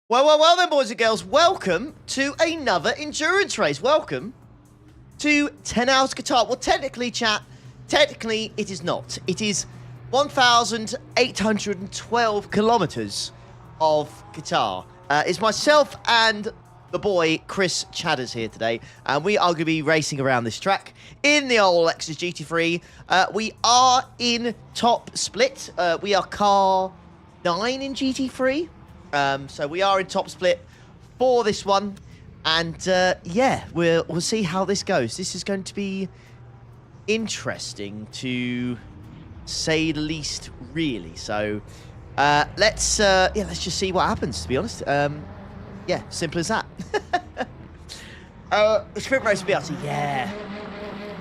Well then, boys and girls, welcome to another endurance race. Welcome to 10 hours Qatar. Well, technically, chat, technically it is not. It is 1,812 kilometers of Qatar. It's myself and the boy, Chris Chadders, here today, and we are going to be racing around this track in the old Lexus GT3. We are in top split. We are car 9 in GT3. So we are in top split for this one, and yeah, we'll see how this goes. This is going to be interesting, to say the least, really. So let's just see what happens. To be honest, yeah, simple as that. Sprint race BRT, yeah.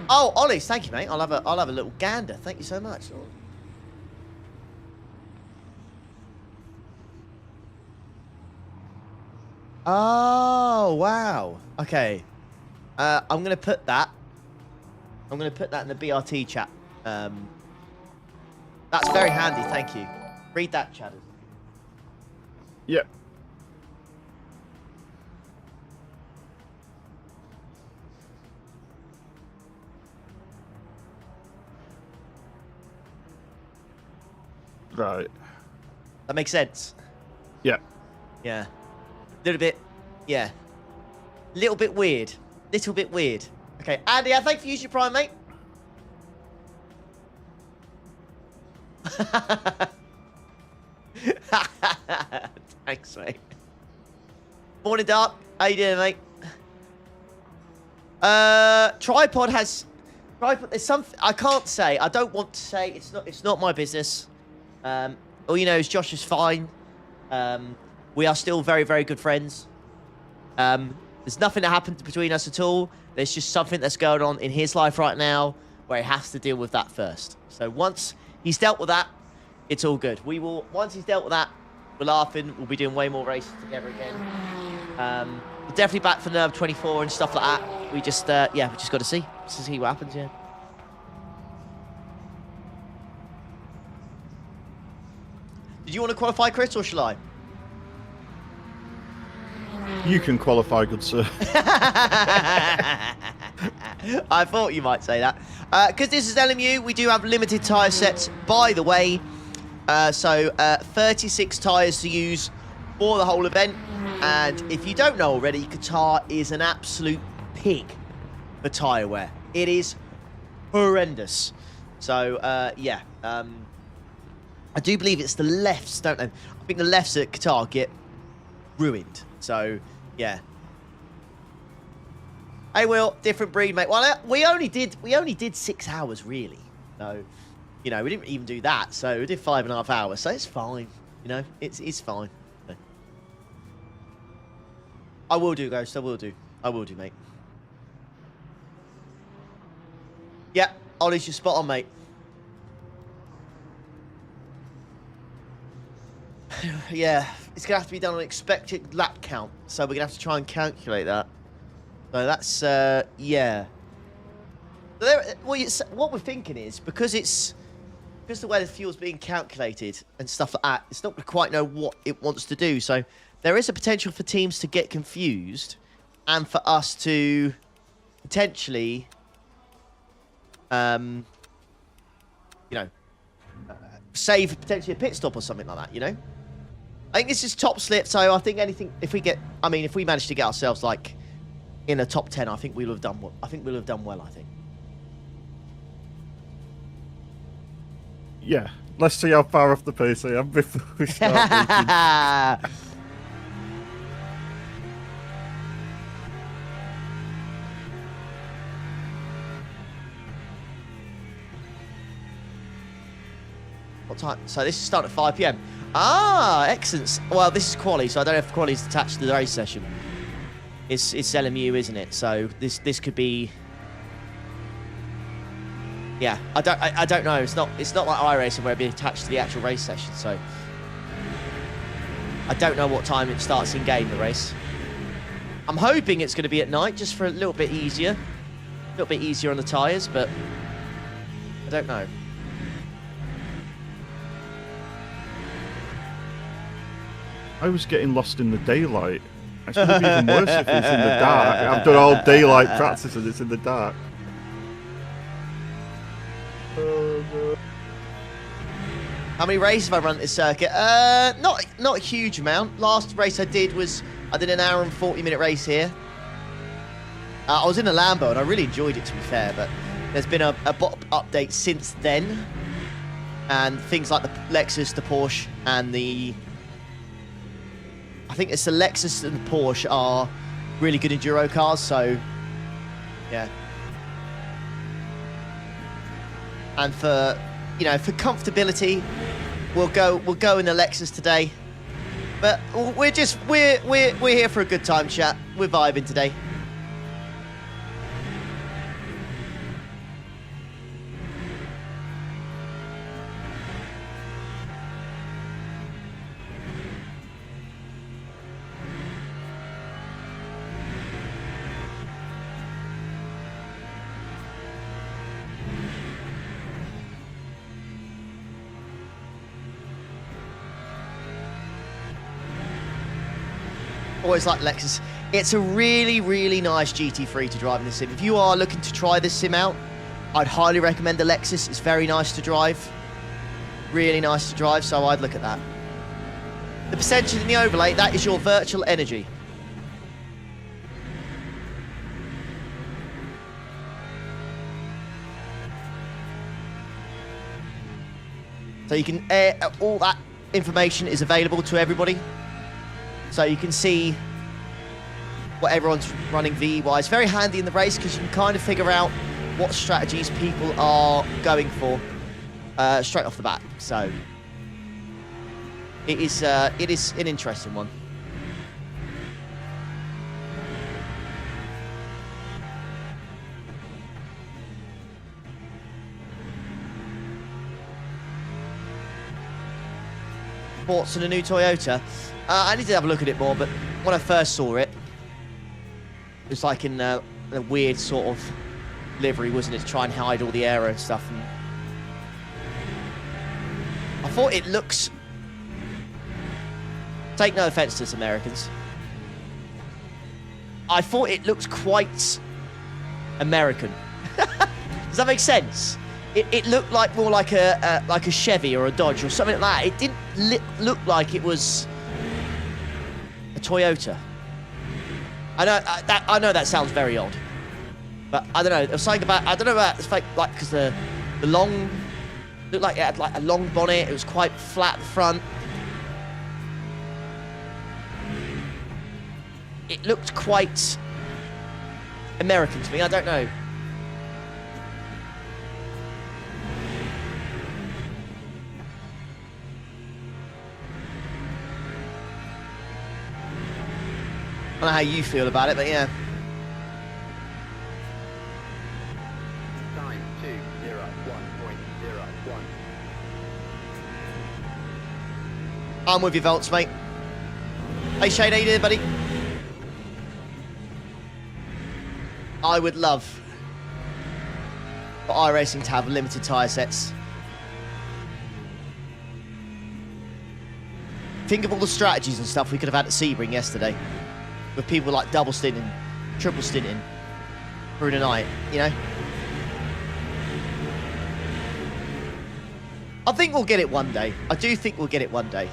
Oh, Ollie, thank you, mate. I'll have a little gander. Thank you so much. Oh, wow. Okay. I'm going to put that in the BRT chat. That's very handy, thank you. Read that, Chadders. Yep. Right. That makes sense. Yeah. Yeah. Little bit, yeah. Little bit weird. Little bit weird. Okay, Andy, thank you for using your Prime, mate. Thanks, mate. Morning, Dark. How you doing, mate? Tripod. There's something I can't say. I don't want to say. It's not my business. All you know is Josh is fine. We are still very, very good friends. There's nothing that happened between us at all. There's just something that's going on in his life right now where he has to deal with that first. So once he's dealt with that, it's all good. Once he's dealt with that, we're laughing. We'll be doing way more races together again. We're definitely back for Nerve 24 and stuff like that. We just got to see what happens, yeah. Did you want to qualify, Chris, or shall I? You can qualify, good sir. I thought you might say that. Because this is LMU, we do have limited tyre sets, by the way. So 36 tyres to use for the whole event. And if you don't know already, Qatar is an absolute pig for tyre wear. It is horrendous. So, yeah. I do believe it's the lefts, don't they? I think the lefts at Qatar get ruined. So, yeah. Hey, Will, different breed, mate. Well, we only did 6 hours, really. So, you know, we didn't even do that. So we did 5.5 hours. So it's fine. You know, it's fine. So. I will do, Ghost. I will do, mate. Yeah, Ollie's, you're spot on, mate. Yeah, it's going to have to be done on expected lap count. So we're going to have to try and calculate that. So that's, yeah. What we're thinking is, because the way the fuel's being calculated and stuff like that, it's not going to quite know what it wants to do. So there is a potential for teams to get confused and for us to potentially, you know, save potentially a pit stop or something like that, you know? I think this is top slip, so I think anything, if we manage to get ourselves, like, in the top 10, I think we'll have done well. I think. Yeah, let's see how far off the pace I am before we start making... What time? So this is starting at 5 PM. Ah, excellent. Well, this is quali, so I don't know if quali is attached to the race session. It's LMU, isn't it? So this could be. Yeah, I don't know. It's not like iRacing where it'd be attached to the actual race session. So I don't know what time it starts in game, the race. I'm hoping it's going to be at night, just for a little bit easier on the tyres, but I don't know. I was getting lost in the daylight. It's going to be even worse if it's in the dark. I've done all daylight practice and it's in the dark. Oh, no. How many races have I run at this circuit? Not a huge amount. Last race I did an hour and 40-minute race here. I was in a Lambo and I really enjoyed it, to be fair, but there's been a bot update since then. And things like the Lexus, the Porsche, and I think it's the Lexus and the Porsche are really good enduro cars, so yeah. And for comfortability, we'll go in the Lexus today. But we're here for a good time, chat. We're vibing today. Always like Lexus. It's a really, really nice GT3 to drive in this sim. If you are looking to try this sim out, I'd highly recommend the Lexus. It's very nice to drive. Really nice to drive, so I'd look at that. The percentage in the overlay, that is your virtual energy. So you can, all that information is available to everybody. So you can see what everyone's running VE-wise. Very handy in the race because you can kind of figure out what strategies people are going for straight off the bat. So it is an interesting one. Thoughts on a new Toyota? I need to have a look at it more, but when I first saw it, it was like in a weird sort of livery, wasn't it, to try and hide all the aero and stuff. And I thought it looks... Take no offence to us Americans. I thought it looked quite American. Does that make sense? It looked like more like a Chevy or a Dodge or something like that. It didn't look like it was a Toyota. I know that sounds very odd, but I don't know. There was something about, I don't know about it's like because the long looked like it had like a long bonnet. It was quite flat at the front. It looked quite American to me. I don't know. I don't know how you feel about it, but yeah. Time 2:01.01. I'm with you, Volts, mate. Hey, Shane, how you doing, buddy? I would love for iRacing to have limited tyre sets. Think of all the strategies and stuff we could have had at Sebring yesterday. With people like double stinting, triple stinting through the night, you know? I think we'll get it one day. I do think we'll get it one day.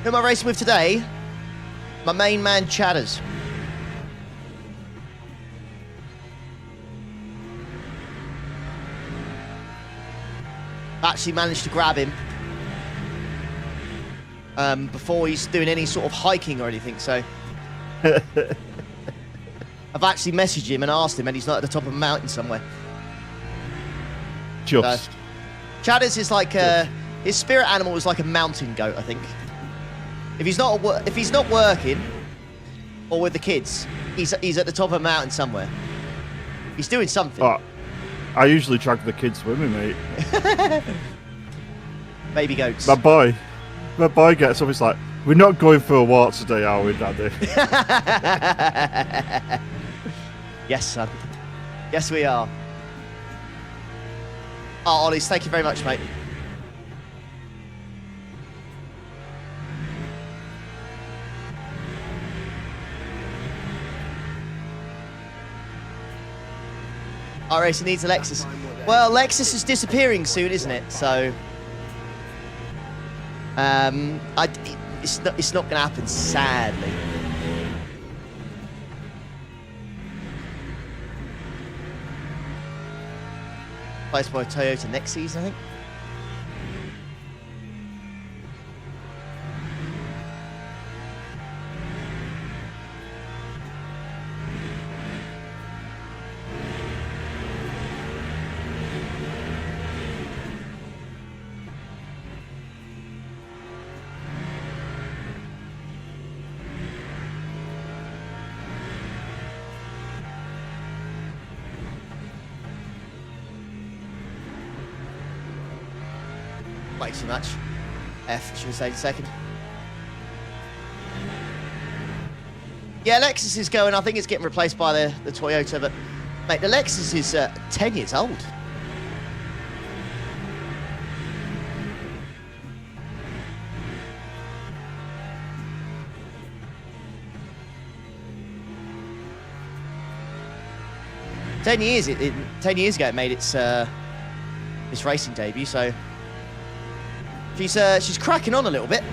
Who am I racing with today? My main man, Chatters. Actually managed to grab him before he's doing any sort of hiking or anything, so I've actually messaged him and asked him, and he's not at the top of a mountain somewhere. Just. So, Chatters is like his spirit animal is like a mountain goat, I think. If he's not working or with the kids, he's at the top of a mountain somewhere. He's doing something. Oh, I usually drag the kids with me, mate. Baby goats. My boy gets up, he's like, We're not going for a walk today, are we, Daddy? Yes, son. Yes, we are. Oh, Ollie, thank you very much, mate. iRacing needs a Lexus. Well, Lexus is disappearing soon, isn't it? So, it's not going to happen, sadly. Placed by Toyota next season, I think. Way too much. F, should we say, second. Yeah, Lexus is going. I think it's getting replaced by the Toyota, but mate, the Lexus is 10 years old. Ten years. 10 years ago, it made its racing debut. So. She's cracking on a little bit.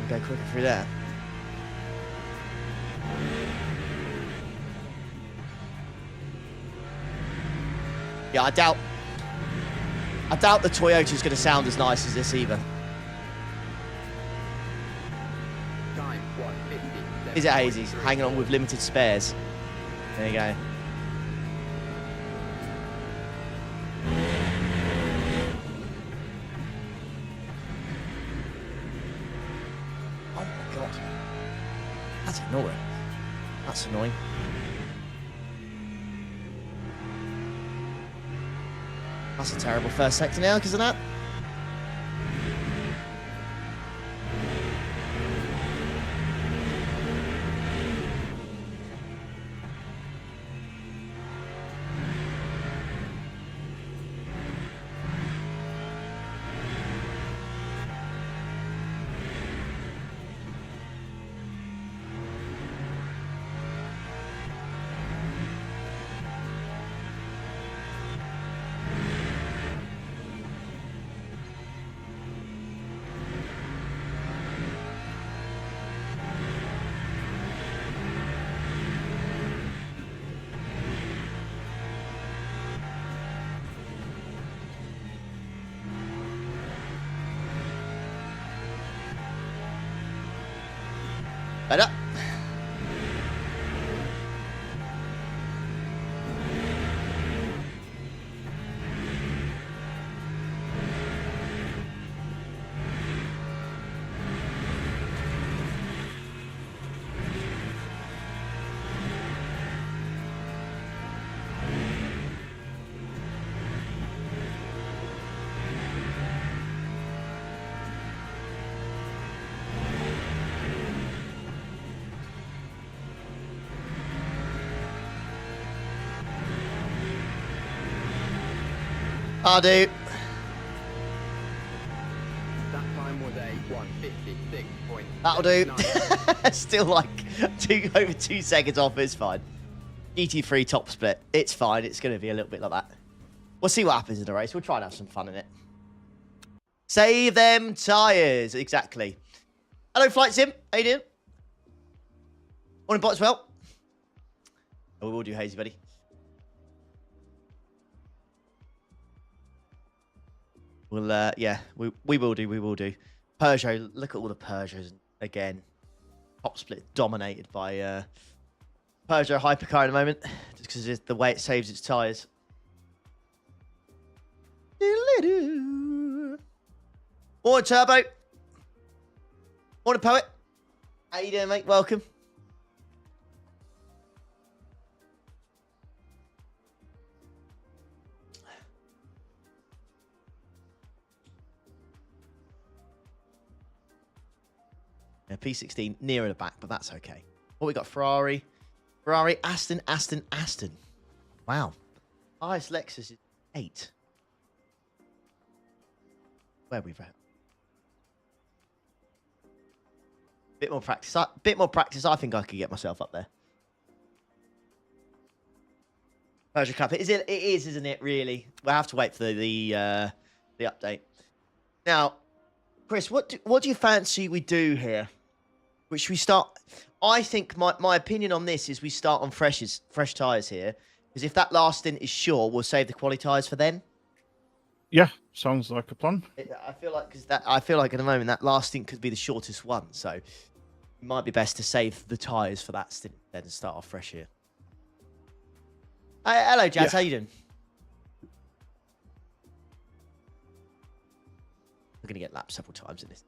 Go quicker through there. Yeah, I doubt the Toyota's going to sound as nice as this either. Is it Hazy? Hanging on with limited spares. There you go. Oh my god. That's annoying. That's annoying. That's a terrible first sector now because of that. Better. I'll do. That time was a 1:56.9. That'll do. Still like over 2 seconds off. It's fine. GT3 top split. It's fine. It's going to be a little bit like that. We'll see what happens in the race. We'll try and have some fun in it. Save them tyres. Exactly. Hello, Flight Sim. How you doing? Morning, bot as well. Oh, we will do, Hazy, buddy. We'll, yeah, we will do. We will do. Peugeot. Look at all the Peugeots again. Top split dominated by Peugeot Hypercar at the moment, just because of the way it saves its tyres. Morning, Turbo. Morning, Poet. How you doing, mate? Welcome. Yeah, P16 nearer the back, but that's okay. What we got? Ferrari, Aston. Wow. Highest Lexus is 8. Where are we at? Bit more practice. I think I could get myself up there. Persia Cup. It is, isn't it? Really. We'll have to wait for the update. Now, Chris, what do you fancy we do here? Which we start. I think my opinion on this is we start on fresh tyres here, because if that last stint is short, we'll save the quali tyres for then. Yeah, sounds like a plan. I feel like at the moment that last stint could be the shortest one, so it might be best to save the tyres for that stint then and start off fresh here. Hello, Jazz. How you doing? We're gonna get lapped several times in this.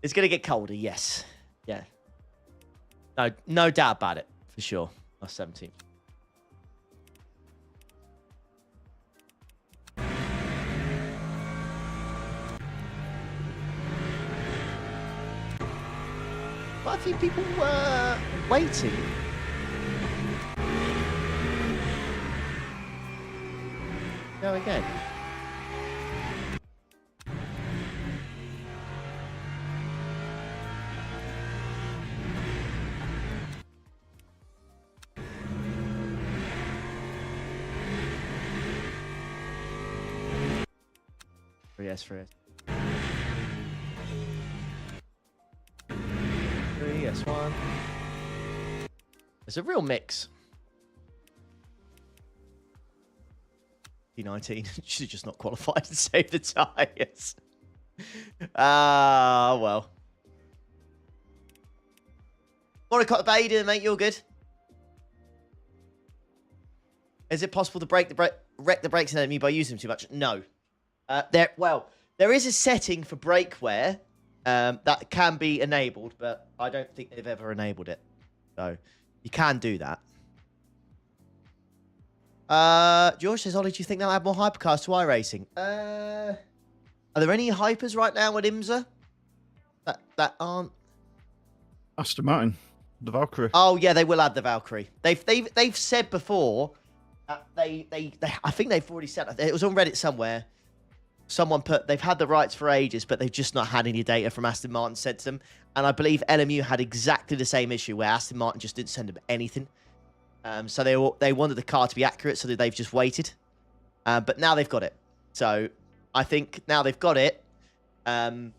It's going to get colder, yes. Yeah. No doubt about it, for sure. Last 17. Quite a few people were waiting. Go again. Yes, for it. 3S1. It's a real mix. P19 should have just not qualified and saved the tyres. Well. Monaco, how you doing, mate? You're good. Is it possible to wreck the brakes in LMU by using them too much? No. There is a setting for brake wear that can be enabled, but I don't think they've ever enabled it. So you can do that. George says, Ollie, do you think they'll add more hypercars to iRacing? Are there any hypers right now at IMSA that aren't? Aston Martin, the Valkyrie. Oh yeah, they will add the Valkyrie. They've said before that I think they've already said it was on Reddit somewhere. Someone put they've had the rights for ages, but they've just not had any data from Aston Martin sent to them. And I believe LMU had exactly the same issue where Aston Martin just didn't send them anything. So they wanted the car to be accurate, so they've just waited. But now they've got it. So I think now they've got it. To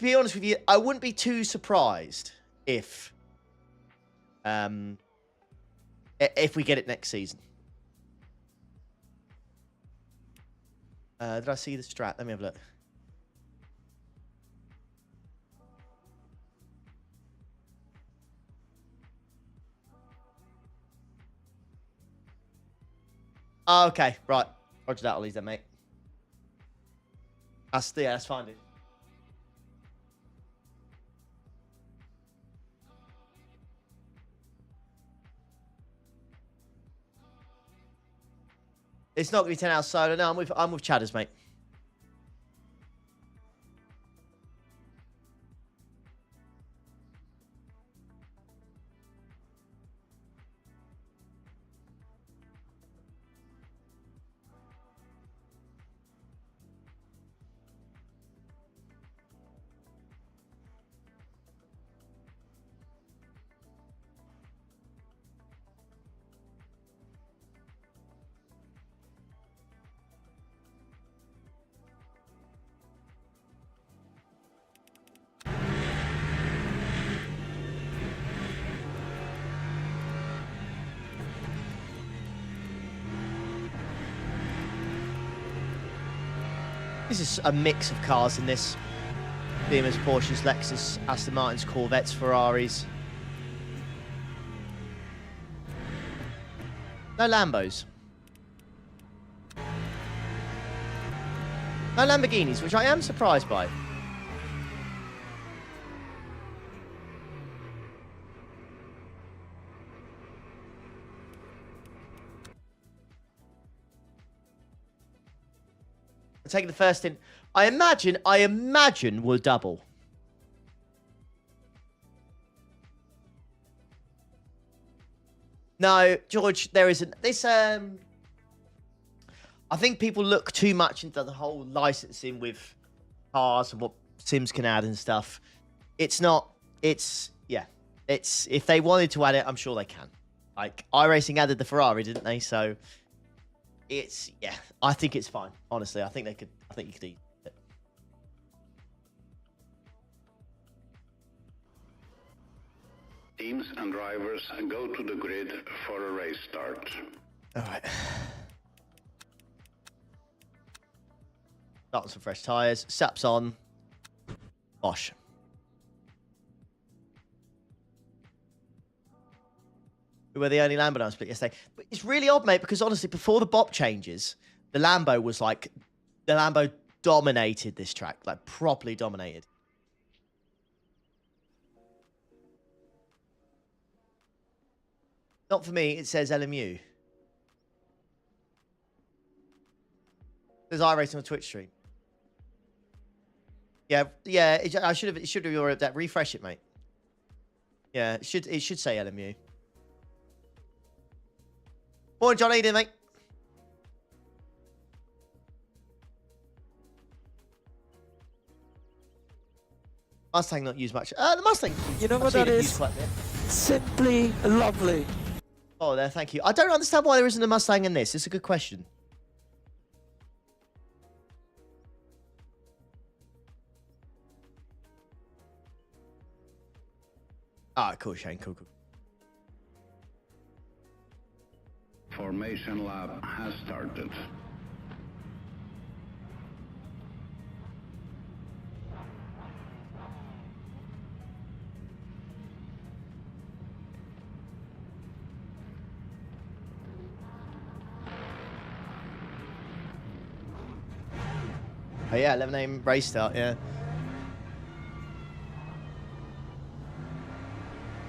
be honest with you, I wouldn't be too surprised if we get it next season. Did I see the strat? Let me have a look. Oh, okay, right. Roger that, Ollie's then, mate. That's fine, dude. It's not going to be 10 hours solo. No, I'm with Chadders, mate. This is a mix of cars in this. Beamers, Porsches, Lexus, Aston Martins, Corvettes, Ferraris. No Lambos. No Lamborghinis, which I am surprised by. Taking the first in. I imagine we'll double. No, George, there isn't. This, I think people look too much into the whole licensing with cars and what Sims can add and stuff. It's not, yeah. If they wanted to add it, I'm sure they can. Like, iRacing added the Ferrari, didn't they? So, yeah, I think it's fine. Honestly, I think you could eat it. Teams and drivers go to the grid for a race start. All right. Start with some fresh tyres. Saps on. Bosh. We were the only Lambo on split yesterday. But it's really odd, mate, because honestly, before the BOP changes, the Lambo was like... The Lambo dominated this track. Like, properly dominated. Not for me, it says LMU. It says iRacing on Twitch stream. Yeah, it should have already that. Refresh it, mate. Yeah, it should say LMU. Morning, John. How you doing, mate? Mustang not used much. The Mustang. You know what that is? Simply lovely. Oh, there. Thank you. I don't understand why there isn't a Mustang in this. It's a good question. Ah, cool, Shane. Cool. Formation lap has started. Oh yeah, 11 AM race start, yeah.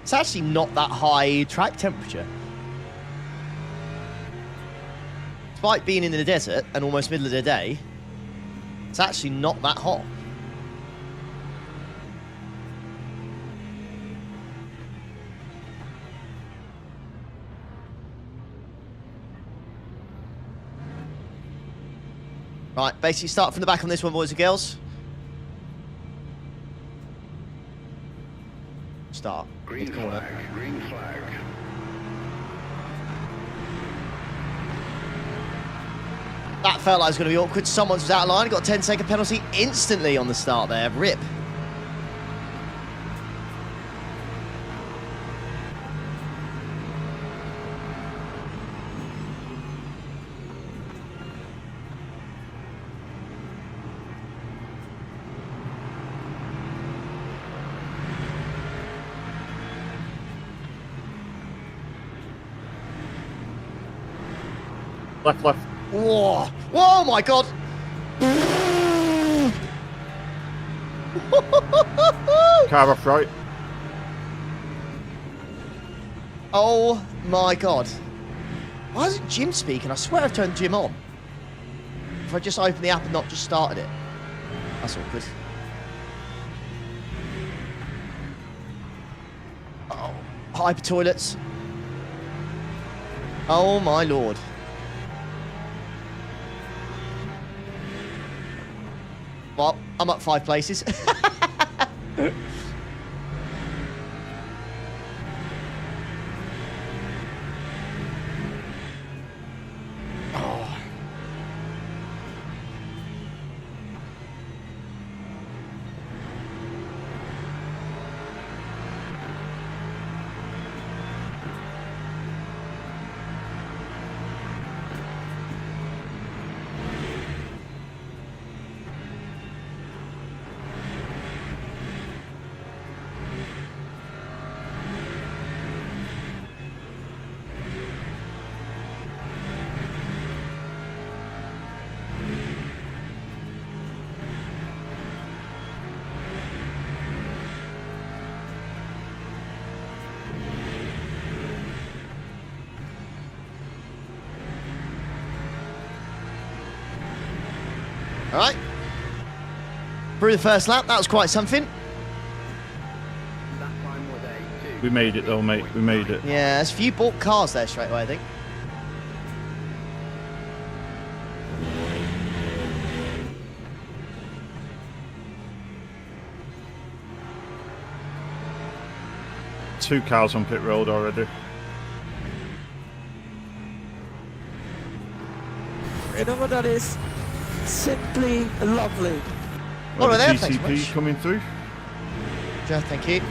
It's actually not that high track temperature. Despite being in the desert and almost middle of the day, it's actually not that hot. Right, basically start from the back on this one, boys and girls. Start. Green flag, green flag. That felt like it was going to be awkward. Someone was out of line. Got a 10-second penalty instantly on the start there. Rip. Left. Whoa! Whoa, my God! Car off right. Oh, my God. Why isn't Jim speaking? I swear I've turned Jim on. If I just opened the app and not just started it. That's awkward. Oh, hyper toilets. Oh, my Lord. Well, I'm up 5 places. Oh. All right. Through the first lap, that was quite something. That time was a 2. We made it though, mate. We made it. Yeah, there's a few bought cars there straight away, I think. Two cars on pit road already. You know what that is? Simply lovely. Oh, The there, thanks GCP much. coming through. Jeff, thank you.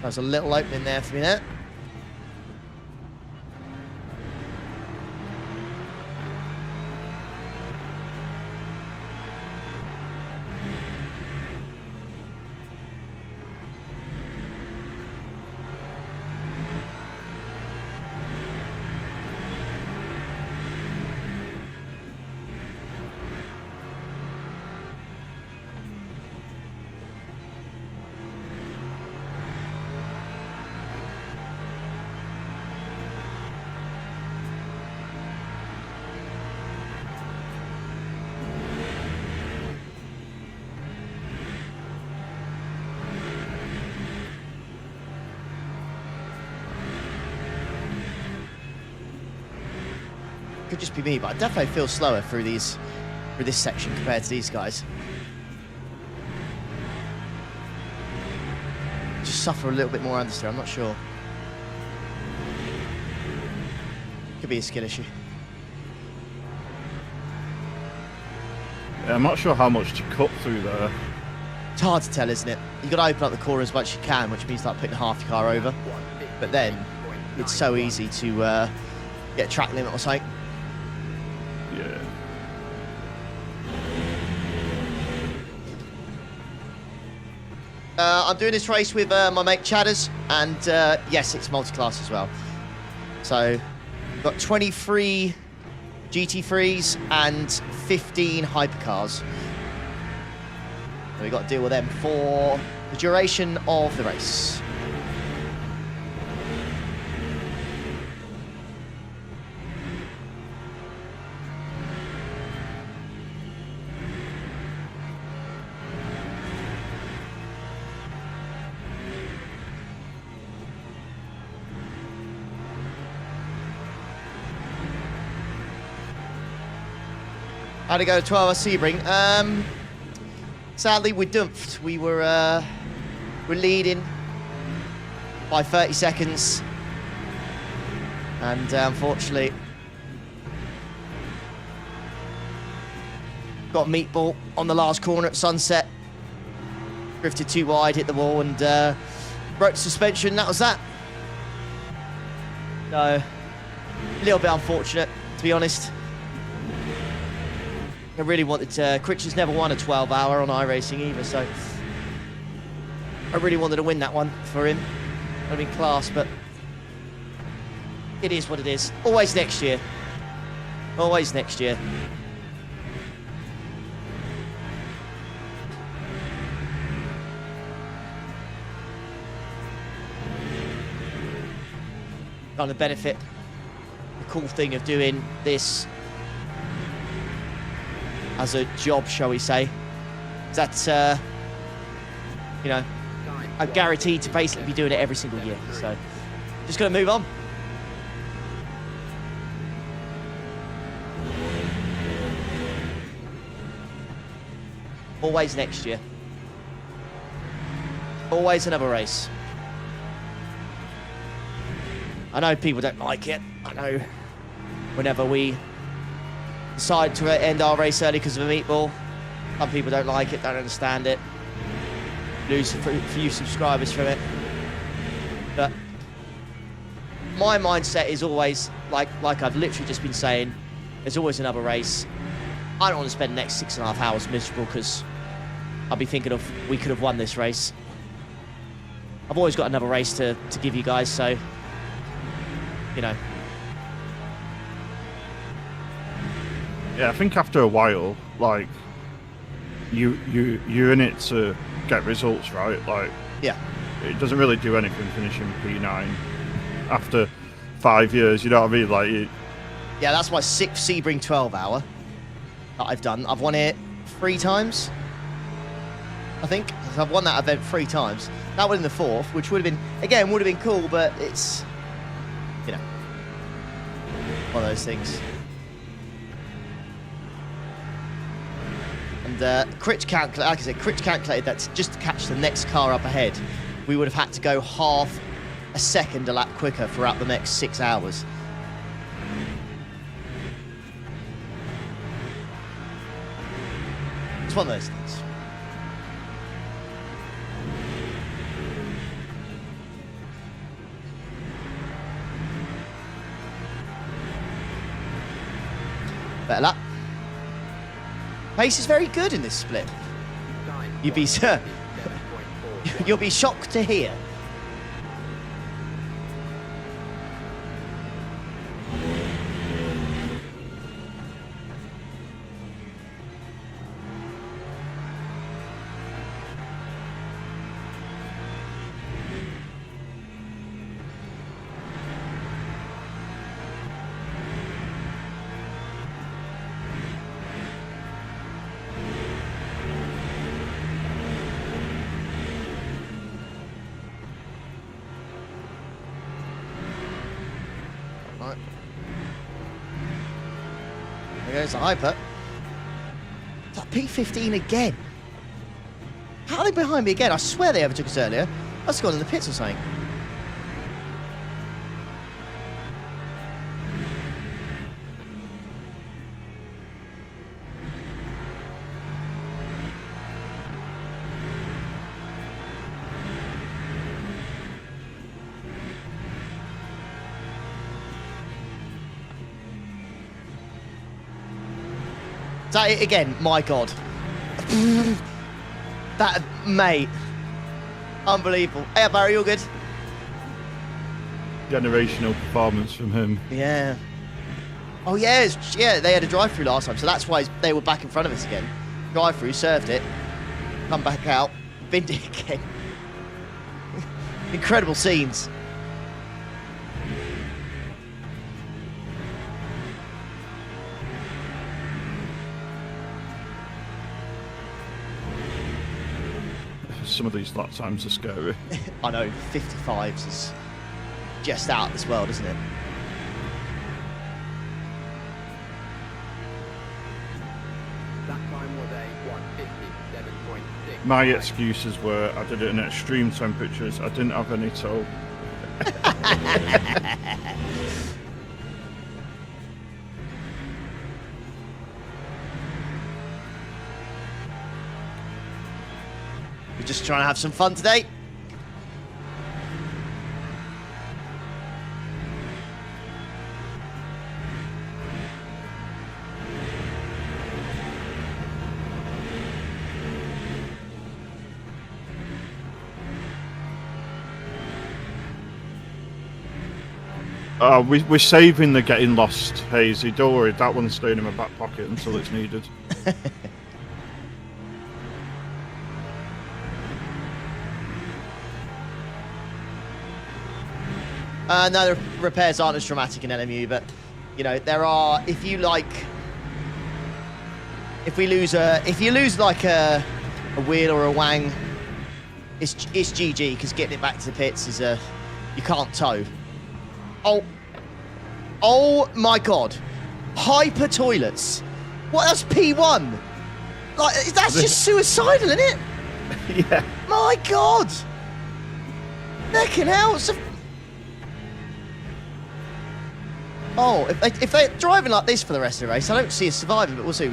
There's a little opening there for me there. Could just be me, but I definitely feel slower through this section compared to these guys. Just suffer a little bit more understeer, I'm not sure. Could be a skill issue. Yeah, I'm not sure how much to cut through there. It's hard to tell, isn't it? You've got to open up the corner as much as you can, which means like putting half your car over. But then it's so easy to get a track limit or something. Yeah. I'm doing this race with my mate Chadders, and yes, it's multi-class as well. So we've got 23 GT3s and 15 hypercars. So we've got to deal with them for the duration of the race. How'd it go, 12 Sebring? Sadly, we dumped. We're leading by 30 seconds. And unfortunately, got a meatball on the last corner at Sunset. Drifted too wide, hit the wall, and broke the suspension. That was that. So, a little bit unfortunate, to be honest. I really wanted to. Critch's never won a 12-hour on iRacing either, so I really wanted to win that one for him. I'd been class, but it is what it is. Always next year. Always next year. Kind of benefit. The cool thing of doing this as a job, shall we say, is that, you know, I'm guaranteed to basically be doing it every single year. So, just going to move on. Always next year. Always another race. I know people don't like it. I know whenever we decide to end our race early because of a meatball, some people don't like it, don't understand it, lose a few subscribers from it. But my mindset is always, like I've literally just been saying, there's always another race. I don't want to spend the next 6.5 hours miserable because I'll be thinking of, we could have won this race. I've always got another race to give you guys, so, you know. Yeah, I think after a while, like, you're in it to get results, right? Like, Yeah. it doesn't really do anything finishing P9 after 5 years. You know what I mean? Like, Yeah, that's my 6th Sebring 12 hour that I've done. I've won it 3 times, I think. So I've won that event 3 times. That one in the 4th, which would have been, again, would have been cool, but it's, you know, one of those things. And Critch calculated, like I said, Critch calculated that just to catch the next car up ahead, we would have had to go half a second a lap quicker throughout the next 6 hours. It's one of those things. Better lap. Pace is very good in this split. You'd be you'll be shocked to hear. Right. There goes the hyper. That P15 again. How are they behind me again? I swear they overtook us earlier. I must have gone in the pits or something. That, again, my God. That, mate. Unbelievable. Hey, Barry, you all good? generational performance from him. Yeah. Oh, yeah. Yeah, they had a drive-through last time, so that's why they were back in front of us again. Drive-through, served it. Come back out. Binned it again. Incredible scenes. Some of these lap times are scary. I know, 55s is just out of this world, isn't it? That time was a 1:57.6. My excuses were I did it in extreme temperatures, I didn't have any tow. We're just trying to have some fun today. We're saving the getting lost, Hazy. Don't worry, that one's staying in my back pocket until it's needed. No, the repairs aren't as dramatic in LMU, but you know there are. If you lose like a wheel or a wang, it's GG because getting it back to the pits is you can't tow. Oh my God, hyper toilets. What? That's P1. Like that's just suicidal, isn't it? Yeah. My God. Fucking hell. Oh, if they're driving like this for the rest of the race, I don't see us surviving, but we'll see,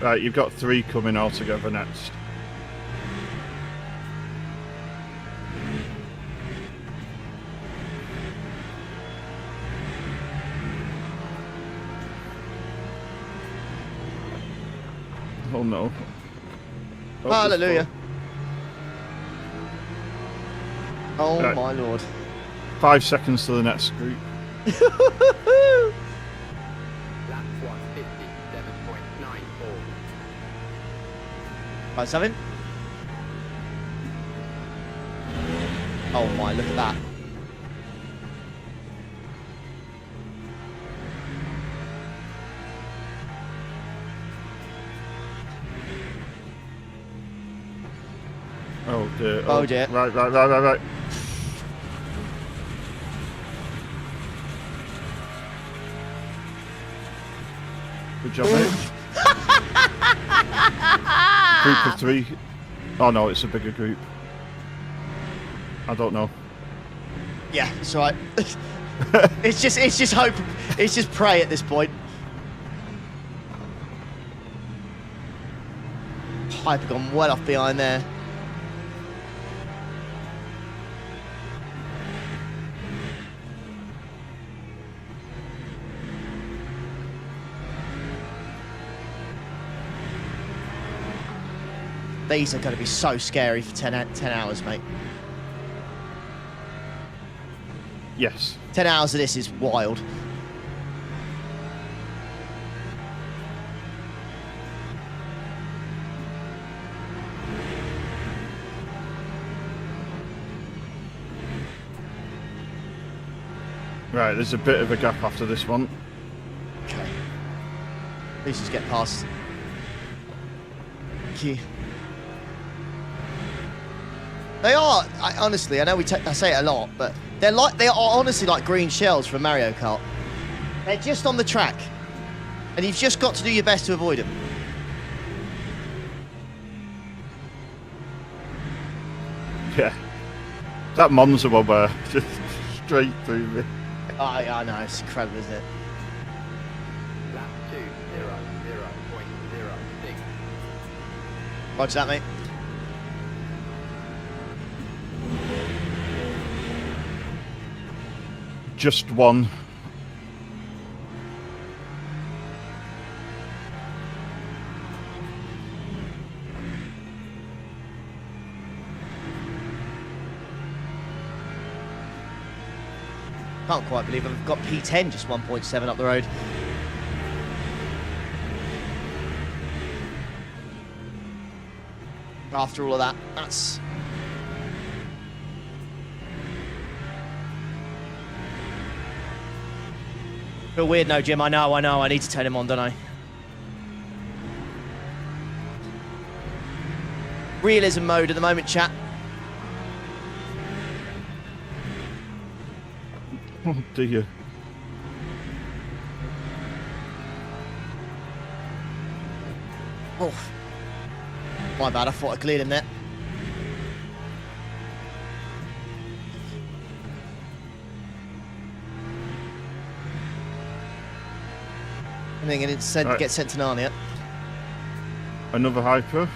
Right, you've got 3 coming all together next. Oh no. Oh, Hallelujah. Oh Right. my Lord. 5 seconds to the next group. Lap 1:57.94. Right, something. Oh my, look at that. Oh dear. Oh dear. Right. Good job, mate. Group of 3. Oh no, it's a bigger group. I don't know. Yeah, it's all right. it's just hope. It's just pray at this point. Piper gone well off behind there. These are going to be so scary for 10 hours, mate. Yes. 10 hours of this is wild. Right, there's a bit of a gap after this one. Okay. At least just get past. Thank you. They are, honestly, I know I say it a lot, but they are honestly like green shells from Mario Kart. They're just on the track, and you've just got to do your best to avoid them. Yeah. That Monza one where just straight through me. I know, it's incredible, isn't it? Lap 2:0.0.06. Roger that, mate. Just one. Can't quite believe I've got P10 just 1.7 up the road. After all of that, that's... Feel weird, no, Jim. I know. I need to turn him on, don't I? Realism mode at the moment, chat. Oh dear. Oh, my bad. I thought I cleared him there. I think it didn't get sent to Narnia. Another hyper.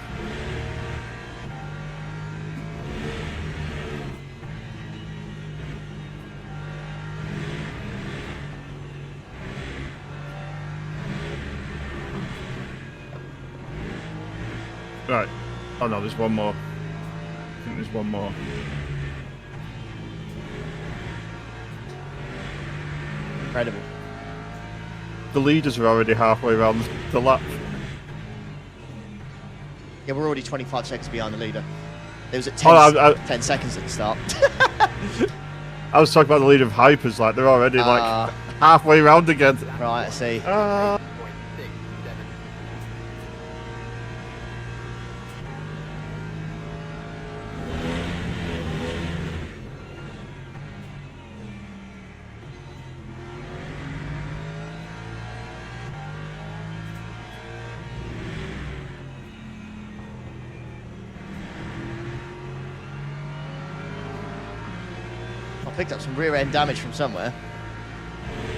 Right. Oh no, there's one more. I think there's one more. Incredible. The leaders are already halfway around the lap. Yeah, we're already 25 seconds behind the leader. It was at 10, 10 seconds at the start. I was talking about the leader of hypers, like they're already like halfway round again. Right, I see. 0.67. I picked up some rear end damage from somewhere.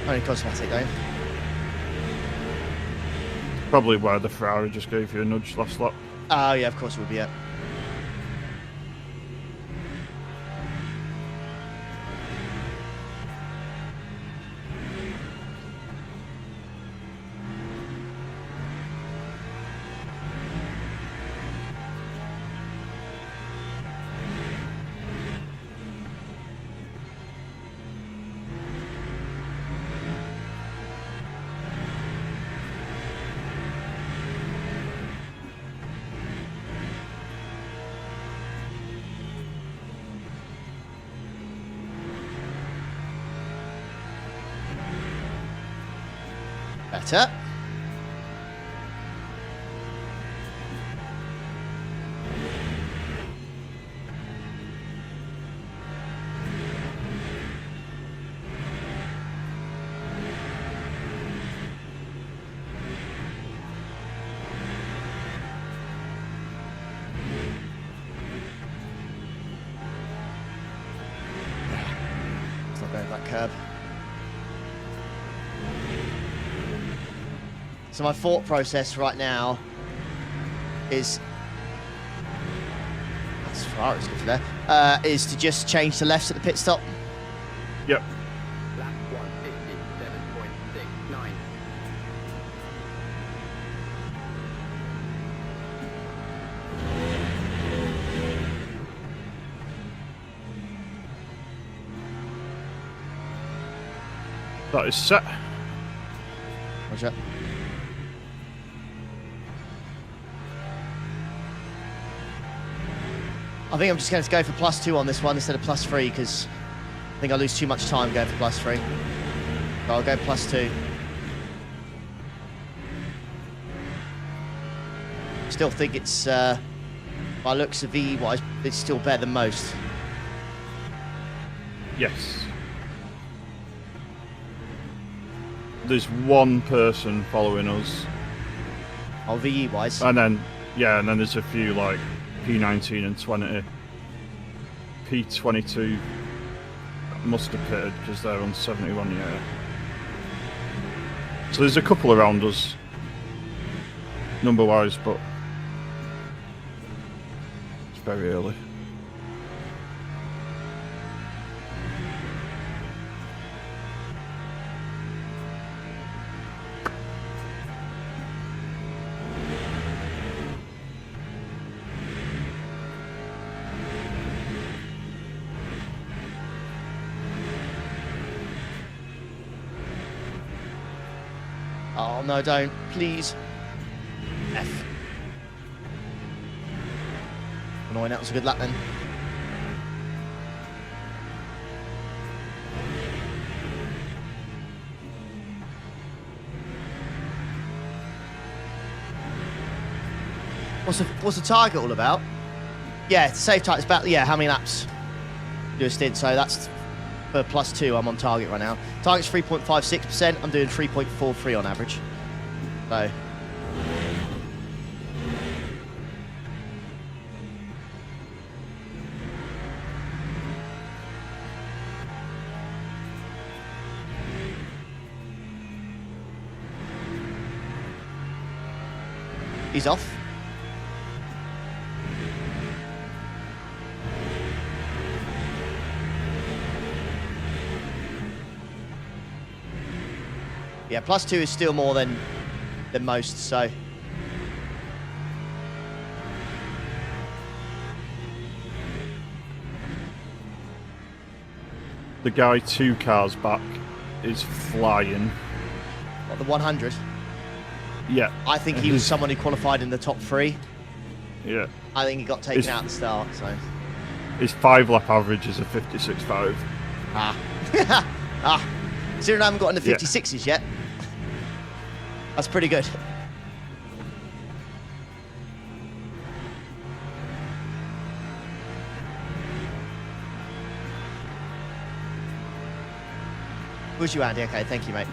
Only cosmetic though. Probably where the Ferrari just gave you a nudge last lap. Oh yeah, of course it would be, yeah. better. It's not going for that curb. So my thought process right now is, as far as good there, is to just change to lefts at the pit stop. Yep. Lap 157.69. That is set. Roger. I think I'm just going to go for +2 on this one instead of +3 because I think I lose too much time going for +3. So I'll go +2. Still think it's, by looks of VE wise, it's still better than most. Yes. There's one person following us. Oh, VE wise. And then, yeah, and then there's a few like P19 and 20. P22 must have pitted because they're on 71, yeah. So there's a couple around us, number-wise, but it's very early. Oh, no, don't. Please. F. Annoying, that was a good lap then. What's the target all about? Yeah, it's safe target. It's about, yeah, how many laps do a stint. So that's for +2. I'm on target right now. Target's 3.56%. I'm doing 3.43 on average. So. He's off. Yeah, +2 is still more than most, so. The guy 2 cars back is flying. What, the 100? Yeah. I think he was someone who qualified in the top 3. Yeah. I think he got taken out at the start, so. His 5-lap average is a 56.5. Ah. Ah. Considering I haven't got into 56s yet. That's pretty good. Was you, Andy? Okay, thank you, mate.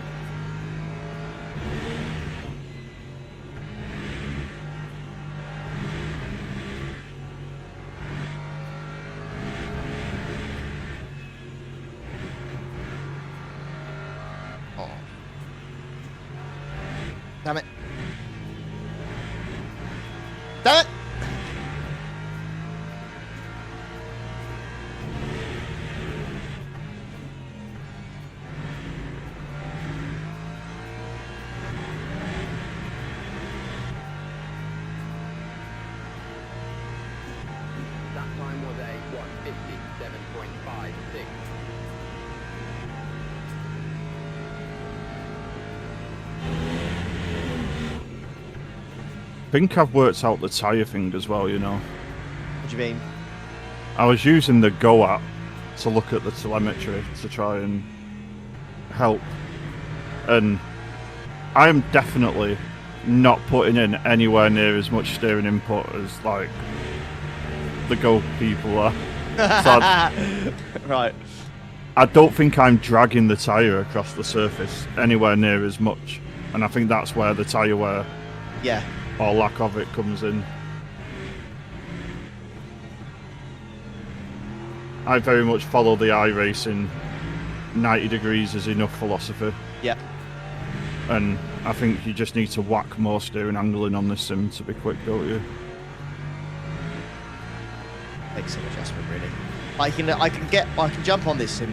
Oh. Damn it. Damn it! That time was a 157.56. I think I've worked out the tyre thing as well, you know. What do you mean? I was using the Go app to look at the telemetry to try and help. And I am definitely not putting in anywhere near as much steering input as like the Go people are. So Right. I don't think I'm dragging the tyre across the surface anywhere near as much, and I think that's where the tyre wear Yeah. or lack of it comes in. I very much follow the iRacing 90 degrees is enough philosophy, Yeah. and I think you just need to whack more steering angling on this sim to be quick, don't you? Makes some adjustment really. I can jump on this sim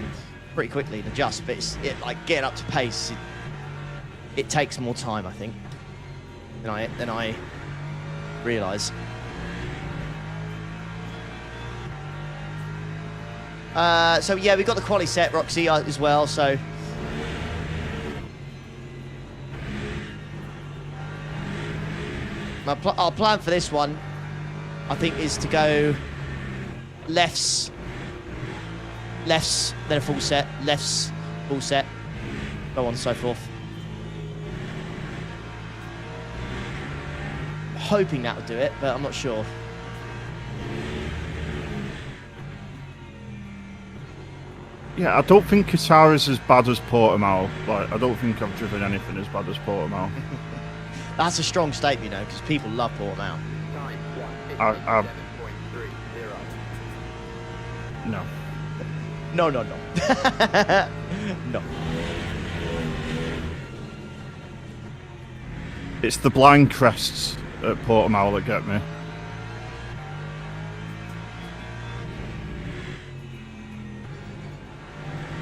pretty quickly and adjust, but it's like getting up to pace. It takes more time, I think, than I realise. So yeah, we've got the quali set, Roxy, as well. So our plan for this one, I think, is to go lefts, then a full set, lefts, full set, so on and so forth. Hoping that would do it, but I'm not sure. Yeah, I don't think Qatar is as bad as Portimao. Like, I don't think I've driven anything as bad as Portimao. That's a strong statement, because people love Portimao. Time I- 157.30. No. No. No. It's the blind crests at Portimao that get me.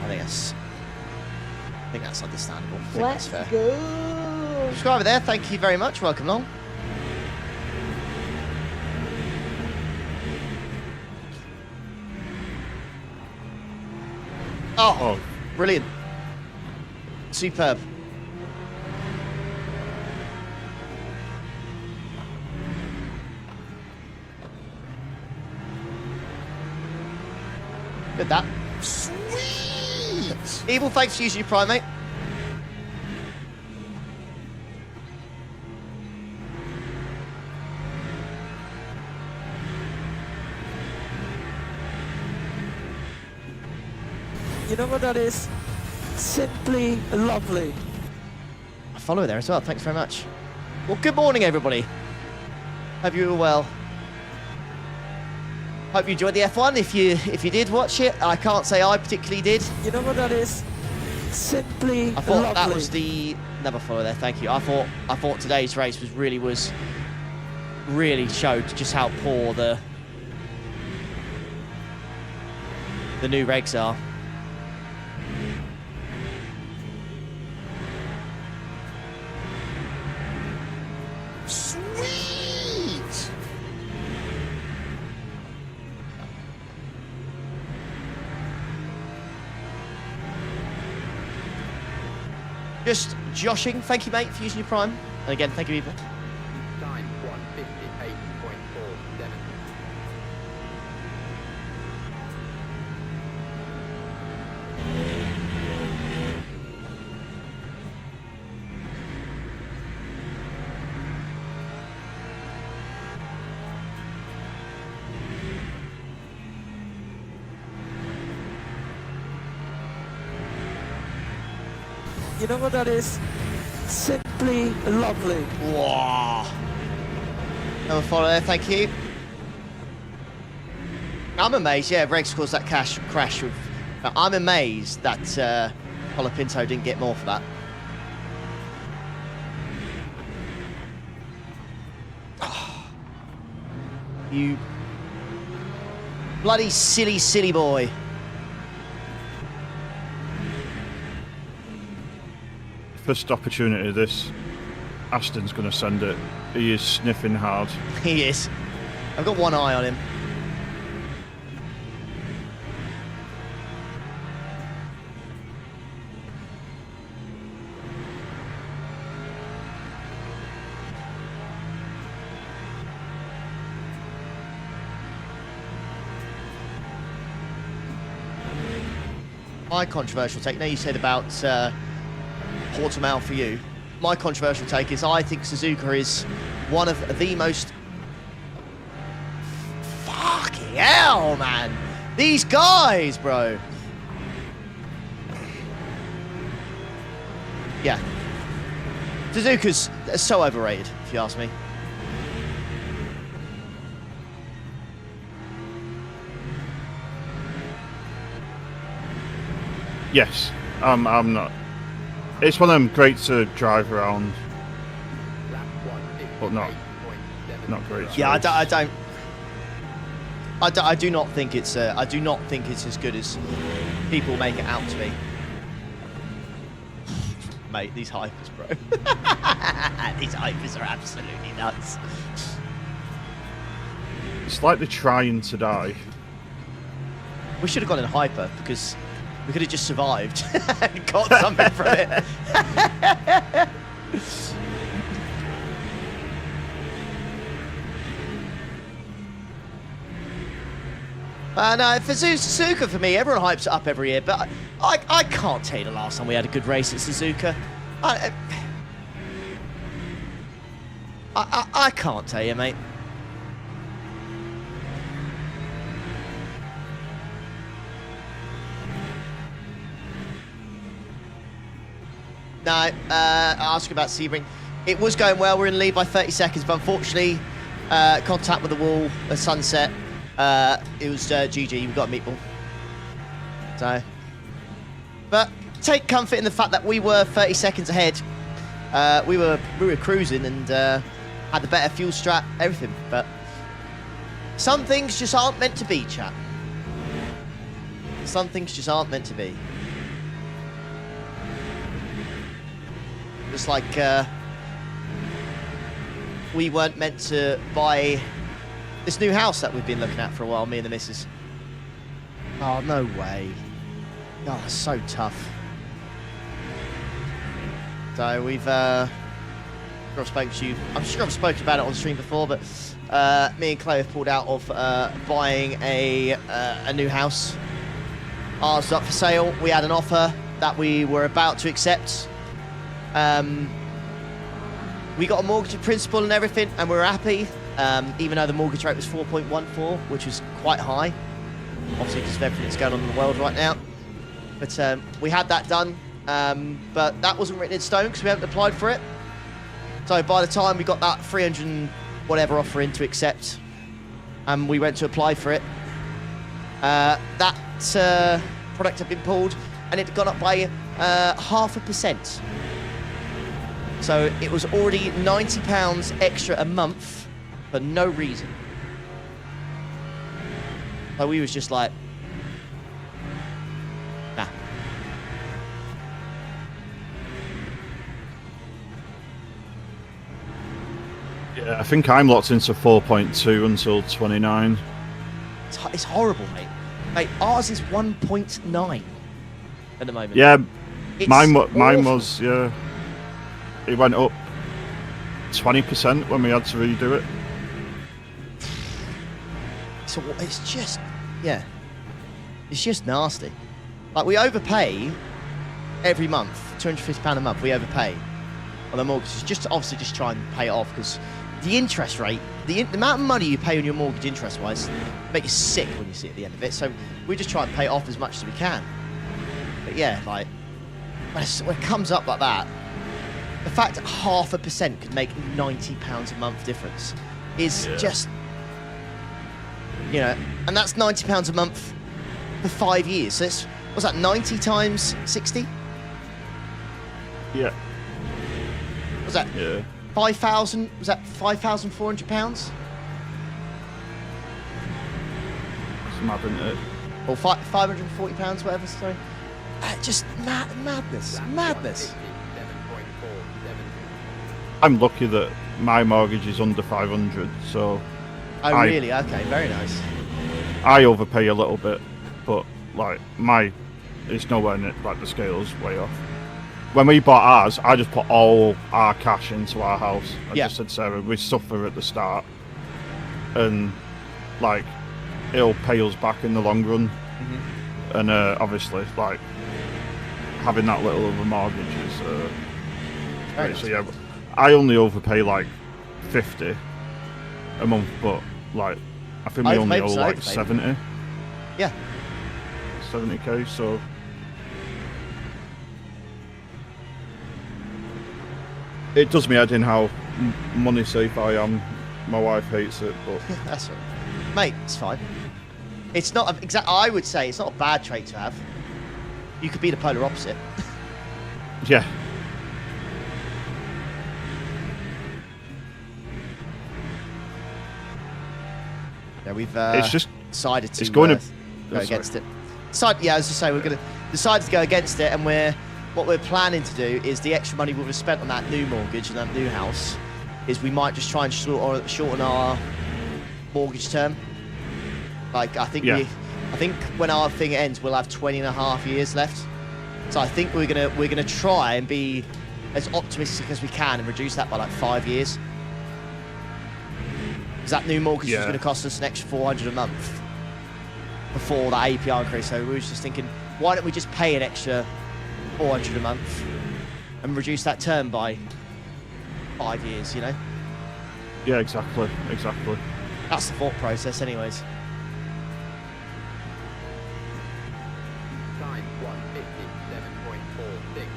I think that's understandable. I think Let's that's fair. go. Subscriber there, thank you very much. Welcome along. Oh, brilliant. Superb. Good that. Sweet! Evil, thanks for using your Prime, mate. You know what that is? Simply lovely. A follower there as well, thanks very much. Well, good morning, everybody. Hope you're all well. Hope you enjoyed the F1. If you did watch it, I can't say I particularly did. You know what that is? Simply I thought lovely. that was the another follower there. Thank you. I thought today's race was really showed just how poor the new regs are. Sweet. Just joshing. Thank you, mate, for using your Prime. And again, thank you, Evil. Time 158.47. You know what that is? Simply lovely. Wow. Another follow there, thank you. I'm amazed, yeah, Regs caused that crash with... I'm amazed that Colapinto didn't get more for that. You bloody silly boy. First opportunity, this Aston's going to send it. He is sniffing hard. He is. I've got one eye on him. My controversial take. Now you said about Portimao for you. my controversial take is I think Suzuka is one of the most... Fucking hell, man. These guys, bro. Yeah. Suzuka's so overrated, if you ask me. Yes, I'm not. It's one of them great to drive around, but not great. To Yeah, race. I do not think it's as good as people make it out to be. Mate, these hypers, bro. These hypers are absolutely nuts. It's like they're trying to die. We should have gone in hyper because we could have just survived and got something from it. No, for Suzuka, for me, everyone hypes it up every year, but I can't tell you the last time we had a good race at Suzuka. I can't tell you, mate. No, ask about Sebring. It was going well. We're in the lead by 30 seconds, but unfortunately, contact with the wall, a sunset. It was GG. We got a meatball. So, but take comfort in the fact that we were 30 seconds ahead. We were cruising and had the better fuel strat, everything. But some things just aren't meant to be, chat. Some things just aren't meant to be. Just like we weren't meant to buy this new house that we've been looking at for a while, me and the missus. Oh, no way. Oh, that's so tough. So we've spoken to you. I'm sure I've spoken about it on stream before, but me and Chloe have pulled out of buying a new house. Ours is up for sale. We had an offer that we were about to accept. We got a mortgage in principle and everything, and we were happy, even though the mortgage rate was 4.14, which was quite high, obviously because of everything that's going on in the world right now. But we had that done, but that wasn't written in stone because we haven't applied for it. So by the time we got that 300 and whatever offer in to accept, and we went to apply for it, that product had been pulled, and it had gone up by 0.5%. So it was already £90 extra a month for no reason. So we was just like, nah. Yeah, I think I'm locked into 4.2 until 29. It's horrible, mate. Mate, ours is 1.9 at the moment. Yeah, It's mine awful. was, yeah. It went up 20% when we had to redo it. So it's just, yeah, it's just nasty. Like, we overpay every month, £250 a month. We overpay on the mortgages, just to obviously just try and pay it off, because the interest rate, the amount of money you pay on your mortgage interest-wise, make you sick when you see it at the end of it. So we just try and pay it off as much as we can. But yeah, like when it comes up like that, the fact that 0.5% could make £90 a month difference is just, you know, and that's £90 a month for 5 years. So it's, what's that, 90 times 60? Yeah. Was that 5,000? Was that £5,400? It's mad, isn't it? Or £540, whatever, sorry. Just madness. I'm lucky that my mortgage is under 500, so Oh, really? Okay, very nice. I overpay a little bit, but like it's nowhere near, like the scale's way off. When we bought ours, I just put all our cash into our house. I just said, Sarah, we suffer at the start, and like it'll pay us back in the long run. Mm-hmm. And obviously, like having that little of a mortgage is Very Right, so nice. yeah, I only overpay like 50 a month, but like I think we only Overpay, owe so like overpay. 70, Yeah. 70k. So it does me head in how money safe I am. My wife hates it, but That's right. Mate, it's fine. It's not I would say it's not a bad trait to have. You could be the polar opposite. yeah. Yeah, we've It's just decided to it's going to go against it. Yeah, as I say, we're going to decide to go against it, and what we're planning to do is the extra money we've spent on that new mortgage and that new house is we might just try and shorten our mortgage term. Like I think when our thing ends, we'll have 20.5 years left. So I think we're gonna try and be as optimistic as we can and reduce that by like 5 years. Because that new mortgage is going to cost us an extra $400 a month before that APR increase. So we were just thinking, why don't we just pay an extra $400 a month and reduce that term by 5 years, you know? Yeah, exactly. That's the thought process anyways. Time 157.46.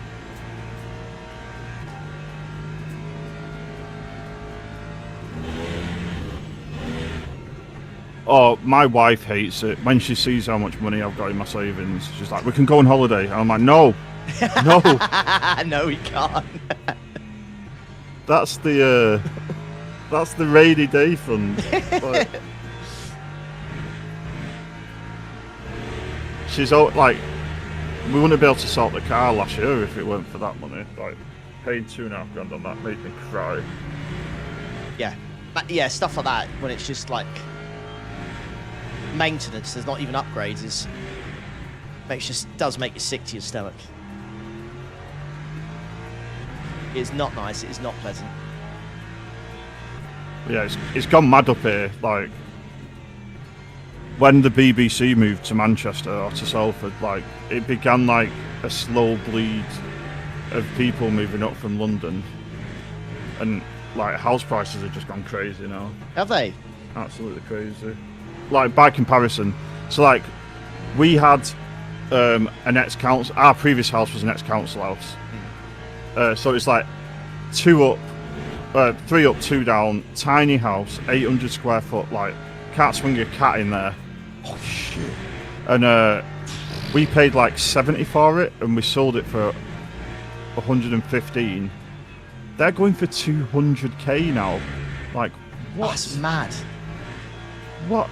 Oh, my wife hates it when she sees how much money I've got in my savings. She's like, "We can go on holiday." And I'm like, "No, no." No, we can't. That's the rainy day fund. Like, she's all like, we wouldn't be able to sort the car last year if it weren't for that money. Like, paying $2.5 grand on that made me cry. Yeah, yeah, stuff like that when it's just like maintenance. There's not even upgrades. Does make you sick to your stomach. It's not nice. It is not pleasant. Yeah, it's gone mad up here. Like, when the BBC moved to Manchester or to Salford, like, it began like a slow bleed of people moving up from London, and like house prices have just gone crazy now. Have they? Absolutely crazy. Like, by comparison, so like we had an ex-council. Our previous house was an ex-council house, so it's like 3 up, 2 down, tiny house, 800 square foot. Like, can't swing a cat in there. Oh shit! And we paid like 70 for it, and we sold it for 115. They're going for 200k now. Like, what? That's mad, What?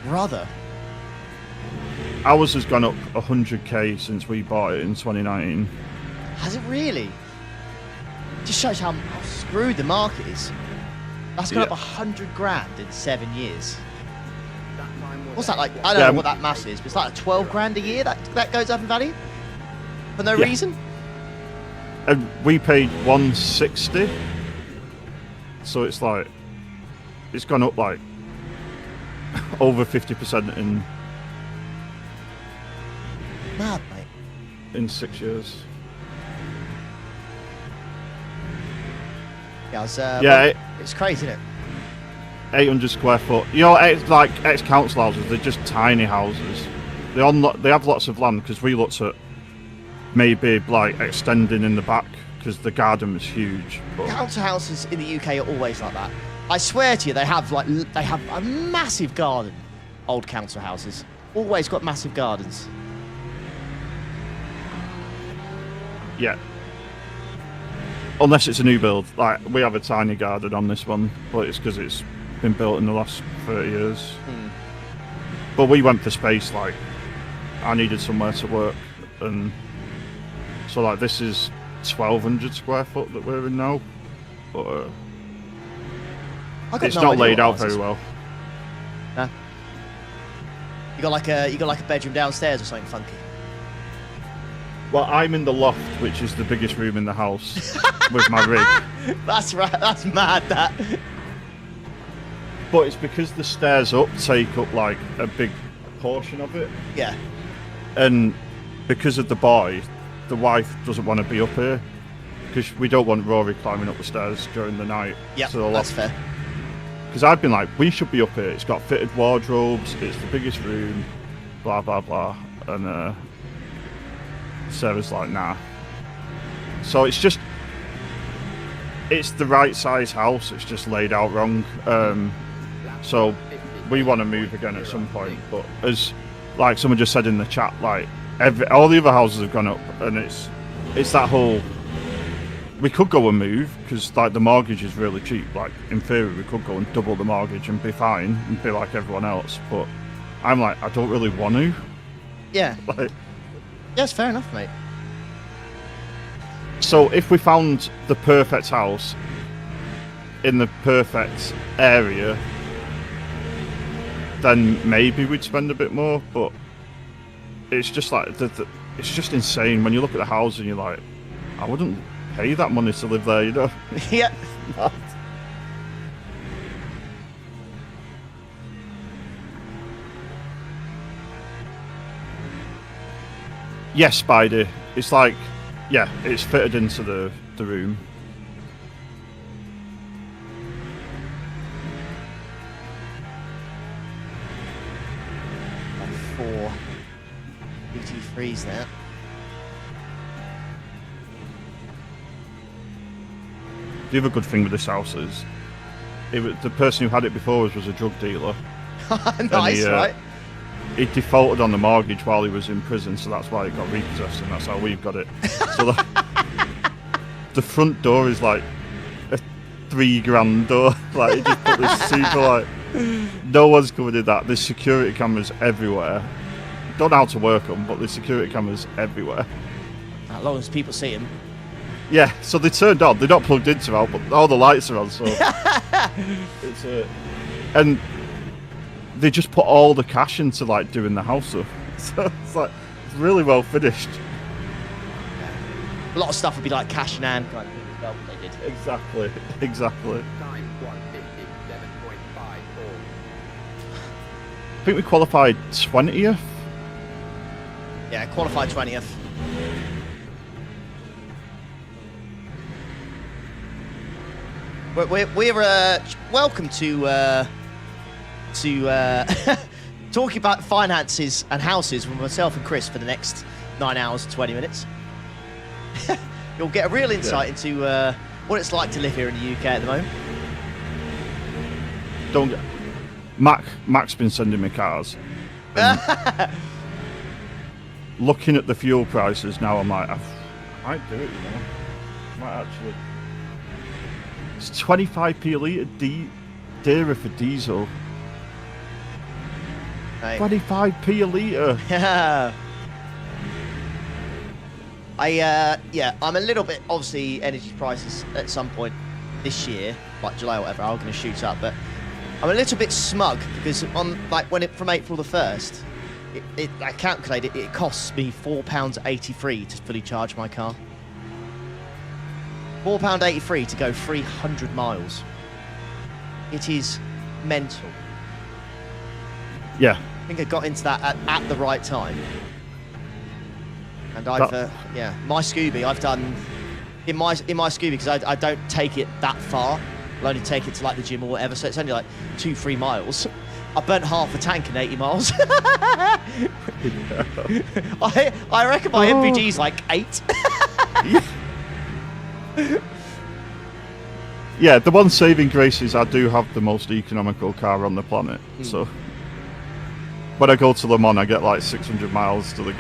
brother. Ours has gone up 100k since we bought it in 2019. Has it really? Just shows how screwed the market is. That's gone up 100 grand in 7 years. That time was What's that like? 8. I don't know what that mass is, but it's like 12 grand a year that goes up in value for no Yeah. reason. And we paid 160, so it's like it's gone up like over 50% Mad, mate. in 6 years. Yeah, it's crazy, isn't it? 800 square foot. You know, like ex-council houses, they're just tiny houses. They have lots of land, because we looked at maybe like extending in the back because the garden was huge. But Council houses in the UK are always like that. I swear to you, they have a massive garden. Old council houses always got massive gardens. yeah, unless it's a new build. Like, we have a tiny garden on this one, but it's because it's been built in the last 30 years. But we went for space. Like, I needed somewhere to work, and so like this is 1,200 square foot that we're in now, but it's not laid out very well. Nah. You got like a bedroom downstairs or something funky. Well, I'm in the loft, which is the biggest room in the house, with my rig. That's right. That's mad. That. But it's because the stairs up take up like a big portion of it, Yeah. and because of the boy, the wife doesn't want to be up here because we don't want Rory climbing up the stairs during the night. Yeah, that's fair. Because I've been like, we should be up here. It's got fitted wardrobes. It's the biggest room. Blah blah blah. And Sarah's like, nah. So it's the right size house. It's just laid out wrong. So we want to move again at some point. But as like someone just said in the chat, like all the other houses have gone up, and it's that whole. We could go and move because like the mortgage is really cheap. Like in theory, we could go and double the mortgage and be fine and be like everyone else. But I'm like, I don't really want to. Yeah. Like, yes, fair enough, mate. So if we found the perfect house in the perfect area, then maybe we'd spend a bit more. But it's just like it's just insane when you look at the house and you're like, I wouldn't pay that money to live there, you know. Yeah. Yes, Spidey. It's like, yeah, it's fitted into the room. Like 4 BT3s there. The other good thing with this house is, the person who had it before us was a drug dealer. Nice, right? He defaulted on the mortgage while he was in prison, so that's why it got repossessed, and that's how we've got it. So the front door is like a $3,000 door. Like, he just put this super, like, no one's covered in that. There's security cameras everywhere. Don't know how to work them, but there's security cameras everywhere. As long as people see him. Yeah, so they turned on. They're not plugged into out, but all the lights are on, so it's and they just put all the cash into like doing the house up. So it's like it's really well finished. A lot of stuff would be like cash in hand kind of thing as well, what they did. Exactly. Time 1:57.54. I think we qualified 20th. Yeah, qualified 20th. We're welcome to talking about finances and houses with myself and Chris for the next 9 hours and 20 minutes. You'll get a real insight into what it's like to live here in the UK at the moment. Mac's been sending me cars. Looking at the fuel prices now, I'm like, I might do it, you know. I might actually. It's 25p a litre dearer for diesel. Hey. 25p a litre. Yeah. I'm a little bit, obviously, energy prices at some point this year, like July or whatever, are going to shoot up, but I'm a little bit smug because from April the 1st, I calculated it costs me £4.83 to fully charge my car. £4.83 to go 300 miles. It is mental. Yeah. I think I got into that at the right time. And I've, my Scooby, I've done, in my Scooby, because I don't take it that far. I'll only take it to like the gym or whatever, so it's only like 2-3 miles. I burnt half a tank in 80 miles. I reckon my MVG's like 8. Yeah, the one saving grace is I do have the most economical car on the planet. So when I go to Le Mans, I get like 600 miles to the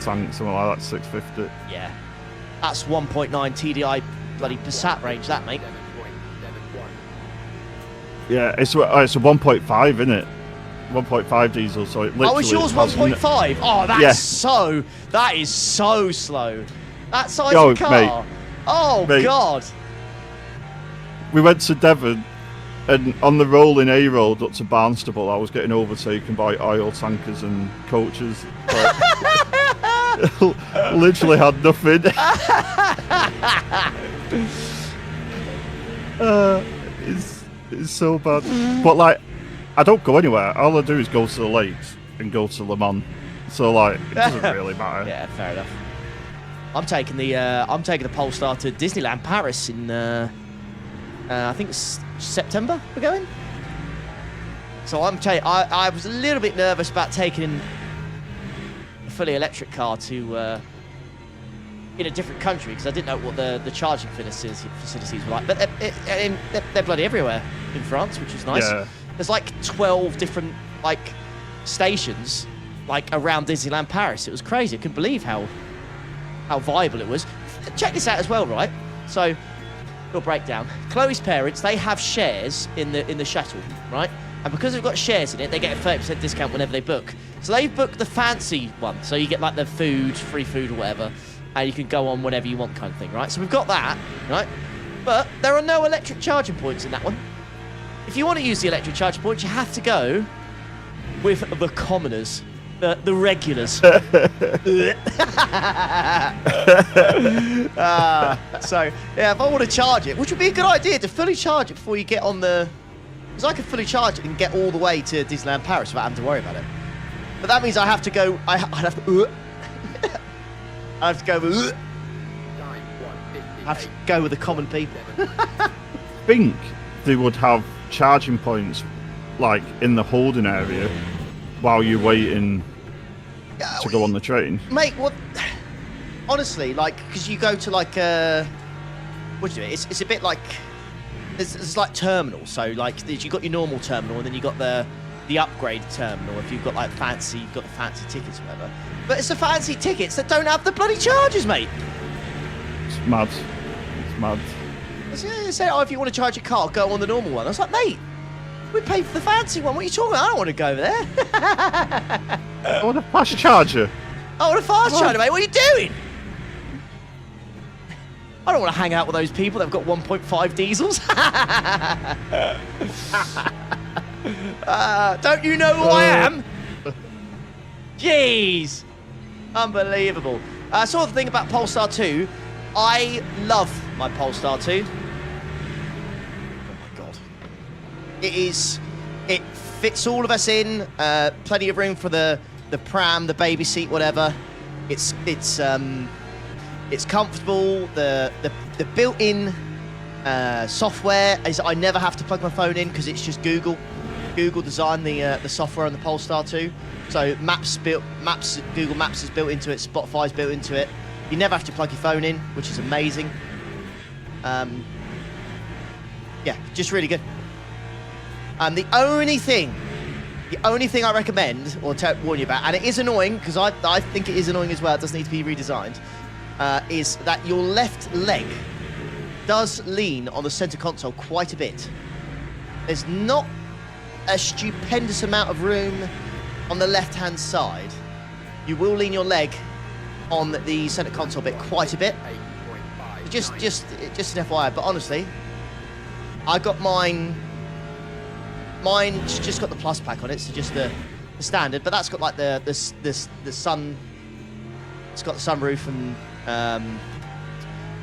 tank, something like that, 650. Yeah, that's 1.9 TDI bloody Passat range, that mate. Yeah, it's a 1.5, isn't it? 1.5 diesel, so it literally. Oh, is yours 1.5? Oh, that is so slow. That size of car. Mate. Oh, Mate. God. We went to Devon, and on the rolling A road up to Barnstable, I was getting overtaken by oil tankers and coaches. Literally had nothing. It's so bad. But like, I don't go anywhere. All I do is go to the lakes and go to Le Mans. So like, it doesn't really matter. Yeah, fair enough. I'm taking the Polestar to Disneyland Paris in I think it's September we're going. So I was a little bit nervous about taking a fully electric car to in a different country because I didn't know what the charging facilities were like. But they're bloody everywhere in France, which is nice. Yeah. There's like 12 different like stations like around Disneyland Paris. It was crazy. I couldn't believe how viable it was. Check this out as well, right? So, little breakdown. Chloe's parents, they have shares in the shuttle, right? And because they've got shares in it, they get a 30% discount whenever they book. So they've booked the fancy one. So you get like the food, free food or whatever, and you can go on whenever you want kind of thing, right? So we've got that, right? But there are no electric charging points in that one. If you want to use the electric charging points, you have to go with the commoners. The regulars. So, yeah, if I want to charge it, which would be a good idea to fully charge it before you get on the... Because I could fully charge it and get all the way to Disneyland Paris without having to worry about it. But that means I have to go... I'd have to... I have to go... I have to go with the common people. I think they would have charging points, like, in the holding area while you're waiting to go on the train. Mate, what... Honestly, like, because you go to, like, what do you do? It's a bit like... There's like terminals. So, like, you've got your normal terminal, and then you've got the upgrade terminal. If you've got, like, fancy... You've got the fancy tickets or whatever. But it's the fancy tickets that don't have the bloody charges, mate. It's mad. It's mad. They say, oh, if you want to charge your car, go on the normal one. I was like, mate, we paid for the fancy one. What are you talking about? I don't want to go over there. I want a fast charger. I want a fast charger, mate. What are you doing? I don't want to hang out with those people that have got 1.5 diesels. Don't you know who I am? Jeez. Unbelievable. So the thing about Polestar 2, I love my Polestar 2. Oh my God. It fits all of us in. Plenty of room for the pram, the baby seat, whatever. It's comfortable. The built-in software is I never have to plug my phone in because it's just Google. Google designed the software on the Polestar 2. So Google Maps is built into it. Spotify's built into it. You never have to plug your phone in, which is amazing. Yeah, just really good. The only thing I recommend or warn you about, and it is annoying because I think it is annoying as well. It does need to be redesigned. Is that your left leg does lean on the center console quite a bit. There's not a stupendous amount of room on the left-hand side. You will lean your leg on the center console bit quite a bit. Just an FYI. But honestly, I got mine. Mine's just got the plus pack on it, so just the standard. But that's got like the sun. It's got the sunroof and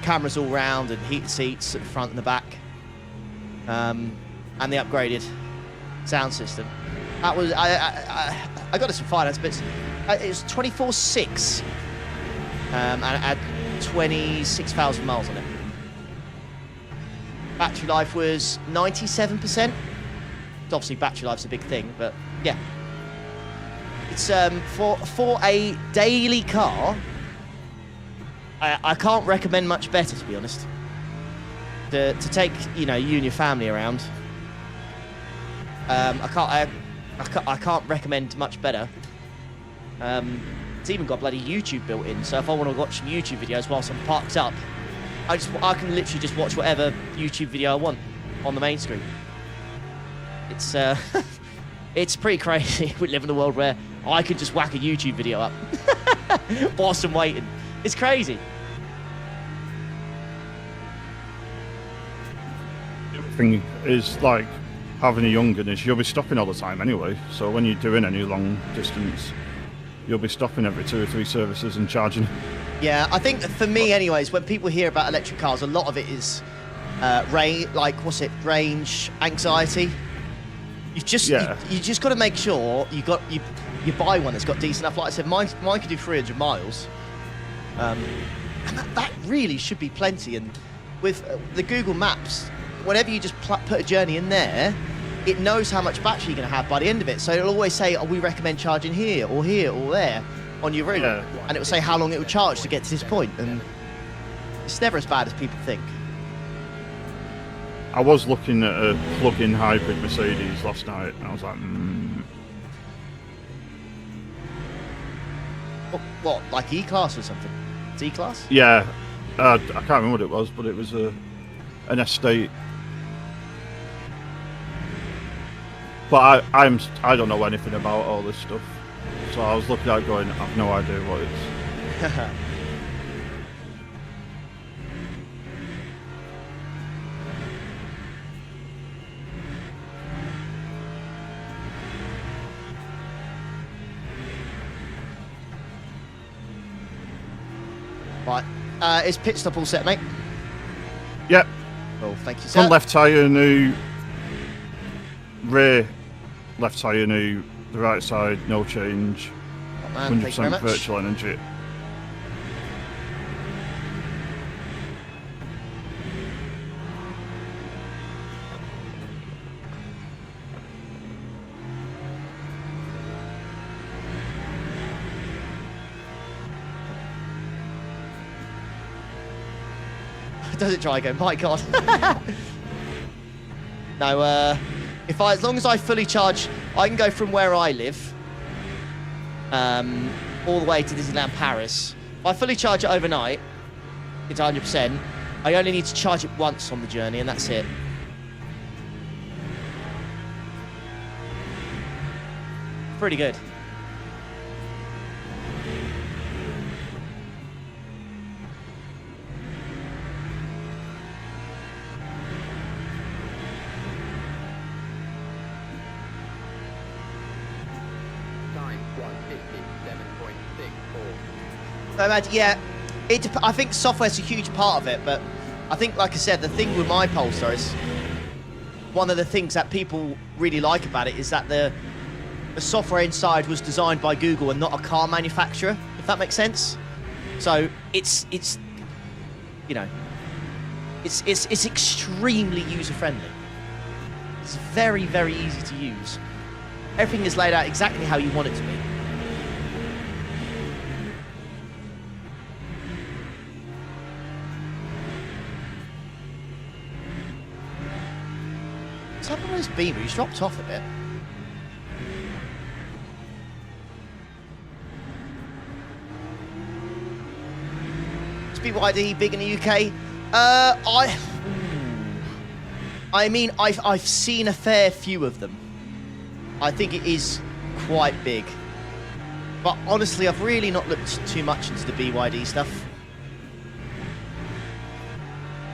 cameras all round and heated seats at the front and the back, and the upgraded sound system. That was I got it some finance, but it was 24,600 and it had 26,000 miles on it. Battery life was 97%. Obviously, battery life's a big thing, but yeah, it's for a daily car. I can't recommend much better, to be honest. To take you and your family around. I can't recommend much better. It's even got bloody YouTube built in, so if I want to watch some YouTube videos whilst I'm parked up, I can literally just watch whatever YouTube video I want on the main screen. It's it's pretty crazy. We live in a world where I could just whack a YouTube video up whilst I'm waiting. It's crazy. The thing is, like, having a young gun is you'll be stopping all the time anyway. So when you're doing any long distance, you'll be stopping every 2 or 3 services and charging. Yeah, I think for me, anyways, when people hear about electric cars, a lot of it is range anxiety. You just got to make sure you buy one that's got decent enough. Like I said, mine could do 300 miles. And that really should be plenty. And with the Google Maps, whenever you just put a journey in there, it knows how much battery you're going to have by the end of it. So it'll always say, oh, we recommend charging here or there on your route. Yeah. And it will say how long it will charge to get to this point. And it's never as bad as people think. I was looking at a plug-in hybrid Mercedes last night, and I was like, What, like E-Class or something? It's E-Class? yeah, I can't remember what it was, but it was an estate. But I don't know anything about all this stuff, so I was looking at it going, I've no idea what it's. Right, is pit stop all set, mate? Yep. Oh, thank you, sir. Front left tyre new, rear left tyre new, the right side no change, Oh, man, thank you very 100% much. virtual energy. Does it try again? My God. No, as long as I fully charge, I can go from where I live, all the way to Disneyland Paris. If I fully charge it overnight, it's 100%. I only need to charge it once on the journey, and that's it. Pretty good. Time 157.64. So imagine, yeah, I think software's a huge part of it, but I think, like I said, the thing with my Polestar is one of the things that people really like about it is that the software inside was designed by Google and not a car manufacturer, if that makes sense. So it's you know, it's extremely user friendly. It's very, very easy to use. Everything is laid out exactly how you want it to be. What's happened with this beamer? He's dropped off a bit. Is BYD big in the UK? I mean, I've seen a fair few of them. I think it is quite big. But honestly, I've really not looked too much into the BYD stuff.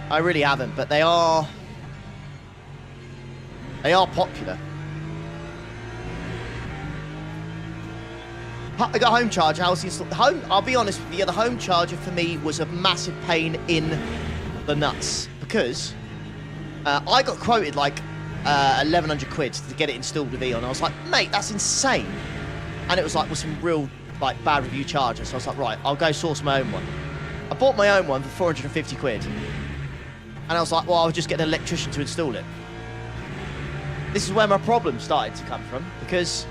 I really haven't, but they are popular. I got a home charger. How's the install? I'll be honest with you, the home charger for me was a massive pain in the nuts because I got quoted like 1,100 quid to get it installed with Eon. I was like, mate, that's insane. And it was like with some real like bad review charger. So I was like, right, I'll go source my own one. I bought my own one for 450 quid. And I was like, well, I'll just get an electrician to install it. This is where my problem started to come from because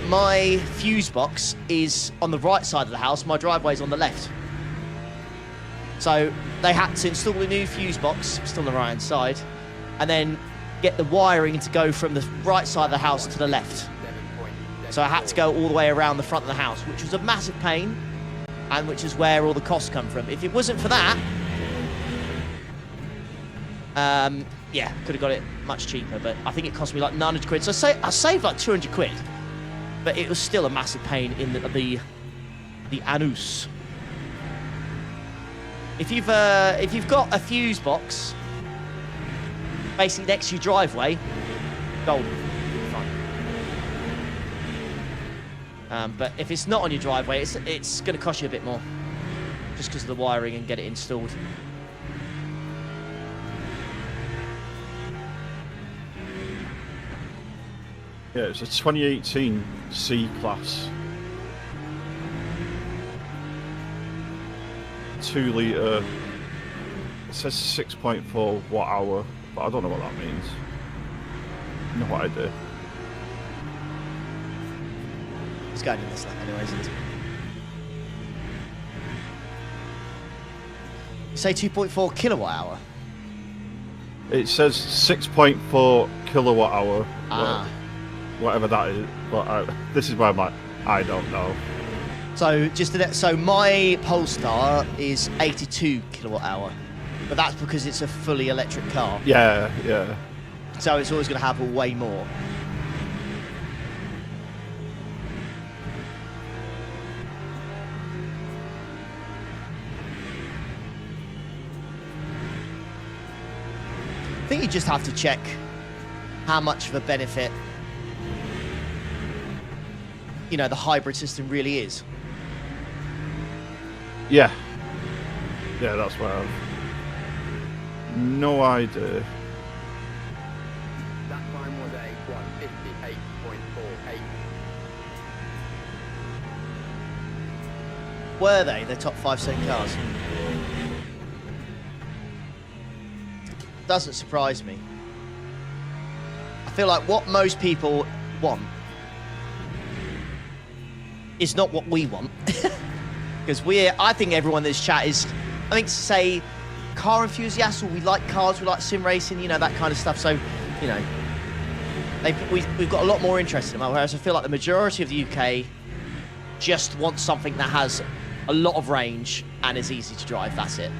my fuse box is on the right side of the house. My driveway's on the left. So they had to install a new fuse box, still on the right hand side, and then get the wiring to go from the right side of the house to the left. So I had to go all the way around the front of the house, which was a massive pain, and which is where all the costs come from. If it wasn't for that, yeah, could have got it much cheaper, but I think it cost me like 900 quid. So I saved like 200 quid, but it was still a massive pain in the anus. If you've got a fuse box basically next to your driveway, golden, fine. But if it's not on your driveway, it's going to cost you a bit more, just because of the wiring and get it installed. Yeah, it's a 2018 C class. 2 litre. It says 6.4 watt hour, but I don't know what that means. No idea. It's going in this lap anyway, isn't it? You say 2.4 kilowatt hour? It says 6.4 kilowatt hour. Ah. Whatever that is. But this is where I'm like, I don't know. So so my Polestar is 82 kilowatt hour, but that's because it's a fully electric car. Yeah, yeah. So it's always going to have a way more. I think you just have to check how much of a benefit, you know, the hybrid system really is. Yeah. Yeah, that's where I've no idea. That time was a 158.48. Were they the top 5 cent cars? Doesn't surprise me. I feel like what most people want is not what we want. Because I think everyone in this chat is, I think, say, car enthusiasts, or we like cars, we like sim racing, you know, that kind of stuff. So, you know, we've got a lot more interest in them. Whereas I feel like the majority of the UK just wants something that has a lot of range and is easy to drive. That's it.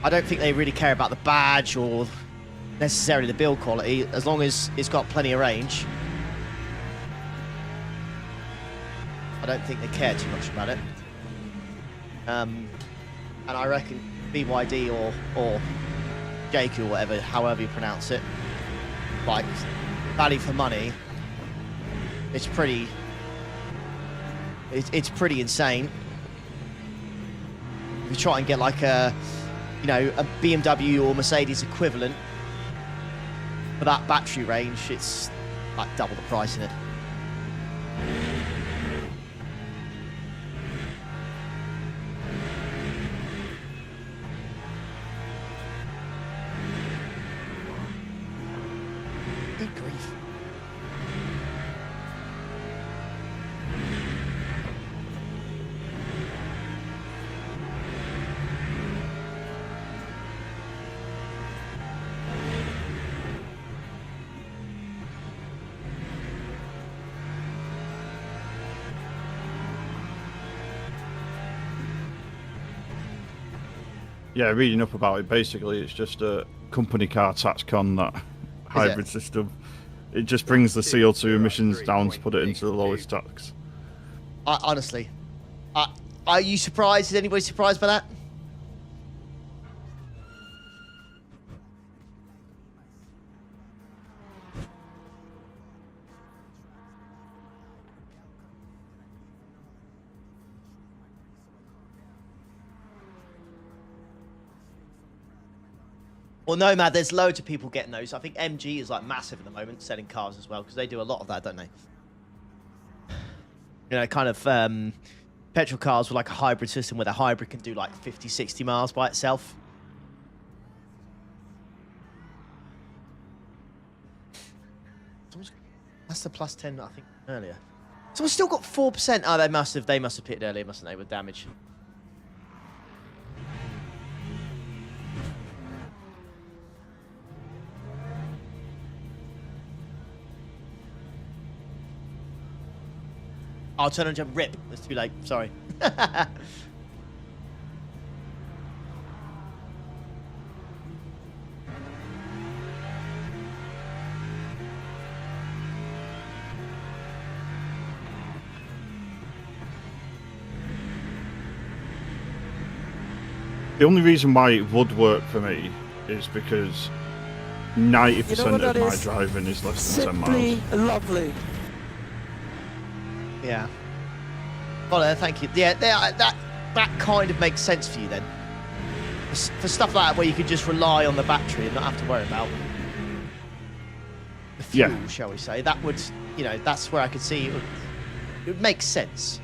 I don't think they really care about the badge or necessarily the build quality, as long as it's got plenty of range. I don't think they care too much about it. And I reckon BYD or JQ or whatever, however you pronounce it, like, value for money, it's pretty insane. If you try and get like a, you know, a BMW or Mercedes equivalent for that battery range, it's like double the price in it. Good grief. Yeah, reading up about it, basically it's just a company car tax con, that hybrid system. It just brings the CO2 emissions down to put it into the lowest tax. Honestly, are you surprised? Is anybody surprised by that? Well, no, Mad, there's loads of people getting those. I think MG is like massive at the moment, selling cars as well, because they do a lot of that, don't they? You know, kind of petrol cars with like a hybrid system where the hybrid can do like 50, 60 miles by itself. That's the plus 10, I think, earlier. Someone's still got 4%. Oh, they must have pitted earlier, mustn't they, with damage. I'll turn on jump. Rip. It's too late. Sorry. The only reason why it would work for me is because 90% of my driving is less than 10 miles. Simply lovely. Yeah. Well, thank you. Yeah, that kind of makes sense for you then. For stuff like that where you could just rely on the battery and not have to worry about the fuel, shall we say. That would, you know, that's where I could see it would make sense.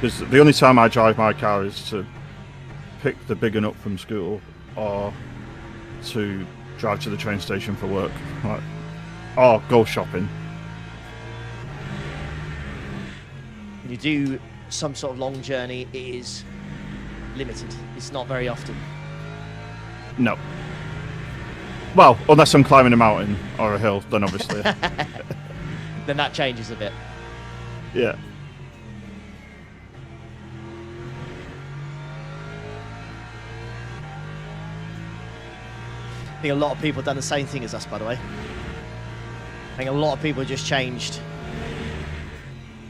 Because the only time I drive my car is to pick the big one up from school or to drive to the train station for work, like, or go shopping. When you do some sort of long journey, it is limited. It's not very often. No. Well, unless I'm climbing a mountain or a hill, then obviously. Then that changes a bit. Yeah. I think a lot of people have done the same thing as us, by the way. I think a lot of people just changed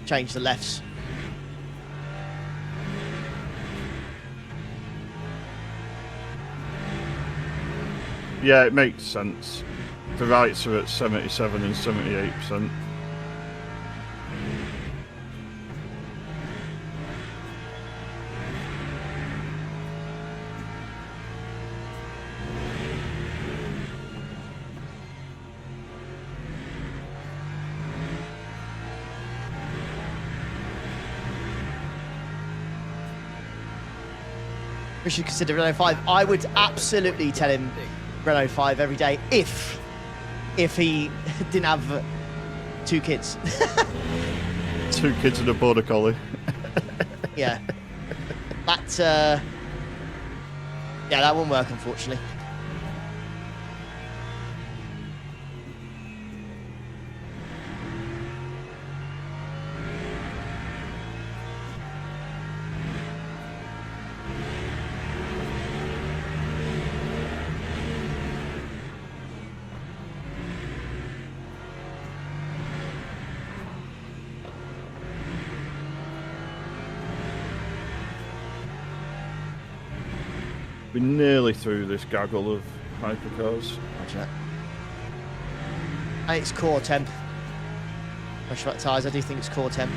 the lefts. Yeah, it makes sense. The rights are at 77 and 78%. We should consider Renault 5. I would absolutely tell him Renault 5 every day if he didn't have 2 kids. 2 kids and a border collie. Yeah. That yeah, that won't work, unfortunately. We're nearly through this gaggle of hypercars. Roger that. And it's core temp. Pressure back tyres, I do think it's core temp.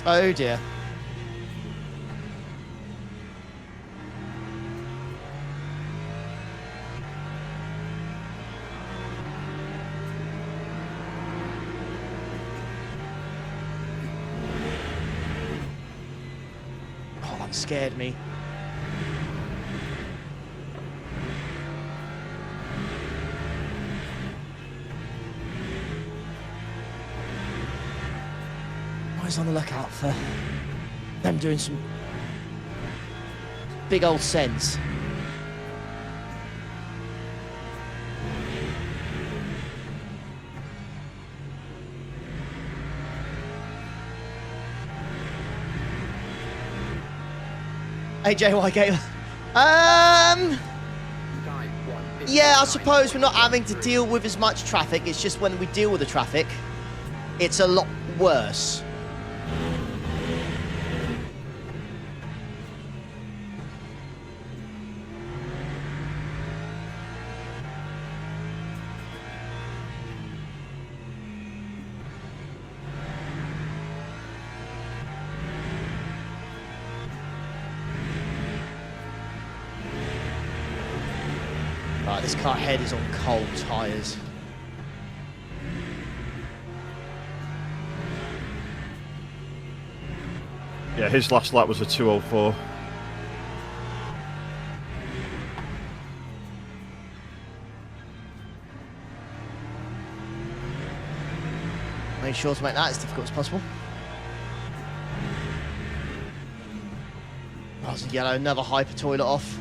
Oh dear. Oh, that scared me. Always on the lookout for them doing some big old sends. AJ Whitegate. Yeah, I suppose we're not having to deal with as much traffic. It's just when we deal with the traffic, it's a lot worse. Right, this car head is on cold tyres. Yeah, his last lap was a 2:04. Make sure to make that as difficult as possible. Oh, there's a yellow, another hyper toilet off.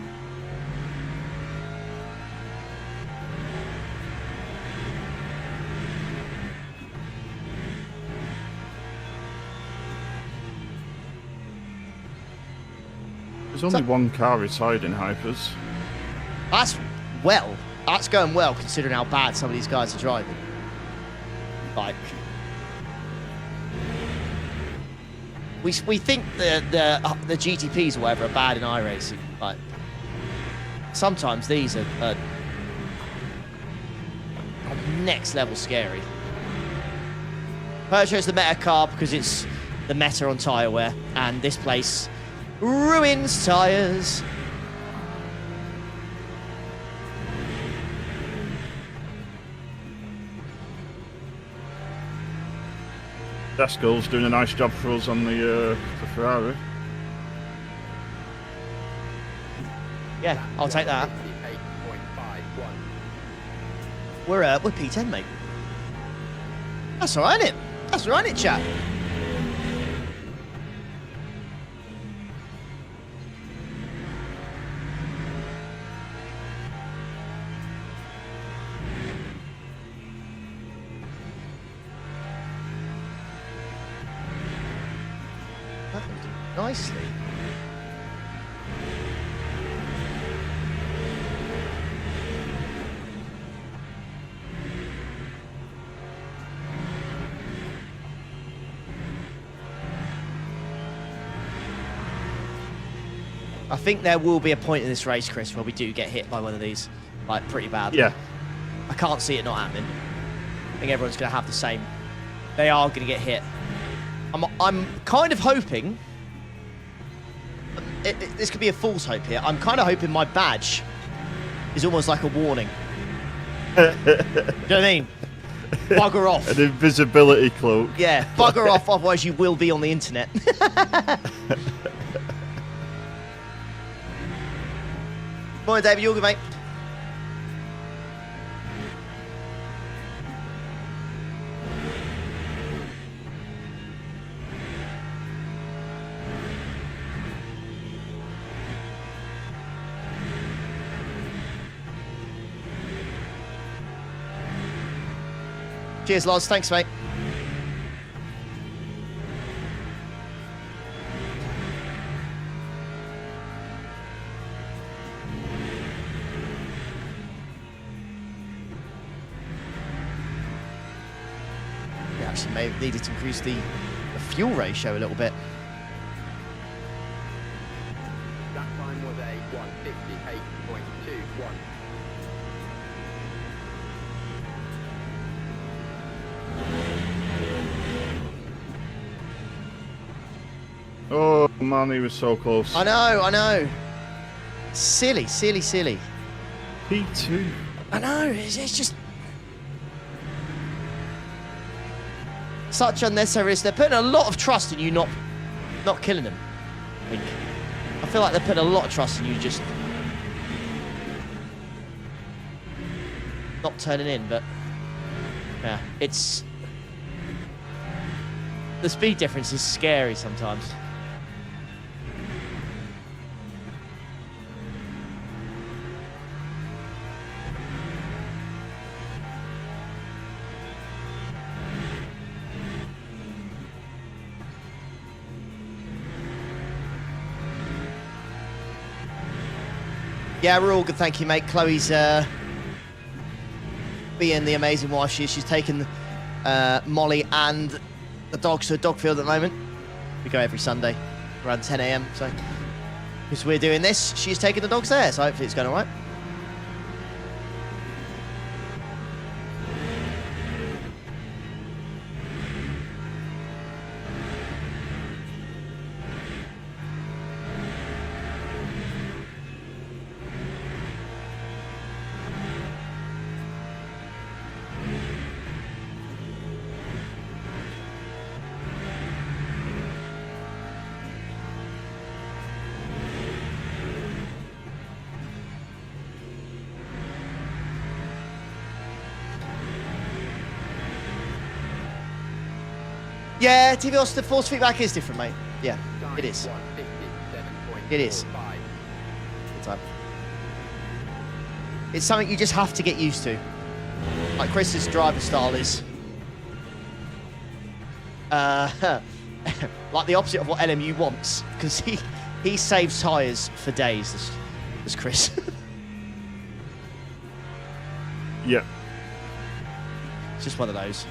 There's only one car retired in hypers. That's going well considering how bad some of these guys are driving. Like, we think the GTPs or whatever are bad in iRacing, but sometimes these are next level scary. Peugeot's the meta car because it's the meta on tyre wear, and this place Ruins tyres. Desco's doing a nice job for us on the Ferrari. Yeah, I'll take that. 58.51. We're P10, mate. That's all right, innit? That's all right, innit, chat? That one's doing nicely. I think there will be a point in this race, Chris, where we do get hit by one of these, like, pretty badly. Yeah. I can't see it not happening. I think everyone's going to have the same. They are going to get hit. I'm kind of hoping... this could be a false hope here. I'm kind of hoping my badge is almost like a warning. Do you know what I mean? Bugger off. An invisibility cloak. Yeah, bugger off, otherwise you will be on the internet. Morning, David. You all good, mate? Cheers, Loz. Thanks, mate. We actually may have needed to increase the fuel ratio a little bit. That time was a 158.21. Oh man, he was so close. I know. Silly. P2. I know, it's just... such unnecessary risk. They're putting a lot of trust in you not killing them. I feel like they're putting a lot of trust in you just... not turning in, but... yeah, it's... the speed difference is scary sometimes. Yeah, we're all good, thank you, mate. Chloe's being the amazing wife she is. She's taken Molly and the dogs to a dog field at the moment. We go every Sunday around 10 AM. So, because we're doing this, she's taking the dogs there. So hopefully it's going all right. Yeah, TV Austin, force feedback is different, mate. Yeah, it is. It is. Good time. It's something you just have to get used to. Like Chris's driving style is... like the opposite of what LMU wants, because he saves tyres for days, as Chris. Yeah. It's just one of those.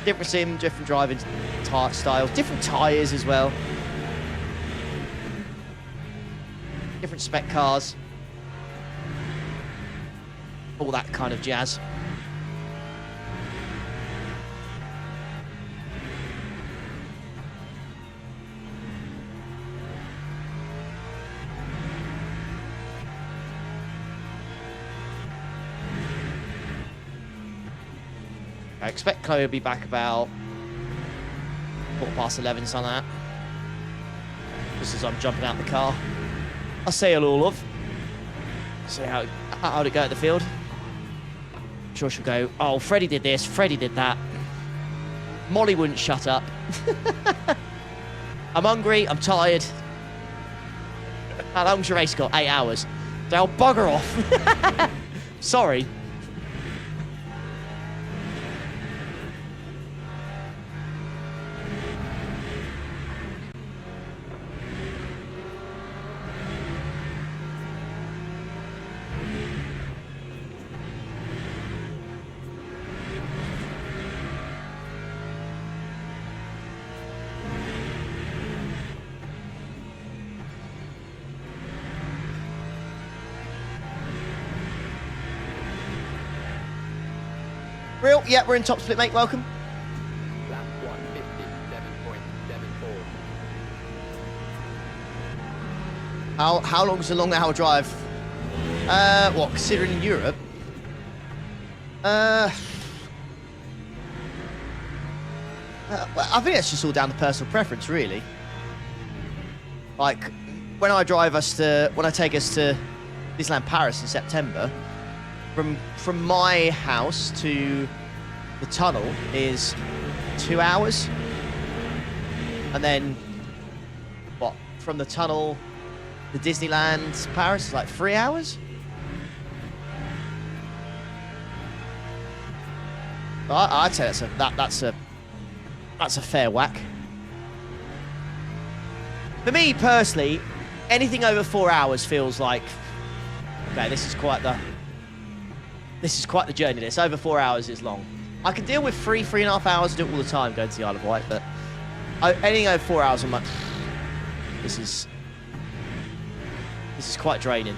Different sim, different driving styles, different tyres as well. Different spec cars. All that kind of jazz. I expect Chloe will be back about 11:15, something like that. Just as I'm jumping out the car. I'll say hello, love. See how'd it go at the field. I'm sure she'll go, oh, Freddie did this, Freddie did that. Molly wouldn't shut up. I'm hungry, I'm tired. How long's your race got? 8 hours. They'll bugger off. Sorry. Real? Yeah, we're in top split, mate. Welcome. Lap 157.74. How long's a long hour drive? What, considering in Europe? Well, I think that's just all down to personal preference, really. Like, when I take us to Disneyland Paris in September, from my house to the tunnel is 2 hours. And then, what, from the tunnel to Disneyland Paris is like 3 hours? I'd say that's a fair whack. For me personally, anything over 4 hours feels like, okay, this is quite the journey. This over 4 hours is long. I can deal with 3.5 hours, do it all the time, going to the Isle of Wight, but anything over 4 hours, I'm like, this is quite draining.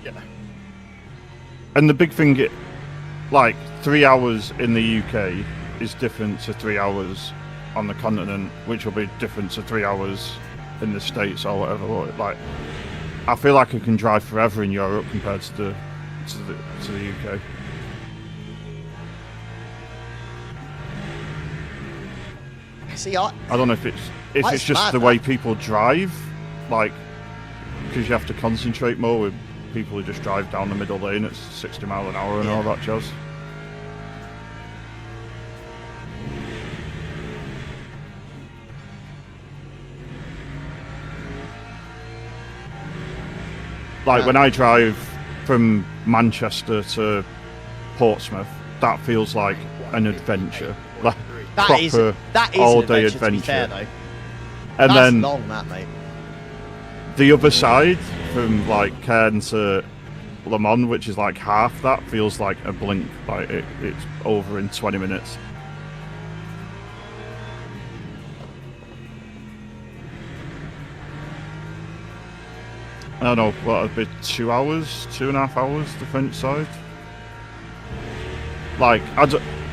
Yeah. And the big thing, like 3 hours in the UK is different to 3 hours on the continent, which will be different to 3 hours in the States or whatever. Like, I feel like I can drive forever in Europe compared to the UK. See, I don't know if it's just mad, the way people drive, like, because you have to concentrate more with people who just drive down the middle lane at 60 mile an hour and all that jazz. Like when I drive from Manchester to Portsmouth, that feels like an adventure. Like that is all-day adventure. To be fair, though. And that's then long, that, mate. The other side, from like Cairn to Le Mans, which is like half that, feels like a blink. Like it's over in 20 minutes. I don't know, what, it'd be 2 hours, 2.5 hours, the French side? Like, I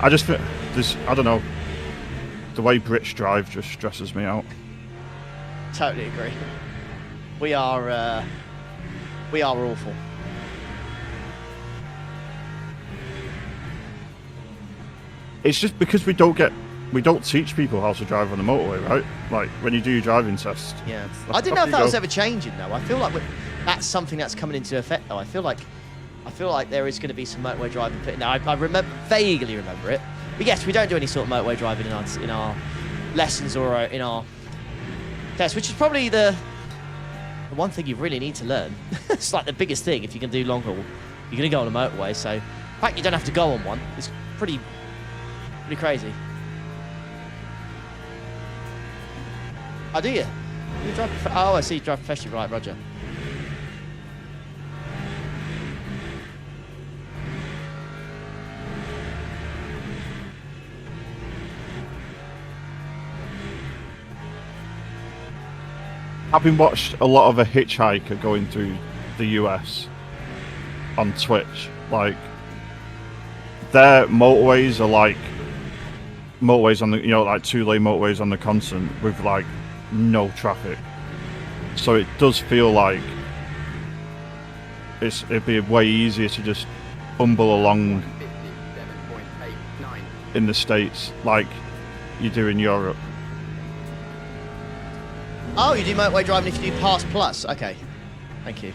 just think, I don't know, the way Brits drive just stresses me out. Totally agree. We are awful. It's just because we don't teach people how to drive on the motorway, right? Like when you do your driving test. Yeah. I didn't know if that was ever changing though. I feel like that's something that's coming into effect though. I feel like there is going to be some motorway driving put in there. I vaguely remember it. But yes, we don't do any sort of motorway driving in our lessons or in our tests, which is probably the one thing you really need to learn. It's like the biggest thing. If you can do long haul, you're going to go on a motorway. So the fact you don't have to go on one is pretty crazy. Oh, do you? You drive? Oh, I see. You drive professionally, right, Roger? Having watched a lot of a hitchhiker going through the US on Twitch, like their motorways are like motorways on the, like 2-lane motorways on the continent with like no traffic. So it does feel like it'd be way easier to just bumble along in the States like you do in Europe. Oh, you do motorway driving if you do Pass Plus. Okay. Thank you.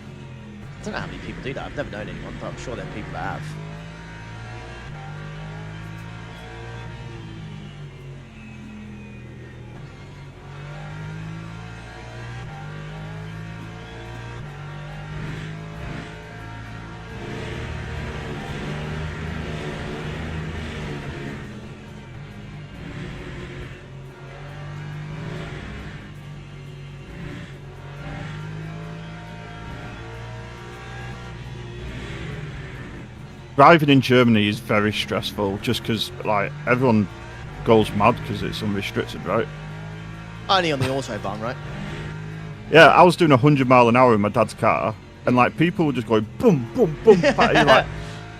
I don't know how many people do that. I've never known anyone, but I'm sure there are people that have. Driving in Germany is very stressful just because like everyone goes mad because it's unrestricted, right? Only on the autobahn, right? Yeah, I was doing 100 mile an hour in my dad's car, and like people were just going boom, boom, boom. You're like,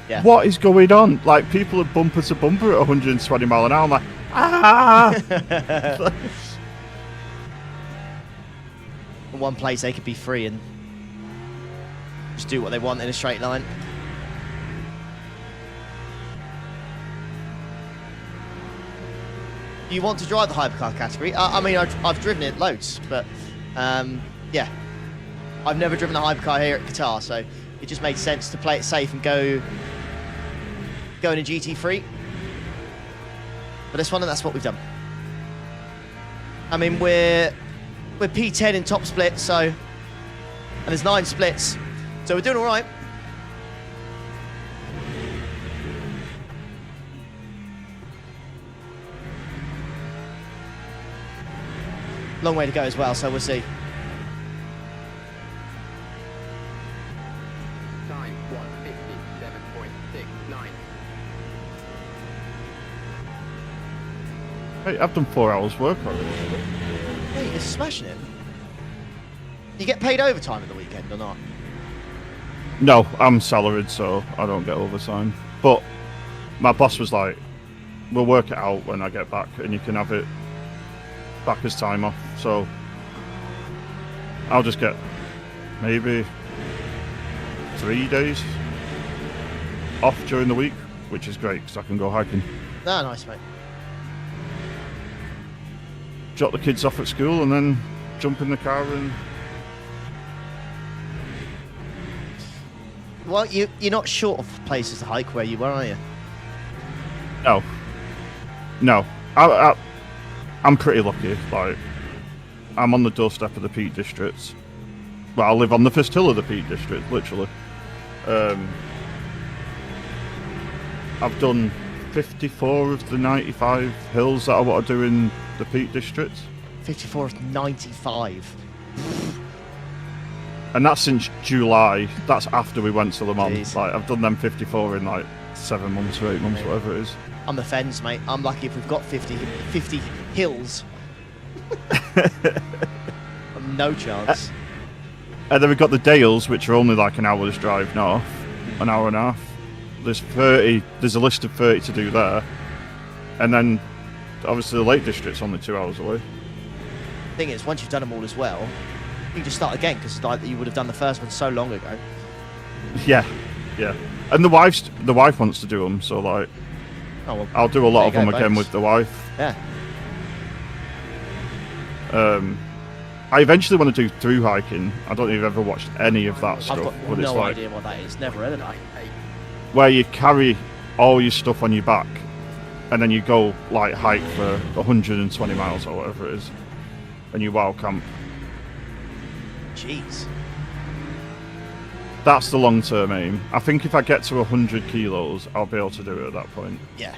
Yeah. what is going on? Like people are bumper to bumper at 120 mile an hour. I'm like, ah. In one place they could be free and just do what they want in a straight line. You want to drive the hypercar category? I mean, I've driven it loads, but yeah, I've never driven a hypercar here at Qatar, so it just made sense to play it safe and go in a GT3. But this one, and that's what we've done. I mean, we're P10 in top split, so, and there's 9 splits, so we're doing all right. Long way to go as well, so we'll see. Time 1:57.69. Hey, I've done 4 hours work already. Hey, you're smashing it. You get paid overtime at the weekend or not? No, I'm salaried, so I don't get overtime. But my boss was like, we'll work it out when I get back, and you can have it back as time off. So I'll just get maybe 3 days off during the week, which is great because I can go hiking. Ah, nice, mate. Drop the kids off at school and then jump in the car and... Well, you're not short of places to hike where you were, are you? No. I'm pretty lucky. Like, I'm on the doorstep of the Peak District. Well, I live on the first hill of the Peak District, literally. I've done 54 of the 95 hills that I want to do in the Peak District. 54 of 95. And that's since July. That's after we went to Le Mans. Jeez. Like, I've done them 54 in like 7 months or 8 months, whatever it is. I'm the fence, mate. I'm lucky if we've got 50 hills. No chance. And then we've got the Dales, which are only like an hour's drive north, an hour and a half. There's a list of 30 to do there. And then, obviously, the Lake District's only 2 hours away. Thing is, once you've done them all as well, you can just start again, because like you would have done the first one so long ago. Yeah. And the wife wants to do them, so like, Oh, well, I'll do a lot there of you them go, again bonus. with the wife. Yeah. I eventually want to do through hiking. I don't know if you've ever watched any of that stuff. I've got but it's no like idea what that is. Never heard of that. where you carry all your stuff on your back, and then you go like hike for 120 miles or whatever it is, and you wild camp. Jeez. That's the long-term aim. I think if I get to 100 kilos, I'll be able to do it at that point. Yeah.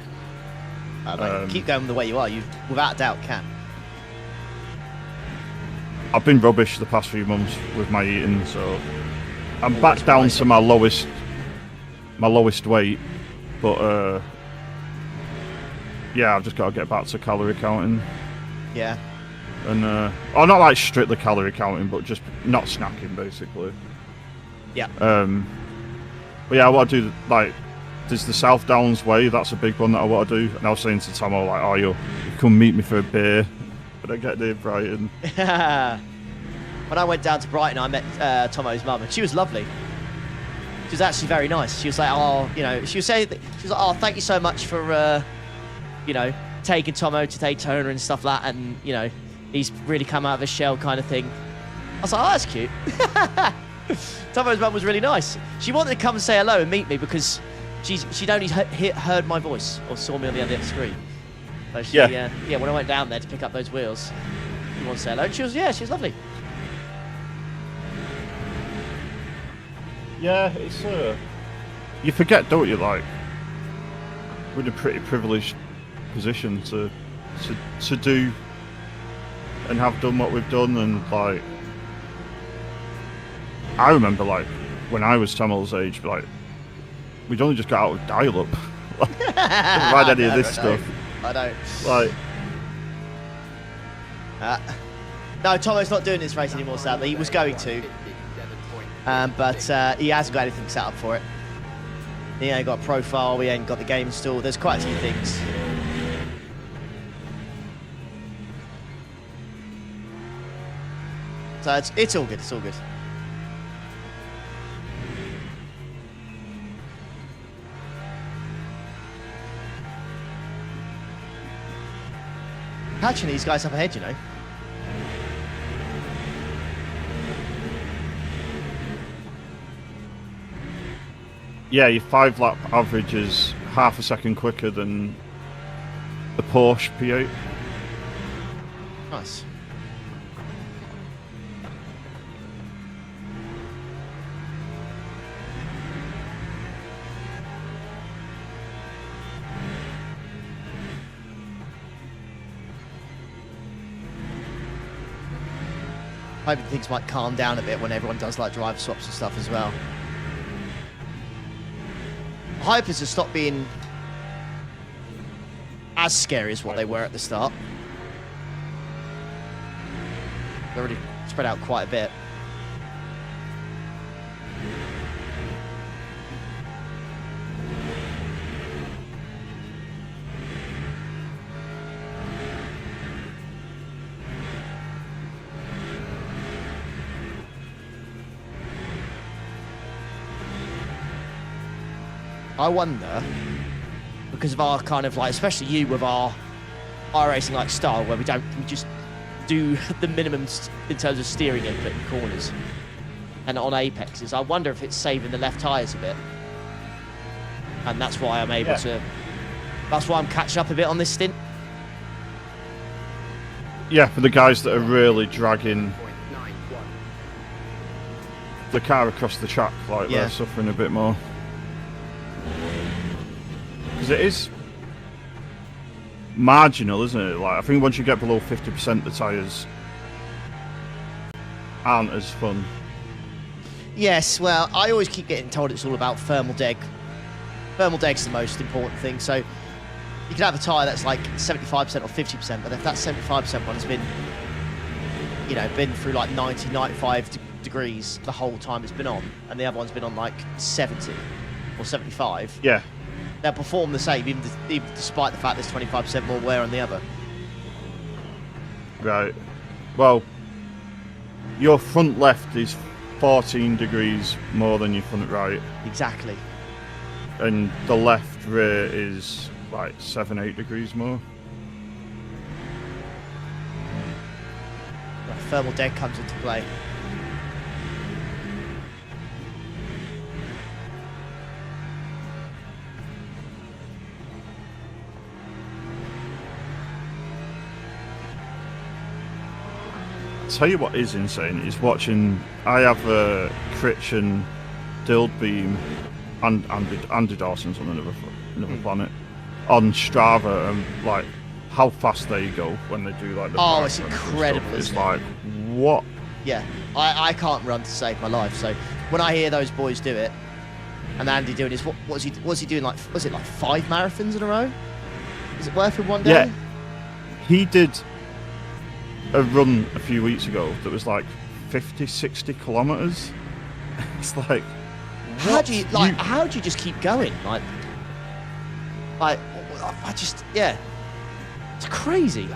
Mate, keep going the way you are. You, without a doubt, can. I've been rubbish the past few months with my eating, so I'm Always back down rising. to my lowest weight. But yeah, I've just got to get back to calorie counting. Yeah. And or not like strictly calorie counting, but just not snacking basically. Yeah. But yeah, I want to do like there's the South Downs Way. That's a big one that I want to do. And I was saying to Tomo like, "Oh, you come meet me for a beer." But I get near Brighton. When I went down to Brighton, I met Tomo's mum, and she was lovely. She was actually very nice. She was like, "Oh, you know," she was saying, she was like, "Oh, thank you so much for you know, taking Tomo to Daytona and stuff like that, and, you know, he's really come out of his shell kind of thing. I was like, oh, that's cute. Tomo's mum was really nice. She wanted to come and say hello and meet me because she'd only heard my voice or saw me on the other screen. So she, yeah, when I went down there to pick up those wheels, she wanted to say hello. And she was lovely. Yeah, it's you forget, don't you? Like, we're in a pretty privileged position to do and have done what we've done, and like, I remember like when I was Tamel's age, like we'd only just got out of dial-up. Didn't ride any of this stuff. I know. Like, no, Tomo's not doing this race anymore. Sadly, he was going to. But he hasn't got anything set up for it. He ain't got a profile, we ain't got the game installed. There's quite a few things. So it's all good, it's all good. Catching these guys up ahead, you know. yeah, your 5-lap average is half a second quicker than the Porsche P8. Nice. Hoping things might calm down a bit when everyone does like drive swaps and stuff as well. Hypers have stopped being as scary as what they were at the start. They're already spread out quite a bit. I wonder, because of our kind of like, especially you with our iRacing like style, where we just do the minimum in terms of steering input in corners and on apexes. I wonder if it's saving the left tyres a bit, and that's why I'm able to. That's why I'm catching up a bit on this stint. Yeah, for the guys that are really dragging the car across the track, like they're suffering a bit more. Because it is marginal, isn't it? Like, I think once you get below 50%, the tyres aren't as fun. Yes, well, I always keep getting told it's all about thermal deg. Thermal deg's the most important thing. So you can have a tyre that's like 75% or 50%, but if that 75% one's been, you know, been through like 90, 95 degrees the whole time it's been on, and the other one's been on like 70 or 75. Yeah. They'll perform the same, even despite the fact there's 25% more wear on the other. Right. Well, your front left is 14 degrees more than your front right. Exactly. And the left rear is like 7-8 degrees more. Right, thermal deg comes into play. Tell you what is insane is watching. I have a Critch and Dildbeam and Andy Dawson's on another planet on Strava, and like how fast they go when they do like the it's incredible. It's like what? Yeah, I can't run to save my life. So when I hear those boys do it, and Andy doing his what's he doing, like, was it like 5 marathons in a row? Is it worth it one day? Yeah, he did a run a few weeks ago that was like 50-60 kilometers. It's like, how do you just keep going? Like I just, yeah, it's crazy.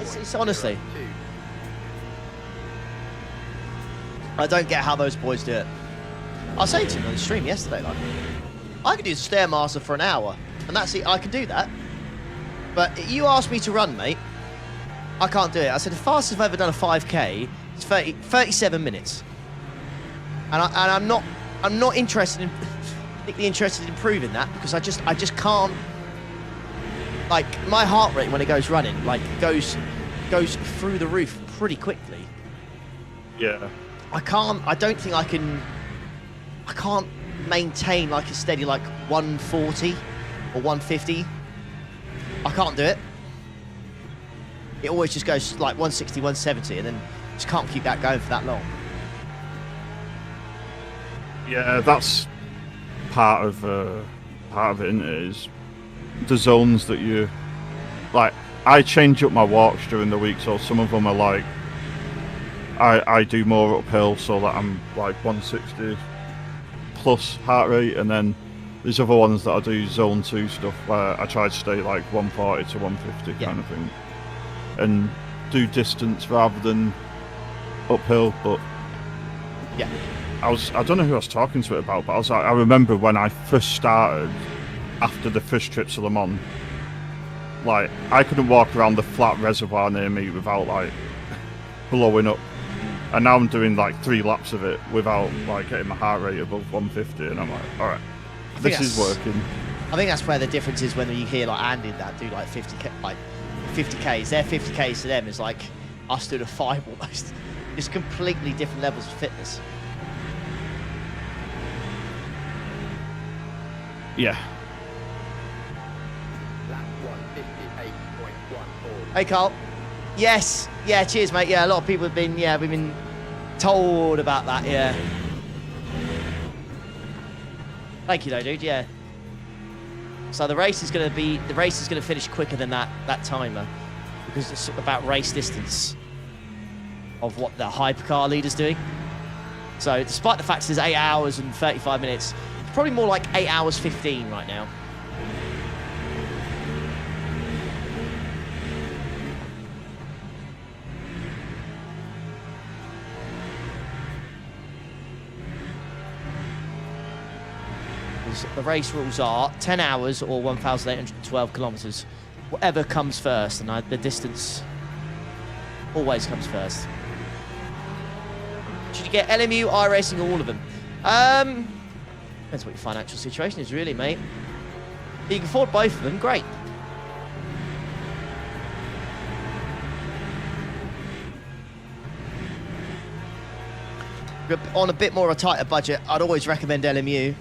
It's honestly, I don't get how those boys do it. I was saying to him on the stream yesterday, like, I could do Stairmaster for an hour, and that's it. I could do that. But you asked me to run, mate. I can't do it. I said the fastest I've ever done a 5K is 37 minutes. And I'm not particularly interested in improving that because I just can't. Like my heart rate when it goes running, like goes through the roof pretty quickly. Yeah. I don't think I can't maintain like a steady like 140 or 150. I can't do it. It always just goes like 160, 170, and then just can't keep that going for that long. Yeah, that's part of it, isn't it? Is the zones that you like. I change up my walks during the week, so some of them are like I do more uphill, so that I'm like 160 plus heart rate, and then there's other ones that I do zone 2 stuff where I try to stay like 140 to 150 kind of thing, and do distance rather than uphill. But yeah, I don't know who I was talking to it about, but I remember when I first started after the first trip to Le Mans, like I couldn't walk around the flat reservoir near me without like blowing up, and now I'm doing like 3 laps of it without like getting my heart rate above 150, and I'm like, all right, this is working. I think that's where the difference is when you hear like Andy and that do like 50Ks. Their 50Ks to them is like us doing a 5 almost. It's completely different levels of fitness. Yeah. Lap 158.14. Hey Carl. Yes. Yeah, cheers mate. Yeah, a lot of people have been, we've been told about that, yeah. Thank you though, dude, yeah. So the race is going to finish quicker than that timer because it's about race distance of what the hypercar leader's doing. So despite the fact it's 8 hours and 35 minutes, it's probably more like 8 hours 15 right now. The race rules are 10 hours or 1,812 kilometers. Whatever comes first, and the distance always comes first. Should you get LMU, iRacing, or all of them? Depends what your financial situation is, really, mate. If you can afford both of them, great. On a bit more of a tighter budget, I'd always recommend LMU.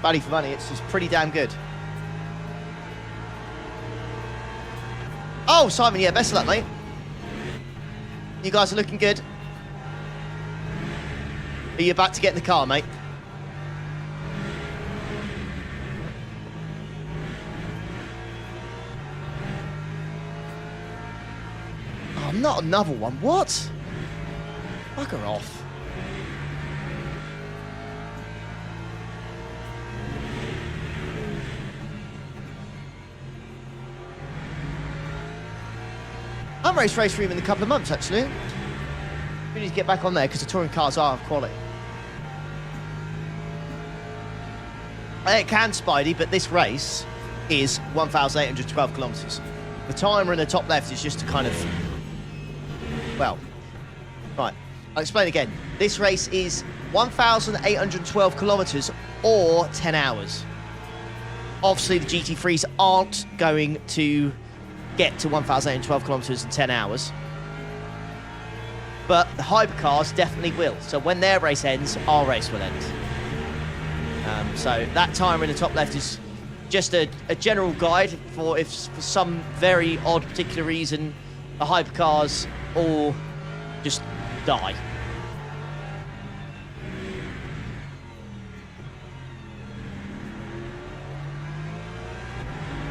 Value for money, it's just pretty damn good. Oh, Simon, yeah, best of luck, mate. You guys are looking good. Are you about to get in the car, mate? Oh, not another one. What? Bugger off. I haven't raced race for him in a couple of months, actually. We need to get back on there because the touring cars are of quality. It can, Spidey, but this race is 1,812 kilometres. The timer in the top left is just to kind of... Well, right. I'll explain again. This race is 1,812 kilometres or 10 hours. Obviously, the GT3s aren't going to get to 1,812 kilometres in 10 hours. But the hypercars definitely will. So when their race ends, our race will end. So that timer in the top left is just a general guide for if for some very odd particular reason the hypercars all just die.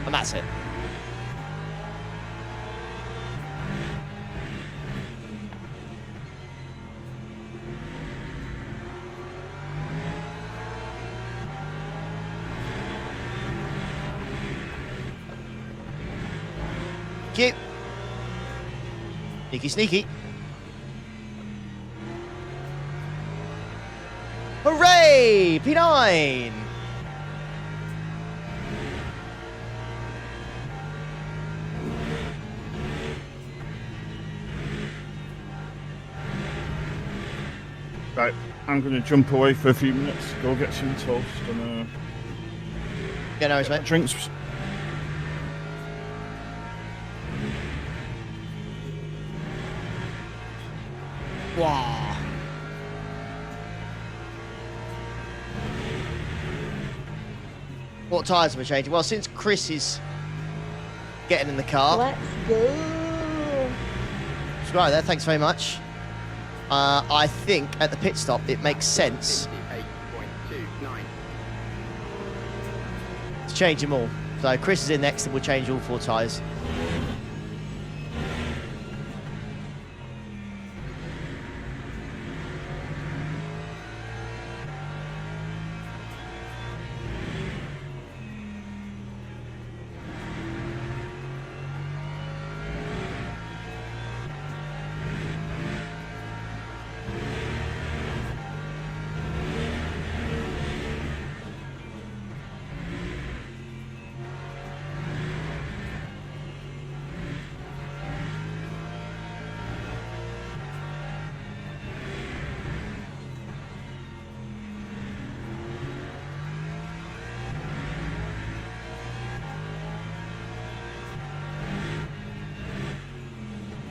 And that's it. Cute. Sneaky, sneaky. Hooray! P9! Right, I'm going to jump away for a few minutes, go get some toast and Yeah, no worries, mate. drinks. Wow. What tyres am I changing? Well, since Chris is getting in the car. Let's go. Right there, thanks very much. I think at the pit stop it makes sense 58.29. to change them all. So Chris is in next and we'll change all 4 tyres.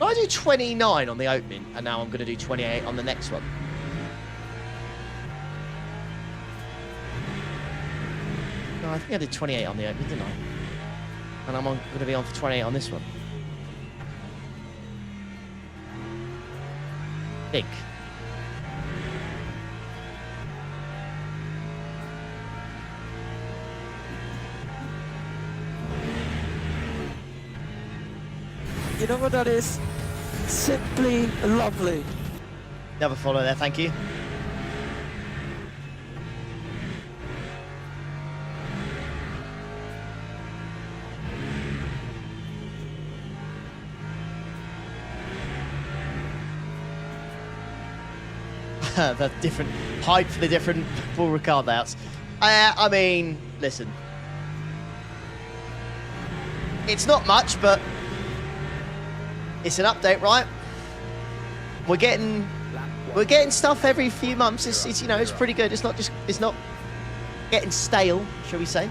I do 29 on the opening, and now I'm going to do 28 on the next one. No, I think I did 28 on the opening, didn't I? And I'm going to be on for 28 on this one. I think. You know what that is? Simply lovely. Never follow there, thank you. The different height for the different full Ricard layouts. I mean, listen. It's not much, but it's an update, right? We're getting stuff every few months. It's you know, it's pretty good. It's not getting stale, shall we say?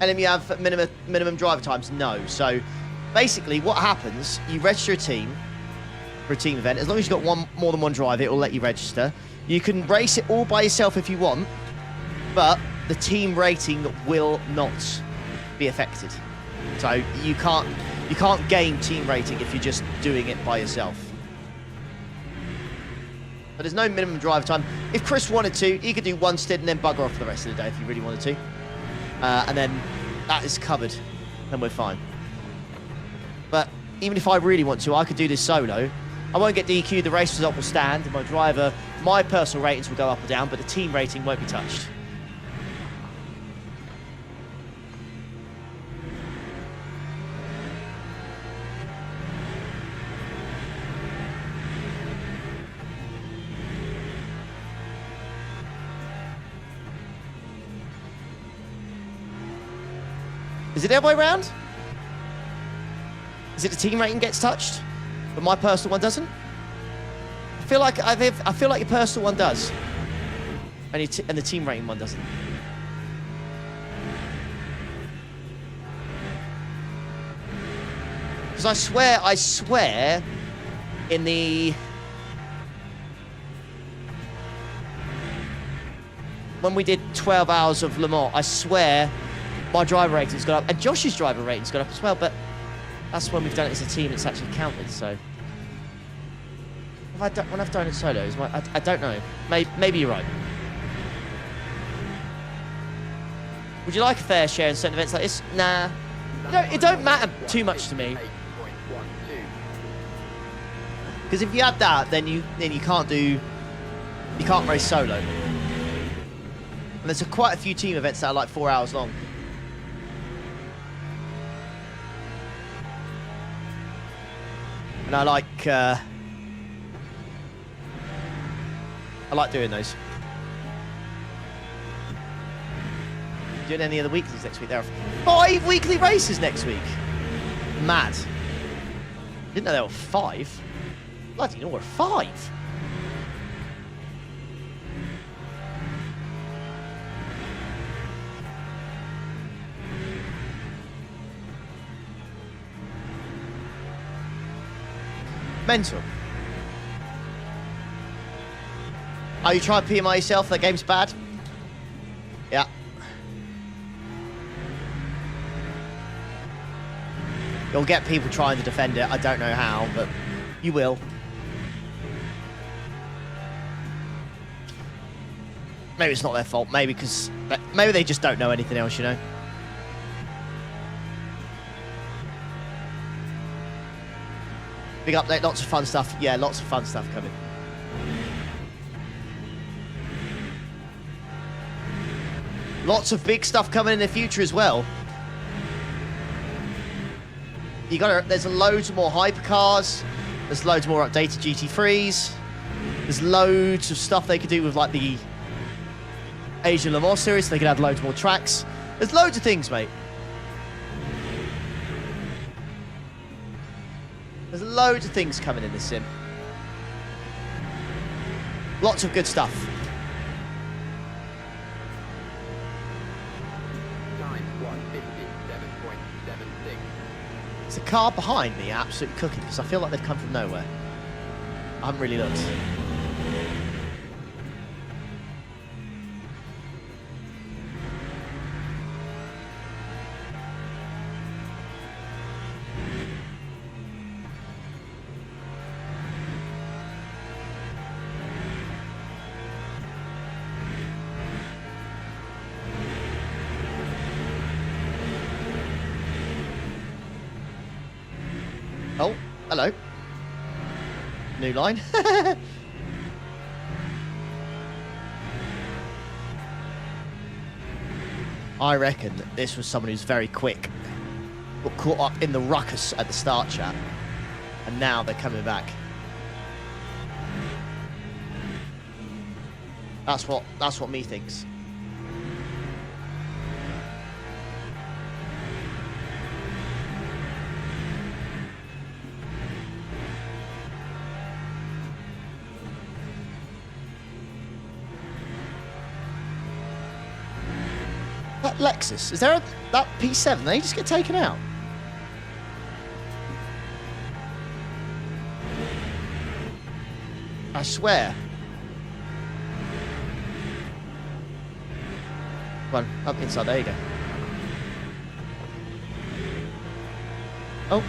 LMU have minimum driver times? No. So basically what happens, you register a team for a team event. As long as you've got more than one driver, it will let you register. You can race it all by yourself if you want, but the team rating will not be affected. So you can't gain team rating if you're just doing it by yourself. But there's no minimum drive time. If Chris wanted to, he could do one stint and then bugger off for the rest of the day if he really wanted to. And then that is covered, then we're fine. But even if I really want to, I could do this solo. I won't get DQ'd, the race result will stand, and my personal ratings will go up or down, but the team rating won't be touched. Is it the other way around? Is it the team rating gets touched, but my personal one doesn't? I feel like your personal one does, and the team rating one doesn't. Because I swear, in the when we did 12 hours of Le Mans, I swear my driver rating's gone up, and Josh's driver rating's gone up as well, but that's when we've done it as a team, it's actually counted, so. When I've done it solo, I don't know. Maybe you're right. Would you like a fair share in certain events like this? Nah. It don't matter too much to me. 8.12. Because if you have that, then you can't race solo. And there's quite a few team events that are like 4 hours long. And I like doing those. Doing any of the weeklies next week? There are 5 weekly races next week. Mad. Didn't know there were 5. Bloody no, we're 5. Mental. Oh, you try PMI yourself? That game's bad? Yeah. You'll get people trying to defend it. I don't know how, but you will. Maybe it's not their fault. Maybe because maybe they just don't know anything else, you know. Big update, lots of fun stuff. Yeah, lots of fun stuff coming. Lots of big stuff coming in the future as well. There's loads more hypercars. There's loads more updated GT3s. There's loads of stuff they could do with like the Asian Le Mans series. So they could add loads more tracks. There's loads of things, mate. There's loads of things coming in this sim. Lots of good stuff. Time 157.76. It's a car behind me absolutely cooking because I feel like they've come from nowhere. I haven't really looked. Oh, hello. New line. I reckon that this was someone who's very quick, but caught up in the ruckus at the start, chat, and now they're coming back. That's what me thinks. That Lexus, is there that P7? They just get taken out. I swear. Come on, up inside. There you go. Oh.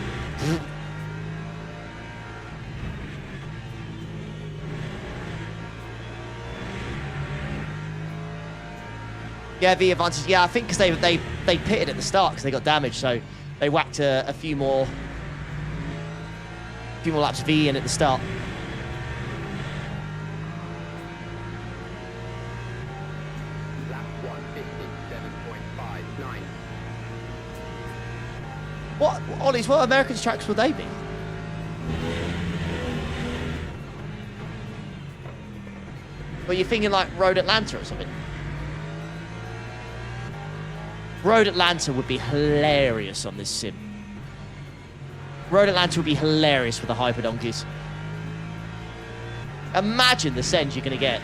Yeah, the advantage. Yeah, I think because they pitted at the start because they got damaged, so they whacked a few more laps V in at the start. Lap 157.59. What, Ollie's? What Americans tracks would they be? Well, you're thinking like Road Atlanta or something. Road Atlanta would be hilarious on this sim. Road Atlanta would be hilarious with the hyper donkeys. Imagine the sends you're going to get.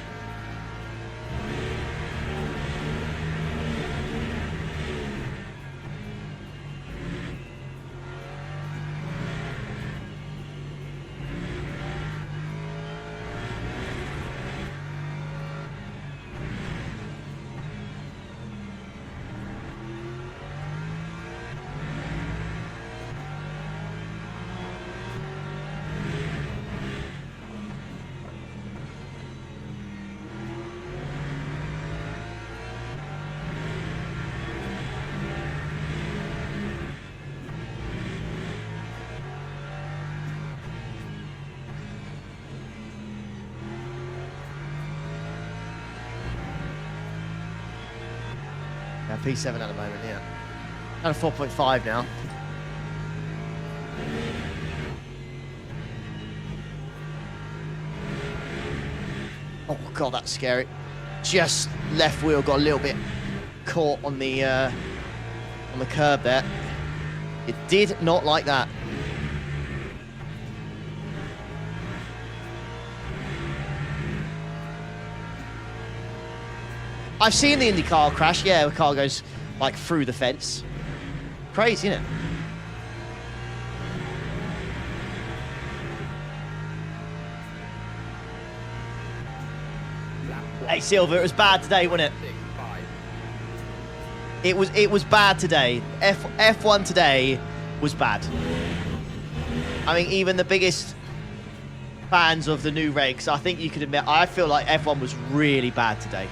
Yeah, P7 at the moment, yeah. Down to 4.5 now. Oh god, that's scary. Just left wheel got a little bit caught on the curb there. It did not like that. I've seen the IndyCar crash. Yeah, the car goes like through the fence. Crazy, isn't it? Hey Silver, it was bad today, wasn't it? 6-5. It was bad today. F1 today was bad. I mean, even the biggest fans of the new regs, I think you could admit, I feel like F1 was really bad today.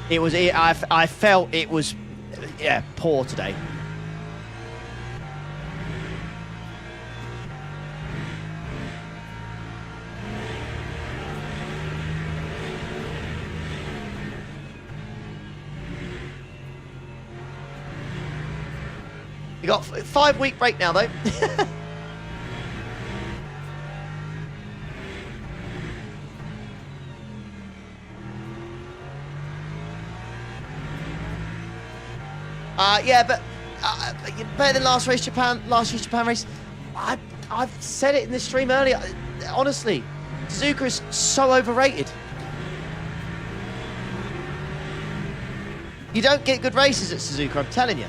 It was. I felt it was, yeah, poor today. You got a 5-week break now, though. Yeah, but better than last year's Japan race. I've said it in the stream earlier. Honestly, Suzuka is so overrated. You don't get good races at Suzuka, I'm telling you.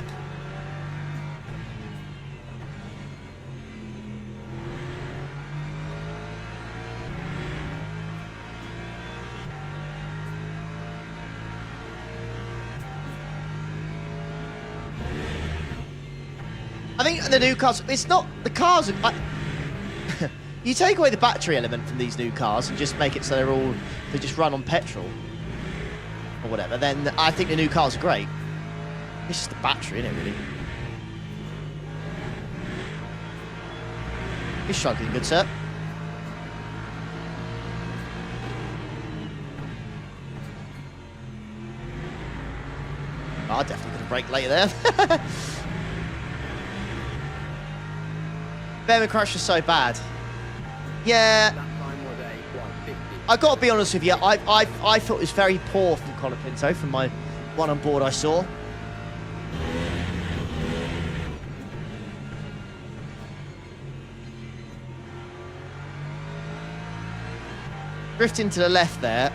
I think the new cars, it's not, the cars are, you take away the battery element from these new cars and just make it so they just run on petrol or whatever, then I think the new cars are great. It's just the battery, isn't it, really? You're struggling, good sir. Oh, I definitely could have braked later there. Bearman crash was so bad. Yeah. That time was a 150. I got to be honest with you. I thought it was very poor from Colapinto from my one on board I saw. Drifting to the left there.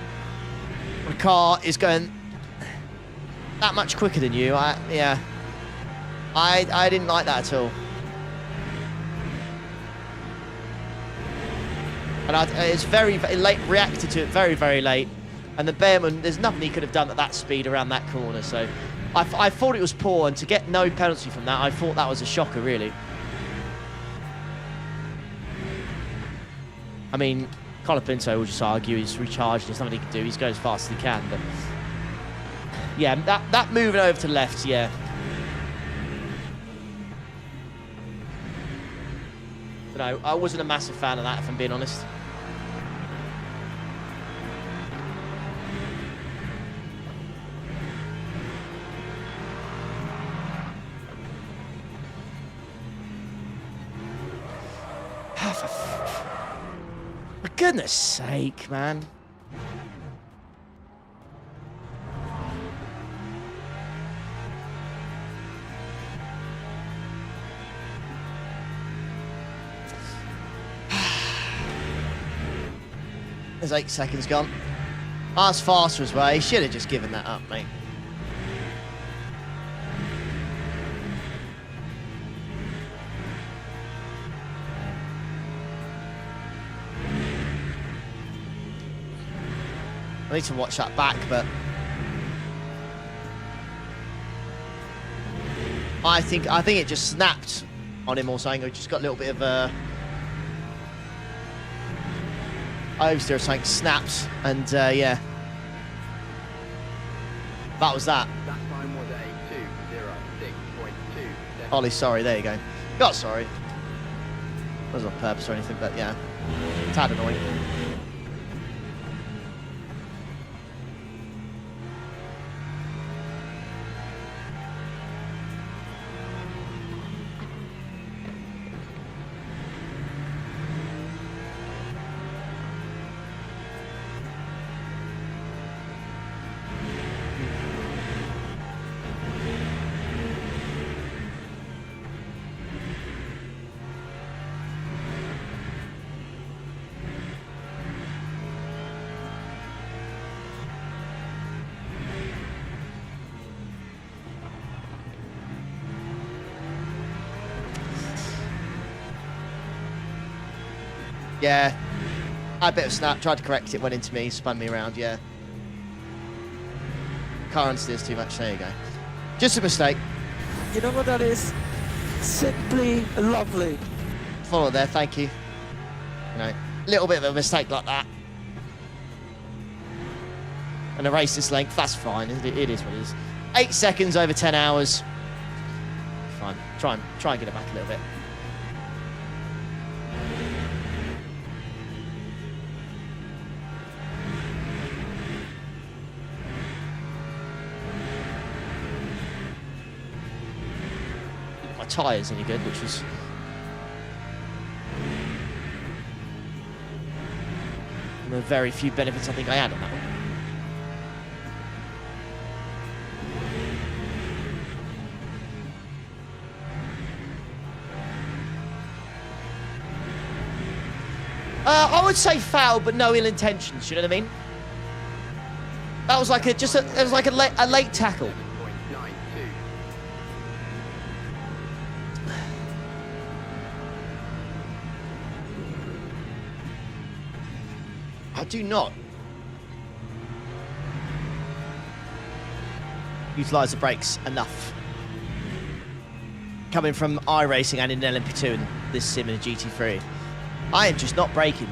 The car is going that much quicker than you. I didn't like that at all. And it's very late, reacted to it very, very late. And the Bearman, there's nothing he could have done at that speed around that corner. So I thought it was poor, and to get no penalty from that, I thought that was a shocker, really. I mean, Colapinto will just argue he's recharged, there's nothing he can do, he's going as fast as he can. But yeah, that moving over to the left, yeah. But no, I wasn't a massive fan of that, if I'm being honest. For goodness sake, man. There's 8 seconds gone. That's faster as well. He should have just given that up, mate. I need to watch that back, but I think it just snapped on him or something. It just got a little bit of oversteer or something, snapped, and yeah, that was that. That time was a 2:06.2. Ollie, sorry, there you go. God, sorry. Wasn't on purpose or anything, but yeah, it's tad annoying. Yeah. I had a bit of snap, tried to correct it, went into me, spun me around, yeah. Car understeers too much, there you go. Just a mistake. You know what that is? Simply lovely. Follow there, thank you. You know, little bit of a mistake like that. And a race this length, that's fine. It is what it is. 8 seconds over 10 hours. Fine. Try and get it back a little bit. My tyres any good, which was one of the very few benefits I think I had on that one. I would say foul, but no ill intentions. You know what I mean? That was like a late tackle. 7.92. I do not utilise the brakes enough. Coming from iRacing and in LMP2 and this sim in a GT3, I am just not braking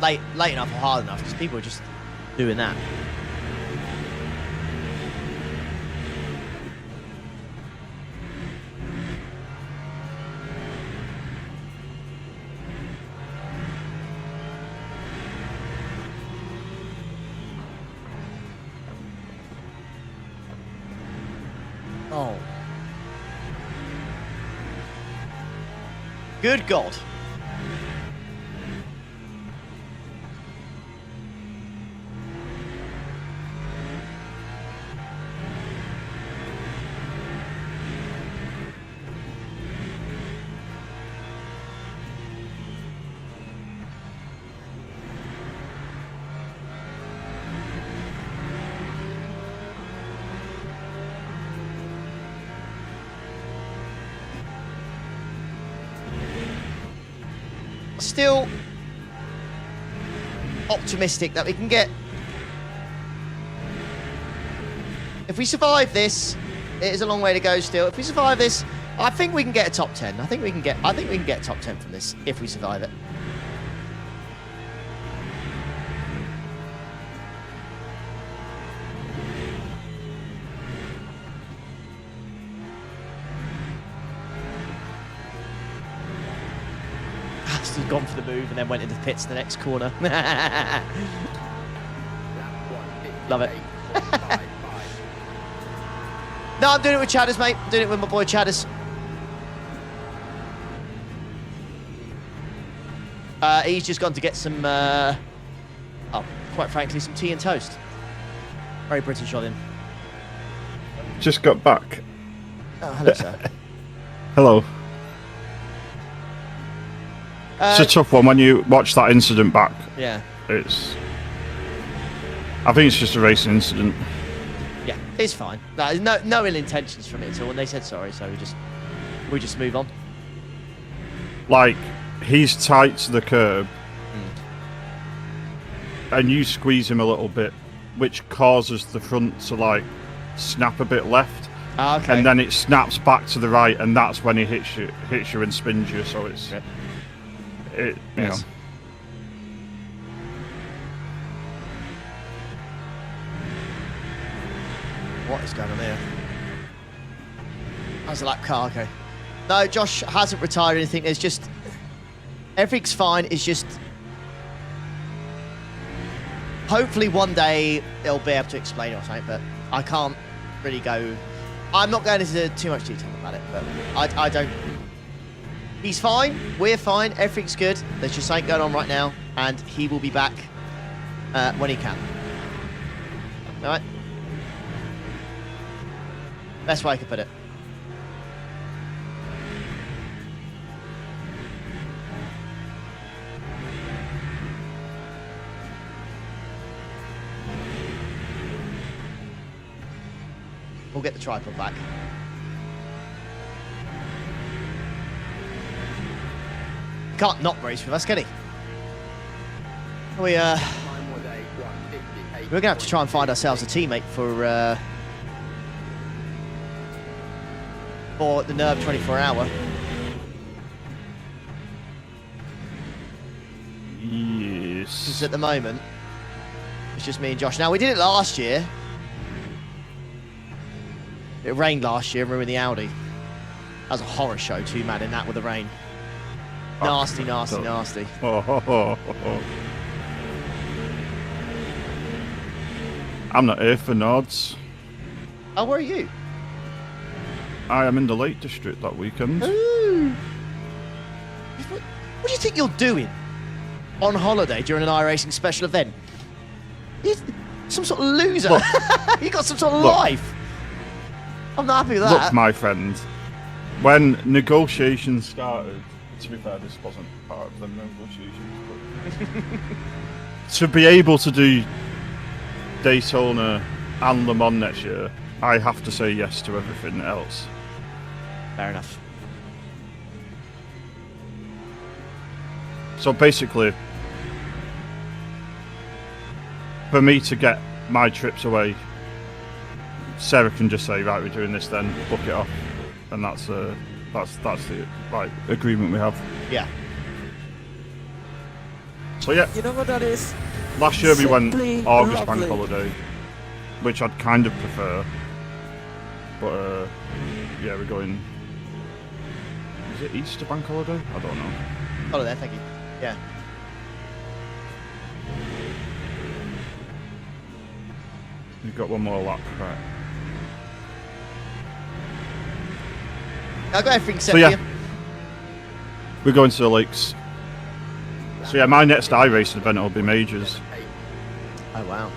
late enough or hard enough because people are just doing that. Oh. Good God. Still optimistic that we can get. If we survive this, it is a long way to go still. If we survive this, I think we can get a top 10. I think we can get a top 10 from this if we survive it. Still gone for the move and then went into the pits in the next corner. Love it. No, I'm doing it with Chadders, mate. I'm doing it with my boy Chadders. He's just gone to get some, quite frankly, some tea and toast. Very British of him. Just got back. Oh, hello, sir. Hello. It's a tough one when you watch that incident back. Yeah. I think it's just a racing incident. Yeah, it's fine. No ill intentions from it at all. And they said sorry, so we just move on. Like, he's tight to the curb, and you squeeze him a little bit, which causes the front to like snap a bit left. Okay. And then it snaps back to the right, and that's when he hits you and spins you. So it's. Yep. You know. What is going on there? How's the lap car? Okay. No, Josh hasn't retired or anything. There's just everything's fine. It's just hopefully one day they'll be able to explain it or something. But I can't really go. I'm not going into too much detail about it. But I don't. He's fine. We're fine. Everything's good. There's just something going on right now, and he will be back when he can. All right. Best way I could put it. We'll get the tripod back. Can't not race with us, can he? We Time was a 1:58. we're gonna have to try and find ourselves a teammate for the Nerve 24-hour. Yes. Because at the moment, it's just me and Josh. Now, we did it last year. It rained last year and ruined the Audi. That was a horror show, two-man in that with the rain. Nasty, nasty, nasty. I'm not here for nods. Oh, where are you? I am in the Lake District that weekend. Ooh. What do you think you're doing on holiday during an iRacing special event? You're some sort of loser. Look. You got some sort of Look. life. I'm not happy with that. Look, my friend, when negotiations started, to be fair, this wasn't part of the negotiations, but to be able to do Daytona and Le Mans next year, I have to say yes to everything else. Fair enough. So basically, for me to get my trips away, Sarah can just say, right, we're doing this then, book it off, and that's the like agreement we have. Yeah. So yeah, You know what that is? last year we went Simply August bank lovely. holiday, which I'd kind of prefer, but yeah, we're going. Is it Easter bank holiday? I don't know. Follow there, thank you. Yeah. We've got one more lap, right? I'll go everything set So yeah, for you. we're going to the lakes. So yeah, my next iRacing event will be majors. Oh, wow.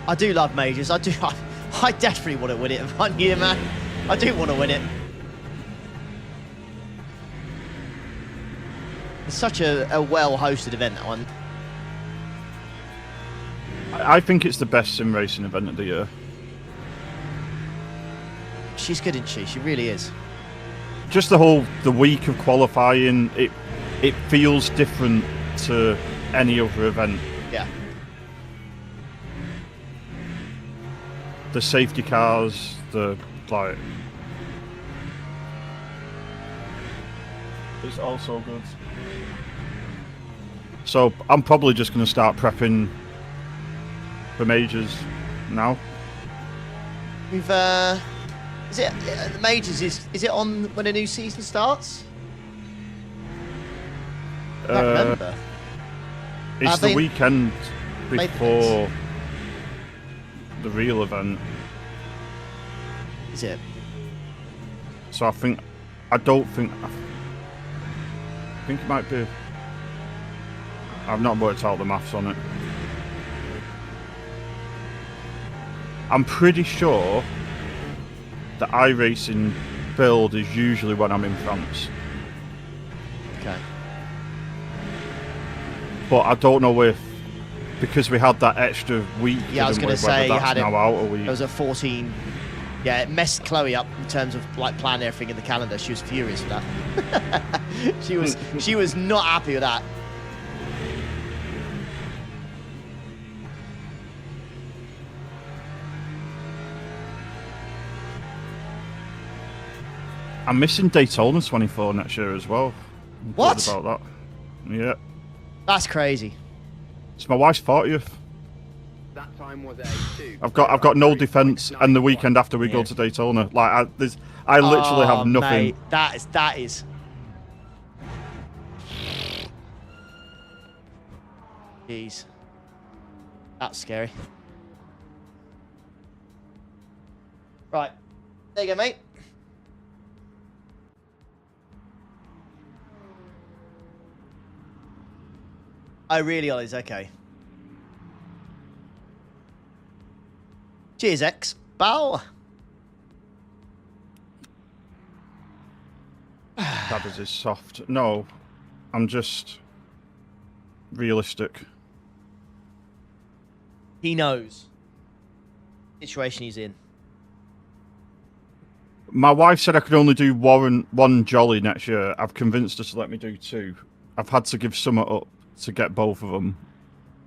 I do love majors. I do. I definitely want to win it one year, man. I do want to win it. It's such a well-hosted event, that one. I think it's the best sim racing event of the year. She's good, isn't she? She really is. Just the week of qualifying, it feels different to any other event. Yeah. The safety cars, the like, it's also good. So I'm probably just going to start prepping for majors now. We've is it the majors? Is it on when a new season starts? I can't remember. It's Are the they- weekend Made before the real event. Is it? So I think it might be. I've not worked out the maths on it. I'm pretty sure the iRacing build is usually when I'm in France, Okay. but I don't know if because we had that extra week. Yeah, I was going to say you that's had it. now out a week. It was a 14. Yeah, it messed Chloe up in terms of like planning everything in the calendar. She was furious with that. she was not happy with that. I'm missing Daytona 24 next year as well. I'm What? gutted about that? Yeah, That's crazy. it's my wife's 40th. That time was a 2. I've got no defense, and the weekend after we Yeah. go to Daytona, like I literally Oh, have nothing. Mate, that is. Jeez. That's scary. Right. There you go, mate. Oh, really, Ollie's okay. Cheers, X. Bow. That is soft. No, I'm just realistic. He knows the situation he's in. My wife said I could only do one jolly next year. I've convinced her to let me do 2. I've had to give Summer up to get both of them.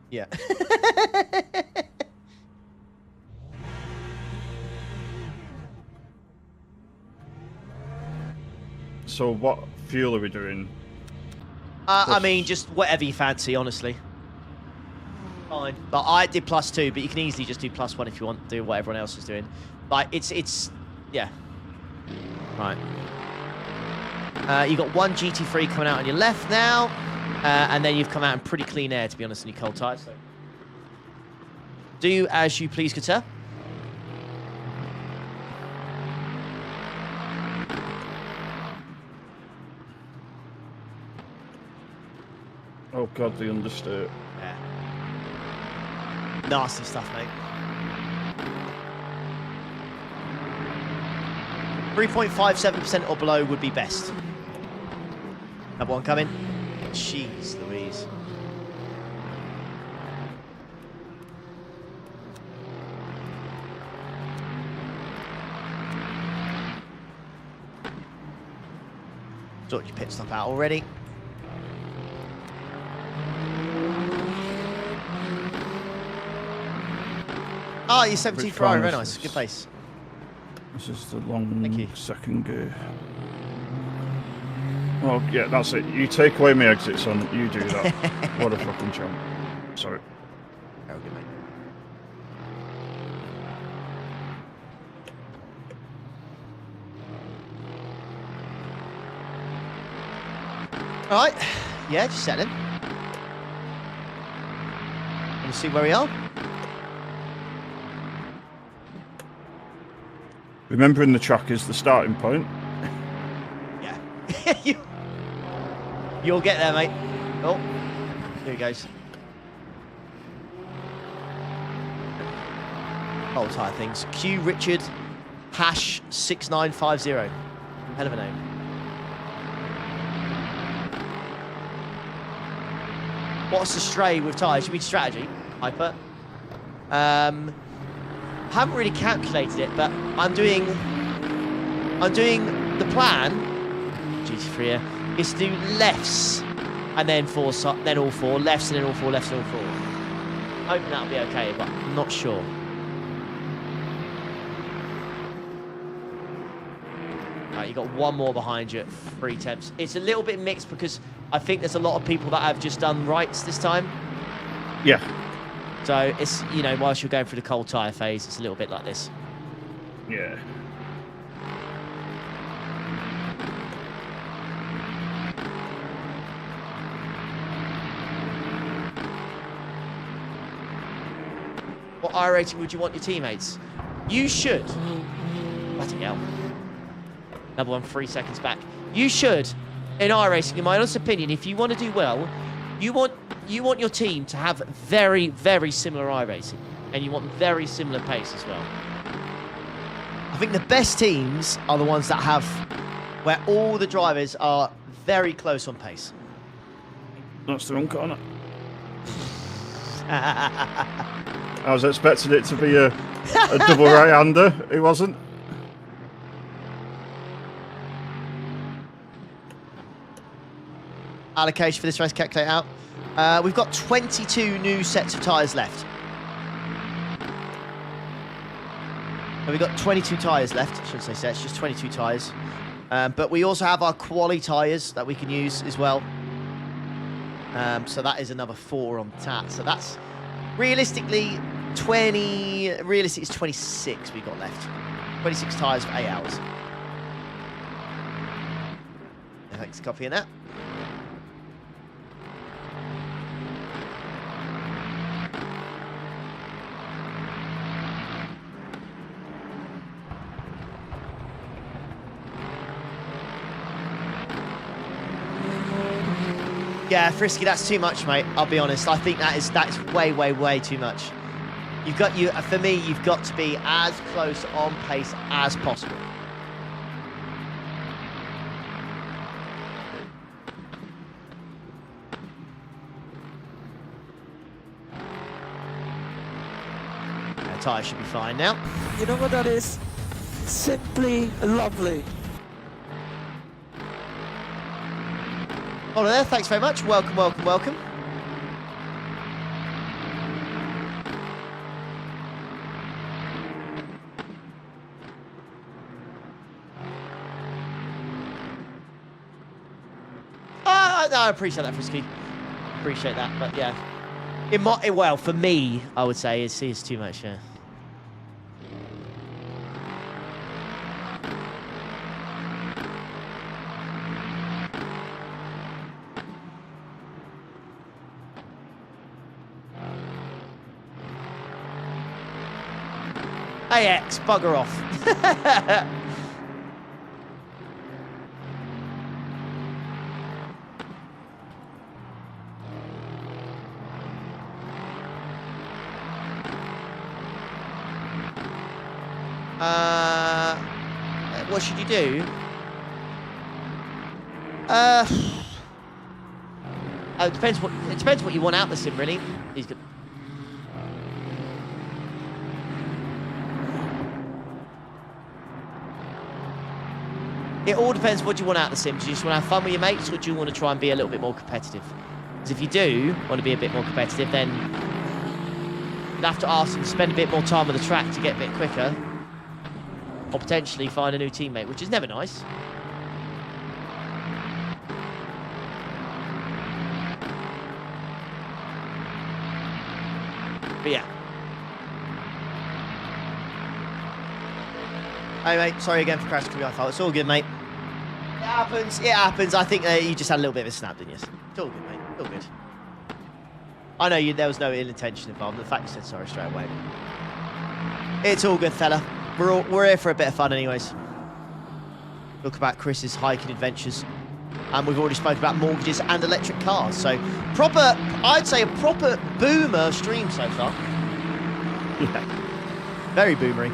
Yeah. So what fuel are we doing? I mean, just whatever you fancy, honestly. Fine. But I did +2, but you can easily just do +1 if you want to do what everyone else is doing. Like, it's yeah. Right. You got one GT3 coming out on your left now, and then you've come out in pretty clean air, to be honest, in your cold tyres. So. Do as you please, Qatar. Oh god, the understeer. Yeah. Nasty stuff, mate. 3.57% or below would be best. Another one coming. Jeez Louise. Sort your pit stop out already. Oh, you're 17 Ferrari, very nice. Good place. This is the long Thank you. second gear. Oh, yeah, that's it. You take away my exits on, you do that. What a fucking champ. Sorry. Very good, mate. All right. Yeah, just settling. Let's see where we are. Remembering the track is the starting point. Yeah. You'll get there, mate. Oh, here he goes. Old tyre things. Q Richard hash 6950. Hell of a name. What's the stray with tyres? You mean strategy? Hyper. Haven't really calculated it, but I'm doing the plan. GT3 here is to do lefts and then four, then all four lefts and then all four lefts and all four. Hoping that'll be okay, but I'm not sure. Right, you got one more behind you at 3 temps. It's a little bit mixed because I think there's a lot of people that have just done rights this time. Yeah. So it's, you know, whilst you're going through the cold tyre phase, it's a little bit like this. Yeah. What iRacing would you want your teammates? You should. Bloody hell. Another one 3 seconds back. You should, in iRacing, in my honest opinion, if you want to do well, you want your team to have very, very similar iRacing. And you want very similar pace as well. I think the best teams are the ones that have, where all the drivers are very close on pace. That's the wrong corner. I was expecting it to be a double right-hander. It wasn't. Allocation for this race, calculate out. We've got 22 new sets of tyres left. So we've got 22 tyres left. I shouldn't say sets, just 22 tyres. But we also have our quali tyres that we can use as well. So that is another 4 on tap. So that's realistically 20. Realistically, it's 26 we got left. 26 tyres for 8 hours. Thanks for copying that. Yeah, Frisky, that's too much, mate. I'll be honest. I think that is way, way, way too much. For me, you've got to be as close on pace as possible. The tyre should be fine now. You know what that is? Simply lovely. Ollie there, thanks very much. Welcome, welcome, welcome. No, I appreciate that, Frisky. Appreciate that, but yeah. It might, well, for me, I would say it's too much, yeah. AX, bugger off. What should you do? It depends what you want out of the sim, really. He's good. It all depends what you want out of the sim. Do you just want to have fun with your mates, or do you want to try and be a little bit more competitive? Because if you do want to be a bit more competitive, then you'd have to ask them to spend a bit more time on the track to get a bit quicker, or potentially find a new teammate, which is never nice. But yeah. Hey mate, sorry again for crashing through my fault. It's all good, mate. It happens. It happens. I think you just had a little bit of a snap, didn't you? It's all good, mate. It's all good. I know there was no ill intention involved. The fact you said sorry straight away. It's all good, fella. We're here for a bit of fun, anyways. Look about Chris's hiking adventures, and we've already spoken about mortgages and electric cars. So proper, I'd say a proper boomer stream so far. Yeah, very boomery.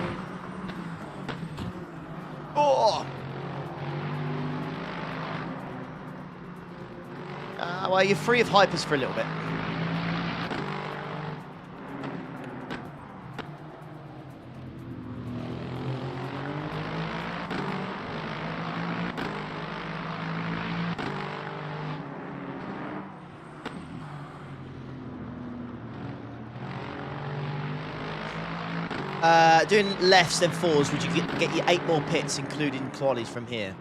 Oh! Well, you're free of hypers for a little bit. Doing lefts then fours, would you get you 8 more pits, including qualies from here?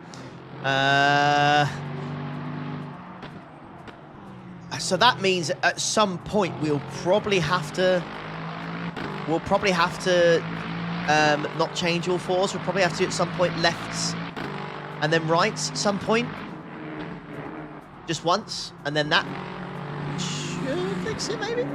So that means at some point we'll probably have to not change all fours. We'll probably have to at some point lefts and then rights at some point. Just once, and then that should fix it, maybe.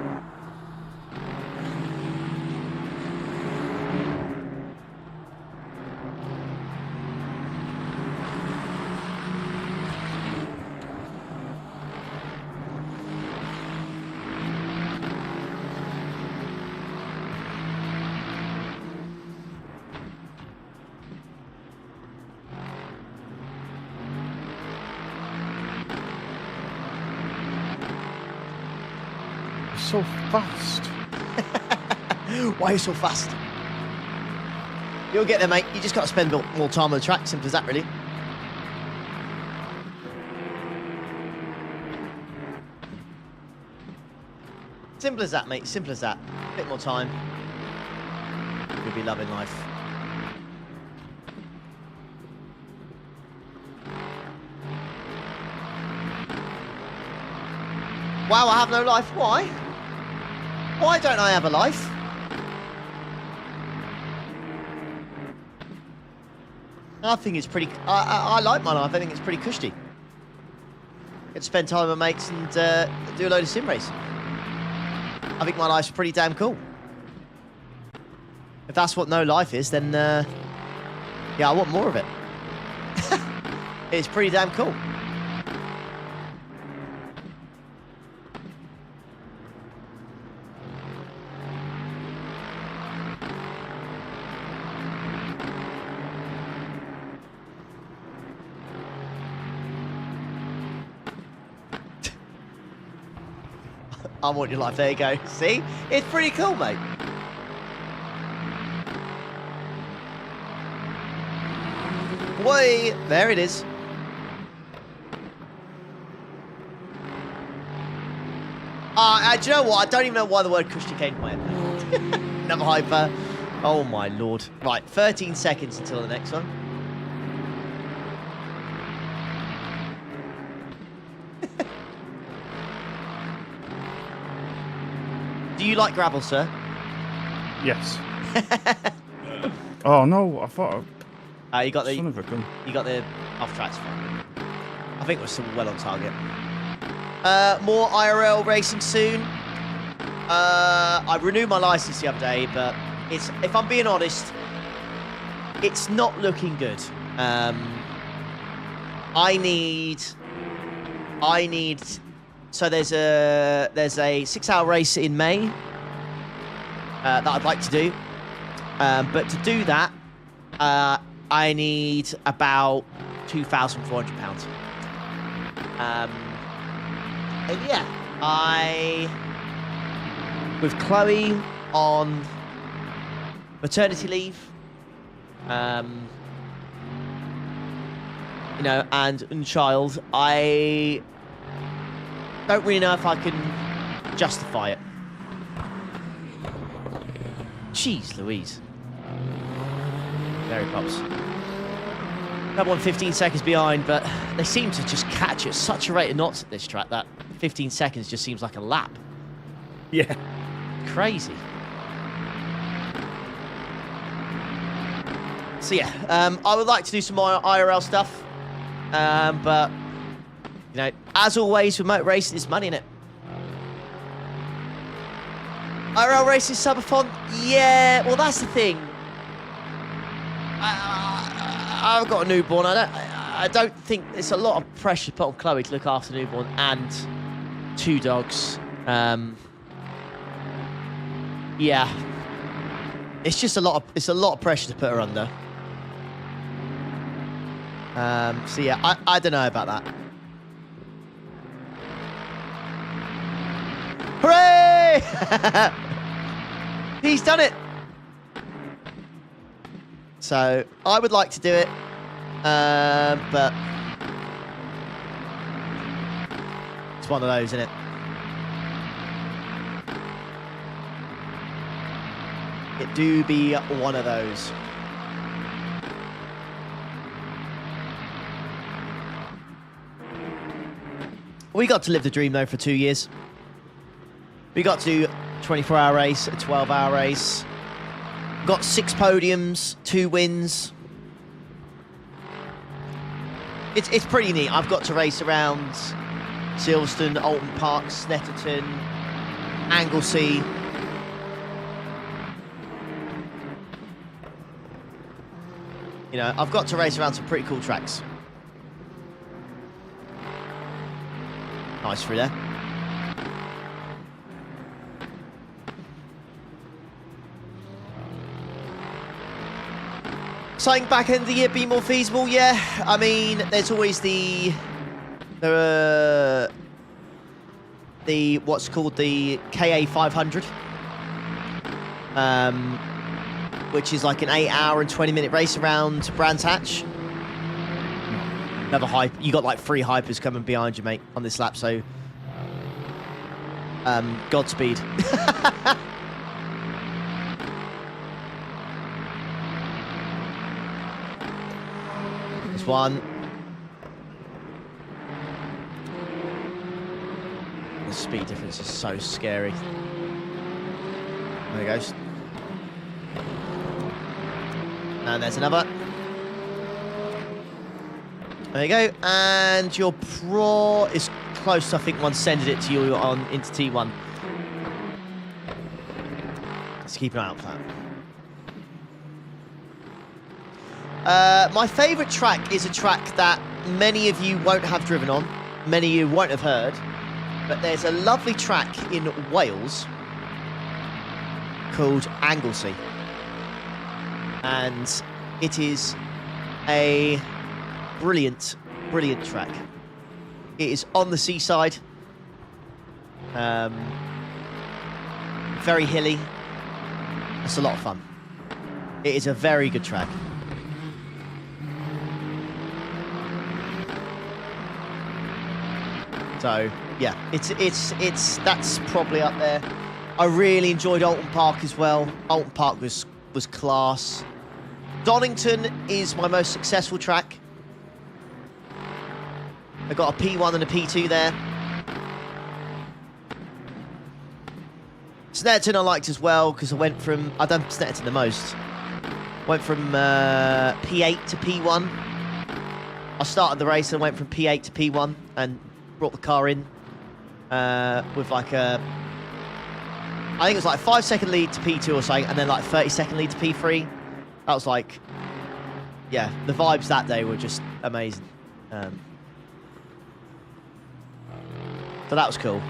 So fast. Why are you so fast? You'll get there, mate. You just got to spend more time on the track. Simple as that, really. Simple as that, mate. Simple as that. A bit more time. You'll be loving life. Wow, I have no life. Why? Why don't I have a life? I think it's pretty... I like my life. I think it's pretty cushy. Get to spend time with my mates and do a load of sim racing. I think my life's pretty damn cool. If that's what no life is, then... yeah, I want more of it. It's pretty damn cool. I want your life. There you go. See? It's pretty cool, mate. Whey! There it is. Do you know what? I don't even know why the word cushy came to my head. Another hyper. Oh, my lord. Right, 13 seconds until the next one. Do you like gravel, sir? Yes. Oh no, I thought. You got the Son of a gun. you got the off tracks. I think we're still well on target. More IRL racing soon. I renewed my license the other day, but it's, if I'm being honest, it's not looking good. I need. So there's a 6-hour race in May that I'd like to do, but to do that, I need about £2,400. And yeah, with Chloe on maternity leave, you know, and child, I don't really know if I can justify it. Jeez Louise. Very pops. That one 15 seconds behind, but they seem to just catch at such a rate of knots at this track that 15 seconds just seems like a lap. Yeah. Crazy. So yeah, I would like to do some more IRL stuff, but you know, as always with motor racing, there's money in it. IRL racing subathon, yeah. Well, that's the thing. I've got a newborn. I don't think it's a lot of pressure to put on Chloe to look after the newborn and 2 dogs. Yeah, it's just a lot of pressure to put her under. So yeah, I don't know about that. Hooray! He's done it. So I would like to do it, but it's one of those, isn't it? It do be one of those. We got to live the dream though for 2 years. We got to do a 24-hour race, a 12-hour race. Got 6 podiums, 2 wins. It's pretty neat. I've got to race around Silverstone, Alton Park, Snetterton, Anglesey. You know, I've got to race around some pretty cool tracks. Nice through there. Something back end of the year be more feasible, yeah. I mean, there's always the what's called the KA 500, which is like an 8-hour and 20-minute race around Brands Hatch. Another hype. You got like 3 hypers coming behind you, mate, on this lap. So, Godspeed. There's one. The speed difference is so scary. There he goes. And there's another. There you go. And your Pro is close. I think one sended it to you on into T1. Let's keep an eye out for that. My favourite track is a track that many of you won't have driven on, many of you won't have heard, but there's a lovely track in Wales called Anglesey, and it is a brilliant track. It is on the seaside, very hilly. It's a lot of fun. It is a very good track. So yeah, that's probably up there. I really enjoyed Alton Park as well. Alton Park was class. Donington is my most successful track. I got a P1 and a P2 there. Snetterton I liked as well because I've done Snetterton the most. Went from P8 to P1. I started the race and went from P8 to P1 and brought the car in with like I think it was like a 5-second lead to P2 or something, and then like 30-second lead to P3. That was like, yeah, the vibes that day were just amazing. So that was cool.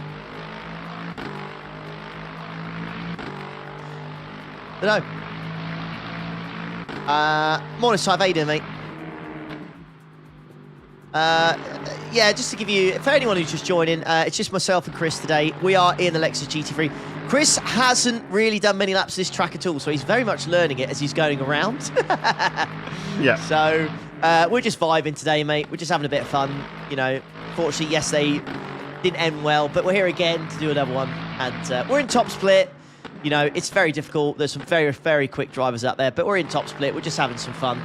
But no. Morning, Sive. How you doing, mate? Yeah, just to give you, for anyone who's just joining, it's just myself and Chris today. We are in the Lexus GT3. Chris hasn't really done many laps of this track at all, so he's very much learning it as he's going around. Yeah. So we're just vibing today, mate. We're just having a bit of fun. You know, fortunately, yesterday didn't end well, but we're here again to do another one. And we're in top split. You know, it's very difficult. There's some very, very quick drivers out there, but we're in top split. We're just having some fun.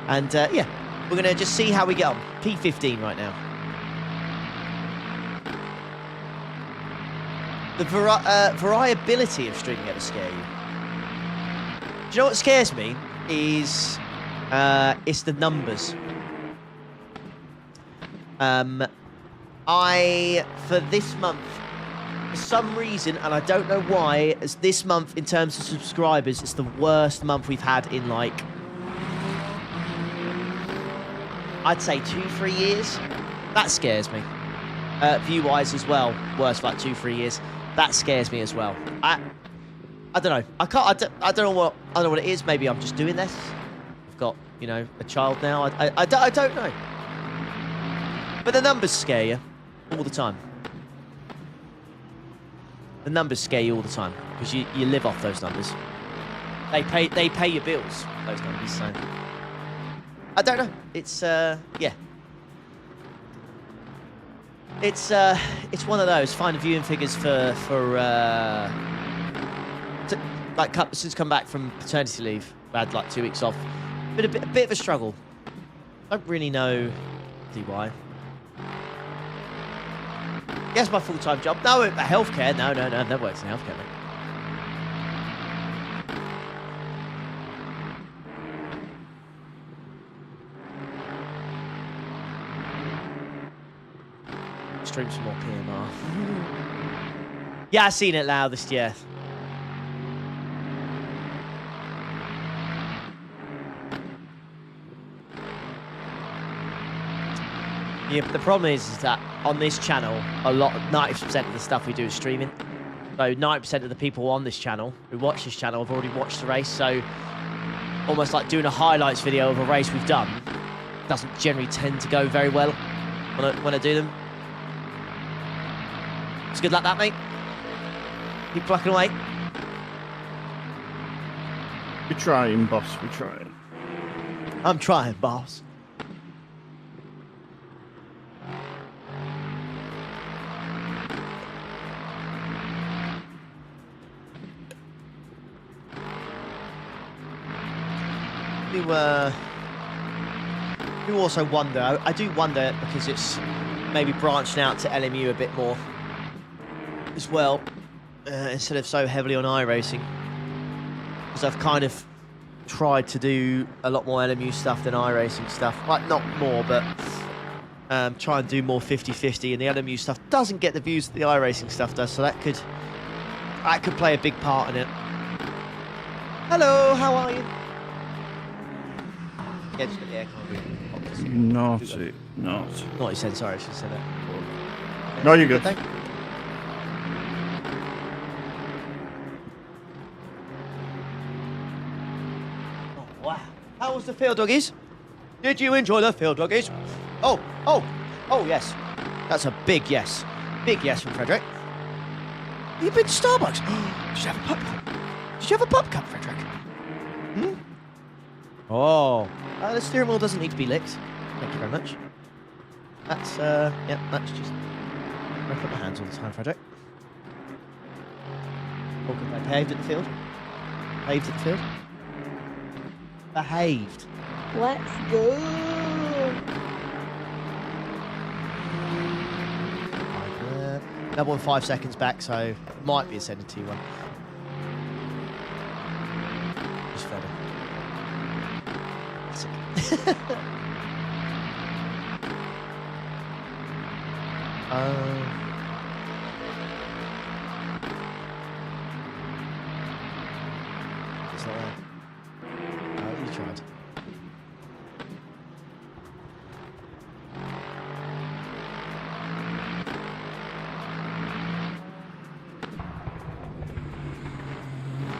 And yeah, we're going to just see how we get on. P15 right now. The variability of streaming ever scare you? Do you know what scares me? Is it's the numbers. For this month, for some reason, and I don't know why, as this month in terms of subscribers, it's the worst month we've had in like, I'd say 2-3 years. That scares me. View-wise as well, worst for like 2-3 years. That scares me as well. I don't know. I don't know what it is. Maybe I'm just doing this. I've got, you know, a child now. I don't know. But the numbers scare you all the time. The numbers scare you all the time because you live off those numbers. They pay your bills, those numbers. So I don't know. It's yeah. It's one of those. Find viewing figures like since come back from paternity leave. I had like 2 weeks off. Been a bit of a struggle. Don't really know why. Yes, my full-time job. No, healthcare. No, that works in healthcare, mate. Stream some more PMR. Yeah, I've seen it loudest, yeah. Yeah, but the problem is that on this channel, 90% of the stuff we do is streaming. So 90% of the people on this channel who watch this channel have already watched the race. So almost like doing a highlights video of a race we've done doesn't generally tend to go very well when I do them. It's good like that, mate. Keep plucking away. We're trying, boss. We're trying. I'm trying, boss. You also wonder, I do wonder because it's maybe branching out to LMU a bit more as well, instead of so heavily on iRacing. Because I've kind of tried to do a lot more LMU stuff than iRacing stuff. Like, not more, but try and do more 50-50, and the LMU stuff doesn't get the views that the iRacing stuff does, so that could play a big part in it. Hello, how are you? Yeah, just got the aircon. Naughty. Naughty said, sorry, I should have said that. No, you're good. Thank you. Oh, wow. How was the field, doggies? Did you enjoy the field, doggies? Oh, yes. That's a big yes. Big yes from Frederick. You've been to Starbucks? Did you have a pup cup? Did you have a pup cup, Frederick? Hmm? Oh. The steering wheel doesn't need to be licked. Thank you very much. That's, yeah, that's just... I put my hands all the time, Frederick. Oh, good. They behaved at the field. Behaved at the field. Behaved. Let's go. Double and 5 seconds back, so might be ascending T1. Just further. It's not there. Oh, you tried.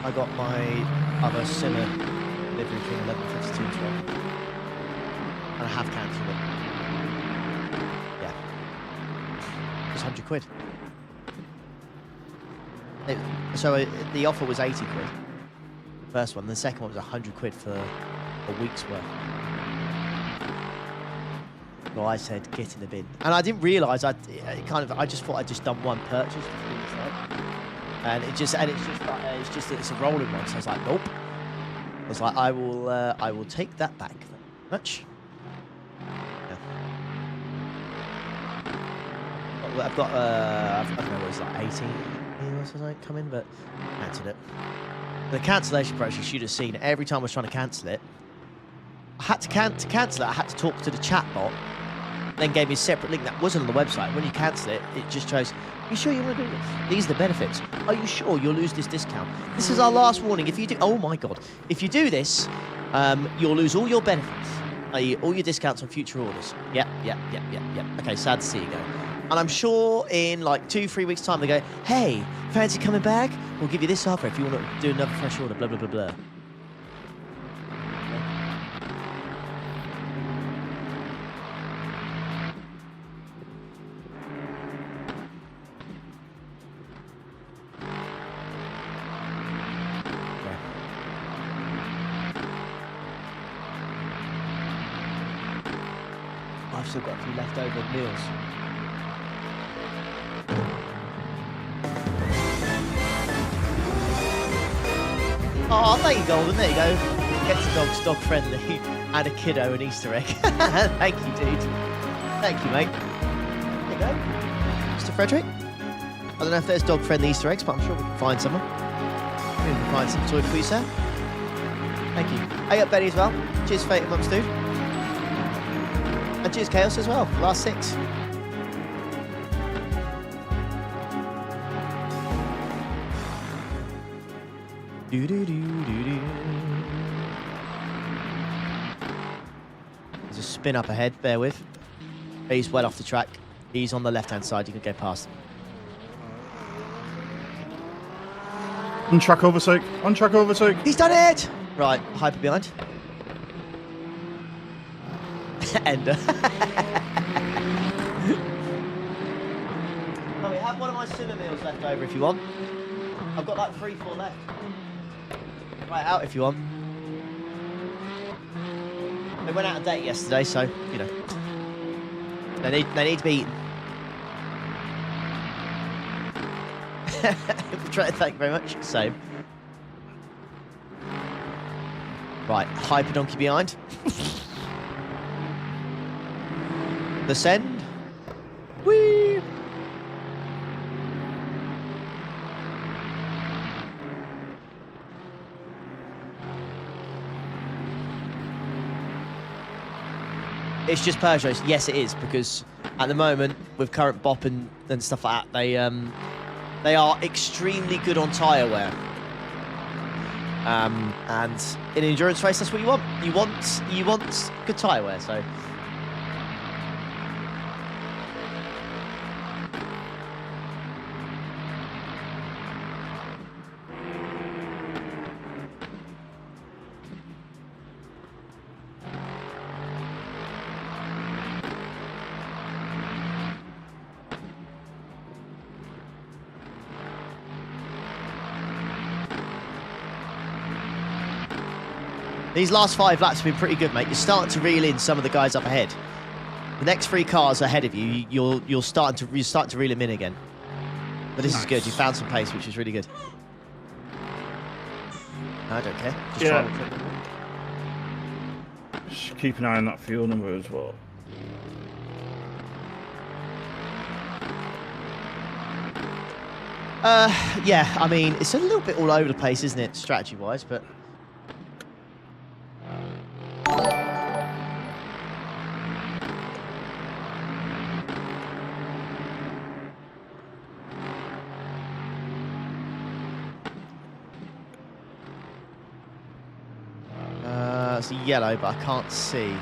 I got my other simmer delivery between 11:52 and 12. And I have cancelled it. Yeah. It's 100 quid. The offer was 80 quid. The first one. The second one was 100 quid for a week's worth. So I said, get in the bin. And I didn't realise, I just thought I'd just done one purchase. And it's just it's a rolling one. So I was like, nope. I was like, I will take that back. Much. Yeah. I've got I don't know what it's like 18 or something coming, but cancelled it. The cancellation process you'd have seen every time I was trying to cancel it. I had to cancel it. I had to talk to the chat bot. Then gave me a separate link that wasn't on the website. When you cancel it, it just shows, are you sure you want to do this? These are the benefits. Are you sure you'll lose this discount? This is our last warning. If you do, oh my God. If you do this, you'll lose all your benefits, i.e. all your discounts on future orders. Yep. Okay, sad to see you go. And I'm sure in like 2-3 weeks time, they go, hey, fancy coming back? We'll give you this offer if you want to do another fresh order, blah, blah, blah, blah. I've still got a few leftover meals. Oh, there you go, there you go. Get the dogs dog friendly and a kiddo an Easter egg. Thank you, dude. Thank you, mate. There you go. Mr. Frederick. I don't know if there's dog friendly Easter eggs, but I'm sure we can find someone. Maybe we can find some toy for you, sir. Thank you. Hey up, Benny, as well. Cheers, Fate Mumps, dude. And cheers, Chaos, as well. Last 6. There's a spin up ahead, bear with. He's well off the track. He's on the left-hand side, you can go past him. On track overtake. On track overtake. He's done it! Right, hyper behind. Ender. Oh, we have one of my simmer meals left over if you want. I've got like 3-4 left. Try it out if you want. They went out of date yesterday, so, you know. They need to be eaten. Thank you very much. Same. Right, hyper donkey behind. Descend. Whee! It's just Peugeots. Yes, it is, because at the moment, with current bop and stuff like that, they are extremely good on tyre wear. And in an endurance race, that's what you want. You want good tyre wear, so. These last 5 laps have been pretty good, mate. You're starting to reel in some of the guys up ahead. The next 3 cars ahead of you, you're starting to reel them in again. But this is good. You found some pace, which is really good. I don't care. Just try and click. Just keep an eye on that fuel number as well. Yeah, I mean, it's a little bit all over the place, isn't it, strategy-wise, but... It's a yellow, but I can't see.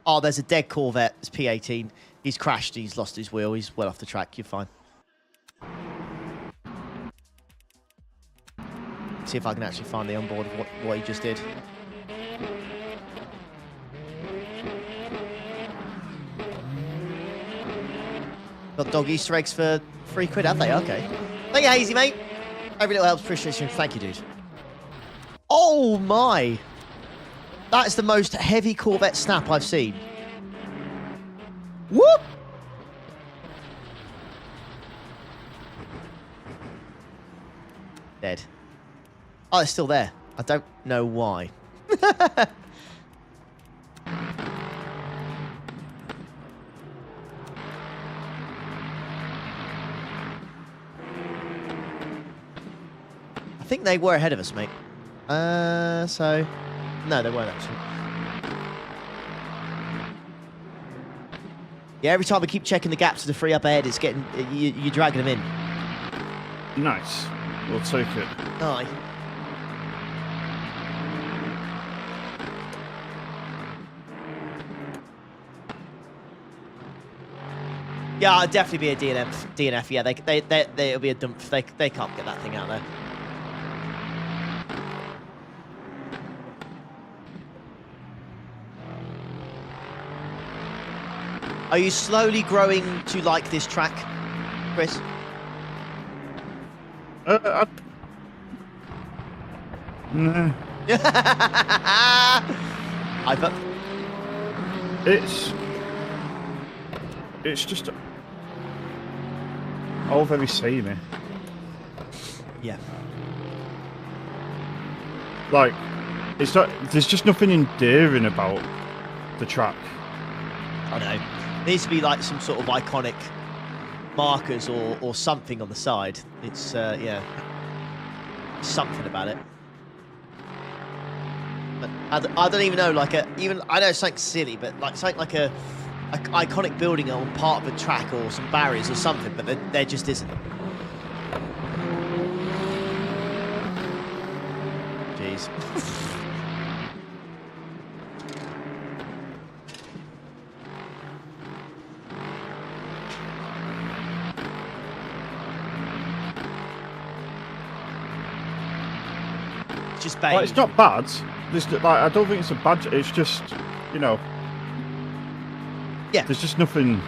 Oh, there's a dead Corvette. It's P18. He's crashed. He's lost his wheel. He's well off the track. You're fine. See if I can actually find the onboard of what he just did. Got dog Easter eggs for £3, have they? Okay. Thank you, Hazy, mate. Every little helps. Appreciation. Thank you, dude. Oh, my. That's the most heavy Corvette snap I've seen. Whoop! Dead. Oh, it's still there. I don't know why. I think they were ahead of us, mate. So... No, they weren't, actually. Yeah, every time we keep checking the gaps to the free up ahead, it's getting... You're dragging them in. Nice. We'll take it. Aye. Yeah, I'd definitely be a DNF. Yeah, it'll be a dump. They can't get that thing out there. Are you slowly growing to like this track, Chris? No. It's just all very samey. Yeah. Like, it's not. There's just nothing endearing about the track. I know. Needs to be like some sort of iconic markers or something on the side. It's yeah, something about it. But I don't even know, like I know it's something silly, but like something like a iconic building on part of a track or some barriers or something, but there just isn't. Jeez. Just bad. Like, it's not bad. Like, I don't think it's a bad. It's just, you know. Yeah. There's just nothing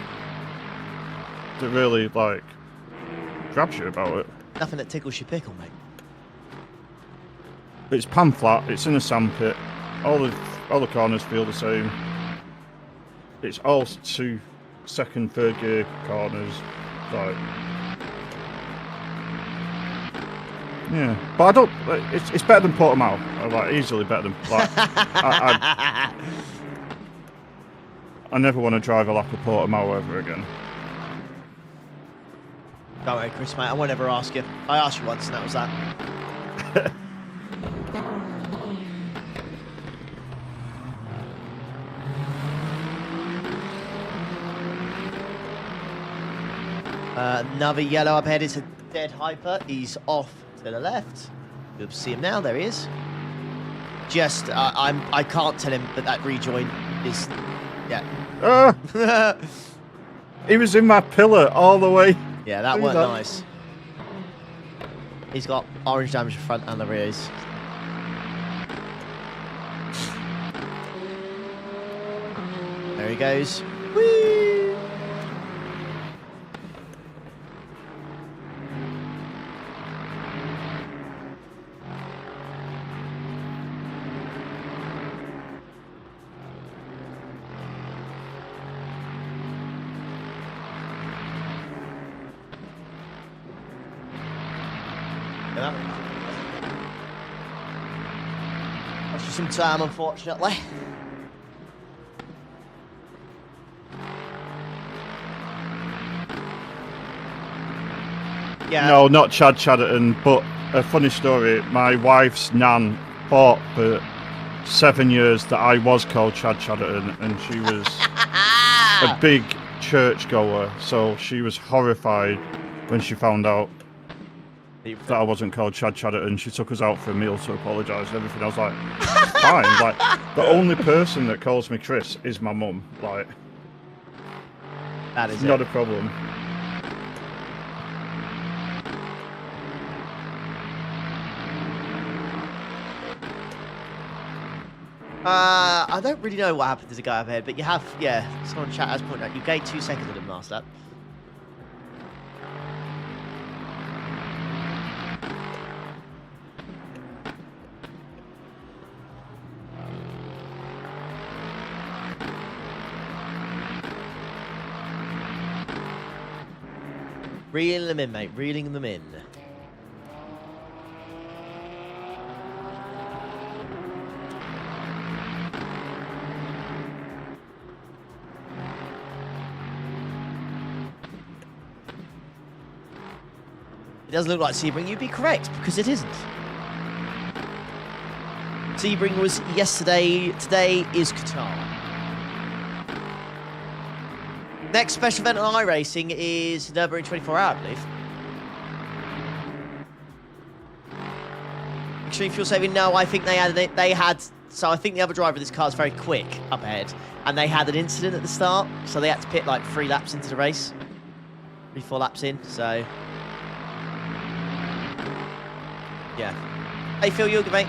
that really like grabs you about it. Nothing that tickles your pickle, mate. It's pan flat. It's in a sandpit. All the corners feel the same. It's all 2 second, third gear corners. Like. Yeah, but I don't. It's better than Portimao. Like, easily better than. Like, I never want to drive a lap of Portimao ever again. Don't worry, Chris, mate. I won't ever ask you. I asked you once, and that was that. Another yellow up ahead. It's a dead hyper. He's off to the left. You'll see him now. There he is. Just, I can't tell him that rejoin is, yeah. He was in my pillar all the way. Yeah, that weren't nice. He's got orange damage in front and the rears. There he goes. Whee! That's just some time, unfortunately. Yeah. No, not Chad Chatterton, but a funny story. My wife's nan fought for 7 years that I was called Chad Chatterton, and she was a big church goer, so she was horrified when she found out that I wasn't called Chad Chatterton. She took us out for a meal to apologise and everything. I was like, it's fine. Like, the only person that calls me Chris is my mum. Like, that is not a problem. I don't really know what happened to the guy up ahead, but you have, yeah, someone in chat has pointed out, you gained 2 seconds on him last lap. Reeling them in, mate, reeling them in. It doesn't look like Sebring. You'd be correct, because it isn't. Sebring was yesterday. Today is Qatar. Next special event on iRacing is Nürburgring 24 Hour, I believe. Extreme fuel saving? No, I think they had. So I think the other driver of this car is very quick up ahead, and they had an incident at the start, so they had to pit like 3 laps into the race, 3-4 laps in. So. Yeah. Hey Phil, you good, mate?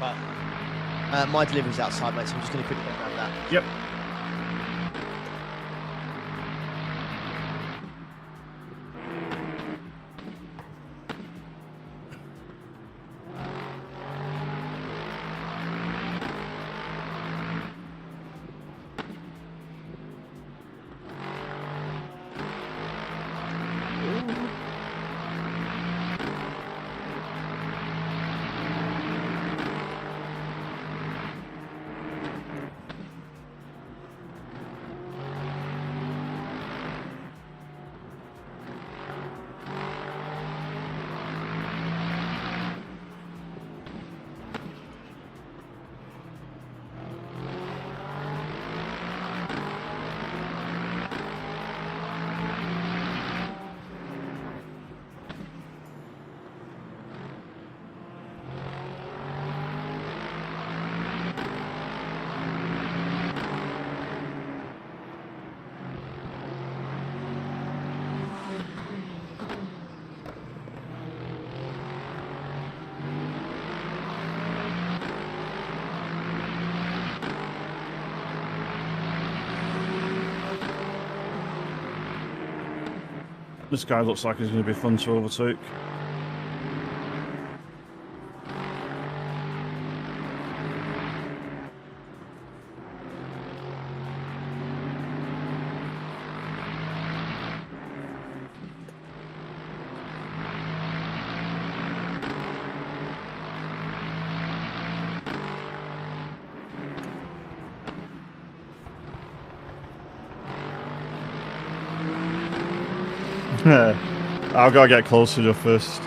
Right. My delivery's outside, mate, so I'm just going to quickly grab that. Yep. This guy looks like he's going to be fun to overtake. I've got to get close to the first.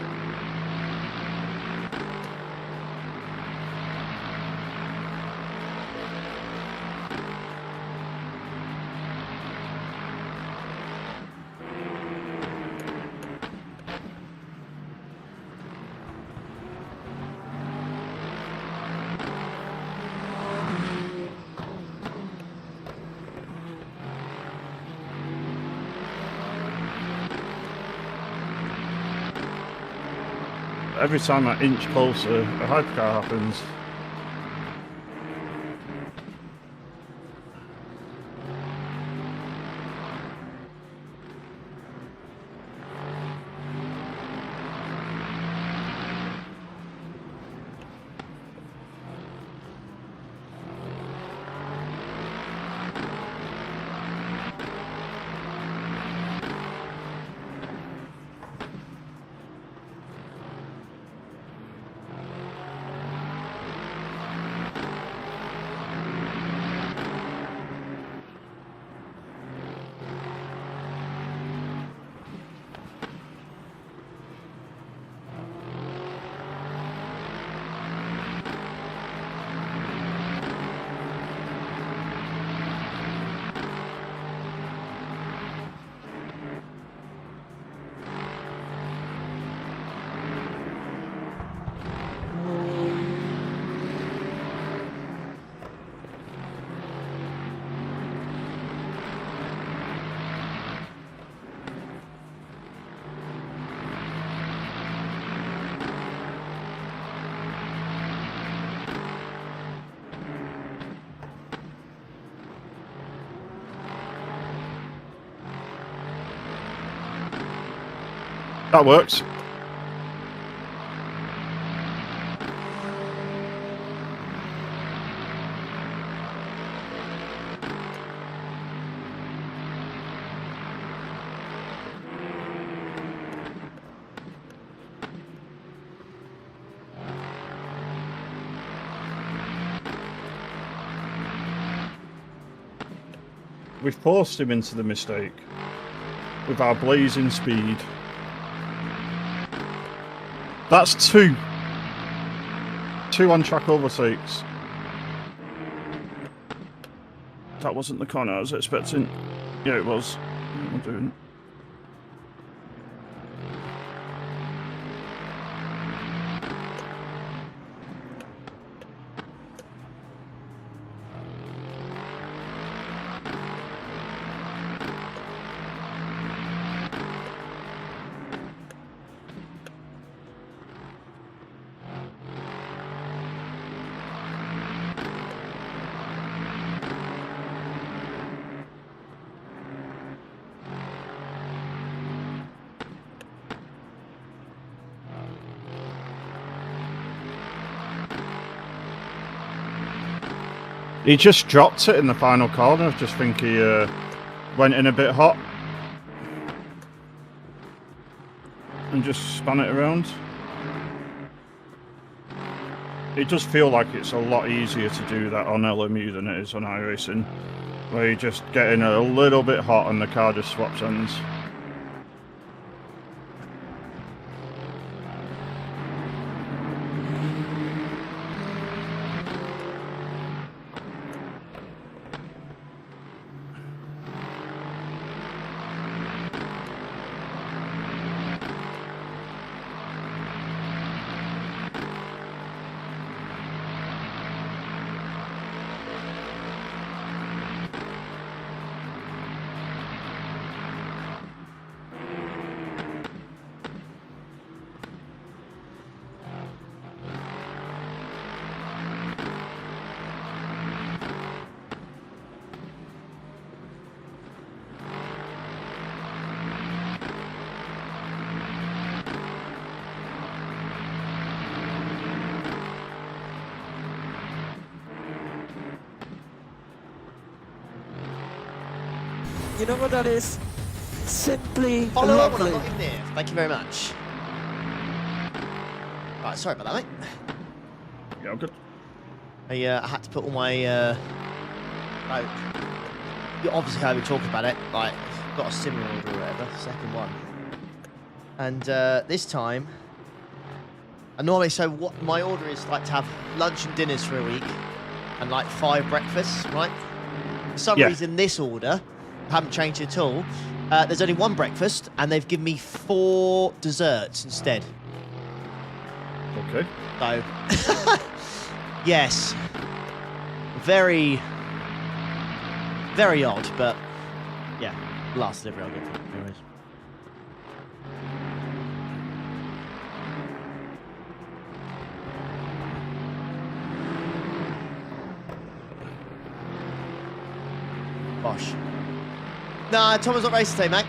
Every time I inch closer, a hypercar happens. That works. We've forced him into the mistake with our blazing speed. That's two. Two on-track overtakes. That wasn't the corner I was expecting. Yeah, it was. What am I doing? He just dropped it in the final corner. I just think he went in a bit hot and just spun it around. It does feel like it's a lot easier to do that on LMU than it is on iRacing, where you just get in a little bit hot and the car just swaps ends. You know what that is? Simply Follow on when lovely. I'm not in there. Thank you very much. Right, sorry about that, mate. Yeah, I'm good. I had to put all my like, you obviously heard me talk about it, like got a similar order or whatever, second one. And this time, and normally, so what my order is like to have lunch and dinners for a week and like 5 breakfasts, right? For some reason this order, I haven't changed it at all. There's only 1 breakfast and they've given me 4 desserts instead. Okay. So, yes, very, very odd, but yeah, last delivery I'll get to. Anyways. Bosh. Nah, Thomas not racing today, mate.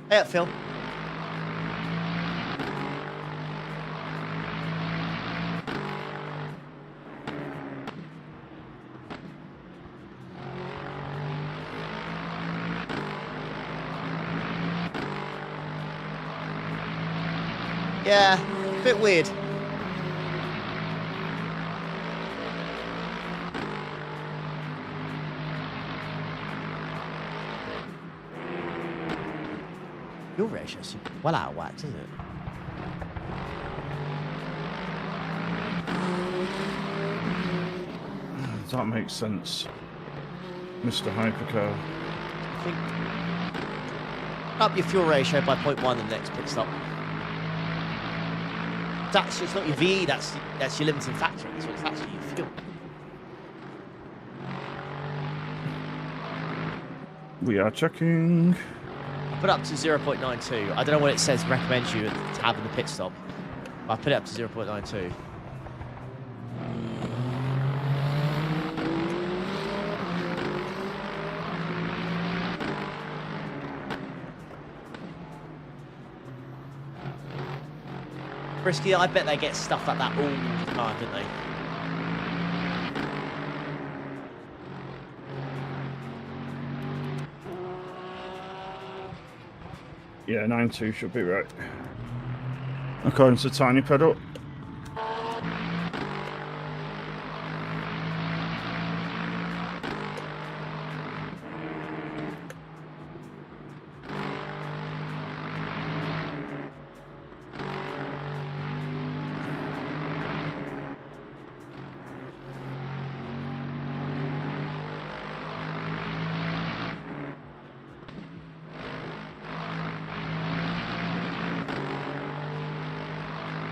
Hey up, Phil. Yeah, a bit weird. Your ratio's well out of whack, isn't it? That makes sense, Mr. Hypercar. I think up your fuel ratio by 0.1 in the next pit stop. That's it's not your VE, that's your limiting factor, so it's actually your fuel. We are checking. I put it up to 0.92. I don't know what it says recommends you to have in the pit stop. I put it up to 0.92. Brisky, I bet they get stuff like that all the time, don't they? Yeah, 9.2 should be right. According to Tiny Pedal.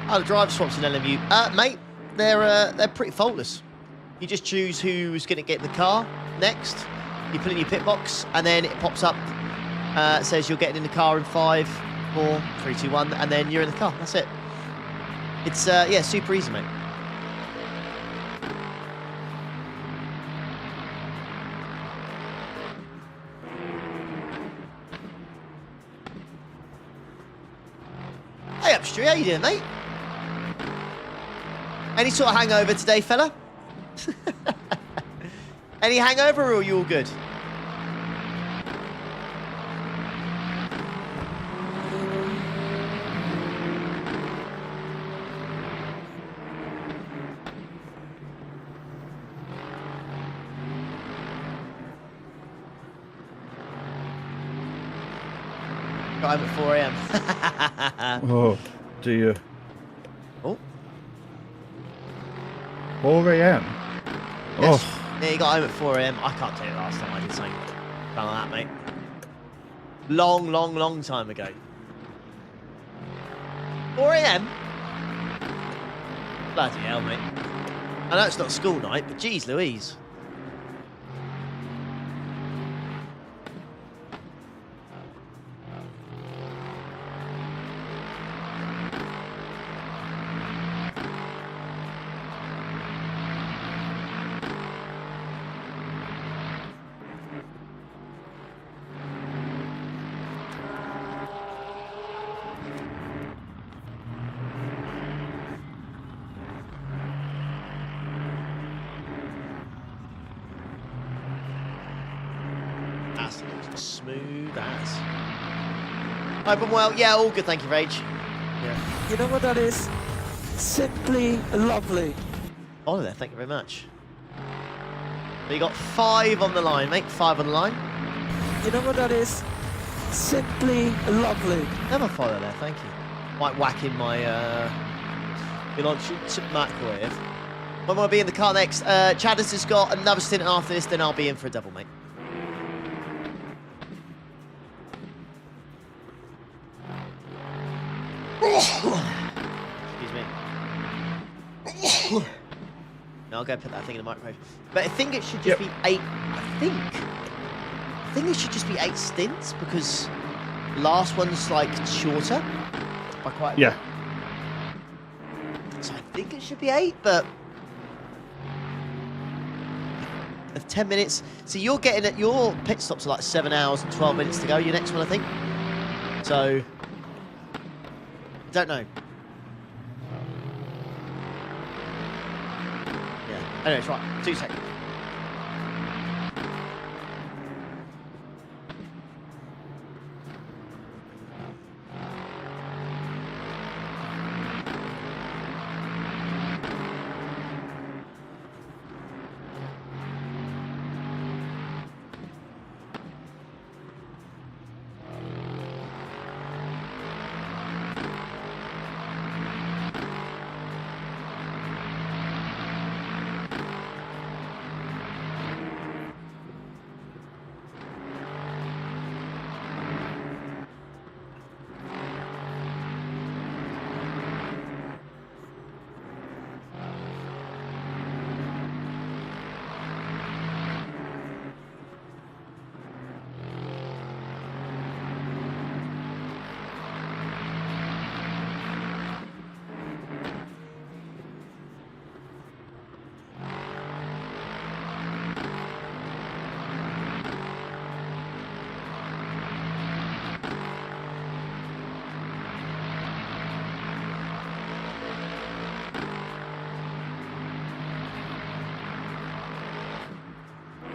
Oh, the driver swaps in LMU. Mate, they're pretty faultless. You just choose who's going to get in the car next. You put in your pit box, and then it pops up. Says you're getting in the car in 5, 4, 3, 2, 1, and then you're in the car. That's it. It's yeah, super easy, mate. Hey, Upstream, how you doing, mate? Any sort of hangover today, fella? Any hangover, or are you all good? Got home at 4 AM. Oh, dear. Oh. 4 AM? Yes. Oh. Yeah, you got home at 4 AM. I can't tell you the last time I did something like that, mate. Long, long, long time ago. 4 AM? Bloody hell, mate. I know it's not school night, but geez Louise. That's smooth as. Open well, yeah, all good, thank you, Rage. Yeah. You know what that is? Simply lovely. Ollie there, thank you very much. So you got 5 on the line, mate. 5 on the line. You know what that is? Simply lovely. Never follow there, thank you. Might whack in my lunch microwave. When will I be in the car next? Chadders has got another stint after this, then I'll be in for a double, mate. Excuse me. No, I'll go put that thing in the microwave. But I think it should just be 8. I think it should just be 8 stints because the last one's like shorter by quite a bit. So I think it should be 8, but of 10 minutes. So you're getting at your pit stops are like 7 hours and 12 minutes to go. Your next one, I think. So don't know. Yeah. Anyway, it's right. 2 seconds.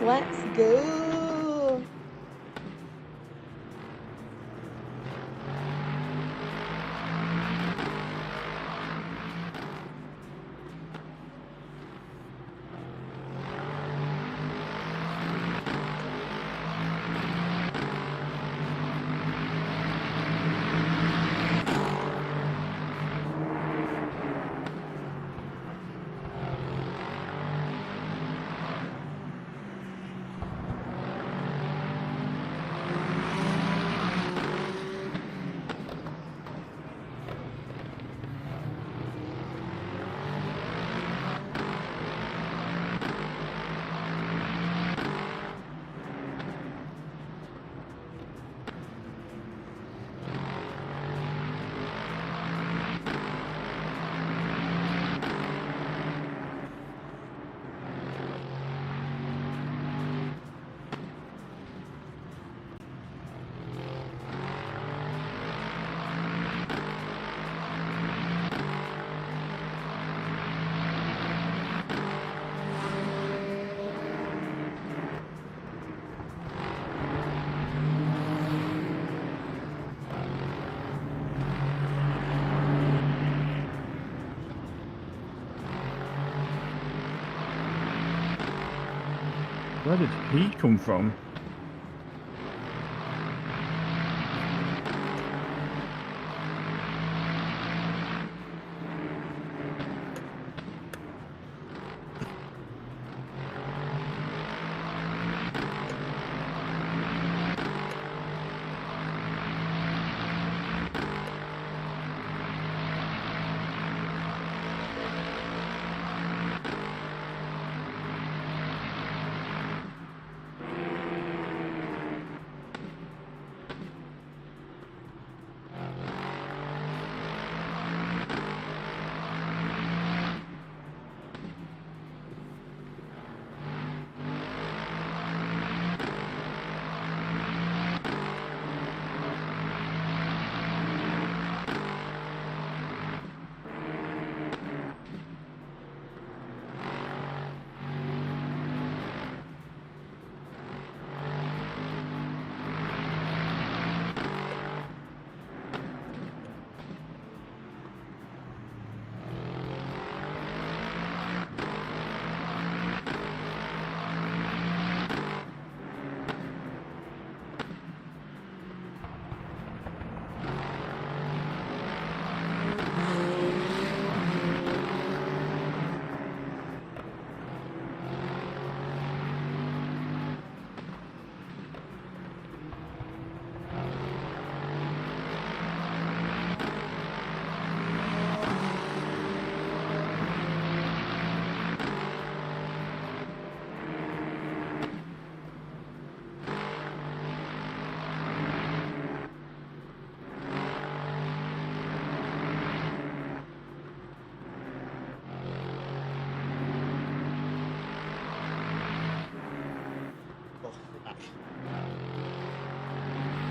Let's go. Where did he come from?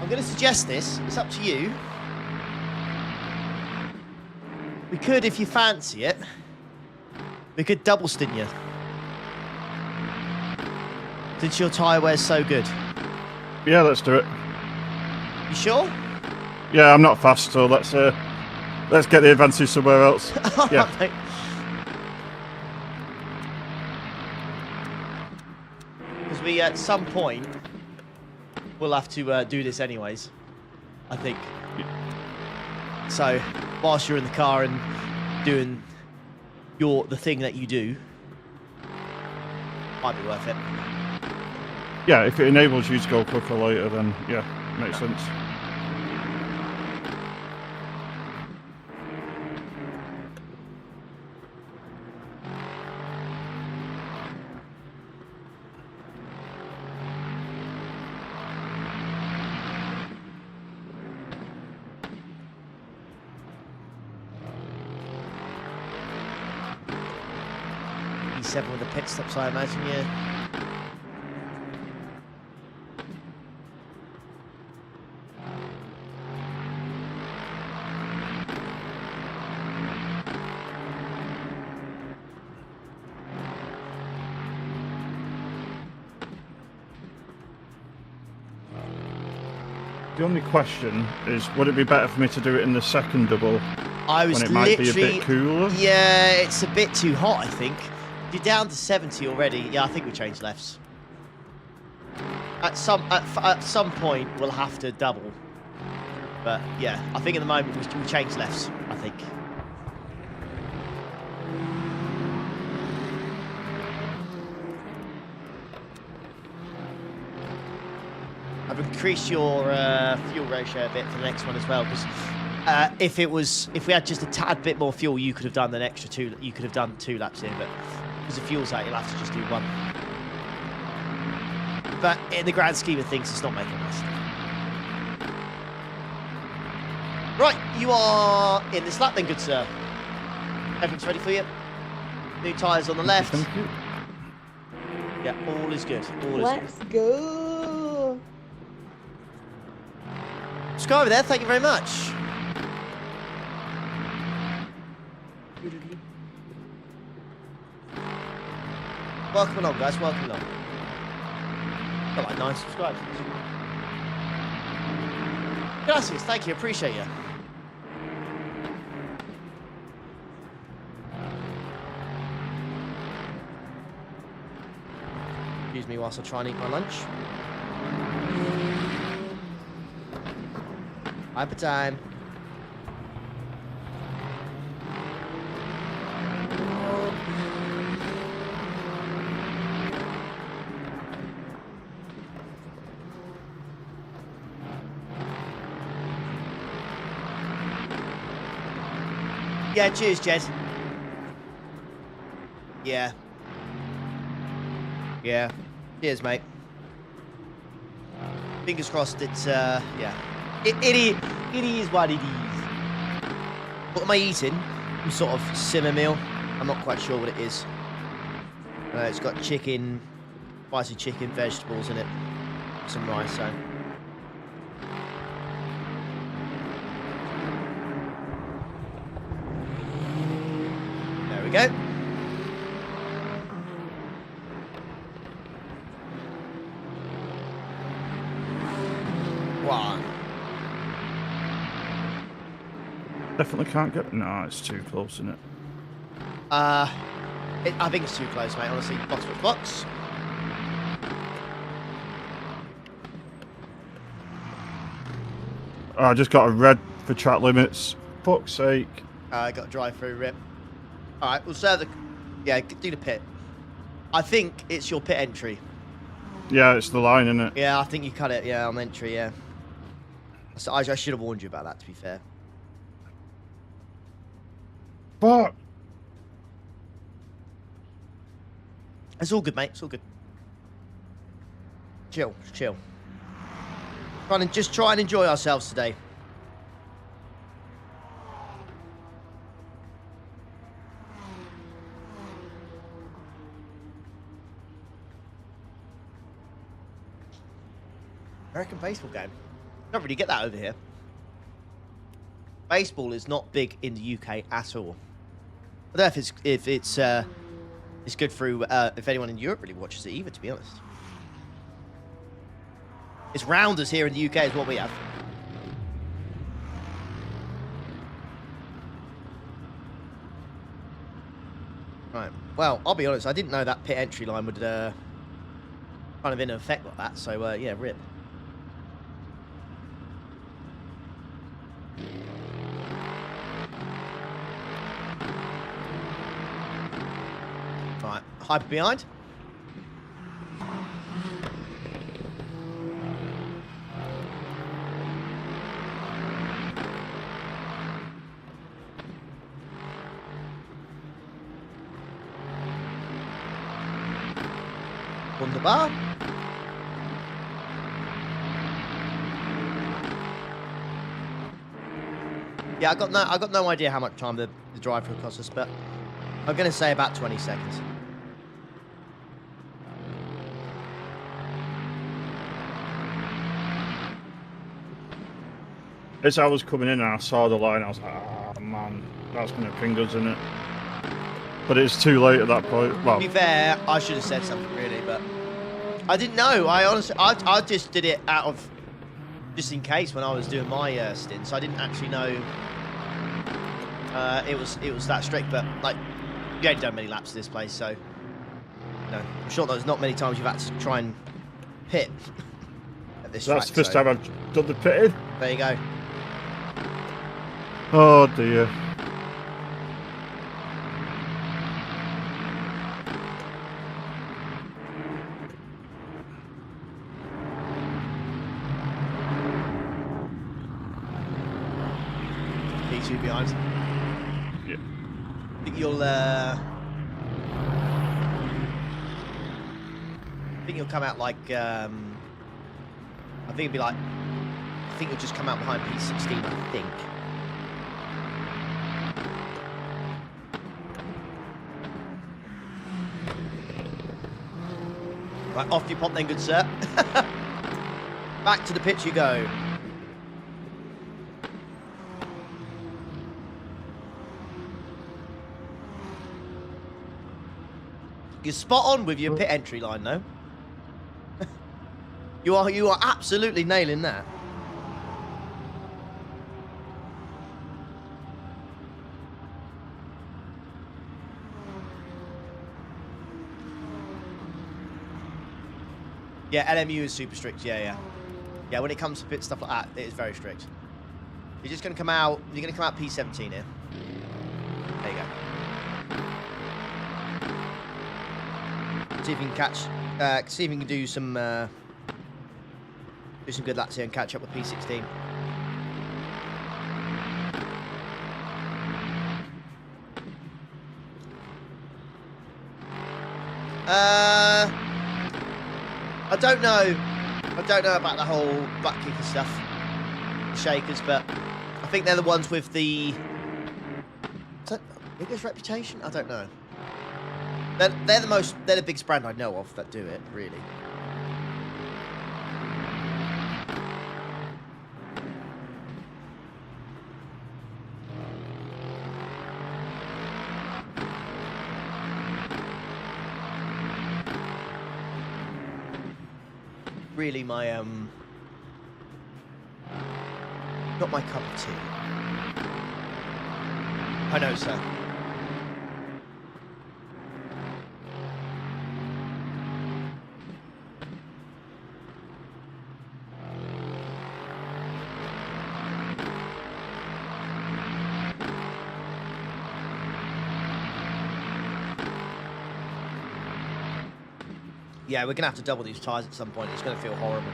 I'm going to suggest this. It's up to you. We could, if you fancy it, we could double stint you. Since your tyre wear's so good. Yeah, let's do it. You sure? Yeah, I'm not fast, so let's get the advantage somewhere else. Yeah. Mate. Because we, at some point, we'll have to do this anyways, I think. So, whilst you're in the car and doing the thing that you do, might be worth it. Yeah, if it enables you to go quicker later, then yeah, makes sense. E7 with the pit stops, I imagine, yeah. The only question is, would it be better for me to do it in the second double I was when it might literally, be a bit cooler? Yeah, it's a bit too hot, I think. You're down to 70 already. Yeah, I think we change lefts. At some point, we'll have to double. But yeah, I think at the moment we change lefts, I think. I've increased your fuel ratio a bit for the next one as well, because if we had just a tad bit more fuel, you could have done an extra two. You could have done 2 laps here, but because the fuel's out, you'll have to just do 1. But in the grand scheme of things, it's not making a mess. Right, you are in this lap then, good sir. Everything's ready for you. New tyres on the left. Thank you. Yeah, all is good. All is Let's go. good. Sky over there, thank you very much. Welcome along, guys. Welcome along. Got like 9 subscribers. Gracias, thank you. Appreciate you. Excuse me whilst I try and eat my lunch. Hyper time. Yeah, cheers, Jed. Yeah. Yeah. Cheers, mate. Fingers crossed it's, yeah. It is what it is. What am I eating? Some sort of simmer meal. I'm not quite sure what it is. It's got chicken, spicy chicken, vegetables in it. Some rice, so. There we go. One. Definitely can't get. No, it's too close, isn't it? I think it's too close, mate. Honestly, box. I just got a red for track limits. Fuck's sake. I got a drive-through rip. All right, we'll serve the. Yeah, do the pit. I think it's your pit entry. Yeah, it's the line, isn't it? Yeah, I think you cut it. Yeah, on entry. Yeah. So I should have warned you about that. To be fair. Fuck. It's all good, mate. It's all good. Chill, chill. Just try and enjoy ourselves today. American baseball game. Don't really get that over here. Baseball is not big in the UK at all. I don't know if it's good through if anyone in Europe really watches it either, to be honest. It's rounders here in the UK is what we have. Right. Well, I'll be honest. I didn't know that pit entry line would kind of in effect like that. So yeah, rip. Right. Hyper behind. Wunderbar. Yeah, I got no idea how much time the drive through cost us, but I'm gonna say about 20 seconds. As I was coming in and I saw the line, I was like, oh man, that's going to ping us, isn't it? But it's too late at that point. Well, To be fair, I should have said something really, but I didn't know. I honestly, I just did it out of just in case when I was doing my stints, I didn't actually know it was that strict. But like, you ain't done many laps of this place, so I'm sure there's not many times you've had to try and pit at this track. That's the first time I've done the pitting. There you go. Oh dear. P2 behind. Yeah. I think you'll come out like I think it'd be like I think you'll just come out behind P16, I think. Right, off you pop then, good sir. Back to the pitch you go. You're spot on with your pit entry line, though. You are absolutely nailing that. Yeah, LMU is super strict. Yeah. When it comes to pit stuff like that, it is very strict. You're just going to come out. You're going to come out P17 here. There you go. See if you can catch. See if you can do some good laps here and catch up with P16. I don't know. I don't know about the whole butt kicker stuff, shakers, but I think they're the ones with the biggest reputation. I don't know. They're the biggest brand I know of that do it, really. Really my not my cup of tea. I know, sir. Yeah, we're going to have to double these tyres at some point. It's going to feel horrible.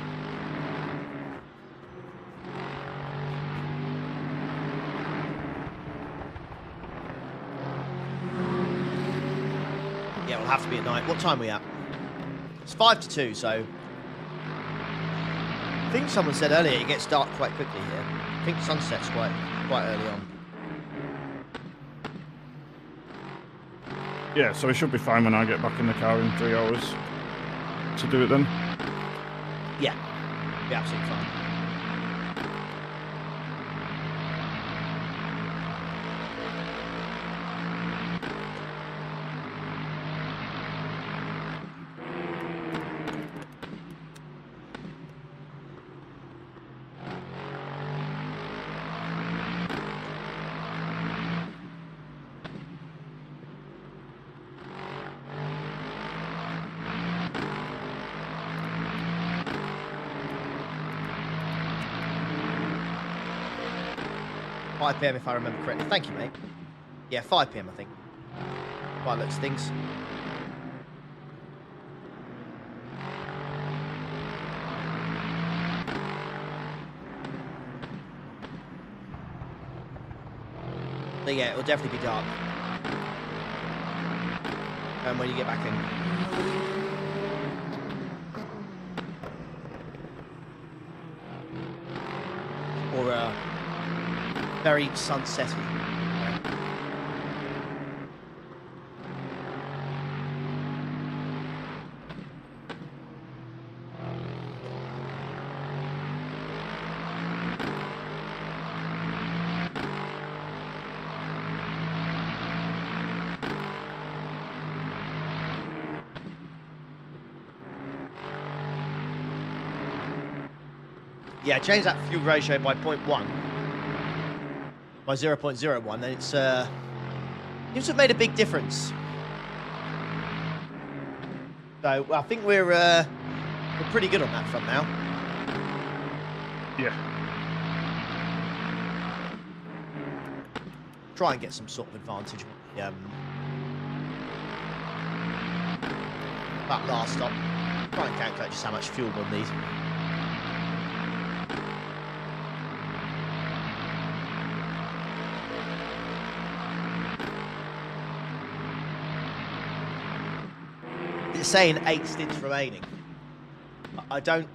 Yeah, we'll have to be at night. What time are we at? It's 5 to 2, so... I think someone said earlier it gets dark quite quickly here. I think sunset's quite early on. Yeah, so we should be fine when I get back in the car in 3 hours. To do it then? Yeah, be absolutely fine. £5 PM if I remember correctly. Thank you, mate. Yeah, 5 PM, I think. By the looks of things. But yeah, it'll definitely be dark. And when you get back in. Or very sunsetty. Yeah, change that fuel ratio by 0.1. By 0.01, then it's seems to have made a big difference. So I think we're pretty good on that front now. Yeah. Try and get some sort of advantage. That last stop. Try and calculate just how much fuel we'll need. It's saying 8 stints remaining. I don't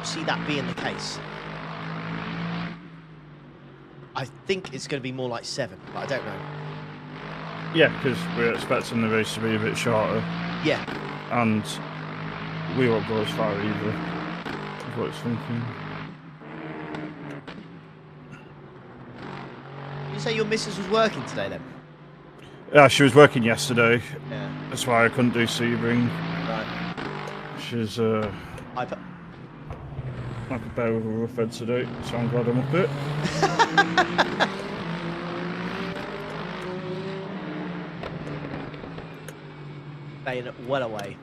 see that being the case. I think it's going to be more like 7, but I don't know. Yeah, because we're expecting the race to be a bit shorter. Yeah. And we won't go as far either. Is what it's thinking. You say your missus was working today then? Yeah, she was working yesterday. Yeah. That's why I couldn't do Sebring. Right. She's like a bear with a rough head today, so I'm glad I'm up it. Staying well away.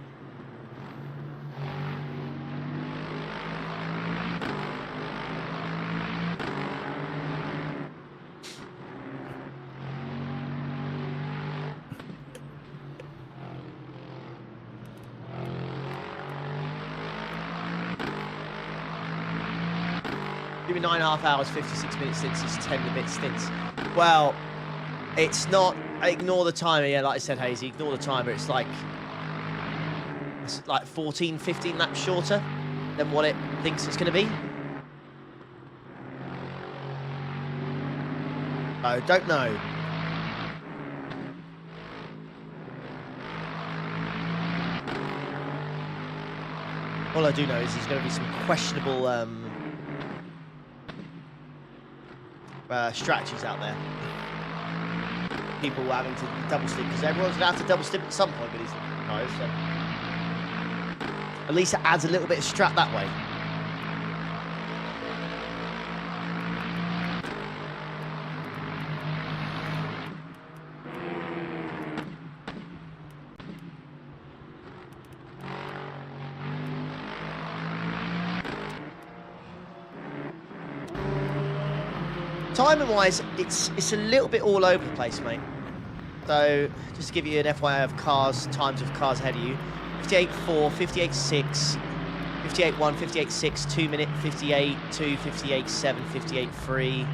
Give me 9.5 hours, 56 minutes stints, it's 10 a bit stints. Well, it's not, ignore the timer, yeah, like I said, Hazy, ignore the timer, it's like 14, 15 laps shorter than what it thinks it's going to be. I don't know. All I do know is there's going to be some questionable strategies out there. People having to double stint, because everyone's going to have to double stint at some point with these tyres, so at least it adds a little bit of strap that way. Timing-wise, it's a little bit all over the place, mate. So, just to give you an FYI of cars, times of cars ahead of you. 58.4, 58.6, 58.1, 58.6, 2 minute, 58.2, 58.7, 58.3,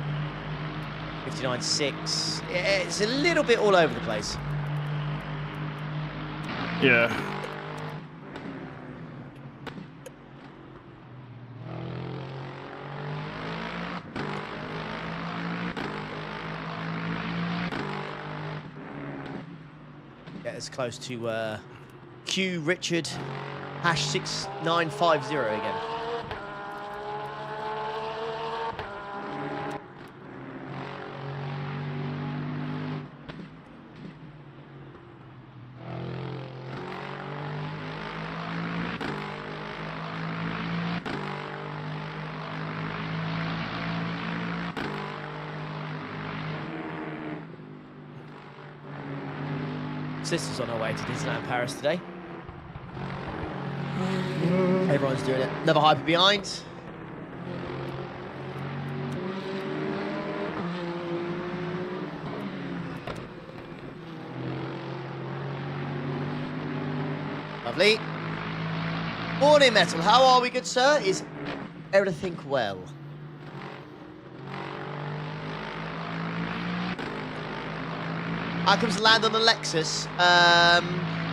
59.6. It's a little bit all over the place. Yeah. Get as close to Q Richard #6950 again. Sister's on her way to Disneyland Paris today. Everyone's doing it. Another hyper behind. Lovely. Morning, Metal. How are we, good sir? Is everything well? How comes to land on the Lexus?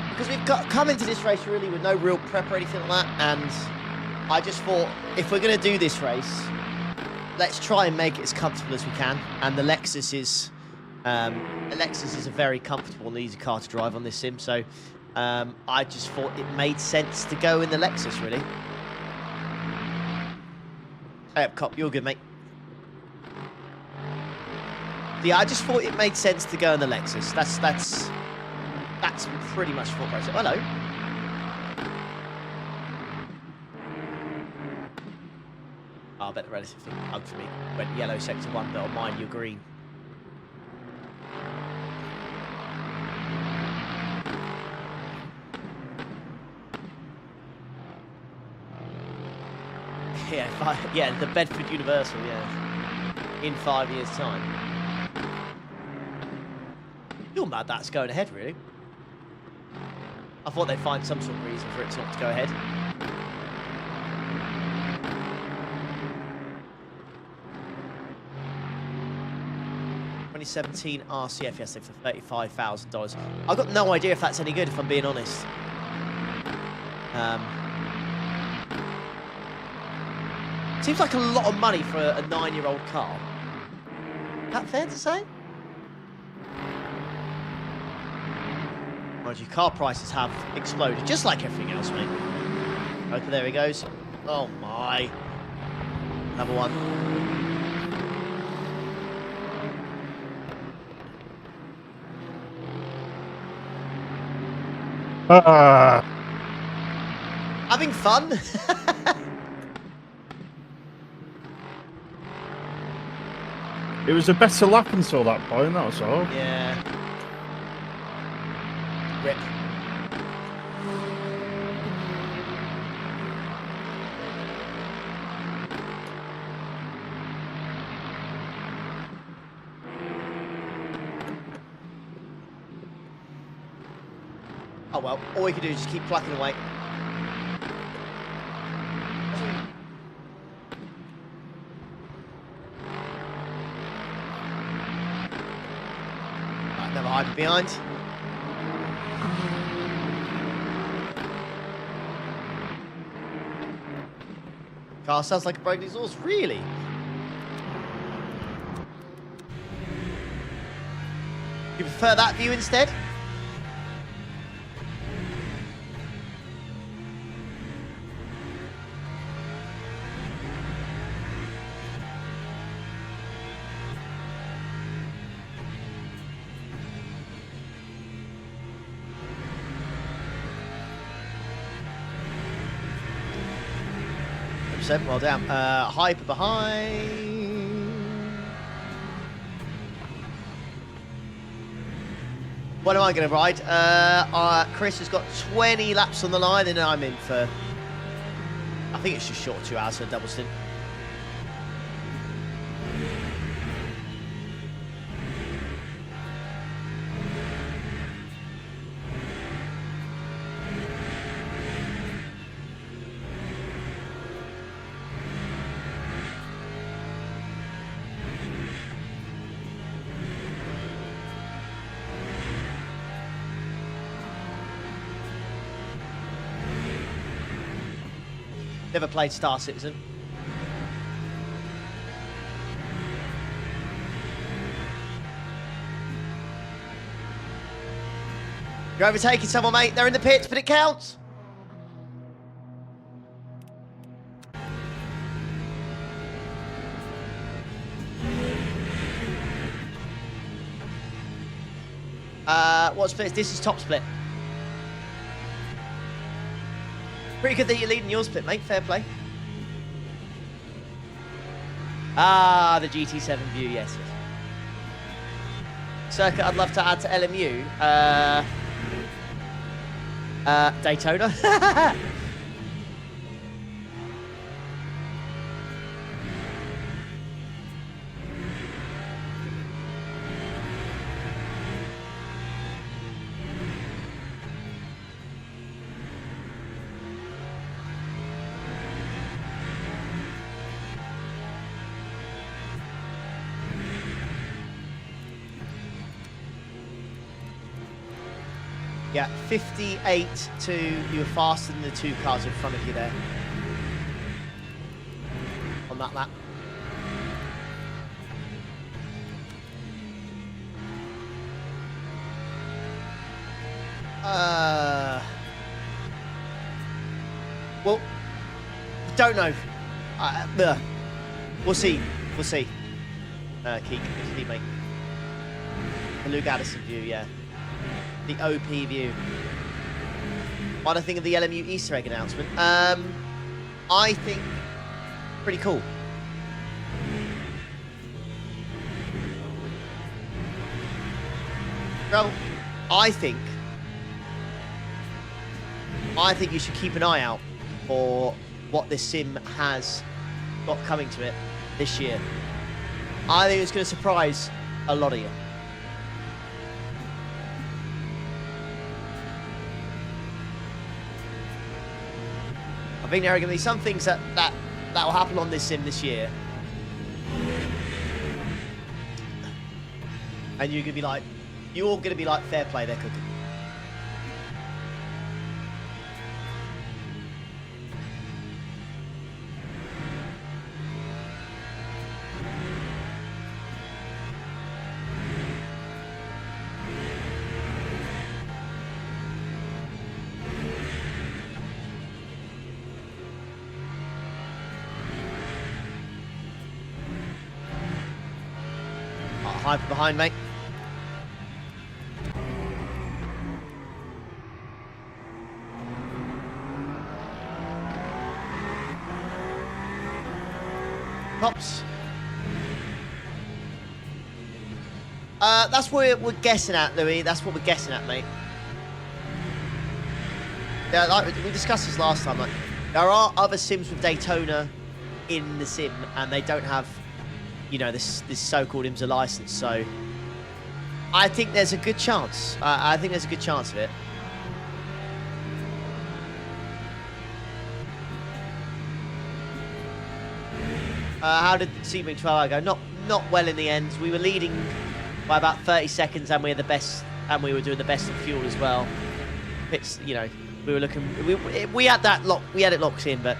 Because we've come into this race really with no real prep or anything like that, and I just thought, if we're going to do this race, let's try and make it as comfortable as we can. And the Lexus is a very comfortable and easy car to drive on this sim, so I just thought it made sense to go in the Lexus, really. Hey up, Cop, you're good, mate. Yeah, I just thought it made sense to go in the Lexus. That's pretty much thought process. Hello. I bet the relative thing bugged for me. Went yellow sector 1, but on mine you're green. Yeah, the Bedford Universal, yeah. In 5 years' time. You're mad that's going ahead, really. I thought they'd find some sort of reason for it not to go ahead. $2017 RCF yesterday for $35,000. I've got no idea if that's any good, if I'm being honest. Seems like a lot of money for a 9-year-old car. Is that fair to say? Mind you, car prices have exploded, just like everything else, mate. Okay, there he goes. Oh my. Number one. Having fun? It was a better lap until that point, that was all. Yeah. Rip. Oh well, all we can do is just keep plucking away. Right, never hide behind. Car sounds like a broken exhaust, really? You prefer that view instead? Well down. Hyper behind. What am I going to ride? Chris has got 20 laps on the line, and I'm in for, I think it's just short of 2 hours for a double stint. Never played Star Citizen. You're overtaking someone, mate. They're in the pits, but it counts. What split? This is top split. Pretty good that you're leading your split, mate. Fair play. Ah, the GT7 view, yes. Circuit I'd love to add to LMU. Daytona. Yeah, 58.2. You were faster than the 2 cars in front of you there. On that lap. Well, don't know. We'll see. We'll see. Keek, mate. The Luke Addison view, yeah. The OP view. What do I think of the LMU Easter egg announcement? I think pretty cool. Well, I think you should keep an eye out for what this sim has got coming to it this year. I think it's going to surprise a lot of you. I think there are going to be some things that will happen on this sim this year. And you're all going to be like, fair play, they're cooking. Hyper behind, mate. Pops. That's what we're guessing at, Louis. That's what we're guessing at, mate. Yeah, like we discussed this last time. Like, there are other sims with Daytona in the sim, and they don't have, you know, this so-called IMSA license. So I think there's a good chance. I think there's a good chance of it. How did Sebring 12 go? Not well in the end. We were leading by about 30 seconds, and we were doing the best of fuel as well. It's, you know, we were looking. We had it locked in, but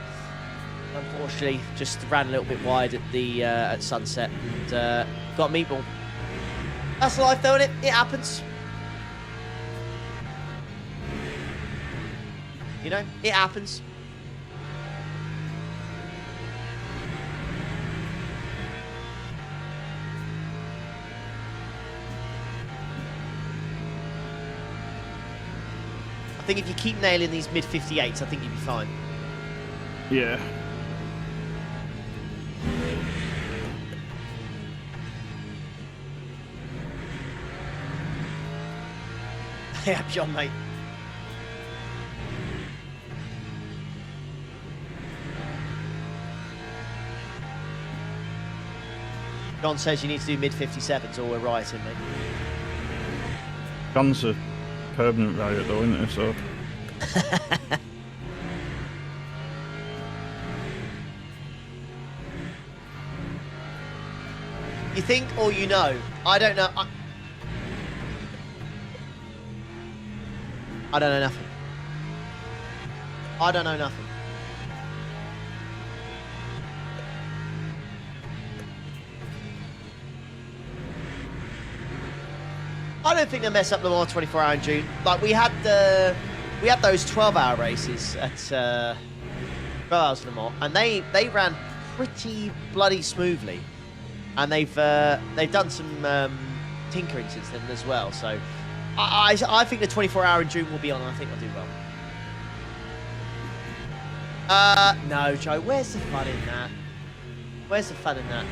unfortunately, just ran a little bit wide at the at sunset and got a meatball. That's life, though, isn't it? It happens. You know, it happens. I think if you keep nailing these mid-58s, I think you'll be fine. Yeah. Yeah, John, mate. John says you need to do mid-57s or we're rioting, mate. John's a permanent riot though, isn't it? So. You think or you know? I don't know. I don't know nothing. I don't know nothing. I don't think they mess up the more 24-hour in June. Like we had those 12-hour races at 12 hours in the Mans, and they ran pretty bloody smoothly, and they've done some tinkering since then as well. So I think the 24-hour in June will be on, and I think they'll do well. No, Joe. Where's the fun in that? Where's the fun in that?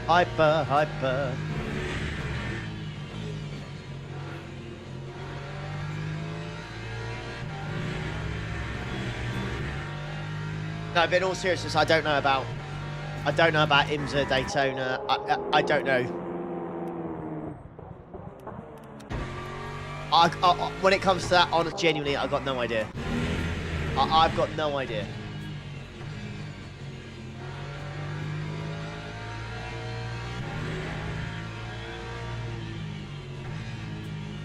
Hyper. No, but in all seriousness, I don't know about IMSA Daytona. I don't know. When it comes to that, genuinely, I've got no idea. I've got no idea.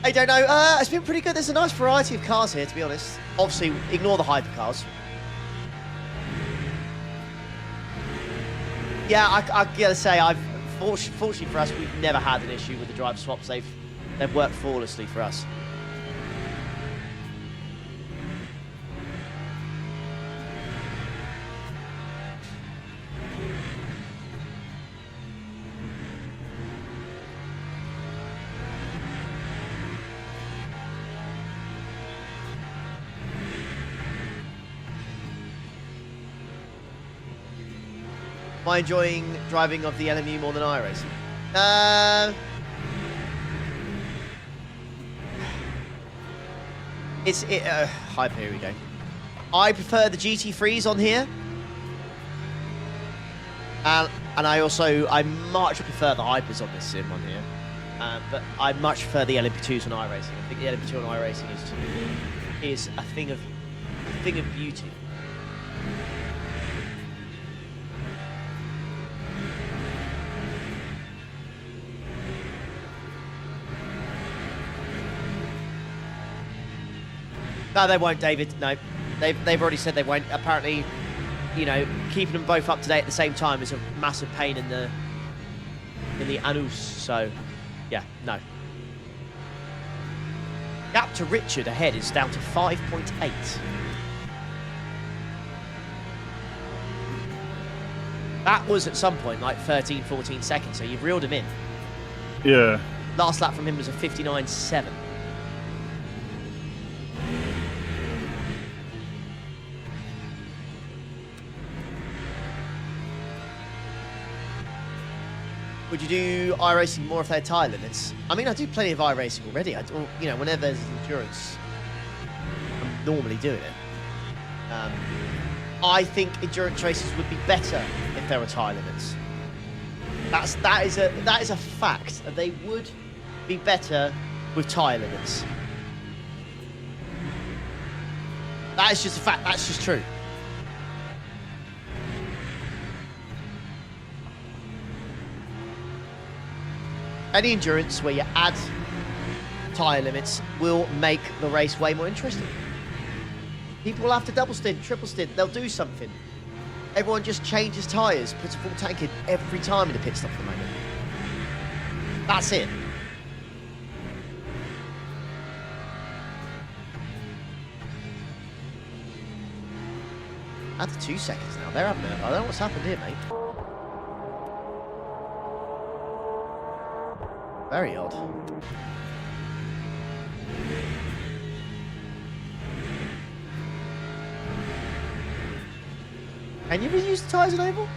I don't know. It's been pretty good. There's a nice variety of cars here, to be honest. Obviously, ignore the hypercars. Yeah, I gotta say, fortunately for us, we've never had an issue with the driver swaps. They've worked flawlessly for us. Am I enjoying driving of the LMU more than iRacing? Hype, here we go. I prefer the GT3s on here. And I much prefer the hypers on this sim on here. But I much prefer the LMP2s on iRacing. I think the LMP2 on iRacing is a thing of beauty. No, they won't, David. No, they've already said they won't. Apparently, you know, keeping them both up to date at the same time is a massive pain in the annals. So, yeah, no. Gap to Richard ahead is down to 5.8. That was at some point like 13, 14 seconds. So you've reeled him in. Yeah. Last lap from him was a 59.7. Would you do iRacing more if they had tyre limits? I mean, I do plenty of iRacing already. You know, whenever there's endurance, I'm normally doing it. I think endurance races would be better if there were tyre limits. That is a fact. They would be better with tyre limits. That is just a fact. That's just true. Any endurance where you add tyre limits will make the race way more interesting. People will have to double stint, triple stint, they'll do something. Everyone just changes tyres, puts a full tank in every time in the pit stop at the moment. That's it. That's 2 seconds now. They're having it. I don't know what's happened here, mate. Very odd. Can you reuse the tyres in Oval?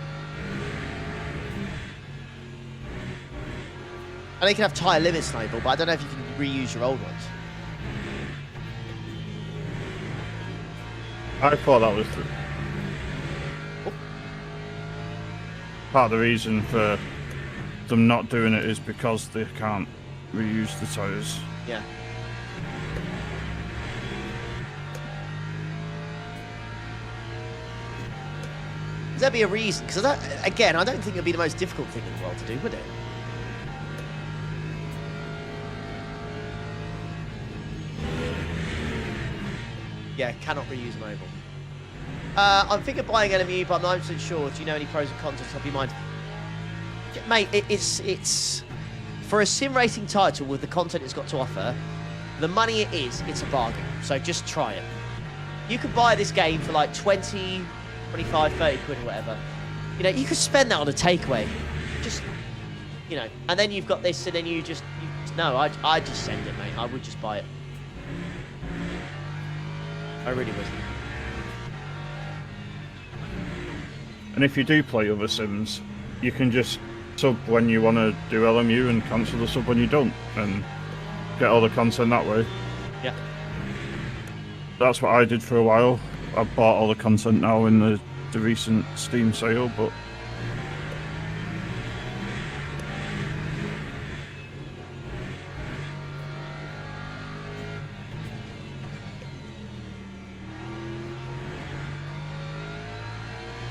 I know you can have tyre limits in Oval, but I don't know if you can reuse your old ones. I thought that was part of the reason for them not doing it is because they can't reuse the tyres. Yeah. Would there be a reason? Because I don't think it'd be the most difficult thing in the world to do, would it? Yeah, cannot reuse an oval. I'm thinking of buying LMU, but I'm not 100% sure. Do you know any pros and cons off the top of your mind? Mate, it's for a sim racing title with the content it's got to offer, the money it is, it's a bargain. So just try it. You could buy this game for like 20, 25, 30 quid or whatever. You know, you could spend that on a takeaway. Just, you know, and then you've got this and then no, I'd just send it, mate. I would just buy it. I really would. And if you do play other sims, you can just sub when you want to do LMU and cancel the sub when you don't, and get all the content that way. Yeah. That's what I did for a while. I bought all the content now in the recent Steam sale, but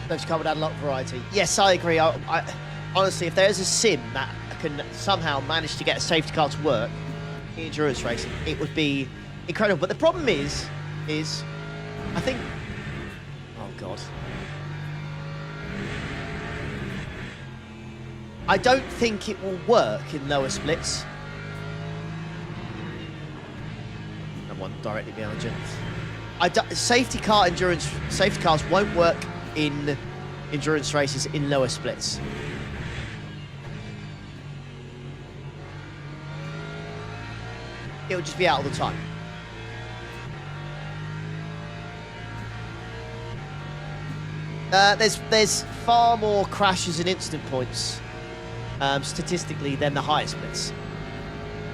Those come would add a lot of variety. Yes, I agree. I honestly, if there's a sim that can somehow manage to get a safety car to work in endurance racing, it would be incredible. But the problem is I think, oh God, I don't think it will work in lower splits. No one directly behind you. Safety cars won't work in endurance races in lower splits. It'll just be out all the time. There's far more crashes and instant points statistically than the higher splits.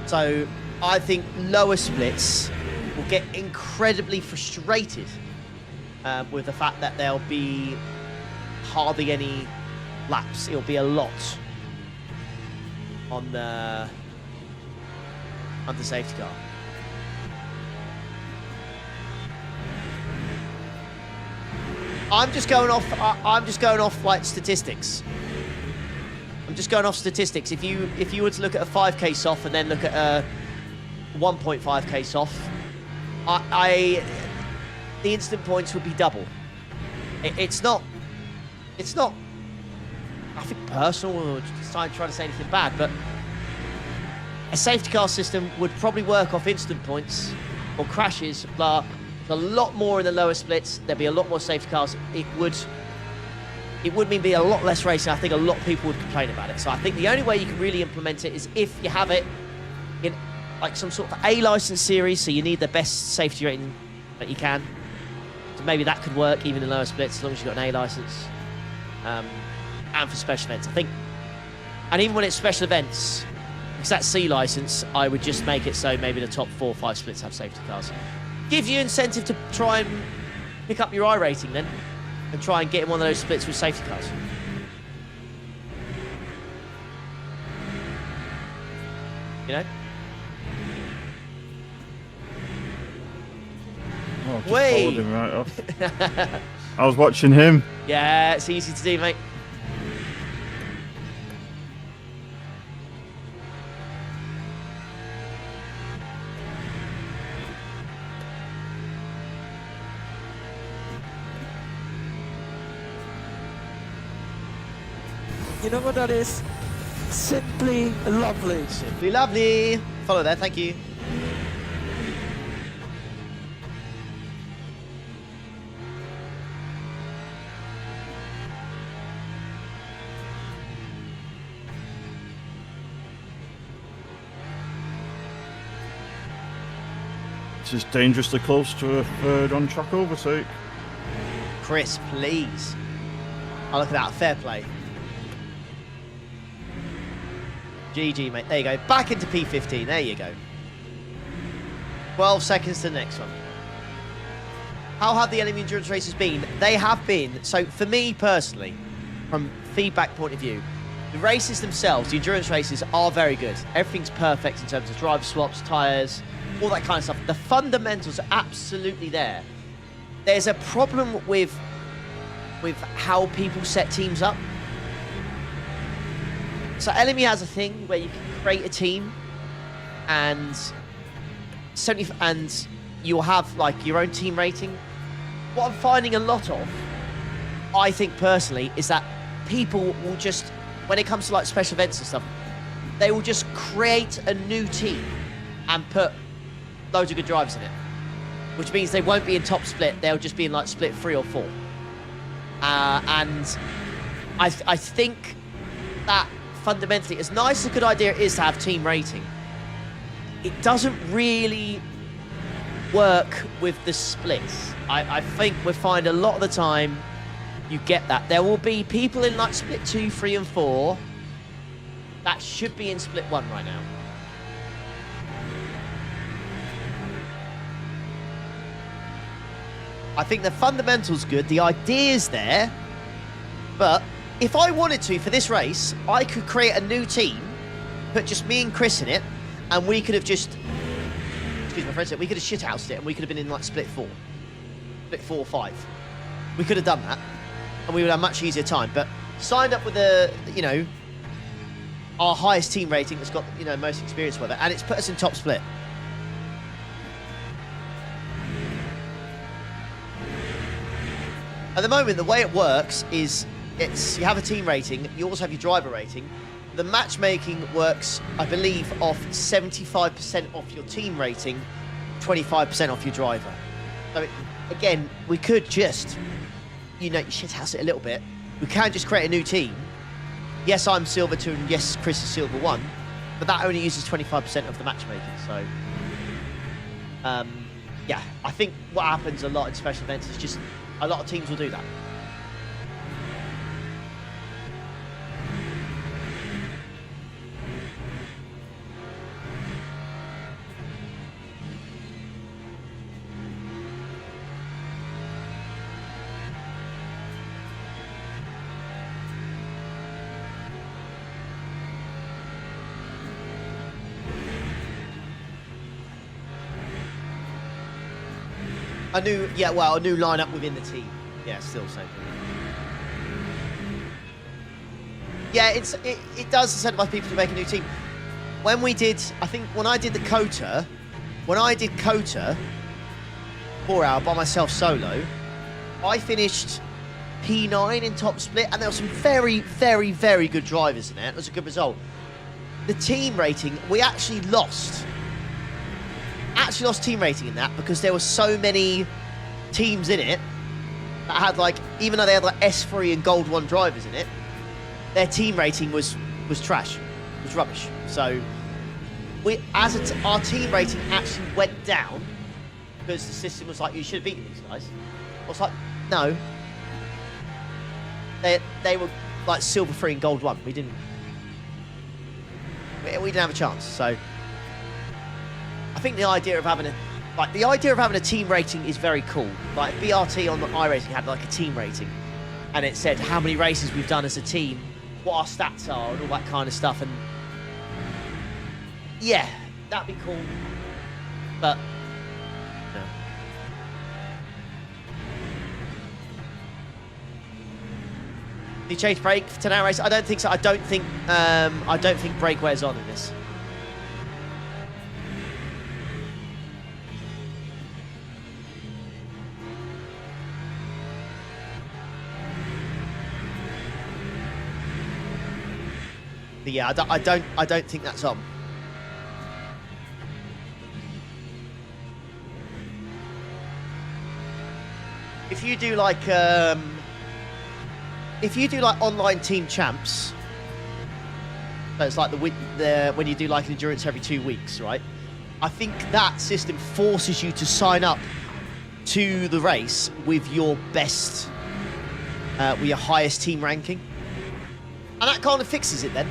So I think lower splits will get incredibly frustrated with the fact that there'll be hardly any laps. It'll be a lot on the safety car. I'm just going off like statistics. I'm just going off statistics. If you were to look at a 5k soft and then look at a 1.5k soft, the instant points would be double. It's not I think personal or just trying to say anything bad, but a safety car system would probably work off instant points or crashes, but a lot more in the lower splits. There'd be a lot more safety cars. It would mean be a lot less racing. I think a lot of people would complain about it. So I think the only way you can really implement it is if you have it in like some sort of A license series, so you need the best safety rating that you can. So maybe that could work even in lower splits as long as you've got an A license. And for special events, I think. And even when it's special events, because that's C license, I would just make it so maybe the top 4 or 5 splits have safety cars. Give you incentive to try and pick up your iRating then, and try and get in one of those splits with safety cars. You know? Oh, just Wait. followed him right off. I was watching him. Yeah, it's easy to do, mate. You know what that is? Simply lovely. Simply lovely. Follow there, thank you. This is dangerously close to a third on-track overtake. Chris, please. Oh, look at that. Fair play. GG, mate. There you go. Back into P15. There you go. 12 seconds to the next one. How have the LMU endurance races been? They have been, so for me personally, from feedback point of view, the races themselves, the endurance races, are very good. Everything's perfect in terms of driver swaps, tyres, all that kind of stuff. The fundamentals are absolutely there. There's a problem with how people set teams up. So LMU has a thing where you can create a team and you'll have like your own team rating. What I'm finding a lot of, I think personally, is that people will just, when it comes to like special events and stuff, they will just create a new team and put loads of good drivers in it, which means they won't be in top split. They'll just be in like split 3 or 4. And I think that fundamentally, as nice as a good idea it is to have team rating, it doesn't really work with the splits. I think we find a lot of the time you get that. There will be people in like split 2, 3 and 4 that should be in split 1 right now. I think the fundamentals good, the idea's there, but if I wanted to for this race, I could create a new team, put just me and Chris in it, and we could have just, excuse my French, we could have shithoused it and we could have been in like split 4 or 5. We could have done that and we would have a much easier time, but signed up with our highest team rating that's got, most experience with it, and it's put us in top split. At the moment, the way it works is you have a team rating, you also have your driver rating. The matchmaking works, I believe, off 75% off your team rating, 25% off your driver. So again, we could just, shithouse it a little bit. We can just create a new team. Yes, I'm Silver 2 and yes, Chris is Silver 1, but that only uses 25% of the matchmaking. So, yeah, I think what happens a lot in special events is just a lot of teams will do that. A new lineup within the team. Yeah, still the same thing. Yeah, it does incentivize people to make a new team. When I did the Kota, 4-hour by myself solo, I finished P9 in top split, and there were some very, very, very good drivers in there. It was a good result. The team rating, we actually lost team rating in that because there were so many teams in it that had like, even though they had like S3 and Gold 1 drivers in it, their team rating was trash, was rubbish. So our team rating actually went down because the system was like, you should have beaten these guys. I was like, no. They were like silver 3 and gold 1. We didn't have a chance. So I think the idea of having a team rating is very cool. Like BRT on the iRacing had like a team rating, and it said how many races we've done as a team, what our stats are, and all that kind of stuff. And yeah, that'd be cool. But no. Did you change brake for 10-hour race? I don't think so. I don't think brake wears on in this. But yeah, I don't think that's on. If you do like online team champs, so it's like when you do like an endurance every 2 weeks, right? I think that system forces you to sign up to the race with your best, with your highest team ranking, and that kind of fixes it then.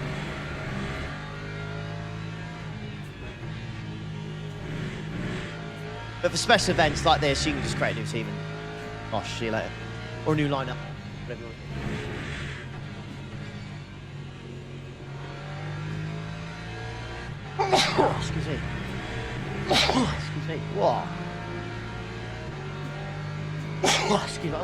But for special events like this, you can just create a new team and, gosh, see you later. Or a new lineup, whatever you want. Excuse me. Excuse me. What? Excuse me.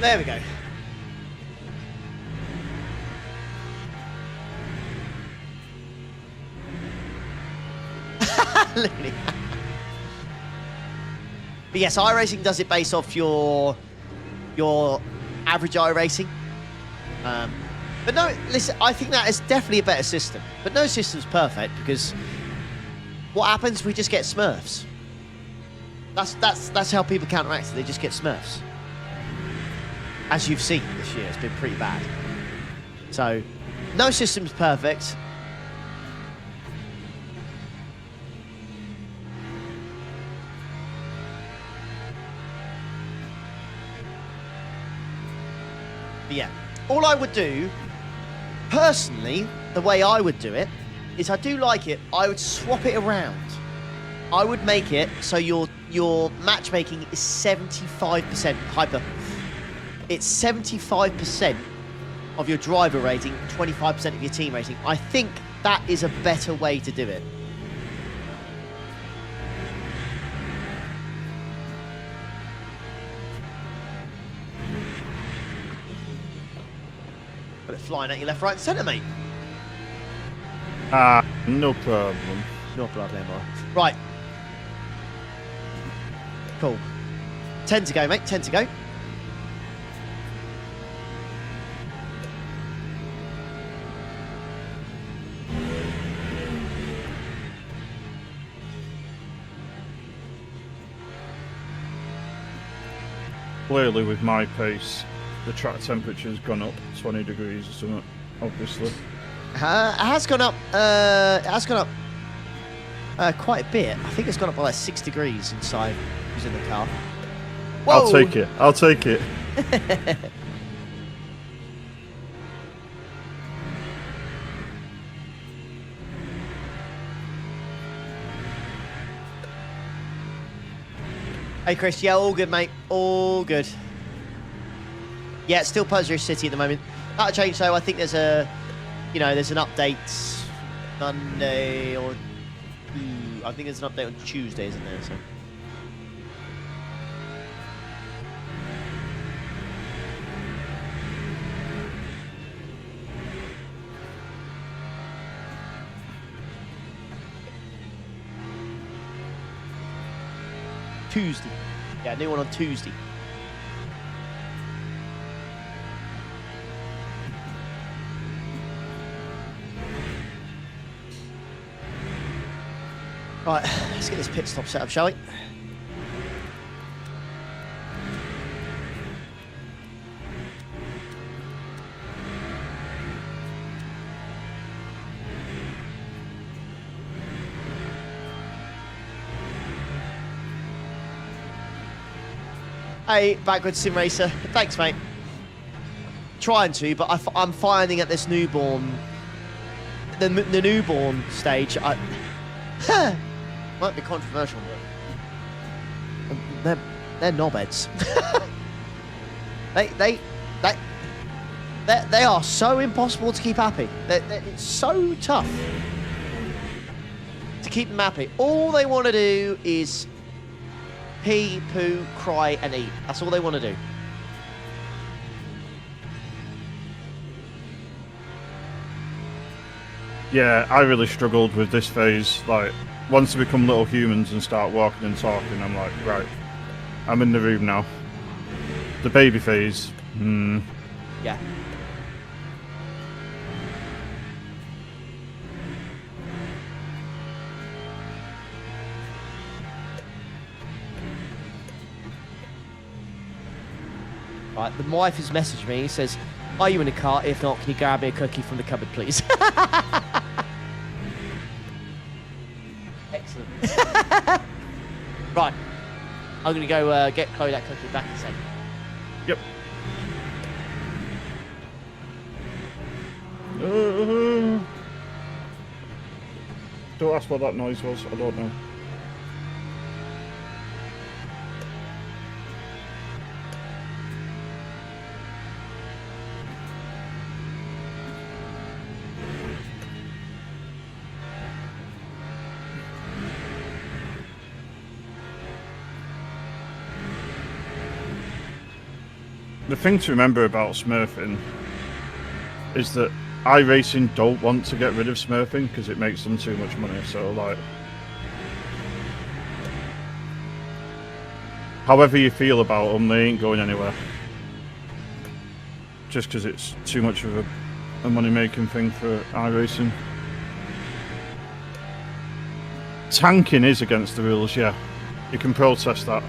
There we go. Literally. But yes, iRacing does it based off your average iRacing. But no, listen, I think that is definitely a better system. But no system's perfect because what happens? We just get Smurfs. That's how people counteract it. They just get Smurfs. As you've seen this year, it's been pretty bad. So, no system's perfect. But yeah, all I would do, personally, the way I would do it, is I do like it, I would swap it around. I would make it so your matchmaking is 75% hyper. It's 75% of your driver rating, 25% of your team rating. I think that is a better way to do it. Got it flying at you left, right, and centre, mate. No problem. No problem, right. Cool. 10 to go, mate. 10 to go. Clearly, with my pace, the track temperature's gone up 20 degrees or something, obviously. It has gone up. It has gone up Quite a bit. I think it's gone up by like 6 degrees inside who's in the car. I'll Whoa! take it. I'll take it. Hey Chris, yeah, all good, mate. All good. Yeah, it's still Puzzler City at the moment. That'll change though. I think there's a, there's an update Monday or I think there's an update on Tuesday, isn't there? So. Tuesday. Yeah, new one on Tuesday. Right, let's get this pit stop set up, shall we? Hey, Backwards Sim Racer. Thanks, mate. Trying to, but I'm finding at this newborn, the newborn stage, might be controversial, but they're knobheads. they are so impossible to keep happy. It's so tough to keep them happy. All they want to do is pee, poo, cry, and eat. That's all they want to do. Yeah, I really struggled with this phase. Like, once they become little humans and start walking and talking, I'm like, right, I'm in the room now. The baby phase, Yeah. Right, the wife has messaged me. He says, "Are you in the car? If not, can you grab me a cookie from the cupboard, please?" Excellent. Right, I'm gonna go get Chloe that cookie back in a second. Yep. Don't ask what that noise was. I don't know. The thing to remember about smurfing is that iRacing don't want to get rid of smurfing because it makes them too much money. So, like, however you feel about them, they ain't going anywhere. Just because it's too much of a money-making thing for iRacing. Tanking is against the rules, yeah. You can protest that.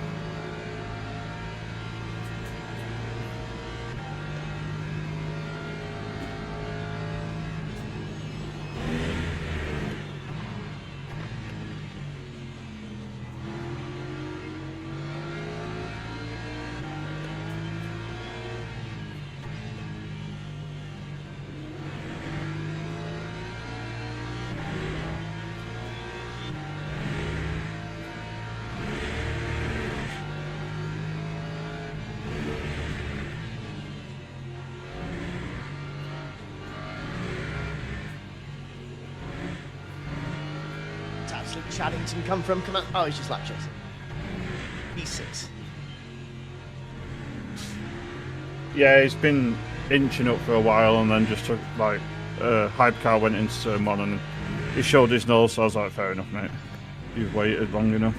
Chaddington come from? Oh, he's just lap chasing. E6. Yeah, he's been inching up for a while and then just took, like, hypercar went into turn one and he showed his nose, so I was like, fair enough, mate. You've waited long enough.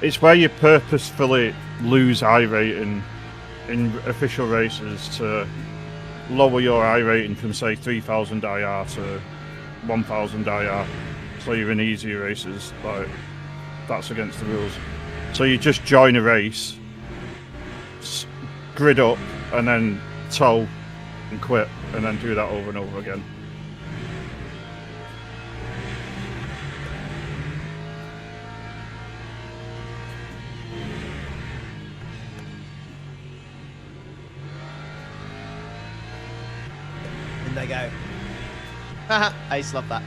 It's where you purposefully lose I rating in official races to lower your I rating from, say, 3000 IR to 1000 IR. So you're in easy races, like that's against the rules. So you just join a race, grid up, and then tow and quit, and then do that over and over again. In they go. Haha, Ace, love that.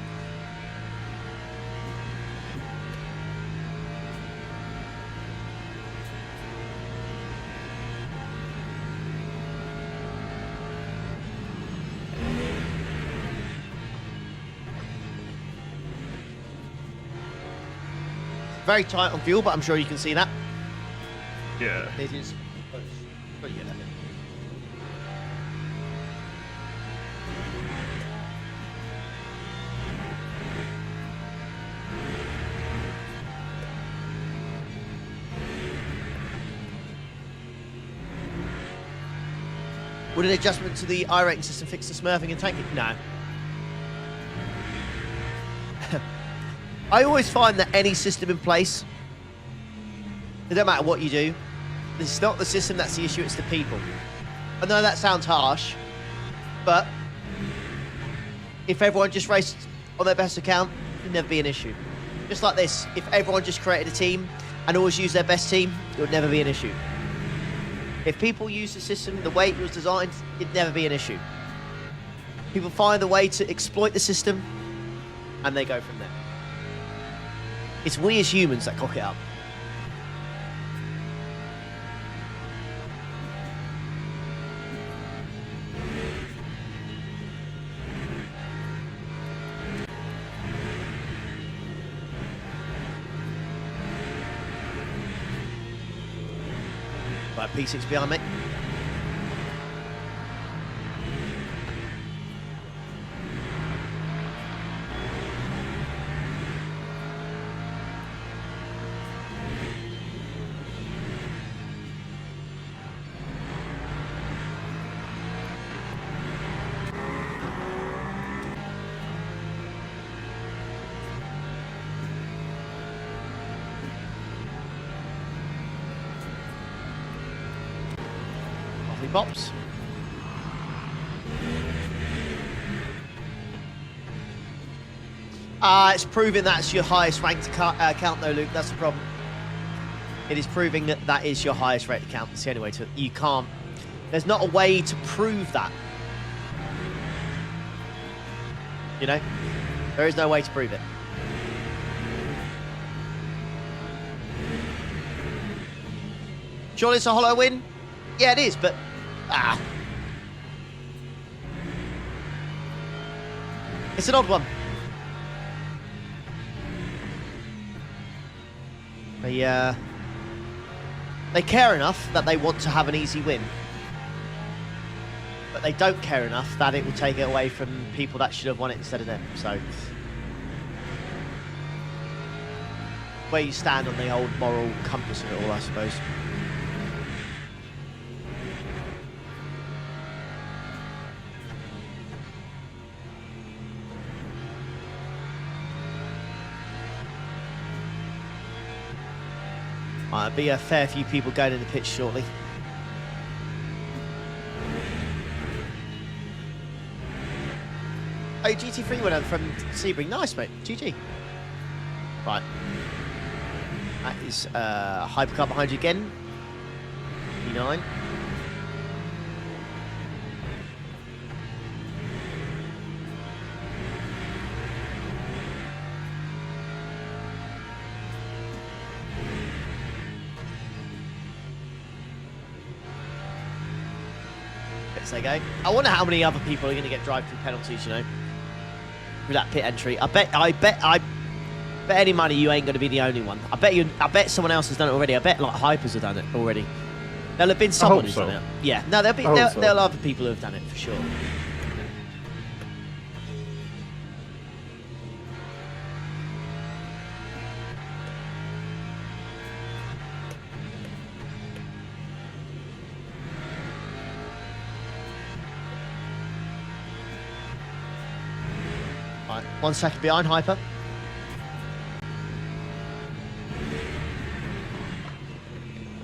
Very tight on fuel, but I'm sure you can see that. Yeah. It is. Pretty good, I think. Would an adjustment to the iRacing system fix the smurfing and tanking? No. I always find that any system in place, it don't matter what you do, it's not the system that's the issue, it's the people. I know that sounds harsh, but if everyone just raced on their best account, it would never be an issue. Just like this, if everyone just created a team and always used their best team, it would never be an issue. If people use the system the way it was designed, it'd never be an issue. People find a way to exploit the system, and they go from there. It's we as humans that cock it up. Right, P6 behind me. Bops. It's proving that's your highest ranked account though, Luke. That's the problem. It is proving that that is your highest rated account. It's the only way to... You can't... There's not a way to prove that. You know? There is no way to prove it. Surely it's a hollow win? Yeah, it is, but... It's an odd one. They care enough that they want to have an easy win. But they don't care enough that it will take it away from people that should have won it instead of them. So, where you stand on the old moral compass of it all, I suppose. There'll be a fair few people going in the pitch shortly. Oh, GT3 went over from Sebring. Nice, mate. GG. Right. That is hypercar behind you again. P9. They go. I wonder how many other people are going to get drive-through penalties, you know, with that pit entry. I bet any money you ain't going to be the only one. I bet someone else has done it already. I bet like Hypers have done it already. There'll have been someone who's done it. Yeah, no, there'll have other people who have done it for sure. Right. 1 second behind Hyper.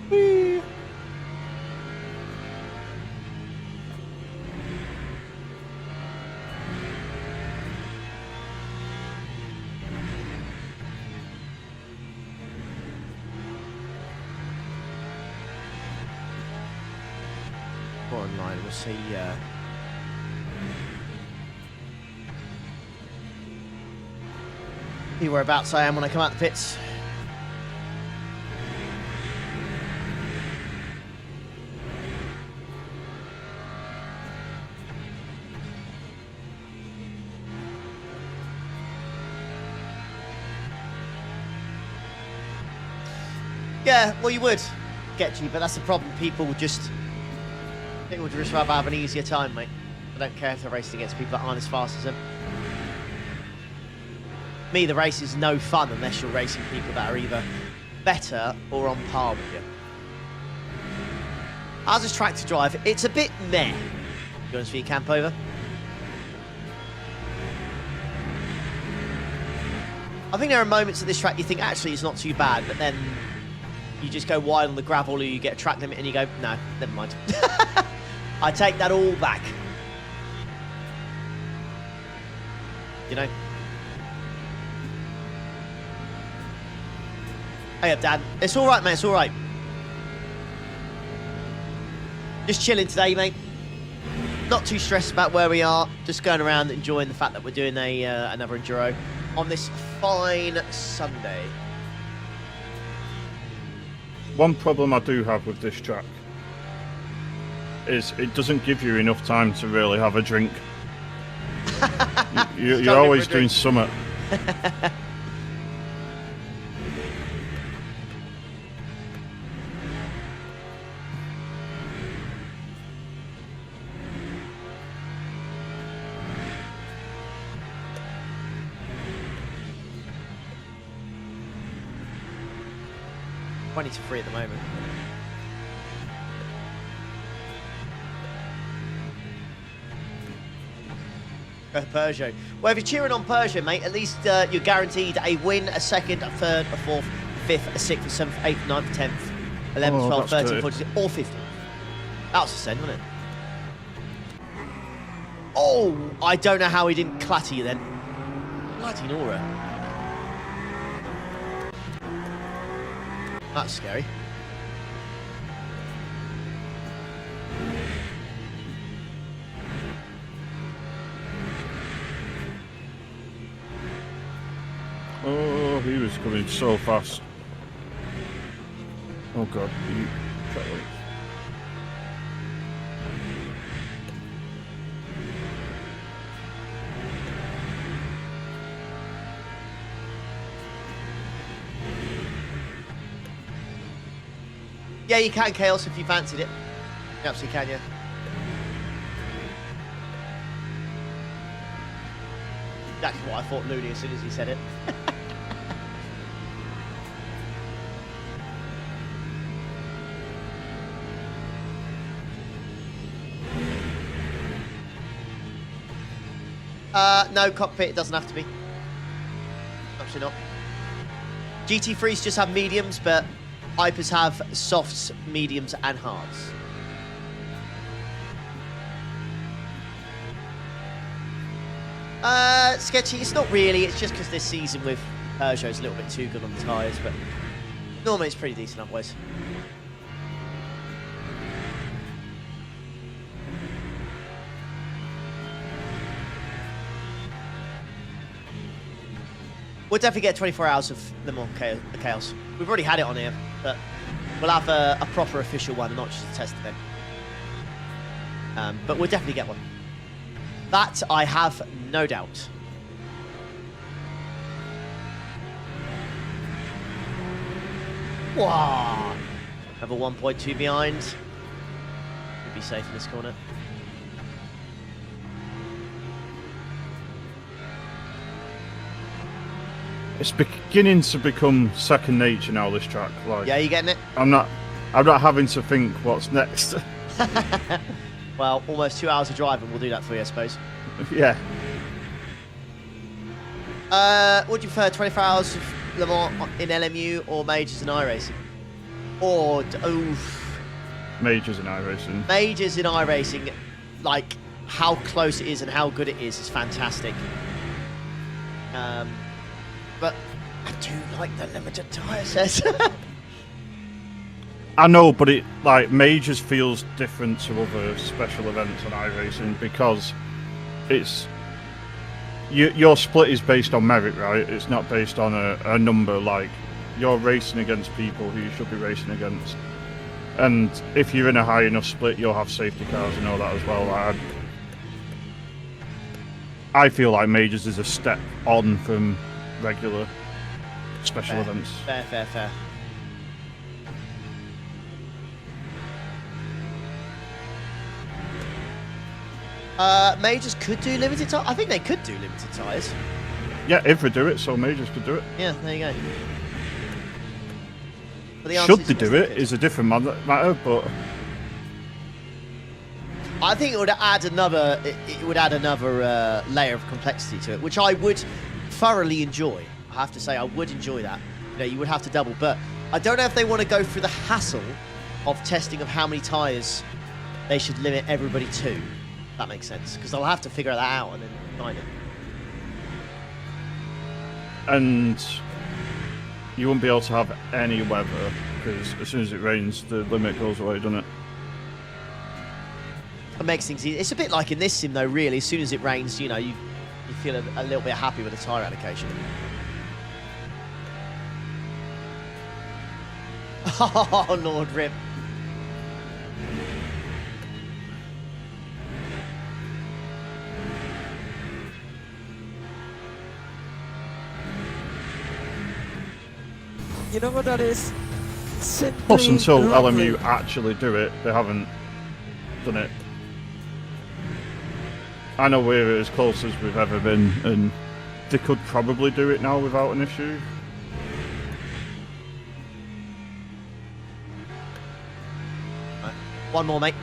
Whee. More online, we'll see. See whereabouts I am when I come out the pits. Yeah, well, you would get you, but that's the problem. People would just rather have an easier time, mate. I don't care if they're racing against people that aren't as fast as them. Me, the race is no fun unless you're racing people that are either better or on par with you. How's this track to drive? It's a bit meh. You want to see your camp over? I think there are moments at this track you think actually it's not too bad, but then you just go wide on the gravel or you get a track limit and you go, no, never mind. I take that all back. You know? Hey up, Dad. It's all right, mate. It's all right. Just chilling today, mate. Not too stressed about where we are. Just going around enjoying the fact that we're doing another enduro on this fine Sunday. One problem I do have with this track is it doesn't give you enough time to really have a drink. You're always doing something. To 3 at the moment. Peugeot. Well, if you're cheering on Peugeot, mate, at least you're guaranteed a win, a second, a third, a fourth, a fifth, a sixth, a seventh, eighth, ninth, 10th, 11th, 12th, 13th, 14th, or 15th. That was a send, wasn't it? Oh, I don't know how he didn't clatter you then. Bloody Nora. That's scary. Oh, he was coming so fast. Oh god, he track links. Yeah, you can, Chaos, if you fancied it. You absolutely can, yeah. Exactly what I thought, Looney, as soon as he said it. No, cockpit, it doesn't have to be. Actually not. GT3s just have mediums, but Hypers have softs, mediums, and hards. Sketchy, it's not really. It's just because this season with Peugeot's a little bit too good on the tyres, but normally it's pretty decent otherwise. We'll definitely get 24 hours of Le Mans Chaos. We've already had it on here, but we'll have a proper official one, not just a test event. But we'll definitely get one. That I have no doubt. Wow. Have a 1.2 behind. Could be safe in this corner. It's beginning to become second nature now, this track. Like, Yeah, you getting it? I'm not having to think what's next. Well, almost 2 hours of driving will do that for you, I suppose. Yeah. Would you prefer 24 hours of Le Mans in LMU or majors in iRacing? Or Majors in iRacing. majors in iRacing, like how close it is and how good it is fantastic. But I do like the limited tyre sets. I know, but it like majors feels different to other special events on iRacing because it's your split is based on merit, right? It's not based on a number. Like you're racing against people who you should be racing against, and if you're in a high enough split, you'll have safety cars and all that as well. I feel like majors is a step on from regular special events. Fair. Majors could do limited tyres. I think they could do limited tyres. Yeah, if we do it, so majors could do it. Yeah, there you go. But the answer Should is they yes, do it could. is a different matter, but I think it would add another. It would add another layer of complexity to it, which I would thoroughly enjoy. I have to say, I would enjoy that. You know, you would have to double, but I don't know if they want to go through the hassle of testing of how many tyres they should limit everybody to. That makes sense, because they'll have to figure that out and then find it. and you won't be able to have any weather because as soon as it rains, the limit goes away, doesn't it? It makes things easy. It's a bit like in this sim, though, really. As soon as it rains, you know, you feel a little bit happy with the tyre allocation. Oh, Lord Rip. You know what that is? Simply Plus, until lovely. LMU actually do it, they haven't done it. I know we're as close as we've ever been, and they could probably do it now without an issue. Right. One more, mate.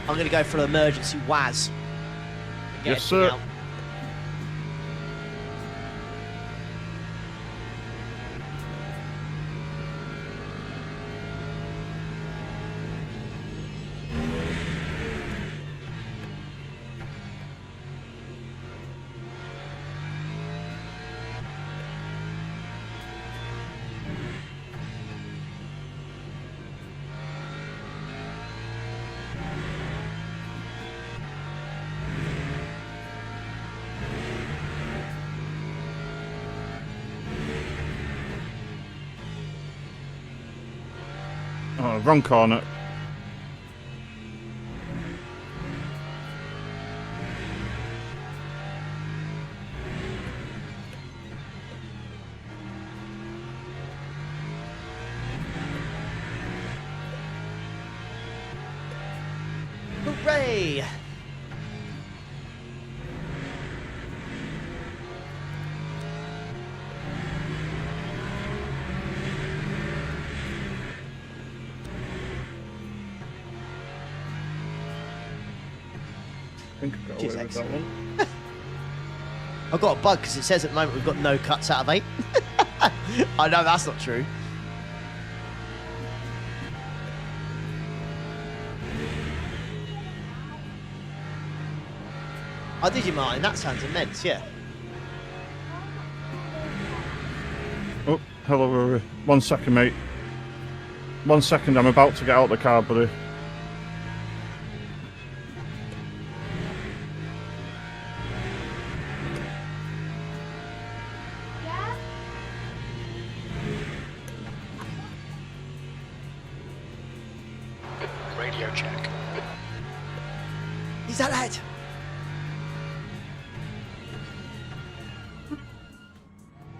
I'm going to go for an emergency WAS. Get Yes, sir. out. Oh, wrong corner. Hooray! I think I got away Cheers, with that excellent. one. I've got a bug because it says at the moment we've got no cuts out of 8. I know that's not true. Oh, did you, Martin? That sounds immense, yeah. Oh, hello, Rory. 1 second, mate. 1 second, I'm about to get out the car, buddy. Radio check. Is that it?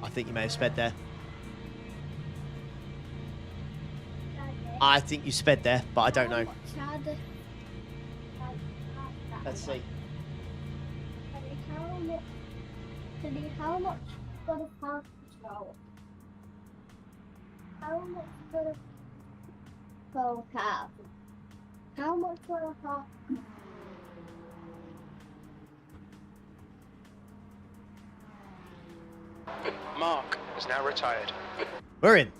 I think you may have sped there. I think you sped there, but I don't know. Let's see. How much got a pass control? How much got a full cap? How much got a pass? Mark is now retired. We're in.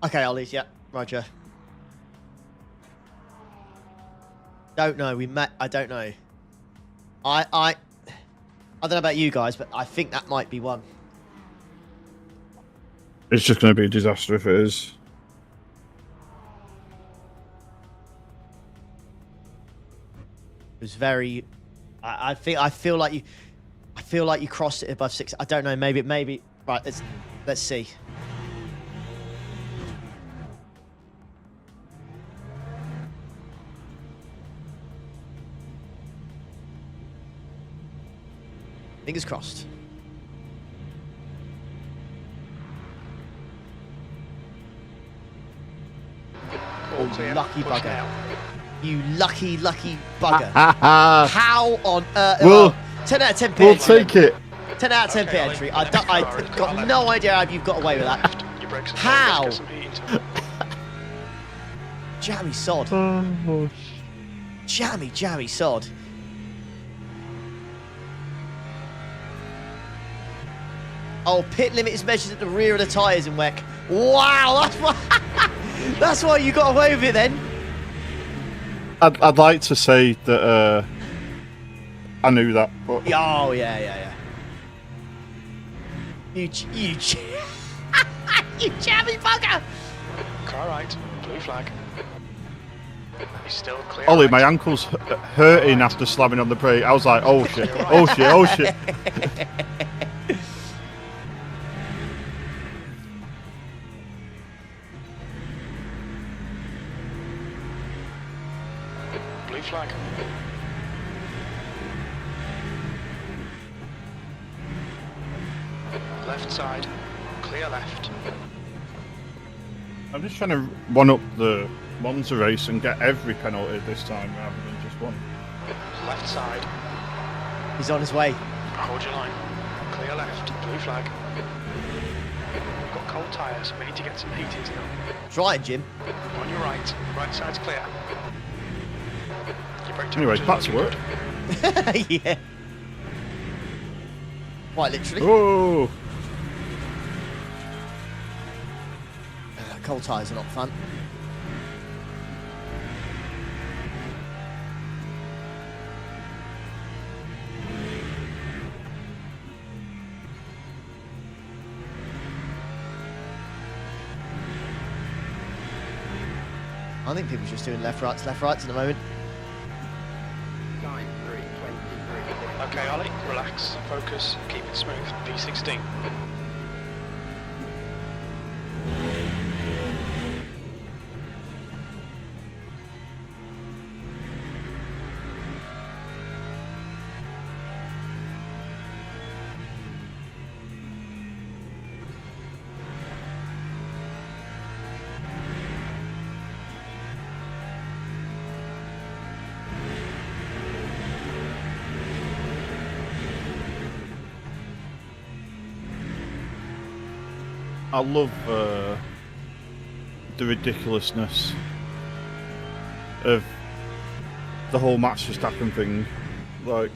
Okay, Ollie's, yeah, Roger. Don't know, I don't know. I don't know about you guys, but I think that might be one. It's just going to be a disaster if it is. It was very. I feel like you crossed it above 6. I don't know. Maybe. Right. Let's see. Fingers crossed. Oh, lucky bugger. You lucky bugger. How on earth? We'll 10 out of 10 we'll take it. 10 out of 10 Okay, entry. Ollie. I got no idea how you've got away with that. Your brakes are How? Get some heat into them. Jammy sod. Oh, Jammy sod. Oh, pit limit is measured at the rear of the tyres in WEC. Wow, that's why you got away with it then. I'd like to say that I knew that, but Oh, yeah. You you jammy bugger. Car right, blue flag. He's still clear. Ollie, right. my ankle's hurting after slamming on the brake. I was like, oh shit, oh shit, oh shit. Blue flag. Left side, clear left. I'm just trying to one up the Monza race and get every penalty this time rather than just one. Left side, He's on his way. hold your line. Clear left, blue flag. We've got cold tyres, we need to get some heat into them. Trying, Jim. On your right, right side's clear. Your brake Anyway, temperature's back to looking work. good. Yeah. Quite literally. Oh, Cold tyres are not fun. I think people are just doing left rights at the moment. Time 3:23. Okay, Ollie, relax, focus, keep it smooth. P16. I love the ridiculousness of the whole Max Verstappen thing. Like,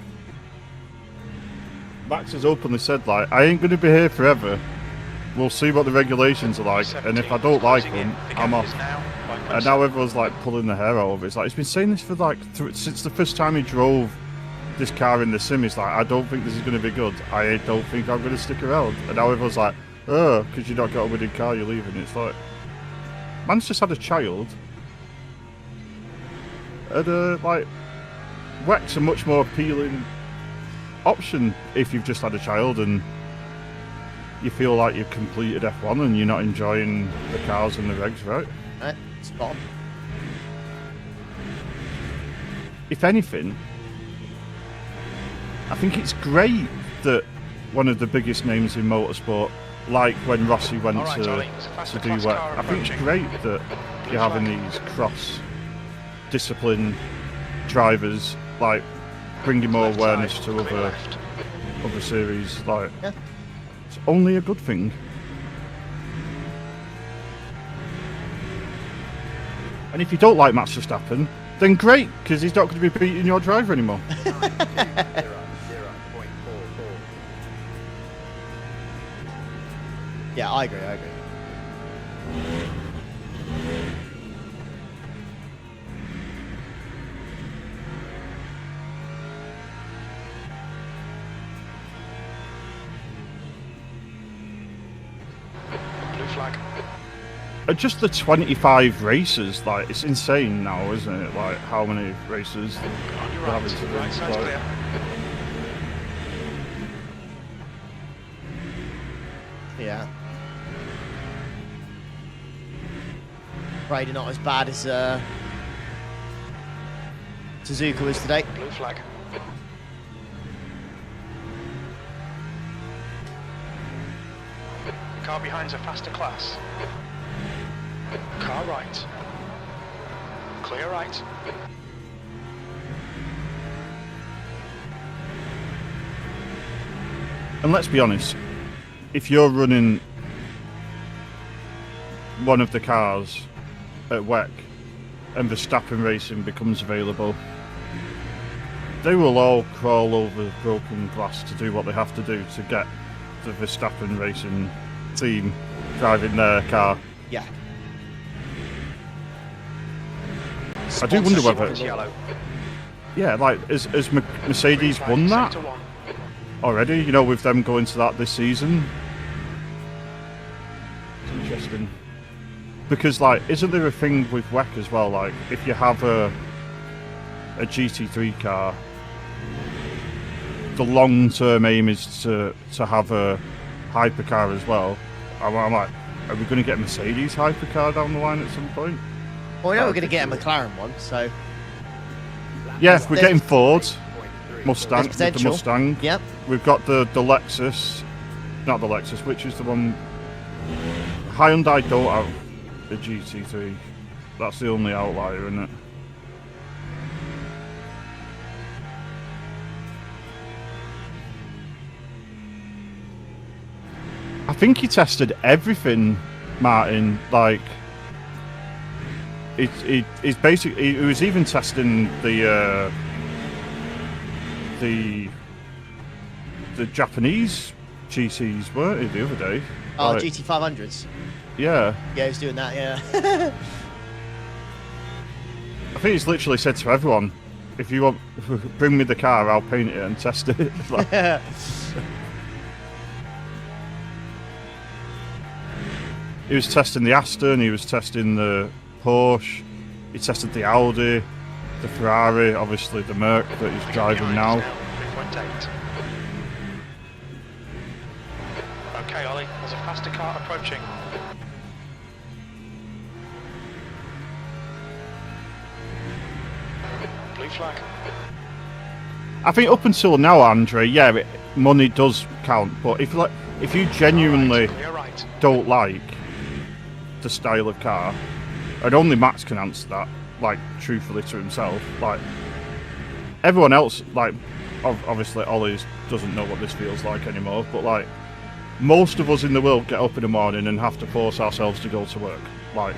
Max has openly said, like, I ain't going to be here forever. We'll see what the regulations are like, and if I don't like them, I'm off. And now everyone's like pulling their hair out of it. It's like, he's been saying this for like since the first time he drove this car in the sim. He's like, I don't think this is going to be good. I don't think I'm going to stick around. And now everyone's like, oh, because you not got a winning car, you're leaving. It's like, man's just had a child. And like, WEC's a much more appealing option if you've just had a child and you feel like you've completed F1 and you're not enjoying the cars and the regs, right? Right, spot on. If anything, I think it's great that one of the biggest names in motorsport, like when Rossi went All right, Ollie, there's a to faster do class WEC, car I think it's approaching. great that you're having these cross-discipline drivers, like bringing more Left awareness side, to clear other left. series. Like, Yeah. it's only a good thing. And if you don't like Max Verstappen, Then great, because he's not going to be beating your driver anymore. 0.44. Yeah, I agree. Blue flag. Just the 25 races, like, it's insane now, isn't it? Like, how many races On your they're right, having to do. right side's Like, clear. Yeah. Brady not as bad as Suzuka was today. Blue flag. The car behind's a faster class. Car right. Clear right. And let's be honest, if you're running one of the cars at WEC and Verstappen Racing becomes available, they will all crawl over broken glass to do what they have to do to get the Verstappen Racing team driving their car. Yeah. I do wonder whether, It's yellow. yeah, like, has Mercedes Green won flag, that sector 1. already? You know, with them going to that this season? It's interesting. Because, like, isn't there a thing with WEC as well? Like, if you have a GT3 car, the long-term aim is to have a hypercar as well. I'm like, are we going to get a Mercedes hypercar down the line at some point? Well, we know we're going to get a McLaren one, so Yeah, we're there's- getting Ford, 0.3. Mustang, with the potential. Mustang. Yep. We've got the Lexus, not the Lexus, which is the one. Hyundai don't have the GT3. That's the only outlier, isn't it? I think he tested everything, Martin. Like, it's basically. He was even testing the Japanese GCs, weren't he, the other day? Oh, Like, GT500s. yeah. Yeah, he's doing that, yeah. I think he's literally said to everyone, if you want, bring me the car, I'll paint it and test it. Like, he was testing the Aston, he was testing the Porsche, he tested the Audi, the Ferrari, obviously the Merc that he's driving now. 3.8. Okay, Ollie, there's a faster car approaching. Blue flag. I think up until now, Andre, yeah, money does count, but if you genuinely Clear right. don't like the style of car, and only Max can answer that, like, truthfully to himself, like, everyone else, like, obviously Ollie doesn't know what this feels like anymore, but, like, most of us in the world get up in the morning and have to force ourselves to go to work, like,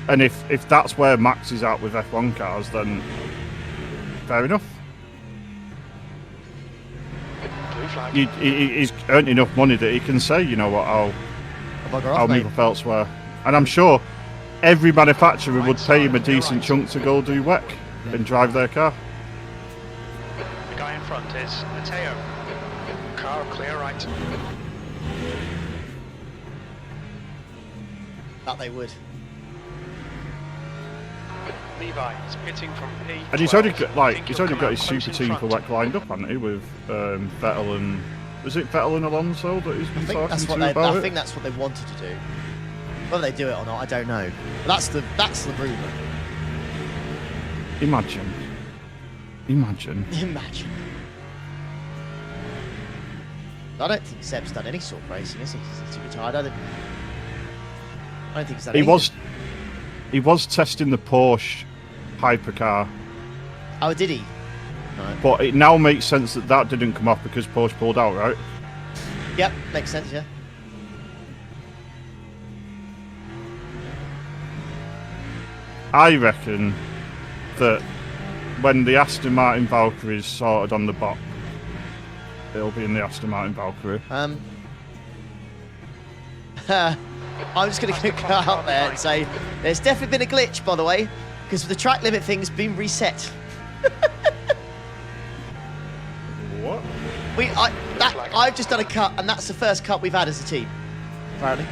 and if that's where Max is at with F1 cars, then fair enough. Blue flag. He's earned enough money that he can say, you know what, I'll move up elsewhere. And I'm sure every manufacturer would pay him a decent chunk to go do WEC and drive their car. The guy in front is Mateo. Car clear right. That they would. Levi is pitting from P. And he's already got his super team for WEC lined up, hasn't he? With Vettel and was it Vettel and Alonso that he's been talking to about I it? think that's what they wanted to do. Whether they do it or not, I don't know. But that's the rumour. Imagine. Imagine. I don't think Seb's done any sort of racing, is he? He's retired. I don't think he's done anything. He was testing the Porsche hypercar, Oh, did he? Right. but it now makes sense that didn't come off because Porsche pulled out, right? Yep, makes sense, yeah. I reckon that when the Aston Martin Valkyrie is sorted on the bot, it'll be in the Aston Martin Valkyrie. I'm just going to go out there and say there's definitely been a glitch, by the way, because the track limit thing's been reset. What? I've just done a cut, and that's the first cut we've had as a team, apparently.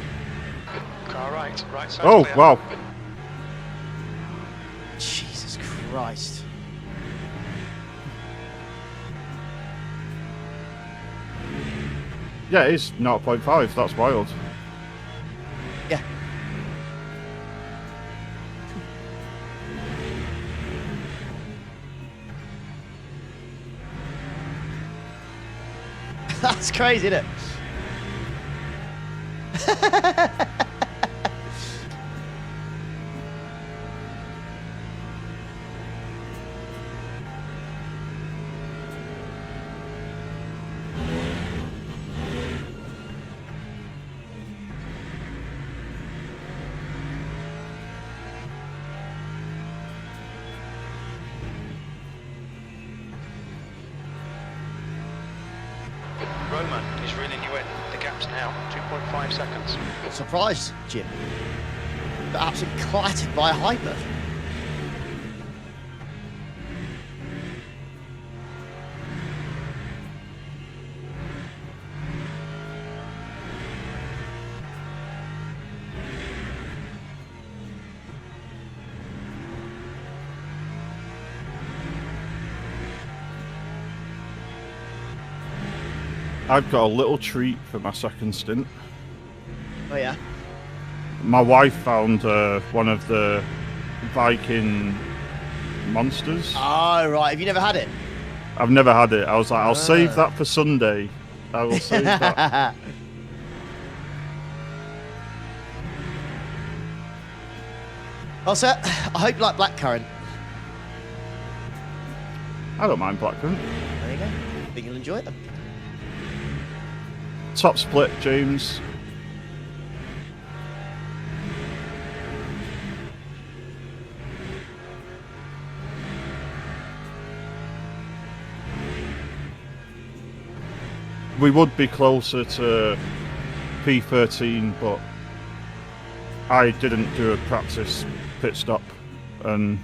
Car right side Oh, clear. wow. Jesus Christ. Yeah, it is 0.5. That's wild. Yeah. That's crazy, isn't it? Roman is reeling you in. The gap's now 2.5 seconds. Surprised, Jim. Got absolutely clattered by a hyper. I've got a little treat for my second stint. Oh, yeah? My wife found one of the Viking monsters. Oh, right. Have you never had it? I've never had it. I was like, I'll save that for Sunday. I will save that. Well, sir, I hope you like blackcurrant. I don't mind blackcurrant. There you go. I think you'll enjoy it then. Top split, James. We would be closer to P13, but I didn't do a practice pit stop and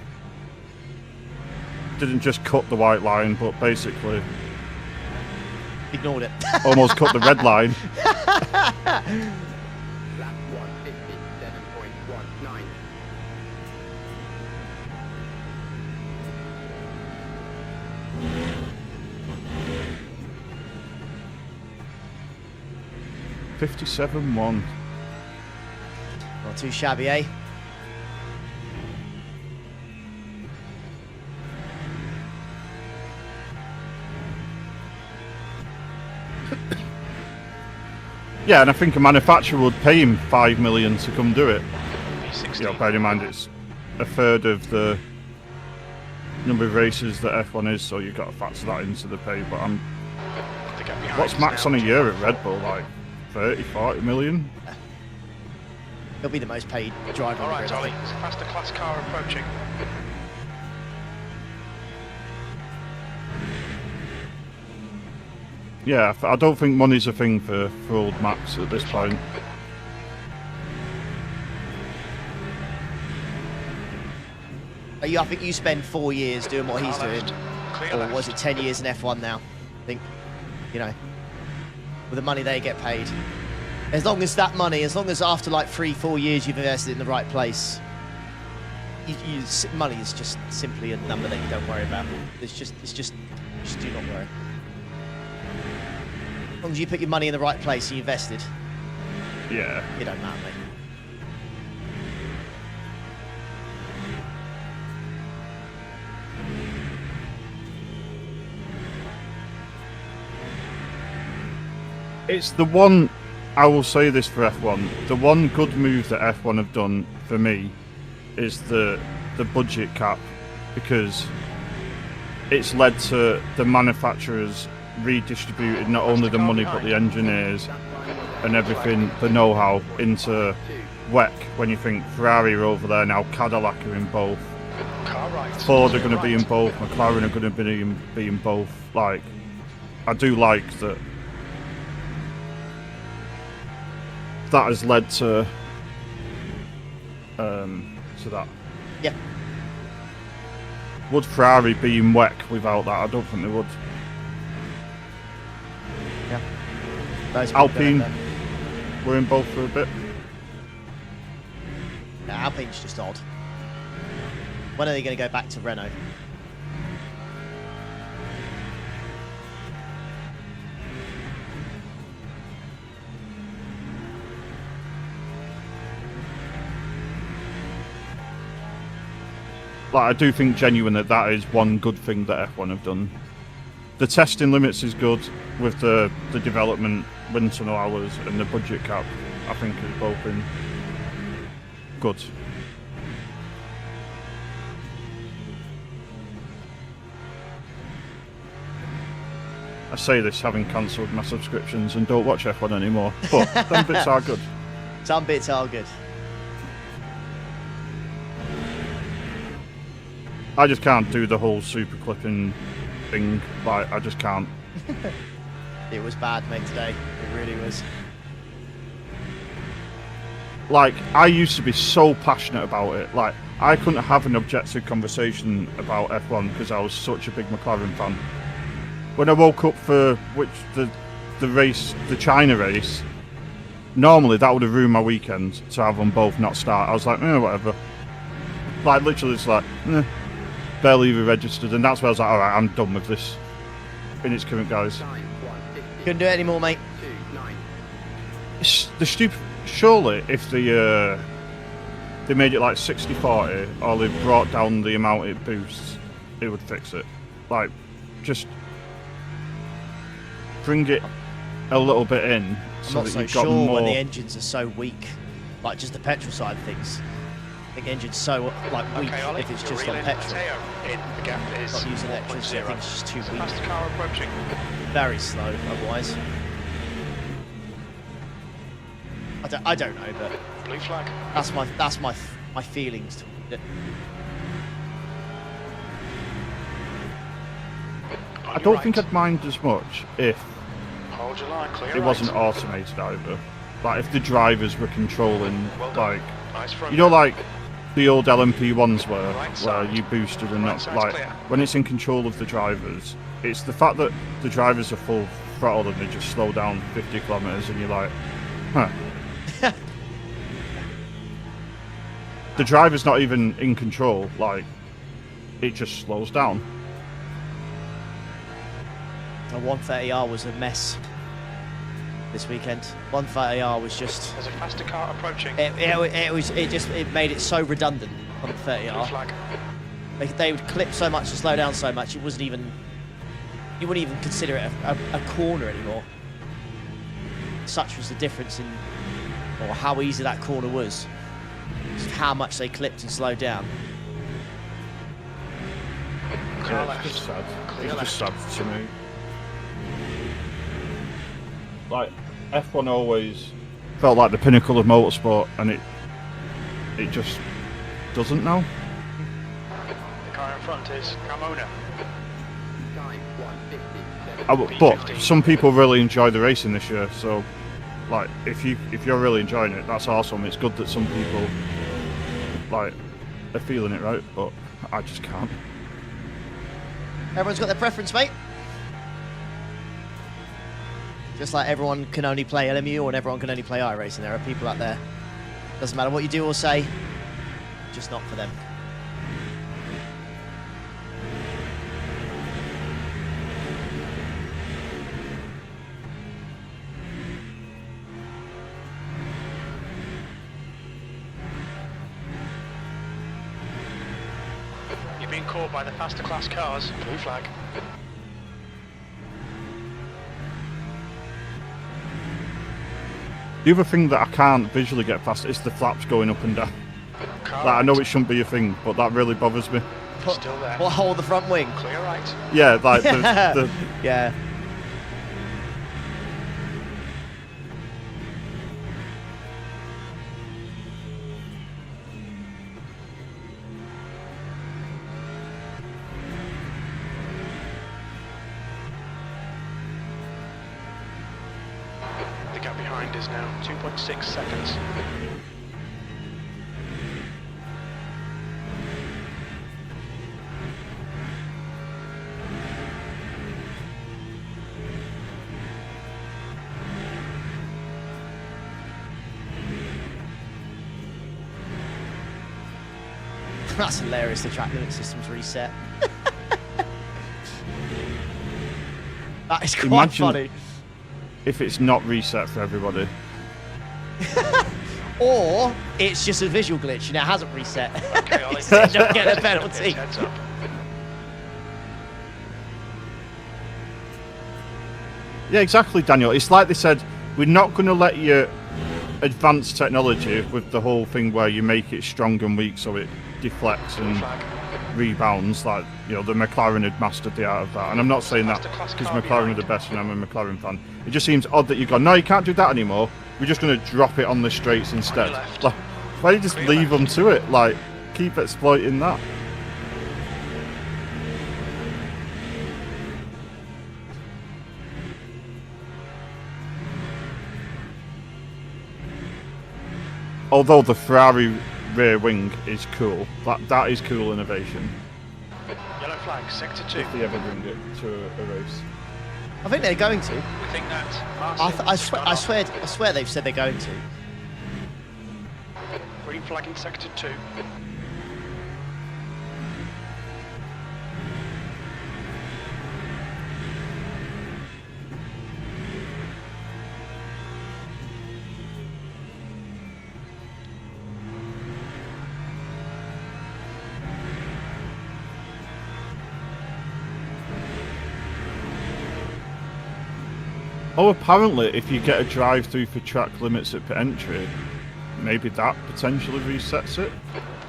didn't just cut the white line, but basically Ignored it. almost cut the red line. Lap 157.19. $57.1. Not too shabby, eh? Yeah, and I think a manufacturer would pay him $5 million to come do it. P16. You know, bearing in mind it's a third of the number of races that F1 is, so you've got to factor that into the pay. But The gap behind what's is max now on a year at Red Bull? Like 30, 40 million? He'll be the most paid driver All on the right, grid, I Ollie. think. It's a faster class car approaching. Yeah, I don't think money's a thing for old Max at this point. I think you spend 4 years doing what he's Car doing. left. Clear Or left. was it 10 years in F1 now? I think, you know, with the money they get paid. As long as that money, as long as after like 3-4 years you've invested in the right place, money is just simply a number that you don't worry about. It's just do not worry. As long as you put your money in the right place and you invested, Yeah. it don't matter, mate. It's the one, I will say this for F1, the one good move that F1 have done for me is the budget cap, because it's led to the manufacturers redistributing not only the money but the engineers and everything, the know-how into WEC. When you think Ferrari are over there now, Cadillac are in both, Car right. Ford are Clear going to be in right. both. McLaren are going to be in both. Like, I do like that. That has led to that. Yeah. Would Ferrari be in WEC without that? I don't think they would. Those people Alpine go in were in both for a bit. there. No, Alpine's just odd. When are they going to go back to Renault? Like, I do think genuinely that is one good thing that F1 have done. The testing limits is good with the development wind tunnel hours and the budget cap. I think has both been good. I say this having cancelled my subscriptions and don't watch F1 anymore, but them bits are good. Some bits are good. I just can't do the whole super clipping thing. Like, I just can't. It was bad, mate, today. It really was. Like, I used to be so passionate about it. Like, I couldn't have an objective conversation about F1 because I was such a big McLaren fan. When I woke up for the race, the China race, normally that would have ruined my weekend to have them both not start. I was like, whatever. Like, literally, it's like, barely even registered, and that's where I was like, alright, I'm done with this in its current guise. Time 1:50. Couldn't do it anymore, mate. 2:9. It's the stupid. Surely, if they made it like 60-40, or they brought down the amount it boosts, it would fix it. Like, just bring it a little bit in, I'm so not that so you've got sure more. when the engines are so weak. Like, just the petrol side of things. I think the engine's so, like, weak Okay, Ollie, if it's you're just on reeling petrol. Matteo in. The gap is Not using electricity, I 1.0. think it's just too weak. Fast car approaching. Very slow, otherwise. I don't know, but Blue flag. that's my feelings towards it. I don't think I'd mind as much if Hold your line, clear it right. wasn't automated either. Like, if the drivers were controlling, Well done. like, Nice front. you know, like the old LMP ones were, Right where side. you boosted and Right not side's like clear. when it's in control of the drivers. It's the fact that the drivers are full throttle and they just slow down 50 kilometers, and you're like, huh. The driver's not even in control. Like, it just slows down. The 130R was a mess this weekend. 130R was just There's a faster car approaching. it made it so redundant on the Blue 30R. flag. They would clip so much and slow down so much. It wasn't even, you wouldn't even consider it a corner anymore. Such was the difference in, or how easy that corner was. Just how much they clipped and slowed down. Clear Yeah, left. it's just sad. Clear It's left. just sad to me. Like, F1 always felt like the pinnacle of motorsport, and it just doesn't now. The car in front is Carmona. Time 1:50. But some people really enjoy the racing this year, so like, if you're really enjoying it, that's awesome. It's good that some people like are feeling it, right? But I just can't. Everyone's got their preference, mate. Just like everyone can only play LMU or everyone can only play iRacing. There are people out there. Doesn't matter what you do or say, just not for them. You're being caught by the faster class cars. Blue flag. The other thing that I can't visually get past is the flaps going up and down. Car Like, I know right. it shouldn't be a thing, but that really bothers me. Still there. What hole the front wing? Clear right. Yeah, like the Yeah. behind us now, 2.6 seconds. That's hilarious, the track limit system's reset. That is quite Imagine funny. if it's not reset for everybody. Or it's just a visual glitch and it hasn't reset. Okay, Ollie. So you don't get a penalty. Heads up. Yeah, exactly, Daniel. It's like they said, we're not going to let you advance technology with the whole thing where you make it strong and weak so it deflects and Flag. rebounds. Like, you know, the McLaren had mastered the art of that. And I'm not saying that because McLaren are the best and I'm a McLaren fan. It just seems odd that you go, no, you can't do that anymore. We're just going to drop it on the straights instead. left. Like, why don't you just Clear leave left. them to it? Like, keep exploiting that. Although the Ferrari rear wing is cool, that is cool innovation. Yellow flag, sector 2. If they ever bring it to a race. I think they're going to. We think that Martin I swear they've said they're going to. green flag in sector 2. Oh, apparently, if you get a drive-through for track limits at entry, maybe that potentially resets it.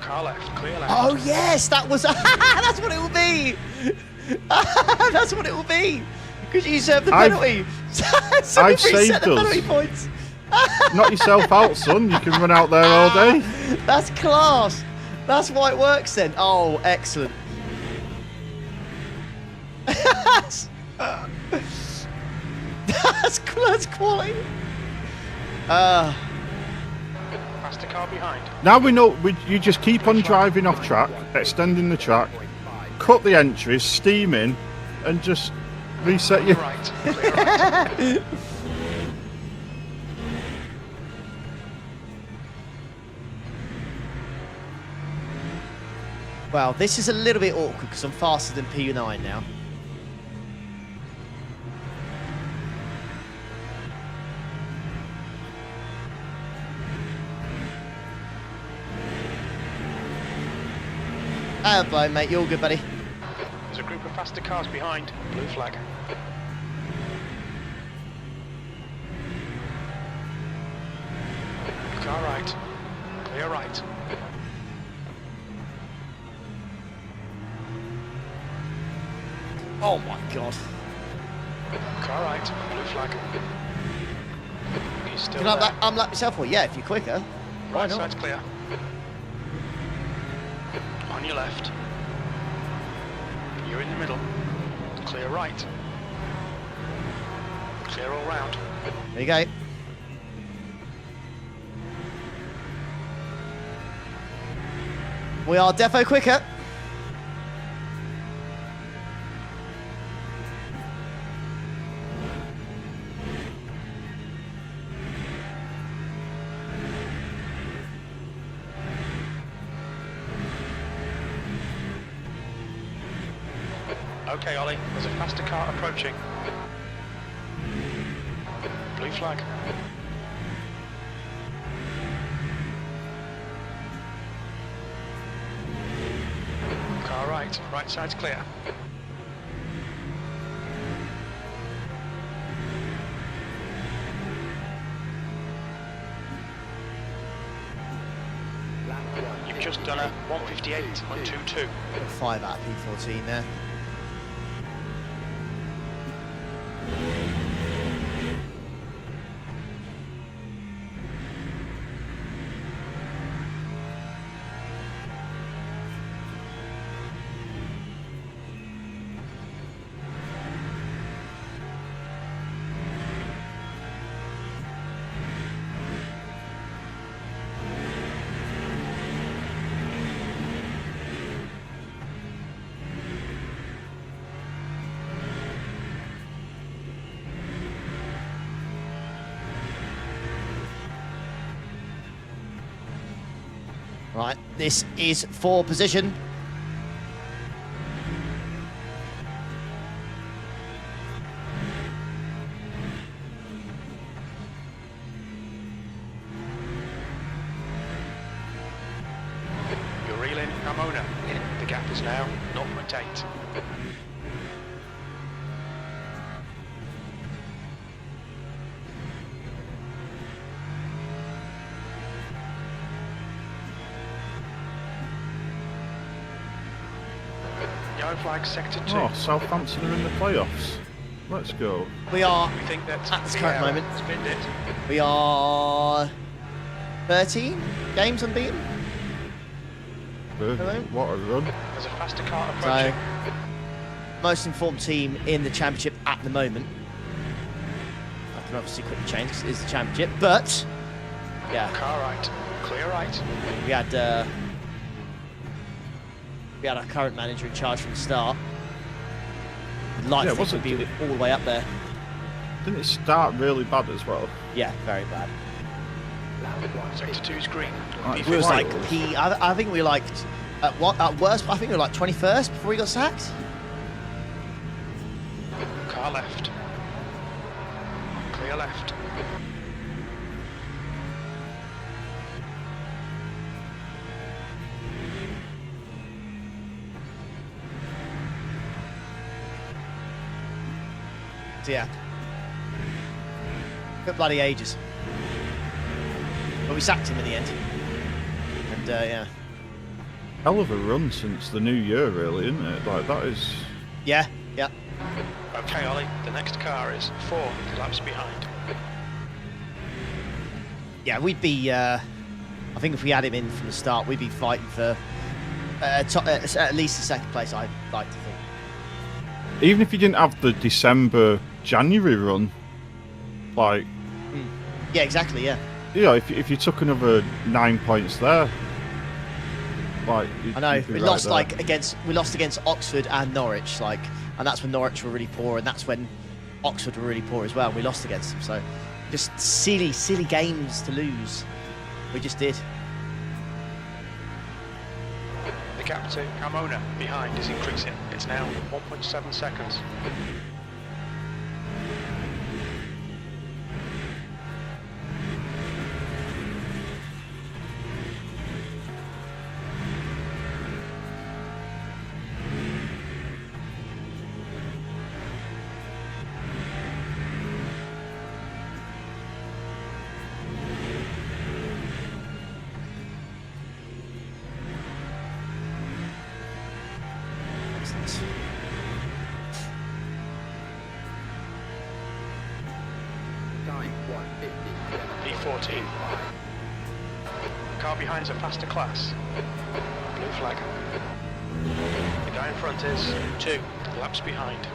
Car left, clear left. Oh yes, that was. That's what it will be. That's what it will be. Because you served the penalty. So I've reset saved the us. penalty points. Knock yourself out, son. You can run out there all day. That's class. That's why it works then. Oh, excellent. That's quality. Faster car behind. Now we know you just keep on driving off track, extending the track, cut the entries, steam in, and just reset your. Right, clear right. Well, this is a little bit awkward because I'm faster than P9 now. Hello, mate. You're all good, buddy. There's a group of faster cars behind. Blue flag. Car right. Clear right. Oh my god. Car right. Blue flag. He's still Can I there. unlap myself? Or yeah, if you're quicker. Why Right not? side's clear. On your left. You're in the middle. Clear right. Clear all round. There you go. We are defo quicker. Okay, Ollie, there's a faster car approaching. Blue flag. Car right, right side's clear. You've just done a 158 on 2-2. 5 out of P14 there. Right, this is for position. You're reeling Ramona in. The gap is now 0.8. Yellow flag sector 2. Oh, Southampton are in the playoffs. Let's go. We are, We think that at this current Vieira moment, spinned it. we are 13 games unbeaten. What a run. There's a faster car So, approaching. most informed team in the championship at the moment. I can obviously quickly change 'cause it is the championship, but yeah, Car right. Clear right. we had our current manager in charge from the start. I'd like to think wasn't we'd be it- all the way up there. Didn't it start really bad as well? Yeah, very bad. Sector 2 is green. Right, We was Right. like I think we were like at worst. I think we were like 21st before we got sacked. Car left. Clear left. So yeah, took bloody ages, but we sacked him in the end. And yeah, Hell of a run since the new year, really, isn't it? Like, that is... yeah. Okay, Ollie, the next car is 4 laps behind. Yeah, we'd be. I think if we had him in from the start, we'd be fighting for at least the second place. I'd like to think. Even if you didn't have the December-January run, like... Yeah, exactly. Yeah, Yeah, if you took another 9 points there, like... I know. you'd be We right lost there. we lost against Oxford and Norwich, like, and that's when Norwich were really poor, and that's when Oxford were really poor as well. We lost against them, so just silly games to lose. We just did. The gap to Carmona behind is increasing. It's now 1.7 seconds. Time 1:50. P14. Car behind's a faster class. Blue flag. The guy in front is 2 laps behind.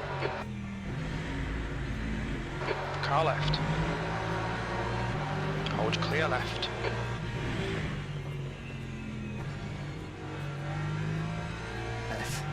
Car left. Hold clear left. F.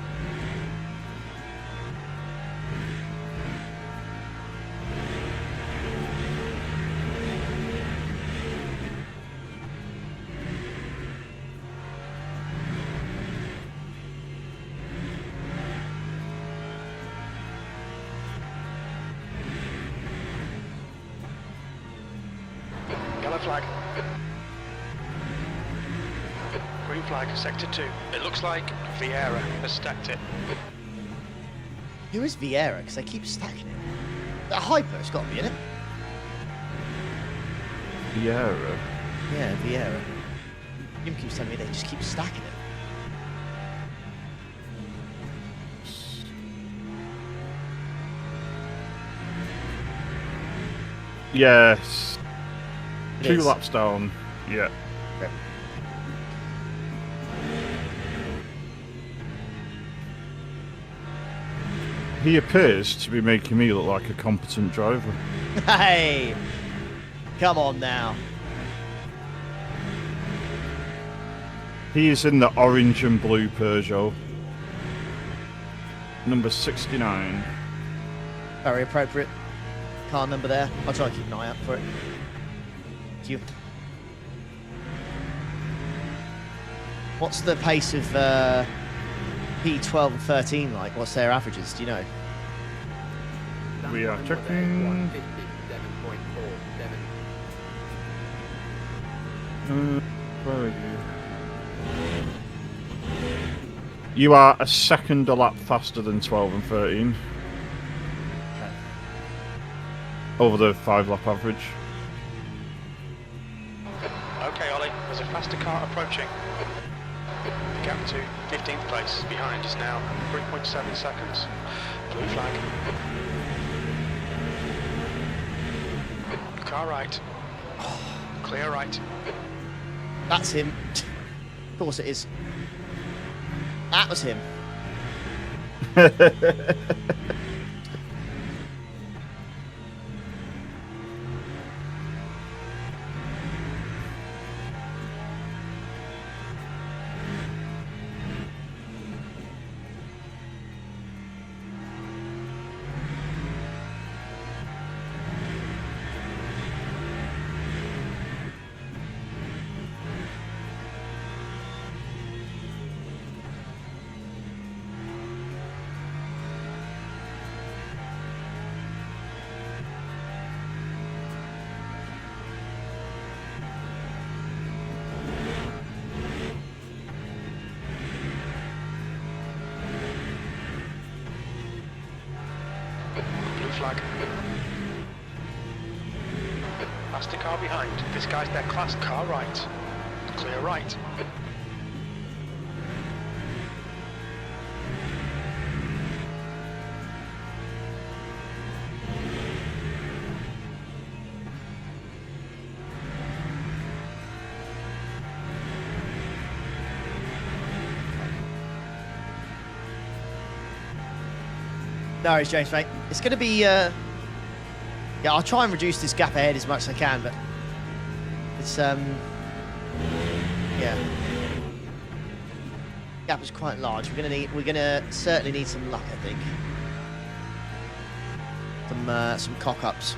Yellow flag. Green flag, sector 2. It looks like Vieira has stacked it. Who is Vieira? Because they keep stacking it. That hyper's got to be in it. Vieira. Yeah, Vieira. Jim keeps telling me they just keep stacking it. Yes. It 2 is. laps down. Yeah. Okay. He appears to be making me look like a competent driver. Hey! Come on now. He is in the orange and blue Peugeot. Number 69. Very appropriate. Car number there. I'll try to keep an eye out for it. Thank you. What's the pace of P12 and 13 like? What's their averages? Do you know? We are checking. 157. Where are you? You are a second a lap faster than 12 and 13. Over the 5-lap average. Okay, Ollie, there's a faster car approaching. The gap to 15th place behind is now 3.7 seconds. Blue flag. Car right. Clear right. That's him. Of course it is. That was him. Blue flag. Faster car behind. This guy's their class. Car right. Clear right. No worries, James, mate. It's going to be... yeah, I'll try and reduce this gap ahead as much as I can, but... It's, yeah. Gap is quite large. We're gonna certainly need some luck, I think. Some cock-ups.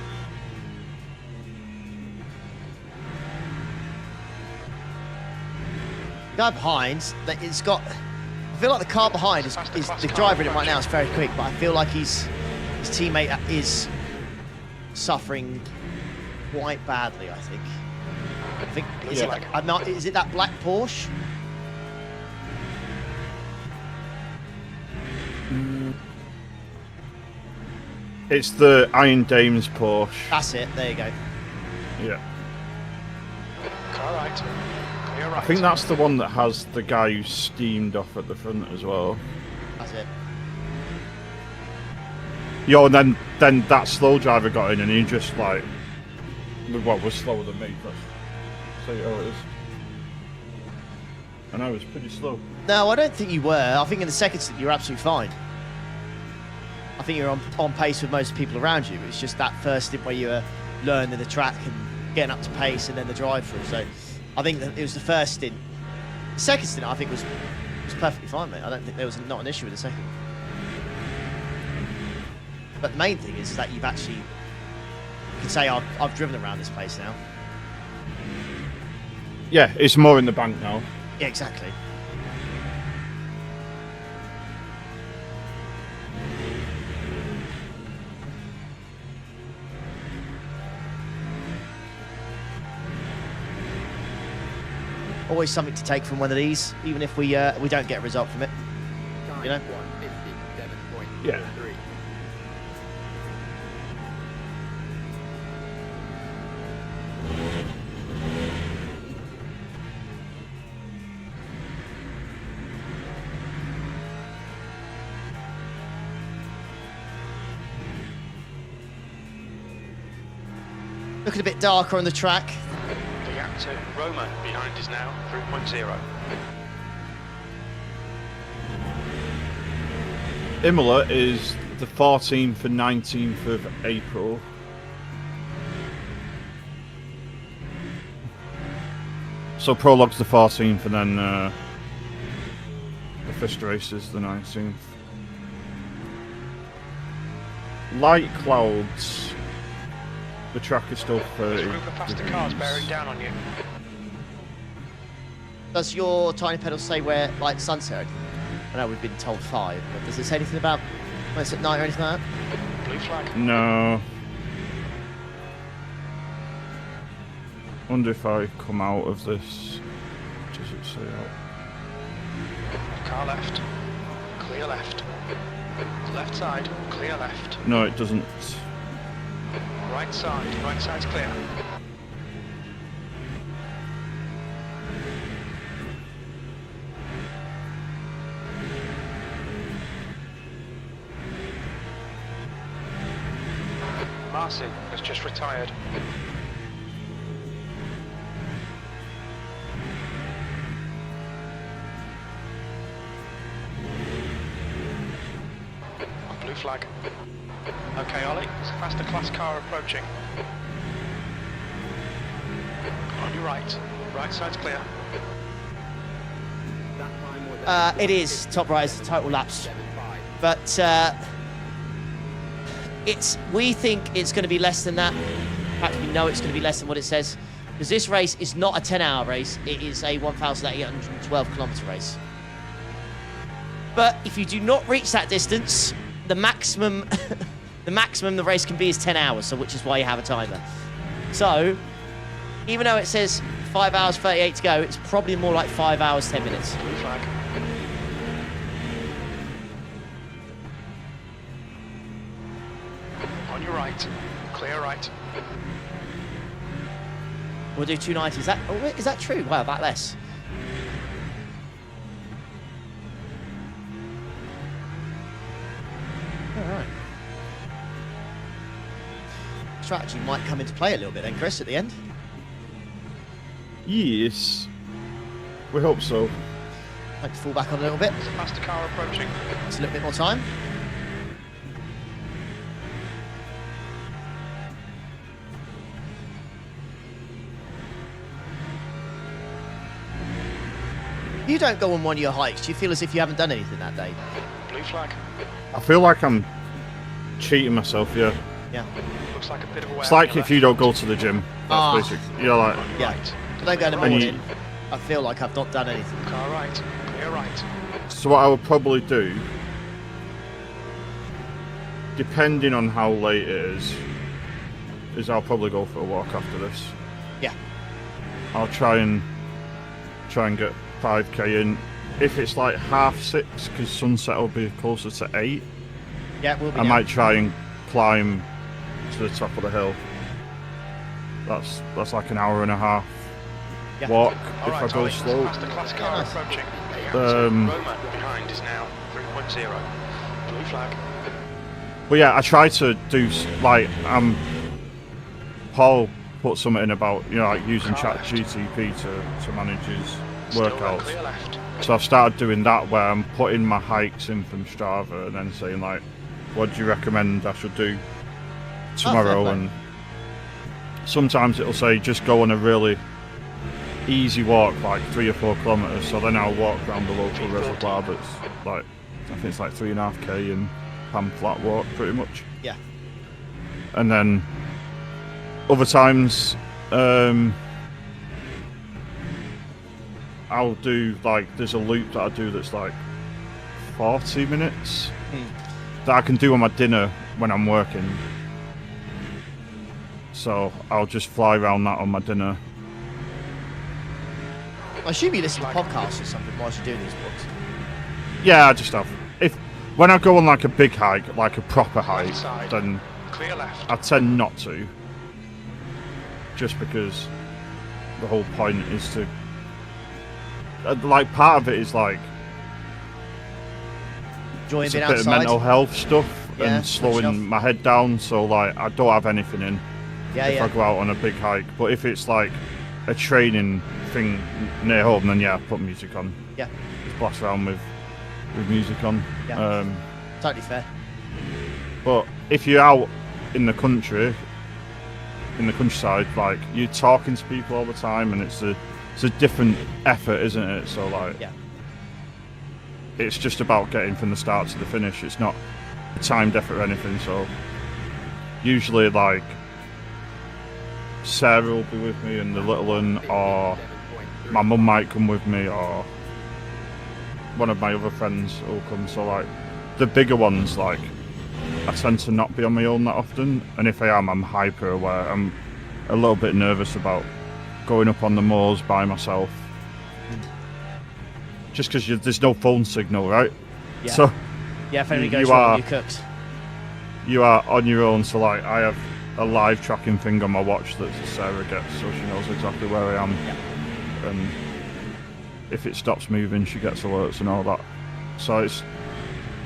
The guy behind, it's got... I feel like the car behind is the driver in it right now is very quick, but I feel like his teammate is suffering quite badly. I think is it that black Porsche? It's the Iron Dames Porsche. That's it. There you go. Yeah. Car right. Clear right. I think that's the one that has the guy who's steamed off at the front as well. That's it. Yo, and then that slow driver got in and he just like, well, was slower than me. Let's say how it is. And I was pretty slow. No, I don't think you were. I think in the second stint you were absolutely fine. I think you're on pace with most people around you. It's just that first stint where you were learning the track and getting up to pace, and then the drive-through. So I think that it was the first stint. The second stint I think was perfectly fine, mate. I don't think there was not an issue with the second. But the main thing is that you've actually, you can say I've driven around this place now. Yeah, it's more in the bank now. Yeah, exactly. Always something to take from one of these, even if we don't get a result from it. You know? Yeah. Looking a bit darker on the track. The gap to Roma behind is now 3.0. Imola is the 14th and 19th of April. So prologue's the 14th and then the first race is the 19th. Light clouds. The track is still 30 There's a group of faster cars bearing down on you. Does your tiny pedal say where, like, sunset? I know we've been told 5, but does it say anything about when it's at night or anything like that? Blue flag. No. Wonder if I come out of this. Does it say out? Car left. Clear left. Left side. Clear left. No, it doesn't. Right side. Right side's clear. Marcy has just retired. Blue flag. Okay, Ollie, it's a faster class car approaching. On your right. Right side's clear. That time was It is top right is the total laps, 8.75. but we think it's going to be less than that. In fact, we know it's going to be less than what it says, because this race is not a 10-hour race. It is a 1,812 kilometer race. But if you do not reach that distance, the maximum the race can be is 10 hours, so which is why you have a timer. So, even though it says 5 hours 38 to go, it's probably more like 5 hours 10 minutes. Blue flag. On your right. Clear right. We'll do 290. Is that true? Wow, that less. All right. Strategy might come into play a little bit then, Chris, at the end. Yes. We hope so. Like to fall back on a little bit. It's a faster car approaching. It's a little bit more time. You don't go on one of your hikes. Do you feel as if you haven't done anything that day? Blue flag. I feel like I'm cheating myself, yeah. Yeah. Looks like a bit of a wear It's like on your if you left don't go to the gym. Ah. That's basic. You're like, front. Yeah. Right. I don't go in the And you- morning. I feel like I've not done anything. Car right. Clear right. so what I would probably do, depending on how late it is I'll probably go for a walk after this. Yeah. I'll try and get 5k in. If it's like 6:30, because sunset will be closer to 8, Yeah, we'll be I now. might try and climb to the top of the hill. That's like an hour and a half Yeah. walk All if right, I go Ollie, slow. faster class car nice. approaching. Um, Roma behind is now 3.0. Blue flag. But yeah, I try to do Paul put something in about like using ChatGTP to manage his Still workouts. clear left. So I've started doing that where I'm putting my hikes in from Strava and then saying like, what do you recommend I should do tomorrow? play. And sometimes it'll say just go on a really easy walk, like 3 or 4 kilometers. So then I'll walk around the local reservoir that's like, I think it's like 3.5k and Pam flat walk pretty much. Yeah. And then other times I'll do there's a loop that I do that's like 40 minutes that I can do on my dinner when I'm working. So I'll just fly around that on my dinner. I assume you listen to podcasts or something whilst you're doing these books. Yeah, I just have. When I go on like a big hike, like a proper hike, side. then Clear left. I tend not to. Just because the whole point is to part of it is like Enjoying it's a being bit outside. of mental health stuff Yeah, and switch off. slowing my head down, so like I don't have anything in Yeah, if I yeah. go out on a big hike. But if it's like a training thing near home, then yeah, I put music on. Yeah. Just blast around with music on. Yeah. Totally fair. But if you're out in the country, in the countryside, like you're talking to people all the time, and it's a different effort, isn't it? So like, Yeah. it's just about getting from the start to the finish. It's not a timed effort or anything. So usually, like Sarah will be with me and the little one, or my mum might come with me, or one of my other friends will come. So like the bigger ones, like I tend to not be on my own that often, and if I am, I'm hyper aware. I'm a little bit nervous about going up on the moors by myself, just because there's no phone signal, right? Yeah. So yeah, if anything goes wrong, you're cooked. You are on your own. So like I have a live tracking thing on my watch that Sarah gets, so she knows exactly where I am. Yeah. And if it stops moving, she gets alerts and all that. So it's,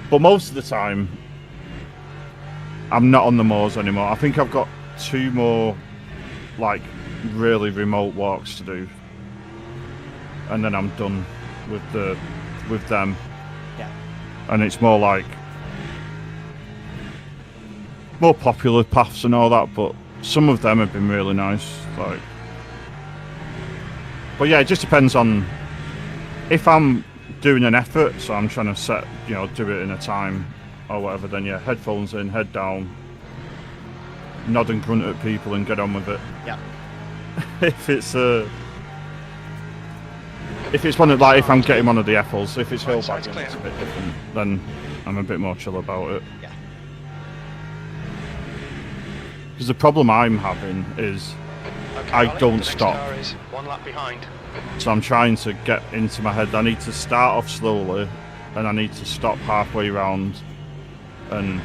but most of the time, I'm not on the moors anymore. I think I've got 2 more, like, really remote walks to do, and then I'm done with them. Yeah. And it's more like more popular paths and all that, but some of them have been really nice. Like, but yeah, it just depends on if I'm doing an effort, so I'm trying to set, do it in a time or whatever, then yeah, headphones in, head down, nod and grunt at people and get on with it. Yeah. If it's one of, like, if I'm getting one of the F-holes, if it's hill bagging, it's a bit different, then I'm a bit more chill about it. Yeah. Because the problem I'm having is I don't stop. 1 lap behind. So I'm trying to get into my head. I need to start off slowly, and I need to stop halfway round and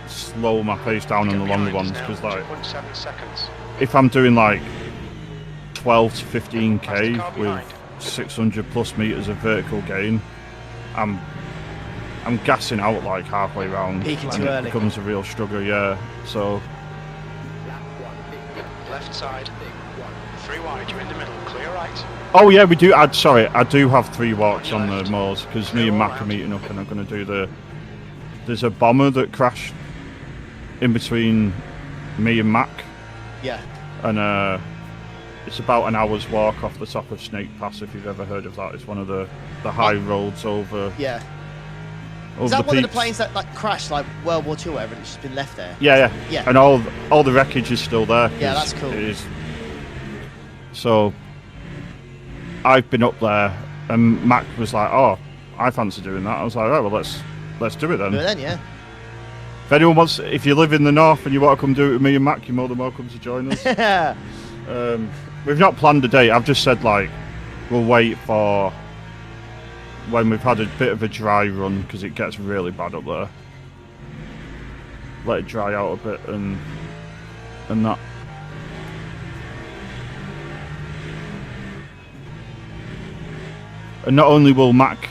slow my pace down on the longer ones. Because like, 2.7 seconds. if I'm doing like 12 to 15k with 600 plus meters of vertical gain, I'm gassing out like halfway round. Peaking and too it early. becomes a real struggle, yeah. So Left side. 3 wide, you're in the middle. Clear right. oh yeah, we do. I do have 3 walks on the moors because me and Mac are meeting up, and I'm going to do there's a bomber that crashed in between me and Mac, Yeah. and it's about an hour's walk off the top of Snake Pass, if you've ever heard of that. It's one of the high roads over. Yeah. Over Is that the one of the peaks. planes that like crashed like World War II or whatever, and it's just been left there? Yeah. Yeah. And all the wreckage is still there. Yeah, 'cause that's cool. It is. So I've been up there, and Mac was like, "Oh, I fancy doing that." I was like, "Oh, well, let's do it then." Do it then, yeah. If anyone wants, if you live in the north and you want to come do it with me and Mac, you're more than welcome to join us. We've not planned a date. I've just said like we'll wait for when we've had a bit of a dry run, because it gets really bad up there. Let it dry out a bit and that. And not only will Mac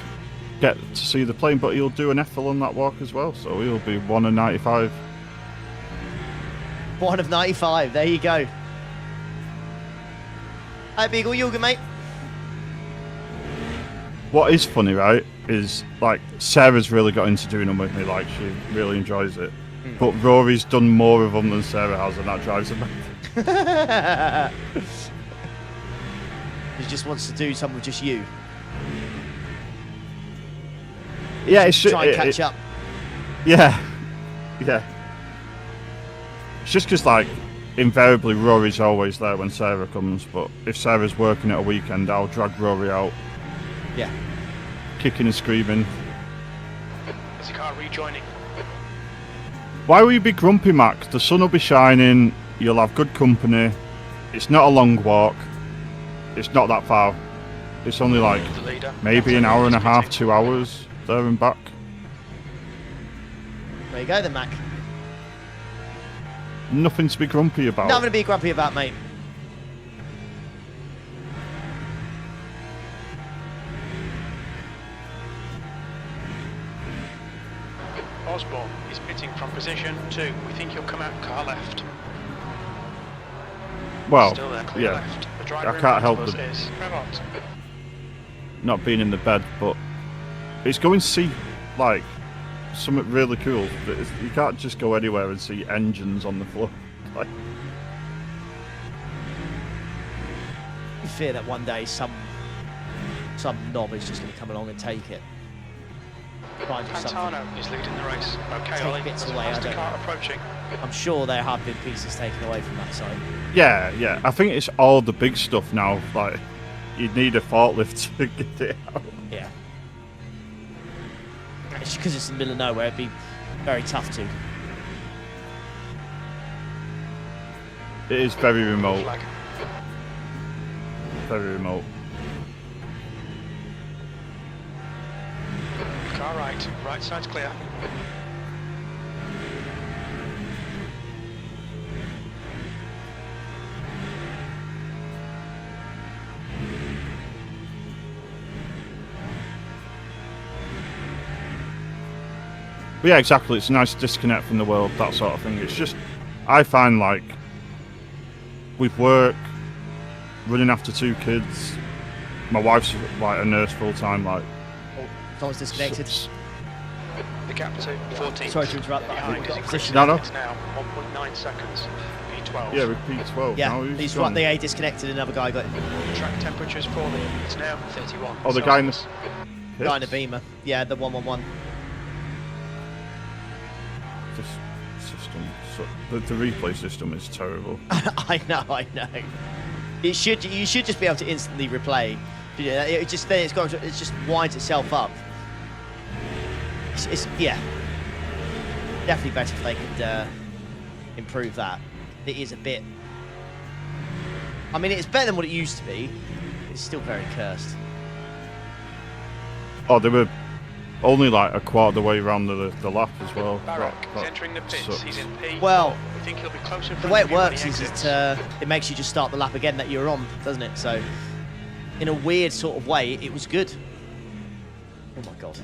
get to see the plane, but he'll do an Ethel on that walk as well, so he'll be 1 and 95. 1 of 95. There you go. Hi, Beagle. You all good, mate? What is funny, right, is like Sarah's really got into doing them with me, like she really enjoys it. But Rory's done more of them than Sarah has, and that drives her mad. He just wants to do something with just you. Yeah, it's Try and catch up. Yeah. It's just because, like, invariably Rory's always there when Sarah comes, but if Sarah's working at a weekend, I'll drag Rory out. Yeah. Kicking and screaming. Is the car rejoining? Why will you be grumpy, Mac? The sun will be shining, you'll have good company. It's not a long walk. It's not that far. It's only like The leader. maybe an hour and a half, 2 hours there and back. There you go then, Mac. Nothing to be grumpy about. Nothing to be grumpy about, mate. Osborne is pitting from position 2. We think he'll come out car left. Well, Still there, clear yeah. left. The driver I in can't front help of us them. is Revont. Not being in the bed, but it's going to see like something really cool. You can't just go anywhere and see engines on the floor. Like, You fear that one day some knob is just going to come along and take it. Try and do something. Pantano is leading the race. Okay, Take Ollie, bits there's a away, I faster don't car know. approaching. I'm sure there have been pieces taken away from that side. yeah. I think it's all the big stuff now. Like you'd need a forklift to get it out. Yeah. It's because it's in the middle of nowhere, it'd be very tough to. It is very remote. Flag. Very remote. Car right. Right side's clear. But yeah, exactly. It's a nice disconnect from the world, that sort of thing. It's just, I find like, with work, running after 2 kids, my wife's like a nurse full time, like. Someone's disconnected. The gap to 14. Sorry to interrupt, but Behind we've is got increasing. position. No. It's now 1.9 seconds. P12. Yeah, repeat 12. Yeah, Now who's he's gone? right there, he disconnected, another guy got Track temperature's falling. It's now 31. Oh, the guy in the guy in a beamer. Yeah, the 111. This system, the replay system is terrible. I know. You should just be able to instantly replay. Yeah, it just then it just winds itself up. It's yeah, definitely better if they could improve that. It is a bit. I mean, it's better than what it used to be. It's still very cursed. Oh, they were only like a quarter of the way around the lap as well. Barak That is entering the pits. sucks. He's in P. Well, we think he'll be closer in The front way of it you when works he is exits. it makes you just start the lap again that you're on, doesn't it? So, in a weird sort of way, it was good. Oh my god.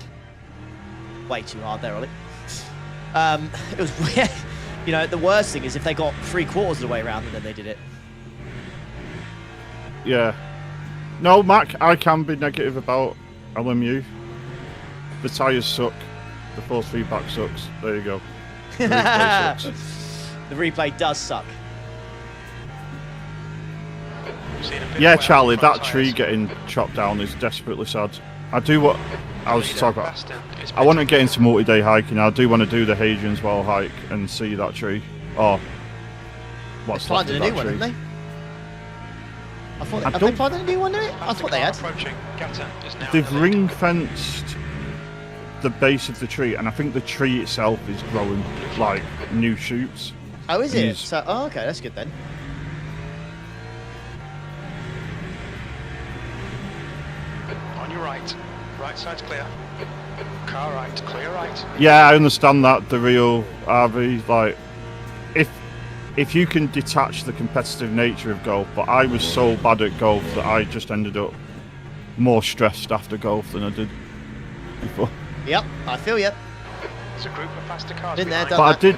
Way too hard there, Ollie. It was weird. You know, the worst thing is if they got 3/4 of the way around and then they did it. Yeah. No, Mac, I can be negative about LMU. The tyres suck. The force feedback sucks. There you go. The replay sucks. The replay does suck. Seen a bit Yeah, of wear Charlie, on the front that tree tyres. getting chopped down is desperately sad. I do what I was Leader, talking about. fast and it's I want to better. get into multi-day hiking. I do want to do the Hadrian's Wall hike and see that tree. Or what's They left planted of a new that one, tree. haven't they? I thought, I have they don't- planted a new one, I Fast thought they car had. approaching. Gata is now They've in the lead. ring fenced the base of the tree, and I think the tree itself is growing like new shoots. Oh, is it? Yes. So, oh, okay, that's good then. On your right. Right side's clear. Car right. Clear right. Yeah, I understand that the real RV, like, if you can detach the competitive nature of golf, but I was so bad at golf that I just ended up more stressed after golf than I did before. Yep, I feel you. There's a group of faster cars Been there, behind. done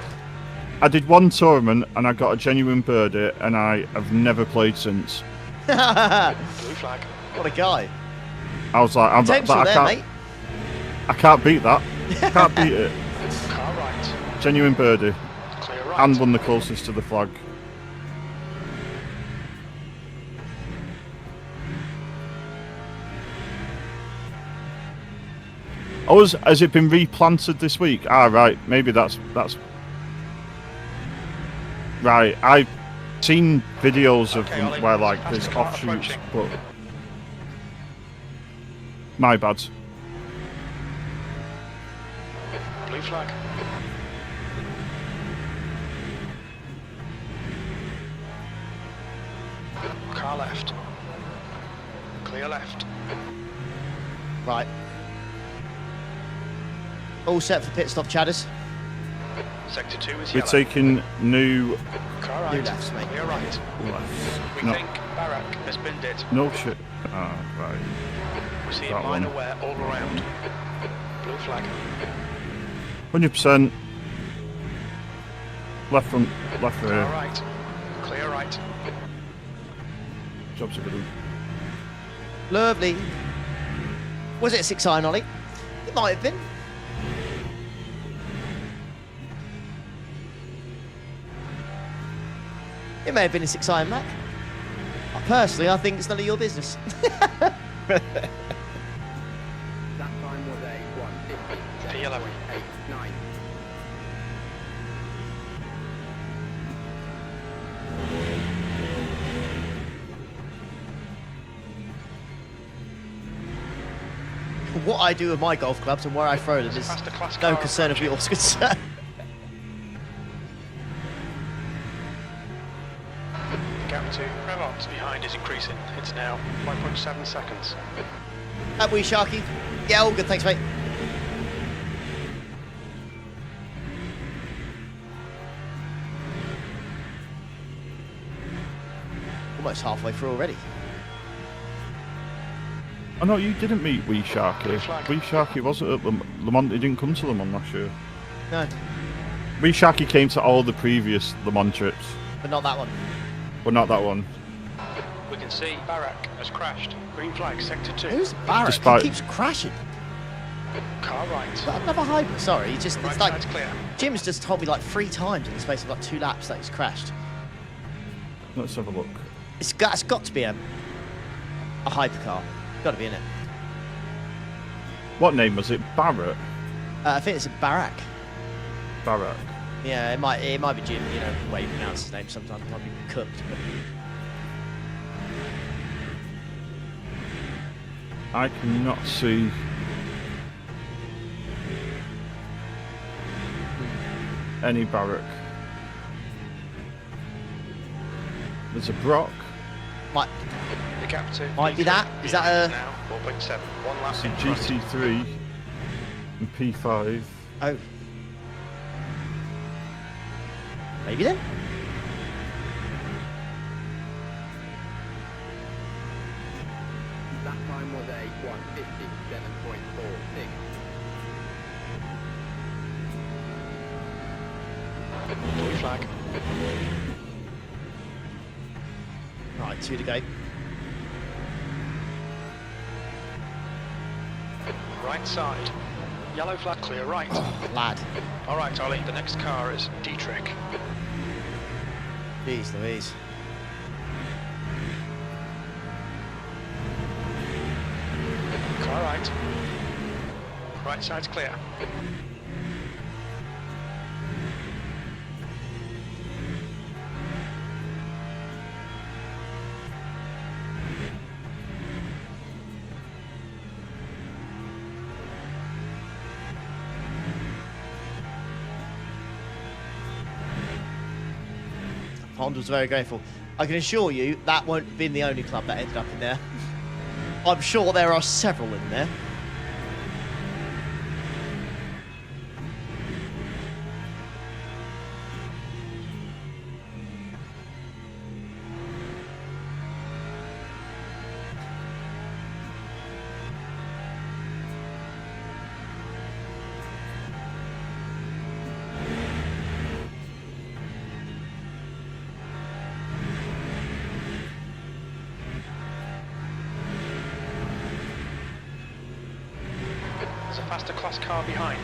But I did one tournament and I got a genuine birdie, and I have never played since. Blue flag. What a guy. I was like, but Potential I there, can't, mate. I can't beat that. Can't beat it. Car right. Genuine birdie, Clear right. and one the closest to the flag. Oh, has it been replanted this week? Ah, right. Maybe that's right. I've seen videos of Okay, them Ollie, where like faster there's car offshoots, approaching. but my bad. Blue flag. Car left. Clear left. Right. All set for pit stop, Chadders. Sector 2 is We're yellow. taking new Car right. New lefts, mate. Clear right. left. We No, think Barak has binned it. no shit. Ah, right. We're seeing That minor one. wear all around. Blue flag. 100%. Left front, left Car rear. right. Clear right. Jobs are good. Lovely. Was it a 6-iron, Ollie? It might have been. It may have been a 6-iron, Mac. Personally, I think it's none of your business. That time was a 1:50.89. P11. what I do with my golf clubs and where I throw them There's a is faster class no car concern of approaching. yours concern. The gap to Revons behind is increasing. It's now 5.7 seconds. That wee Sharky. Yeah, all good, thanks, mate. Almost halfway through already. Oh no, you didn't meet Wee Sharky. Wee Sharky wasn't at Le Mans. He didn't come to Le Mans last year. No, Wee Sharky came to all the previous Le Mans trips, but not that one. but not that one. We can see Barak has crashed. Green flag, sector 2. Who's Barrett? Despite- He keeps crashing. Car right. But another hybrid. Sorry, he just Right it's like side's clear. Jim's just told me like 3 times in the space of like 2 laps that he's crashed. Let's have a look. It's got to be a hypercar. Got to be in it. What name was it? Barrett? I think it's a Barak. Barrett. Yeah, it might be Jim. You know the way you pronounce his name. Sometimes it might be cooked. But I cannot see any Barrack. There's a Brock. might The gap to Might be P3 that. Is that behind a- now 4.7. One lap It's in a front. GT3 and P5. oh maybe then. That time was a 1:57.46. Blue flag. Right, 2 to go. Right side. Yellow flag clear right. Lad. All right, Ollie. The next car is Dietrich. Jeez Louise. Car right. Right side's clear. Pond was very grateful. I can assure you that won't have been the only club that ended up in there. I'm sure there are several in there. There's a faster class car behind.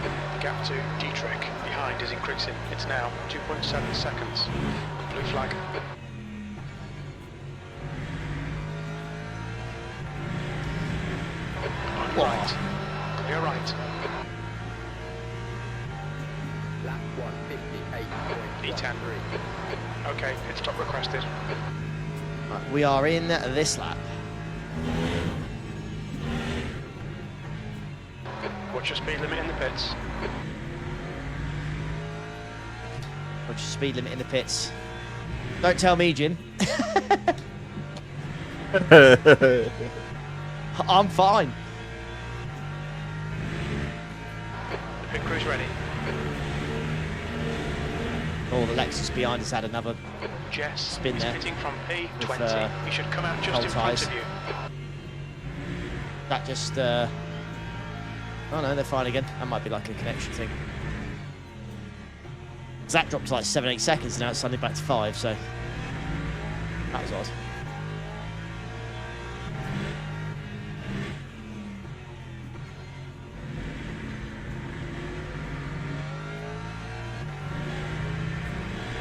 The gap to Dietrich behind is increasing. It's now 2.7 seconds. Blue flag. On What? right. Clear right. Lap 1:58.13. E10. Okay, pit stop requested. Right, we are in this lap. Watch your speed limit in the pits. What's your speed limit in the pits? Don't tell me, Jim. I'm fine. The pit crew's ready. Oh, the Lexus behind us had another. Jess Spin is there. pitting from P20. With, He should come out just cold in front tyres. of you. That just. Oh no, they're fine again. That might be like a connection thing. 'Cause that dropped to like 7-8 seconds now. It's suddenly back to 5. So that was odd.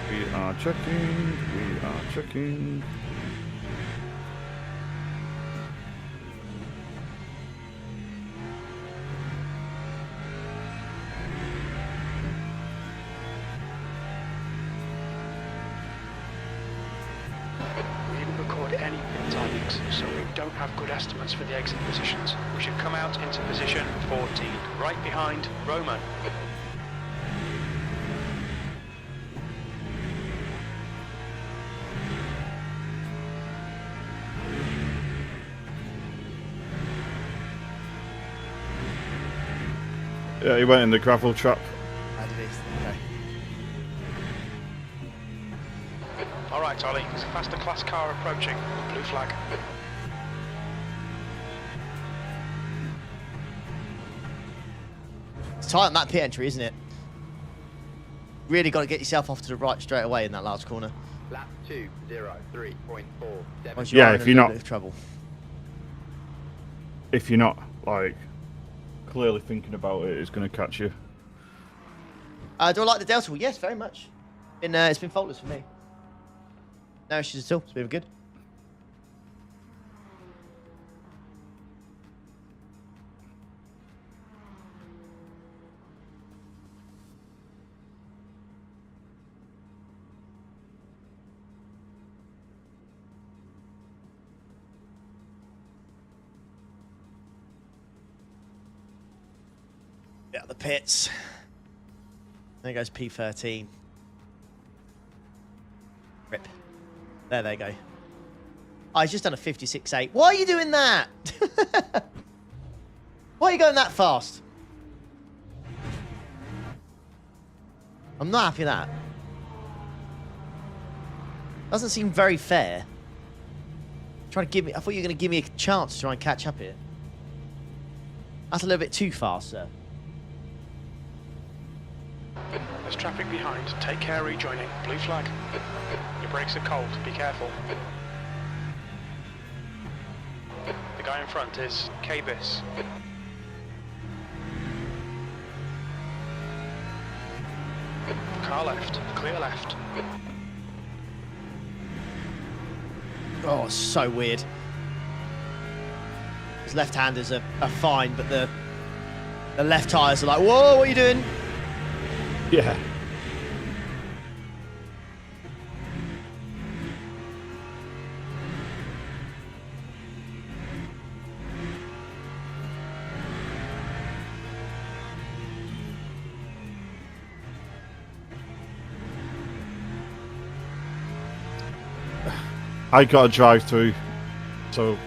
We are checking. We are checking. flags, so we don't have good estimates for the exit positions. We should come out into position 14, right behind Roman. Yeah, he went in the gravel trap. How did he? Okay. All right, Ollie, there's a faster class car approaching. Blue flag. It's tight on that pit entry, isn't it? Really got to get yourself off to the right straight away in that last corner. Lap 2:03.47. Once Yeah, are if in a you're little not- bit of trouble. If you're not like clearly thinking about it, it's going to catch you. Do I like the Delta? Yes, very much. It's been faultless for me. No issues at all. It's been good. Yeah, the pits. There goes P13. Rip. There they go. Oh, he's just done a 56.8. Why are you doing that? Why are you going that fast? I'm not happy with that. Doesn't seem very fair. Trying to give me. I thought you were going to give me a chance to try and catch up here. That's a little bit too fast, sir. There's traffic behind. Take care rejoining. Blue flag. Your brakes are cold. Be careful. The guy in front is K-Bis. Car left. Clear left. Oh, so weird. His left-handers are fine, but the left tyres are like, whoa, what are you doing? Yeah. I got a drive through, so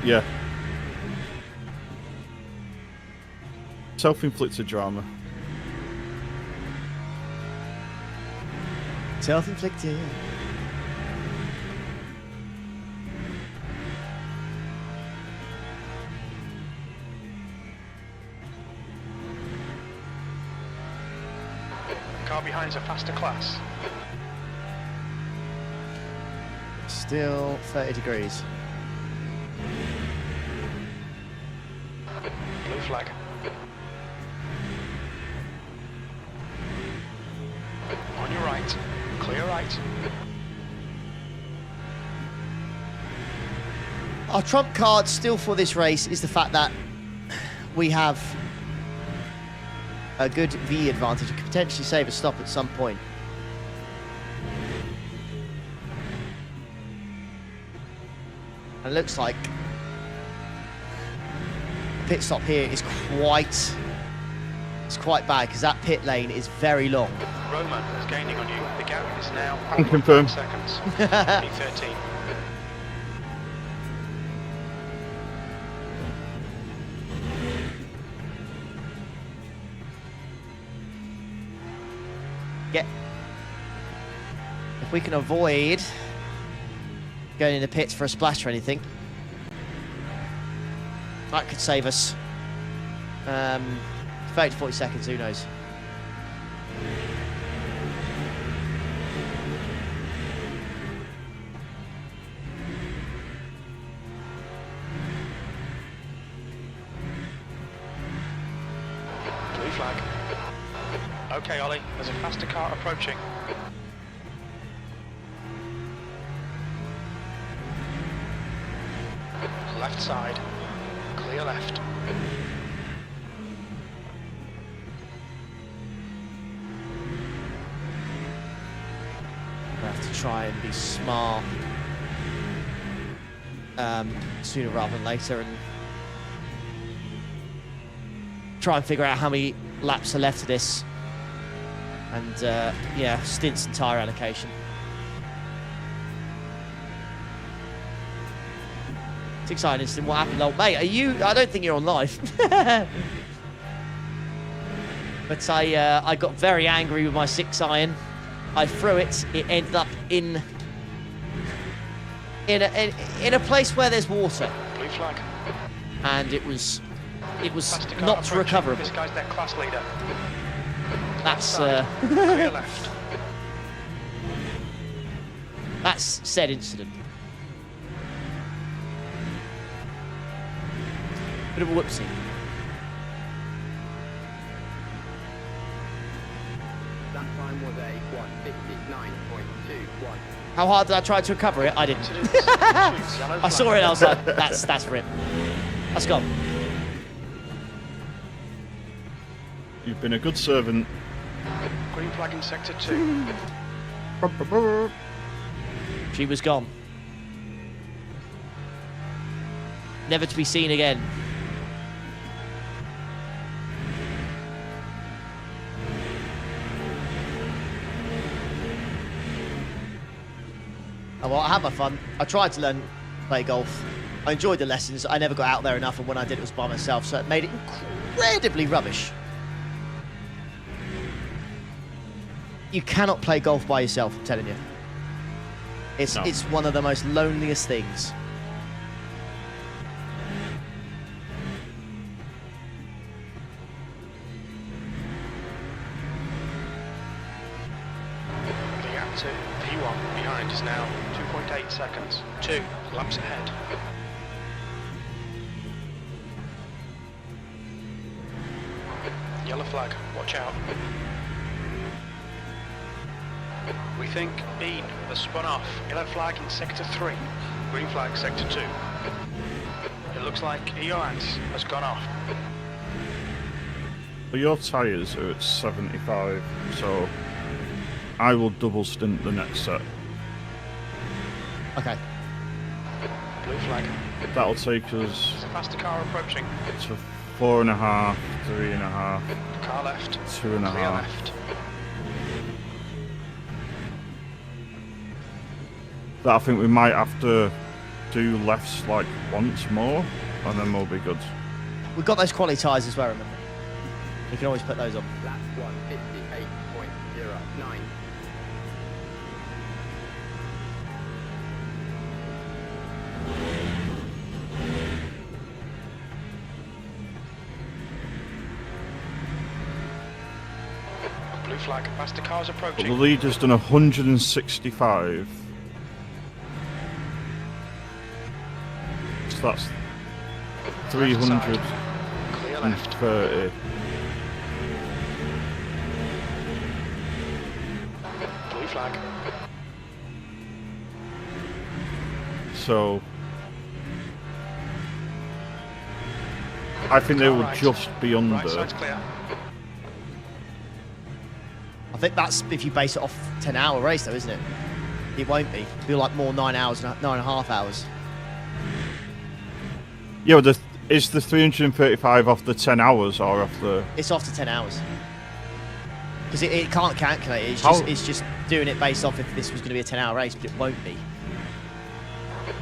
yeah. Self-inflicted drama. Self-inflicted. Car behind's a faster class. Still 30 degrees. Blue flag. On your right. Clear right. Our trump card still for this race is the fact that we have a good V advantage. It could potentially save a stop at some point. And it looks like the pit stop here is quite bad because that pit lane is very long. Roman is gaining on you. The gap is now Confirm. 4.5 seconds. P13. Get. If we can avoid going in the pits for a splash or anything, that could save us 30 to 40 seconds, who knows. Blue flag. Okay, Ollie, there's a faster car approaching. Left side. Clear left. I have to try and be smart. sooner rather than later and try and figure out how many laps are left of this. And yeah, stints and tyre allocation. It's exciting incident. What happened, old mate? Are you? I don't think you're on live. But I got very angry with my 6-iron. I threw it. It ended up in a place where there's water. Blue flag. And it was Faster car not approaching. recoverable. This guy's their class leader. That's Clear left. that's said incident. Bit of a whoopsie. That time was a 1:59.21. How hard did I try to recover it? I didn't. I saw it and I was like, that's for him. That's gone. You've been a good servant. Green flag in sector 2. She was gone. Never to be seen again. Oh, well, I had my fun. I tried to play golf. I enjoyed the lessons. I never got out there enough, and when I did, it was by myself, so it made it incredibly rubbish. You cannot play golf by yourself, I'm telling you. It's one of the most loneliest things. The gap to P1 behind is now 2.8 seconds. 2 laps ahead. Yellow flag, watch out. We think Bean has spun off. Yellow flag in sector 3. Green flag sector 2. It looks like Eoans has gone off. But your tyres are at 75, so I will double stint the next set. Okay. Blue flag. That'll take us There's a faster car approaching. to 4.5, 3.5, Car left. 2.5. Clear left. That I think we might have to do lefts like once more, and then we'll be good. We've got those quality tyres as well, remember? You can always put those on. Lap 1:58.09. Blue flag. Faster cars But approaching. the leader's done 165. So that's 330. Clear left. Blue flag. So I think they Car will right. just be under. Right side's clear. I think that's if you base it off 10-hour race, though, isn't it? It won't be. It'll be like more 9 hours, 9.5 hours. Yeah, but is the 335 off the 10 hours or off the... It's off to 10 hours. Because it can't calculate it. How- It's just doing it based off if this was going to be a 10-hour race, but it won't be.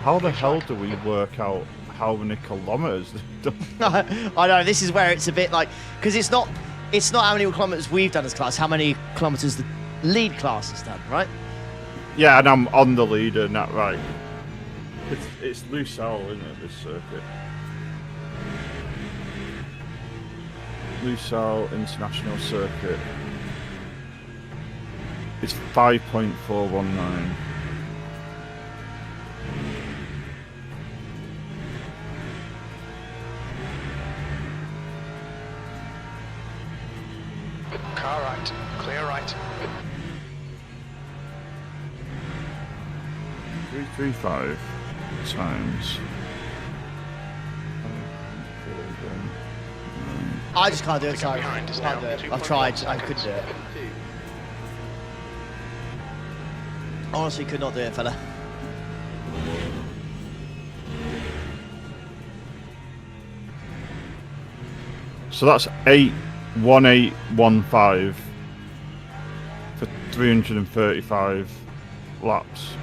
How the hell do we work out how many kilometres they've done? I know, this is where it's a bit like... Because it's not how many kilometres we've done as class, how many kilometres the lead class has done, right? Yeah, and I'm on the leader, not right. It's Lucelle, isn't it, this circuit? Lucelle International Circuit. It's 5.419. Car right. Clear right. 335 times. I just can't do it, sorry. behind is Can't now do it. 2.1 I've tried, I seconds. couldn't do it. 2. Honestly, could not do it, fella. So that's 8:18:15 for 335 laps.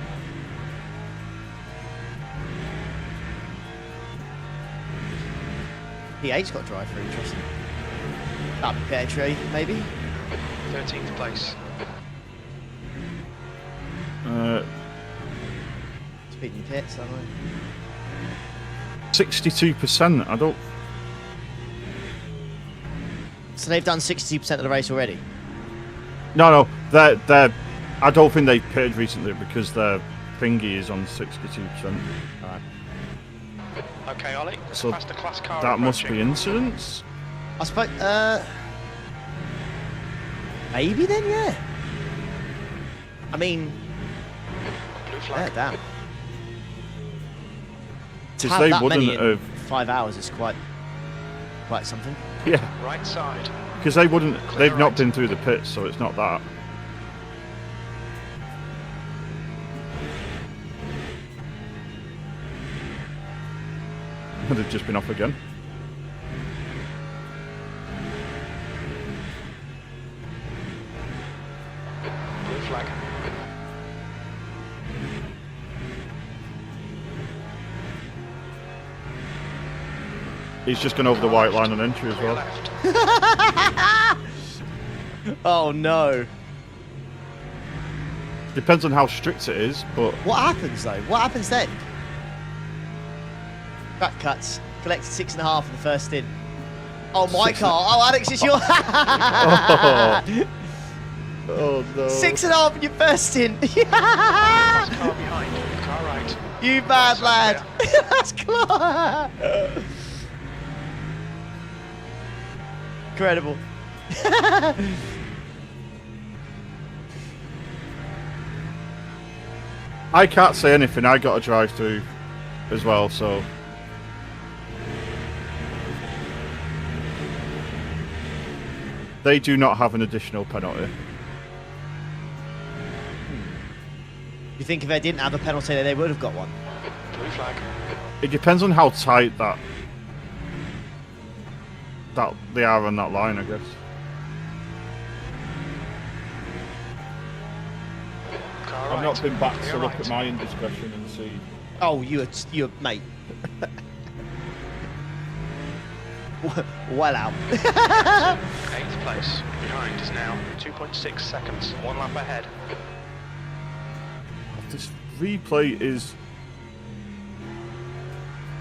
P8's got drive for interesting. That'd be Petri, maybe. 13th place. Speeding your pits, aren't I? 62%. I don't. So they've done 62% of the race already. No, they're. I don't think they pitted recently because their thingy is on 62%. Alright. Okay, Ollie. So Faster class car that must be approaching. incidents. I suppose, maybe then, yeah. I mean, Blue yeah, flag. damn. To Because have they that wouldn't many in have. 5 hours is quite something. Yeah, Right side. because they wouldn't. Clear They've not right. been through the pits, so it's not that. They've just been off again. Blue flag. He's just gone over the white line on entry as Clear well. left. Oh no. Depends on how strict it is, but What happens though? What happens then? Track cuts. Collected 6.5 in the first stint. Oh, my car. Oh, Alex, it's your. oh no. 6.5 in your first stint. Fast car behind. Car right. You bad lad. That's close. Incredible. I can't say anything. I got a drive through as well, so they do not have an additional penalty. You think if they didn't have a penalty, they would have got one? Blue flag. It depends on how tight that they are on that line, I guess. Car I've right. not been back Clear to look right. at my indiscretion and see. Oh, you're mate. Well out. 8th place. Behind is now 2.6 seconds. 1 lap ahead. This replay is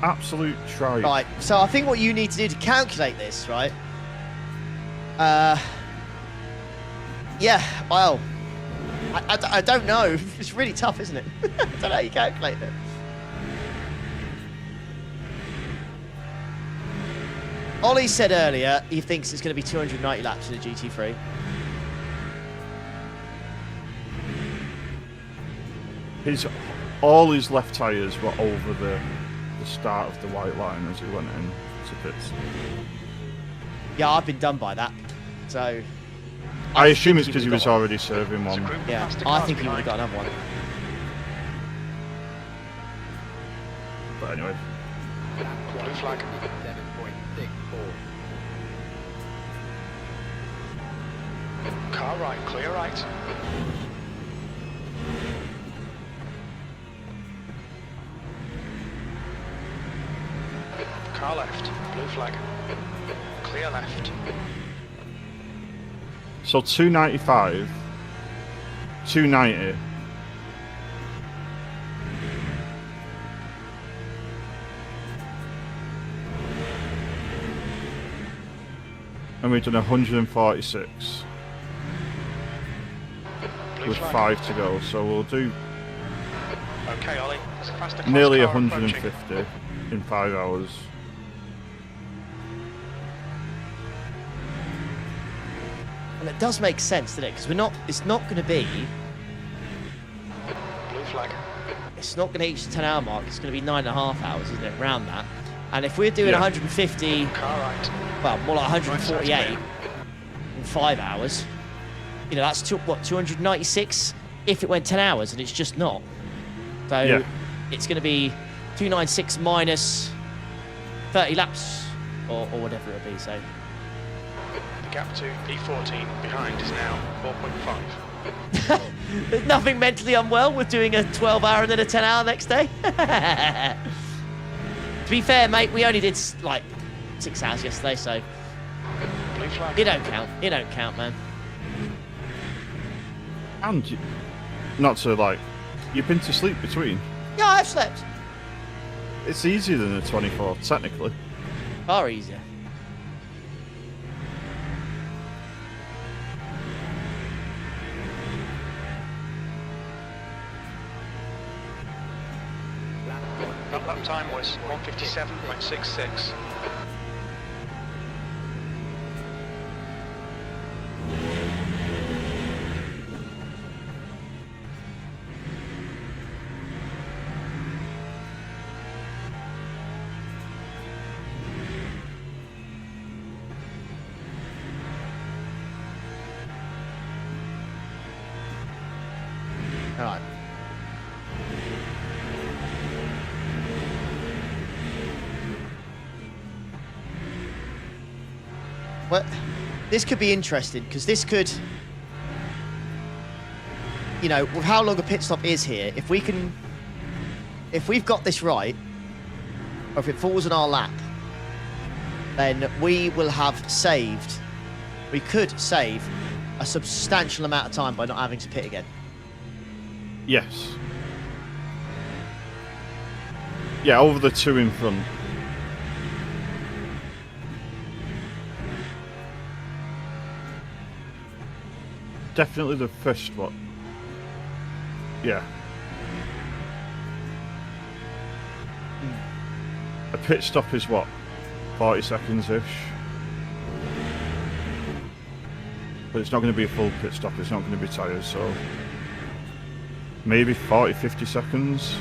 absolute tripe. Right, so I think what you need to do to calculate this, right? Yeah, well, I don't know. It's really tough, isn't it? I don't know how you calculate it. Ollie said earlier he thinks it's going to be 290 laps in the GT3. All his left tyres were over the start of the white line as he went into pits. Yeah, I've been done by that. So, I assume it's think because he would've was got one. already serving There's a one. group of Yeah, faster I cars think he would have behind. got another one. But anyway, Blue flag. 7.64. Car right. Clear right. Car left. Blue flag. Clear left. so 295, 290. And we've done 146 Blue with flag. 5 to go, so we'll do Okay, Ollie. There's a faster class nearly car 150 approaching. in 5 hours. And it does make sense, doesn't it? Because it's not going to be, Blue flag. it's not going to reach the 10-hour mark. It's going to be 9.5 hours, isn't it? Around that. And if we're doing Yeah. 150, Car right. well, more like Right 148 side's in 5 hours, you know, that's 296 if it went 10 hours, and it's just not. So Yeah. it's going to be 296 minus 30 laps, or whatever it'll be. So The gap to P14 behind is now 4.5. There's nothing mentally unwell with doing a 12-hour and then a 10-hour next day. To be fair, mate, we only did like 6 hours yesterday, so Blue flag. it don't count. It don't count, man. And not to like, you've been to sleep between. Yeah, I've slept. It's easier than a 24, technically. Far easier. That lap time was 1:57.66. All right. Well, this could be interesting because this could, you know, with how long a pit stop is here, if we've got this right, or if it falls on our lap, then we could save a substantial amount of time by not having to pit again. Yes. Yeah, over the two in front. Definitely the first one. Yeah. A pit stop is what? 40 seconds-ish. But it's not going to be a full pit stop, it's not going to be tyres, so... maybe 40, 50 seconds.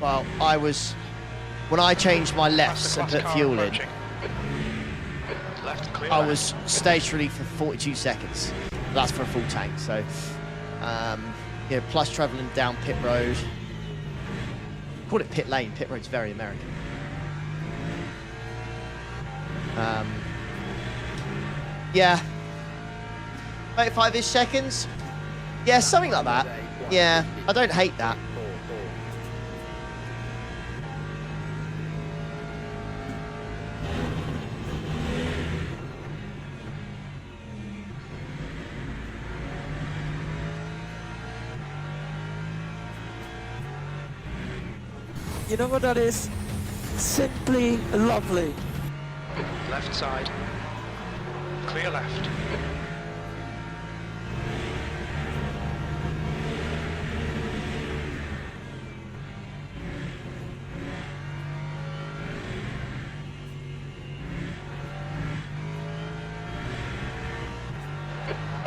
Well, when I changed my lefts and put fuel in, Left clear. I was stationary for 42 seconds. That's for a full tank, so yeah, plus travelling down pit road. Call it pit lane. Pit road's very American. Yeah, 35-ish seconds. Yeah, something like that. Yeah, I don't hate that. You know what that is? Simply lovely. Left side. Clear left.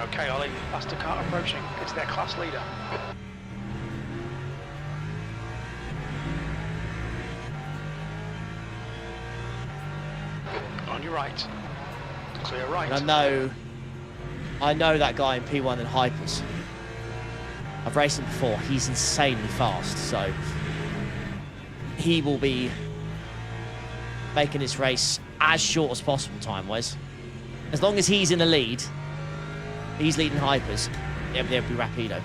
Okay, Ollie, faster car approaching. It's their class leader. On your right. Clear right. And I know that guy in P1 in Hypers. I've raced him before. He's insanely fast, so he will be making this race as short as possible time-wise. As long as he's in the lead, he's leading Hypers, there'll be Rapido.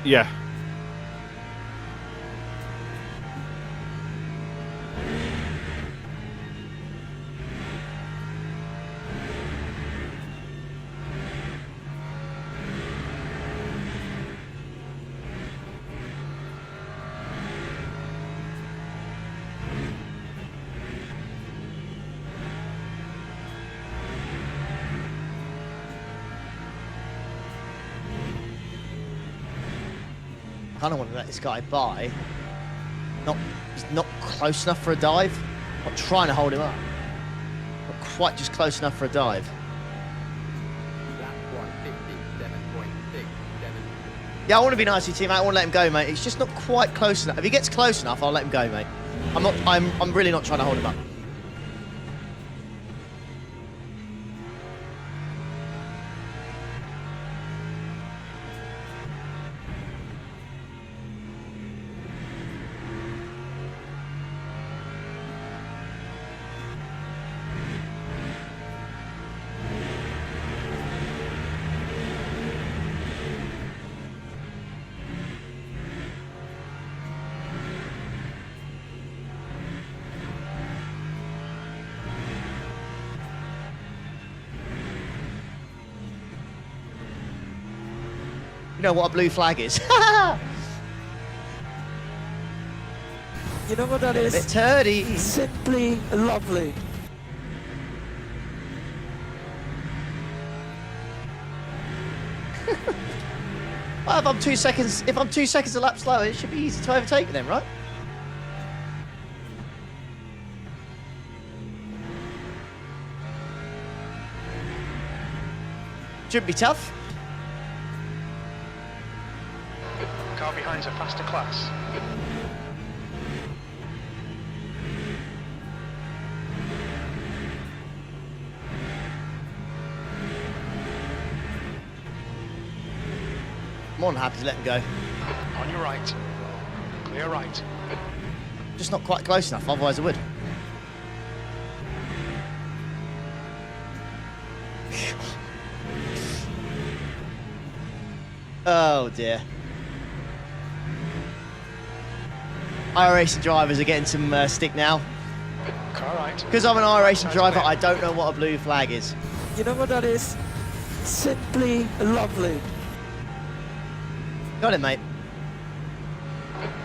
Yeah. I kind of want to let this guy by. He's not close enough for a dive. I'm not trying to hold him up. Not quite just close enough for a dive. Lap 1:57.67. Yeah, I want to be nice to you, teammate. I want to let him go, mate. He's just not quite close enough. If he gets close enough, I'll let him go, mate. I'm really not trying to hold him up. You know what a blue flag is? You know what that Bit is? turdy. Simply lovely. Well, if I'm 2 seconds a lap slower, it should be easy to overtake them, right? Shouldn't be tough. Car behind's a faster class. More than happy to let them go. On your right. Clear right. Just not quite close enough, otherwise I would. Oh dear. iRacing drivers are getting some stick now. Car right. Because I'm an iRacing driver, I don't know what a blue flag is. You know what that is? Simply lovely. Got it, mate.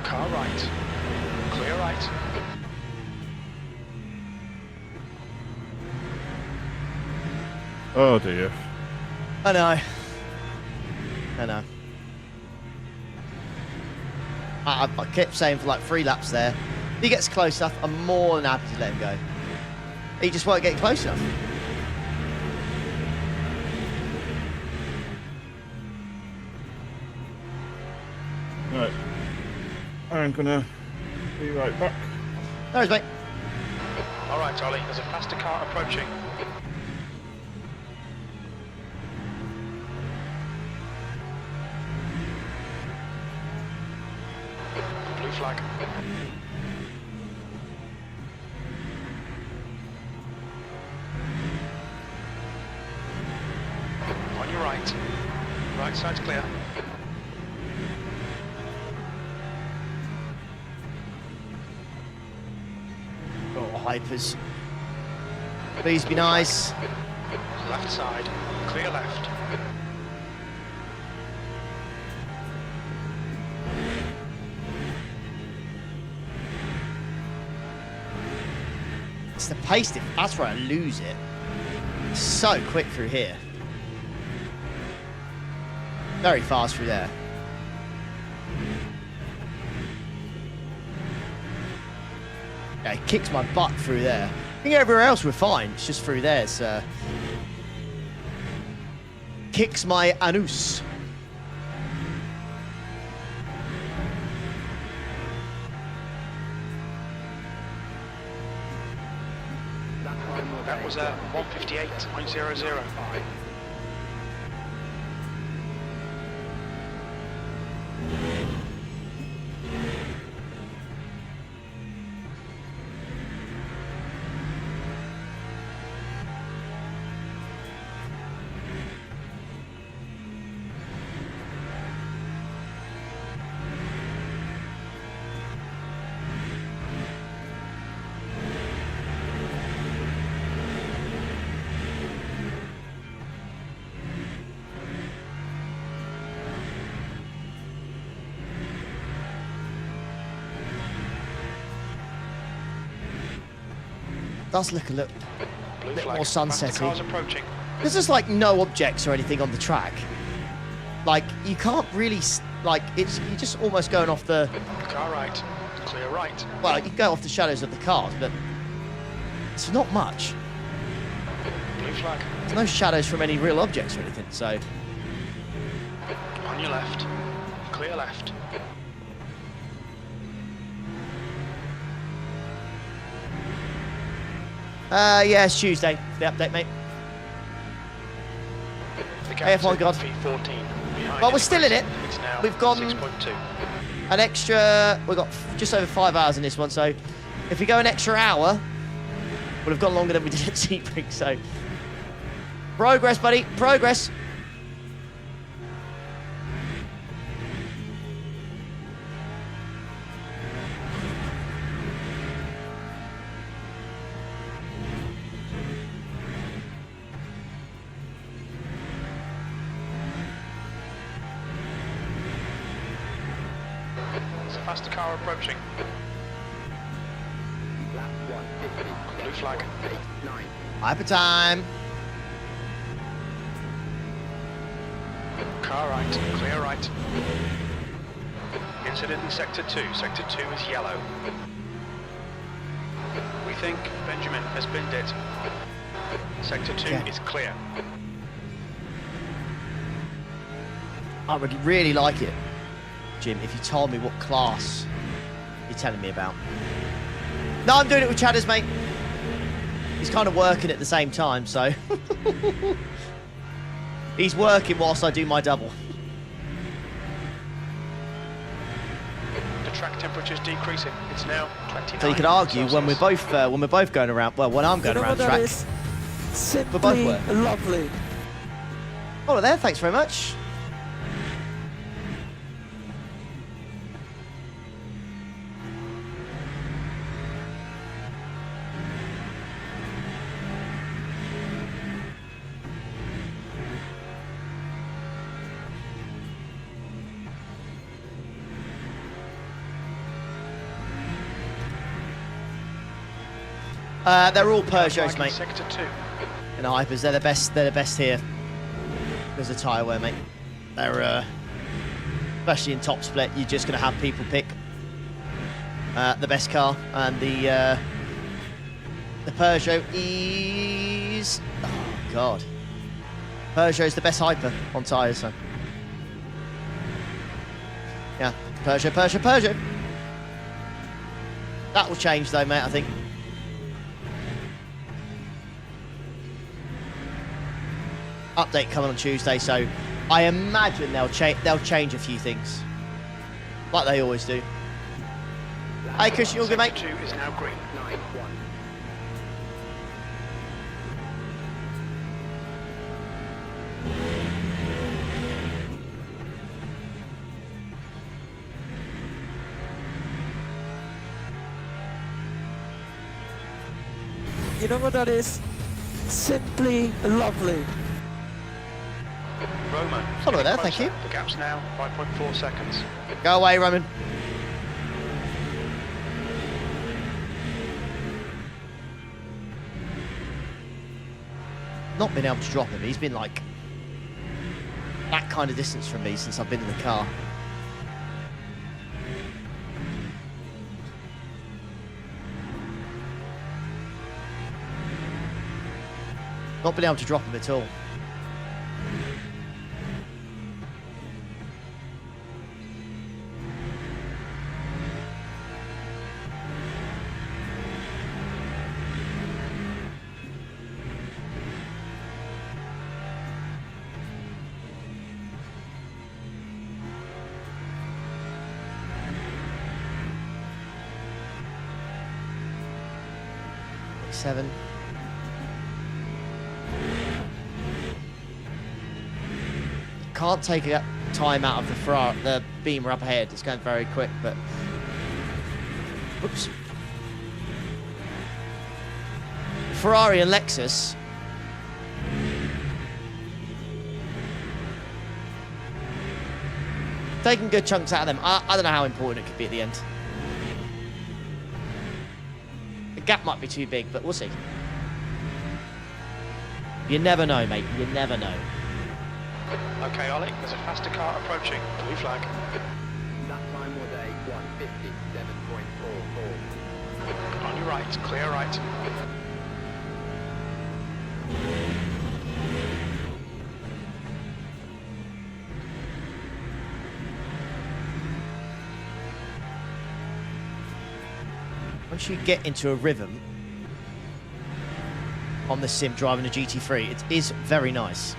Car right. Clear right. Oh dear. I know. I know. I kept saying for like 3 laps there. If he gets close enough, I'm more than happy to let him go. He just won't get close enough. Right. I'm gonna be right back. No worries, mate. All right, Ollie. There's a faster car approaching. Blue flag. On your right. Right side's clear. Oh, hypers. Please be nice. Left side. Clear left. It's the pace. That's where I lose it. It's so quick through here. Very fast through there. Yeah, it kicks my butt through there. I think everywhere else we're fine. It's just through there. It's, kicks my anus. That was a 158.00. Does look a little Blue bit flag. more Faster sunsetty. cars approaching. There's like no objects or anything on the track. Like you can't really like it's you're just almost going off the Car right. Clear right. well you go off the shadows of the cars, but it's not much. Blue flag. There's no shadows from any real objects or anything. So On your left. Clear left. yeah, it's Tuesday for the update, mate. The Hey, gap's my at God. P14. Behind But we're is still in it. It's now We've gone 6.2. an extra. We've got just over 5 hours in this one. So if we go an extra hour, we'll have gone longer than we did at Sebring. So progress, buddy, progress. faster car approaching. Lap 150. Blue flag. 89. Hyper time. Car right, clear right. Incident in sector 2. Sector 2 is yellow. We think Benjamin has binned it. Sector 2 Okay. is clear. I would really like it, Jim, if you told me what class you're telling me about. No, I'm doing it with Chadders, mate. He's kind of working at the same time, so... He's working whilst I do my double. The track temperature's decreasing. It's now 29. So you could argue when we're both going around, well, when I'm You going know around what the that track. is? Simply both were. lovely. Oh, there, thanks very much. They're all Peugeots, mate. Sector 2. And Hypers, they're the best. They're the best here. There's a tyre wear, mate. They're especially in top split. You're just going to have people pick the best car, and the Peugeot is. Oh God, Peugeot's the best Hyper on tyres. So yeah, Peugeot. That will change though, mate. I think. Update coming on Tuesday, so I imagine they'll change a few things, like they always do. Hey, Chris, you all good, mate? Sector 2 is now green. 91. You know what that is? Simply lovely. Roman. Follow there, thank closer. you. The gap's now 5.4 seconds. Go away, Roman. Not been able to drop him. He's been like that kind of distance from me since I've been in the car. Not been able to drop him at all. Seven. Can't take a time out of the Beamer up ahead. It's going very quick, but oops. Ferrari and Lexus. Taking good chunks out of them. I don't know how important it could be at the end. The gap might be too big, but we'll see. You never know, mate. You never know. Okay, Ollie, there's a faster car approaching. Blue flag. That time was a 157.44. On your right, clear right. Once you get into a rhythm on the sim driving a GT3, it is very nice.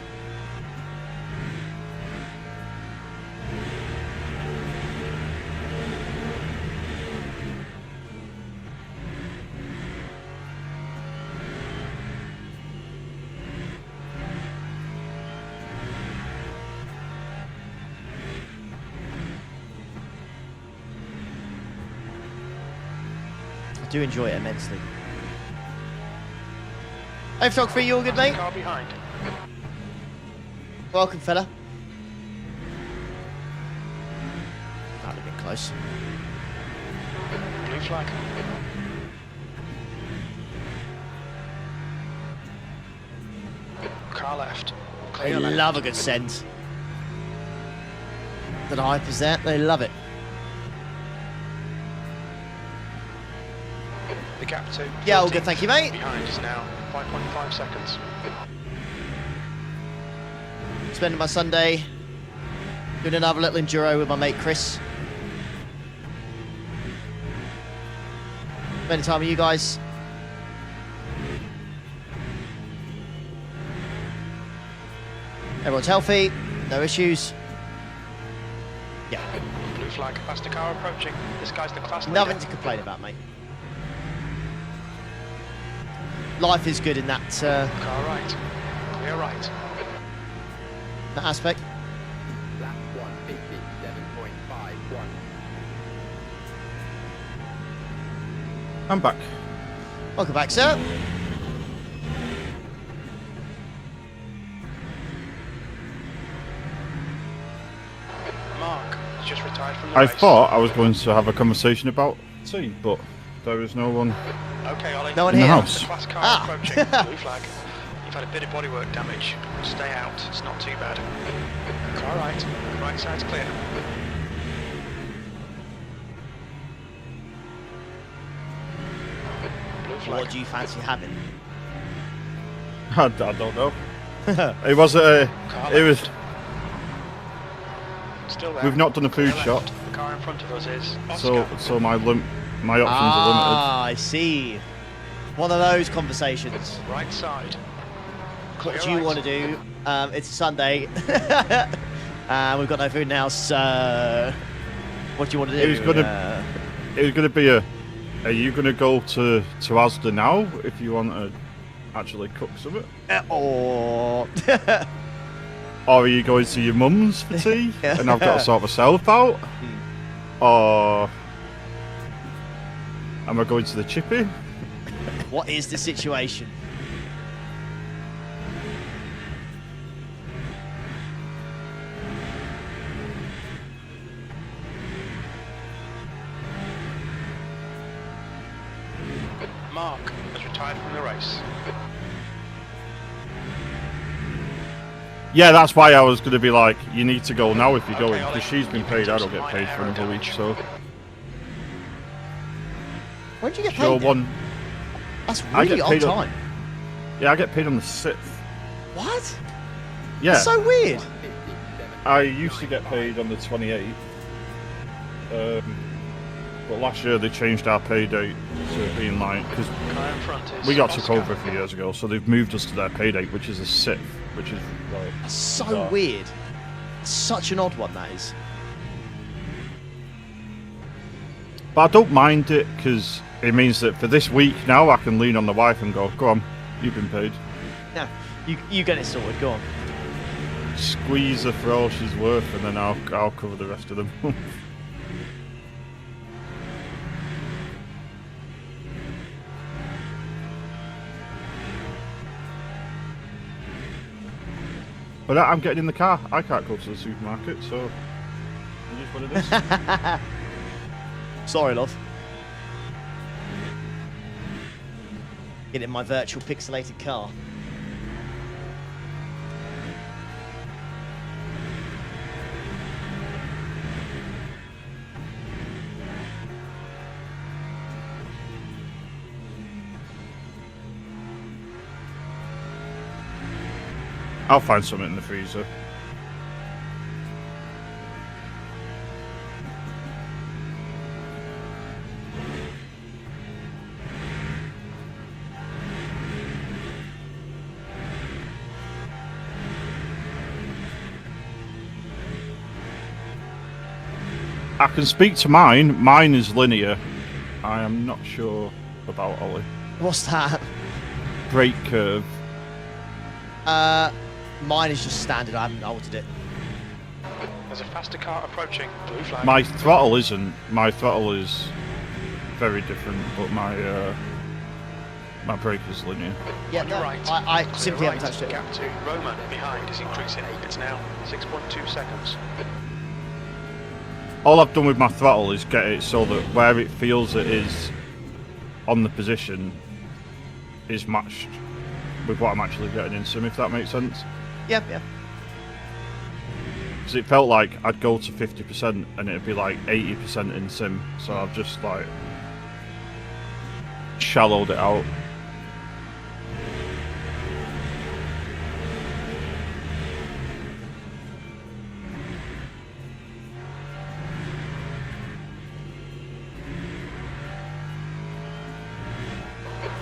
I do enjoy it immensely. Hey, photography, you all good, mate? Car behind. Welcome, fella. That'd have been close. Blue flag. Car left. They Clear left. love a good send. The hype is there. They love it. The gap to Yeah, all 14th good. Thank you, mate. behind is now 5.5 seconds. Spending my Sunday doing another little enduro with my mate Chris. Spending time with you guys. Everyone's healthy, no issues. Yeah, Blue flag. Faster car approaching. This guy's the class leader. nothing to complain about, mate. Life is good in that Car right. Clear right. that aspect. Lap 157.51. I'm back. Welcome back, sir. Mark has just retired from the I race. thought I was going to have a conversation about tea, but there is no one. Okay, Ollie. No one In the here. house. The class car Ah. approaching. Blue flag. You've had a bit of bodywork damage. Stay out. It's not too bad. Car right. Right side's clear. Blue flag. What do you fancy having? I don't know. It was a. Car It was. left. Still there. We've not done a food Clear shot, left. The car in front of us is so Oscar. my my options are limited. Ah, I see. One of those conversations. Right side. What do Clear you want to do? It's a Sunday. We've got no food now, so what do you want to do? It was gonna be a. Are you gonna go to Asda now if you want to actually cook something, or or are you going to your mum's for tea and I've got to sort myself out, or am I going to the chippy? what is the situation? Mark has retired from the race. Yeah, that's why I was going to be like, you need to go now if you're Okay, going, Ollie, because she's been you've paid. I picked don't up get paid some for another week, damage. so When did you get sure paid? one. That's I really get on paid time. Yeah, I get paid on the 6th. What? Yeah, That's so weird. I used to get paid on the 28th. But last year they changed our pay date to being like, because Car in front is we got Oscar. took over a few years ago, so they've moved us to their pay date, which is the 6th, which is like. That's so bizarre. weird. Such an odd one that is. But I don't mind it because it means that for this week now I can lean on the wife and go, go on, you've been paid. No, you get it sorted. Go on. Squeeze her for all she's worth, and then I'll cover the rest of them. But I'm getting in the car. I can't go to the supermarket, so it is what it is. Sorry, love. Get in my virtual pixelated car. I'll find something in the freezer. I can speak to mine. Mine is linear. I am not sure about Ollie. What's that? Brake curve. Mine is just standard. I haven't altered it. There's a faster car approaching. Blue flag. My throttle isn't. My throttle is very different, but my brake is linear. Yeah, On your no, right. I Clear simply right. haven't touched it. Gap to Roman behind is increasing. It's now 6.2 seconds. all I've done with my throttle is get it so that where it feels it is on the position is matched with what I'm actually getting in sim, if that makes sense. Yeah, yeah. Because it felt like I'd go to 50% and it'd be like 80% in sim, so I've just like shallowed it out.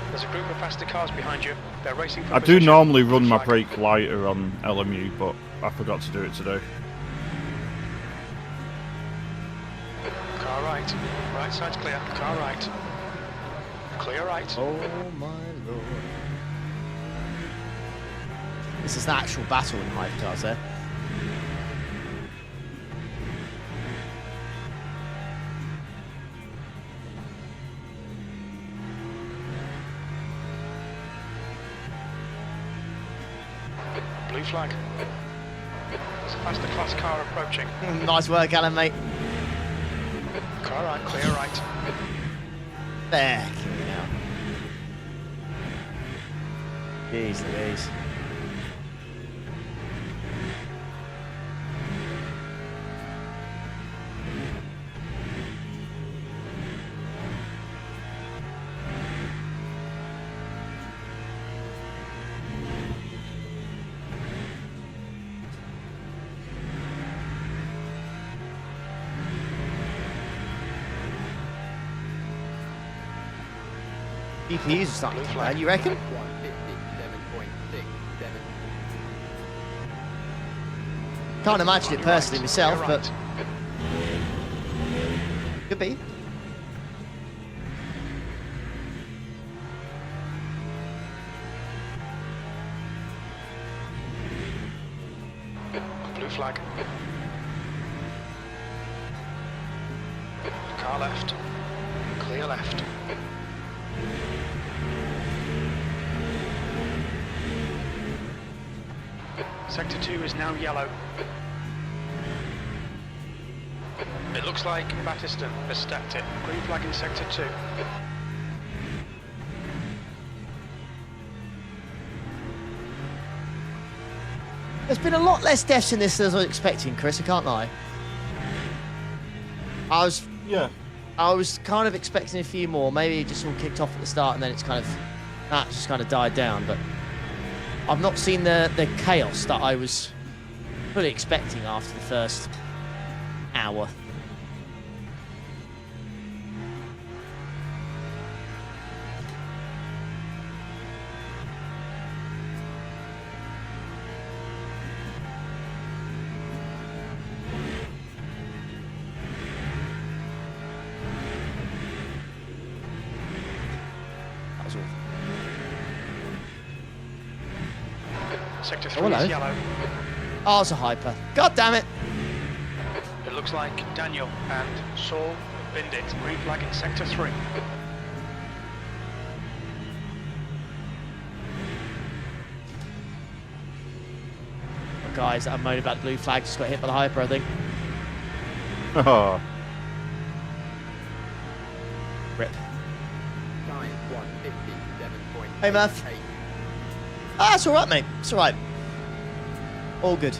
There's a group of faster cars behind you. They're racing for I do position. normally run Blue my flag. brake lighter on LMU, but I forgot to do it today. Car right. Right side's clear. Car right. Clear right. Oh my lord. This is an actual battle in hypercars there. Blue flag. There's a faster class car approaching. Nice work, Alan, mate. Car right, clear right. There, kill me now. Jeez Louise. GPUs are starting to man, you reckon? 157.6, Can't imagine it personally myself, Clear but right. could be. Blue flag. Car left. Clear left. Sector 2 is now yellow. It looks like Battiston has stacked it. Green flag in Sector 2. There's been a lot less deaths in this than I was expecting, Chris, I can't lie. I was kind of expecting a few more. Maybe it just all kicked off at the start and then it's kind of died down, but I've not seen the chaos that I was fully expecting after the first hour. That was awful. Sector 3 hello. is yellow. Oh, it's a hyper. God damn it. It looks like Daniel and Saul have binned it. Green flag in Sector 3. The guys that have moaned about the blue flag just got hit by the hyper, I think. Oh, Rip. time 157.8. Hey, Murph. Ah, it's alright, mate. It's alright. All good.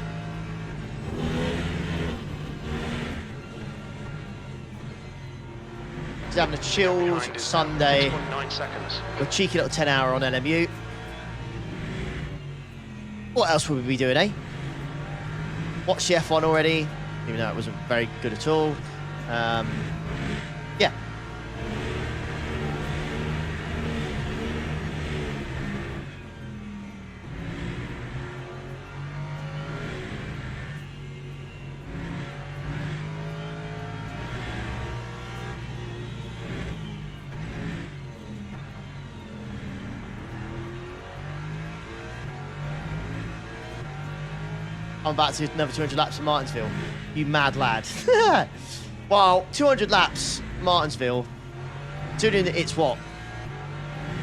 Just having a chilled Behind is Sunday. 1.9 seconds. A cheeky little 10-hour on LMU. What else would we be doing, eh? Watched the F1 already, even though it wasn't very good at all. Yeah. I'm about to do another 200 laps in Martinsville. You mad lad. Well, 200 laps, Martinsville. Considering it's what?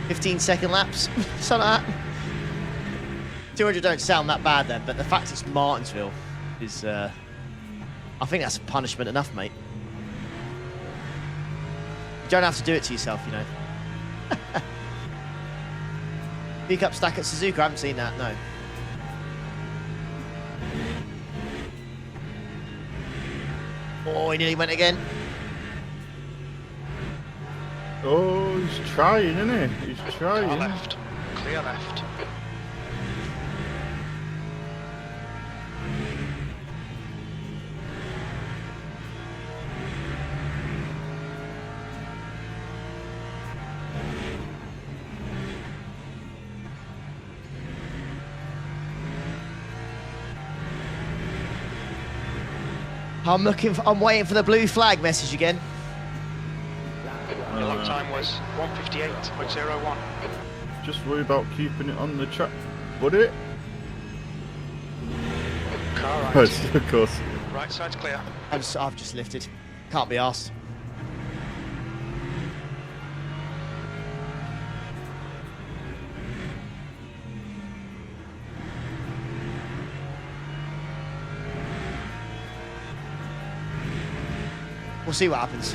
15-second laps? Something like that. 200 don't sound that bad then, but the fact it's Martinsville is, I think that's punishment enough, mate. don't have to do it to yourself, you know. Pick up stack at Suzuka. I haven't seen that, no. Oh, he nearly went again. Oh, he's trying, isn't he? He's Car trying. left. Clear left. I'm waiting for the blue flag message again. Your lap time was 1:58.01. Just worry about keeping it on the track, buddy. Car right. Yes, of course. Right side's clear. I've just lifted. Can't be asked. We'll see what happens.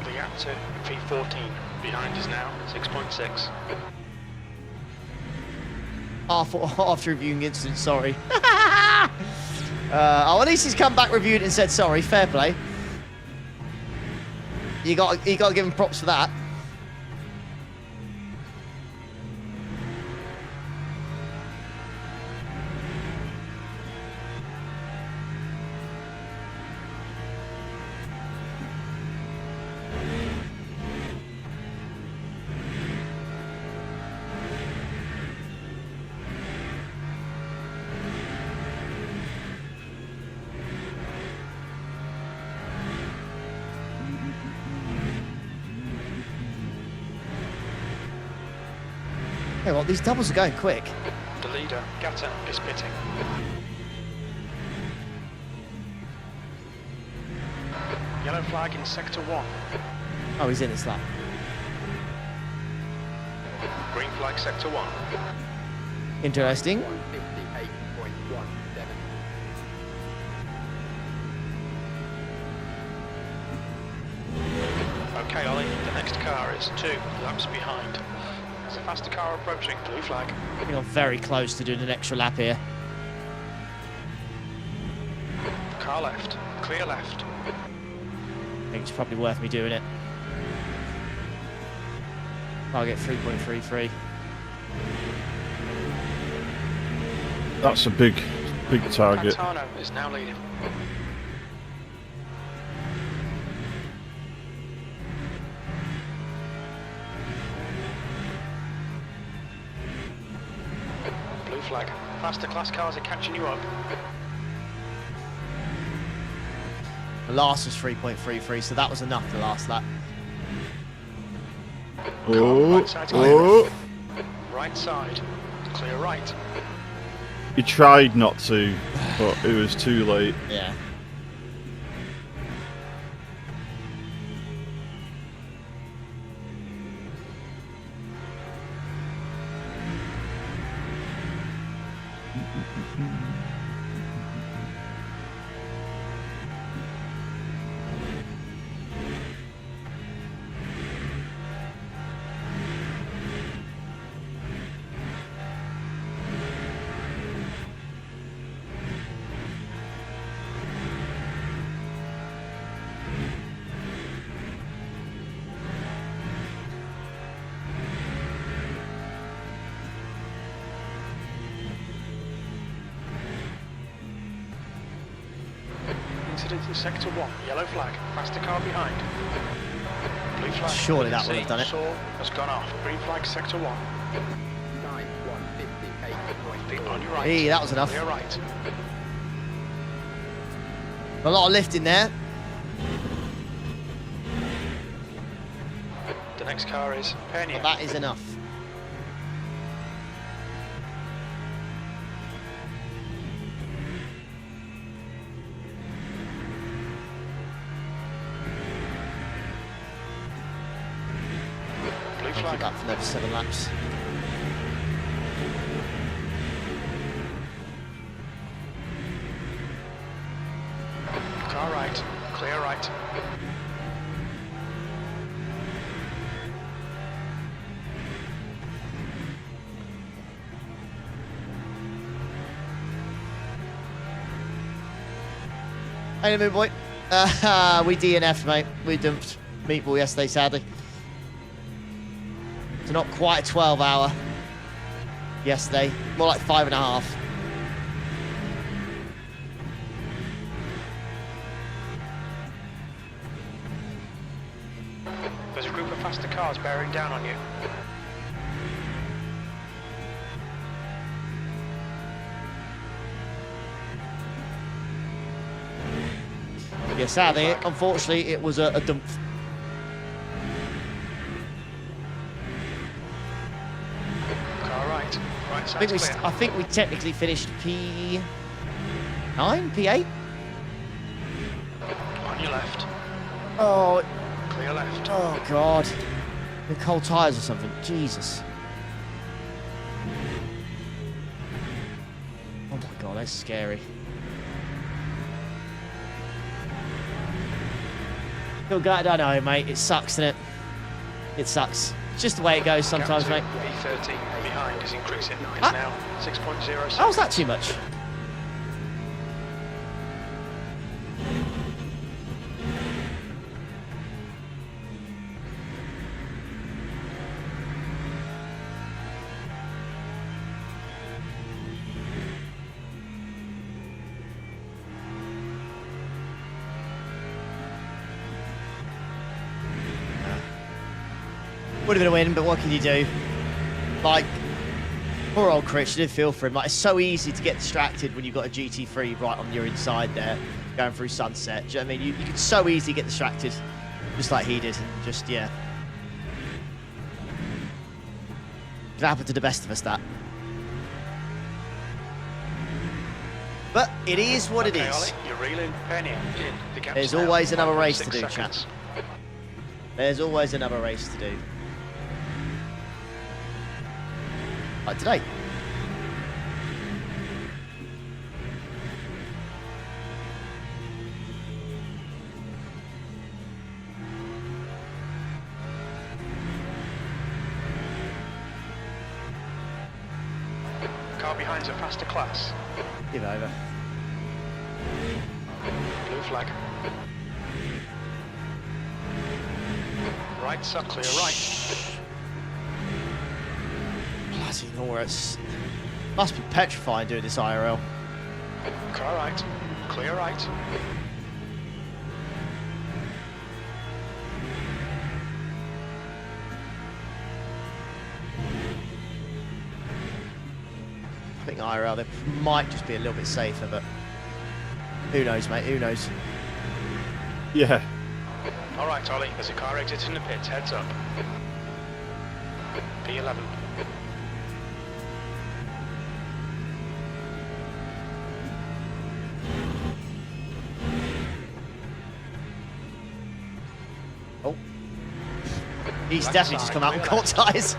The gap to V14. Behind is now 6.6. After reviewing the incident, sorry. Oh, at least he's come back, reviewed it and said sorry. Fair play. You got to give him props for that. Hey, well, these doubles are going quick. The leader, Qatar, is pitting. Yellow flag in sector 1. Oh, he's in his lap. Green flag sector 1. Interesting. 158.17. Okay, Ollie, the next car is 2 laps behind. There's a faster car approaching. Blue flag. I think I'm very close to doing an extra lap here. Car left. Clear left. I think it's probably worth me doing it. I'll get 3.33. That's a big target. Pantano is now leading. Blue flag. Faster class cars are catching you up. The last was 3.33, so that was enough the last lap. Oh, Right side's clear. oh. Right side. Clear right. He tried not to, but it was too late. Yeah. Incident in sector 1. Yellow flag. Faster car behind. Blue flag. Surely that would have done it. Saw has gone off. Green flag sector 1. Time 158.4. On your right. Hey, that was enough. Clear right. A lot of lifting there. The next car is Pena. But that is enough. Keep flag. that for the next 7 laps. Car right, clear right. Hey, LMU boy. We DNF'd, mate. We dumped Meatball yesterday, sadly. It's not quite a 12-hour yesterday. More like 5.5. There's a group of faster cars bearing down on you. Yeah, sadly, unfortunately, it was a dump. Car right, right side's clear. I think we technically finished P9, P8. On your left, Oh, clear left. oh God. The cold tires or something. Jesus. Oh my God, that's scary. Still got it, I know, mate. It sucks, doesn't it? It sucks. It's just the way it goes sometimes, mate. B30 behind is increasing. It's Ah. now 6.0. How's that too much? Would have been a win, but what can you do? Like, poor old Chris, you did feel for him. Like, it's so easy to get distracted when you've got a GT3 right on your inside there, going through sunset. Do you know what I mean? You could so easily get distracted, just like he did. Just, yeah. Can happen to the best of us, that. But it is what it Okay, is. Ollie, you're reeling Penny in. The gap's There's now always another race to 1.6 do, seconds. chat. There's always another race to do. Like today. Car behind's a faster class. Give over. Blue flag. Right, so clear right. Bloody Norris. Must be petrifying doing this IRL. Car right, clear right. I think IRL, they might just be a little bit safer, but who knows, mate? Who knows? Yeah. All right, Ollie, there's a car exiting the pits. Heads up. P11. Oh. He's Left definitely just side, come out with clear court left. ties.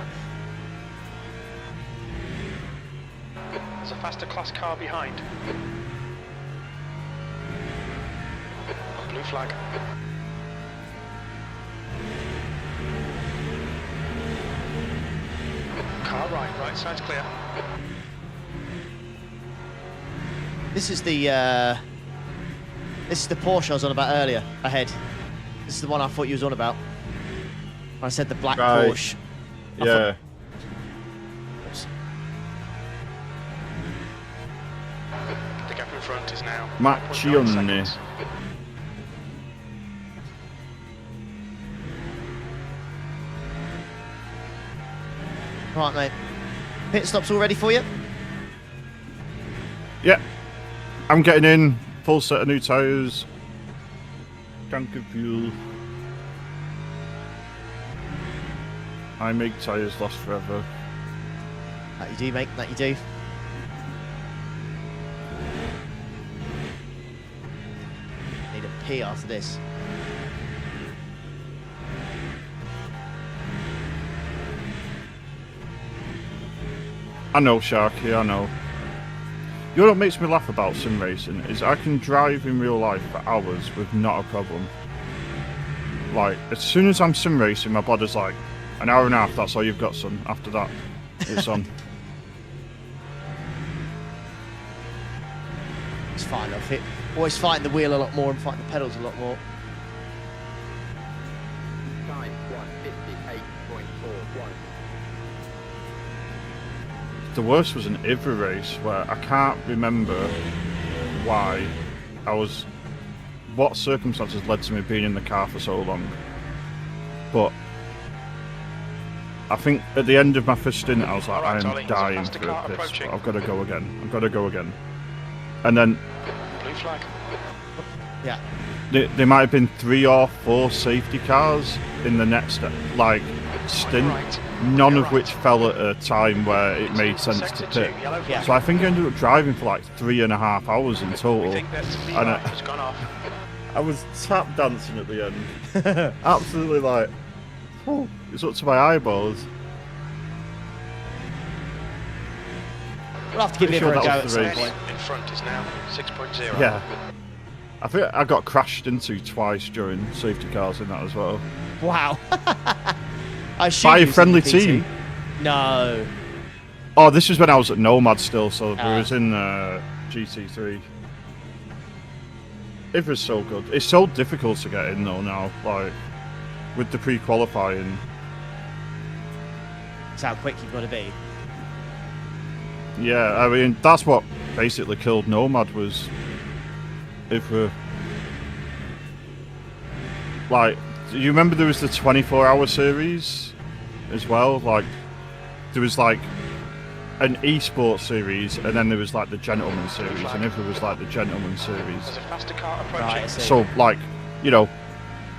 There's a faster class car behind. Blue flag. Car right, right side's clear. This is the Porsche I was on about earlier. Ahead. This is the one I thought you was on about. When I said the black Right. Porsche. I Yeah. Oops. The gap in front is now Macchione. 1.9 seconds. Right, mate. Pit stops all ready for you? Yeah. I'm getting in. Full set of new tyres. Tank of fuel. I make tyres last forever. That you do, mate. That you do. Need a pee after this. I know, Sharky, I know. You know what makes me laugh about sim racing is I can drive in real life for hours with not a problem. Like, as soon as I'm sim racing, my body's like, an hour and a half, that's all you've got, son. After that, it's on. It's fine. I've hit. Always fighting the wheel a lot more and fighting the pedals a lot more. Time 1:58.41. The worst was an Ivry race where I can't remember why what circumstances led to me being in the car for so long. But I think at the end of my first stint, I was like, I am dying for a piss. I've got to go again. I've got to go again. And then Blue flag. Yeah. there might have been 3 or 4 safety cars in the next stint, none of which fell at a time where it made sense to pit. Yeah. So I think I ended up driving for like 3.5 hours in total. And I was tap dancing at the end. Absolutely like, it's up to my eyeballs. We'll have to give it a go at some point. In front is now 6.0. Yeah. I think I got crashed into twice during safety cars in that as well. Wow. I assume By a you was friendly in the PT. team. No. Oh, this was when I was at Nomad still, so we was in GT3. It was so good. It's so difficult to get in though now, like with the pre-qualifying. That's how quick you've got to be. Yeah, I mean that's what basically killed Nomad was if we're like, you remember there was the 24-hour series as well? Like there was like an esports series, and then there was like the gentleman series, and if it was like the gentleman series. There's a faster car approaching. Right, I see. So like, you know,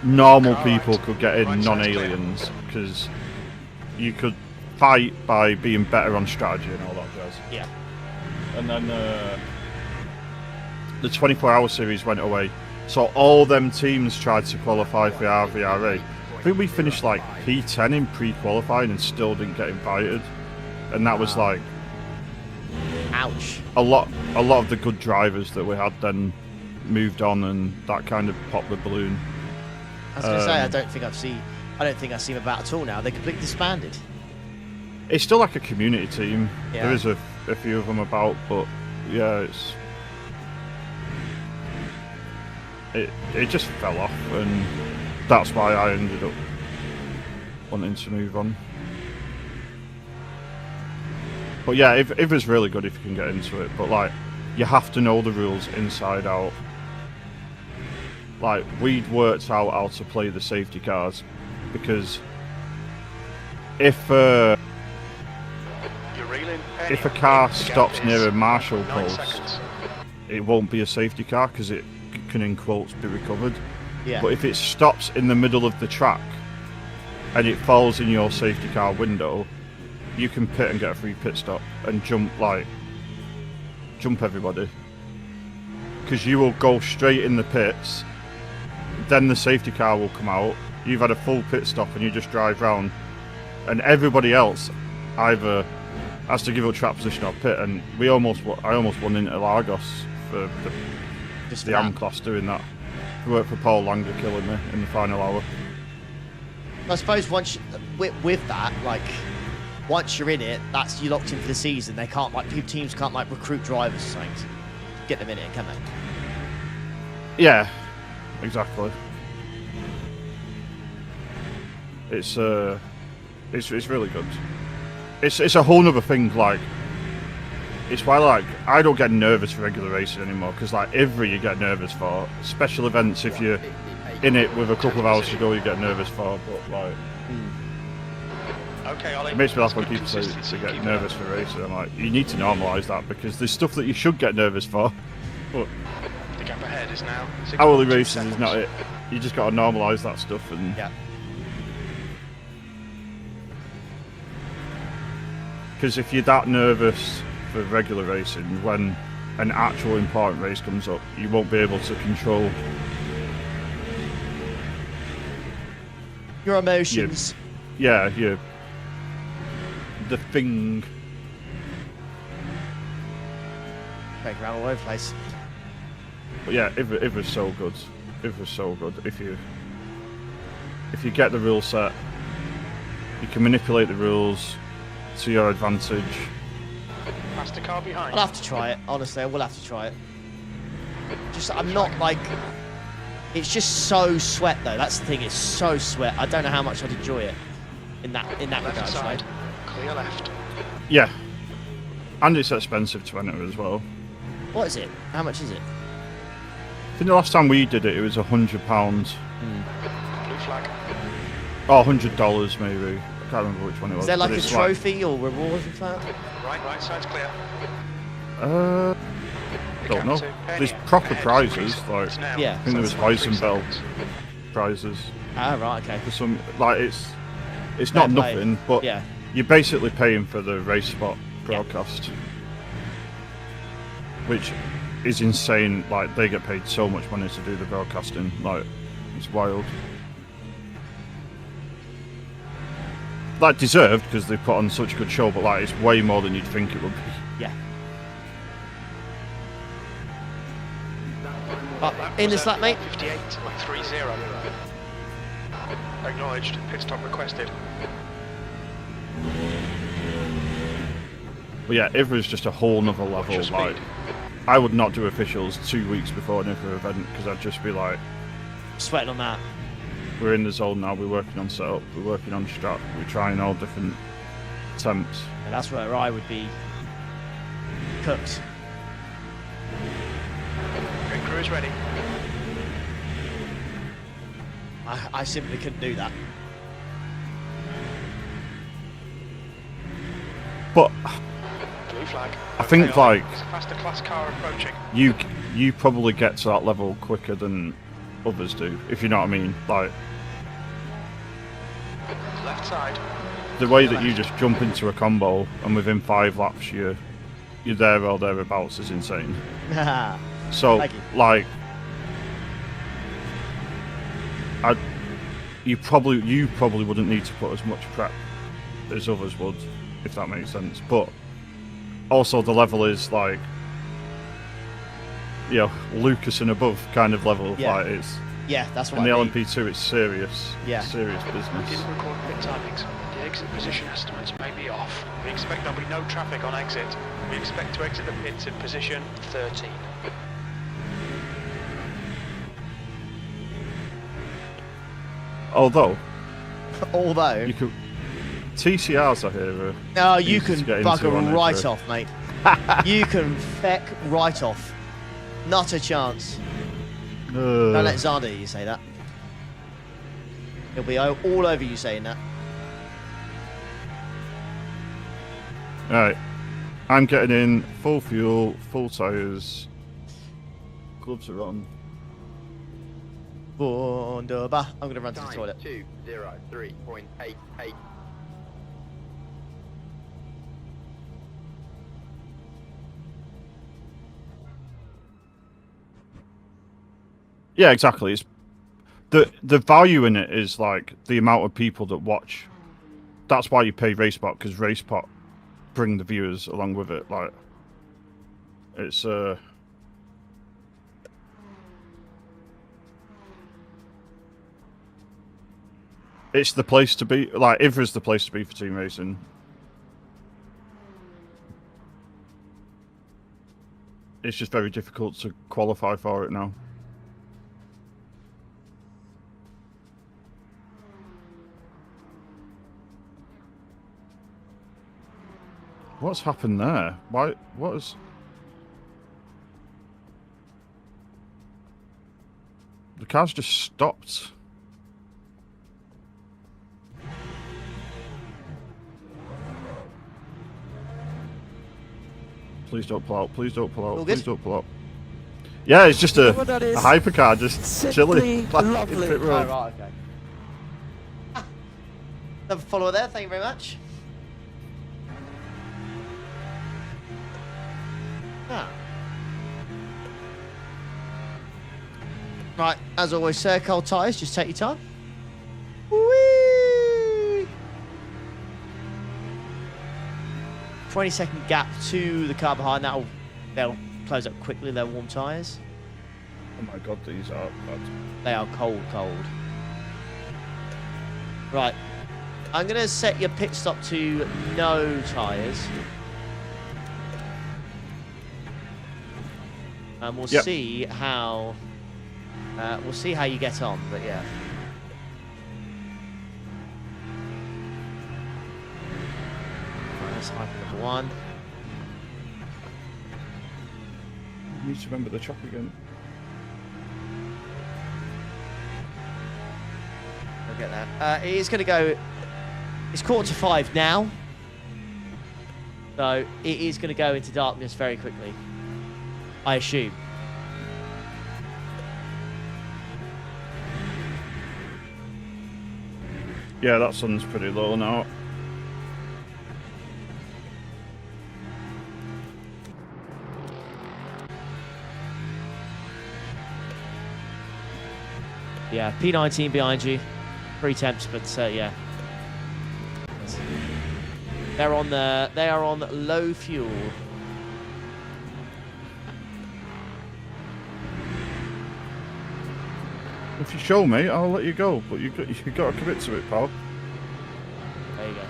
normal people could get in, non-aliens, because you could fight by being better on strategy and all that jazz. Yeah. And then the 24-hour series went away, so all them teams tried to qualify for RVRA. I think we finished like P10 in pre-qualifying and still didn't get invited, and that was like, ouch. a lot of the good drivers that we had then moved on, and that kind of popped the balloon. I was going to say, I don't think I see them about at all now. They're completely disbanded. It's still like a community team. Yeah. There is a few of them about, but yeah, it just fell off, and that's why I ended up wanting to move on. But yeah, if it's really good if you can get into it, but like, you have to know the rules inside out. Like, we'd worked out how to play the safety cars, because if a car stops near a marshal post, it won't be a safety car because it can, in quotes, be recovered. Yeah. But if it stops in the middle of the track and it falls in your safety car window, you can pit and get a free pit stop and jump everybody, because you will go straight in the pits, then the safety car will come out, you've had a full pit stop and you just drive round, and everybody else either has to give up track position or pit. And I almost won into Lagos for the AM class doing that. We worked for Paul Langer killing me in the final hour. I suppose once with that, like, once you're in it, that's you locked in for the season. They can't teams can't like recruit drivers or something to get them in it, can they? Yeah, exactly. It's really good. It's a whole nother thing. Like, it's why like I don't get nervous for regular racing anymore, because like every you get nervous for. Special events, if you're in it with a couple of hours to go, you get nervous for. But like, Okay, Ollie. it makes me laugh when people say they get nervous for racing. I'm like, you need to normalise that, because there's stuff that you should get nervous for. But The gap ahead is now 6.2 hourly racing seconds. is not it. You just got to normalise that stuff. And Yeah. because if you're that nervous for regular racing, when an actual important race comes up, you won't be able to control Your emotions. the thing. Break around all over the place. But yeah, it was so good. It was so good. If you get the rule set, you can manipulate the rules to your advantage. Faster car behind. I'll have to try it. Honestly, I will have to try it. I'm not like. It's just so sweat though. That's the thing. It's so sweat. I don't know how much I'd enjoy it in that Left regard. side. Clear left. Yeah, and it's expensive to enter as well. What is it? How much is it? I think the last time we did it, it was £100. Blue flag. Oh, $100 maybe. I can't remember which one it was. Is there like but a it's trophy or rewards and that? Right side's clear. Don't know. Captain, There's Penny, proper ahead, prizes, please. like It's now. Yeah. I think there was 3 Weizenfeld seconds. prizes Ah, right, okay. for some. Like it's Fair not play. nothing, but Yeah. you're basically paying for the race spot broadcast, which is insane. Like they get paid so much money to do the broadcasting. Like it's wild. Like deserved because they put on such a good show, but like it's way more than you'd think it would be. Yeah. In the slap, mate. 58.30. Acknowledged. Pit stop requested. But yeah, Ivra's just a whole nother Watch level. your Like, speed. I would not do officials 2 weeks before an Ivra event because I'd just be like, Sweating on that. we're in the zone now, we're working on setup, we're working on strat, we're trying all different attempts. And that's where I would be cooked. Pit crew is ready. I simply couldn't do that. But Blue flag. I think, Okay, like, It's a faster class car approaching. you probably get to that level quicker than others do, if you know what I mean. Like, Left side. the way that you just jump into a combo and within 5 laps you're there or thereabouts is insane. So, Thank you. like, you probably wouldn't need to put as much prep as others would, if that makes sense. But also the level is like, you know, Lucas and above kind of level. Yeah. Like it's Yeah, that's what in the I mean. LMP2, it's serious. Yeah. Serious We business. didn't record pit timings. The exit position estimates may be off. We expect there'll be no traffic on exit. We expect to exit the pits in position 13. Although Although, you could TCRs I hear. no, you easy to can get into bugger on right Ivra. off, mate. You can feck right off. Not a chance. Don't let Xander hear you say that. He'll be all over you saying that. Alright, I'm getting in full fuel, full tyres, gloves are on. Wunderbar. I'm going to run to the Time toilet. 2:03.88. Yeah, exactly. It's the value in it is like the amount of people that watch. That's why you pay RaceBot, because RaceBot bring the viewers along with it. Like it's it's the place to be. Like Ivra's the place to be for team racing. It's just very difficult to qualify for it now. What's happened there? Why? What is? The car's just stopped. Please don't pull out. Please don't pull out. All Please good? don't pull out. Yeah, it's just You know a what that is? hypercar just Simply chilling. like, in lovely. pit Oh, road. right, okay. Another follower there, thank you very much. Ah. Right, as always, sir, cold tyres, just take your time. Whee! 20-second gap to the car behind, that'll close up quickly their warm tyres. Oh my god, these are bad. They are cold. Right. I'm going to set your pit stop to no tyres. And we'll see how you get on, but yeah. Right, that's hyper number 1. I need to remember the track again. I'll get that. It is going to go. It's 4:45 now, so it is going to go into darkness very quickly, I assume. Yeah, that sun's pretty low now. Yeah, P19 behind you. 3 temps, but yeah. They are on low fuel. If you show me, I'll let you go, but you got to commit to it, pal. There you go.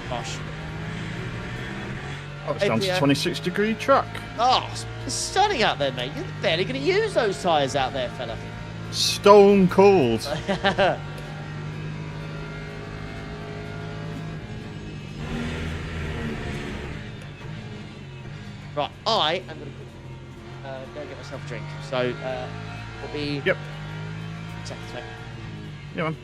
Gosh. Oh, it's down to 26-degree track. Oh, it's stunning out there, mate. You're barely going to use those tyres out there, fella. Stone cold. Right, I am going to go get myself a drink. So, we'll be... Yep. Seconds, mate. Yeah, man.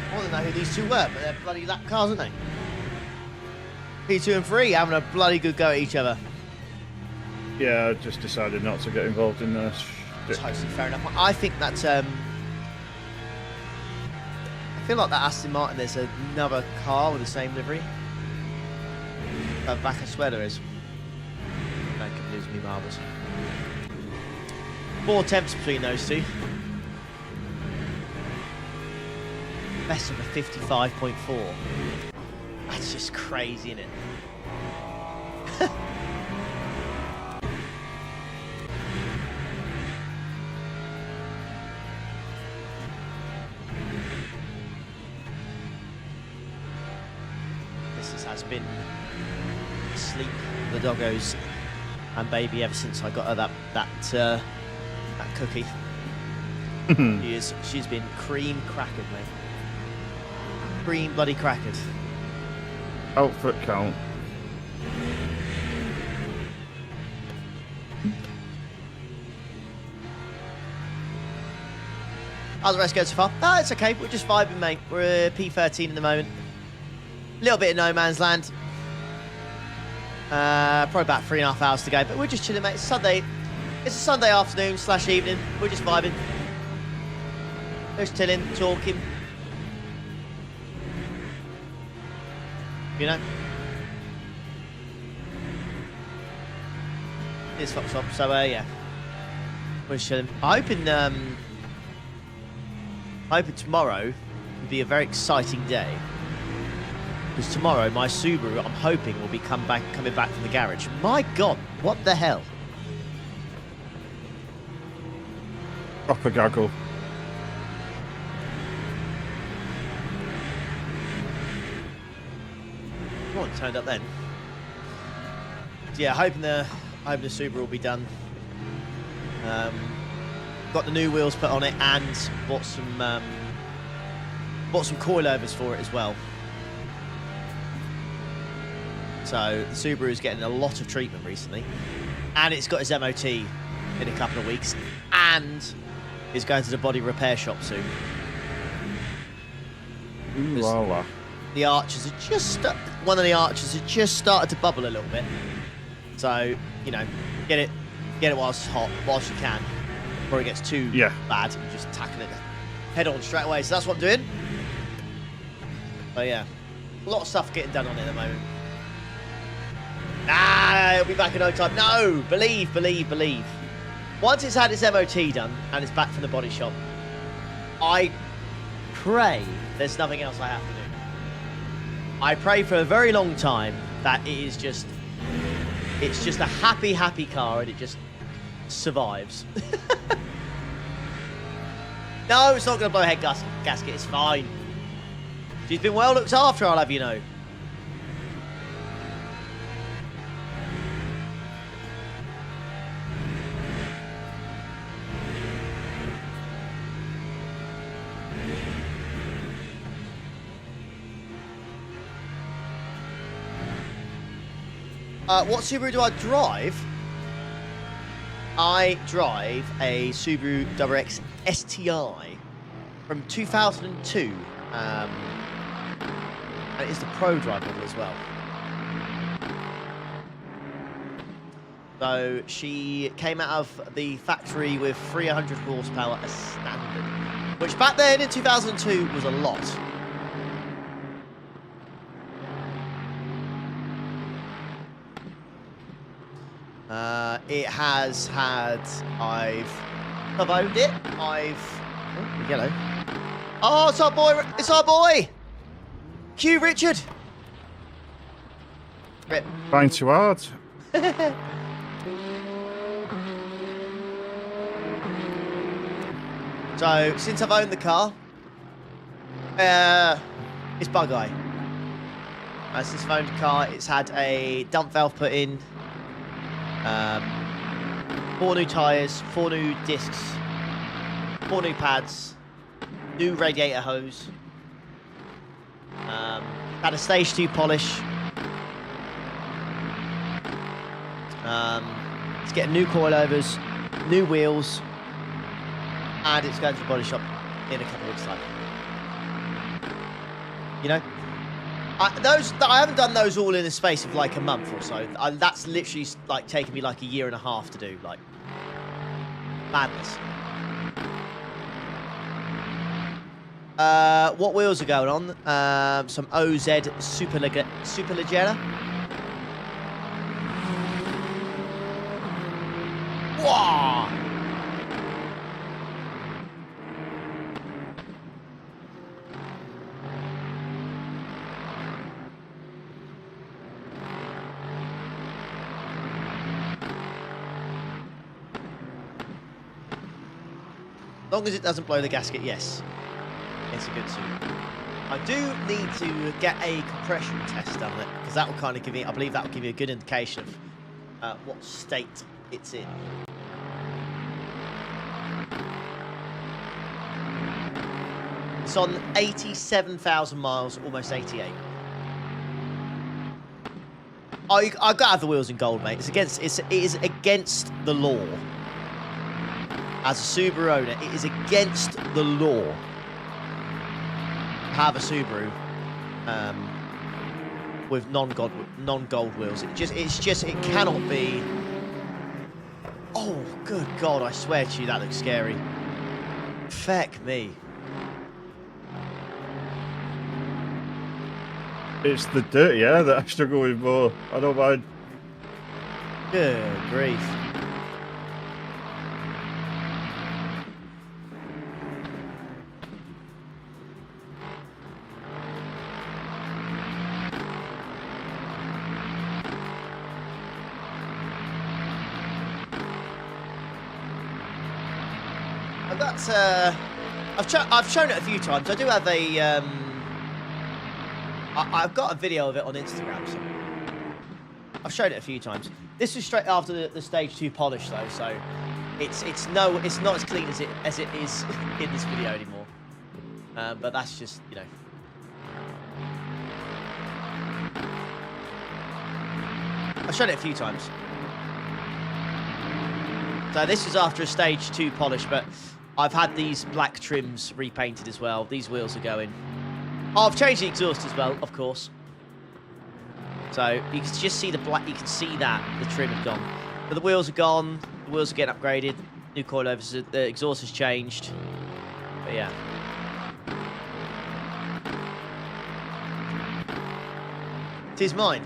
I don't know who these two were, but they're bloody lap cars, aren't they? P2 and 3 having a bloody good go at each other. Yeah, I just decided not to get involved in this. Totally fair enough. I think that I feel like that Aston Martin, there's another car with the same livery. Back I swear there is. That confused me marvellous. 4 attempts between those two. Best of a 55.4. That's just crazy, isn't it? This has been sleep the doggos and baby ever since I got her that cookie. She's been cream crackered, mate. Cream bloody crackered. Outfit count. How's the rest going so far? Oh, it's okay. We're just vibing, mate. We're P13 at the moment. A little bit of no man's land. Probably about 3.5 hours to go, but we're just chilling, mate. It's Sunday. It's a Sunday afternoon / evening. We're just vibing. Just chilling, talking. You know? It's Fox Up, so yeah. We're just chilling. I'm hoping tomorrow will be a very exciting day. Because tomorrow my Subaru, I'm hoping, will be coming back from the garage. My God, what the hell? Proper gaggle. Come on, turned up then. So yeah, hoping the Subaru will be done. Got the new wheels put on it and bought some coilovers for it as well. So the Subaru is getting a lot of treatment recently, and it's got its MOT in a couple of weeks, and is going to the body repair shop soon. Ooh la la. The arches are just one of the arches has just started to bubble a little bit. So you know, get it whilst it's hot, whilst you can, before it gets too bad. And just tackle it head on straight away. So that's what I'm doing. But yeah, a lot of stuff getting done on it at the moment. It'll be back in no time. No, believe. Once it's had its MOT done and it's back from the body shop, I pray there's nothing else I have to do. I pray for a very long time that it's just a happy car and it just survives. No, it's not going to blow a head gasket. It's fine. She's been well looked after, I'll have you know. What Subaru do I drive? I drive a Subaru WRX STI from 2002. And it is the Pro Drive model as well. So she came out of the factory with 300 horsepower as standard, which back then in 2002 was a lot. It has had, I've owned it. Oh, yellow. Oh, it's our boy. It's our boy. Q Richard. Rip. Trying too hard. So since I've owned the car, it's bug eye. Since I've owned the car, it's had a dump valve put in. 4 new tyres, 4 new discs, 4 new pads, new radiator hose. Had a stage 2 polish. It's getting new coilovers, new wheels, and it's going to the body shop in a couple of weeks' time. You know? I haven't done those all in a space of like a month or so. That's literally like taken me like a year and a half to do. Like madness. What wheels are going on? Some OZ Superleggera. Wow! As long as it doesn't blow the gasket, yes. It's a good suit. I do need to get a compression test done on it, because that will kind of give me, I believe that will give you a good indication of what state it's in. It's on 87,000 miles, almost 88. I got to have the wheels in gold, mate. It is against the law. As a Subaru owner, it is against the law to have a Subaru with non-gold wheels. It cannot be. Oh, good God! I swear to you, that looks scary. Feck me. It's the dirty air that I struggle with more. I don't mind. Good grief. I've shown it a few times. I do have a I've got a video of it on Instagram. So I've shown it a few times. This was straight after the stage 2 polish though, so it's not as clean as it is in this video anymore. But that's just, you know. I've shown it a few times. So this is after a stage 2 polish, but I've had these black trims repainted as well. These wheels are going. Oh, I've changed the exhaust as well, of course. So you can just see the black. You can see that the trim had gone, but the wheels are gone. The wheels are getting upgraded. New coilovers. The exhaust has changed. But yeah. It is mine.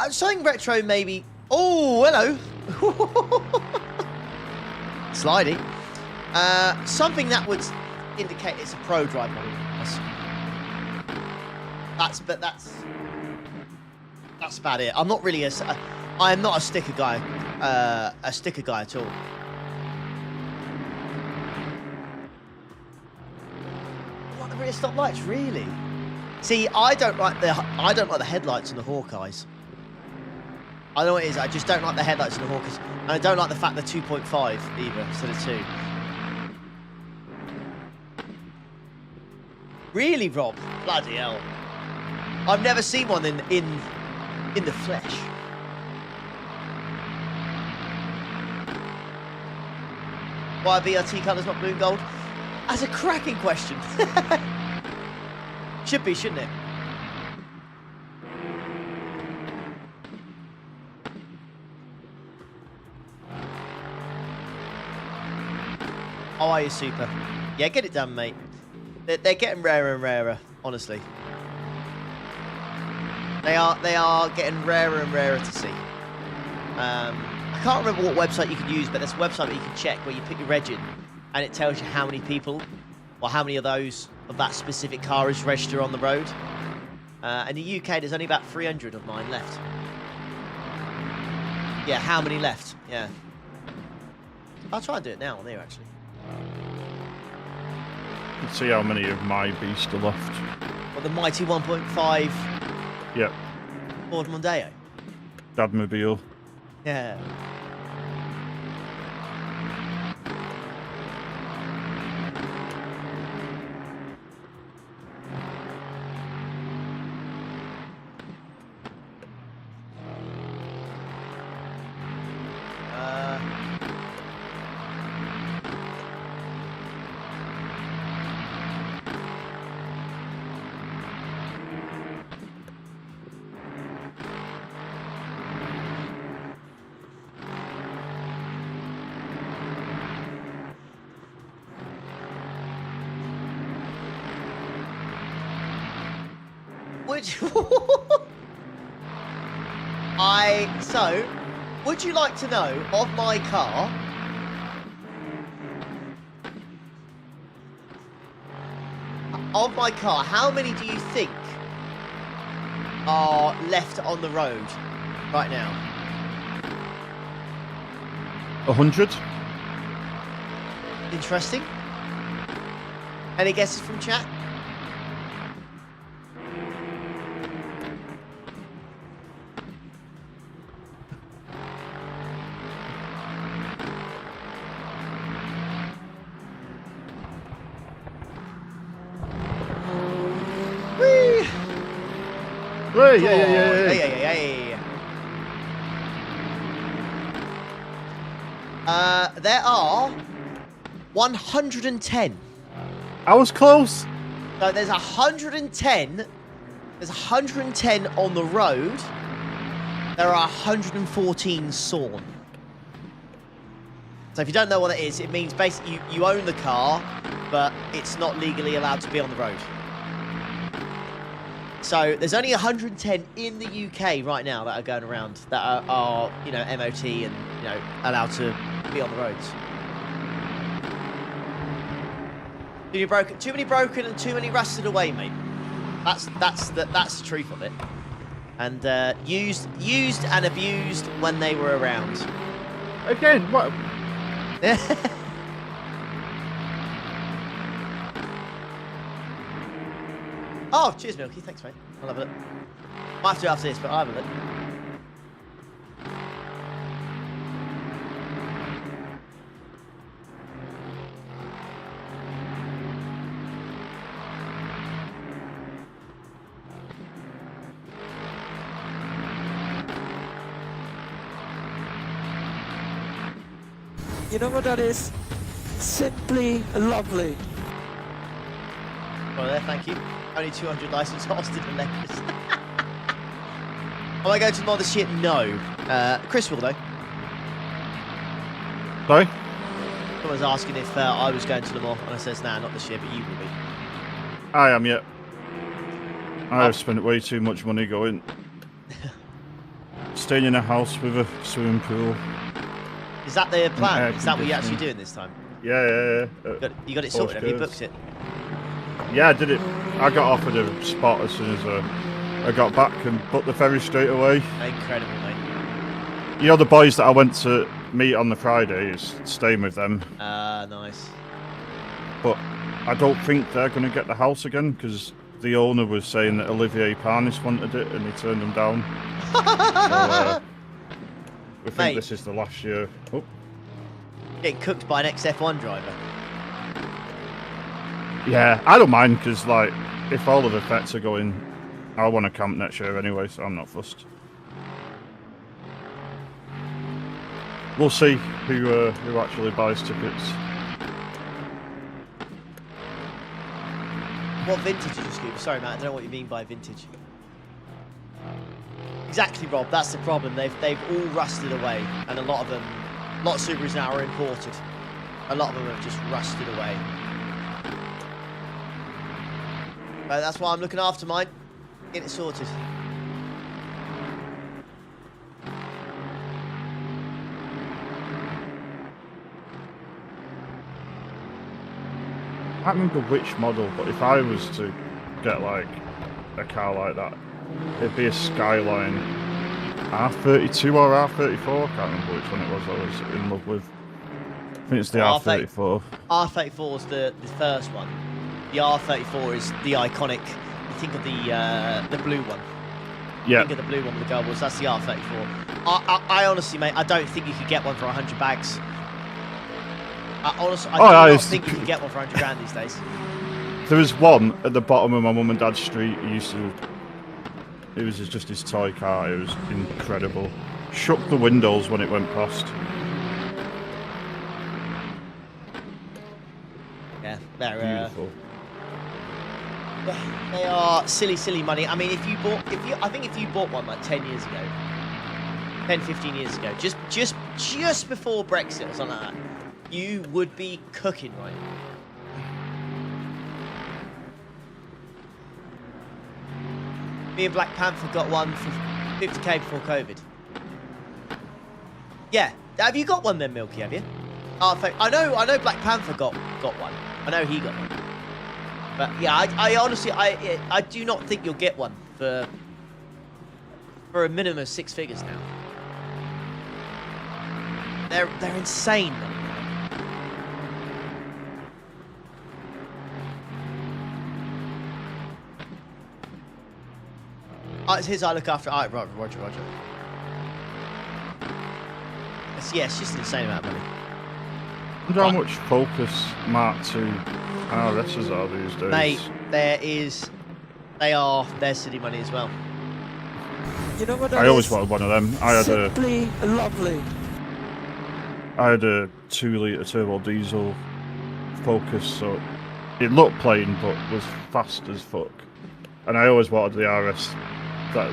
Something retro, maybe. Oh, hello. Slidey. Something that would indicate it's a pro drive model. That's about it. I'm not really I am not a sticker guy. A sticker guy at all. What the rear stop lights, really? See, I don't like the headlights on the Hawkeyes. I don't know what it is. I just don't like the headlights on the Hawkeyes, and I don't like the fact they're 2.5 either instead of 2. Really, Rob? Bloody hell! I've never seen one in the flesh. Why BRT colours not blue and gold? That's a cracking question. Should be, shouldn't it? Oh, are you super? Yeah, get it done, mate. They're getting rarer and rarer, honestly. They are getting rarer and rarer to see. I can't remember what website you can use, but there's a website that you can check where you put your reg in, and it tells you how many people, or how many of that specific car is registered on the road. In the UK, there's only about 300 of mine left. Yeah, how many left? Yeah. I'll try and do it now on here, actually. Let's see how many of my beast are left. Well, the mighty 1.5 Yep. Ford Mondeo. Dadmobile. Yeah. would would you like to know of my car? Of my car, how many do you think are left on the road right now? 100. Interesting. Any guesses from chat? Whee! Hey, Yeah. There are 110. I was close. So there's 110. There's 110 on the road. There are 114 sawn. So if you don't know what it is, it means basically you own the car, but it's not legally allowed to be on the road. So there's only 110 in the UK right now that are going around that are you know, MOT and, you know, allowed to be on the roads. Too many broken and too many rusted away, mate. That's the truth of it. And used and abused when they were around. Again, what? Oh, cheers, Milky. Thanks, mate. I'll have a look. Might have to do it after this, but I'll have a look. You know what that is? Simply lovely. Well, there, thank you. Only 200 licensed Austin and Lakers. Am I going to the mod this year? No. Chris will, though. Sorry? Someone was asking if I was going to Le Mans, and I says, nah, not this year, but you will be. I am, yeah. I have spent way too much money going. Staying in a house with a swimming pool. Is that the plan? Air Is that what you're actually conditioning. doing this time? Yeah. You got it sorted, have you booked it? Yeah, I did it. I got offered a spot as soon as I got back and booked the ferry straight away. Incredible, mate. You know, the boys that I went to meet on the Friday, is staying with them. Nice. But I don't think they're going to get the house again because the owner was saying that Olivier Parnis wanted it and he turned them down. So, we think Mate. this is the last year. Oh. Getting cooked by an ex-F1 driver. Yeah, I don't mind because, like, if all of the vets are going, I want to camp next year anyway, so I'm not fussed. We'll see who actually buys tickets. What vintage did you scoop? Sorry, Matt, I don't know what you mean by vintage. Exactly, Rob. That's the problem. They've all rusted away, and a lot of Subarus now are imported. A lot of them have just rusted away. But that's why I'm looking after mine. Get it sorted. I can't remember which model, but if I was to get like a car like that, it'd be a Skyline R32 or R34. I can't remember which one it was I was in love with. I think it's the R34. R34 is the first one. The R34 is the iconic. You think of the blue one. Yeah. Think of the blue one with the gold wheels. That's the R34. I honestly, mate, I don't think you could get one for 100 bags. I honestly, I do not think you can get one for 100 grand these days. There was one at the bottom of my mum and dad's street. It was just his toy car. It was incredible. Shook the windows when it went past. Yeah, they're Beautiful. they are silly money. I mean, I think if you bought one like 10 years ago, 10, 15 years ago, just before Brexit or something like that, you would be cooking, right? Me and Black Panther got one for 50k before COVID. Yeah. Have you got one then, Milky? Have you? Oh, I know. Black Panther got one. I know he got one. But yeah, I honestly, I do not think you'll get one for a minimum of 6 figures now. They're insane money. Oh, it's his I look after. Alright, Roger. It's just an insane amount of money. I wonder how much focus Mark II RSs are these days. Mate, they're city money as well. You know what that I always is? wanted one of them. I Simply lovely. had a 2-litre turbo diesel Focus, so it looked plain but was fast as fuck. And I always wanted the RS.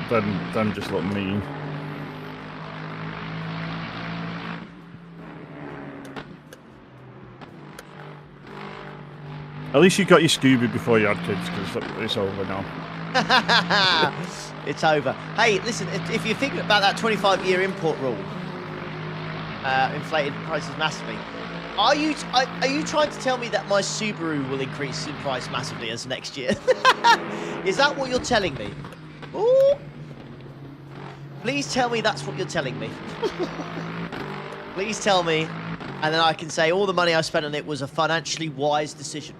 Them just look mean. At least you got your Scooby before you had kids, because it's over now. It's over. Hey, listen, if you're thinking about that 25-year import rule, inflated prices massively, are you trying to tell me that my Subaru will increase in price massively as next year? Is that what you're telling me? Ooh. Please tell me that's what you're telling me. Please tell me, and then I can say all the money I spent on it was a financially wise decision.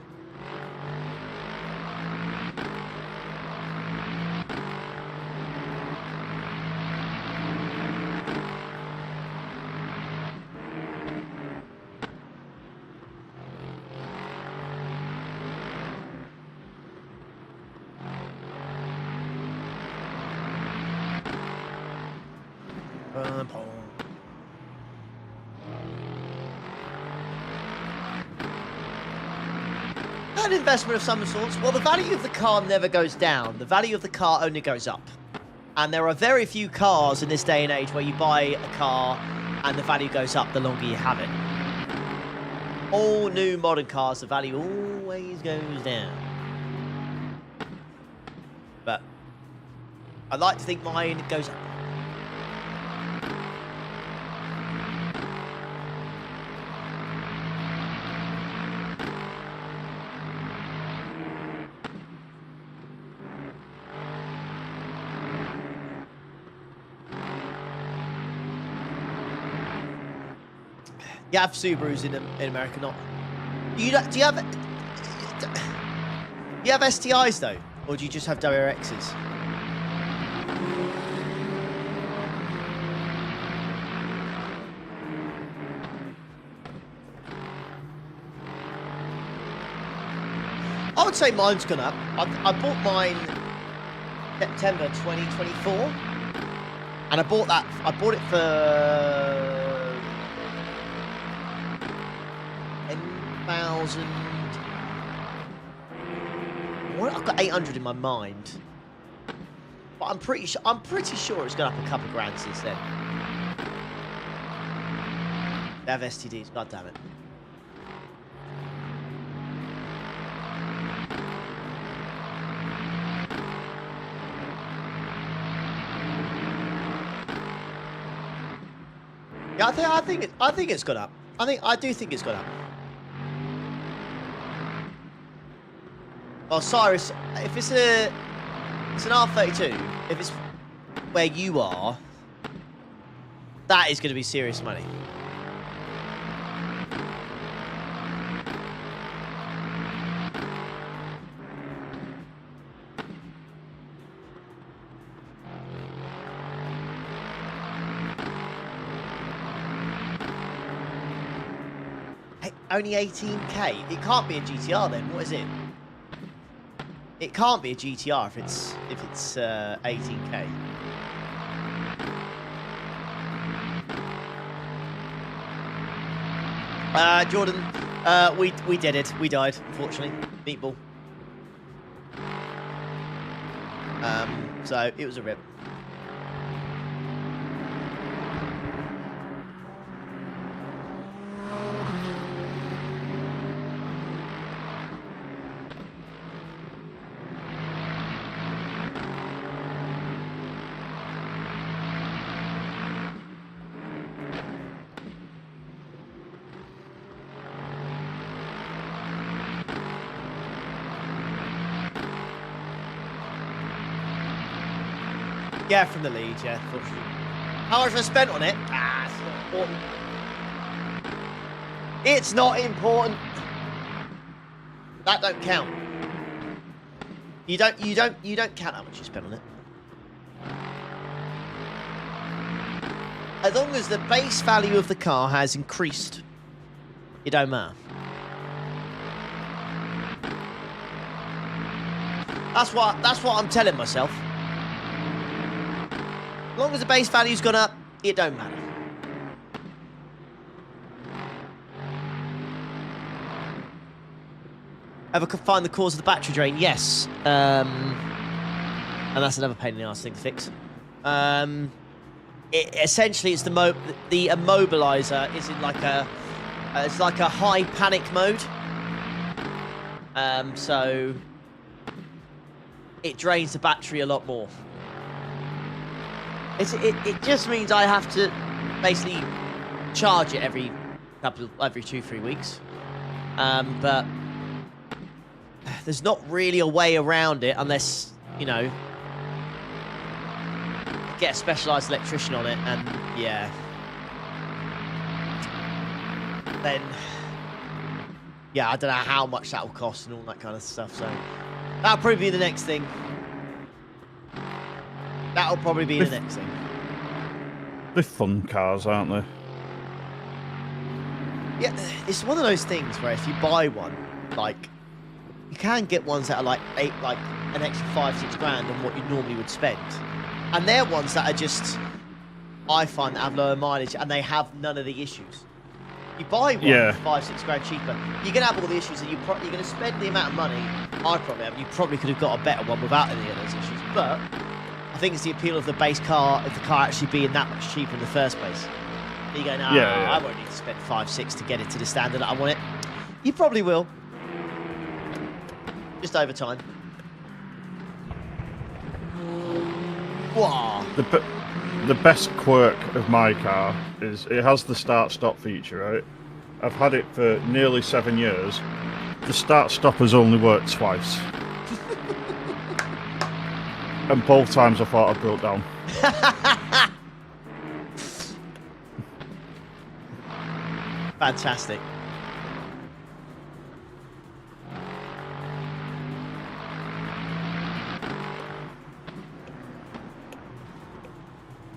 An investment of some sorts. Well, the value of the car never goes down. The value of the car only goes up. And there are very few cars in this day and age where you buy a car and the value goes up the longer you have it. All new modern cars, the value always goes down. But I like to think mine goes up. You have Subarus in America, not? Do you have STIs though, or do you just have WRXs? I would say mine's gone up. I bought mine September 2024, and I bought it for 10,000. Well, I've got 800 in my mind, but I'm pretty sure it's gone up a couple grand since then. They have STDs. God damn it. Yeah, I think it's gone up. I do think it's gone up. Well, Cyrus, if it's an R32, if it's where you are, that is going to be serious money. Hey, only 18k? It can't be a GTR then. What is it? It can't be a GTR if it's 18k. Jordan, we did it. We died, unfortunately. Meatball. So it was a rip. Yeah, from the lead, yeah. How much have I spent on it? Ah, it's not important. It's not important. That don't count. You don't count how much you spent on it. As long as the base value of the car has increased, it don't matter. That's what I'm telling myself. As long as the base value's gone up, it don't matter. Ever find the cause of the battery drain? Yes. And that's another pain in the arse thing to fix. Essentially, it's the immobilizer is in like a it's like a high panic mode. So it drains the battery a lot more. It just means I have to basically charge it every 2-3 weeks. But there's not really a way around it unless, you know, get a specialised electrician on it, and yeah. Then, yeah, I don't know how much that will cost and all that kind of stuff, so that'll probably be the next thing. That'll probably be the next thing. They're fun cars, aren't they? Yeah, it's one of those things where if you buy one, like, you can get ones that are like an extra 5-6 grand on what you normally would spend. And they're ones that are just, I find, that have lower mileage and they have none of the issues. You buy one 5-6 grand cheaper, you're going to have all the issues, and you're going to spend the amount of money I probably have. You probably could have got a better one without any of those issues. But I think it's the appeal of the base car, if the car actually being that much cheaper in the first place. You go, no, I won't need to spend 5-6 to get it to the standard that I want it. You probably will. Just over time. Wow. The best quirk of my car is it has the start-stop feature, right? I've had it for nearly 7 years. The start-stop has only worked twice. And both times I thought I broke down. Fantastic.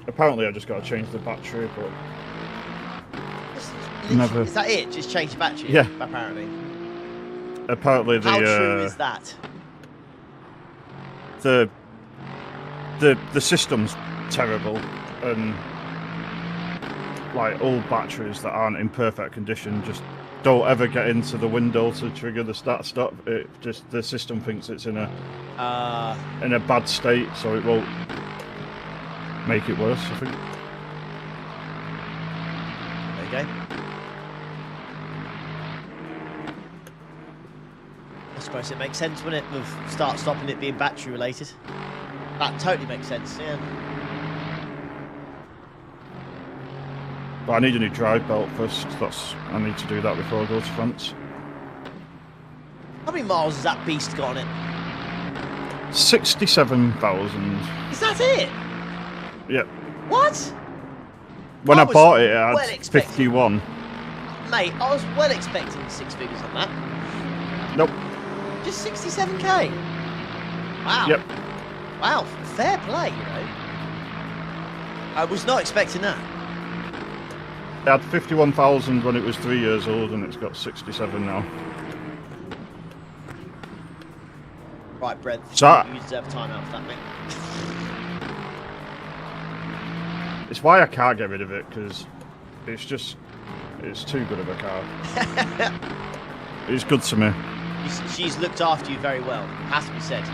Apparently I just got to change the battery, but never. Is that it? Just change the battery? Yeah. Apparently. Apparently the How true is that? The system's terrible, and like old batteries that aren't in perfect condition just don't ever get into the window to trigger the start stop. It just, the system thinks it's in a bad state, so it won't make it worse, I think. There you go. I suppose it makes sense, wouldn't it, with start stopping it being battery related. That totally makes sense, yeah. But I need a new drive belt first. I need to do that before I go to France. How many miles has that beast got on it? 67,000. Is that it? Yep. What? When I bought it, it well had 51. Mate, I was well expecting 6 figures on that. Nope. Just 67k. Wow. Yep. Wow, fair play, you know. I was not expecting that. It had 51,000 when it was 3 years old, and it's got 67 now. Right, Brent. So you deserve time out for that, mate. It's why I can't get rid of it, because it's too good of a car. It's good to me. She's looked after you very well, has to be said.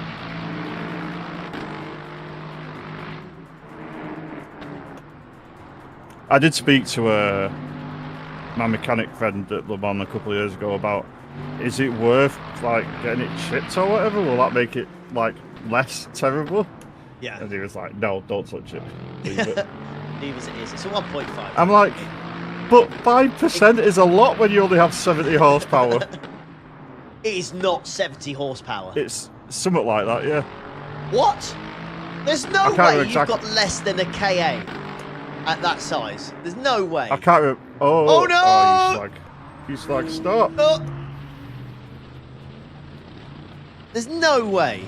I did speak to my mechanic friend at Le Mans a couple of years ago about, is it worth like getting it chipped or whatever? Will that make it like less terrible? Yeah. And he was like, no, don't touch it. Leave it. Leave as it is. It's a 1.5. I'm like, but 5% is a lot when you only have 70 horsepower. It is not 70 horsepower. It's something like that, yeah. What? There's no can't way remember you've got less than a KA at that size. There's no way. I can't remember. Oh, no! Oh, you slag. Stop. Oh. There's no way.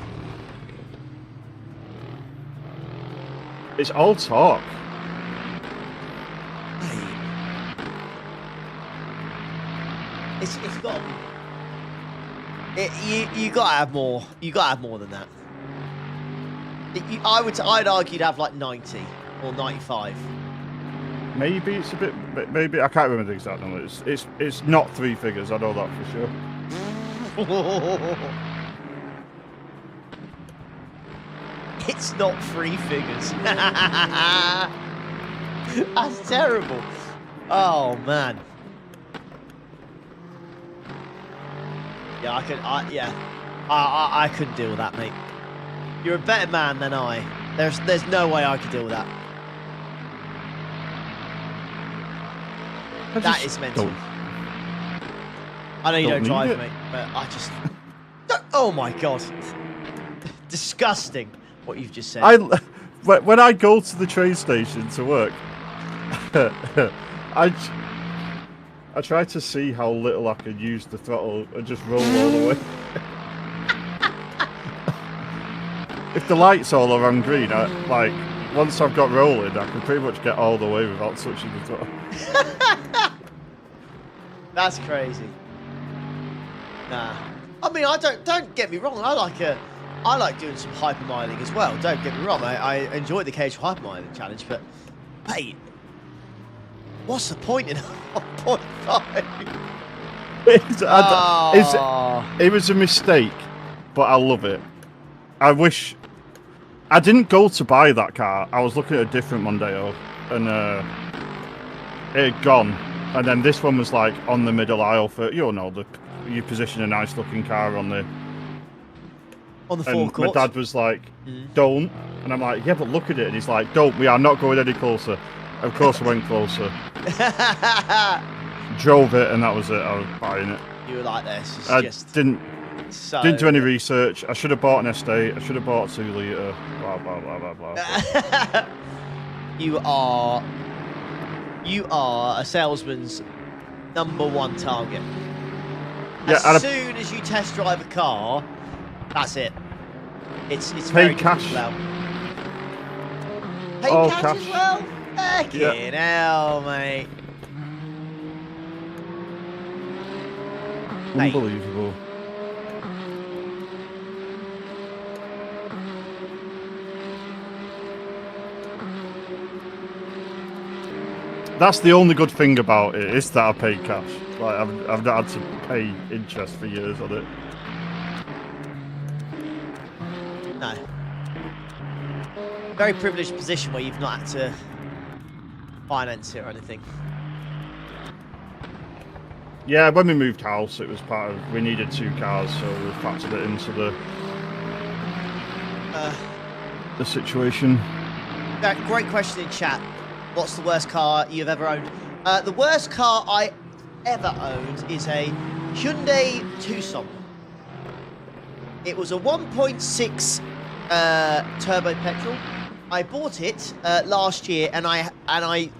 It's all talk. Mate. It's got. You gotta have more. You gotta have more than that. I'd argue you'd have like 90 or 95. Maybe it's a bit. Maybe I can't remember the exact number. It's not 3 figures. I know that for sure. It's not 3 figures. That's terrible. Oh man. Yeah, I couldn't deal with that, mate. You're a better man than I. There's no way I could deal with that. That is mental. I know you don't drive, mate, but I just. Oh my god. Disgusting what you've just said. When I go to the train station to work, I try to see how little I can use the throttle and just roll all the way. If the lights all are on green, once I've got rolling, I can pretty much get all the way without touching the throttle. That's crazy. Nah. I mean, don't get me wrong. I like doing some hypermiling as well. Don't get me wrong. I enjoy the occasional hypermiling challenge, but mate, what's the point in 1.5? It was a mistake, but I love it. I wish I didn't go to buy that car. I was looking at a different Mondeo, and it had gone. And then this one was like on the middle aisle for you position a nice looking car on the forecourt. My dad was like, "Don't," and I'm like, "Yeah, but look at it." And he's like, "Don't. We are not going any closer." Of course, I went closer. Drove it, and that was it. I was buying it. You were like this. I didn't do any research. I should have bought an estate. I should have bought a 2 litre. Blah blah blah blah blah. You are a salesman's #1 target. Yeah, as soon as you test drive a car, that's it. It's very cash. Pay cash as well? Fucking hell, mate. Unbelievable. That's the only good thing about it, is that I paid cash. Like I've not had to pay interest for years on it. No. Very privileged position where you've not had to finance it or anything. Yeah, when we moved house, it was we needed 2 cars, so we factored it into the situation. Great question in chat. What's the worst car you've ever owned? The worst car I ever owned is a Hyundai Tucson. It was a 1.6 turbo petrol. I bought it last year, and I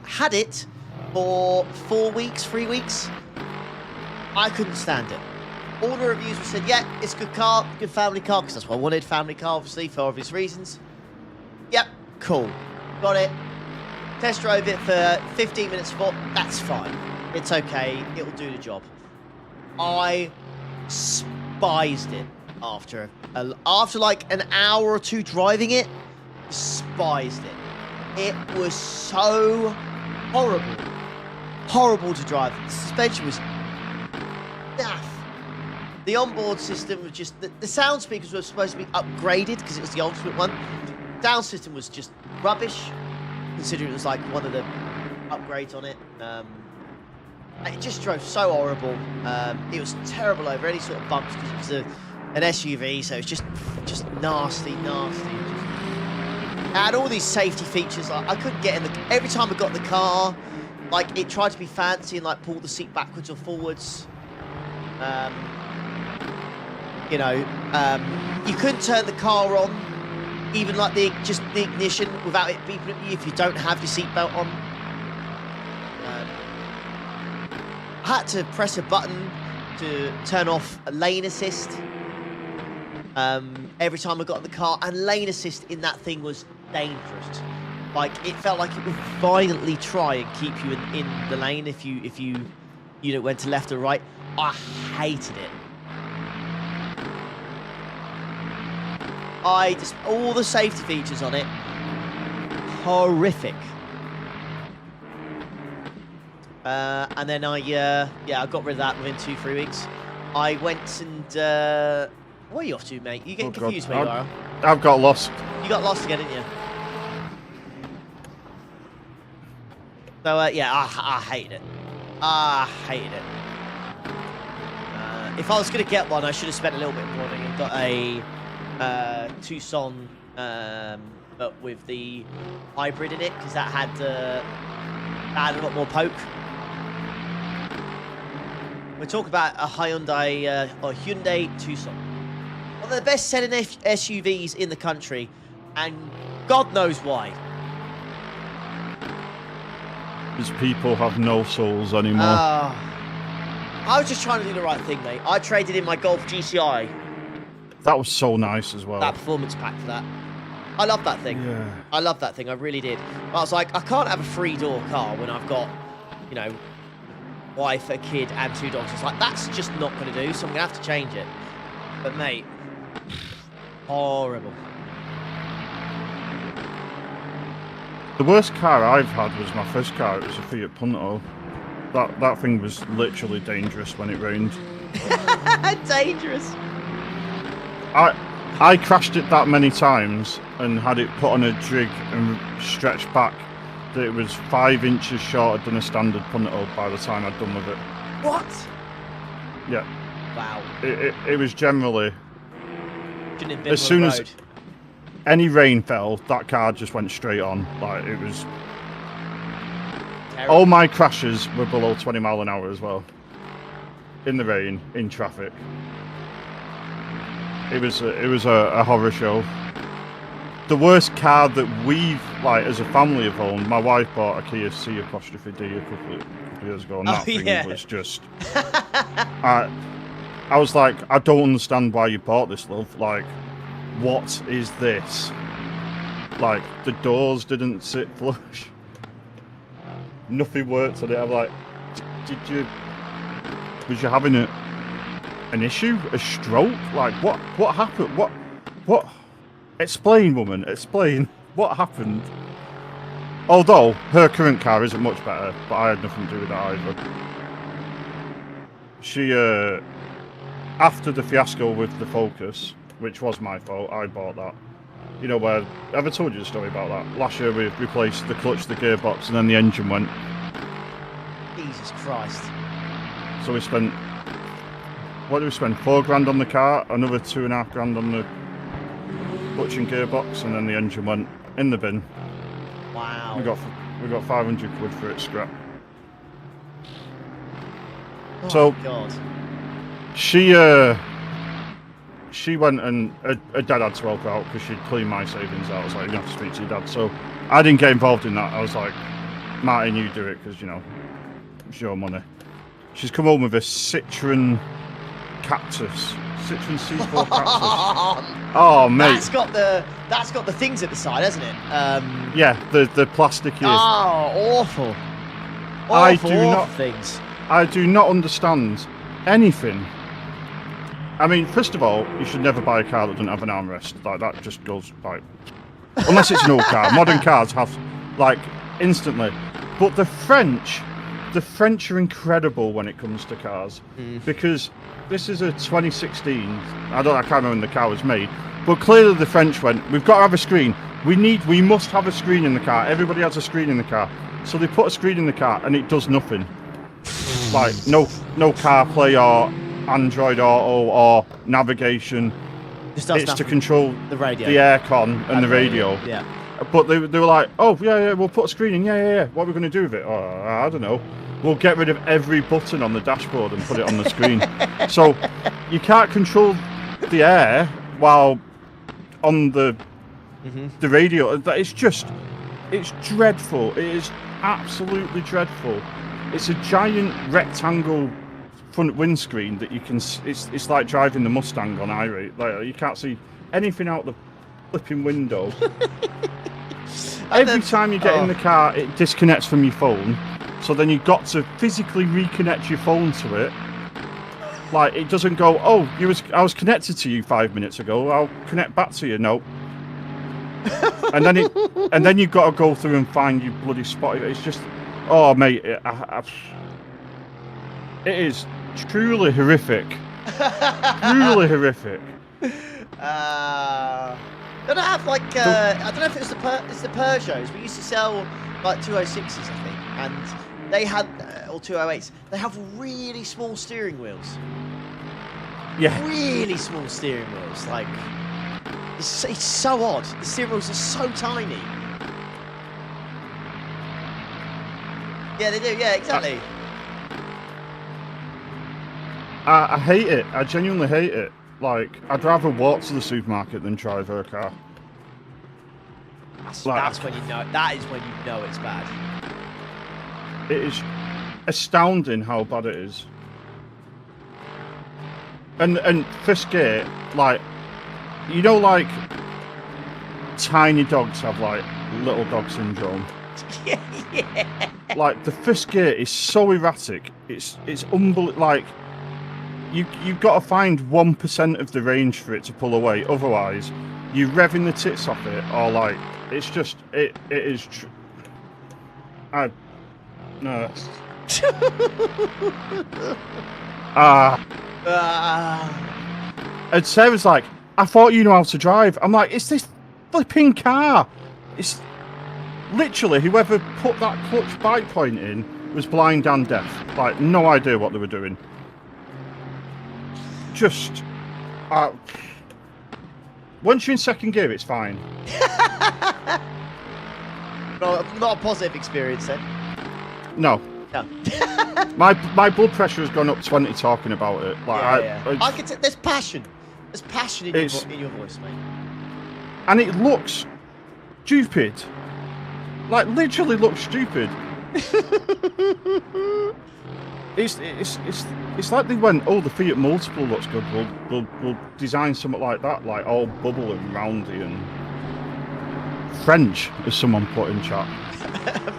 had it for 3 weeks. I couldn't stand it. All the reviews were said, yeah, it's a good car, good family car, because that's what I wanted, family car, obviously, for obvious reasons. Yep, cool. Got it. Test drove it for 15 minutes, thought, that's fine. It's okay, it'll do the job. I despised it after like an hour or 2 driving it. Despised it. It was so horrible to drive. The suspension was naff. The onboard system was just the sound speakers were supposed to be upgraded because it was the ultimate one. Sound system was just rubbish, considering it was like one of the upgrades on it. It just drove so horrible. It was terrible over any sort of bumps because it was an SUV, so it's just nasty. It had all these safety features. I couldn't get in every time I got in the car, like it tried to be fancy and like pull the seat backwards or forwards. You couldn't turn the car on even like the ignition without it beeping at you if you don't have your seatbelt on. I had to press a button to turn off lane assist every time I got in the car, and lane assist in that thing was dangerous. Like, it felt like it would violently try and keep you in the lane if you went to left or right. I hated it. All the safety features on it, horrific. And then I got rid of that within 2-3 weeks. I went and what are you off to, mate? You getting confused where you are? I've got lost. You got lost again, didn't you? So I hated it. I hated it. If I was gonna get one, I should have spent a little bit more money and got a Tucson, but with the hybrid in it, because that had a lot more poke. We're talking about a Hyundai or Hyundai Tucson. One of the best-selling SUVs in the country, and God knows why. Because people have no souls anymore. I was just trying to do the right thing, mate. I traded in my Golf GCI. That was so nice as well. That performance pack for that. I love that thing. Yeah. I love that thing. I really did. But I was like, I can't have a 3-door car when I've got, wife, a kid, and 2 dogs. It's like, that's just not going to do, so I'm going to have to change it. But, mate, horrible. The worst car I've had was my first car. It was a Fiat Punto. That thing was literally dangerous when it rained. Dangerous. I crashed it that many times and had it put on a jig and stretched back that it was 5 inches shorter than a standard Punto by the time I'd done with it. What? Yeah. Wow. It was generally... Shouldn't have been as soon on the as road. any rain fell, that car just went straight on. Like, it was... Terrible. All my crashes were below 20 mile an hour as well. In the rain, in traffic. It was a horror show. The worst car that we've, as a family have owned, my wife bought a Kia C''D a couple of years ago, and that thing was just... I was like, I don't understand why you bought this, love. Like, what is this? Like, the doors didn't sit flush. Nothing worked on it. I'm like, was you having an issue? A stroke? Like, what happened? What? Explain, woman, explain. What happened? Although, her current car isn't much better, but I had nothing to do with that either. She, after the fiasco with the Focus, which was my fault, I bought that. You know where, have I told you the story about that? Last year we replaced the clutch, the gearbox, and then the engine went. Jesus Christ. So we spent, what did we spend? £4 on the car, another £2.5 on the clutch and gearbox, and then the engine went in the bin. Wow. We got 500 quid for it scrap. Oh So God. she went and her dad had to help her out because she'd cleaned my savings out. I was like, you have to speak to your dad. So I didn't get involved in that. I was like, Martin, you do it because, it's your money. She's come home with a Citroen Cactus. Citroen C4 Cactus. Oh, mate. That's got the things at the side, hasn't it? Yeah, the plastic is. Oh, awful. Awful things. I do not understand anything. I mean, first of all, you should never buy a car that doesn't have an armrest. Like, that just goes, unless it's an old car. Modern cars have, instantly. But the French are incredible when it comes to cars. Because this is a 2016, I can't remember when the car was made, but clearly the French went, we've got to have a screen. We must have a screen in the car. Everybody has a screen in the car. So they put a screen in the car and it does nothing. Like, no CarPlay or Android Auto or navigation. It's to control the radio, the aircon and the radio. Yeah. But they were like, oh yeah, we'll put a screen in. Yeah. What are we going to do with it? Oh, I don't know. We'll get rid of every button on the dashboard and put it on the screen. So you can't control the air while on the The radio, it's dreadful. It is absolutely dreadful. It's a giant rectangle front windscreen that you can. It's like driving the Mustang on iRacing. Like you can't see anything out the flipping window. Every time you get in the car, it disconnects from your phone. So then you've got to physically reconnect your phone to it. Like it doesn't go. Oh, I was connected to you 5 minutes ago. I'll connect back to you. No. and then you've got to go through and find your bloody spot. It's just, oh mate, it is truly horrific. Truly horrific. Don't I have like I don't know if it's the Peugeots. We used to sell like 206s, I think, and they had or 208s. They have really small steering wheels. Yeah. Really small steering wheels. Like it's so odd. The steering wheels are so tiny. Yeah, they do. Yeah, exactly. I hate it. I genuinely hate it. Like, I'd rather walk to the supermarket than drive her car. That's when you know. That is when you know it's bad. It is astounding how bad it is. And first gear, like, you know, like tiny dogs have like little dog syndrome. Yeah. Like the first gear is so erratic. It's unbelievable. Like. You've got to find 1% of the range for it to pull away. Otherwise, you're revving the tits off it, or like it's just it is. No. And Sarah's like, I thought you know how to drive. I'm like, it's this flipping car. It's literally whoever put that clutch bike point in was blind and deaf. Like, no idea what they were doing. Just once you're in second gear, it's fine. Not a positive experience then. No. My blood pressure has gone up 20 talking about it. Like I can there's passion. There's passion in your voice, mate. And it looks stupid. Like literally looks stupid. It's like they went, oh, the Fiat Multiple looks good. We'll design something like that, like all bubble and roundy and French, as someone put in chat.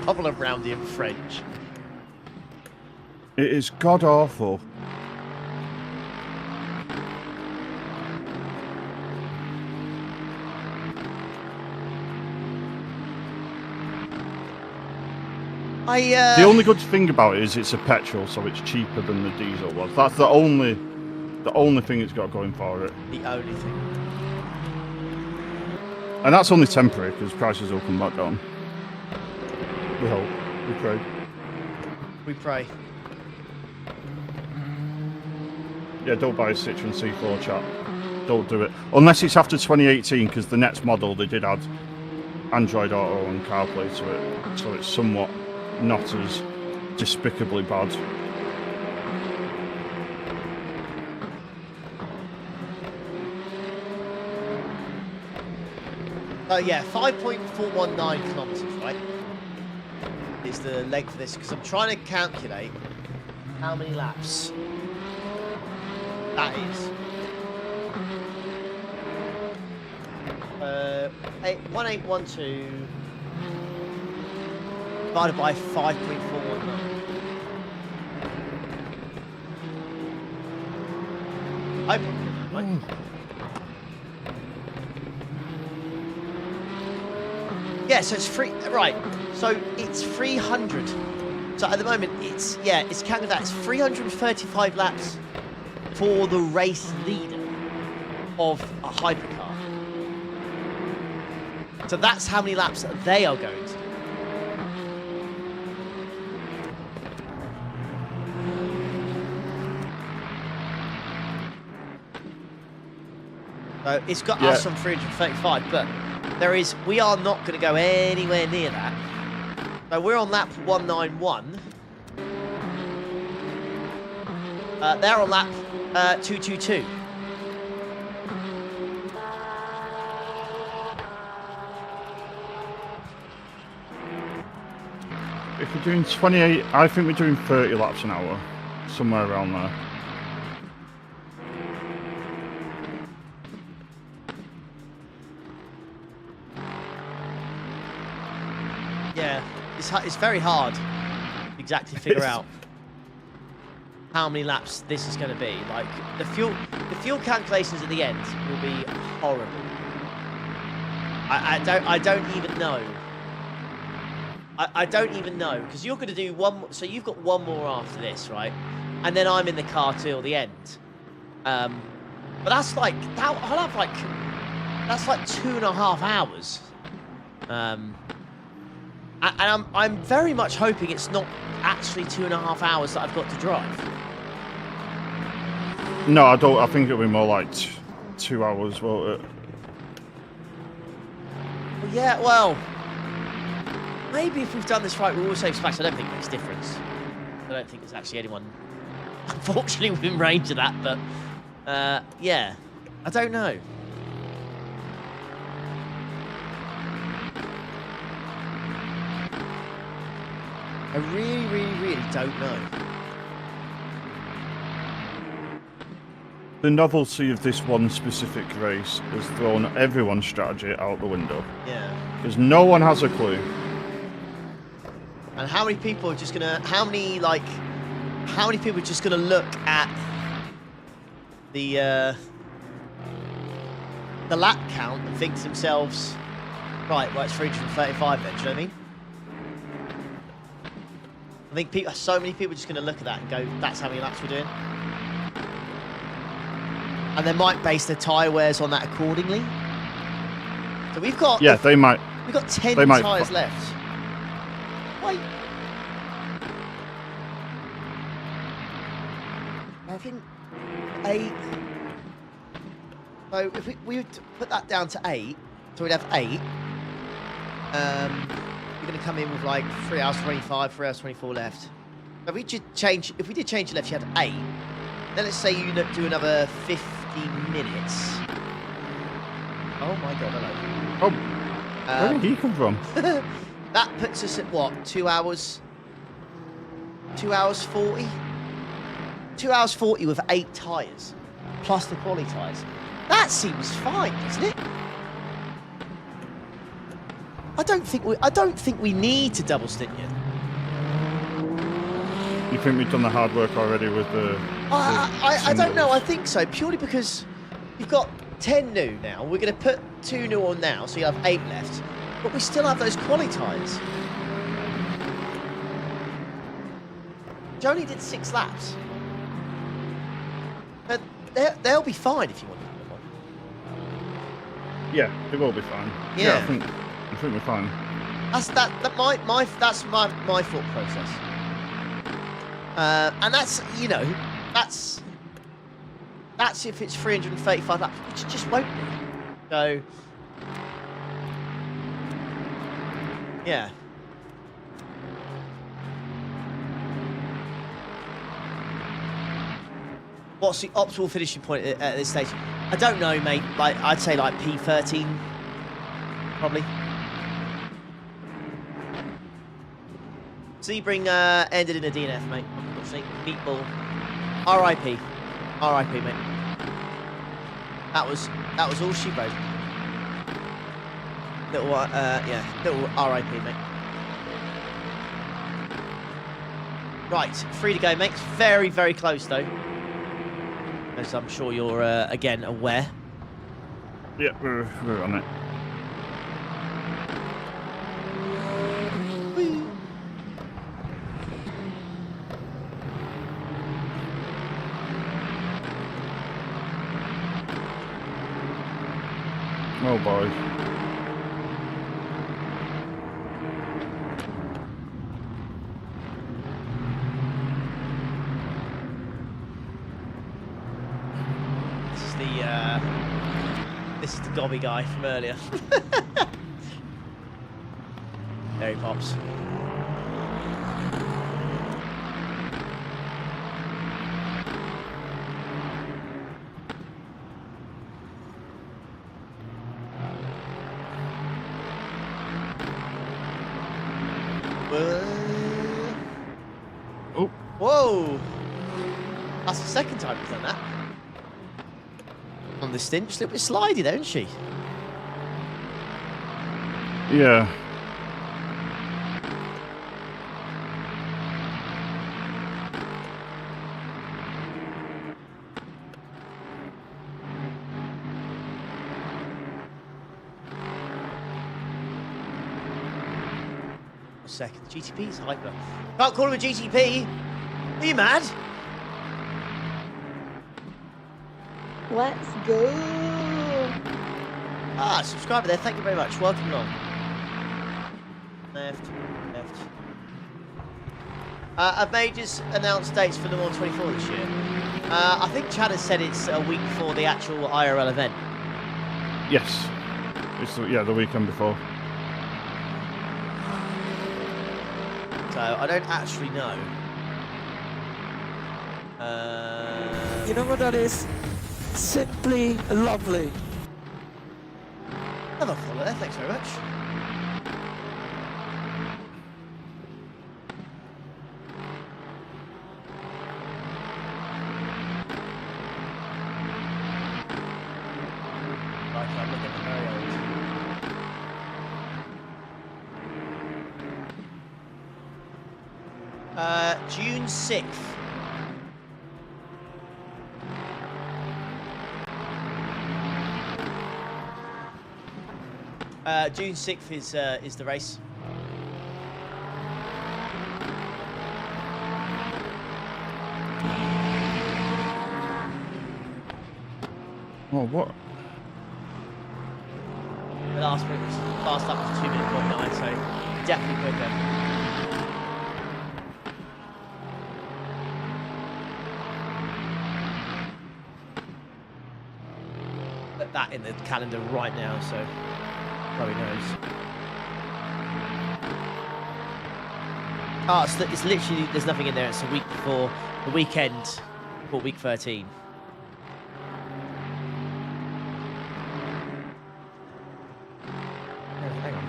Bubble and roundy and French. It is god awful. The only good thing about it is it's a petrol, so it's cheaper than the diesel was. That's the only thing it's got going for it. The only thing. And that's only temporary, because prices will come back down. We hope. We pray. We pray. Yeah, don't buy a Citroen C4, chat. Don't do it. Unless it's after 2018, because the next model, they did add Android Auto and CarPlay to it. So it's somewhat not as despicably bad. Yeah, 5.419 kilometers, right? Is the length of this, because I'm trying to calculate how many laps that is. 1812 divided by 5.419. Right? Yeah, so it's free. Right, so it's 300. So at the moment, it's counting that. It's 335 laps for the race leader of a hypercar. So that's how many laps they are going to. So it's got us on 335, but we are not going to go anywhere near that. So we're on lap 191. They're on lap 222. if we're doing 28, I think we're doing 30 laps an hour, somewhere around there. Yeah, it's very hard to exactly figure out how many laps this is going to be. Like the fuel calculations at the end will be horrible. I don't even know. I don't even know, because you're going to do one. So you've got one more after this, right? And then I'm in the car till the end. But that's like I'll have like that's like 2.5 hours. And I'm very much hoping it's not actually 2.5 hours that I've got to drive. No, I don't. I think it'll be more like 2 hours, won't it? Well, yeah, well, maybe if we've done this right, we'll all save space. I don't think it makes a difference. I don't think there's actually anyone, unfortunately, within range of that. But yeah, I don't know. I really, really, really don't know. The novelty of this one specific race has thrown everyone's strategy out the window. Yeah. Because no one has a clue. And how many people are just gonna? How many people are just gonna look at the lap count and think to themselves, right, well, it's 335 then. Do you know what I mean? I think so many people are just going to look at that and go, that's how many laps we're doing. And they might base their tyre wears on that accordingly. So we've got... Yeah, they might... We've got 10 tyres left. Wait. I think 8... So if we would put that down to 8, so we'd have 8. You're going to come in with like 3 hours 25, 3 hours 24 left. If we did change it left, you had 8. Then let's say you do another 50 minutes. Oh my god, hello. Oh, where did he come from? That puts us at what? 2 hours? 2 hours 40? 2 hours 40 with 8 tyres. Plus the quali tyres. That seems fine, doesn't it? I don't think we need to double stint yet. You think we've done the hard work already with the I don't know. I think so, purely because you've got 10 new now. We're going to put 2 new on now, so you have 8 left. But we still have those quali tyres. You only did 6 laps. But they'll be fine if you want to do them on. Yeah, it will be fine. Yeah. I think we're fine. That's my thought process. And that's, you know, that's if it's 335 laps, which it just won't be. So, yeah. What's the optimal finishing point at this stage? I don't know, mate. Like, I'd say like P13, probably. Sebring ended in a DNF, mate. Unfortunately, Meatball. R.I.P. R.I.P. mate. That was all she wrote. Little R.I.P. mate. Right, free to go, mate. It's very, very close though, as I'm sure you're again aware. Yeah, we're on it. Oh boy. This is the gobby guy from earlier. There he pops. Whoa! That's the second time he's done that. On the stint, just a little bit slidey there, isn't she? Yeah. Second. GTP's hyper. Can't call him a GTP. Are you mad? Let's go. Ah, subscriber there. Thank you very much. Welcome along. Left. Have majors announced dates for Le Mans 24 this year? I think Chad has said it's a week before the actual IRL event. Yes. It's the weekend before. So I don't actually know. You know what that is? Simply lovely. Another follow there, thanks very much. Right, I'm looking very old. June 6th. June 6th is the race. Oh, what? The last lap was 2:19, so definitely quicker. Put that in the calendar right now, so probably knows. Oh, it's literally, there's nothing in there. It's a week before the weekend for week 13. Hang on.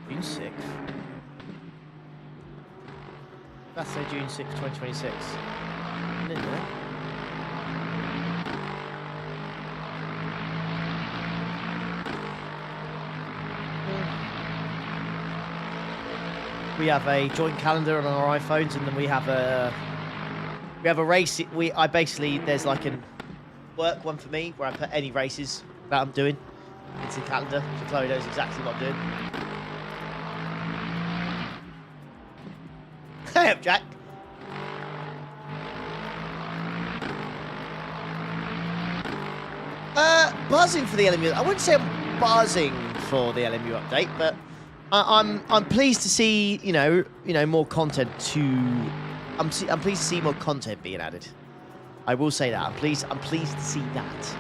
June 6th. That's say June 6th, 2026. In there. We have a joint calendar on our iPhones, and then we have a race. I basically, there's like a work one for me where I put any races that I'm doing into the calendar, so Chloe knows exactly what I'm doing. Hey up, Jack. Buzzing for the LMU. I wouldn't say I'm buzzing for the LMU update, but I'm pleased to see more content I'm pleased to see more content being added. I will say that I'm pleased to see that.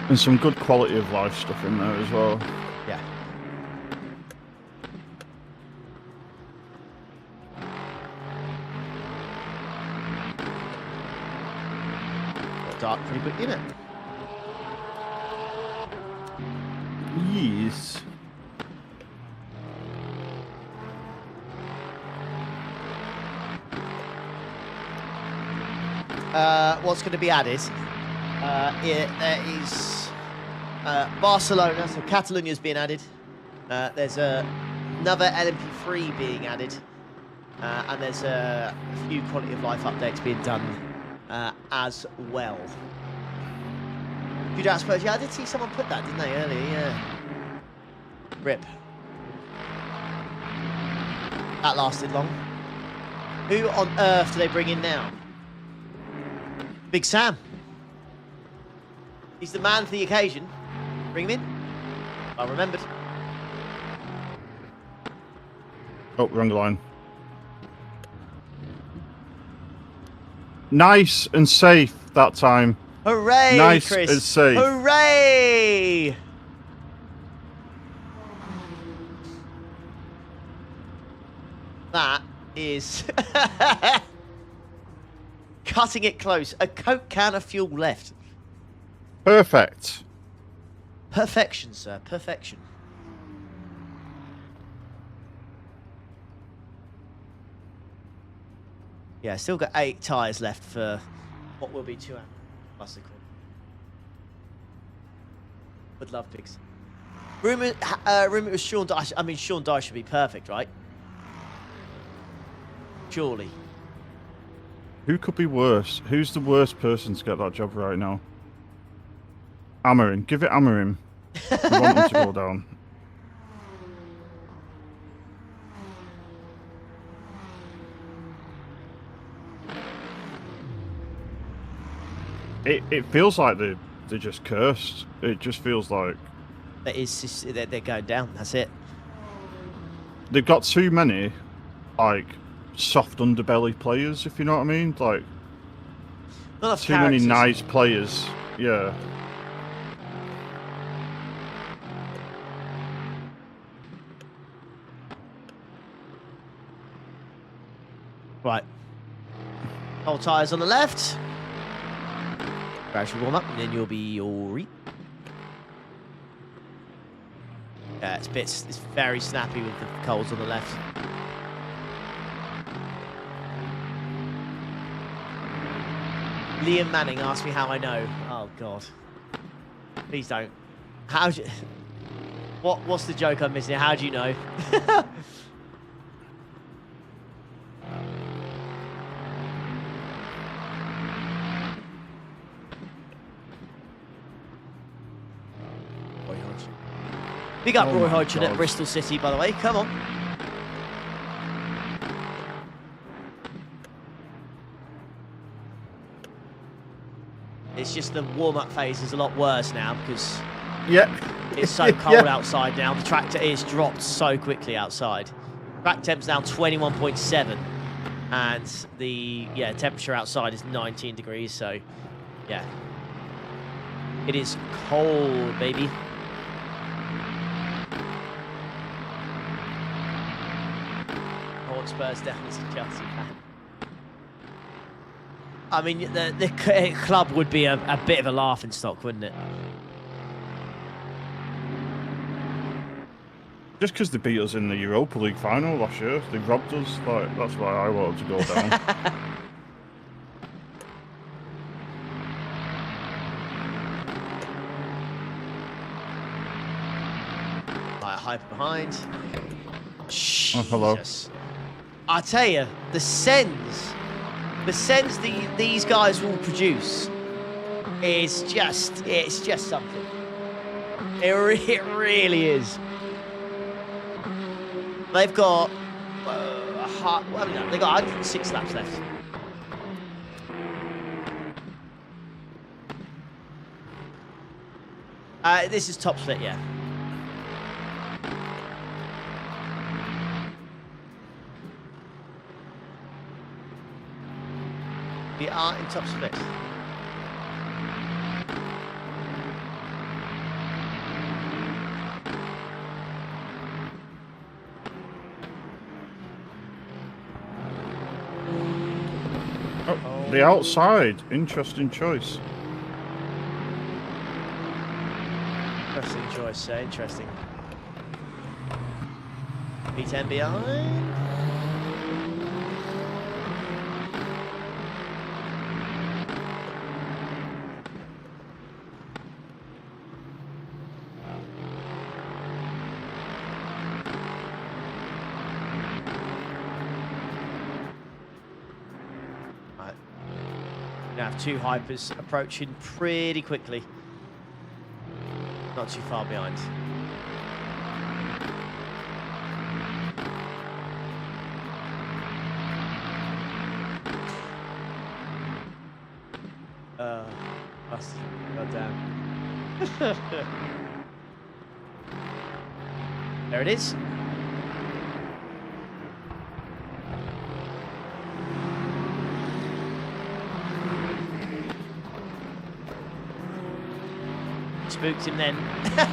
And some good quality of life stuff in there as well. Yeah. Got dark pretty quickly, isn't it? Yes. What's going to be added? There is Barcelona, so Catalonia's being added. There's another LMP3 being added, and there's a few quality of life updates being done as well. Good Spurs, yeah, I did see someone put that, didn't they, earlier? Yeah. Rip. That lasted long. Who on earth do they bring in now? Big Sam. He's the man for the occasion. Bring him in. I remembered. Oh, wrong line. Nice and safe that time. Hooray, Nice Chris. and safe. Hooray! That is cutting it close. A Coke can of fuel left. Perfect. Perfection, sir. Perfection. Yeah, still got 8 tyres left for what will be 2 hours plus the corner. Would love pigs. Rumour it was Sean Dyche. I mean, Sean Dyche should be perfect, right? Surely. Who could be worse? Who's the worst person to get that job right now? Amarin. Give it Amarin. I want him to go down. It feels like they're just cursed. It just feels like They're going down. That's it. they've got too many, like, soft underbelly players, if you know what I mean. Like, Not enough too many characters. nice players. Yeah. Right. Whole tyres on the left. Gradual warm up, and then you'll be all right. Yeah, it's very snappy with the coals on the left. Liam Manning asked me how I know. Oh God. Please don't. How'd you... What's the joke I'm missing? How do you know? Big up Oh Roy my Hodgson at God. Bristol City, by the way. Come on. It's just the warm-up phase is a lot worse now because Yep. it's so cold outside now. The track is dropped so quickly outside. Track temp's down 21.7, and the temperature outside is 19 degrees. So, yeah, it is cold, baby. Spurs definitely a Chelsea fan. I mean, the club would be a bit of a laughing stock, wouldn't it? Just because they beat us in the Europa League final last year, they robbed us. Like, that's why I wanted to go down. Like hyper behind. Oh, hello. Jesus. I tell you, the sends these guys will produce is it's just something. It really is. They've got they've got 106 laps left. This is top split, yeah. We are in top split. Oh, the outside. Interesting choice. Interesting choice, interesting. P10 behind. Have 2 hypers approaching pretty quickly. Not too far behind. Goddamn. There it is. spooked him then.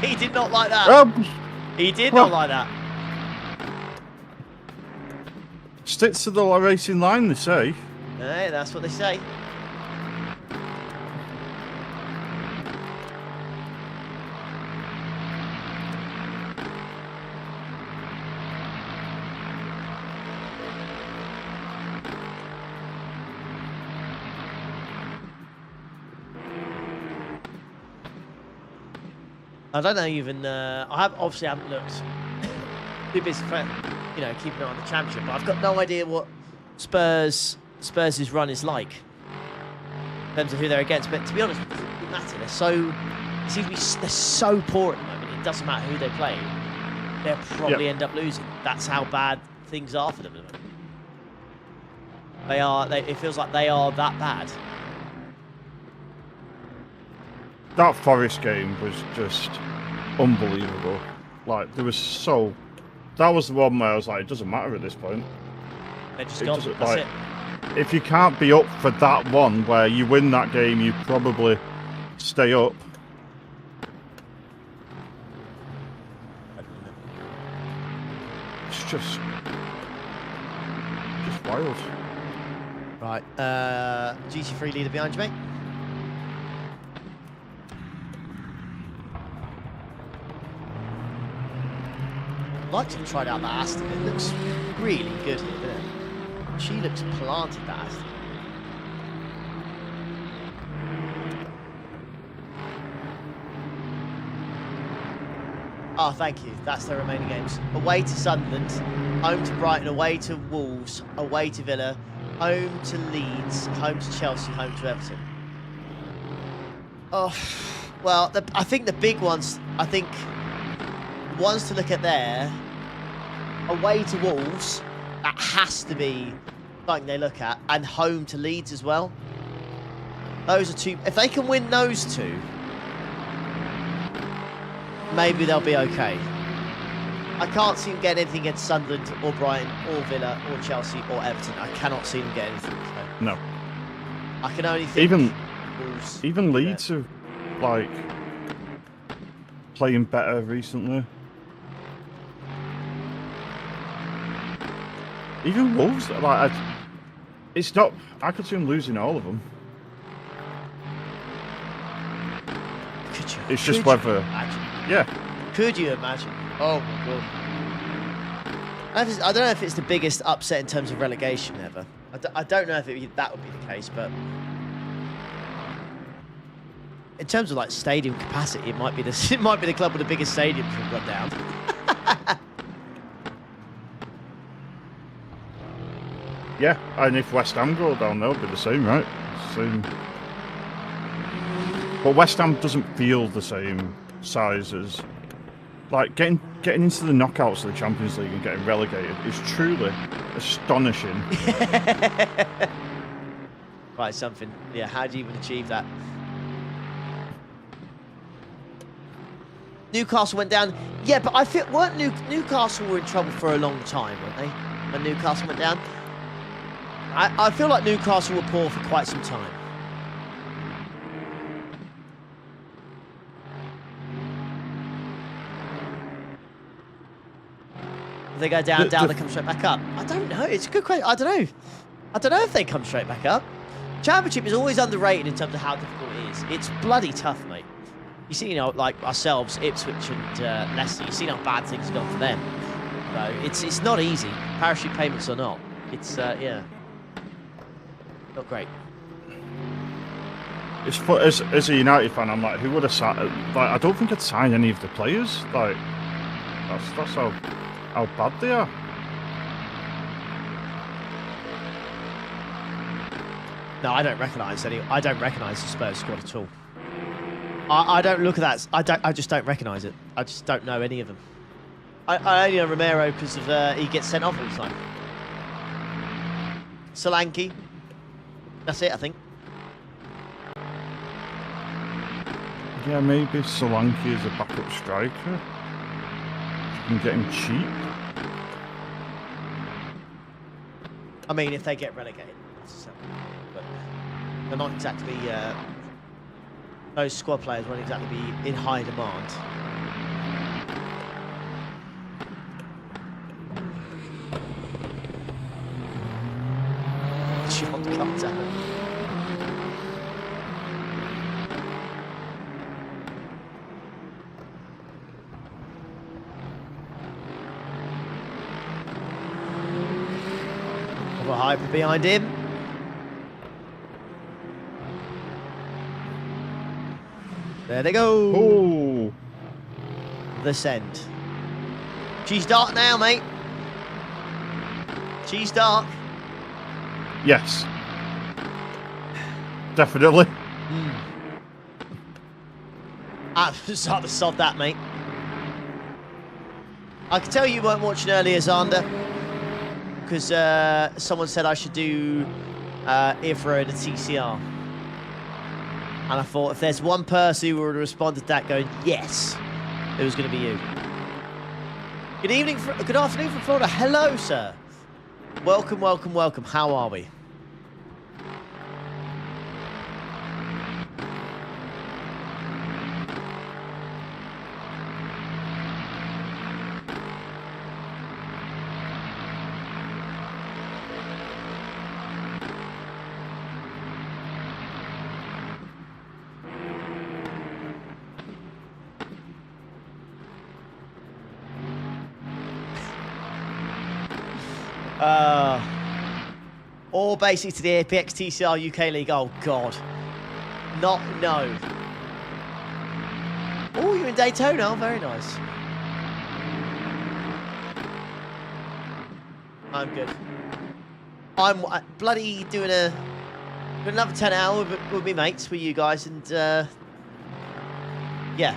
He did not like that. He did well, not like that. Stick to the racing line, they say. Hey, that's what they say. I don't know even. I obviously haven't looked. Too busy for, you know, keeping an eye on the championship. But I've got no idea what Spurs' run is like in terms of who they're against. But to be honest, it doesn't matter. They're so poor at the moment. It doesn't matter who they play. They'll probably end up losing. That's how bad things are for them at the moment. They are. It feels like they are that bad. That Forest game was just unbelievable. Like, there was so... That was the one where I was like, it doesn't matter at this point. They're just gone. That's it. If you can't be up for that one where you win that game, you probably stay up. It's just wild. Right, GT3 leader behind you, mate. I'd like to have tried out that Aston. It looks really good here, doesn't it? She looks planted, that Aston. Oh, thank you. That's their remaining games. Away to Sunderland, home to Brighton, away to Wolves, away to Villa, home to Leeds, home to Chelsea, home to Everton. Oh, well, I think the big ones, ones to look at there, away to Wolves, that has to be something they look at, and home to Leeds as well. Those are two. If they can win those two, maybe they'll be okay. I can't see them getting anything against Sunderland or Brighton or Villa or Chelsea or Everton. I cannot see them getting anything. So. No. I can only think even Leeds are like playing better recently. Even Wolves, like it's not. I could see them losing all of them. Could you? It's just whether. Imagine? Yeah. Could you imagine? Oh my god. I don't know if it's the biggest upset in terms of relegation ever. I don't know if that would be the case, but in terms of like stadium capacity, it might be the club with the biggest stadium to run down. Yeah, and if West Ham go down, they'll be the same, right? Same. But West Ham doesn't feel the same size as, like, getting into the knockouts of the Champions League and getting relegated is truly astonishing. Right, something. Yeah, how do you even achieve that? Newcastle went down. Yeah, but I feel Newcastle were in trouble for a long time, weren't they? When Newcastle went down. I feel like Newcastle were poor for quite some time. If they go down, they come straight back up. I don't know. It's a good question. I don't know. I don't know if they come straight back up. Championship is always underrated in terms of how difficult it is. It's bloody tough, mate. You see, you know, like ourselves, Ipswich and Leicester, you see how bad things have gone for them. So it's not easy, parachute payments or not. It's, yeah, not great. It's as a United fan, I'm like, who would have signed? Like, I don't think I'd sign any of the players. Like, that's how bad they are. No, I don't recognise any. I don't recognise the Spurs squad at all. I don't look at that. I just don't recognise it. I just don't know any of them. I only know Romero because of he gets sent off all the time. Solanke. That's it, I think. Yeah, maybe Solanke is a backup striker. You can get him cheap. I mean, if they get relegated, but they're not exactly those squad players won't exactly be in high demand. John Qatar. Got a hyper behind him. There they go. Oh. The send. She's dark now, mate. She's dark. Yes. Definitely. I've started to sod that, mate. I can tell you weren't watching earlier, Xander, because someone said I should do Ivra in a TCR. And I thought if there's one person who would have responded to that going, yes, it was going to be you. Good evening, good afternoon from Florida. Hello, sir. Welcome, welcome, welcome. How are we? Or basically to the Apex TCR UK League. Oh, God. No. Oh, you're in Daytona. Oh, very nice. I'm good. I'm bloody doing another 10 hour with me mates, with you guys, and yeah.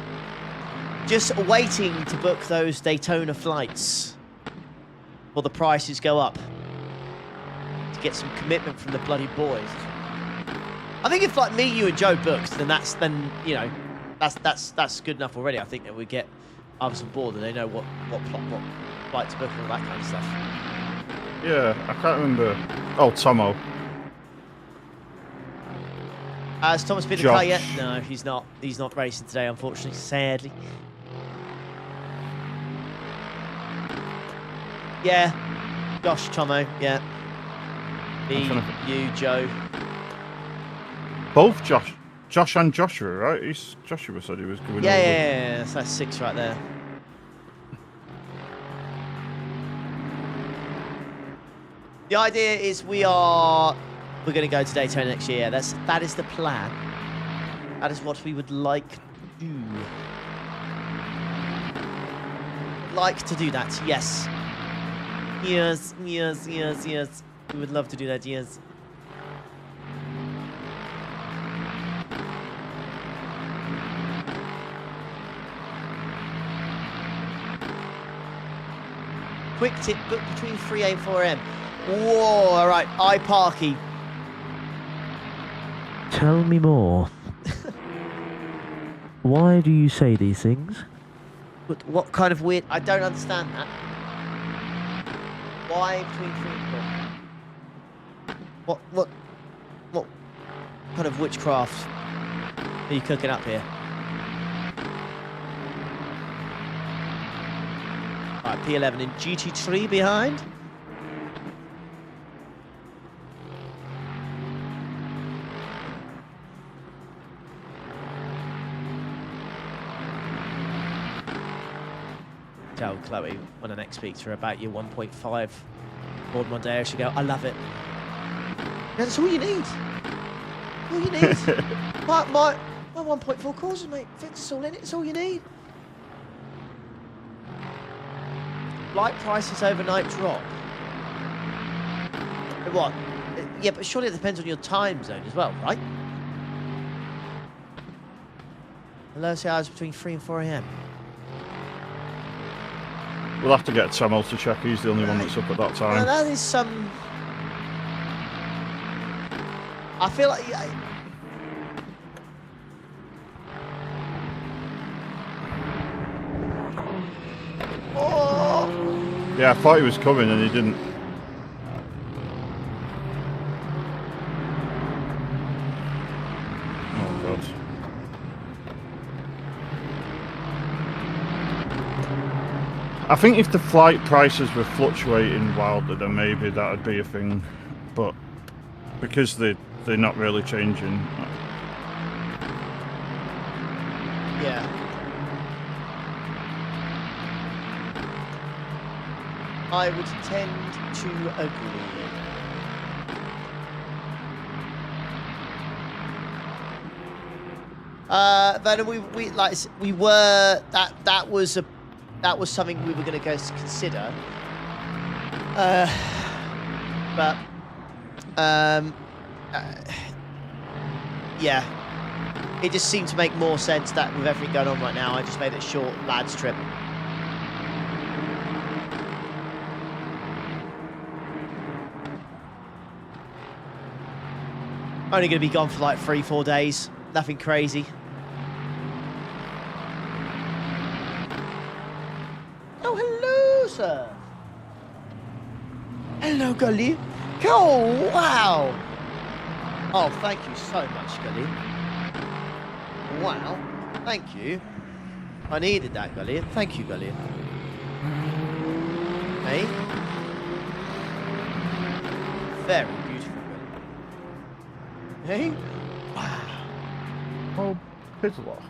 Just waiting to book those Daytona flights before the prices go up. Get some commitment from the bloody boys. I think if like me, you, and Joe books, then that's good enough already. I think that we get others on board and they know what flight to book and all that kind of stuff. Yeah, I can't remember. Oh, Tomo. Has Thomas been in the car yet? No, he's not. He's not racing today, unfortunately. Sadly. Yeah, Josh, Tomo. Yeah. Me, you, Joe. Both Josh and Joshua, right? Joshua said he was going over. Yeah. So that's 6 right there. The idea is we're going to go to Daytona next year. That is the plan. That is what we would like to do. Like to do that, yes. Yes. We would love to do that, yes. Quick tip, book between 3A and 4M. Whoa, all right, iParky. Tell me more. Why do you say these things? What kind of weird... I don't understand that. Why between 3 and 4? What kind of witchcraft are you cooking up here? All right, P11 in GT3 behind. Tell Chloe when I next speak to her about your 1.5 board Mondeo, she'll go, I love it. Yeah, that's all you need. All you need. my 1.4 courses, mate. Fits all in it. It's all you need. Light prices overnight drop. What? Yeah, but surely it depends on your time zone as well, right? The lowest hours between 3 and 4 a.m. We'll have to get Tomo to check. He's the only one that's up at that time. Well, that is some... I feel like... Oh! Yeah, I thought he was coming and he didn't. Oh, God. I think if the flight prices were fluctuating wildly, then maybe that would be a thing. But because they're not really changing. Yeah. I would tend to agree. Then that was something we were going to go to consider. Yeah. It just seemed to make more sense that with everything going on right now, I just made it a short lads trip. Only going to be gone for like 3-4 days. Nothing crazy. Oh, hello, sir. Hello, Gully. Oh, wow. Oh, thank you so much, Gully. Wow. Thank you. I needed that, Gully. Thank you, Gully. Hey? Very beautiful, Gully. Hey? Wow. Oh, pizzle off.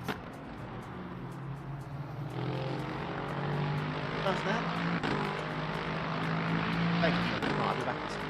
That's that. Thank you. Oh, I'll be back in a second.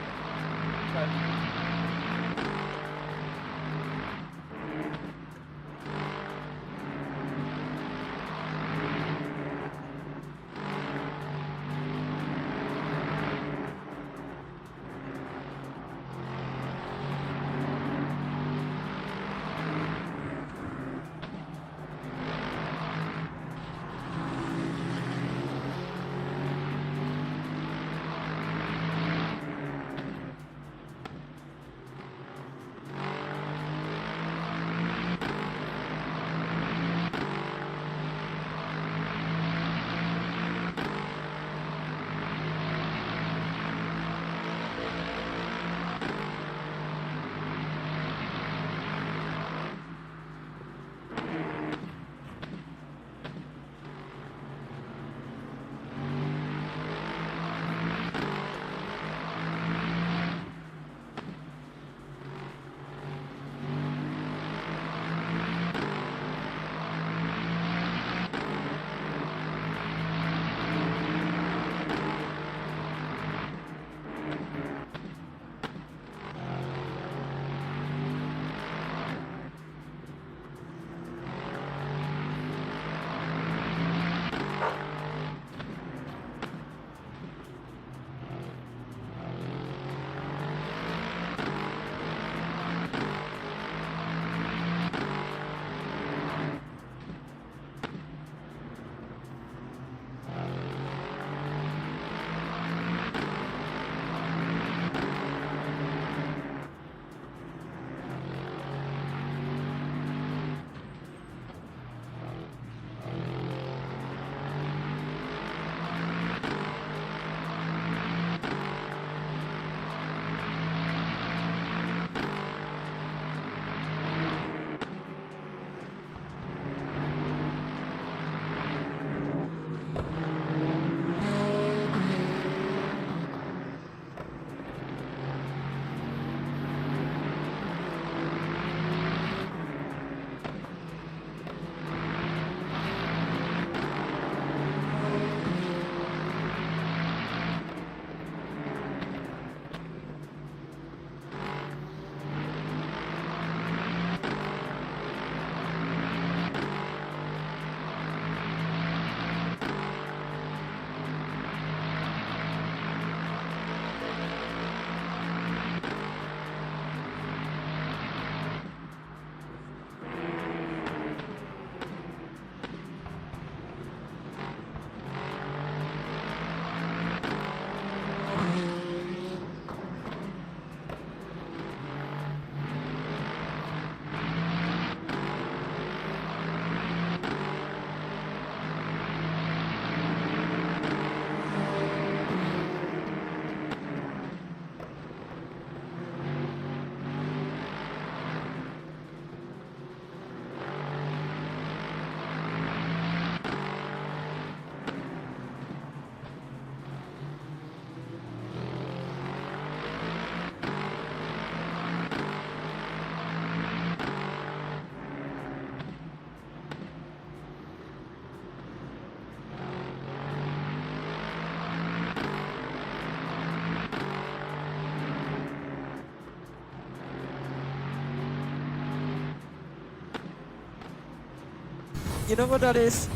You know what that is?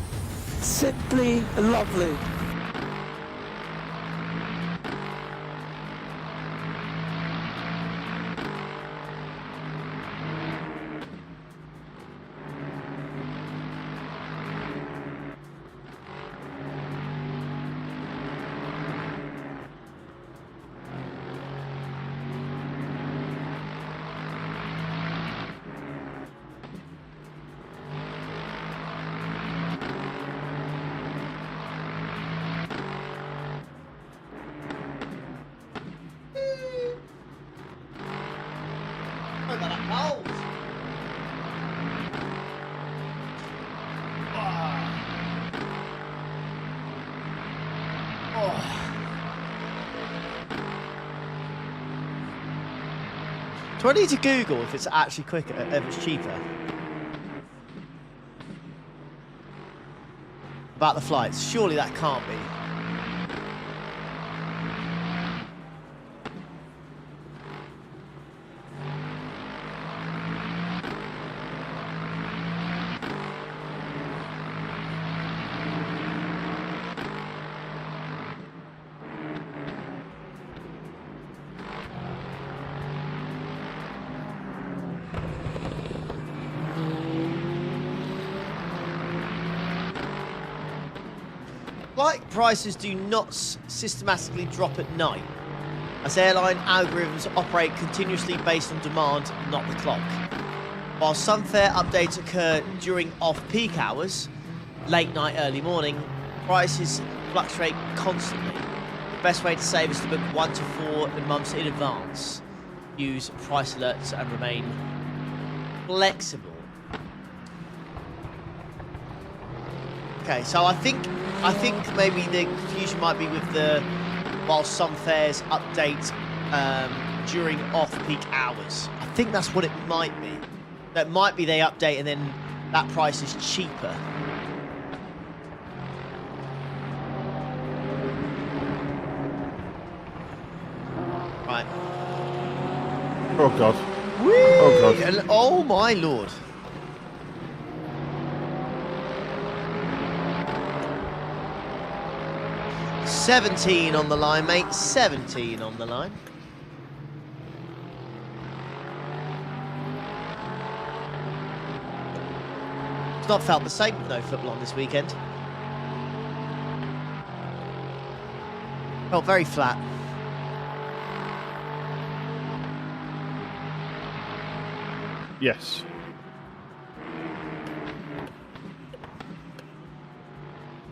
Simply lovely. Oh, but that cold. Do I need to Google if it's actually quicker, if it's cheaper? About the flights. Surely that can't be. Flight prices do not systematically drop at night, as airline algorithms operate continuously based on demand, not the clock. While some fare updates occur during off-peak hours, late night, early morning, prices fluctuate constantly. The best way to save is to book 1 to 4 months in advance. Use price alerts and remain flexible. Okay, so I think maybe the confusion might be with the while some fares update during off-peak hours. I think that's what it might be. That might be they update and then that price is cheaper. Right. Oh god. Whee! Oh god. And, oh my lord. $17 on the line, mate. $17 on the line. It's not felt the same with no football on this weekend. Felt very flat. Yes.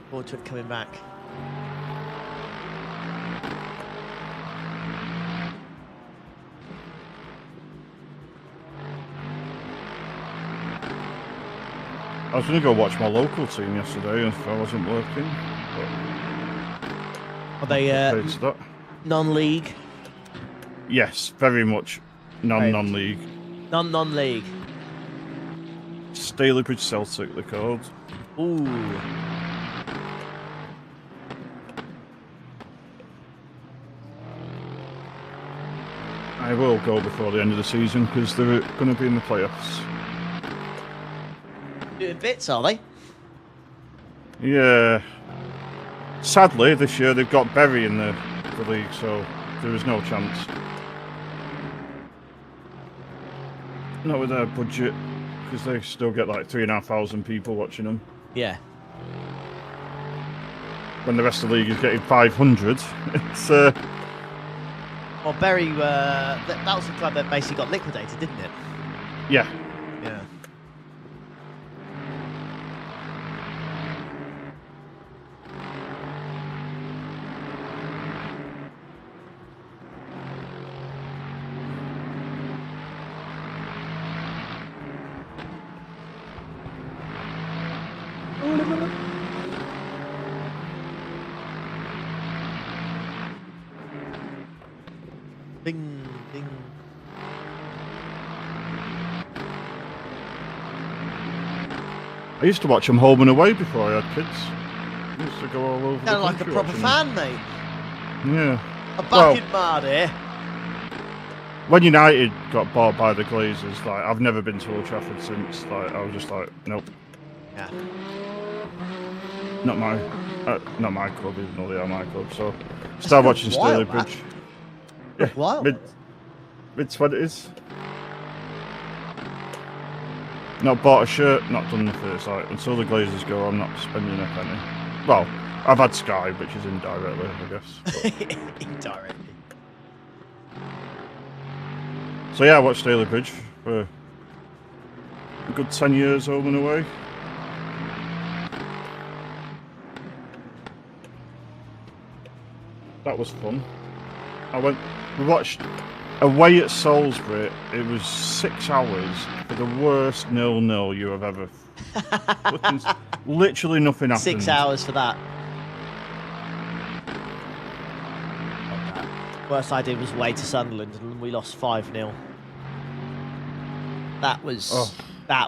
Forward to it coming back. I was going to go watch my local team yesterday if I wasn't working. Are they Paid to that. non-league? Yes, very much non-league. Non-league. Stalybridge Celtic, they're called. Ooh. I will go before the end of the season because they're going to be in the playoffs. Doing bits, are they? Yeah. Sadly, this year they've got Bury in the league, so there is no chance. Not with their budget, because they still get like 3,500 people watching them. Yeah. When the rest of the league is getting 500, it's... Well, Bury, that was the club that basically got liquidated, didn't it? Yeah. Yeah. Ding, ding. I used to watch them home and away before I had kids. I used to go all over the Sound like a country proper watching fan, mate. them. Yeah. A bucket mad here. When United got bought by the Glazers, like I've never been to Old Trafford since. Like I was just like, nope. Yeah. Not my club, even though they are my club. So, start watching Staley Bridge. Yeah, Wow. mid-20s. Not bought a shirt, not done the first. Like, until the Glazers go, I'm not spending a penny. Well, I've had Sky, which is indirectly, I guess. Indirectly. So yeah, I watched Staley Bridge for a good 10 years home and away. That was fun. We watched away at Salisbury. It was 6 hours for the worst 0-0 you have ever. Literally nothing happened. 6 hours for that. Worst I did was away to Sunderland and we lost 5-0. That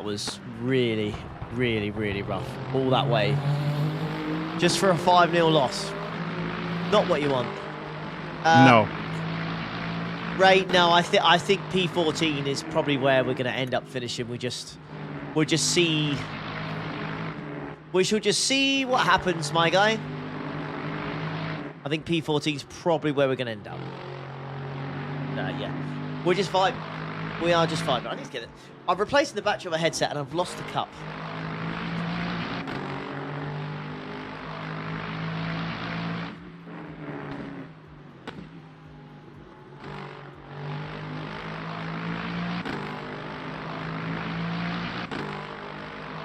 was really, really, really rough. All that way. Just for a 5-0 loss. Not what you want. No. Right, no, I think P14 is probably where we're going to end up finishing. We shall just see what happens, my guy. I think P14 is probably where we're going to end up. Yeah, we're just fine. We are just fine. I need to get it. I've replaced the battery of my headset and I've lost the cup.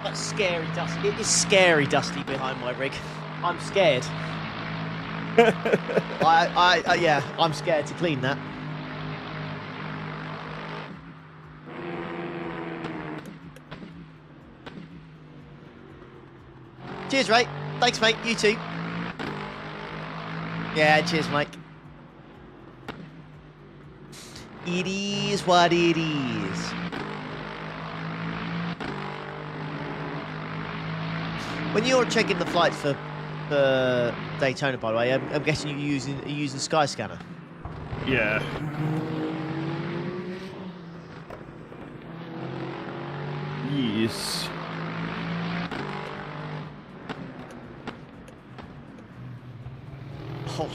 That's scary, Dusty. It is scary, Dusty, behind my rig. I'm scared. Yeah, I'm scared to clean that. Cheers, Ray. Thanks, mate. You too. Yeah, cheers, Mike. It is what it is. When you're checking the flights for Daytona, by the way, I'm guessing you're using Skyscanner. Yeah. Yes. Oh,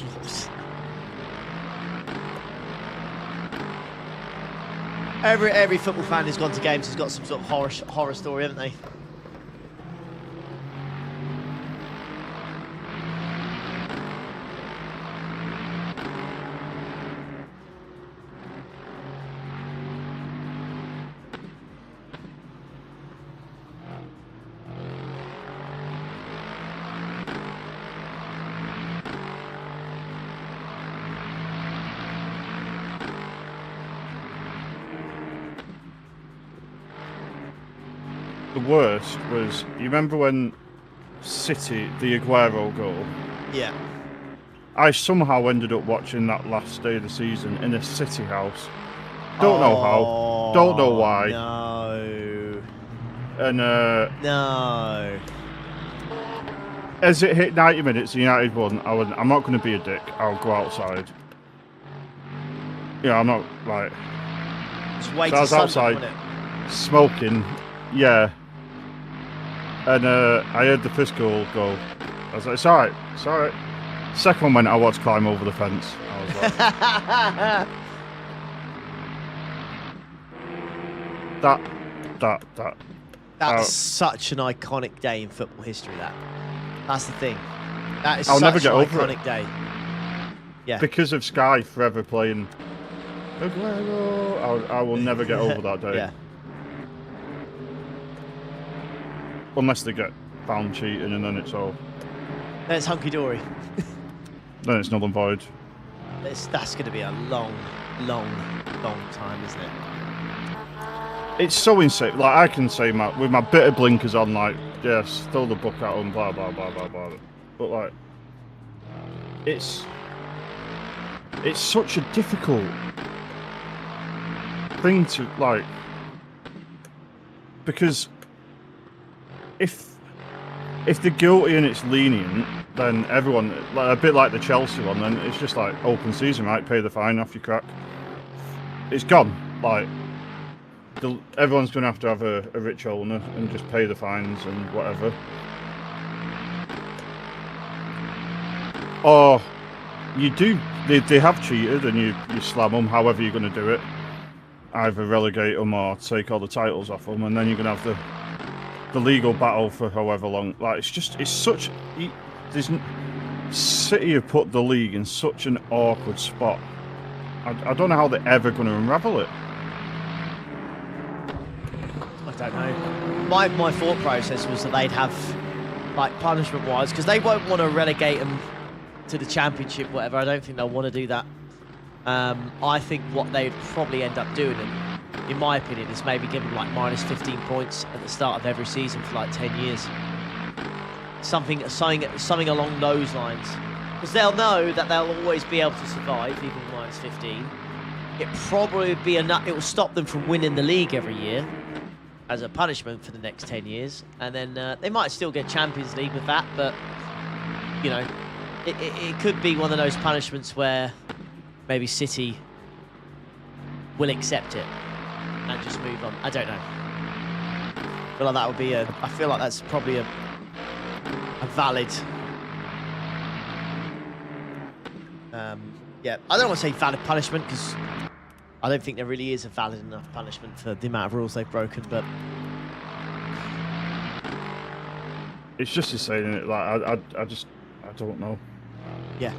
Lord. Every football fan who's gone to games has got some sort of horror story, haven't they? The worst was, you remember when City, the Aguero goal? Yeah. I somehow ended up watching that last day of the season in a City house. Don't know how. Don't know why. No. And No. as it hit 90 minutes, United won. I'm not going to be a dick. I'll go outside. Yeah, I'm not like. It's way So I was outside smoking. Yeah. And I heard the first goal go. I was like, it's alright, it's alright. Second one went, I watched climb over the fence. I was like, That's such an iconic day in football history, that's the thing. That is I'll such never get an over iconic day. Yeah. because of Sky forever playing Aguero, I will never get over that day. Yeah. Unless they get found cheating and then it's all. Then it's hunky-dory. Then it's null and void. That's going to be a long time, isn't it? It's so insane. Like, I can say with my bit of blinkers on, like, yes, throw the book at them, blah, blah, blah, blah, blah. But, like, it's such a difficult thing to, like, because if they're guilty and it's lenient, then everyone, like, a bit like the Chelsea one, then it's just like open season, right? Pay the fine, off you crack. It's gone. Like, everyone's going to have a rich owner and just pay the fines and whatever. Or you do, they have cheated and you slam them, however you're going to do it. Either relegate them or take all the titles off them, and then you're going to have the legal battle for however long. Like, it's such... City have put the league in such an awkward spot. I don't know how they're ever going to unravel it. I don't know. My thought process was that they'd have, like, punishment-wise, because they won't want to relegate them to the championship, whatever. I don't think they'll want to do that. I think what they'd probably end up doing, and in my opinion, is maybe give them like minus 15 points at the start of every season for like 10 years. Something along those lines. Because they'll know that they'll always be able to survive, even with minus 15. It probably would be enough. It will stop them from winning the league every year as a punishment for the next 10 years. And then they might still get Champions League with that, but, you know, it could be one of those punishments where maybe City will accept it and just move on. I don't know. I feel like that would be I feel like that's probably a valid. Yeah, I don't want to say valid punishment because I don't think there really is a valid enough punishment for the amount of rules they've broken. But it's just insane, isn't it? Like I don't know. Yeah.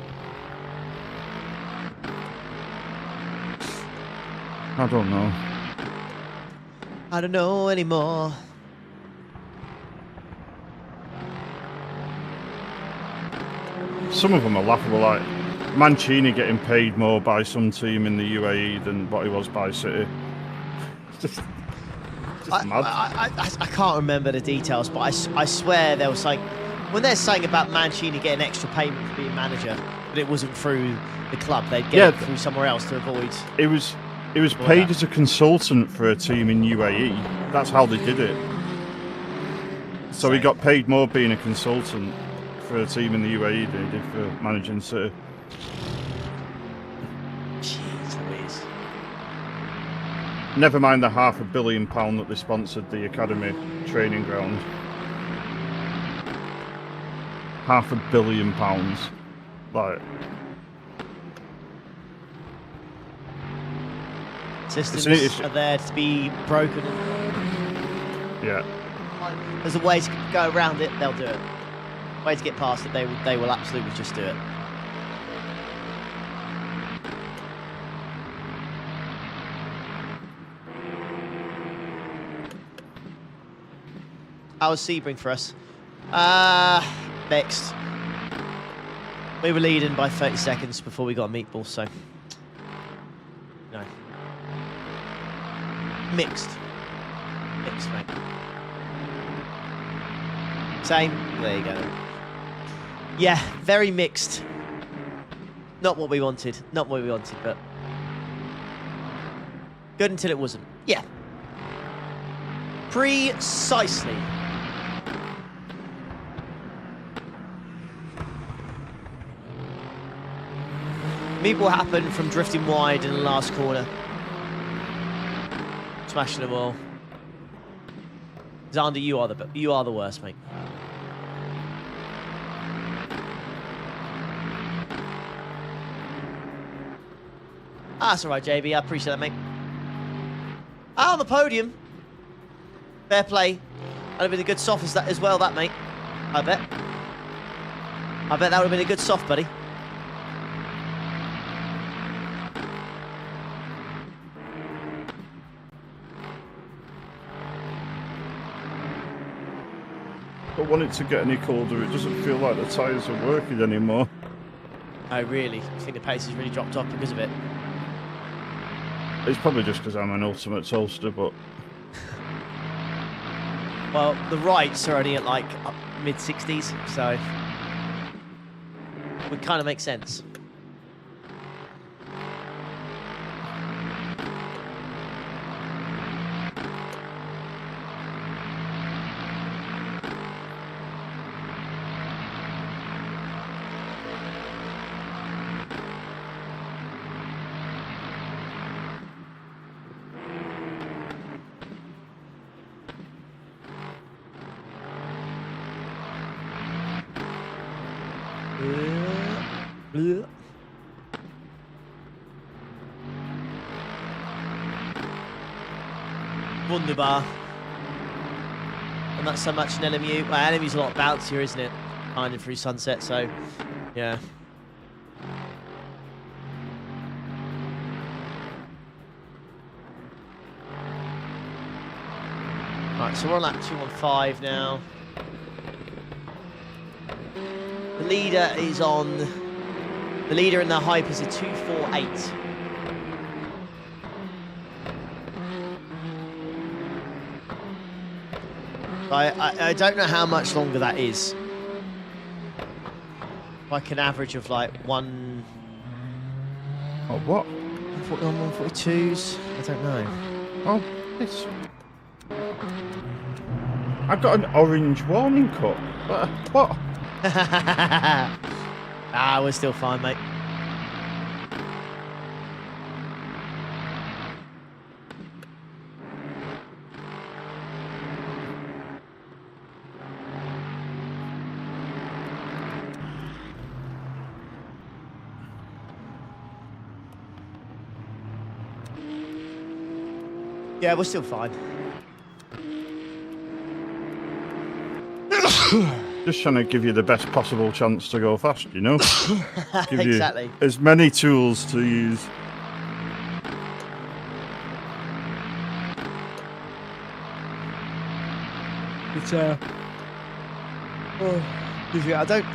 I don't know. I don't know anymore. Some of them are laughable, like Mancini getting paid more by some team in the UAE than what he was by City. just mad. I can't remember the details, but I swear there was like, when they're saying about Mancini getting extra payment for being manager, but it wasn't through the club, they'd get it through somewhere else to avoid. It was paid as a consultant for a team in UAE. That's how they did it. So he got paid more being a consultant for a team in the UAE than he did for managing City. Jeez Louise. Never mind the £500 million that they sponsored the academy training ground. £500 million. Like... Systems are there to be broken. Yeah. There's a way to go around it, they'll do it. Way to get past it, they will absolutely just do it. How was Sebring for us? Mixed. We were leading by 30 seconds before we got a meatball, so... No. Mixed. Mixed, mate. Same. There you go. Yeah, very mixed. Not what we wanted. Not what we wanted, but... good until it wasn't. Yeah. Precisely. Meatball happened from drifting wide in the last corner. Smashing the wall. Xander, you are the worst, mate. That's all right, JB. I appreciate that, mate. On the podium. Fair play. That'd have been a good soft as well, that, mate. I bet. I bet that would have been a good soft, buddy. I don't want it to get any colder. It doesn't feel like the tyres are working anymore. Oh, really? I think the pace has really dropped off because of it. It's probably just because I'm an ultimate toaster, but... Well, the rights are only at like mid-60s, so... it would kind of make sense. Bleh. Wunderbar. And not so much in LMU. Well, LMU's a lot bouncier, isn't it? Winding through sunset, so yeah. Right, so we're on lap 215 now. The leader is on. The leader in the hype is a 248. I don't know how much longer that is. Like an average of like one. Oh, what? 141, 142s. I don't know. Oh, this. I've got an orange warning cut. What? Ah, we're still fine, mate. Yeah, we're still fine. Just trying to give you the best possible chance to go fast, you know? Give Exactly. you as many tools to use. It's I don't.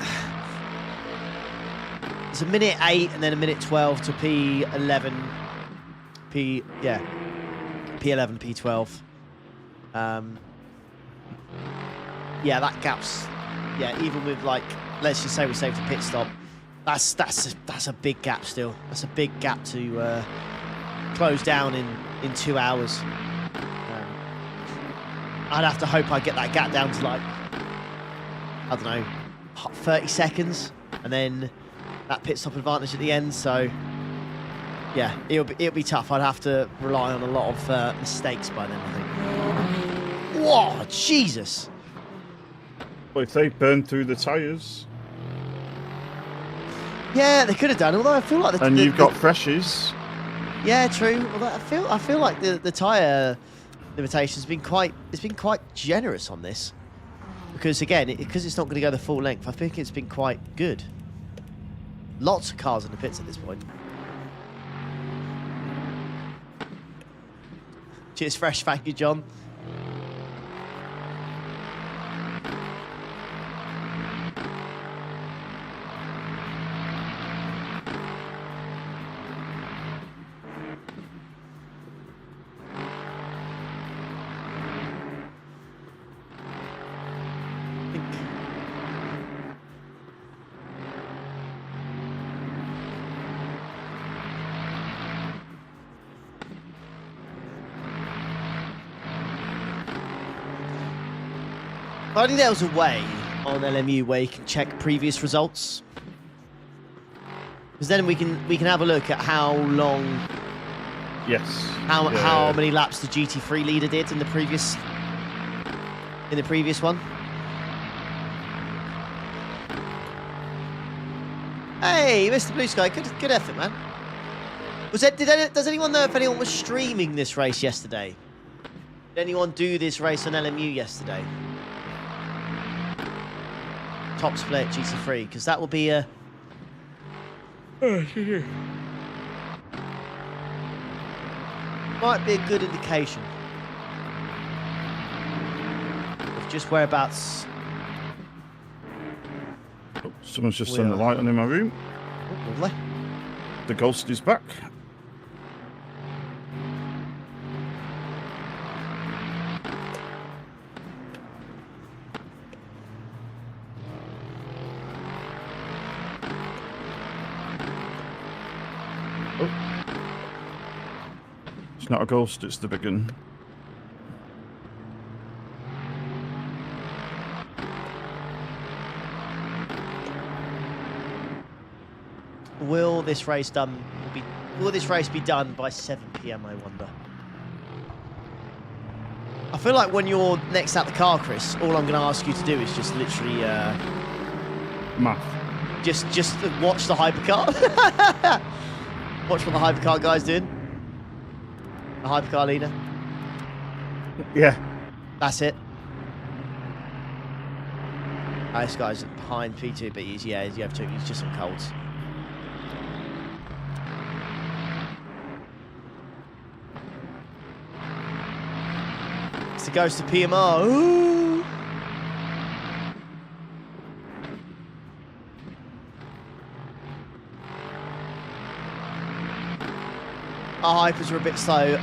It's a minute 8 and then a minute 12 to P11. P11, P12. Yeah, that gap's. Yeah, even with like, let's just say we saved a pit stop. That's a big gap still. That's a big gap to close down in 2 hours. I'd have to hope I get that gap down to like, I don't know, 30 seconds, and then that pit stop advantage at the end. So yeah, it'll be tough. I'd have to rely on a lot of mistakes by then, I think. Whoa, Jesus! Well, if they burn through the tyres. Yeah, they could have done. Although I feel like And you've got freshes. Yeah, true. Although I feel like the tyre limitation's been quite generous on this, because again, because it's not going to go the full length. I think it's been quite good. Lots of cars in the pits at this point. Cheers, fresh. Thank you, John. If only there was a way on LMU where you can check previous results, because then we can have a look at how long, Yes. how many laps the GT3 leader did in the previous one. Hey, Mr. Blue Sky, good effort, man. Does anyone know if anyone was streaming this race yesterday? Did anyone do this race on LMU yesterday? Top split GT3, because that will be a. Might be a good indication of just whereabouts. Oh, someone's just turned the light on in my room. Oh, lovely. The ghost is back. It's not a ghost, it's the big one. Will this race be done by 7 PM, I wonder? I feel like when you're next out the car, Chris, all I'm going to ask you to do is just literally Math. Just watch the hypercar. Watch what the hypercar guy's doing. The hypercar leader. Yeah. That's it. This guy's behind P2, but he's just on colds. So it goes to PMR. Ooh. Our hypers were a bit slow.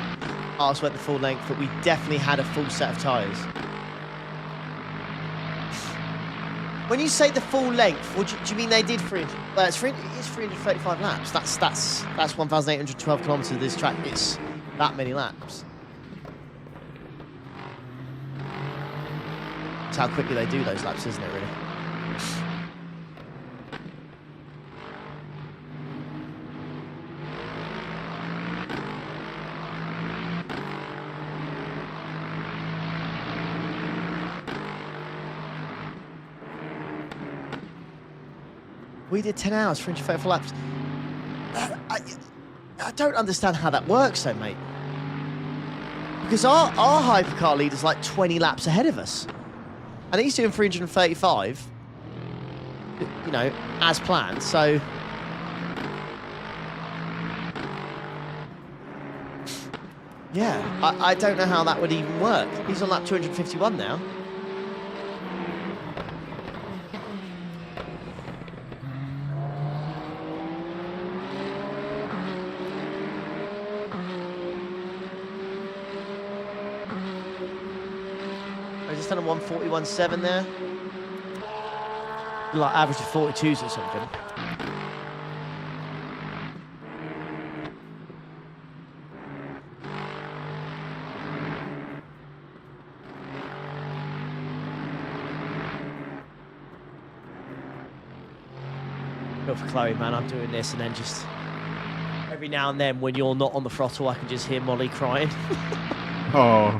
Ours went the full length, but we definitely had a full set of tyres. When you say the full length, what do you mean they did 300? Well, it's 335 laps. That's 1,812 kilometres of this track. It's that many laps. That's how quickly they do those laps, isn't it, really? We did 10 hours, 334 laps. I don't understand how that works though, mate. Because our hypercar leader's like 20 laps ahead of us. And he's doing 335, you know, as planned, so... Yeah, I don't know how that would even work. He's on lap 251 now. Done a 141.7 there. Like average of 42s or something. Go for Chloe, man. I'm doing this and then just every now and then when you're not on the throttle, I can just hear Molly crying. Oh.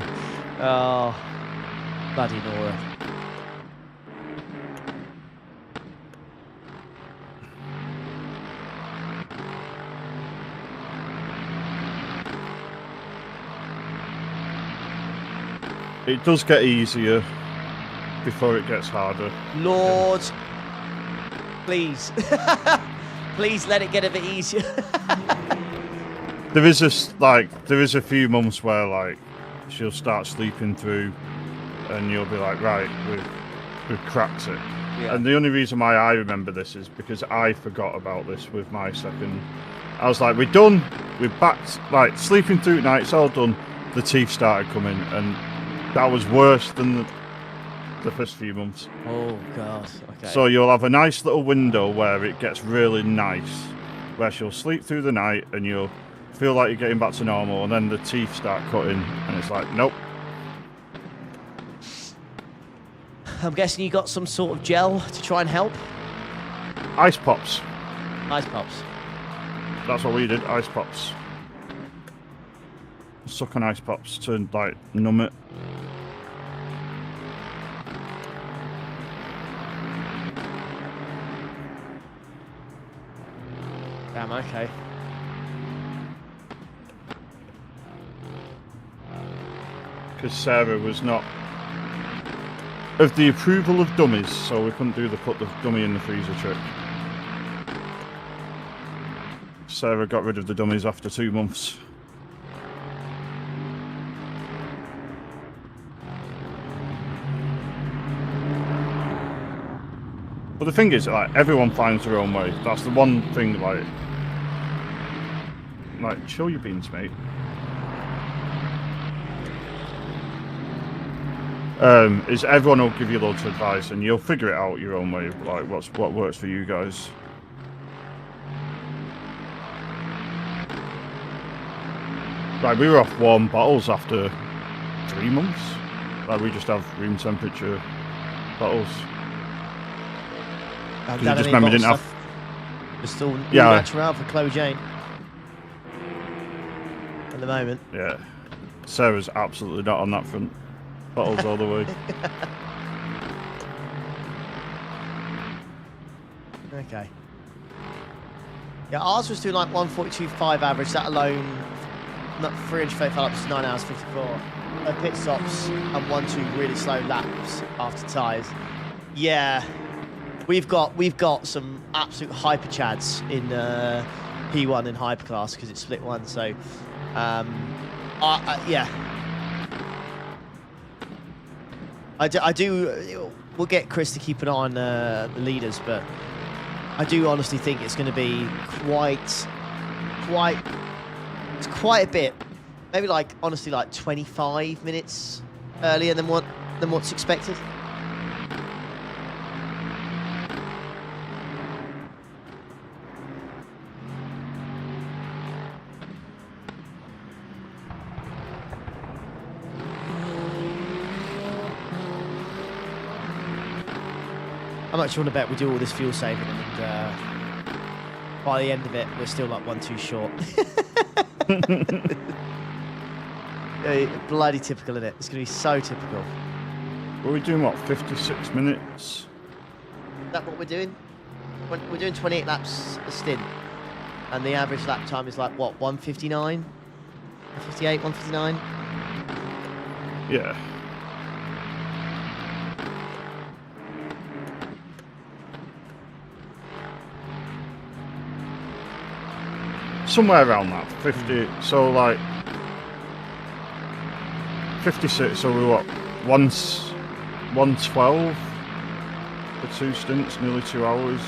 Oh. Bloody Nora. It does get easier before it gets harder. Lord, please. Please let it get a bit easier. There is a few months where like she'll start sleeping through and you'll be like, right, we've cracked it. Yeah. And the only reason why I remember this is because I forgot about this with my second. I was like, we're done. We're back, like, sleeping through at night. It's all done. The teeth started coming, and that was worse than the first few months. Oh, God. Okay. So you'll have a nice little window where it gets really nice, where she'll sleep through the night, and you'll feel like you're getting back to normal, and then the teeth start cutting, and it's like, nope. I'm guessing you got some sort of gel to try and help? Ice pops. Ice pops. That's what we did, ice pops. Suck on ice pops to, like, numb it. Damn, okay. Because Sarah was not of the approval of dummies, so we couldn't put the dummy in the freezer trick. Sarah got rid of the dummies after 2 months. But the thing is, like, everyone finds their own way. That's the one thing, like, chill your beans, mate. Is everyone will give you loads of advice and you'll figure it out your own way, like what works for you guys. Like, we were off warm bottles after 3 months. Like, we just have room temperature bottles. Just just remember didn't have. There's still natural for Chloe Jane at the moment. Yeah, Sarah's absolutely not on that front. Bottles all the way. Okay. Yeah, ours was doing like 1:42.5 average. That alone, not 335 laps, 9 hours 54. No pit stops and 1-2 really slow laps after tyres. Yeah, we've got some absolute hyper chads in P1 and hyperclass because it's split one. So, yeah. I do. We'll get Chris to keep an eye on the leaders, but I do honestly think it's going to be quite a bit. Maybe like honestly like 25 minutes earlier than what's expected. How much you want to bet we do all this fuel saving and by the end of it we're still like 1-2 short? Yeah, bloody typical, isn't it? It's going to be so typical. Were we doing what, 56 minutes? Is that what we're doing? We're doing 28 laps a stint, and the average lap time is like what, 1:59, 1:58, 1:59? Yeah. Somewhere around that, 50, so like 56, so we what, 112 for 2 stints, nearly 2 hours.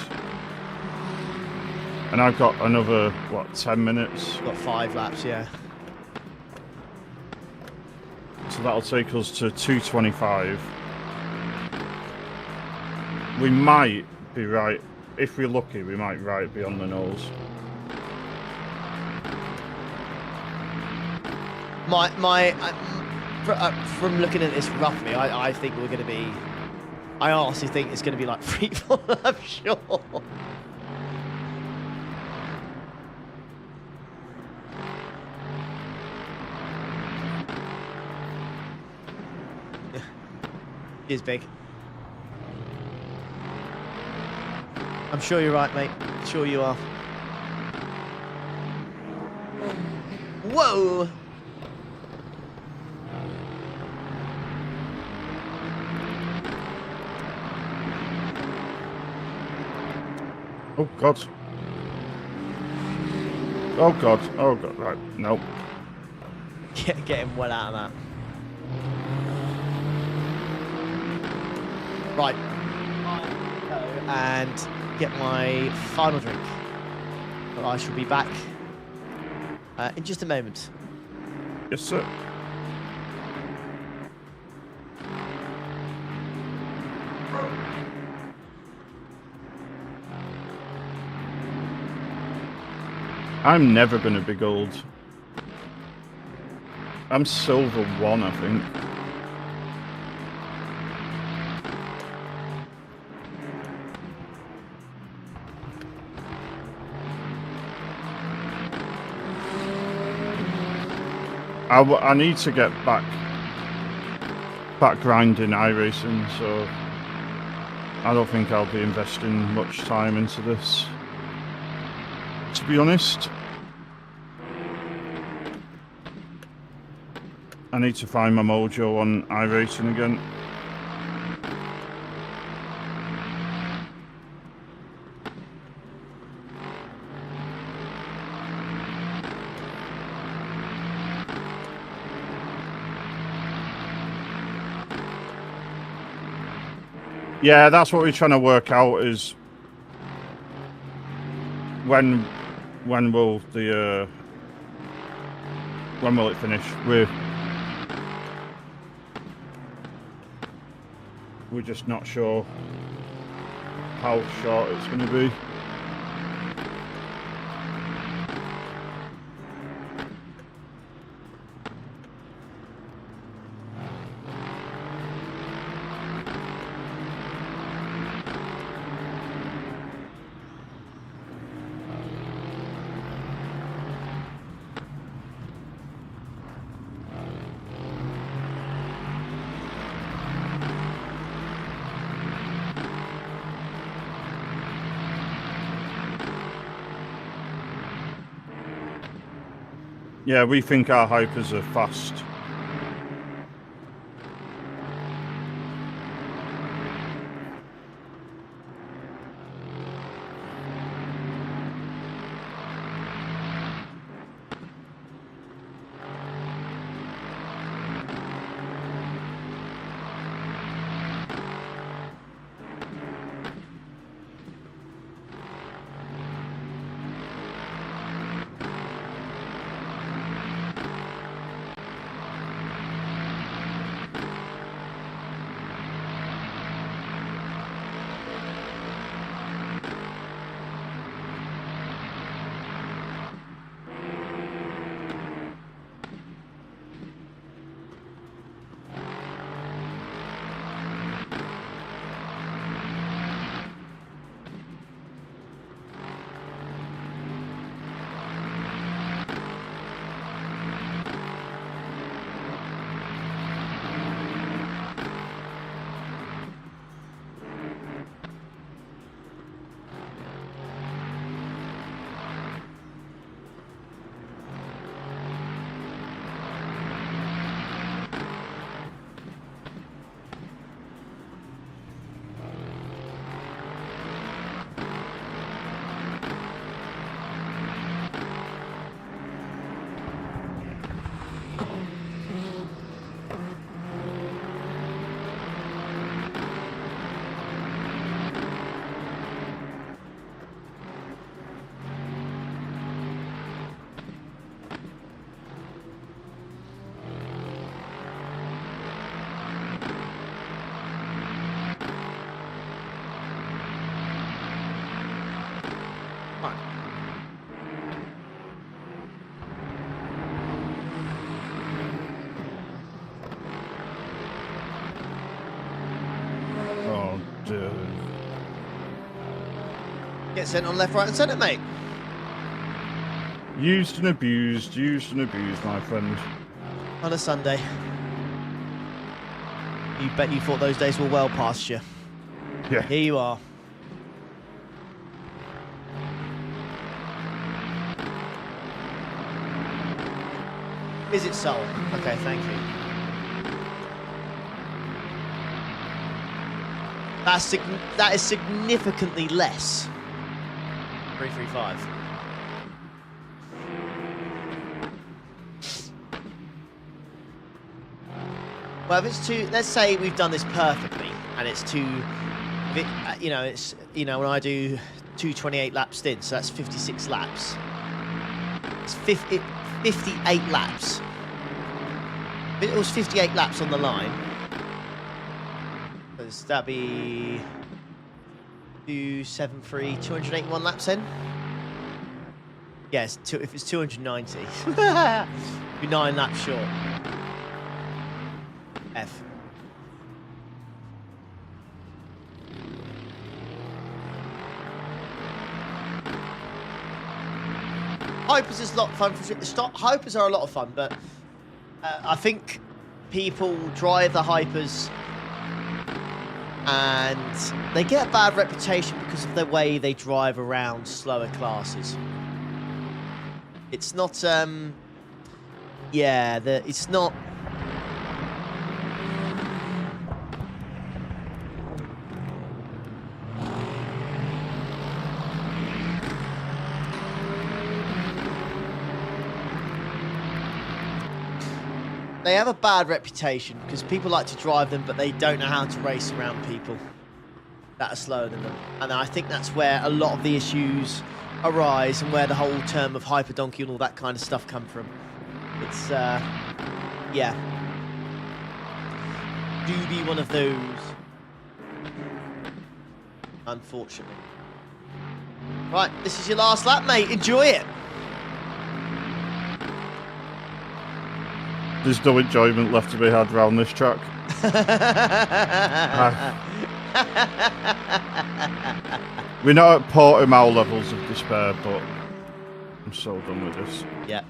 And I've got another, what, 10 minutes? Got 5 laps, yeah. So that'll take us to 2:25. We might be right, if we're lucky, we might right be on the nose. From looking at this roughly, I think we're going to be. I honestly think it's going to be like 3-4 laps short. He is big. I'm sure you're right, mate. Sure you are. Whoa! Oh God. Oh God. Oh God. Right. Nope. Get him well out of that. Right. And get my final drink. But I shall be back in just a moment. Yes, sir. I'm never going to be gold. I'm silver 1, I think. I need to get back grinding iRacing, so I don't think I'll be investing much time into this, to be honest. I need to find my mojo on iRacing again. Yeah, that's what we're trying to work out, is when will the when will it finish? We're just not sure how short it's going to be. Yeah, we think our hypers are fast. Oh, dear. Get sent on left, right, and centre, mate. Used and abused, my friend. On a Sunday. You bet you thought those days were well past you. Yeah. Here you are. Is it Seoul? Okay, thank you. That is significantly less. 335. Well, if it's two, let's say we've done this perfectly, and it's two. It's when I do 228 lap stints, so that's 56 laps. It's 58 laps. If it was 58 laps on the line, because that'd be 273, 281 laps in. Yes, if it's 290, be 9 laps short. F. Hypers is a lot of fun. Hypers are a lot of fun, but I think people drive the hypers and they get a bad reputation because of the way they drive around slower classes. It's not, it's not. They have a bad reputation because people like to drive them, but they don't know how to race around people that are slower than them. And I think that's where a lot of the issues arise and where the whole term of hyper donkey and all that kind of stuff come from. It's, yeah. Do be one of those. Unfortunately. Right, this is your last lap, mate. Enjoy it. There's no enjoyment left to be had around this track. We're not at Portimao levels of despair, but I'm so done with this. Yeah.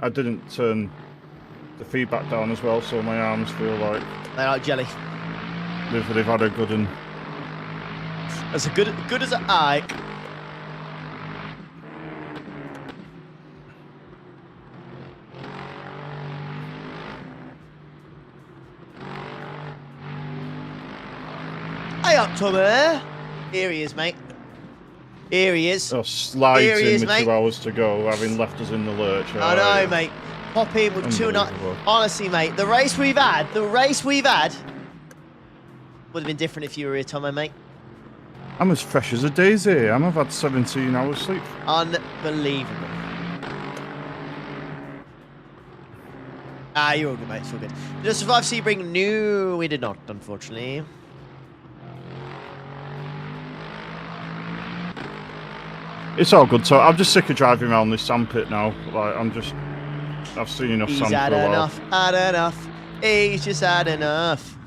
I didn't turn the feedback down as well, so my arms feel like... They're like jelly. They've had a good one. As good as an Ike. Hey up, Tommy. Here he is, mate. Here he is. Oh, slides Here he in is, with mate. 2 hours to go, having left us in the lurch. I know, yeah. mate. Pop in with 2 and Unbelievable. honestly, mate, the race we've had would have been different if you were here, Tomo, mate. I'm as fresh as a daisy. I've had 17 hours sleep. Unbelievable. Ah, you're all good, mate. It's all good. Did I survive Sebring? No, we did not, unfortunately. It's all good. So I'm just sick of driving around this sandpit now. Like I've seen enough He's sand had for a while. enough, had enough. He's just had enough.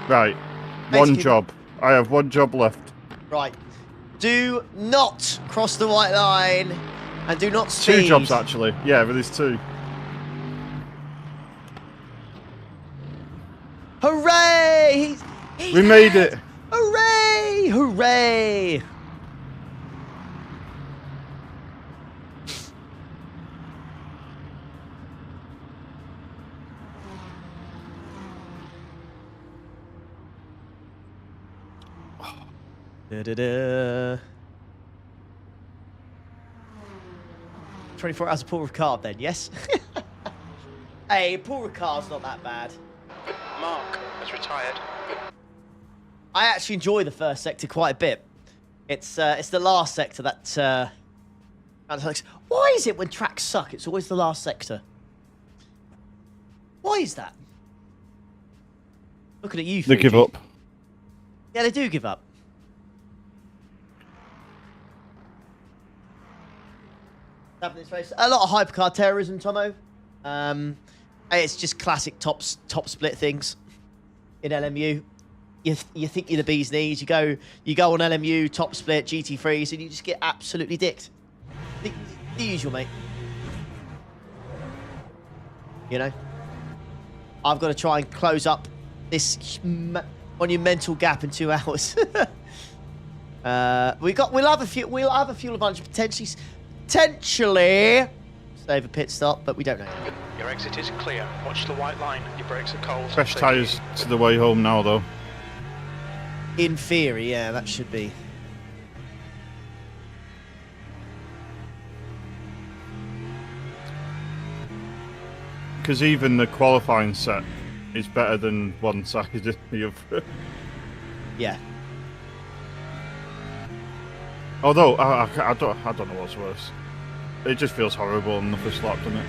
Right. Basically- One job. I have one job left. Right. Do not cross the white line and do not speed. 2 jobs actually. Yeah, but there's 2. Hooray! We made it. Hooray! Hooray! Da-da-da. 24 hours of Paul Ricard then, yes? Hey, Paul Ricard's not that bad. Mark has retired. I actually enjoy the first sector quite a bit. It's the last sector that why is it when tracks suck it's always the last sector? Why is that? Looking at you, They give Fuji. up. Yeah, they do give up. Happening this race. A lot of hypercar terrorism, Tomo. It's just classic top split things in LMU. You think you're the bee's knees. You go on LMU top split GT3s and you just get absolutely dicked. The usual, mate. You know. I've got to try and close up this monumental gap in 2 hours. We'll have a fuel advantage potentially save a pit stop, but we don't know. Your exit is clear. Watch the white line. Your brakes are cold. Fresh Take it tyres easy. to the way home now, though. In theory, yeah, that should be. Because even the qualifying set is better than one side of the other. Yeah. Although I don't know what's worse. It just feels horrible and nothing slapped on it.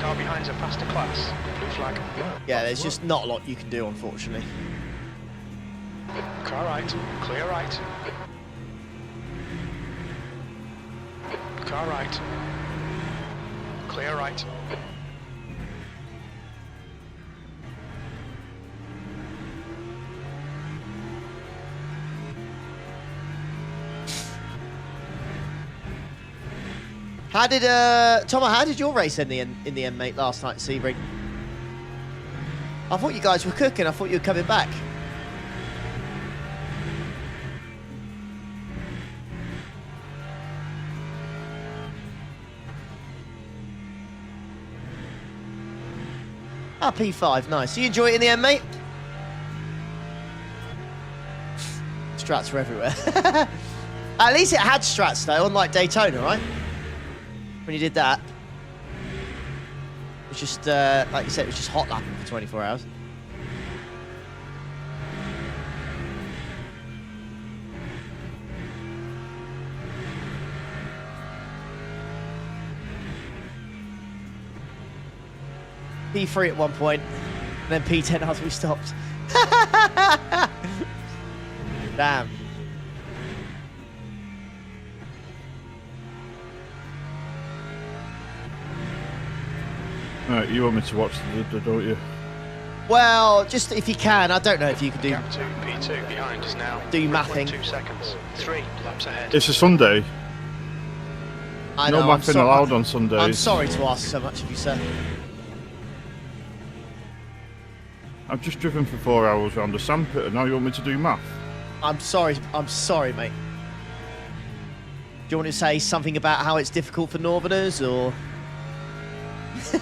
Car behind's a faster class. Blue flag. Yeah, there's just not a lot you can do, unfortunately. Car right. Clear right. Car right. Clear right. How did Tomo? How did your race end in the end, mate? Last night, Sebring. I thought you guys were cooking. I thought you were coming back. Ah, P5, nice. You enjoy it in the end, mate? Strats were everywhere. At least it had strats, though, unlike Daytona, right? When you did that. It was just, like you said, it was just hot lapping for 24 hours. P3 at one point, and then P10 after we stopped. Damn. Right, you want me to watch the don't you? Well, just if you can. I don't know if you can do Gap to P2 behind is now Do mathing. 2 seconds. 3 laps ahead. It's a Sunday. I No know, I'm mathing sorry- allowed on Sundays. I'm sorry to ask so much of you, sir. I've just driven for 4 hours round the sandpit and now you want me to do math? I'm sorry, mate. Do you want to say something about how it's difficult for Northerners, or?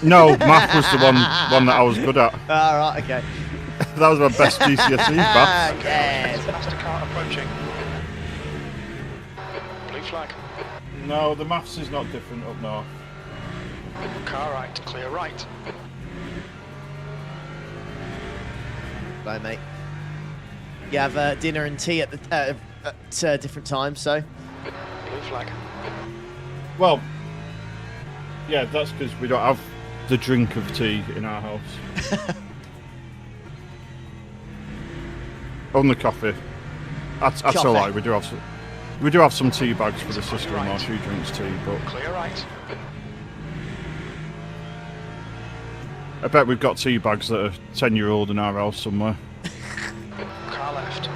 No, math was the one that I was good at. All right, okay. That was my best GCSE math. Yes. Faster car approaching. Blue flag. No, the maths is not different up north. Car right, clear right. Bye, mate. You have dinner and tea at different times, so. Blue flag. Well, yeah, that's because we don't have the drink of tea in our house. Only coffee. That's Coffee. all right. We do have some tea bags for the sister-in-law. She drinks tea, but Clear right. I bet we've got tea bags that are 10-year-old in our house somewhere. Car left.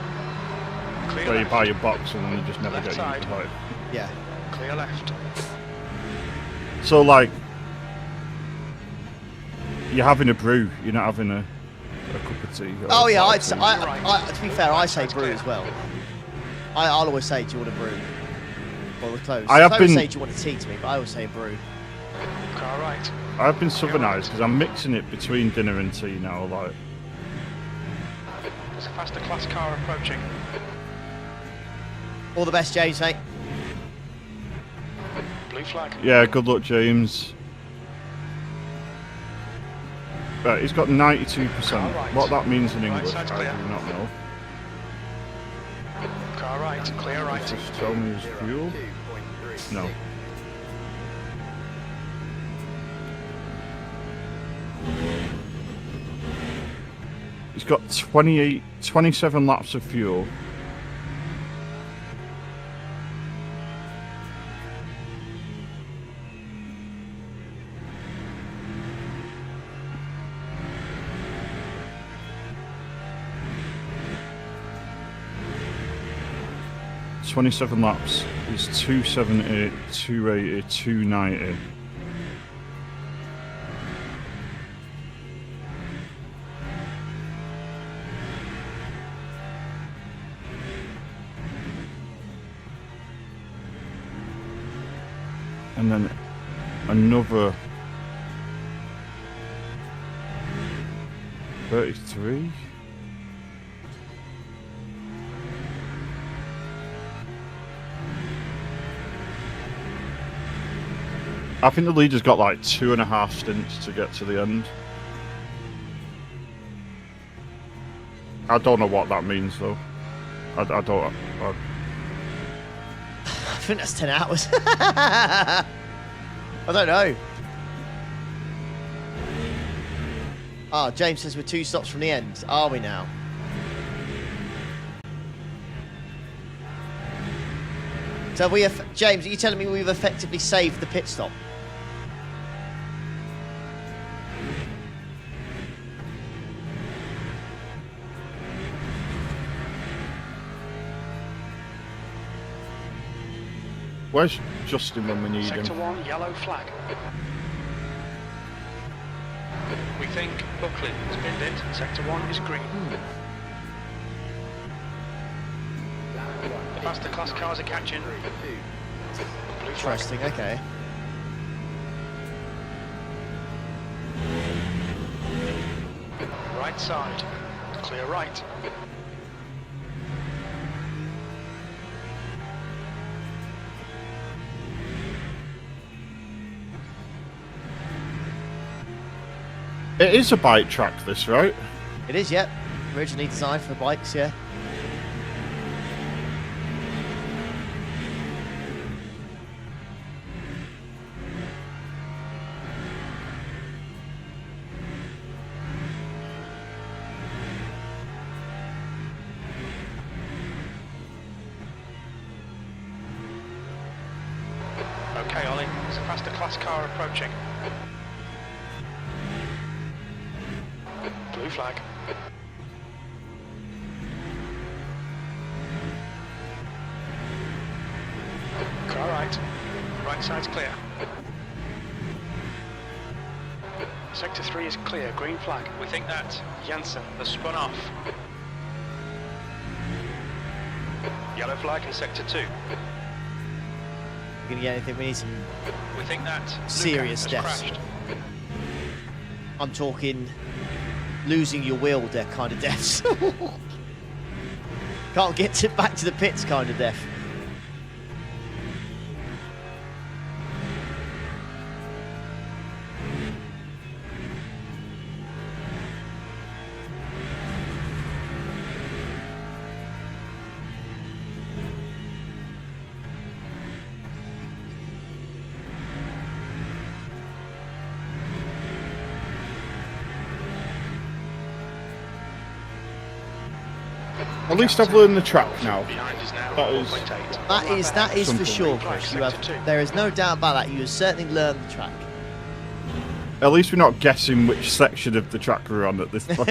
Clear Where you left. buy your box and then you just never Left get side. used to it. Yeah. Clear left. So, like, you're having a brew. You're not having a cup of tea. or Oh a yeah, pot I'd of say, tea. to be fair, I say brew as well. I'll always say, do you want a brew? Well, we're close. I have Chloe been- say, do you want a tea to me? But I always say brew. Car right. I've been southernised because I'm mixing it between dinner and tea now. Like, There's a faster class car approaching. All the best, James, mate. Blue flag. yeah, good luck, James. Right, he's got 92%. Alright. What that means in Right English, side's I clear. do not know. Car right, clear right. Just tell me his fuel. 2.36. No. He's got 27 laps of fuel. "27 laps is 270, 280, 290. And then another 33. I think the leader's got like 2.5 stints to get to the end. I don't know what that means though. I don't. I think that's 10 hours. I don't know. Ah, James says we're 2 stops from the end. Are we now? So we have, James, are you telling me we've effectively saved the pit stop? Where's Justin when we need him? Sector 1, yellow flag. We think Buckley has binned it. Sector 1 is green. The faster class cars are catching. Blue flag. Interesting, okay. Right side. Clear right. It is a bike track, this, right? It is, yep. Originally designed for bikes, yeah. Okay, Ollie. There's a faster class car approaching. Blue flag. Car right. Right side's clear. Sector 3 is clear, green flag. We think that Janssen has spun off. Yellow flag in sector 2. We're gonna get anything. We need some We think that serious Luca has deaths. crashed. I'm talking losing your wheel death kind of deaths. Can't get back to the pits kind of death. At least I've learned the track now. Behind is now That is- 1.8. That is for Something. sure, Chris. There is no doubt about that. You have certainly learned the track. At least we're not guessing which section of the track we're on at this point.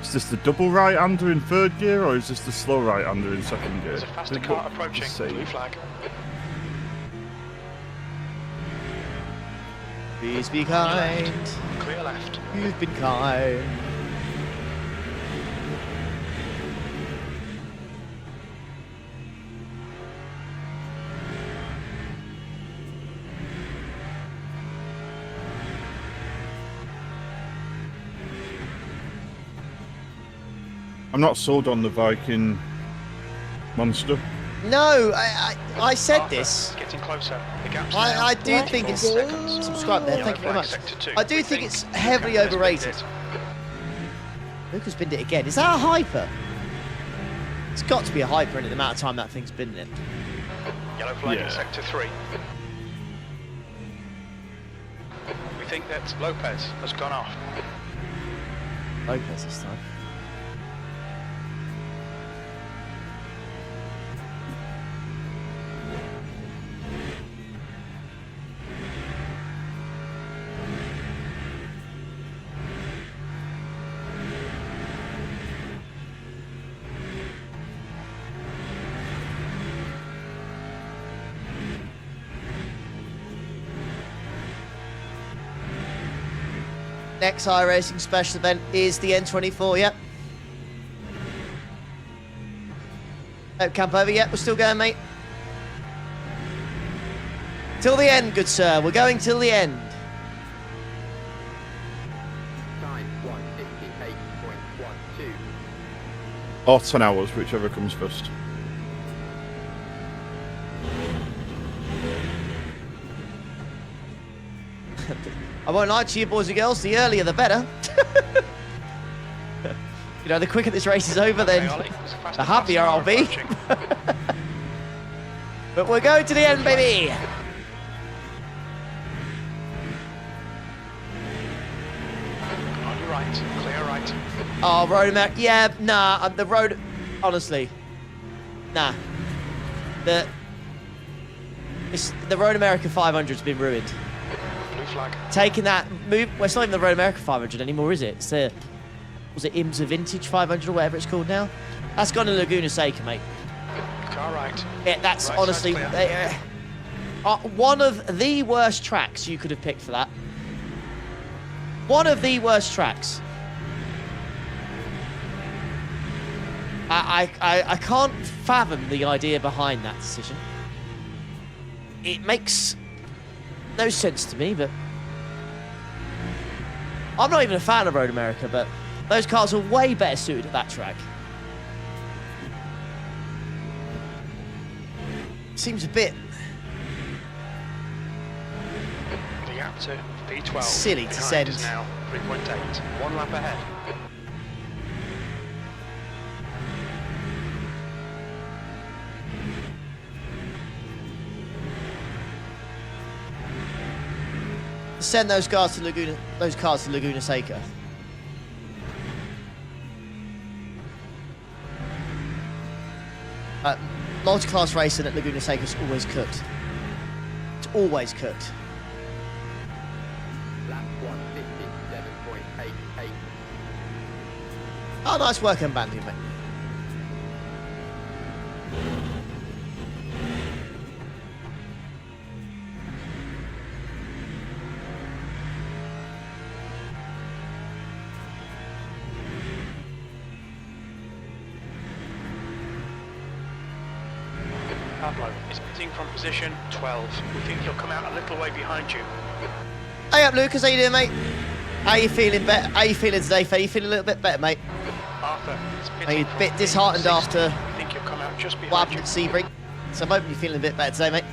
Is this the double right-hander in third gear, or is this the slow right-hander in second gear? There's a faster What car does it approaching. say? Blue flag. Please be kind. Clear left. You've been kind. I'm not sold on the Viking monster. No, I said this. Getting closer. The gap's I now do think 24 it's seconds. subscribe there. Yellow Thank you very flag, much. sector 2. I do We think it's Luca heavily has overrated. pinned Lucas binned it again. Is that a hyper? It's got to be a hyper in the amount of time that thing's been in it. it. Yellow flag Yeah. in sector 3. We think that Lopez has gone off. Lopez this time. Next iRacing special event is the N24, yep. Oh, camp over, yep, we're still going, mate. Till the end, good sir, we're going till the end. Time 158.12. Or 10 hours, whichever comes first. I won't lie to you, boys and girls, the earlier the better. You know, the quicker this race is over, then Okay, Ollie, there's a faster the happier car I'll be. approaching. But we're going to the end, baby. On your right. Clear right. Oh, Road America. Yeah, nah, the road, honestly. Nah. The Road America 500's been ruined. Blue flag. Taking that move, well, it's not even the Road America 500 anymore, is it? It's the, was it IMSA Vintage 500 or whatever it's called now? That's gone to Laguna Seca, mate. Car right. Yeah, that's Right honestly side's clear. one of the worst tracks you could have picked for that. One of the worst tracks. I can't fathom the idea behind that decision. It makes no sense to me, but I'm not even a fan of Road America, but those cars are way better suited at that track. Seems a bit The gap to P12. Silly to Behind send. is now 3.8. One lap ahead. send those cars to Laguna Seca. Multi-class racing at Laguna Seca is always cooked. It's always cooked. Lap 8. Oh, nice work, Bandy, mate. Pablo is pitting from position 12. We think he'll come out a little way behind you. Hey up, Lucas. How you doing, mate? How you feeling? How you feeling today, Faye? You feeling a little bit better, mate? Arthur is Are pitting you a from bit position disheartened 16. after We think he'll come out just what behind happened you. at Sebring? So I'm hoping you're feeling a bit better today, mate.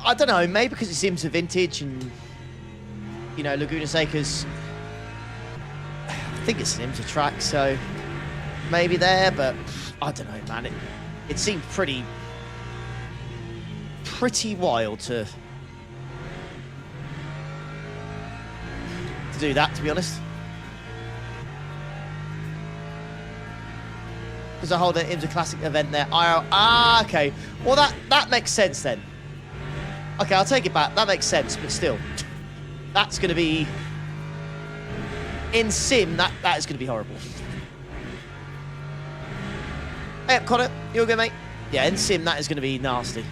I don't know, maybe because it seems a vintage and, you know, Laguna Seca's, I think it's an IMSA track, so maybe there, but I don't know, man. It seemed pretty wild to do that, to be honest. Because I hold an IMSA Classic event there. Okay. Well, that makes sense then. Okay, I'll take it back. That makes sense, but still, that's going to be in sim. That is going to be horrible. Hey, Connor, you all good, mate? Yeah, in sim, that is going to be nasty.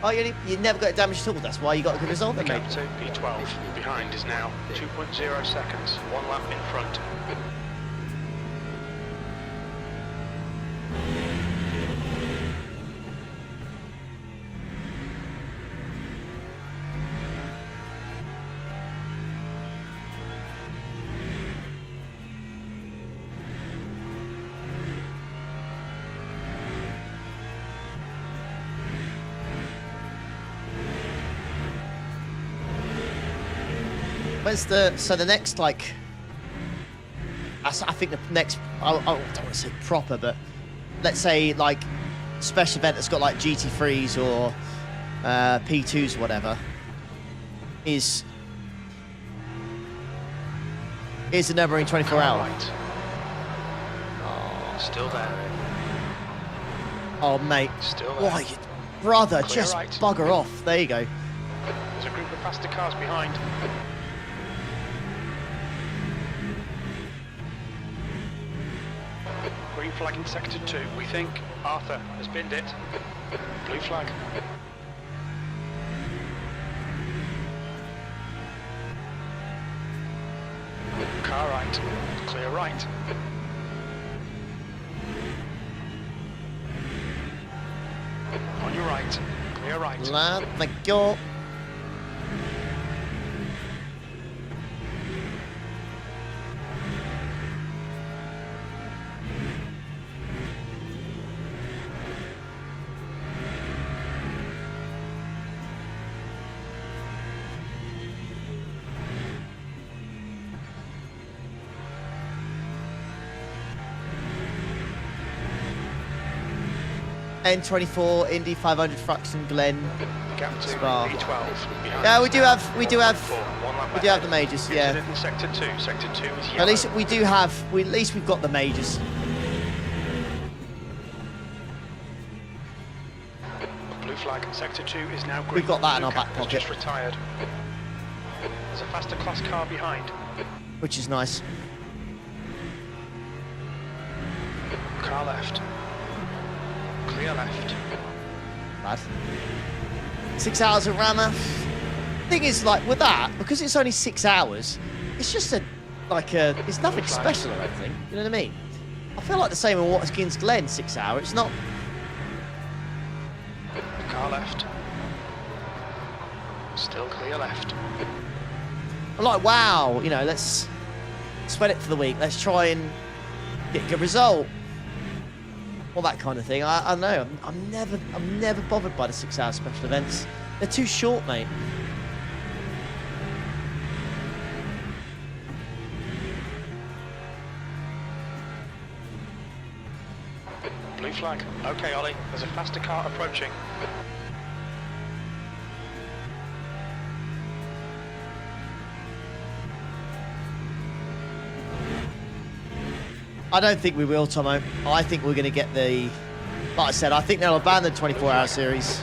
Oh, you never got damage at all. That's why you got a good result, The then, mate. gap to P12 behind is now 2.0 seconds, 1 lap in front. Where's the next, like, I think the next, I don't want to say proper, but let's say like special event that's got like GT3s or P2s or whatever is the Nürburgring 24 hour. Right. Still there. Oh, mate. Still there. Why, you brother, Clear just right. bugger off. There you go. There's a group of faster cars behind. Green flag in sector 2. We think Arthur has binned it. Blue flag. Car right. Clear right. On your right. Clear right. Let go. N24 Indy 500 Fruxton Glen. Gap to Spa. P12. Behind Yeah, us we do now. have 1 lap ahead. the majors. Yeah. Incident in sector 2. Sector 2 is yellow. At least we do have. At least we've got the majors. Blue flag. Sector 2 is now green. We've got that in our Luca back has pocket. just retired. There's a faster class car behind. Which is nice. Car left. Clear left. Bad. 6 hours of Rama. Thing is, like with that, because it's only 6 hours, it's just it's nothing special. I don't think. You know what I mean? I feel like the same in Watkins Glen 6 hours. It's not. Car left. Still clear left. I'm like, wow. You know, let's spread it for the week. Let's try and get a good result. All that kind of thing. I don't know. I'm never bothered by the 6 hour special events. They're too short, mate. Blue flag. Okay, Ollie, there's a faster car approaching. I don't think we will, Tomo. I think we're going to get the... Like I said, I think they'll abandon 24-hour series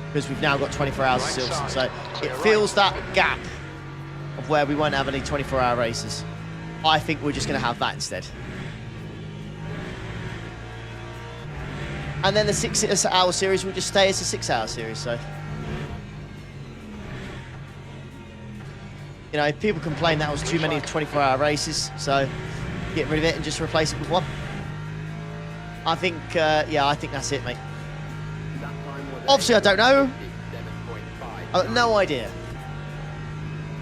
because we've now got 24 hours of Silverstone. So it fills that gap of where we won't have any 24-hour races. I think we're just going to have that instead. And then the 6-hour series will just stay as a 6-hour series. So, you know, people complain that was too many 24-hour races. So get rid of it and just replace it with one. I think, yeah, I think that's it, mate. Obviously, I don't know. I've got no idea.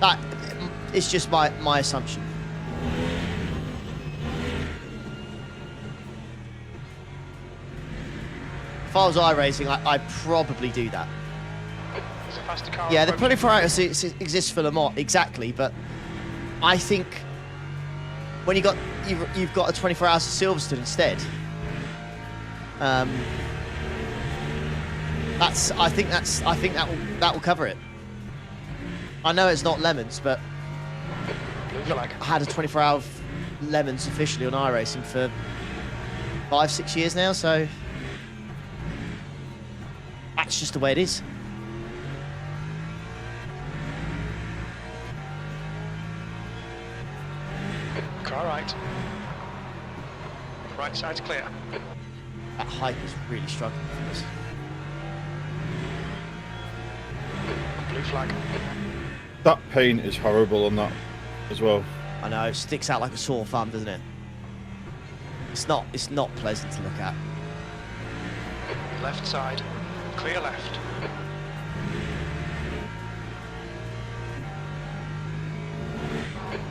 That it's just my assumption. If I was iRacing, I'd probably do that. Yeah, the 24-hour exists for Le Mans, exactly, but I think when you've got a 24 hours of Silverstone instead, I think that will cover it. I know it's not Lemons, but I had a 24-hour Lemons officially on iRacing for 5-6 years now, so that's just the way it is. Car right. Right side's clear. That height is really struggling for us. Blue flag. That paint is horrible on that as well. I know, it sticks out like a sore thumb, doesn't it? It's not pleasant to look at. Left side. Clear left.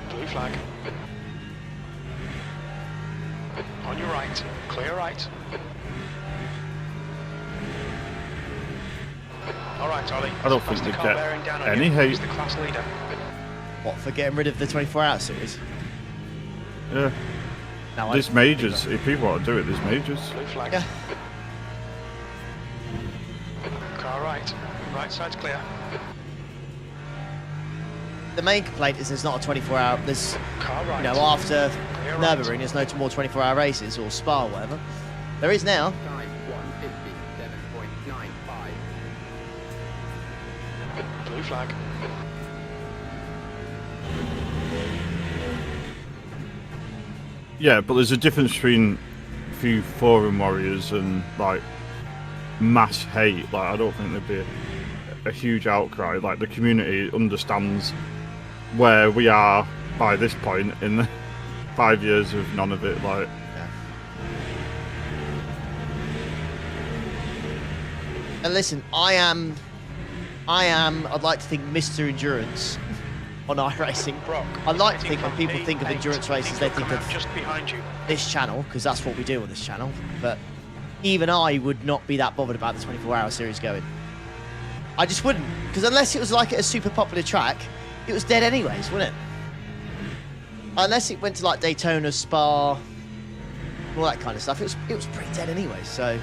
Blue flag. On your right. Clear right. All right, Ollie. I don't think we get any hate. The class leader. What, for getting rid of the 24-hour series? Yeah. No, There's majors. If people want to do it, there's majors. Blue flag. Yeah. Car right. Right side's clear. The main complaint is there's not a 24-hour. There's, Car right. you know, after Clear right. Nürburgring, there's no more 24-hour races or Spa or whatever. There is now. Time 1:57.95. Blue flag. Yeah, but there's a difference between a few forum warriors and like mass hate. Like, I don't think there'd be a huge outcry. Like, the community understands where we are by this point in the 5 years of none of it. Like, And listen, I'd like to think Mr. Endurance on iRacing. I like to think when people think of endurance races, they think of just behind you. this channel, because that's what we do on this channel. But even I would not be that bothered about the 24-hour series going. I just wouldn't, because unless it was like a super popular track, it was dead anyways, wouldn't it? Unless it went to like Daytona, Spa, all that kind of stuff, it was pretty dead anyways. So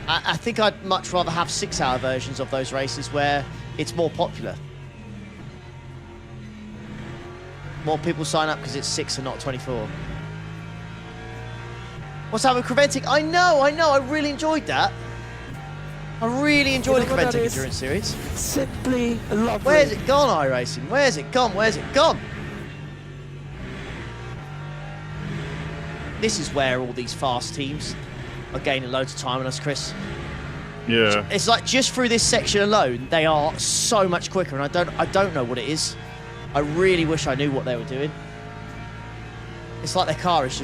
I think I'd much rather have 6-hour versions of those races where it's more popular. More people sign up because it's 6 and not 24. What's that with Creventic? I know, I really enjoyed that. I really enjoyed the Creventic Endurance Series. Simply lovely. Where's it gone, iRacing? Where's it gone? Where's it gone? This is where all these fast teams are gaining loads of time on us, Chris. yeah. It's like just through this section alone, they are so much quicker, and I don't know what it is. I really wish I knew what they were doing. It's like their cars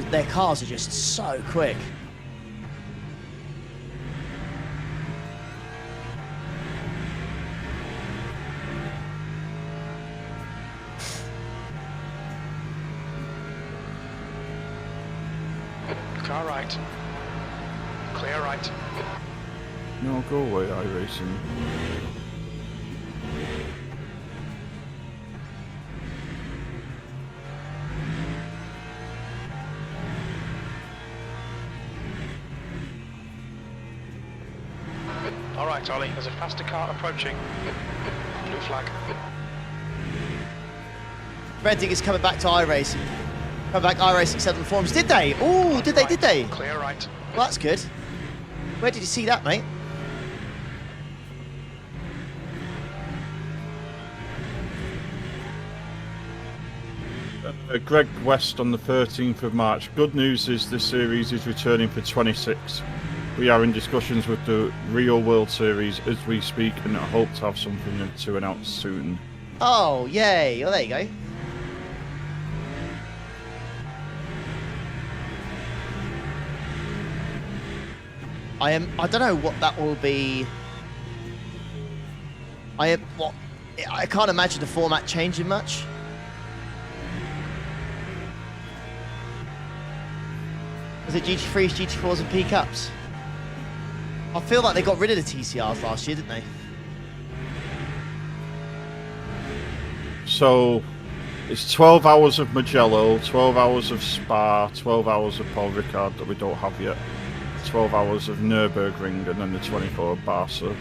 are just so quick. Car right. Clear right. No, go away, iRacing. All right, Ollie, there's a faster car approaching. Blue flag. Reading is coming back to iRacing. Coming back iRacing 7 forums. Did they? Oh, did they? Did they? Clear right. Well, that's good. Where did you see that, mate? Greg West on the 13th of March. Good news is this series is returning for 26. We are in discussions with the Real World Series as we speak and I hope to have something to announce soon. Oh, yay. Well, there you go. I don't know what that will be. I can't imagine the format changing much. Was it GT3s, GT4s and P-Cups? I feel like they got rid of the TCRs last year, didn't they? So it's 12 hours of Mugello, 12 hours of Spa, 12 hours of Paul Ricard that we don't have yet, 12 hours of Nürburgring, and then the 24 of Barca.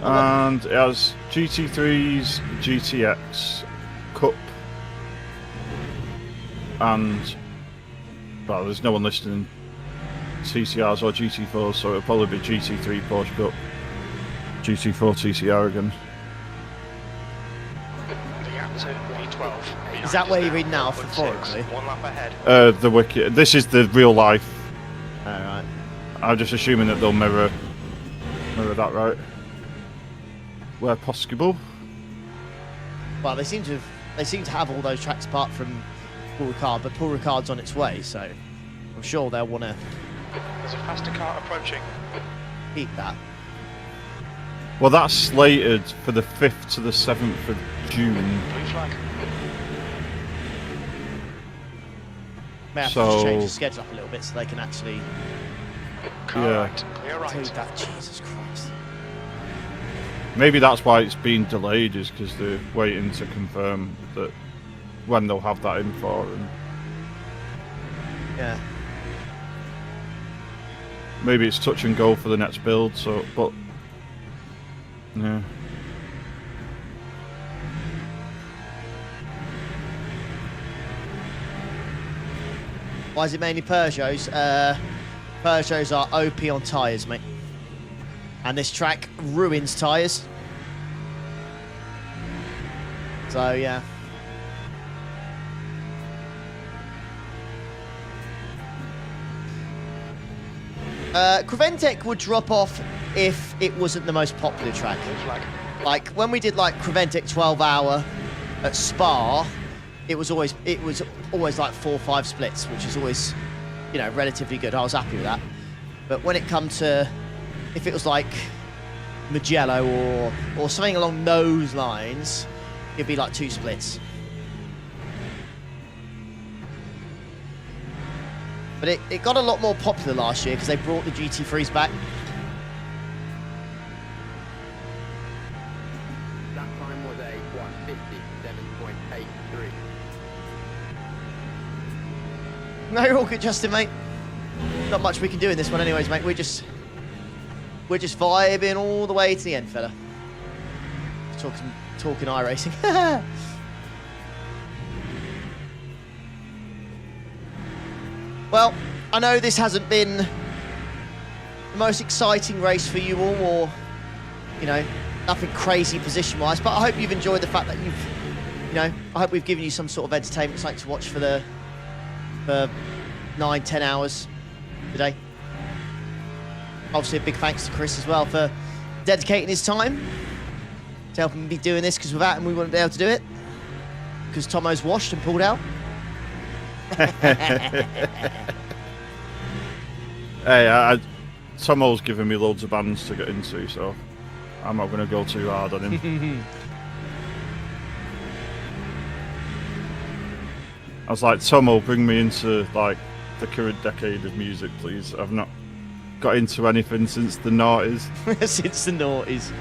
And it has GT3s, GTX, Cup, and well, there's no one listing TCRs or GT4s, so it'll probably be GT3 Porsche Cup, GT4 TCR again. The gap to V12. Is that where you're reading now for forums? One lap ahead. The wiki. This is the real life. Alright. I'm just assuming that they'll mirror that, right? Where possible. Well, they seem to have all those tracks apart from Paul Ricard, but Paul Ricard's on its way, so I'm sure they'll want to There's a faster car approaching. keep that. Well, that's slated for the 5th to the 7th of June. Blue flag. May have to So- just change the schedule up a little bit so they can actually Car Yeah. right. Clear right. do that. Jesus Christ. Maybe that's why it's been delayed, is because they're waiting to confirm that when they'll have that in for. And Yeah. maybe it's touch and go for the next build. So, but yeah. Why is it mainly Peugeots? Peugeots are OP on tyres, mate. And this track ruins tyres. So, yeah. Creventic would drop off if it wasn't the most popular track. Blue flag. Like, when we did, like, Creventic 12-hour at Spa, it was always like 4 or 5 splits, which is always, you know, relatively good. I was happy with that. But when it come to, if it was like Mugello or something along those lines, it'd be like 2 splits. But it got a lot more popular last year because they brought the GT3s back. That time was a 1:57.83. No, you're all good, Justin, mate. Not much we can do in this one anyways, mate. We're just vibing all the way to the end, fella. Talking iRacing. Well, I know this hasn't been the most exciting race for you all, or, you know, nothing crazy position-wise, but I hope you've enjoyed the fact that I hope we've given you some sort of entertainment, something to watch for 9-10 hours today. Obviously, a big thanks to Chris as well for dedicating his time to helping me doing this, because without him we wouldn't be able to do it, because Tomo's washed and pulled out. Hey, Tomo's giving me loads of bands to get into, so I'm not going to go too hard on him. I was like, Tomo, bring me into like the current decade of music, please. I've not got into anything since the noughties. Since the noughties.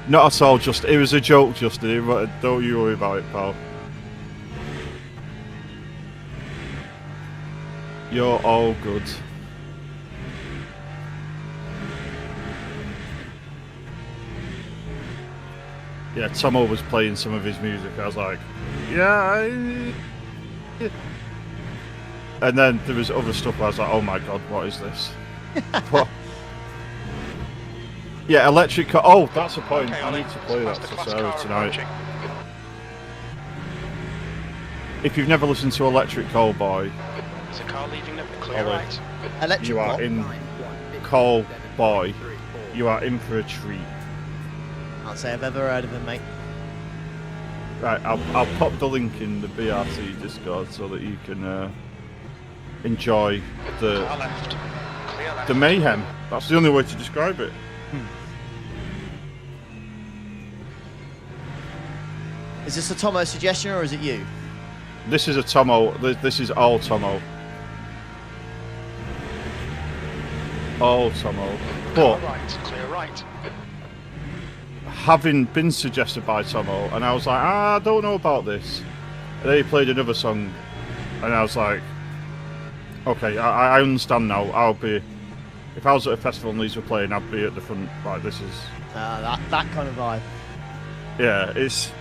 Not at all, just it was a joke, Justin. Don't you worry about it, pal. You're all good. yeah, Tomo was playing some of his music. I was like, yeah. And then there was other stuff where I was like, oh my god, what is this? But, yeah, electric car. Oh, that's a point. Okay, I Ollie, need to play that there's a to class Sarah car tonight. approaching. If you've never listened to Electric Callboy, There's a car leaving the clear Ollie, right. Electric you are what? in Callboy. You are in for a treat. Can't say I've ever heard of him, mate. Right, I'll pop the link in the BRT Discord so that you can enjoy Car left. Clear left. the mayhem. That's the only way to describe it. Is this a Tomo suggestion or is it you? This is a Tomo. This is all Tomo. All Tomo. Car But right. Clear right. having been suggested by Tomo, and I was like, I don't know about this. And then he played another song, and I was like, okay, I understand now. I'll be, if I was at a festival and these were playing, I'd be at the front. Like, this is, That kind of vibe. yeah, it's.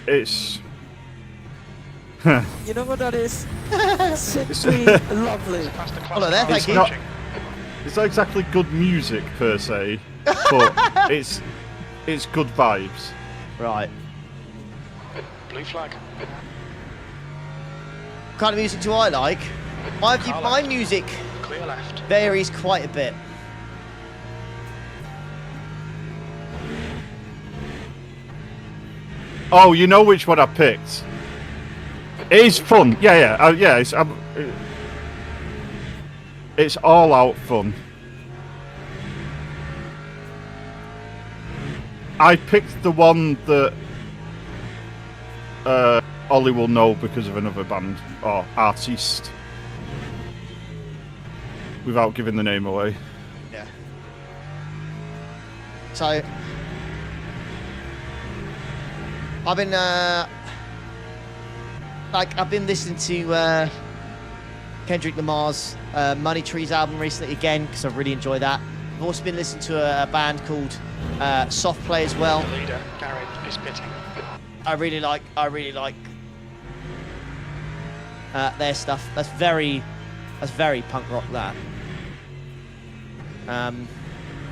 You know what that is? Simply lovely. Past the class Hello there, car thank you. not, approaching. it's not exactly good music per se, but it's good vibes. Right. Blue flag. What kind of music do I like? My music Clear left. varies quite a bit. Oh, you know which one I picked. It is fun. Yeah. It's all out fun. I picked the one that Ollie will know because of another band or artiste, without giving the name away. Yeah. So I've been I've been listening to Kendrick Lamar's Money Trees album recently again because I really enjoy that. I've also been listening to a band called Soft Play as well. The leader, Garrett, is pitting. I really like their stuff. That's very punk rock. That.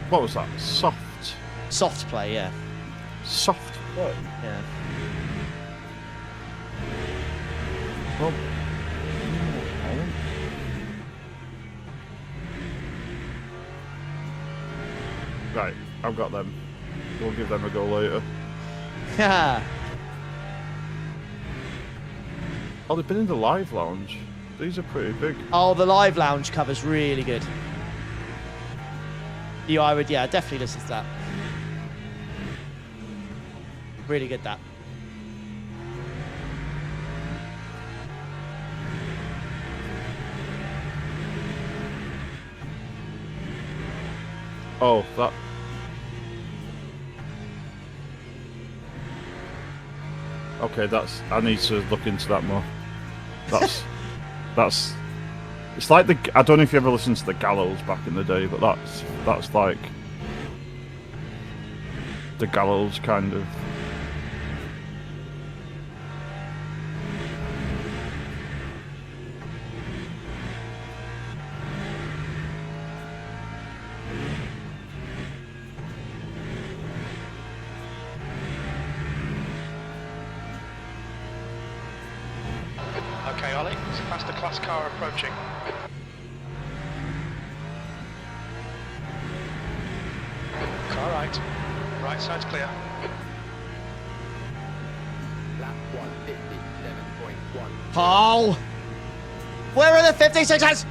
What was that? Soft Play, yeah. Soft play. Yeah. Well, right, I've got them. We'll give them a go later. Yeah. Oh, they've been in the live lounge. These are pretty big. Oh, the live lounge cover's really good. I would definitely listen to that. Really good, that. Oh, that. Okay, that's. I need to look into that more. That's. It's like the. I don't know if you ever listened to the Gallows back in the day, but that's like the Gallows kind of. Okay, Ollie, it's a faster class car approaching. Car right. Right side's clear. Lap 157.1. Paul! Where are the 56ers?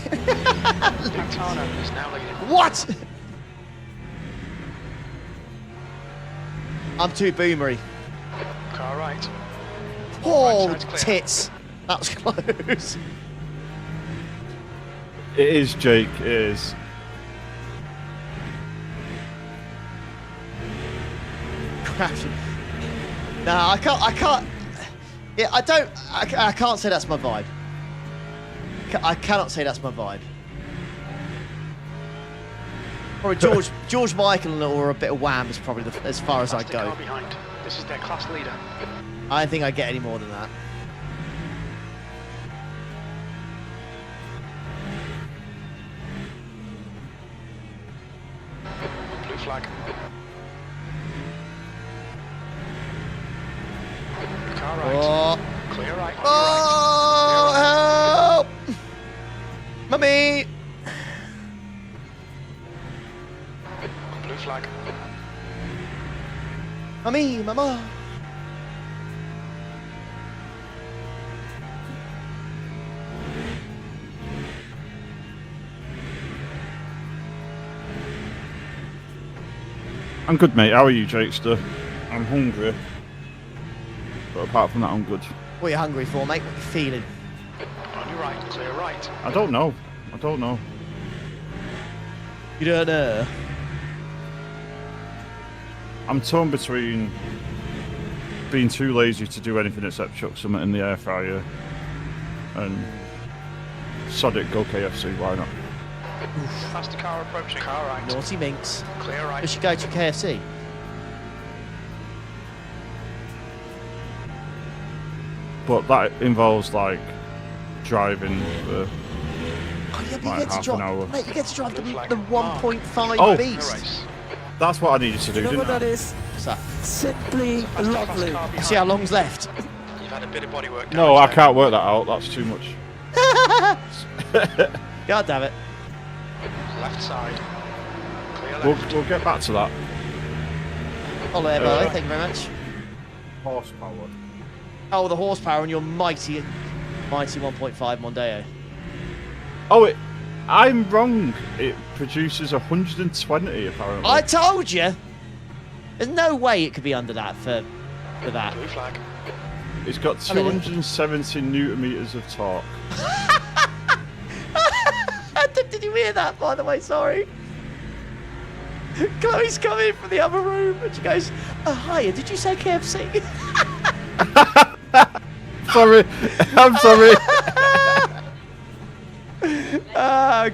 Pantano is now leading. What? I'm too boomery. Car right. Oh, Right side's clear. tits. That was close. It is, Jake. It is. Crap. No, I can't. Yeah, I can't say that's my vibe. I cannot say that's my vibe. Or George Michael or a bit of Wham is probably as far as I'd Faster go. car behind. This is their class leader. I don't think I'd get any more than that. Blue flag. Car right. Oh, Clear right. On oh, help! Mummy! your right. Blue flag. Mummy, mama. I'm good, mate. How are you, Jakester? I'm hungry. But apart from that, I'm good. What are you hungry for, mate? What are you feeling? On your right. Clear right. I don't know. I don't know. You don't know. I'm torn between being too lazy to do anything except chuck something in the air fryer and sod it, go KFC, why not? Faster car approaching. Car right. Naughty minx. Clear right. We should go to KFC. But that involves like driving for Oh, yeah, but like you get to half an drive. hour. Mate, you get to drive the Flag. 1.5 Oh. The beast. race. That's what I needed to do, You know what didn't that I? is? What's that? Simply Faster lovely. car behind. See how long's left. You've had a bit of bodywork. No, I damage can't work that out. That's too much. God damn it. there. Left side. Clear left. We'll get back to that. Oh, there, buddy. Thank you very much. Horsepower. Oh, the horsepower on your mighty 1.5 Mondeo. Oh, I'm wrong. It produces 120 apparently. I told you. There's no way it could be under that for that. Blue flag. It's got 270 newton meters of torque. Did you hear that, by the way? Sorry. Chloe's come in from the other room and she goes, "Oh, hiya, did you say KFC?" Sorry, I'm sorry.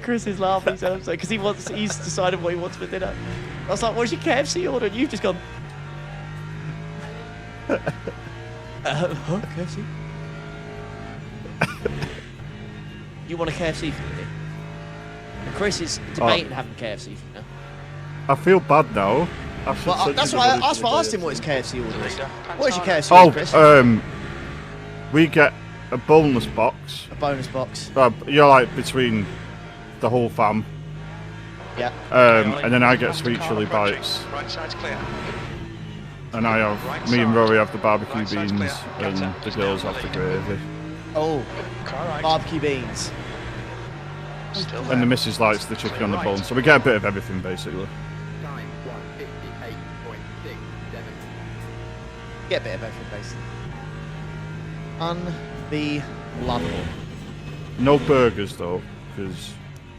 Chris is laughing because he's decided what he wants for dinner. I was like, "What's your KFC order?" And you've just gone, huh, KFC? You want a KFC for me? And Chris is debating having KFC for me now. I feel bad now. I should Well, send that's you why the money I for asked him the what his KFC order is. Leader. What is your KFC Oh, order, Chris? we get a boneless box. A bonus box. You're like between the whole fam. Yeah. And then I get Faster sweet car chili approaching. bites. Right side's clear. And I have, Right me and side. Rory have the barbecue Right side's beans, clear. and Qatar the is girls now have the the lead. gravy. Oh, Car right. barbecue beans. Still And the there. missus likes the chicken on the Right. bone, so we get a bit of everything basically. Time 1:58.67. Get a bit of everything, basically. Unbelievable. No burgers though, because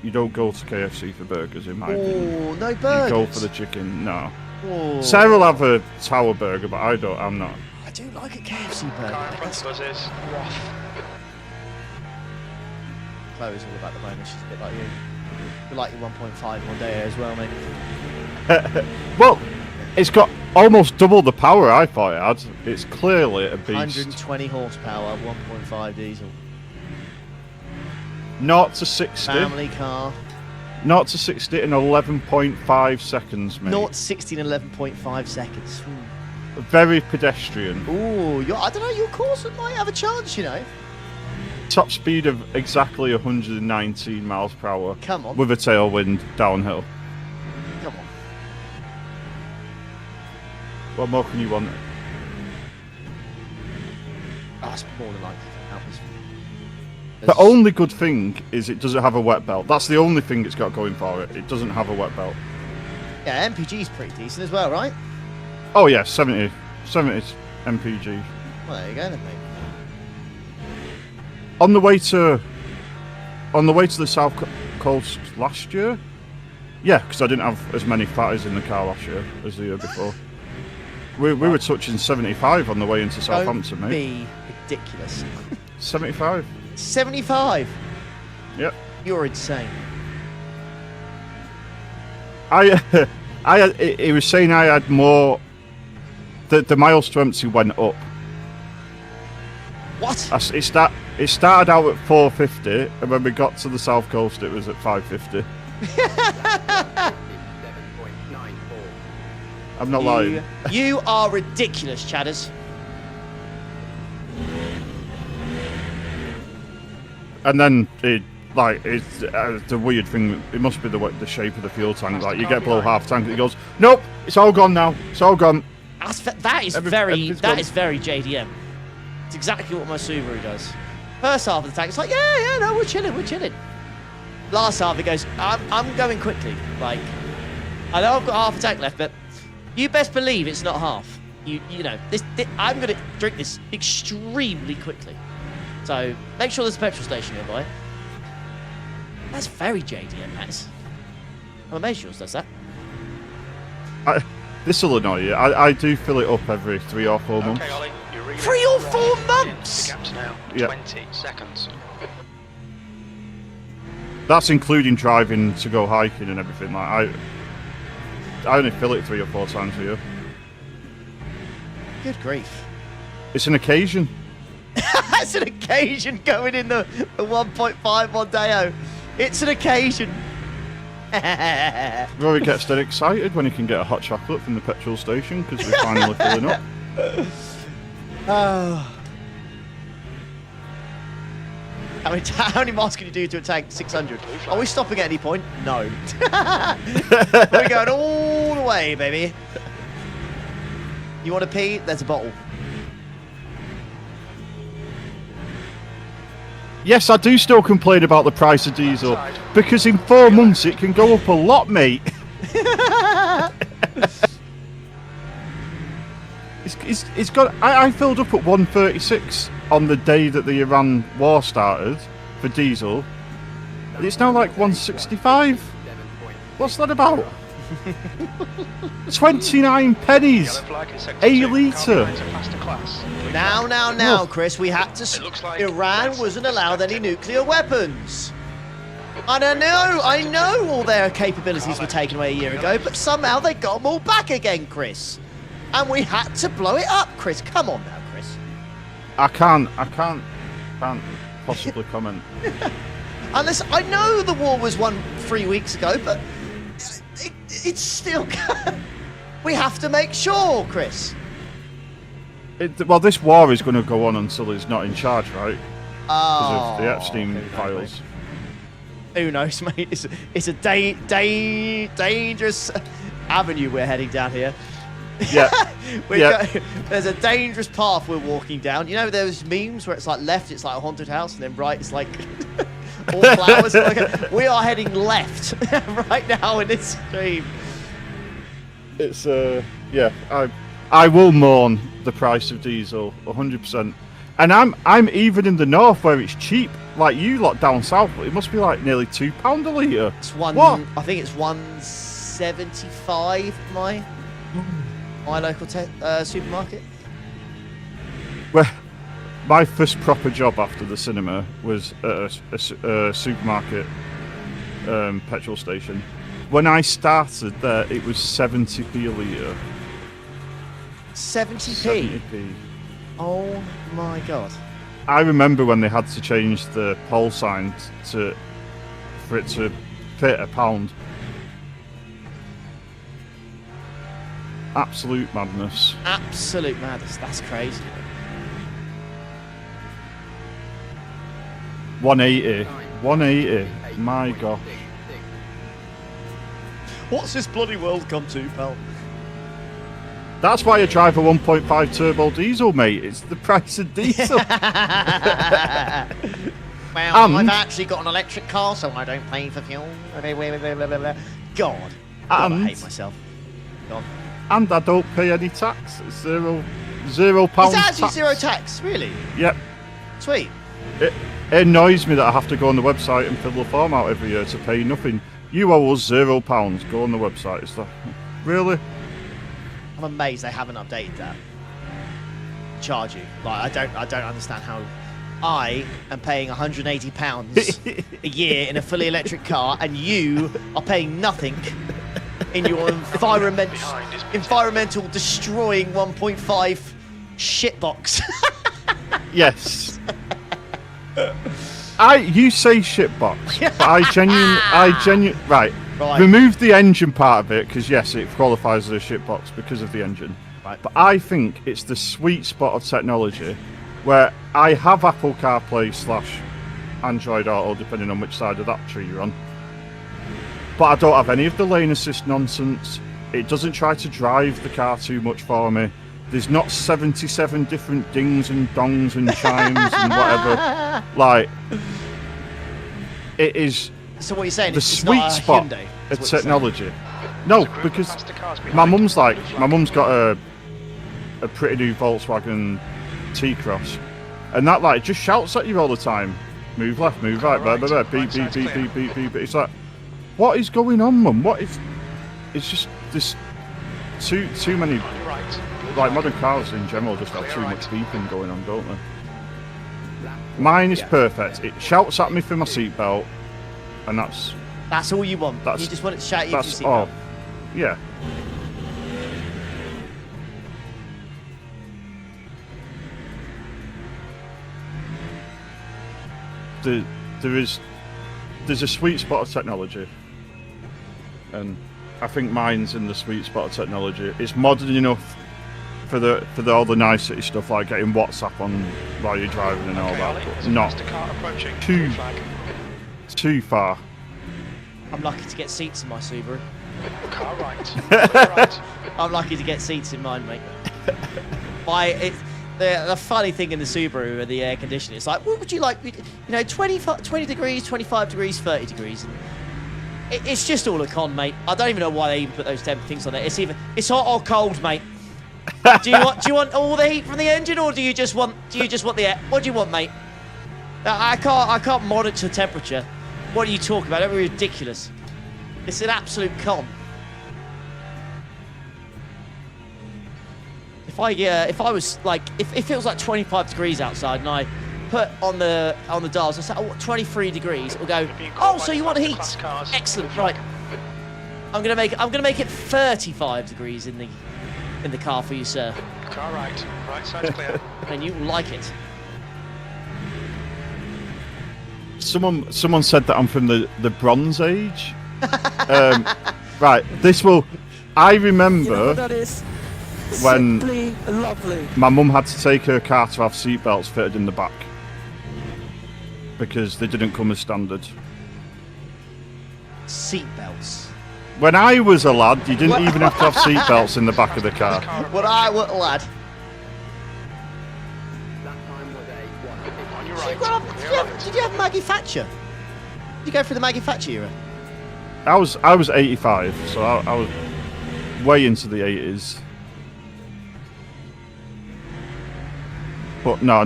you don't go to KFC for burgers in my opinion. Oh, no You burgers. go for the chicken, no. Oh. Sarah will have a tower burger, but I'm not. I do like a KFC burger. Car in front of us is Roth. Chloe's all about the bonus. She's a bit like you. You like your 1.5 one day as well, mate. Well, it's got almost double the power I thought it had. It's clearly a beast. 120 horsepower, 1.5 diesel. 0 to 60. Family car. 0 to 60 in 11.5 seconds, mate. 0 to 60 in 11.5 seconds. Very pedestrian. Ooh, I don't know, your course might have a chance, you know. Top speed of exactly 119 miles per hour. Come on. With a tailwind downhill. Come on. What more can you want? That's more than likely. The only good thing is it doesn't have a wet belt. That's the only thing it's got going for it. It doesn't have a wet belt. Yeah, MPG's pretty decent as well, right? Oh yeah, 70 MPG. Well, there you go then, mate. On the way to the South Coast last year. Yeah, because I didn't have as many fatties in the car last year as the year before. We were touching 75 on the way into Southampton, Don't mate. be ridiculous. 75. 75? Yep. You're insane. He was saying I had more. The miles to empty went up. What? It started out at 450, and when we got to the south coast, it was at 550. 7.94. I'm not lying. You are ridiculous, Chadders. And then it's the weird thing. It must be the shape of the fuel tank. Like you get below half tank, and it goes, nope, it's all gone now. It's all gone. That is very JDM. It's exactly what my Subaru does. First half of the tank, it's like, yeah, no, we're chilling. Last half, it goes, I'm going quickly. Like, I know I've got half a tank left, but you best believe it's not half. You know, this I'm going to drink this extremely quickly. So make sure there's a petrol station nearby. That's very JDM, Max. I'm amazed yours does that. This will annoy you. I do fill it up every 3 or 4 months. Okay, Ollie, you're really 3 or 4 months? The gap's now Yep. 20 seconds. That's including driving to go hiking and everything. Like I only fill it 3 or 4 times a year. Good grief. It's an occasion. That's an occasion going in the 1.5 Mondeo. It's an occasion. Rory gets dead excited when he can get a hot chocolate from the petrol station because we're finally filling up. How many miles can you do to a tank? 600. Are we stopping at any point? No. We're going all the way, baby. You want to pee? There's a bottle. Yes, I do still complain about the price of diesel because in 4 months it can go up a lot, mate. It's got. I filled up at 136 on the day that the Iran war started for diesel. It's now like 165. What's that about? 29 pennies a litre. Now, Chris, we had to. Iran wasn't allowed any nuclear weapons. I know all their capabilities were taken away a year ago, but somehow they got them all back again, Chris. And we had to blow it up, Chris. Come on now, Chris. I can't possibly comment. Unless I know the war was won 3 weeks ago, but it's still. We have to make sure, Chris. Well, this war is going to go on until he's not in charge, right? Oh, because of the Epstein files. Who knows, mate? It's a dangerous avenue we're heading down here. Yeah. There's a dangerous path we're walking down. You know, those memes where it's like left, it's like a haunted house, and then right, it's like all flowers. We are heading left right now in this stream. It's yeah. I will mourn the price of diesel 100%. And I'm even in the north where it's cheap. Like you lot down south, it must be like nearly £2 a litre. It's what? I think it's 175 my local supermarket. Well, my first proper job after the cinema was at a supermarket petrol station. When I started there, it was 70p a litre. 70p? Oh my god. I remember when they had to change the pole sign for it to fit £1. Absolute madness. Absolute madness. That's crazy. 180. My gosh. What's this bloody world come to, pal? That's why I drive a 1.5 turbo diesel, mate. It's the price of diesel. Well, I've actually got an electric car, so I don't pay for fuel. God. I hate myself. God. And I don't pay any tax. It's £0 It's actually tax. zero tax, really? Yep. Sweet. It annoys me that I have to go on the website and fill the form out every year to pay nothing. You owe us £0. Go on the website. It's like, really? I'm amazed they haven't updated that. Charge you. Like I don't understand how I am paying £180 a year in a fully electric car and you are paying nothing in your environmental destroying 1.5 shitbox. Yes. You say shitbox, but I genuinely right. Remove the engine part of it, because yes, it qualifies as a shitbox because of the engine. Right. But I think it's the sweet spot of technology where I have Apple CarPlay / Android Auto, depending on which side of that tree you're on. But I don't have any of the lane assist nonsense. It doesn't try to drive the car too much for me. There's not 77 different dings and dongs and chimes and whatever. Like, it is. So what you're saying? The it's sweet not a spot Hyundai, of technology. No, because my mum's got a pretty new Volkswagen T-Cross, and that like just shouts at you all the time. Move left, move right, blah, blah, blah, beep, beep, beep, beep, beep, beep. It's like, what is going on, mum? What is? It's just this too many. Like modern cars in general just have too much beeping going on, don't they? Mine is perfect. It shouts at me for my seatbelt, and that's all you want. You just want it to shout at you for your seatbelt. Yeah. There's a sweet spot of technology, and I think mine's in the sweet spot of technology. It's modern enough for all the nicety stuff, like getting WhatsApp on while you're driving and all that, but not too far. I'm lucky to get seats in my Subaru. Car right. I'm lucky to get seats in mine, mate. The funny thing in the Subaru and the air conditioning, it's like, what would you like? 20 degrees, 25 degrees, 30 degrees. And it's just all a con, mate. I don't even know why they even put those temp things on there. It's hot or cold, mate. Do you want all the heat from the engine, or do you just want the air? What do you want, mate? I can't monitor temperature. What are you talking about? Don't be ridiculous. It's an absolute con. If I was like, if it was like 25 degrees outside and I put on the dials and say, oh, 23 degrees, it will go, oh, so you want heat? Excellent, right. I'm gonna make it 35 degrees in the car for you, sir. Car right side's clear. And you will like it. Someone said that I'm from the Bronze Age. Right, I remember. You know what that is? When simply lovely. My mum had to take her car to have seatbelts fitted in the back because they didn't come as standard. Seatbelts. When I was a lad, you didn't even have to have seatbelts in the back of the car. When I was a lad. That time was a 150. On your So right. did you have Maggie Thatcher? Did you go through the Maggie Thatcher era? I was 85, so I was way into the 80s. But no,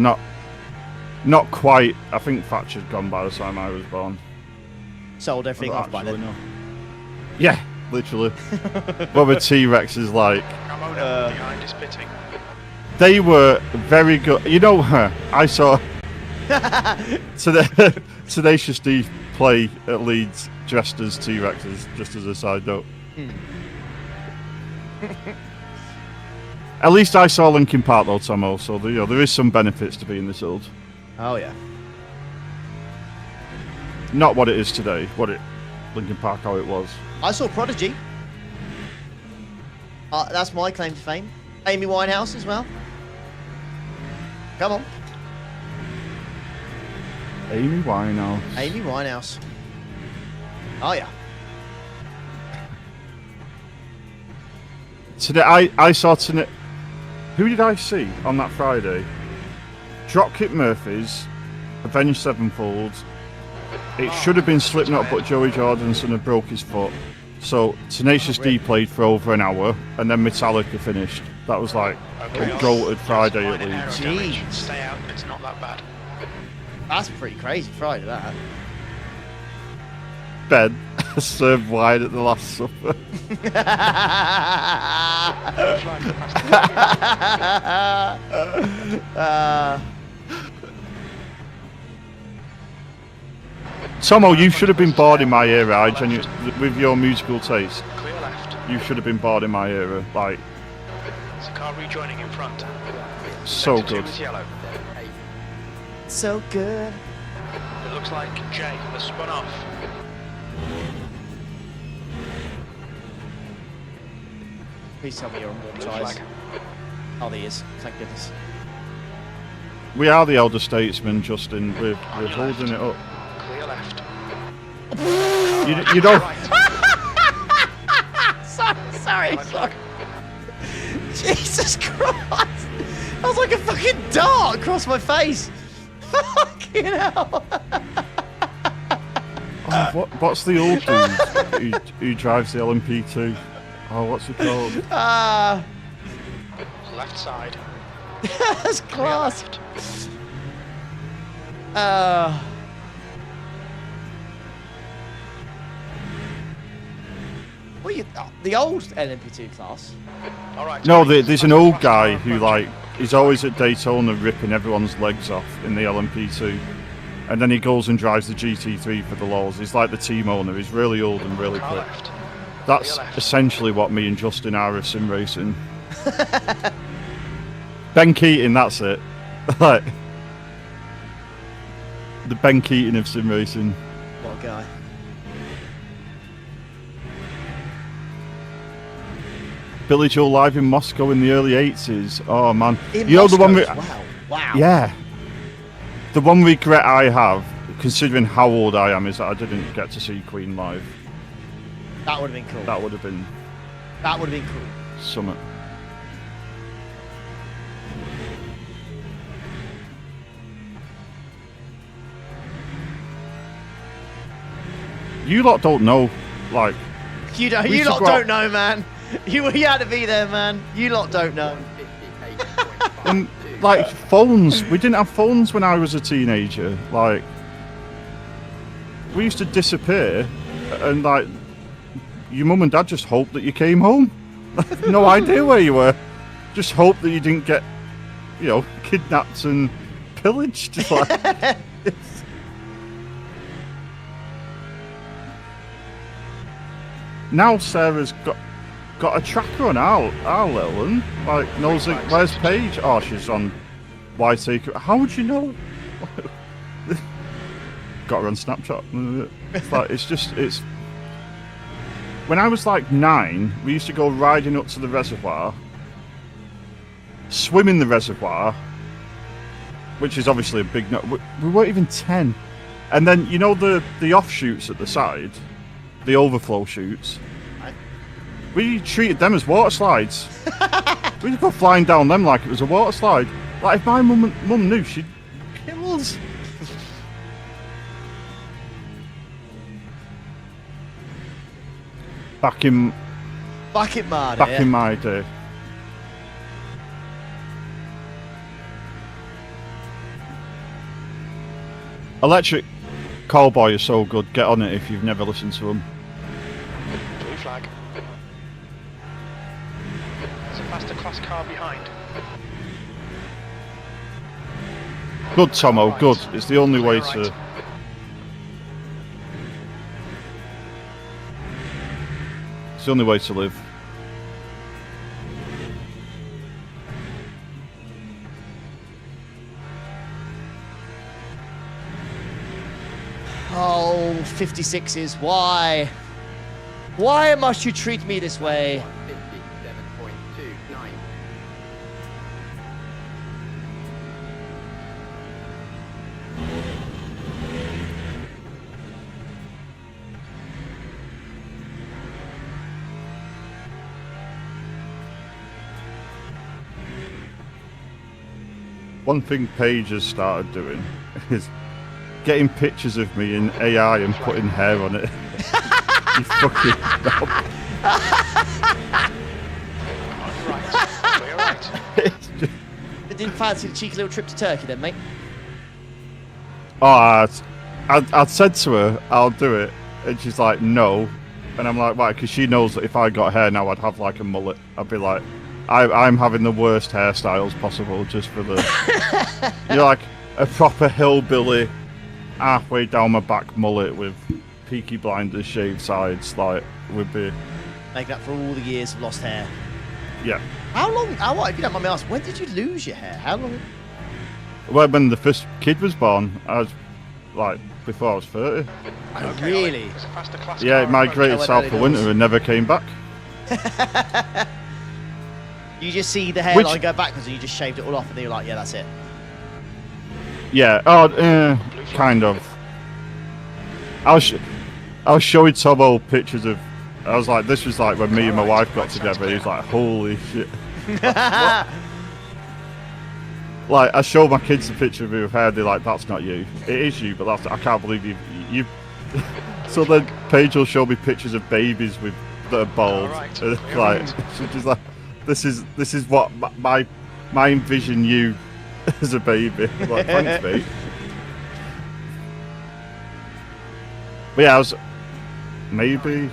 not quite. I think Thatcher'd gone by the time I was born. Sold everything off by then. No. Yeah, literally. What were T-Rexes like? Behind is pitting. They were very good. You know, I saw Tenacious D play at Leeds dressed as T-Rexes, just as a side note. At least I saw Linkin Park though, Tomo, so there is some benefits to being this old. Oh yeah. Not what it is today, Linkin Park how it was. I saw Prodigy. That's my claim to fame. Amy Winehouse as well. Come on. Amy Winehouse. Amy Winehouse. Oh yeah. Today I saw who did I see on that Friday? Dropkick Murphys, Avenged Sevenfold. It should have been Slipknot, but Joey Jordison had broke his foot. So Tenacious D played for over an hour, and then Metallica finished. That was like a goated Friday at Leeds. Jeez. Stay out, it's not that bad. That's pretty crazy Friday, that. Ben served wine at the Last Supper. Tomo, you should have been born in my era, with your musical taste. Clear left. You should have been born in my era. Like, There's a car rejoining in front. so Sector 2 good. is yellow. So good. It looks like Jay has spun off. Please tell me you're on warm Blue tyres. flag. Oh, there he is. Thank goodness. We are the elder statesmen, Justin. We're On your holding left. it up. Clear left. You don't. Right. Sorry. Yellow flag. Jesus Christ! That was like a fucking dart across my face. Fucking hell. Oh, what's the old dude who drives the LMP2? Oh, what's it called? Left side. That's Clear class. left. What are you, the old LMP2 class? All right. No, Ollie, there's an old guy who like he's always at Daytona ripping everyone's legs off in the LMP2, and then he goes and drives the GT3 for the lols. He's like the team owner. He's really old and really Car quick. left. That's Clear left. essentially what me and Justin are of sim racing. Ben Keating, that's it. Like the Ben Keating of sim racing. What a guy. Billy Joel live in Moscow in the early 80s. Oh man, In you know the one. Moscow, wow. Yeah. The one regret I have, considering how old I am, is that I didn't get to see Queen live. That would have been cool. That would have been That would have been cool. something. You lot don't know, like, You don't. We You should lot go out- don't know, man. You had to be there, man. You lot don't know. and, like phones. We didn't have phones when I was a teenager. Like, we used to disappear, and like, your mum and dad just hoped that you came home. No idea where you were. Just hope that you didn't get, you know, kidnapped and pillaged. Like, now Sarah's got a tracker on our little one. Like, knows it, where's Paige? Oh, she's on YT. How would you know? Got her on Snapchat. It's like, it's. When I was like 9, we used to go riding up to the reservoir, swim in the reservoir, which is obviously a big. We weren't even 10, and then you know the offshoots at the side, the overflow chutes. We treated them as water slides. We'd go flying down them like it was a water slide. Like, if my mum knew, she'd kill us. Back in my day. Electric Callboy is so good. Get on it if you've never listened to him. Blue flag. There's a faster class car behind. Good, Tomo, Right. good. It's the only way Clear to... right. It's the only way to live. Oh, 56s. Why? Why must you treat me this way? 57.29. One thing Paige has started doing is getting pictures of me in AI and putting hair on it. You fucking knob. On your right. Clear right. It's just- I didn't fancy the cheeky little trip to Turkey then, mate. Oh, I'd said to her, I'll do it. And she's like, no. And I'm like, why? Because she knows that if I got hair now, I'd have like a mullet. I'd be like, I'm having the worst hairstyles possible just for the... You're like a proper hillbilly, halfway down my back mullet with Peaky Blinders shaved sides. Like, would be... Making up for all the years of lost hair. Yeah. How long? If you don't mind me asking, when did you lose your hair? How long? Well, when the first kid was born, I was like before I was 30. Oh, Okay, really? Ollie, there's a faster class Yeah, car it migrated Oh, south early for winter doors. and never came back. You just see the hairline go backwards and you just shaved it all off and then you're like, yeah, that's it. Yeah. Oh, kind of. I was showing Tom old pictures of. I was like, this was like when me and my wife got together. He was like, holy shit. Like, I showed my kids a picture of me with hair. They're like, that's not you. It is you, but that's. I can't believe you. So then Paige will show me pictures of babies with that are bald. Alright, And clear like, road. she's just like, this is what my envision you as a baby. I'm like, thanks, mate. But yeah, I was maybe.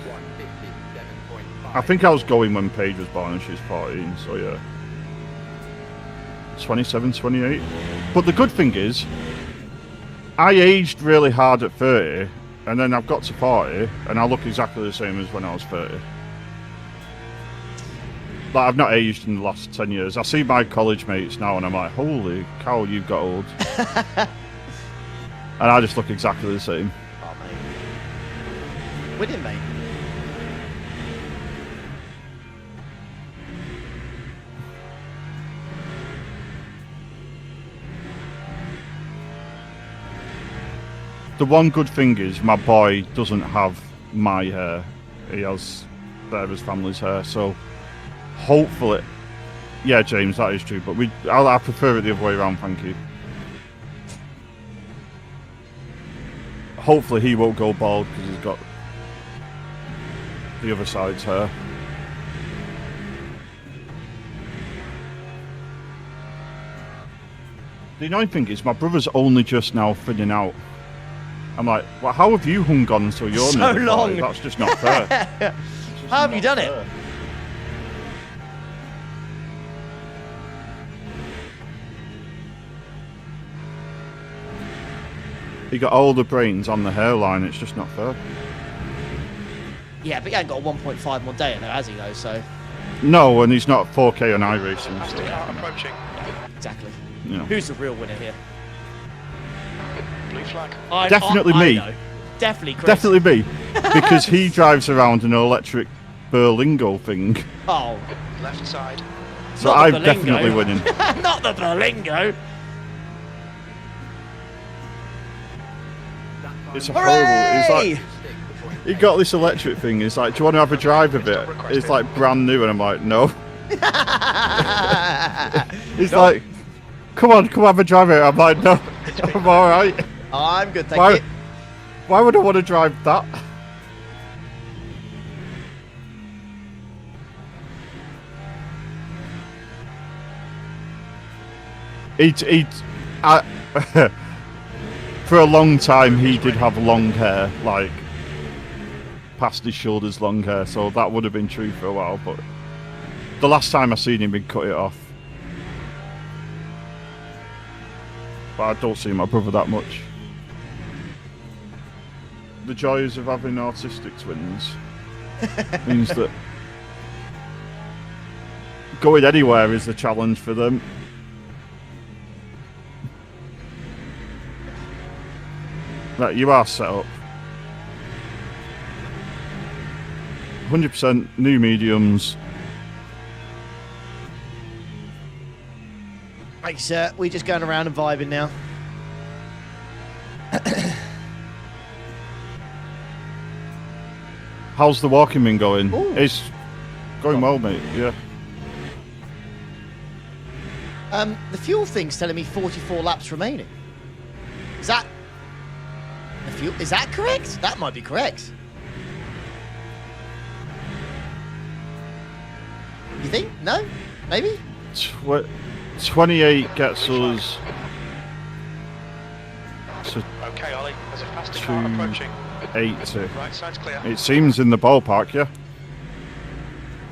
I think I was going when Paige was born and she was 14, so yeah. 27, 28. But the good thing is, I aged really hard at 30, and then I've got to 40, and I look exactly the same as when I was 30. Like, I've not aged in the last 10 years. I see my college mates now, and I'm like, holy cow, you've got old. And I just look exactly the same. Oh, mate. Winning, mate. The one good thing is my boy doesn't have my hair. He has his family's hair, so hopefully... Yeah, James, that is true, but I prefer it the other way around, thank you. Hopefully he won't go bald because he's got the other side's hair. The annoying thing is my brother's only just now thinning out. I'm like, well, how have you hung on until you're So nearly 40? long. That's just not fair. How have you done it? He got all the brains on the hairline. It's just not fair. Yeah, but he ain't got a 1.5 more day in there, has he, though? So, No, and he's not 4K on iRacing. Faster So, car approaching. exactly. you know. Who's the real winner here? Blue flag. Definitely me. know. Definitely Chris. Definitely me, because he drives around an electric Berlingo thing. Oh, Left side. So Not the I'm Berlingo. definitely winning. not the Berlingo. It's a horrible. It's Hooray! like he got this electric thing. It's like, do you want to have a drive of it? It's like brand new, and I'm like, no. He's like, come on, come have a drive of it. I'm like, no, I'm all right. I'm good, thank you. Why would I want to drive that? For a long time, he did have long hair, like past his shoulders, long hair. So that would have been true for a while. But the last time I seen him, he'd cut it off. But I don't see my brother that much. The joys of having autistic twins means that going anywhere is a challenge for them. Right, you are set up. 100% new mediums. Thank you, sir. We're just going around and vibing now. How's the walking been going? Ooh. It's going well, mate. Yeah. The fuel thing's telling me 44 laps remaining. Is that the fuel? Is that correct? That might be correct. You think? No? Maybe? 28 gets us to Okay, Ollie. There's a faster car approaching. 80. Right side's clear. It seems in the ballpark, yeah.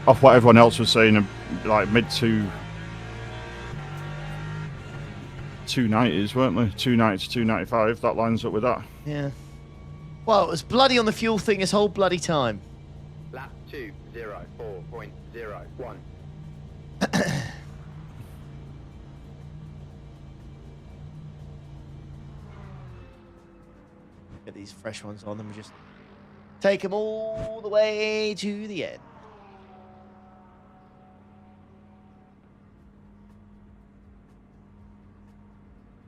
Off what everyone else was saying, like mid 290s, weren't they? 290 to 295. That lines up with that. Yeah. Well, it was bloody on the fuel thing this whole bloody time. Lap 2:04.01. Get these fresh ones on, then we just take them all the way to the end.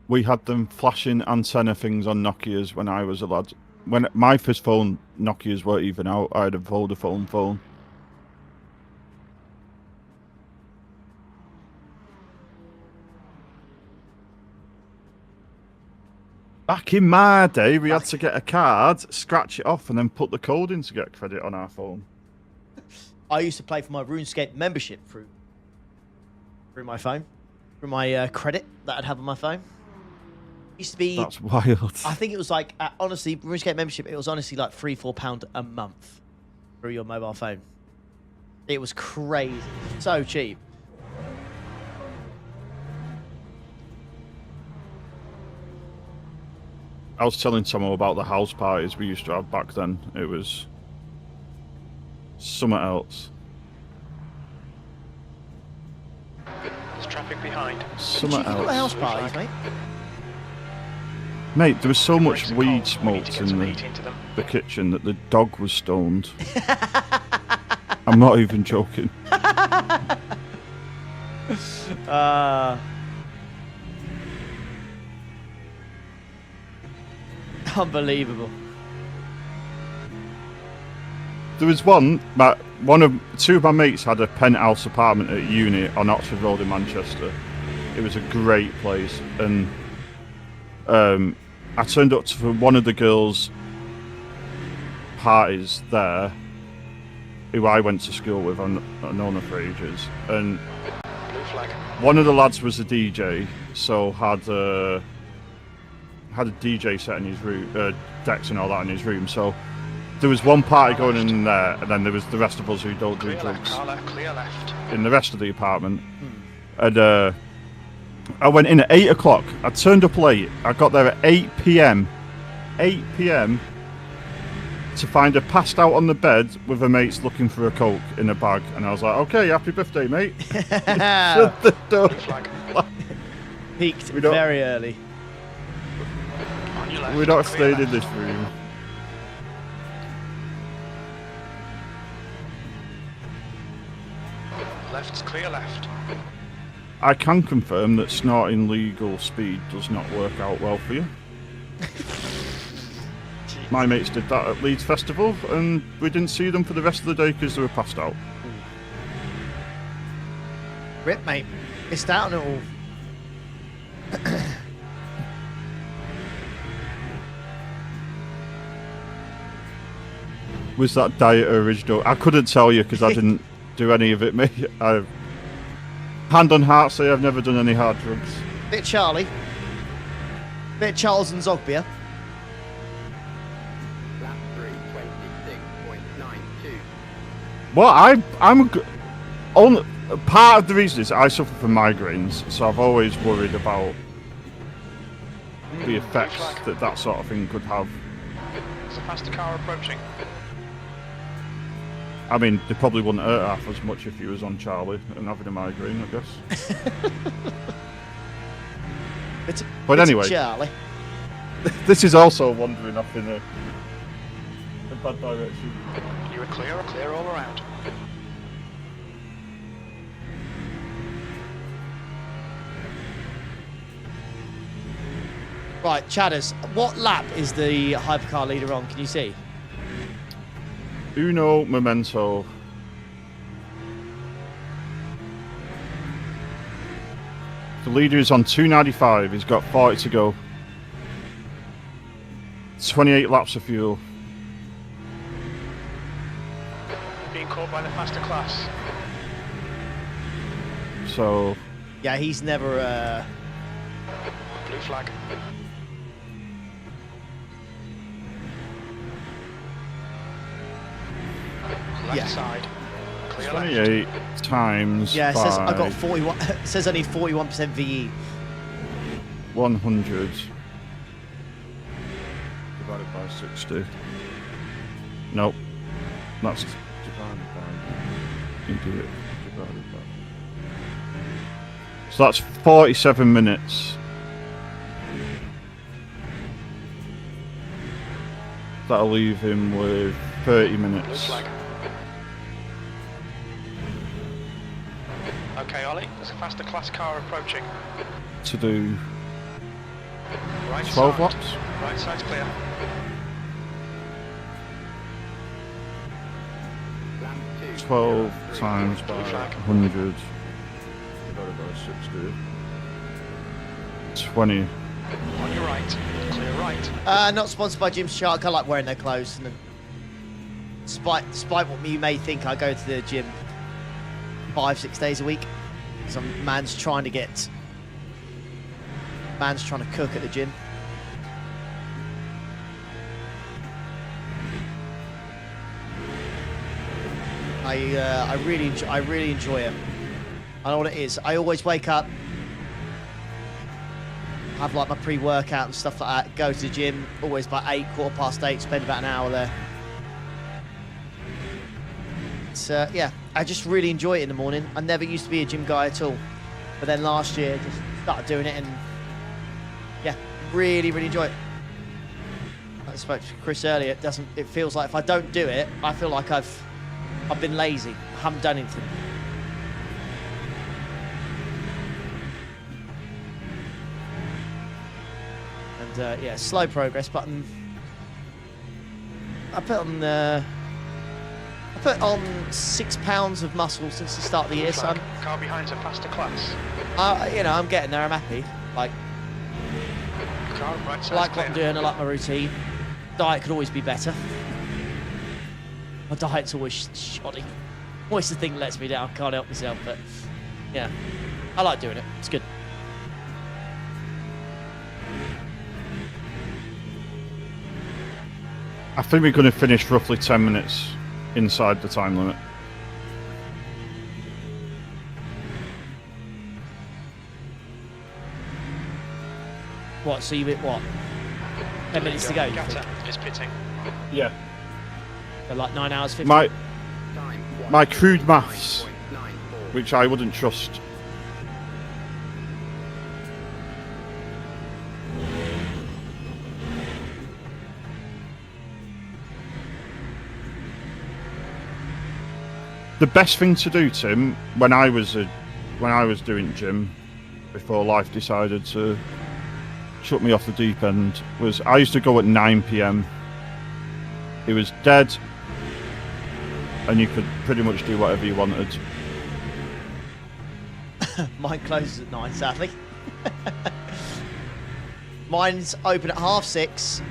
We had them flashing antenna things on Nokias when I was a lad. When my first phone, Nokias weren't even out. I had a Vodafone phone. Back in my day, we had to get a card, scratch it off, and then put the code in to get credit on our phone. I used to play for my RuneScape membership through my phone, through my credit that I'd have on my phone. Used to be. That's wild. I think it was like honestly, RuneScape membership. It was honestly like £3-4 a month through your mobile phone. It was crazy, so cheap. I was telling someone about the house parties we used to have back then. It was something else. There's traffic behind. Something Did you the house else. parties, mate? Mate, there was so much Brakes are weed cold. We need to smoked get in some heat into them. the kitchen that the dog was stoned. I'm not even joking. Unbelievable. There was two of my mates had a penthouse apartment at uni on Oxford Road in Manchester. It was a great place, and I turned up for one of the girls' parties there, who I went to school with. I've known her for ages, and Blue flag. one of the lads was a DJ, so had a DJ set in his room, decks and all that in his room. So there was one party going in there, and then there was the rest of us who don't do Clear left, drugs car left, clear left. in the rest of the apartment. And I went in at 8 o'clock. I turned up late. I got there at 8 p.m. 8 p.m. to find her passed out on the bed with her mates looking for a Coke in a bag. And I was like, okay, happy birthday, mate. Shut the door. Blue flag. Peaked We don't- very early. On your left. We're not clear staying in left. this room. Left's clear left. I can confirm that snorting legal speed does not work out well for you. My mates did that at Leeds Festival, and we didn't see them for the rest of the day because they were passed out. Rip, mate. Missed out on it all. Was that diet original? I couldn't tell you because I didn't do any of it, mate. Hand on heart, say I've never done any hard drugs. Bit Charlie. Bit Charles and Zogbia. Lap 3:26.92. Well, I'm only part of the reason is I suffer from migraines, so I've always worried about the effects that sort of thing could have. There's a faster car approaching. I mean, they probably wouldn't hurt half as much if he was on Charlie and having a migraine, I guess. But anyway, Charlie. this is also wandering off in a bad direction. You are clear all around. Right, Chadders, what lap is the hypercar leader on? Can you see? Uno Memento. The leader is on 295. He's got 40 to go. 28 laps of fuel. Being caught by the faster class. So Yeah, he's never. Blue flag. Left Yeah. side. Clear left. 28 times Yeah, it says I got by 41. It says only 41% VE. 100 divided by 60. Nope. That's So that's 47 minutes. That'll leave him with 30 Blue minutes. flag. Okay, Ollie, there's a faster class car approaching. To do Right 12 side. laps. Right side's clear. Lap 2. 12 times by Blue flag. 100 divided by 60. 20. On your right. Clear right. Not sponsored by Jim Shark. I like wearing their clothes. And despite what you may think, I go to the gym 5-6 days a week. Some man's trying to cook at the gym. I really enjoy it. I know what it is. I always wake up, have like my pre-workout and stuff like that, go to the gym, always by 8, 8:15, spend about an hour there. It's, yeah, I just really enjoy it in the morning. I never used to be a gym guy at all. But then last year, just started doing it and, yeah, really, really enjoy it. I spoke to Chris earlier, it feels like if I don't do it, I feel like I've been lazy. I haven't done anything. And yeah, slow progress, but I put on 6 pounds of muscle since the start of the year, so Car behind's a faster class. you know, I'm getting there. I'm happy. Like, Car right side's I like what clear. I'm doing. I like my routine. Diet could always be better. My diet's always shoddy. Always the thing that lets me down. Can't help myself, but yeah, I like doing it. It's good. I think we're going to finish roughly 10 minutes inside the time limit. What? So you hit what? 10 minutes to go. You think? Qatar is pitting. Yeah. So like 9 hours 50. My Time 1. my crude maths, 9.94. which I wouldn't trust. The best thing to do, Tim, when I was doing gym before life decided to shut me off the deep end, was I used to go at 9 p.m. It was dead, and you could pretty much do whatever you wanted. Mine closes at 9, sadly. Mine's open at 6:30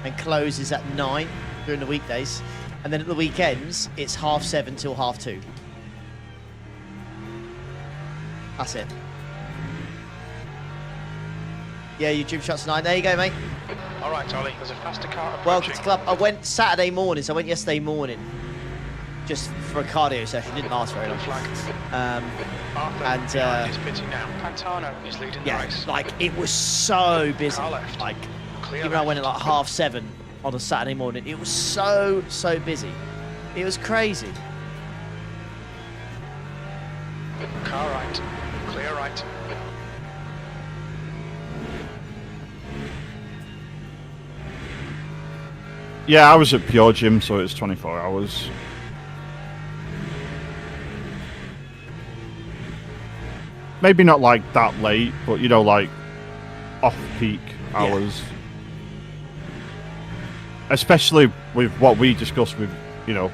and closes at 9 during the weekdays. And then at the weekends, it's 7:30 till 2:30. That's it. Yeah, your gym shot's 9. There you go, mate. All right, Ollie, there's a faster car approaching. Welcome to the club. I went Saturday morning, so I went yesterday morning. Just for a cardio session. Didn't last very long. Blue flag. Arthur And, behind is pitting now. Pantano is leading the Yeah, race. like, it was so busy. Car left. Like, Clear even though I went left. at like 7:30 on a Saturday morning, it was so busy. It was crazy. Car right. Clear right. Yeah, I was at Pure Gym, so it's 24 hours. Maybe not like that late, but you know, like off-peak hours. Especially with what we discussed with, you know,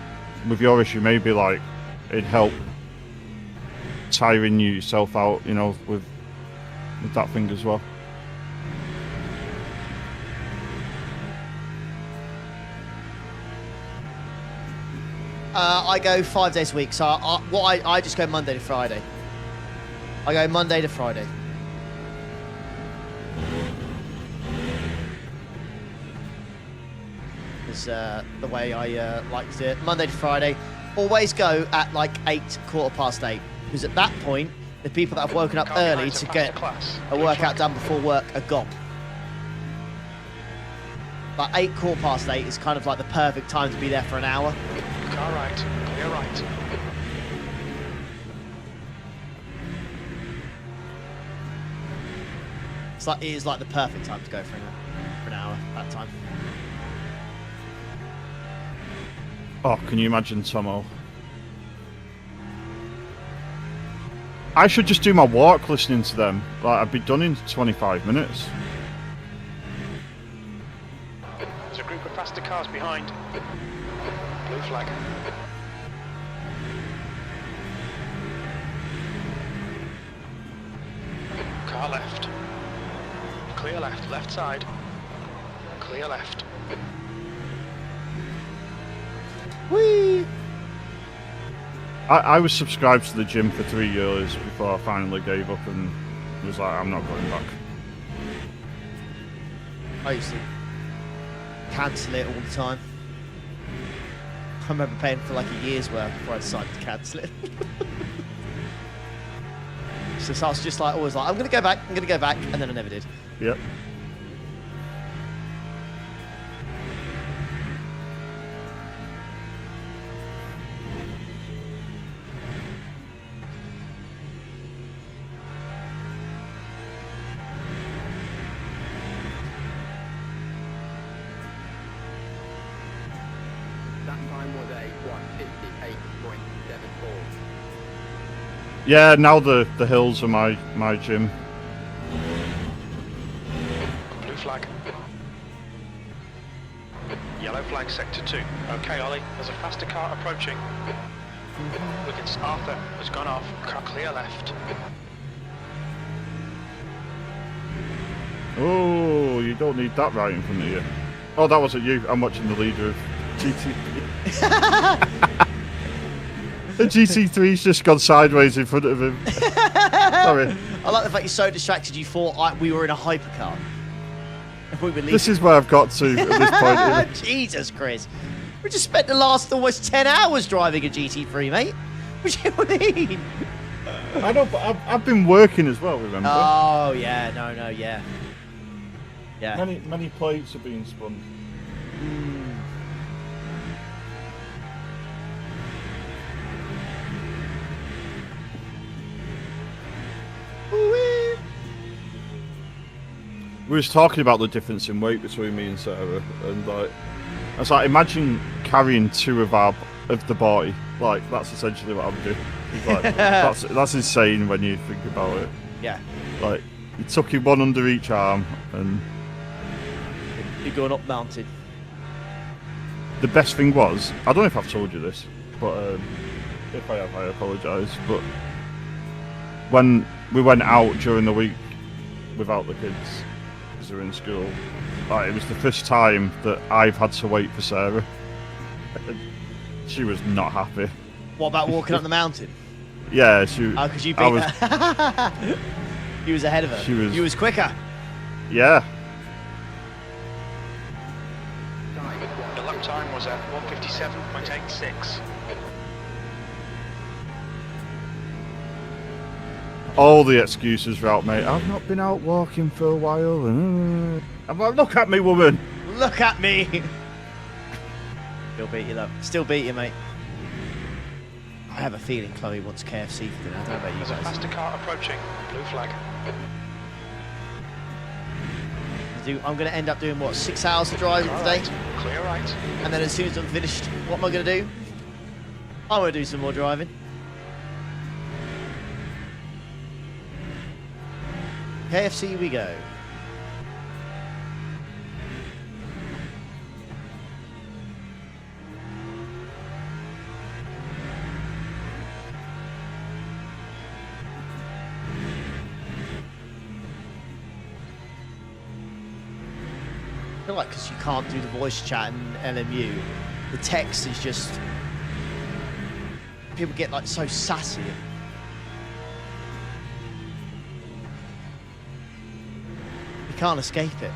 with your issue, maybe like it'd help tiring yourself out, you know, with that thing as well. I go 5 days a week, so I just go Monday to Friday. I go Monday to Friday. Is the way I like to do it. Monday to Friday. Always go at like 8, 8:15, because at that point, the people that have woken up Car early behind's to a get faster class. a Blue workout flag. done before work are gone. But 8, 8:15 is kind of like the perfect time to be there for an hour. Car right, clear right. It is like the perfect time to go for an hour that time. Oh, can you imagine Tomo? I should just do my walk listening to them. Like, I'd be done in 25 minutes. There's a group of faster cars behind. Blue flag. Car left. Clear left, left side. Clear left. Whee! I was subscribed to the gym for 3 years before I finally gave up and was like, I'm not going back. I used to cancel it all the time. I remember paying for like a year's worth before I decided to cancel it. So I was just like, always like, I'm going to go back, and then I never did. Yep. That time was a 1:58.74. Yeah, now the hills are my gym. Blue flag. Yellow flag, sector 2. Okay, Ollie, there's a faster car approaching. We can... Arthur has gone off. Car clear left. Oh, you don't need that right in front of you. Oh, that wasn't you. I'm watching the leader of GT. The GT3's just gone sideways in front of him. Sorry. I like the fact you're so distracted you thought we were in a hypercar. This is where I've got to at this point. Jesus, Chris. We just spent the last almost 10 hours driving a GT3, mate. What do you mean? I know, but I've been working as well, remember? Oh, yeah. No, yeah. Yeah. Many plates are being spun. We was talking about the difference in weight between me and Sarah, and like, I was like, imagine carrying two of the body. Like, that's essentially what I'm doing. Like, that's insane when you think about it. Yeah. Like, you took one under each arm, and you're going up mountain. The best thing was, I don't know if I've told you this, but if I have, I apologise. But when we went out during the week without the kids, because they were in school, like, it was the first time that I've had to wait for Sarah. She was not happy. What about walking up the mountain? Yeah, she. Oh, because you beat her. You was ahead of her. You was quicker. Yeah. The lap time was at 1:57.86. All the excuses were out, mate. I've not been out walking for a while. I'm like, look at me, woman. Look at me. Still beat you, though. Still beat you, mate. I have a feeling Chloe wants KFC for dinner. I don't know about you There's guys. a faster car approaching. Blue flag. I'm going to end up doing, what, 6 hours of driving today? Right. Clear right. And then as soon as I'm finished, what am I going to do? I'm going to do some more driving. KFC we go. I feel like because you can't do the voice chat in LMU, the text is just... People get like so sassy. You can't escape it.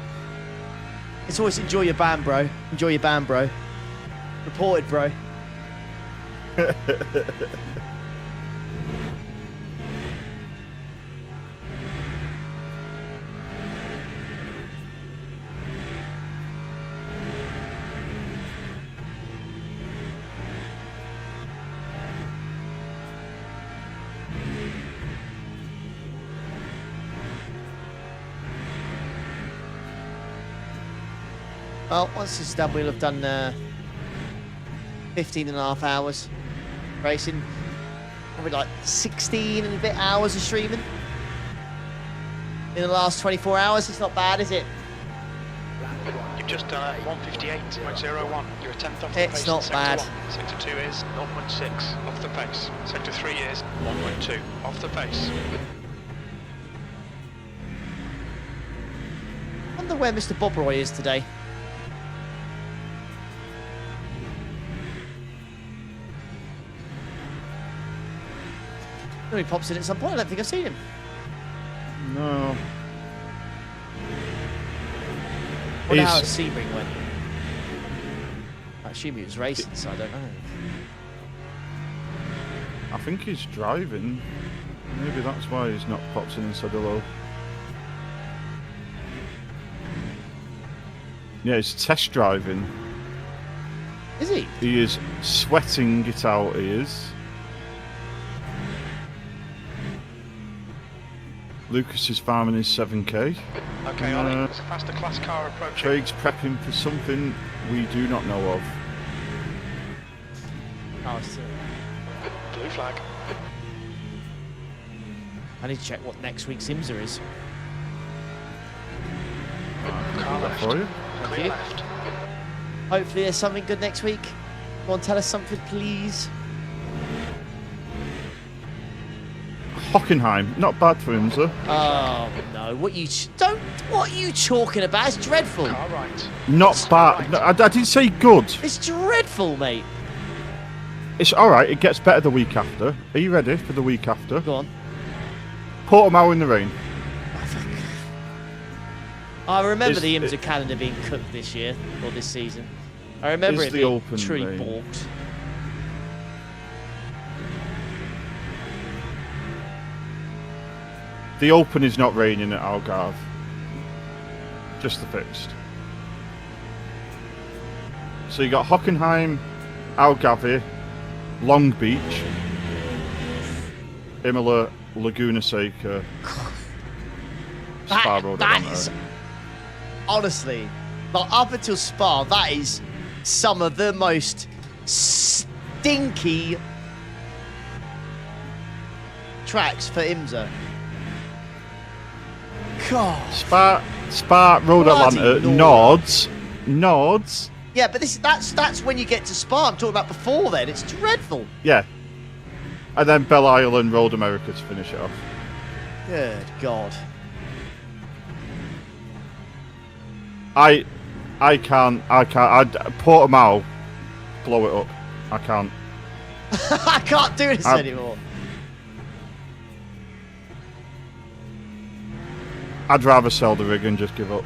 It's always enjoy your band, bro. Enjoy your band, bro. Reported, bro. Well, once this is done, we'll have done 15 and a half hours racing. Probably like 16 and a bit hours of streaming in the last 24 hours. It's not bad, is it? You've just done a 158.01. You're a tenth off the pace. It's not in bad. Sector 1. Sector 2 is 0.6 off the pace. Sector 3 is 1.2 off the pace. I wonder where Mr. Bob Roy is today. No, he pops in at some point. I don't think I've seen him. No. I wonder how He's- Sebring went. I assume he was racing, so I don't know. I think he's driving. Maybe that's why he's not popped in and said hello. Yeah, he's test driving. Is he? He is sweating it out, he is. Lucas is farming his 7k. Okay, Ollie, there's a faster class car approaching. Craig's prepping for something we do not know of. Oh, it's, Blue flag. I need to check what next week's IMSA is. Car That left. for you? Thank Clear you. left. Hopefully there's something good next week. Go on, tell us something, please. Hockenheim, not bad for him, sir. Oh no! What are you talking about? It's dreadful. Car right. Not bad. No, I didn't say good. It's dreadful, mate. It's alright, it gets better the week after. Are you ready for the week after? Go on. Portimao in the rain. I remember Is the it- IMSA calendar being cooked this year or this season. I remember Is it the being open truly rain? balked. The Open is not raining at Algarve. Just the fixed. So you got Hockenheim, Algarve, Long Beach, Imola, Laguna Seca, Spa Road. That is honestly, like up until Spa, that is some of the most stinky tracks for IMSA. God. Spa Road Bloody Atlanta, Nords. Nords. Yeah, but that's when you get to Spa. I'm talking about before then. It's dreadful. Yeah. And then Belle Isle and Road America to finish it off. Good God. I can't. Portimao, blow it up. I can't. I can't do this anymore. I'd rather sell the rig and just give up.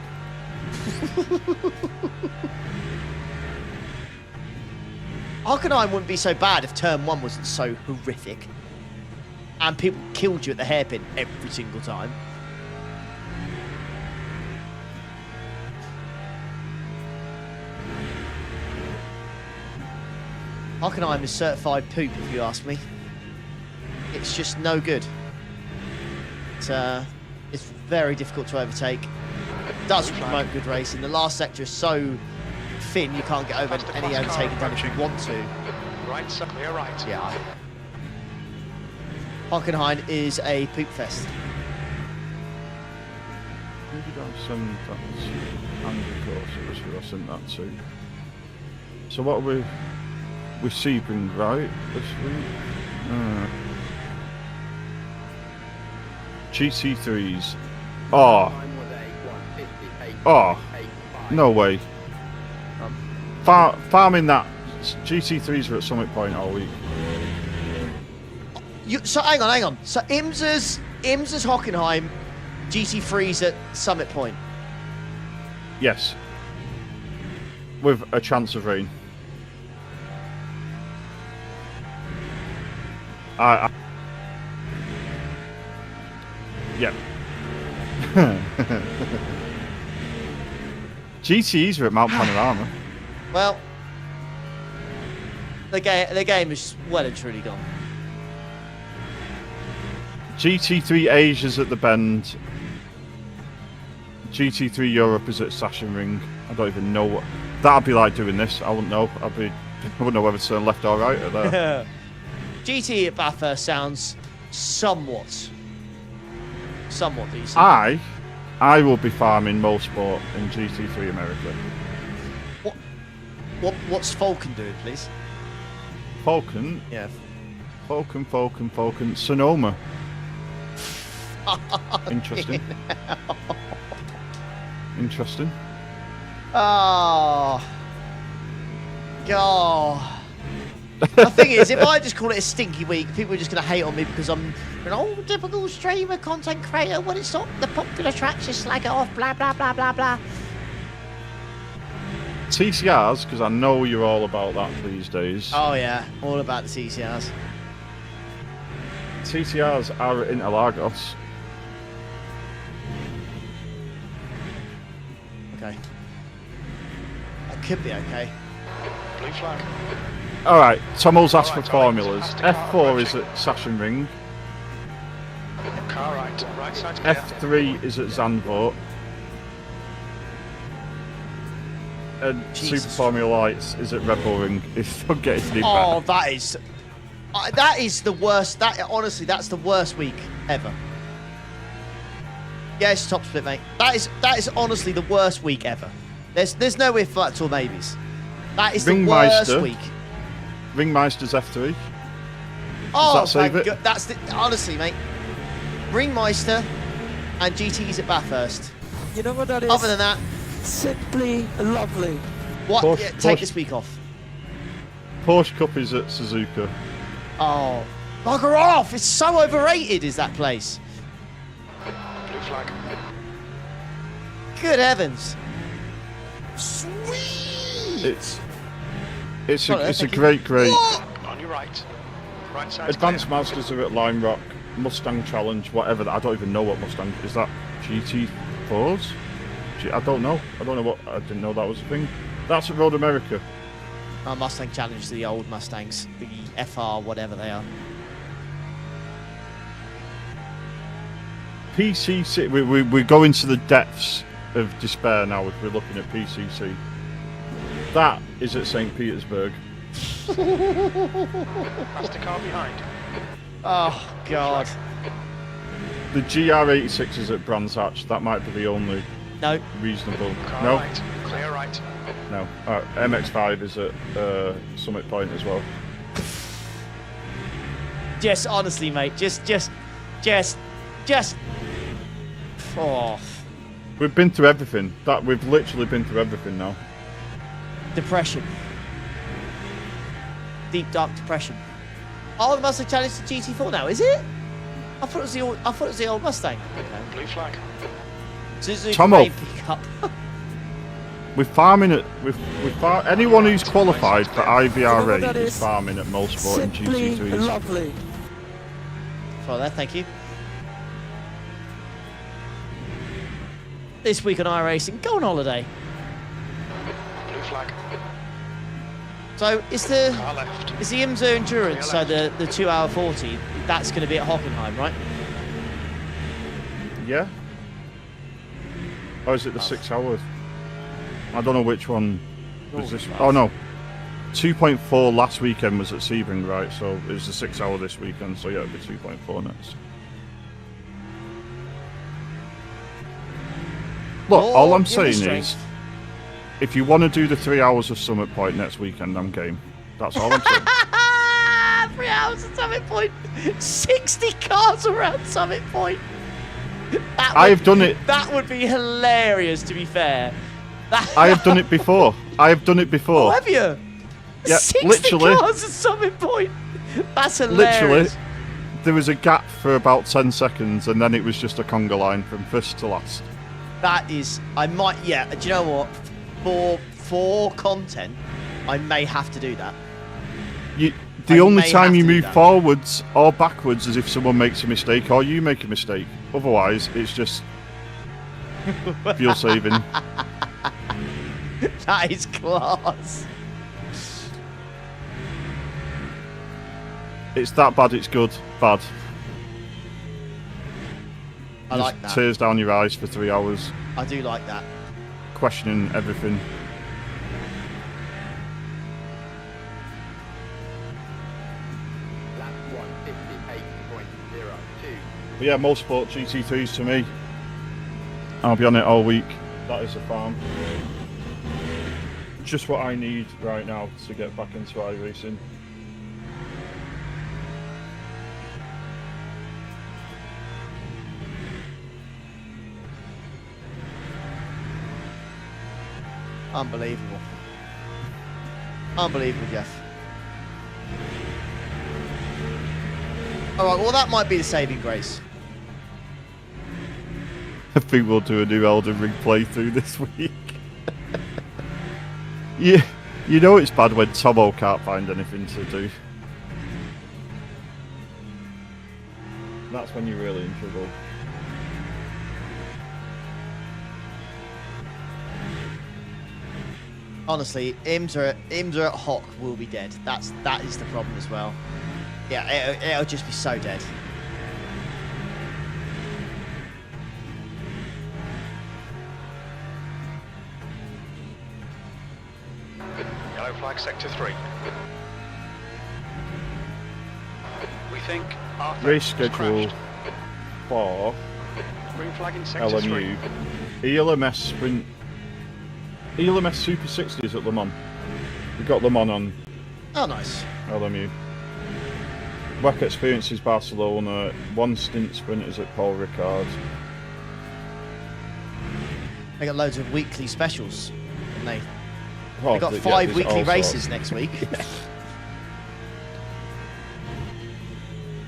Hockenheim wouldn't be so bad if turn one wasn't so horrific. And people killed you at the hairpin every single time. Hockenheim is certified poop, if you ask me. It's just no good. It's very difficult to overtake. It does promote good racing. The last sector is so thin you can't get over any overtaking done if you want to. Right, so clear right. Yeah. Hockenheim is a poop fest. Who did I send that to? Andy Corsa was who I sent that to. So what are we... We're Sebring, right, this week? GT3s. Oh. Time was a 158. Oh. No way. Farming that. GT3s are at Summit Point all week. So hang on. So IMSA's Hockenheim, GT3's at Summit Point. Yes. With a chance of rain. Yeah. GTEs are at Mount Panorama. Well, the game is well and truly gone. GT3 Asia's at the Bend. GT3 Europe is at Sachsenring. I don't even know what... That'd be like doing this. I wouldn't know. I wouldn't know whether to turn left or right at there. GT at Bathurst sounds somewhat decent. I will be farming Motorsport in GT3 America. What's Falcon doing, please? Falcon? Yeah. Falcon. Sonoma. Interesting. Interesting. Oh. God. The thing is, if I just call it a stinky week, people are just going to hate on me because I'm an old typical streamer, content creator. When it's not the popular tracks, just slag it off, blah, blah, blah, blah, blah. TCRs, because I know you're all about that these days. Oh, yeah. All about the TCRs. TCRs are at Interlagos. Okay. That could be okay. Blue flag. Alright, Tomo's asked for Alright, Ollie, formulas. fast car F4 is approaching. at Sachsenring. Car right side's clear. F3 is at Zandvoort. And Jesus. Super Formula Lights is at Red Bull Ring. If I'm getting any Oh, better. that is the worst. Honestly, that's the worst week ever. Yeah, it's top split, mate. That is honestly the worst week ever. There's no ifs, buts, or maybes. That is the worst week. Ringmeister's F3. Oh, that save thank it? God. That's honestly, mate. Ringmeister and GT's at Bathurst. You know what that is? Other than that, Simply lovely. what? Porsche- Yeah, take Porsche- this week off. Porsche Cup is at Suzuka. Oh, bugger off! It's so overrated. Is that place? Blue flag. Good heavens. Sweet. It's Sorry, a thank you. great. On your right. Right side's Advanced clear. Masters are at Lime Rock, Mustang Challenge, whatever. I don't even know what Mustang is. That GT4s? I don't know. I didn't know that was a thing. That's at Road America. Mustang Challenge to the old Mustangs, the FR, whatever they are. PCC. We go into the depths of despair now if we're looking at PCC. That is at St. Petersburg. Faster car behind. Oh God. The GR86 is at Brands Hatch. That might be the only No. reasonable. Car No, right. Clear right. no. MX5 is at Summit Point as well. Just honestly, mate. Just. Oh, We've been through everything. We've literally been through everything now. depression. Deep dark depression. Oh, the Mustang Challenge to GT4 now, is it? I thought it was the old Mustang. Okay. Blue flag. Suzuki Tomo. Rain pickup. We're farming at anyone who's qualified for You know what that IVRA is is? farming at Motorsport and Simply GT3s. lovely. Follow that, thank you. This week on iRacing, go on holiday. Blue flag. So is the Car left. IMSA Endurance, so the 2 hour 40, that's going to be at Hockenheim, right? Yeah. Or is it the 6 hours? I don't know which one was this. Oh no, 2.4 last weekend was at Sebring, right? So it was the 6 hour this weekend. So yeah, it'll be 2.4 next. Look, Oh, all I'm give me saying strength. is, if you want to do the 3 hours of Summit Point next weekend, I'm game. That's all I'm saying. 3 hours at Summit Point. 60 cars around Summit Point. I have done it. That would be hilarious, to be fair. I have done it before. I have done it Oh, before. have you? Yeah, 60 literally. cars at Summit Point. That's Literally, hilarious. there was a gap for about 10 seconds, and then it was just a conga line from first to last. That is, I might, yeah. Do you know what? For content, I may have to do that. The I only may time have you to do move that. forwards or backwards is if someone makes a mistake or you make a mistake. Otherwise, it's just fuel saving. That is class. It's that bad, it's good. Bad. I Just like that. tears down your eyes for 3 hours. I do like that. questioning everything. Lap 158.02. But yeah, Motorsport GT3s to me. I'll be on it all week. That is a farm. Just what I need right now to get back into iRacing. Unbelievable. Unbelievable, Jeff. Alright, well that might be the saving grace. I think we'll do a new Elden Ring playthrough this week. Yeah, you know it's bad when Tomo can't find anything to do. That's when you're really in trouble. Honestly, Imsa at Hock will be dead. That is the problem as well. Yeah, it'll just be so dead. Yellow flag sector 3. We think Arthur Race has schedule crashed. for Green flag in sector 3. LMU. ELMS Sprint. ELMS Super 60s at Le Mans. We got Le Mans on Oh, nice. LMU. WEC Experiences Barcelona. One stint sprinters at Paul Ricard. They got loads of weekly specials, and they Oh, got yeah, 5 there's weekly all races sorts. next week.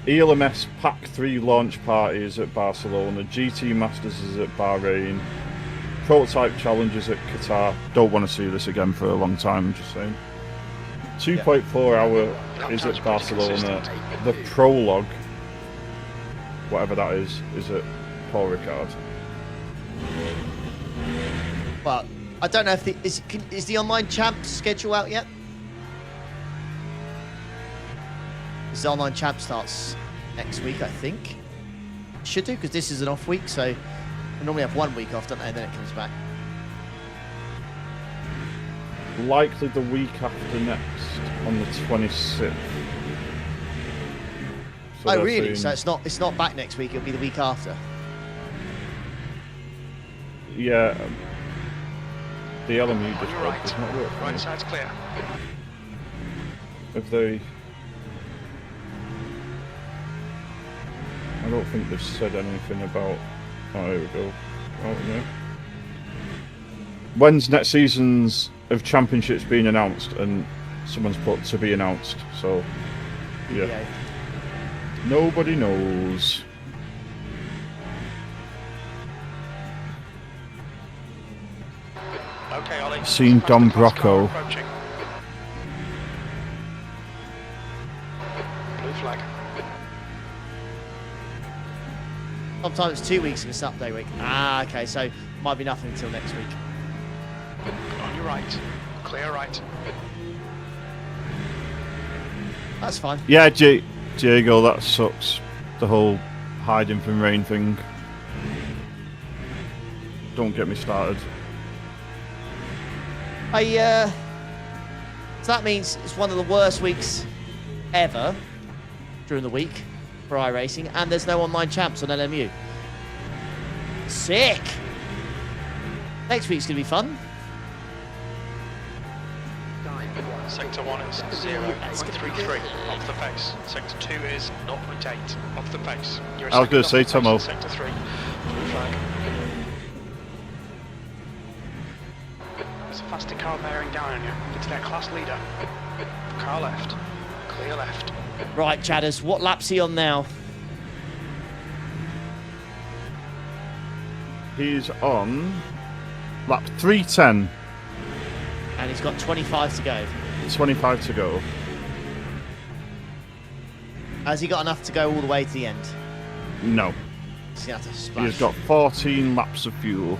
ELMS Pack 3 launch parties at Barcelona. GT Masters is at Bahrain. Prototype challenges at Qatar. Don't want to see this again for a long time, I'm just saying. 2.4 hour is at Barcelona. The prologue, whatever that is at Paul Ricard. But I don't know if is the online champs schedule out yet? The online champ starts next week, I think. Should do, because this is an off week, so we normally have 1 week off, don't they? And then it comes back. Likely the week after next, on the 26th. So Oh, they're really? saying- So it's not back next week. It'll be the week after. Yeah. The LMU On your Discord right. does not work for Right me. side's clear. Have they... I don't think they've said anything about... Oh, here we go. Oh, yeah. When's next season's of championships being announced? And someone's put to be announced, so... Yeah. Nobody knows. Okay, Ollie. Seen Fastest Dom class car Brocco. approaching. Blue flag. Sometimes it's 2 weeks in this update week. Ah, okay. So might be nothing until next week. On your right. Clear right. That's fine. Yeah, Diego, that sucks. The whole hiding from rain thing. Don't get me started. So that means it's one of the worst weeks ever during the week for iRacing, and there's no online champs on LMU. Sick. Next week's gonna be fun. Sector 1 is 0.33 off the pace. Sector 2 is 0.8 off the pace. You're a I was second gonna off say, the pace Tomo. in Sector 3. Blue flag. There's a faster car bearing down on you. It's their class leader. Car left. Clear left. Right, Chadders, what lap's he on now? He's on lap 310, And he's got 25 to go. 25 to go. Has he got enough to go all the way to the end? No, He's gonna have to splash. he's got 14 laps of fuel.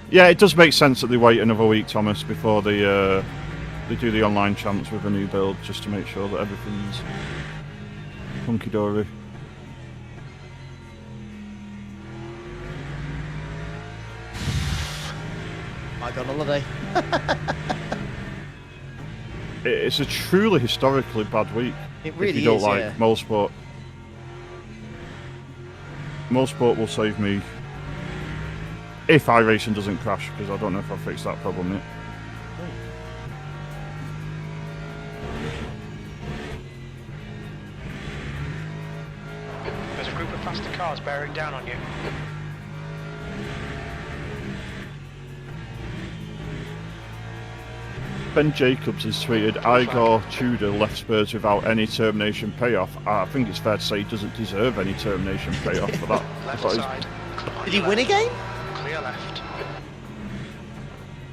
Yeah, it does make sense that they wait another week, Thomas, before they do the online champs with a new build, just to make sure that everything's hunky-dory. might go on holiday. It's a truly historically bad week. It really if you don't is, like yeah. Motorsport. Motorsport will save me if iRacing doesn't crash, because I don't know if I've fixed that problem yet. There's a group of faster cars bearing down on you. Ben Jacobs has tweeted, Igor Tudor left Spurs without any termination payoff. I think it's fair to say he doesn't deserve any termination payoff for that. Left But side. Did he win a game? Clear left.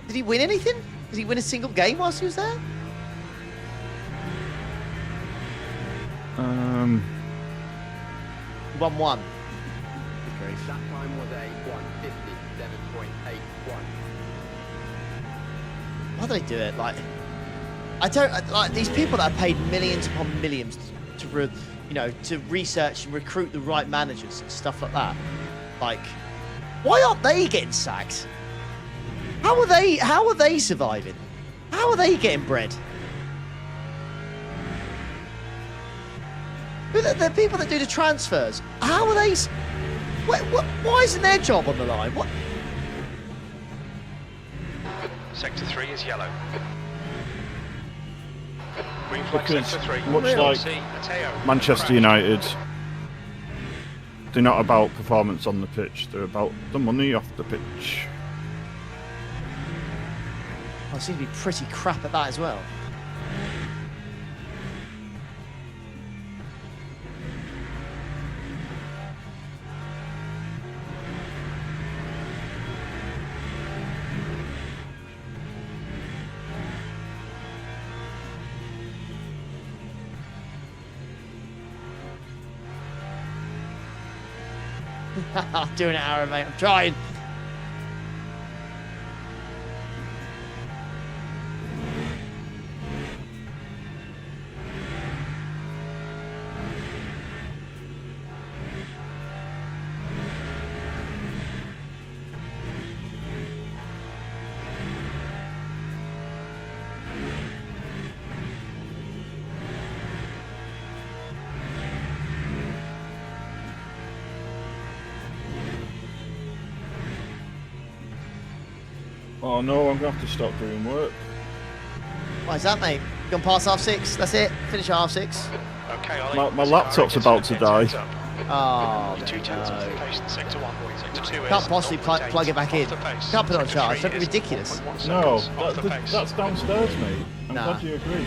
Did he win anything? Did he win a single game whilst he was there? He won one. Good grief. That time was a 1:57.81. Why do they do it? Like, I don't like these people that are paid millions upon millions to, to research and recruit the right managers and stuff like that. Like, why aren't they getting sacked? How are they surviving? How are they getting bread? The people that do the transfers. How are they? Why isn't their job on the line? What? Sector 3 is yellow. Green flag Because sector 3. much like See, Mateo. Manchester United, they're not about performance on the pitch, they're about the money off the pitch. I seem to be pretty crap at that as well. I'm doing it, Aaron, mate. I'm trying. Oh no, I'm going to have to stop doing work. Why is that, mate? Gone past half-6. That's it. Finish at half-6. Okay, Ollie. My laptop's about to die. Oh, Two tenths off the pace in sector 1. Sector 2 is can't possibly off the plug it back in. off the pace. Can't put it on Sector charge. 3 That'd be is ridiculous. 1.1 No, seconds off the pace. that's downstairs, mate. I'm Nah. glad you agree.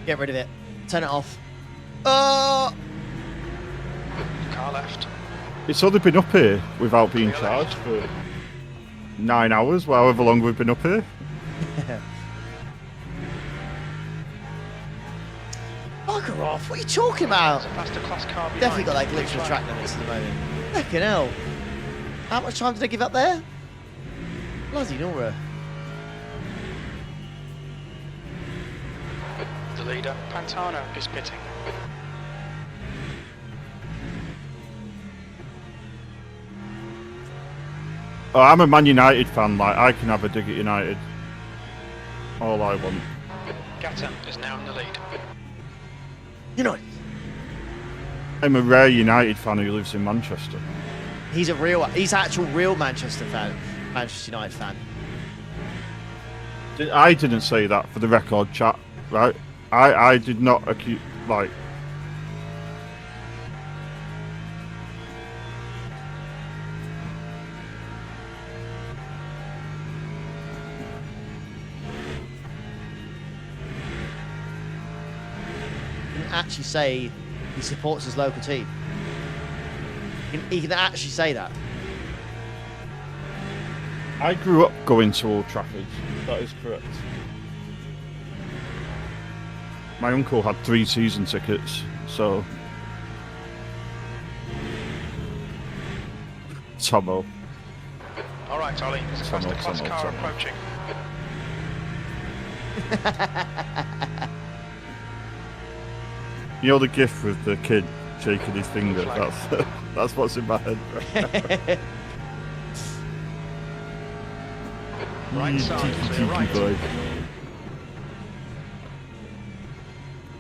Get rid of it. Turn it off. Car left. It's only been up here without being charged for 9 hours, however long we've been up here. Bugger off. What are you talking about? There's a faster class car behind. Definitely got that glitch Green with flag. track limits at the moment. Fucking hell. How much time did I give up there? Bloody Nora. The leader, Pantano, is pitting. Oh, I'm a Man United fan, like, I can have a dig at United. All I want. Gatton is now in the lead. I'm a rare United fan who lives in Manchester. He's actual real Manchester fan. Manchester United fan. I didn't say that for the record, chat, right? I did not accuse, like... He can actually say he supports his local team. He can actually say that. I grew up going to Old Trafford. That is correct. My uncle had 3 season tickets, so... Tomo. All right, Ollie. There's a faster class car approaching. You know the gif with the kid shaking his finger? That's what's in my head. Right side, clear right. Boy.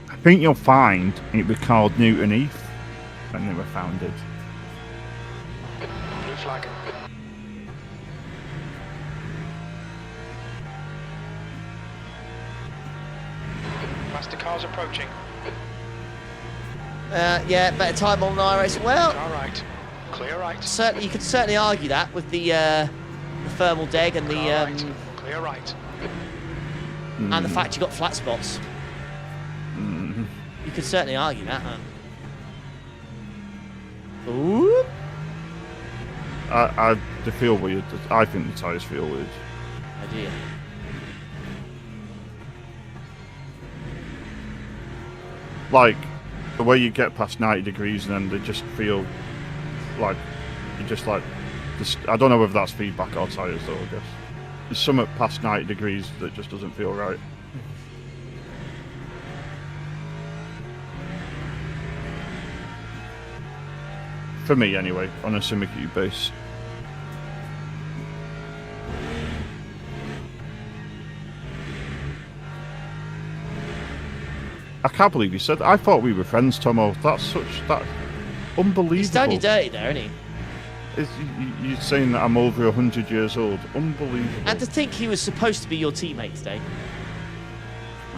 I think you'll find it was called Newton Heath when they were founded. Blue flag. Faster cars approaching. Yeah, better time on iRacing. Well, Car right. Clear right. certainly you could certainly argue that with the thermal deg and Car the right. Clear right. and the fact you got flat spots. You could certainly argue that. Huh? Ooh. They feel weird. I think the tyres feel weird. Oh dear. Like, the way you get past 90 degrees and then they just feel like, you're just like, I don't know whether that's feedback or tyres though, I guess. There's something past 90 degrees that just doesn't feel right. For me anyway, on a Simicu base. I can't believe you said that. I thought we were friends, Tomo. That's unbelievable. He's done you dirty there, isn't he? You're saying that I'm over 100 years old. Unbelievable. And to think he was supposed to be your teammate today.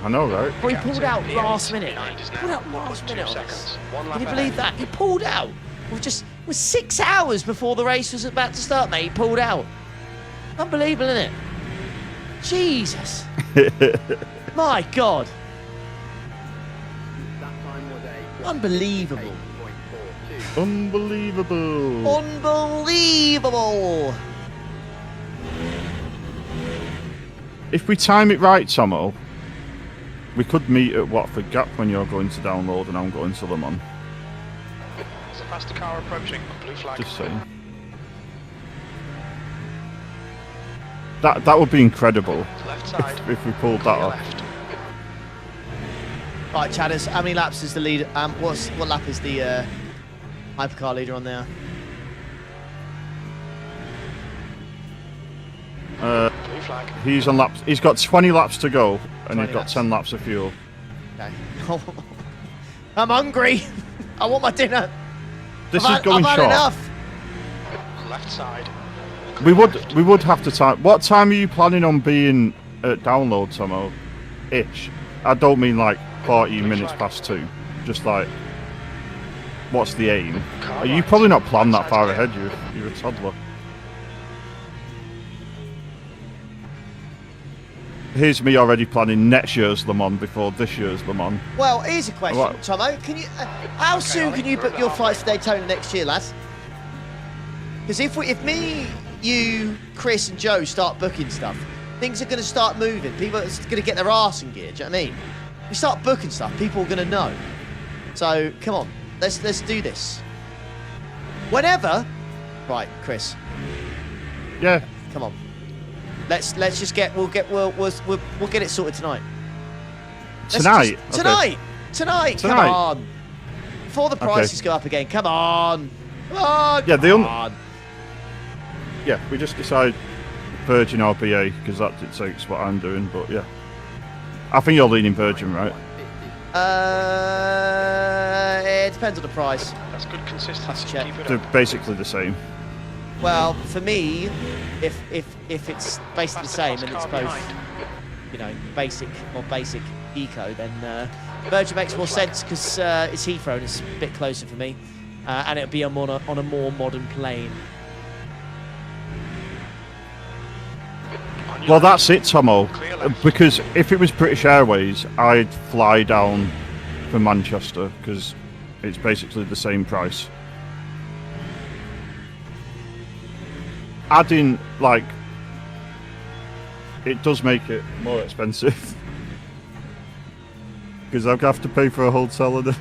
I know, right? But he pulled out P8 last minute. behind is now Pulled out last 1.2 minute on seconds. us. One lap Can you ahead. believe that? He pulled out. With 6 hours before the race was about to start, mate. He pulled out. Unbelievable, isn't it? Jesus. My God. That time was a Unbelievable. 8.42. Unbelievable. Unbelievable. If we time it right, Tomo, we could meet at Watford Gap when you're going to download and I'm going to Le Mans. There's a faster car approaching. Blue flag. Just saying. That would be incredible Left side. if we pulled that Clear off. left. Right, Chadders, how many laps is the leader? What lap is the hypercar leader on there? Blue flag. He's on laps. He's got 20 laps to go, and 20 he's got laps. 10 laps of fuel. Okay. I'm hungry. I want my dinner. This I've is going had short. enough. Left side. We would have to time. What time are you planning on being at download, Tomo? Ish. I don't mean like 40 minutes past 2. Just like, what's the aim? Car You right. probably not planned that Right far side's ahead. You're a toddler. Here's me already planning next year's Le Mans before this year's Le Mans. Well, here's a question, What? Tomo. Can you? How soon Ollie, can you we're book at your the flights to halfway. Daytona next year, lads? Because if me, you, Chris, and Joe start booking stuff, things are going to start moving. People are going to get their arse in gear. Do you know what I mean? We start booking stuff, people are going to know. So come on, let's do this. Whenever, right, Chris. Yeah. Come on. Let's just we'll get it sorted tonight. Let's Tonight? just- Okay. Tonight. Come Tonight. on. Before the prices go up again. Come on. Come on. Yeah, come on. Yeah, we just decide Virgin or BA because that dictates what I'm doing. But yeah, I think you're leaning Virgin, right? It depends on the price. That's good consistency. check. Keep it They're up. basically the same. Well, for me, if it's basically the same and it's car both, you know, basic or basic eco, then Virgin makes more sense because it's Heathrow and it's a bit closer for me, and it'll be on a more modern plane. On your Well, left. that's it, Tomo. Clear left. Because if it was British Airways, I'd fly down from Manchester because it's basically the same price. Adding, like, it does make it more expensive because I'll have to pay for a hotel and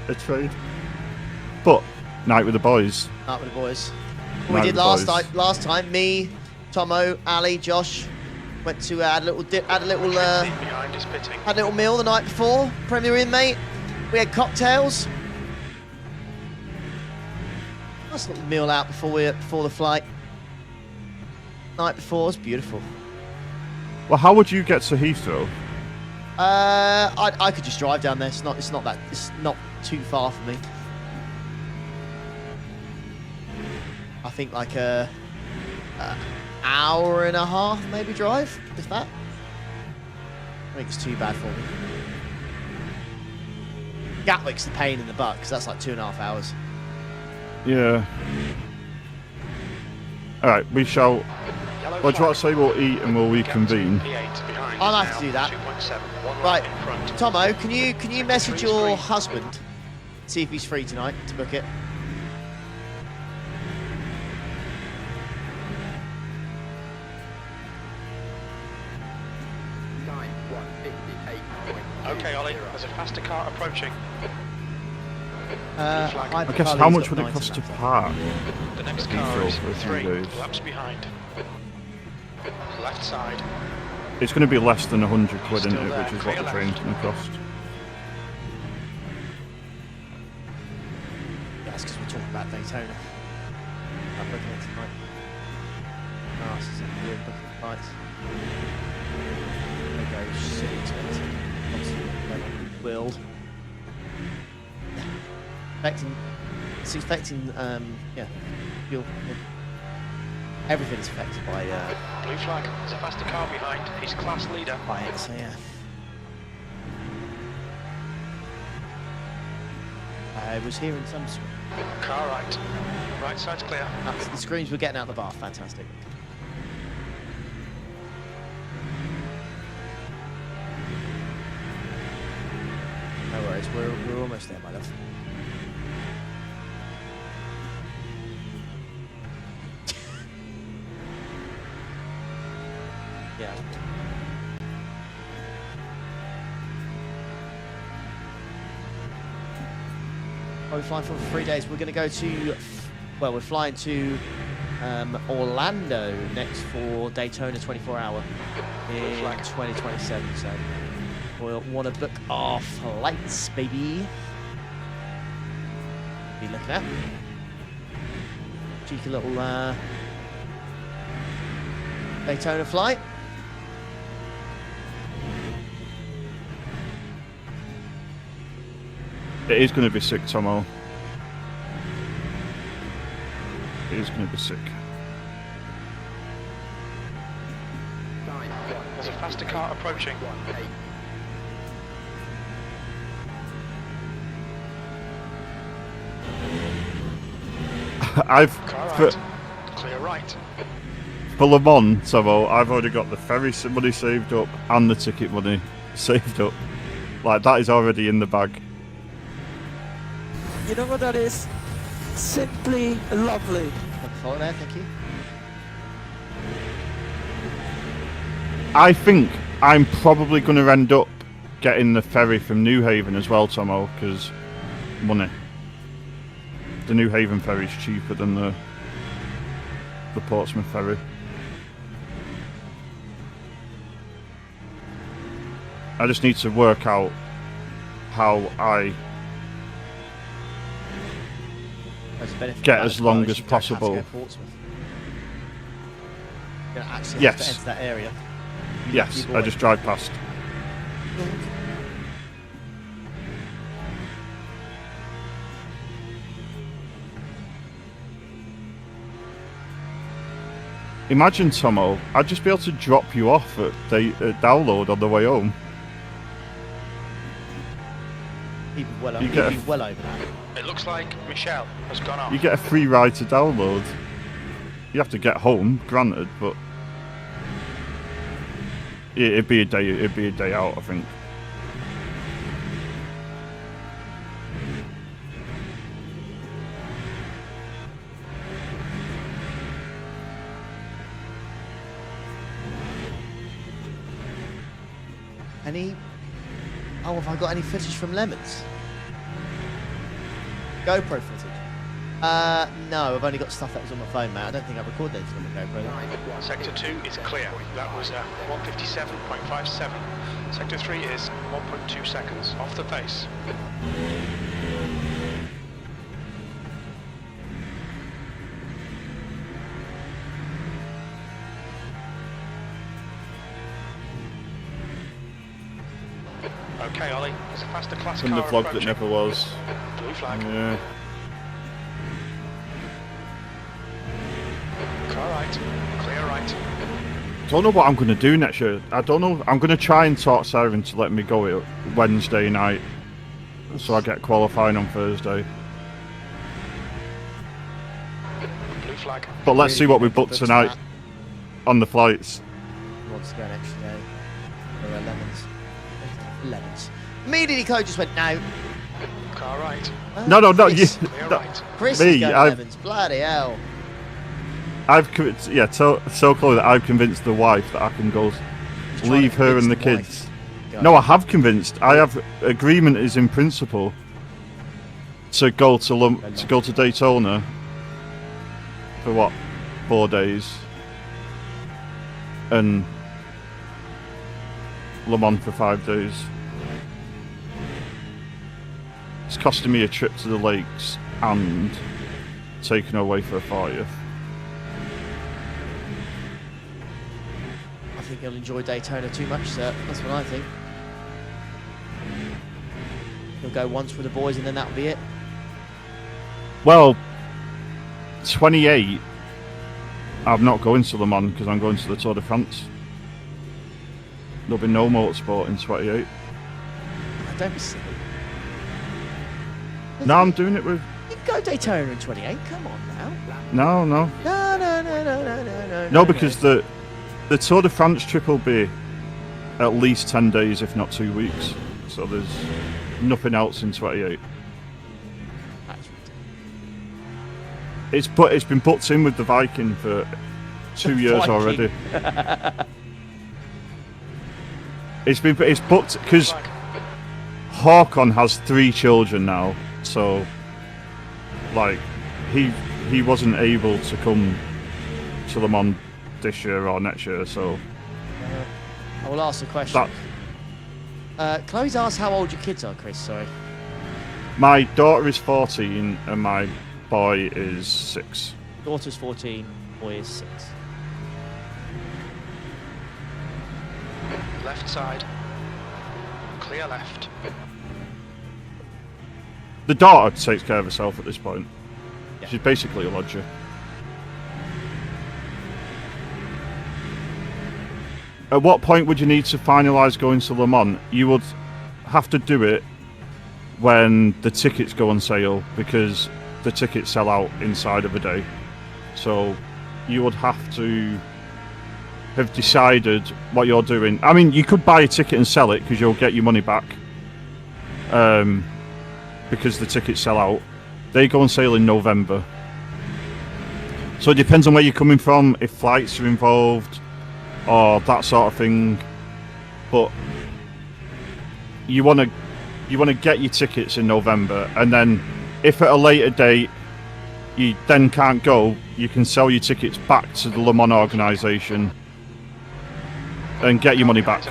a trade. But night with the boys. Out with the boys. Night We did with the boys. last time. Me, Tomo, Ali, Josh went to had a little Behind is pitting. had a little meal the night before. Premier Inn, mate. We had cocktails. Nice little meal out before the flight. Night before was beautiful. Well, how would you get to Heathrow? I could just drive down there. It's not too far from me. I think like a hour and a half maybe drive, if that. I think it's too bad for me. Gatwick's the pain in the butt because that's like 2.5 hours. Yeah. All right, we shall. Well, do you want to say we'll eat and we'll reconvene? I'll have to do that. Right, Tomo, can you message your husband, see if he's free tonight to book it? Okay, Ollie, there's a faster car approaching. I guess how much would it cost to park? The next car is for 3 days? laps behind. Left side. It's going to be less than 100 quid, isn't Still it? there, Which is what clear the train's left. going to cost. Yeah, that's because we're talking about Daytona. I'm booking it tonight. Oh, this is a weird booking flights. They go silly expensive. Obviously, build. It's affecting, yeah, fuel. Yeah. Everything's affected by, Blue flag, there's a faster car behind. He's class leader. by it, so yeah. I was hearing some sort. Car right. Right side's clear. That's the screams we're getting out the bar, fantastic. No worries, we're almost there, my love. Yeah. We're flying for 3 days. We're going to go to, well, we're flying to Orlando next for Daytona 24-hour in 2027. So we'll want to book our flights, baby. Be looking at cheeky little Daytona flight. It is going to be sick, Tomo. It is going to be sick. There's a faster car approaching. Car for, right. Clear right. for Le Mans, Tomo, I've already got the ferry money saved up and the ticket money saved up. Like, that is already in the bag. You know what that is? Simply lovely. Follow there, thank you. I think I'm probably going to end up getting the ferry from New Haven as well, Tomo, because money. The New Haven ferry is cheaper than the Portsmouth ferry. I just need to work out how I get as long as possible. Yes. To enter that area. Yes, I just drive past. Imagine, Tomo, I'd just be able to drop you off at download on the way home. People well, You get you'd be well over that. It looks like Michelle has gone off. You get a free ride to download. You have to get home, granted, but it'd be a day out, I think. Any? Oh, have I got any footage from Lemons? GoPro footage? No, I've only got stuff that was on my phone, mate. I don't think I recorded anything on the GoPro. Sector 2 is clear. That was 157.57. Sector 3 is 1.2 seconds off the pace. Okay, Ollie, there's a faster class From the car vlog that approaching. never was. Blue flag. Yeah. Car right. Clear right. Don't know what I'm going to do next year. I don't know. I'm going to try and talk Sarah into letting me go Wednesday night, so I get qualifying on Thursday. Blue flag. But let's see what we booked tonight on the flights. Wants to go an extra day. There are lemons. Immediately, Code just went no. Car right. No, you. Chris, Clear right. Chris Me, is going lemons. Bloody hell. So close that I've convinced the wife that I can go leave her and the kids. No, I have convinced. I have agreement is in principle to go to Daytona for what 4 days and Le Mans for 5 days. It's costing me a trip to the lakes and taking her away for a 40th. I think he'll enjoy Daytona too much, sir. That's what I think. He'll go once with the boys and then that'll be it. Well, 28, I'm not going to Le Mans because I'm going to the Tour de France. There'll be no motorsport in 28. Don't be silly. No, I'm doing it with... You can go Daytona in 28. Come on now. No. No. No, because the Tour de France trip will be at least 10 days, if not 2 weeks. So there's nothing else in 28. It's been booked in with the Viking for 2 years already. It's booked because Håkon has 3 children now, so like he wasn't able to come to Le Mans this year or next year, so I will ask the question. Chloe's asked how old your kids are, Chris. Sorry. My daughter is 14 and my boy is 6. Daughter's 14, boy is 6. Left side. Clear left. The daughter takes care of herself at this point. Yeah. She's basically a lodger. At what point would you need to finalise going to Le Mans? You would have to do it when the tickets go on sale, because the tickets sell out inside of a day. So you would have to have decided what you're doing. I mean, you could buy a ticket and sell it because you'll get your money back, because the tickets sell out. They go on sale in November. So it depends on where you're coming from, if flights are involved or that sort of thing. But you want to get your tickets in November, and then if at a later date you then can't go, you can sell your tickets back to the Le Mans organisation and get your money back,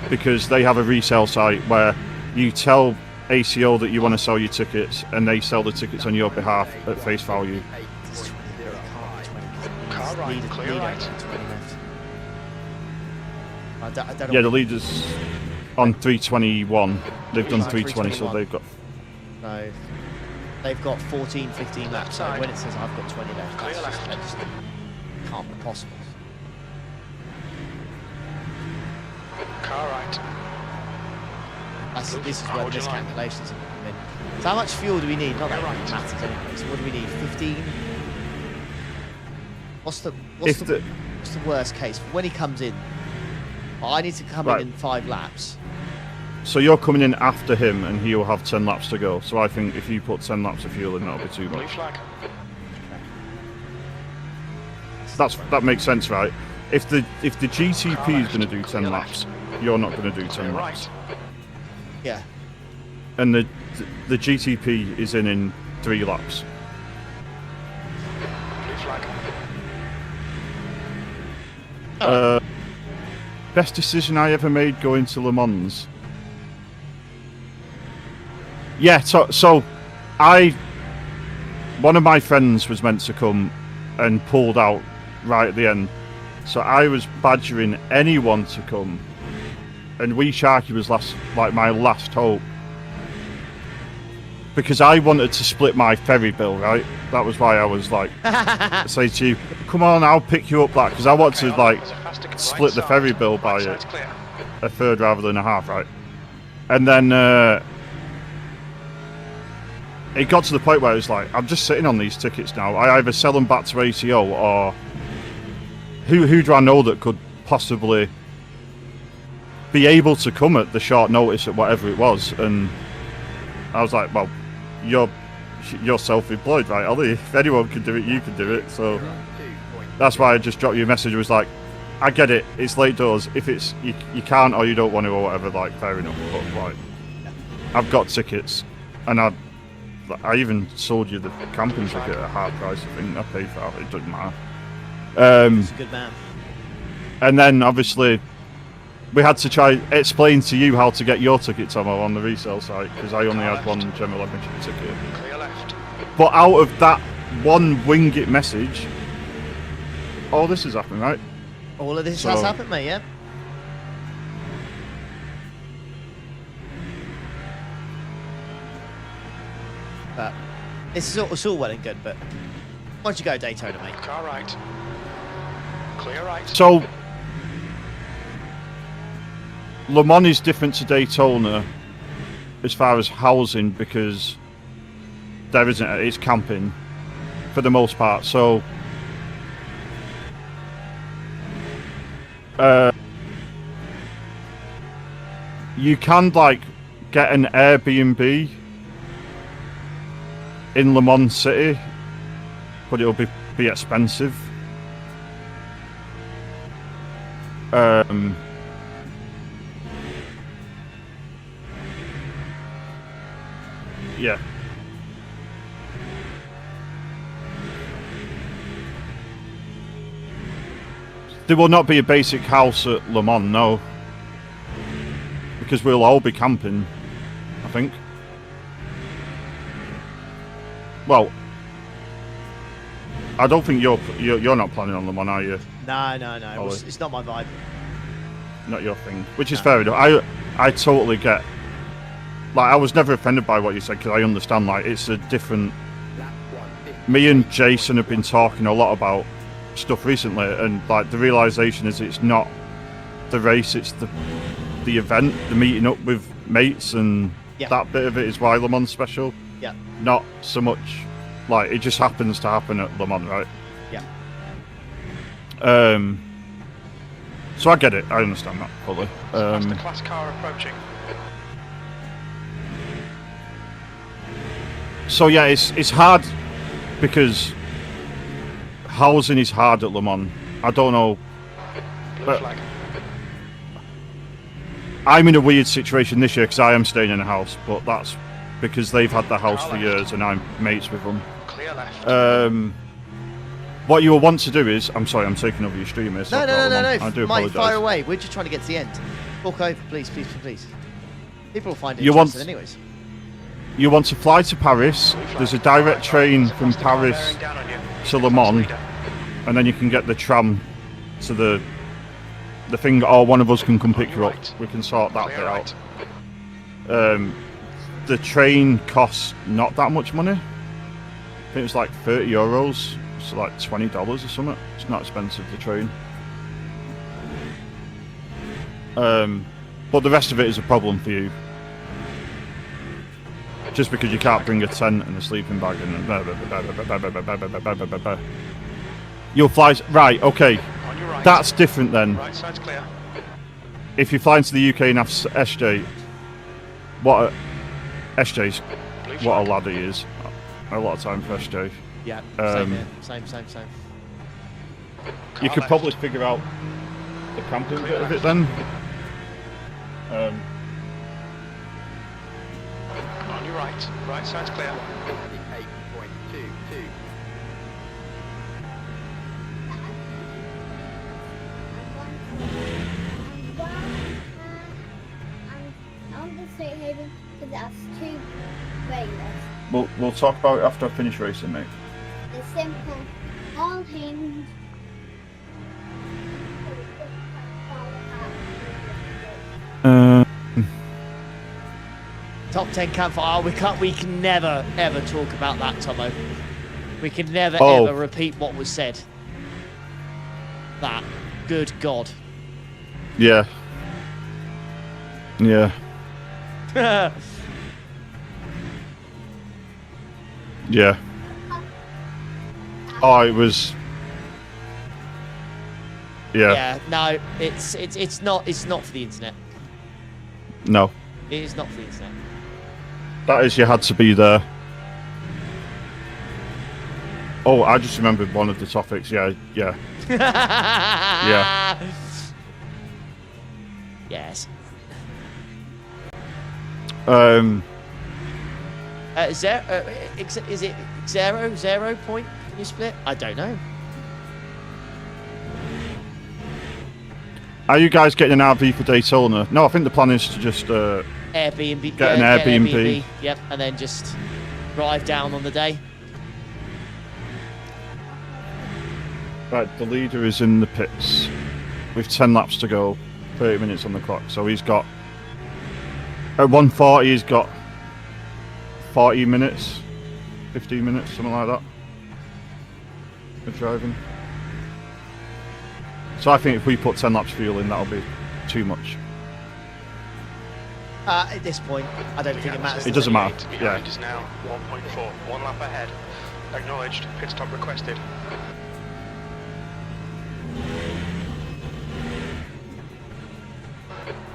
because they have a resale site where you tell ACO that you want to sell your tickets and they sell the tickets on your behalf at face value. Car right, clear right. I don't know. Yeah, the leaders on 321. They've done 320, so they've got... No. They've got 14, 15 laps, so side. when it says I've got 20 left, Clear that left. just can't be possible. Car right. This is where the Hold your line. miscalculations have come in. So how much fuel do we need? Not that Right. it matters anyway. So what do we need? 15? What's the worst case? When he comes in, I need to come Right. in 5 laps. So you're coming in after him and he'll have 10 laps to go. So I think if you put 10 laps of fuel in, that'll be too Blue much. flag. That makes sense, right? If the GTP is going to do 10 laps, you're not going to do 10 Clear laps. right. Yeah. And the GTP is in 3 laps. Blue flag. Best decision I ever made going to Le Mans. Yeah, so one of my friends was meant to come and pulled out right at the end. So I was badgering anyone to come and Wee Sharky was my last hope. Because I wanted to split my ferry bill, right? That was why I was like, say to you, come on, I'll pick you up that, because I want to like split the ferry bill by a third rather than a half, right? And then it got to the point where it was like, I'm just sitting on these tickets now. I either sell them back to ACO, or who do I know that could possibly be able to come at the short notice at whatever it was? And I was like, well, you're self-employed, right, Ollie? If anyone can do it, you can do it. So that's why I just dropped you a message. It was like, I get it, it's late doors. If it's you can't or you don't want to or whatever, like, fair enough. But like, I've got tickets, and I even sold you the camping ticket at half price. I think I paid for it. It doesn't matter. He's a good man. And then obviously we had to try explain to you how to get your ticket, Tomo, on the resale site, because I only had one general admission ticket. Clear left. But out of that one wing it message, all this has happened, right? All of this has happened, mate, yeah? But it's all well and good, but once you go Daytona, mate. Car right. Clear right. So Le Mans is different to Daytona as far as housing, because there isn't it's camping for the most part. So you can like get an Airbnb in Le Mans City, but it'll be expensive. Yeah. There will not be a basic house at Le Mans, no. Because we'll all be camping, I think. Well, I don't think you're not planning on Le Mans, are you? No. It's not my vibe. Not your thing, which is fair enough. I totally get. Like, I was never offended by what you said, because I understand. Like, it's a different. Me and Jason have been talking a lot about stuff recently, and like the realization is it's not the race, it's the event, the meeting up with mates, and that bit of it is why Le Mans special. Yeah. Not so much like it just happens to happen at Le Mans, right? Yeah. So I get it. I understand that fully. Faster class car approaching. So yeah, it's hard because housing is hard at Le Mans. I don't know. Blue flag. I'm in a weird situation this year because I am staying in a house, but that's because they've had the house for years and I'm mates with them. Clear left. What you will want to do is, I'm sorry, I'm taking over your stream here. No. I do Mate, apologise. fire away. We're just trying to get to the end. Walk over, please. People will find it interesting anyways. You want to fly to Paris. There's a direct train from Paris to Le Mans, and then you can get the tram to the thing, or one of us can come pick you up. We can sort that bit out. The train costs not that much money. I think it's like €30. It's like $20 or something. It's not expensive, the train. But the rest of it is a problem for you. Just because you can't bring a tent and a sleeping bag and you'll fly. Right, okay. Right. That's different then. Right side's clear. If you fly into the UK and have SJ, SJ's what a lad he is. A lot of time for SJ. Yeah, same here. Same. You could probably figure out the camping bit of it then. On your right. Right side's clear. 58.22. I'm just saying maybe because that's too brainless. We'll talk about it after I finish racing, mate. The simple, all hinge. Top 10 campfire. Oh, we can never, ever talk about that, Tomo. We can never, Oh. ever repeat what was said. That. Good God. Yeah. Yeah. Yeah. Oh, it was. Yeah. Yeah, no, it's not for the internet. No. It is not for the internet. That is, you had to be there. Oh, I just remembered one of the topics. Yeah. Yeah. Yeah. Yes. Is it 0 point? Can you split? I don't know. Are you guys getting an RV for Daytona? No, I think the plan is to just Airbnb. Get an Airbnb. Yep, and then just drive down on the day. Right, the leader is in the pits with 10 laps to go, 30 minutes on the clock. So he's got at 140. He's got 40 minutes, 15 minutes, something like that, of driving. So I think if we put 10 laps fuel in, that'll be too much. At this point, I don't think it matters. It doesn't matter. Behind Yeah. is now 1.4. 1 lap ahead. Acknowledged. Pit stop requested.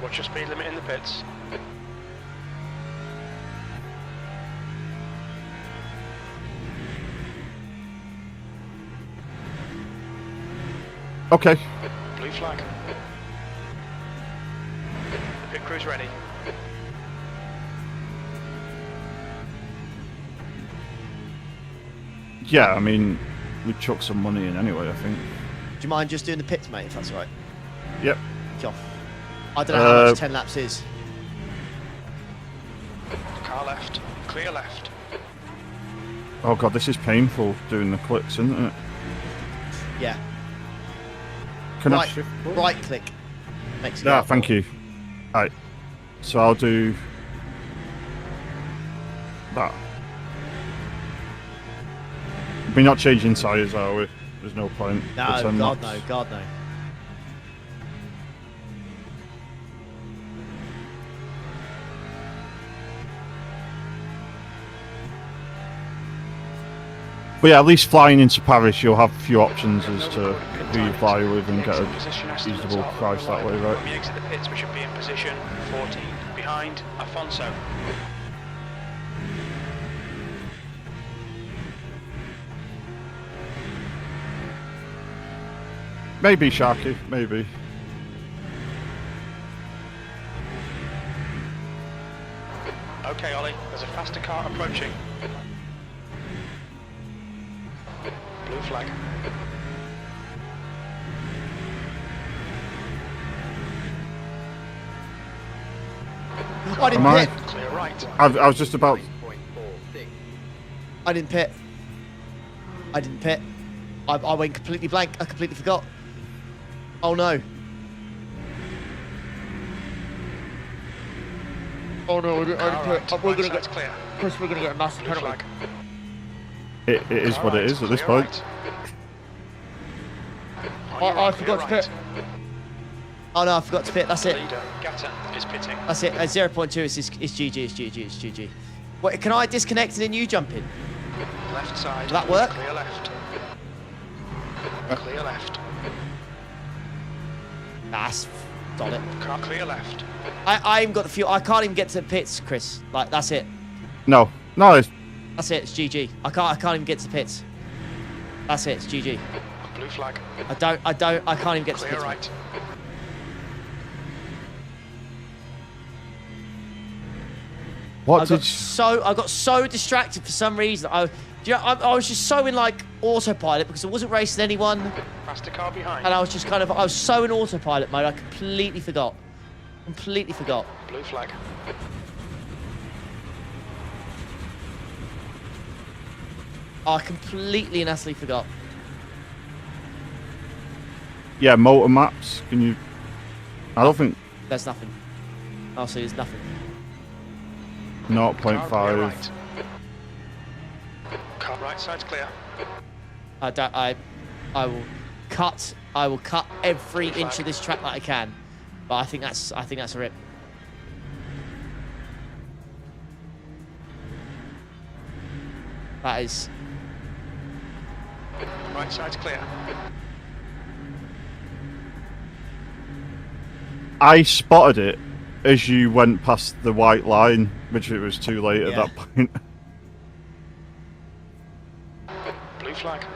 What's your speed limit in the pits? Okay. Blue flag. The pit crew's ready. Yeah, I mean, we chuck some money in anyway, I think. Do you mind just doing the pits, mate, if that's all right? Yep. Sure. I don't know how much 10 laps is. Car left. Clear left. Oh god, this is painful doing the clicks, isn't it? Yeah. Can I Right, shift? right click. Makes it Yeah, go. thank you. Right. So I'll do that. We're not changing tyres, are we? There's no point. No, for 10 God laps. no, God no. But yeah, at least flying into Paris, you'll have a few options as to who you fly with and get a reasonable price that way, right? When we exit the pits, we should be in position 14. Behind, Afonso. Maybe Sharky, maybe. Okay, Ollie, there's a faster car approaching. Blue flag. I didn't Am I? pit. Clear right. I was just about. 3.46. I didn't pit. I didn't pit. I went completely blank. I completely forgot. Oh no. Oh no, I didn't pit. We're gonna Side's get, clear. Chris, we're gonna get a massive Blue penalty. flag. It is what it is at this Clear point. right. On your I right, forgot to clear pit. Oh no, I forgot to pit. That's it. Leader, Gata, is pitting. That's it. At 0.2, it's GG. It's GG. It's GG. Wait, can I disconnect and then you jump in? Left side. Will that work? Clear left. Clear left. That's got it. Car clear left. I ain't got the fuel. I can't even get to the pits, Chris. Like that's it. No, it's, That's it. It's GG. I can't even get to the pits. That's it. It's GG. Blue flag. I can't even get to the Clear pits. right. what I did got so distracted for some reason. I was just so in like autopilot because I wasn't racing anyone, Faster car behind. and I was so in autopilot mode. I completely forgot. Completely forgot. Blue flag. I completely and utterly forgot. yeah, motor maps? Can you? I don't think. There's nothing. I'll see. There's nothing. 0.5. Right. Car right side's clear. I will cut every inch of this track that I can. But I think that's a rip. That is. Right side's clear. I spotted it as you went past the white line, which it was too late at that point. Blue flag.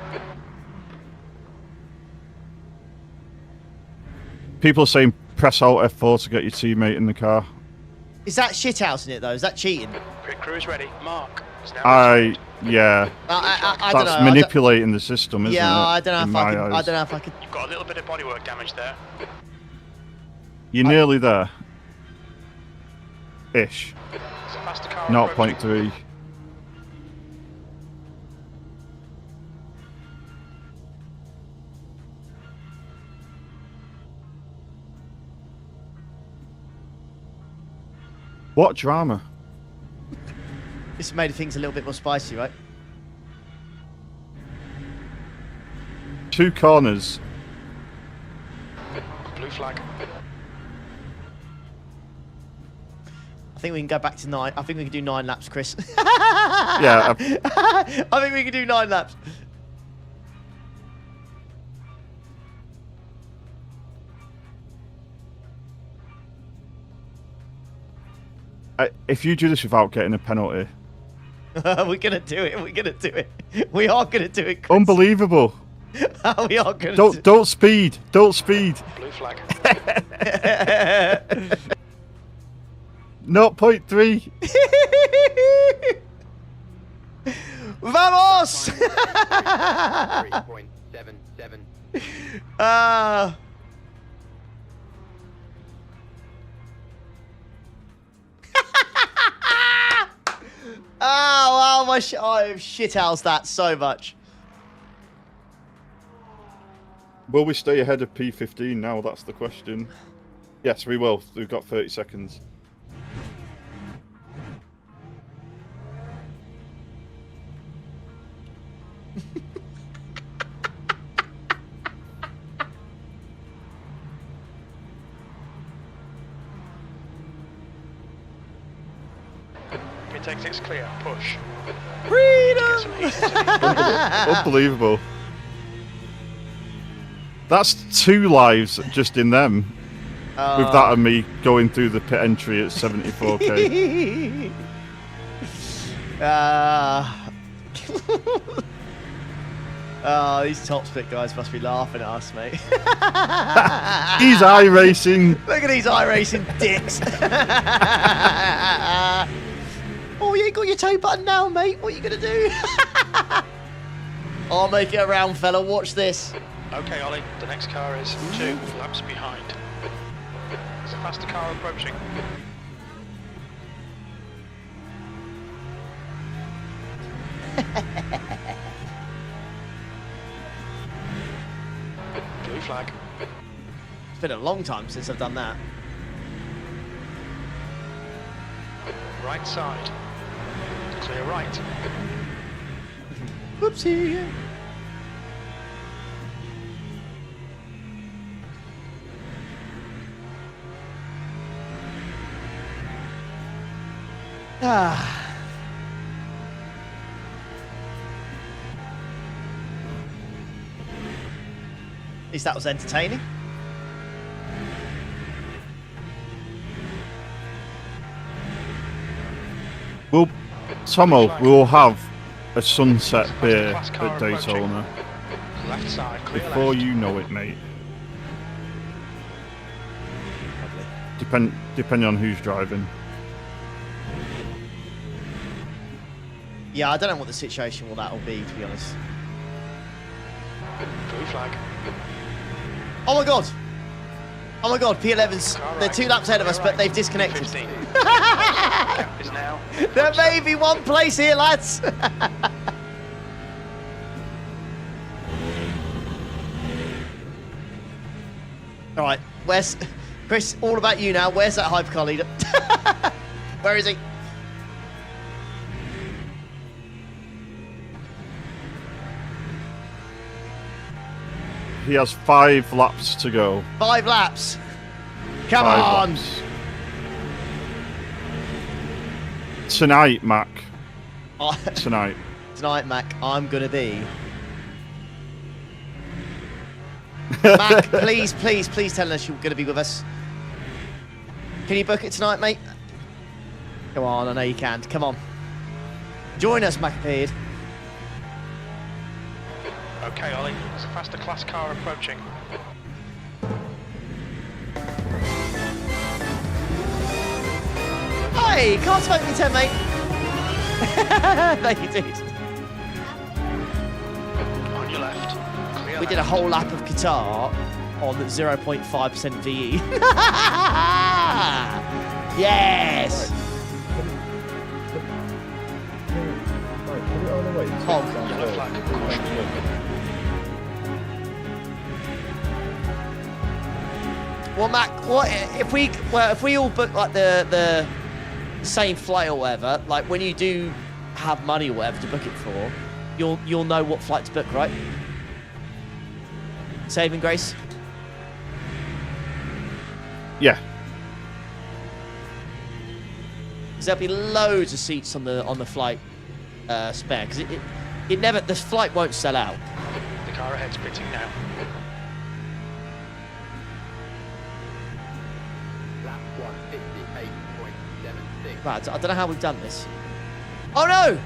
People are saying press Alt F4 to get your teammate in the car. Is that shithousing it though? Is that cheating? Pit crew is ready. Mark is now inside. Yeah. I don't That's know. manipulating the system, isn't it? Yeah, I don't in know my if I can. I eyes. don't know if I could. You've got a little bit of bodywork damage there. You're nearly there. Ish. There's a faster car approaching. 0.3. What drama? This made things a little bit more spicy, right? 2 corners. Blue flag. I think we can go back to 9. I think we can do 9 laps, Chris. Yeah. I think we can do 9 laps. If you do this without getting a penalty, We're gonna do it. We're gonna do it. We are gonna do it, Chris. unbelievable. We are gonna do Don't speed. Don't speed. Blue flag. 0.3. Vamos! 3.77. Oh, wow, I've shithoused that so much. Will we stay ahead of P15 now? That's the question. Yes, we will. We've got 30 seconds. Pit exit's clear. Push. Freedom! Unbelievable. That's 2 lives just in them. With that and me going through the pit entry at 74k. Oh, these top split guys must be laughing at us, mate. He's iRacing. Look at these iRacing dicks. Oh, you ain't got your toe button now, mate. What are you going to do? I'll make it around, fella. Watch this. Okay, Ollie. The next car is 2 laps behind. There's a faster car approaching. Blue flag. It's been a long time since I've done that. Right side. Clear right. Whoopsie. At least that was entertaining. Well, Tomo, we'll have a sunset beer Class car at Daytona. Left side, clear Before left. you know it, mate. Depending on who's driving. Yeah, I don't know what the situation will that'll be, to be honest. Blue flag. Oh my god! Oh my god, P11's, Car they're right. 2 laps ahead of us, Clear but they've right. disconnected. 15. Gap is now. There may be one place here, lads! Alright, where's... Chris, all about you now. Where's that hypercar leader? Where is he? He has 5 laps to go. 5 laps. Come 5 on. laps. Tonight, Mac. Tonight. Tonight, Mac, I'm going to be... Mac, please tell us you're going to be with us. Can you book it tonight, mate? Come on, I know you can. Come on. Join us, McAfee. Okay, Ollie, there's a faster class car approaching. Hey, can't smoke me 10, mate. Thank you, dude. On your left. Clear We did a left. whole lap of Qatar on 0.5% VE. Yes! Honk. Yellow flag. Caution. Well, Mac, what if we all book like the same flight or whatever? Like when you do have money or whatever to book it for, you'll know what flight to book, right? Saving grace. Yeah. Because there'll be loads of seats on the flight spare. Because it never, the flight won't sell out. The car ahead's pitting now. Lap 158.76. Right, I don't know how we've done this. Oh no!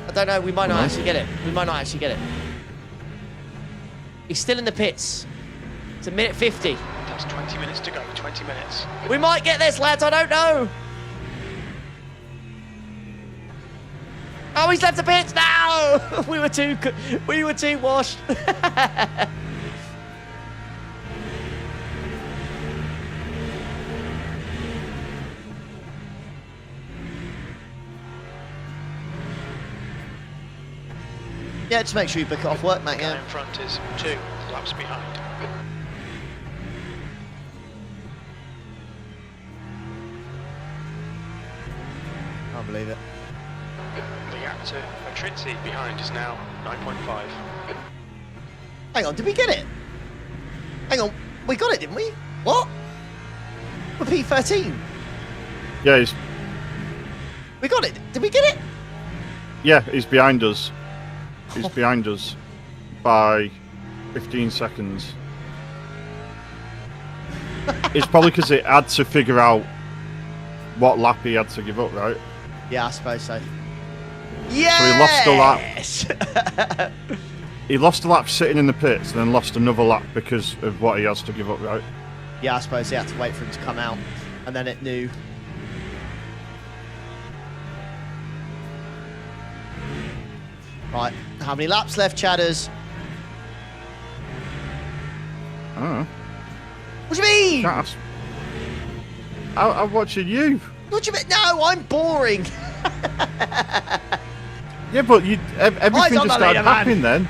I don't know. We might not actually get it. We might not actually get it. He's still in the pits. It's a minute 50. That's 20 minutes to go. 20 minutes. We might get this, lads. I don't know. Oh, he's left the pits now. we were too washed. Yeah, just make sure you book it off work, mate. The guy Yeah. in front is 2 laps behind. Can't believe it. The gap to Patrizzi behind is now 9.5. Hang on, did we get it? Hang on, we got it, didn't we? What? We're P13. Yeah, We got it. Did we get it? he's behind us. He's behind us by 15 seconds. It's probably because it had to figure out what lap he had to give up, right? Yeah, I suppose so. Yeah. So he lost a lap. He lost a lap sitting in the pits, and then lost another lap because of what he has to give up, right? Yeah, I suppose he had to wait for him to come out, and then it knew. Right, how many laps left, Chadders? I don't know. What do you mean? Can't ask. I'm watching you. What do you mean? No, I'm boring. Yeah, but everything on just the started leader, man. happening then.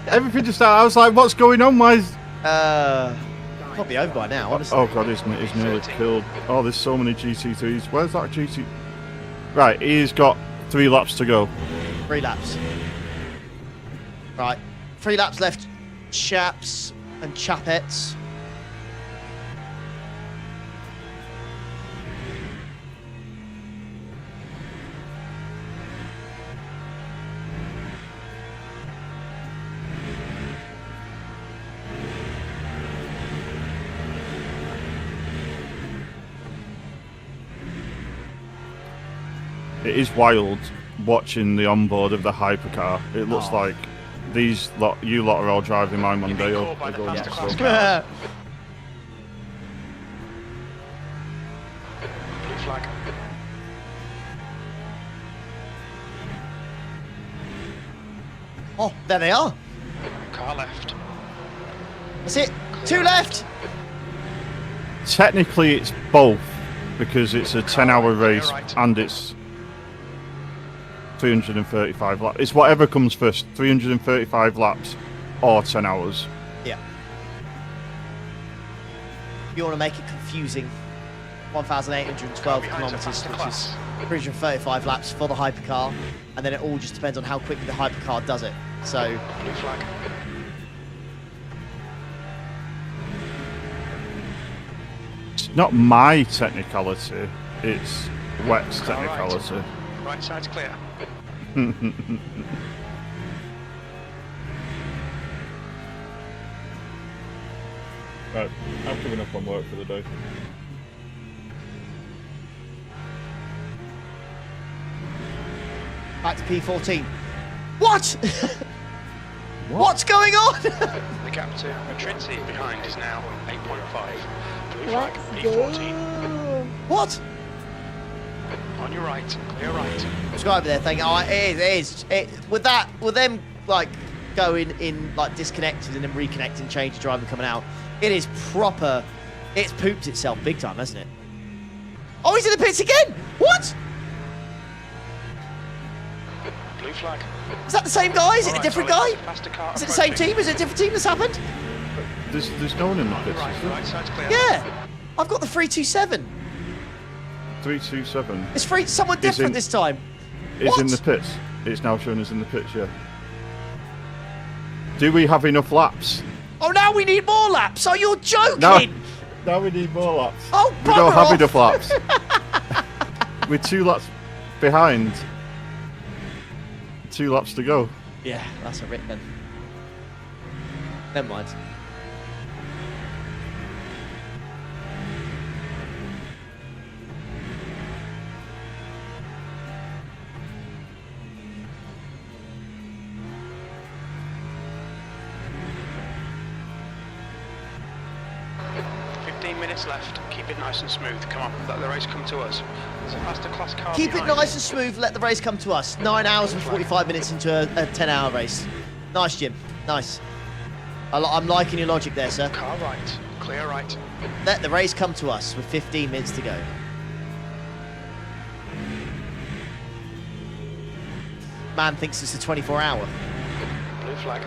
Everything just started. I was like, what's going on? Why is... Probably over by now, honestly. Oh god, he's nearly killed. Oh, there's so many GT3s. Where's that GT? Right, he's got 3 laps to go. 3 laps. Right, 3 laps left, chaps and chapettes. It is wild watching the onboard of the hypercar. It looks like these lot, you lot are all driving my Monday You've been up. caught by the They're going faster slow. class car. Blue flag. Oh, there they are. Car left. That's it. 2 left. Technically, it's both because it's a 10-hour race and it's 335 laps. It's whatever comes first, 335 laps or 10 hours. Yeah. You want to make it confusing. 1,812 Behind's a kilometres, faster which class. is 335 laps for the hypercar, and then it all just depends on how quickly the hypercar does it. So, Blue flag. Not my technicality, it's Wet's Car right. technicality. Right side's clear. Right, I'm giving up on work for the day. Back to P14. What? What's going on? The gap to Matrizzi behind is now 8.5. Blue flag, Let's P14. go. What? On your right, clear right. Let's go over there. Thank you. Oh, it is. With them like going in like disconnected and then reconnecting, change driver coming out. It is proper. It's pooped itself big time, hasn't it? Oh, he's in the pits again. What? Blue flag. Is that the same guy? Is it a Alright, different Ollie, guy? faster car Is it the same approaching. team? Is it a different team that's happened? There's no one in the On your pits, right, is there? right side's clear. Yeah. I've got the 327. 327 It's free. Someone Is different in- this time. is What? in the pits. It's now showing us in the pits, yeah. Do we have enough laps? Oh, now we need more laps. Oh, you're joking. Now we need more laps. Oh, We don't bugger have off. enough laps. We're 2 laps behind. 2 laps to go. Yeah, that's a rip then. Never mind. Minutes left. Keep it nice and smooth. Come on, let the race come to us. There's a faster class car Keep it behind. nice and smooth. Let the race come to us. 9 hours and 45 minutes into a 10-hour race. Nice, Jim. Nice. I'm liking your logic there, sir. Car right, clear right. Let the race come to us with 15 minutes to go. Man thinks it's a 24-hour. Blue flag.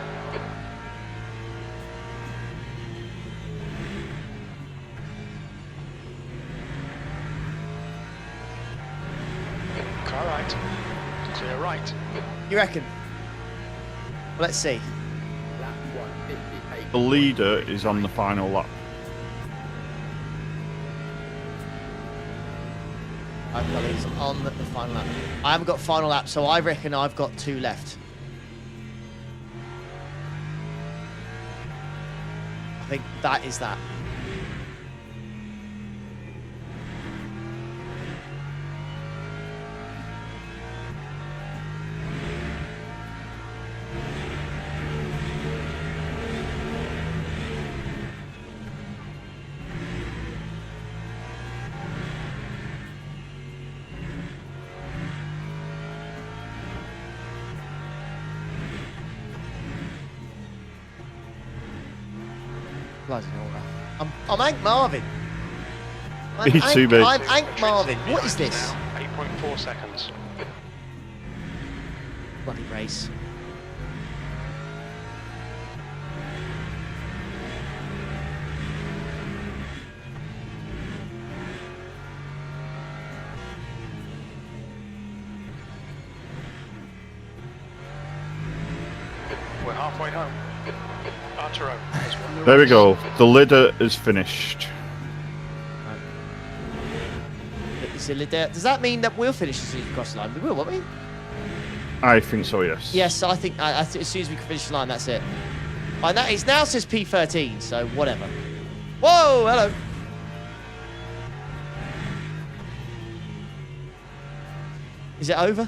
Car right, clear right. You reckon? Well, let's see. Lap 158. The leader is on the final lap. I've got these on the final lap. I haven't got final lap, so I reckon I've got 2 left. I think that is that. Bloody hell. I'm Hank Marvin. I'm Me too, mate. I'm Hank Marvin. What is Behind this? now, 8.4 seconds. Bloody race. We're halfway home. Arturo has won the There we race. go. The leader is finished. Does that mean that we'll finish as soon as we cross the line? We will, won't we? I think so, yes. Yes, I think as soon as we finish the line, that's it. And that is now says P13, so whatever. Whoa, hello. Is it over?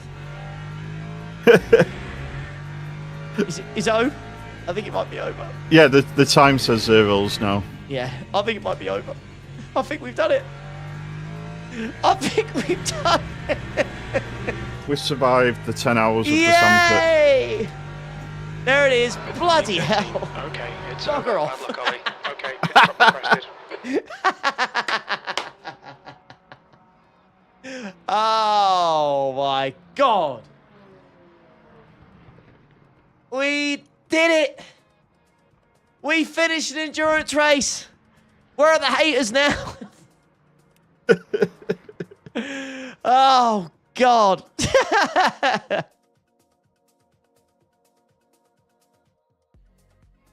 Is it over? I think it might be over. Yeah, the time says zeros now. Yeah, I think it might be over. I think we've done it. I think we've done it. We survived the 10 hours of the sandpit. Yay! There it is. Bloody hell. Okay, it's Bugger over. off. Bad luck, Ollie. Okay, get proper rested. Oh my god. We did it. We finished an endurance race. Where are the haters now? Oh god.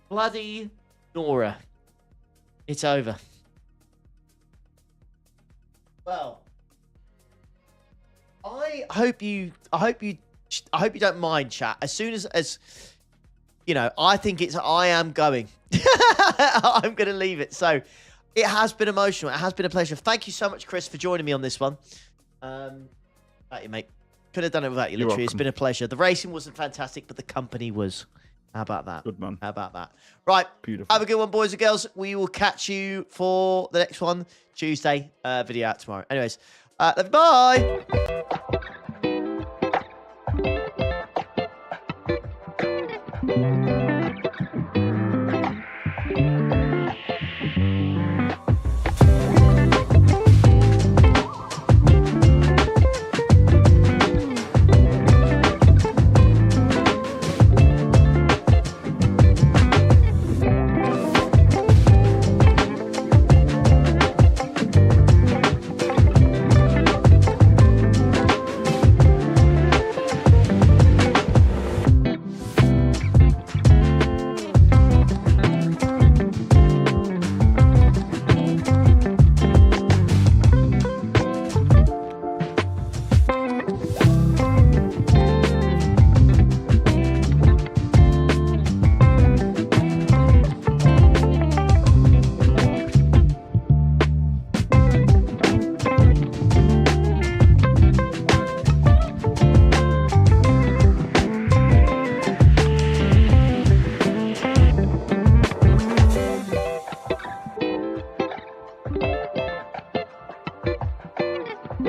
Bloody Nora. It's over. Well, I hope you don't mind, chat. As soon as you know, I think I am going. I'm going to leave it. So it has been emotional. It has been a pleasure. Thank you so much, Chris, for joining me on this one. Thank you, mate. Could have done it without you, literally. It's been a pleasure. The racing wasn't fantastic, but the company was. How about that? Good, man. How about that? Right. Beautiful. Have a good one, boys and girls. We will catch you for the next one, Tuesday. Video out tomorrow. Anyways, love you, bye.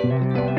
Thank you.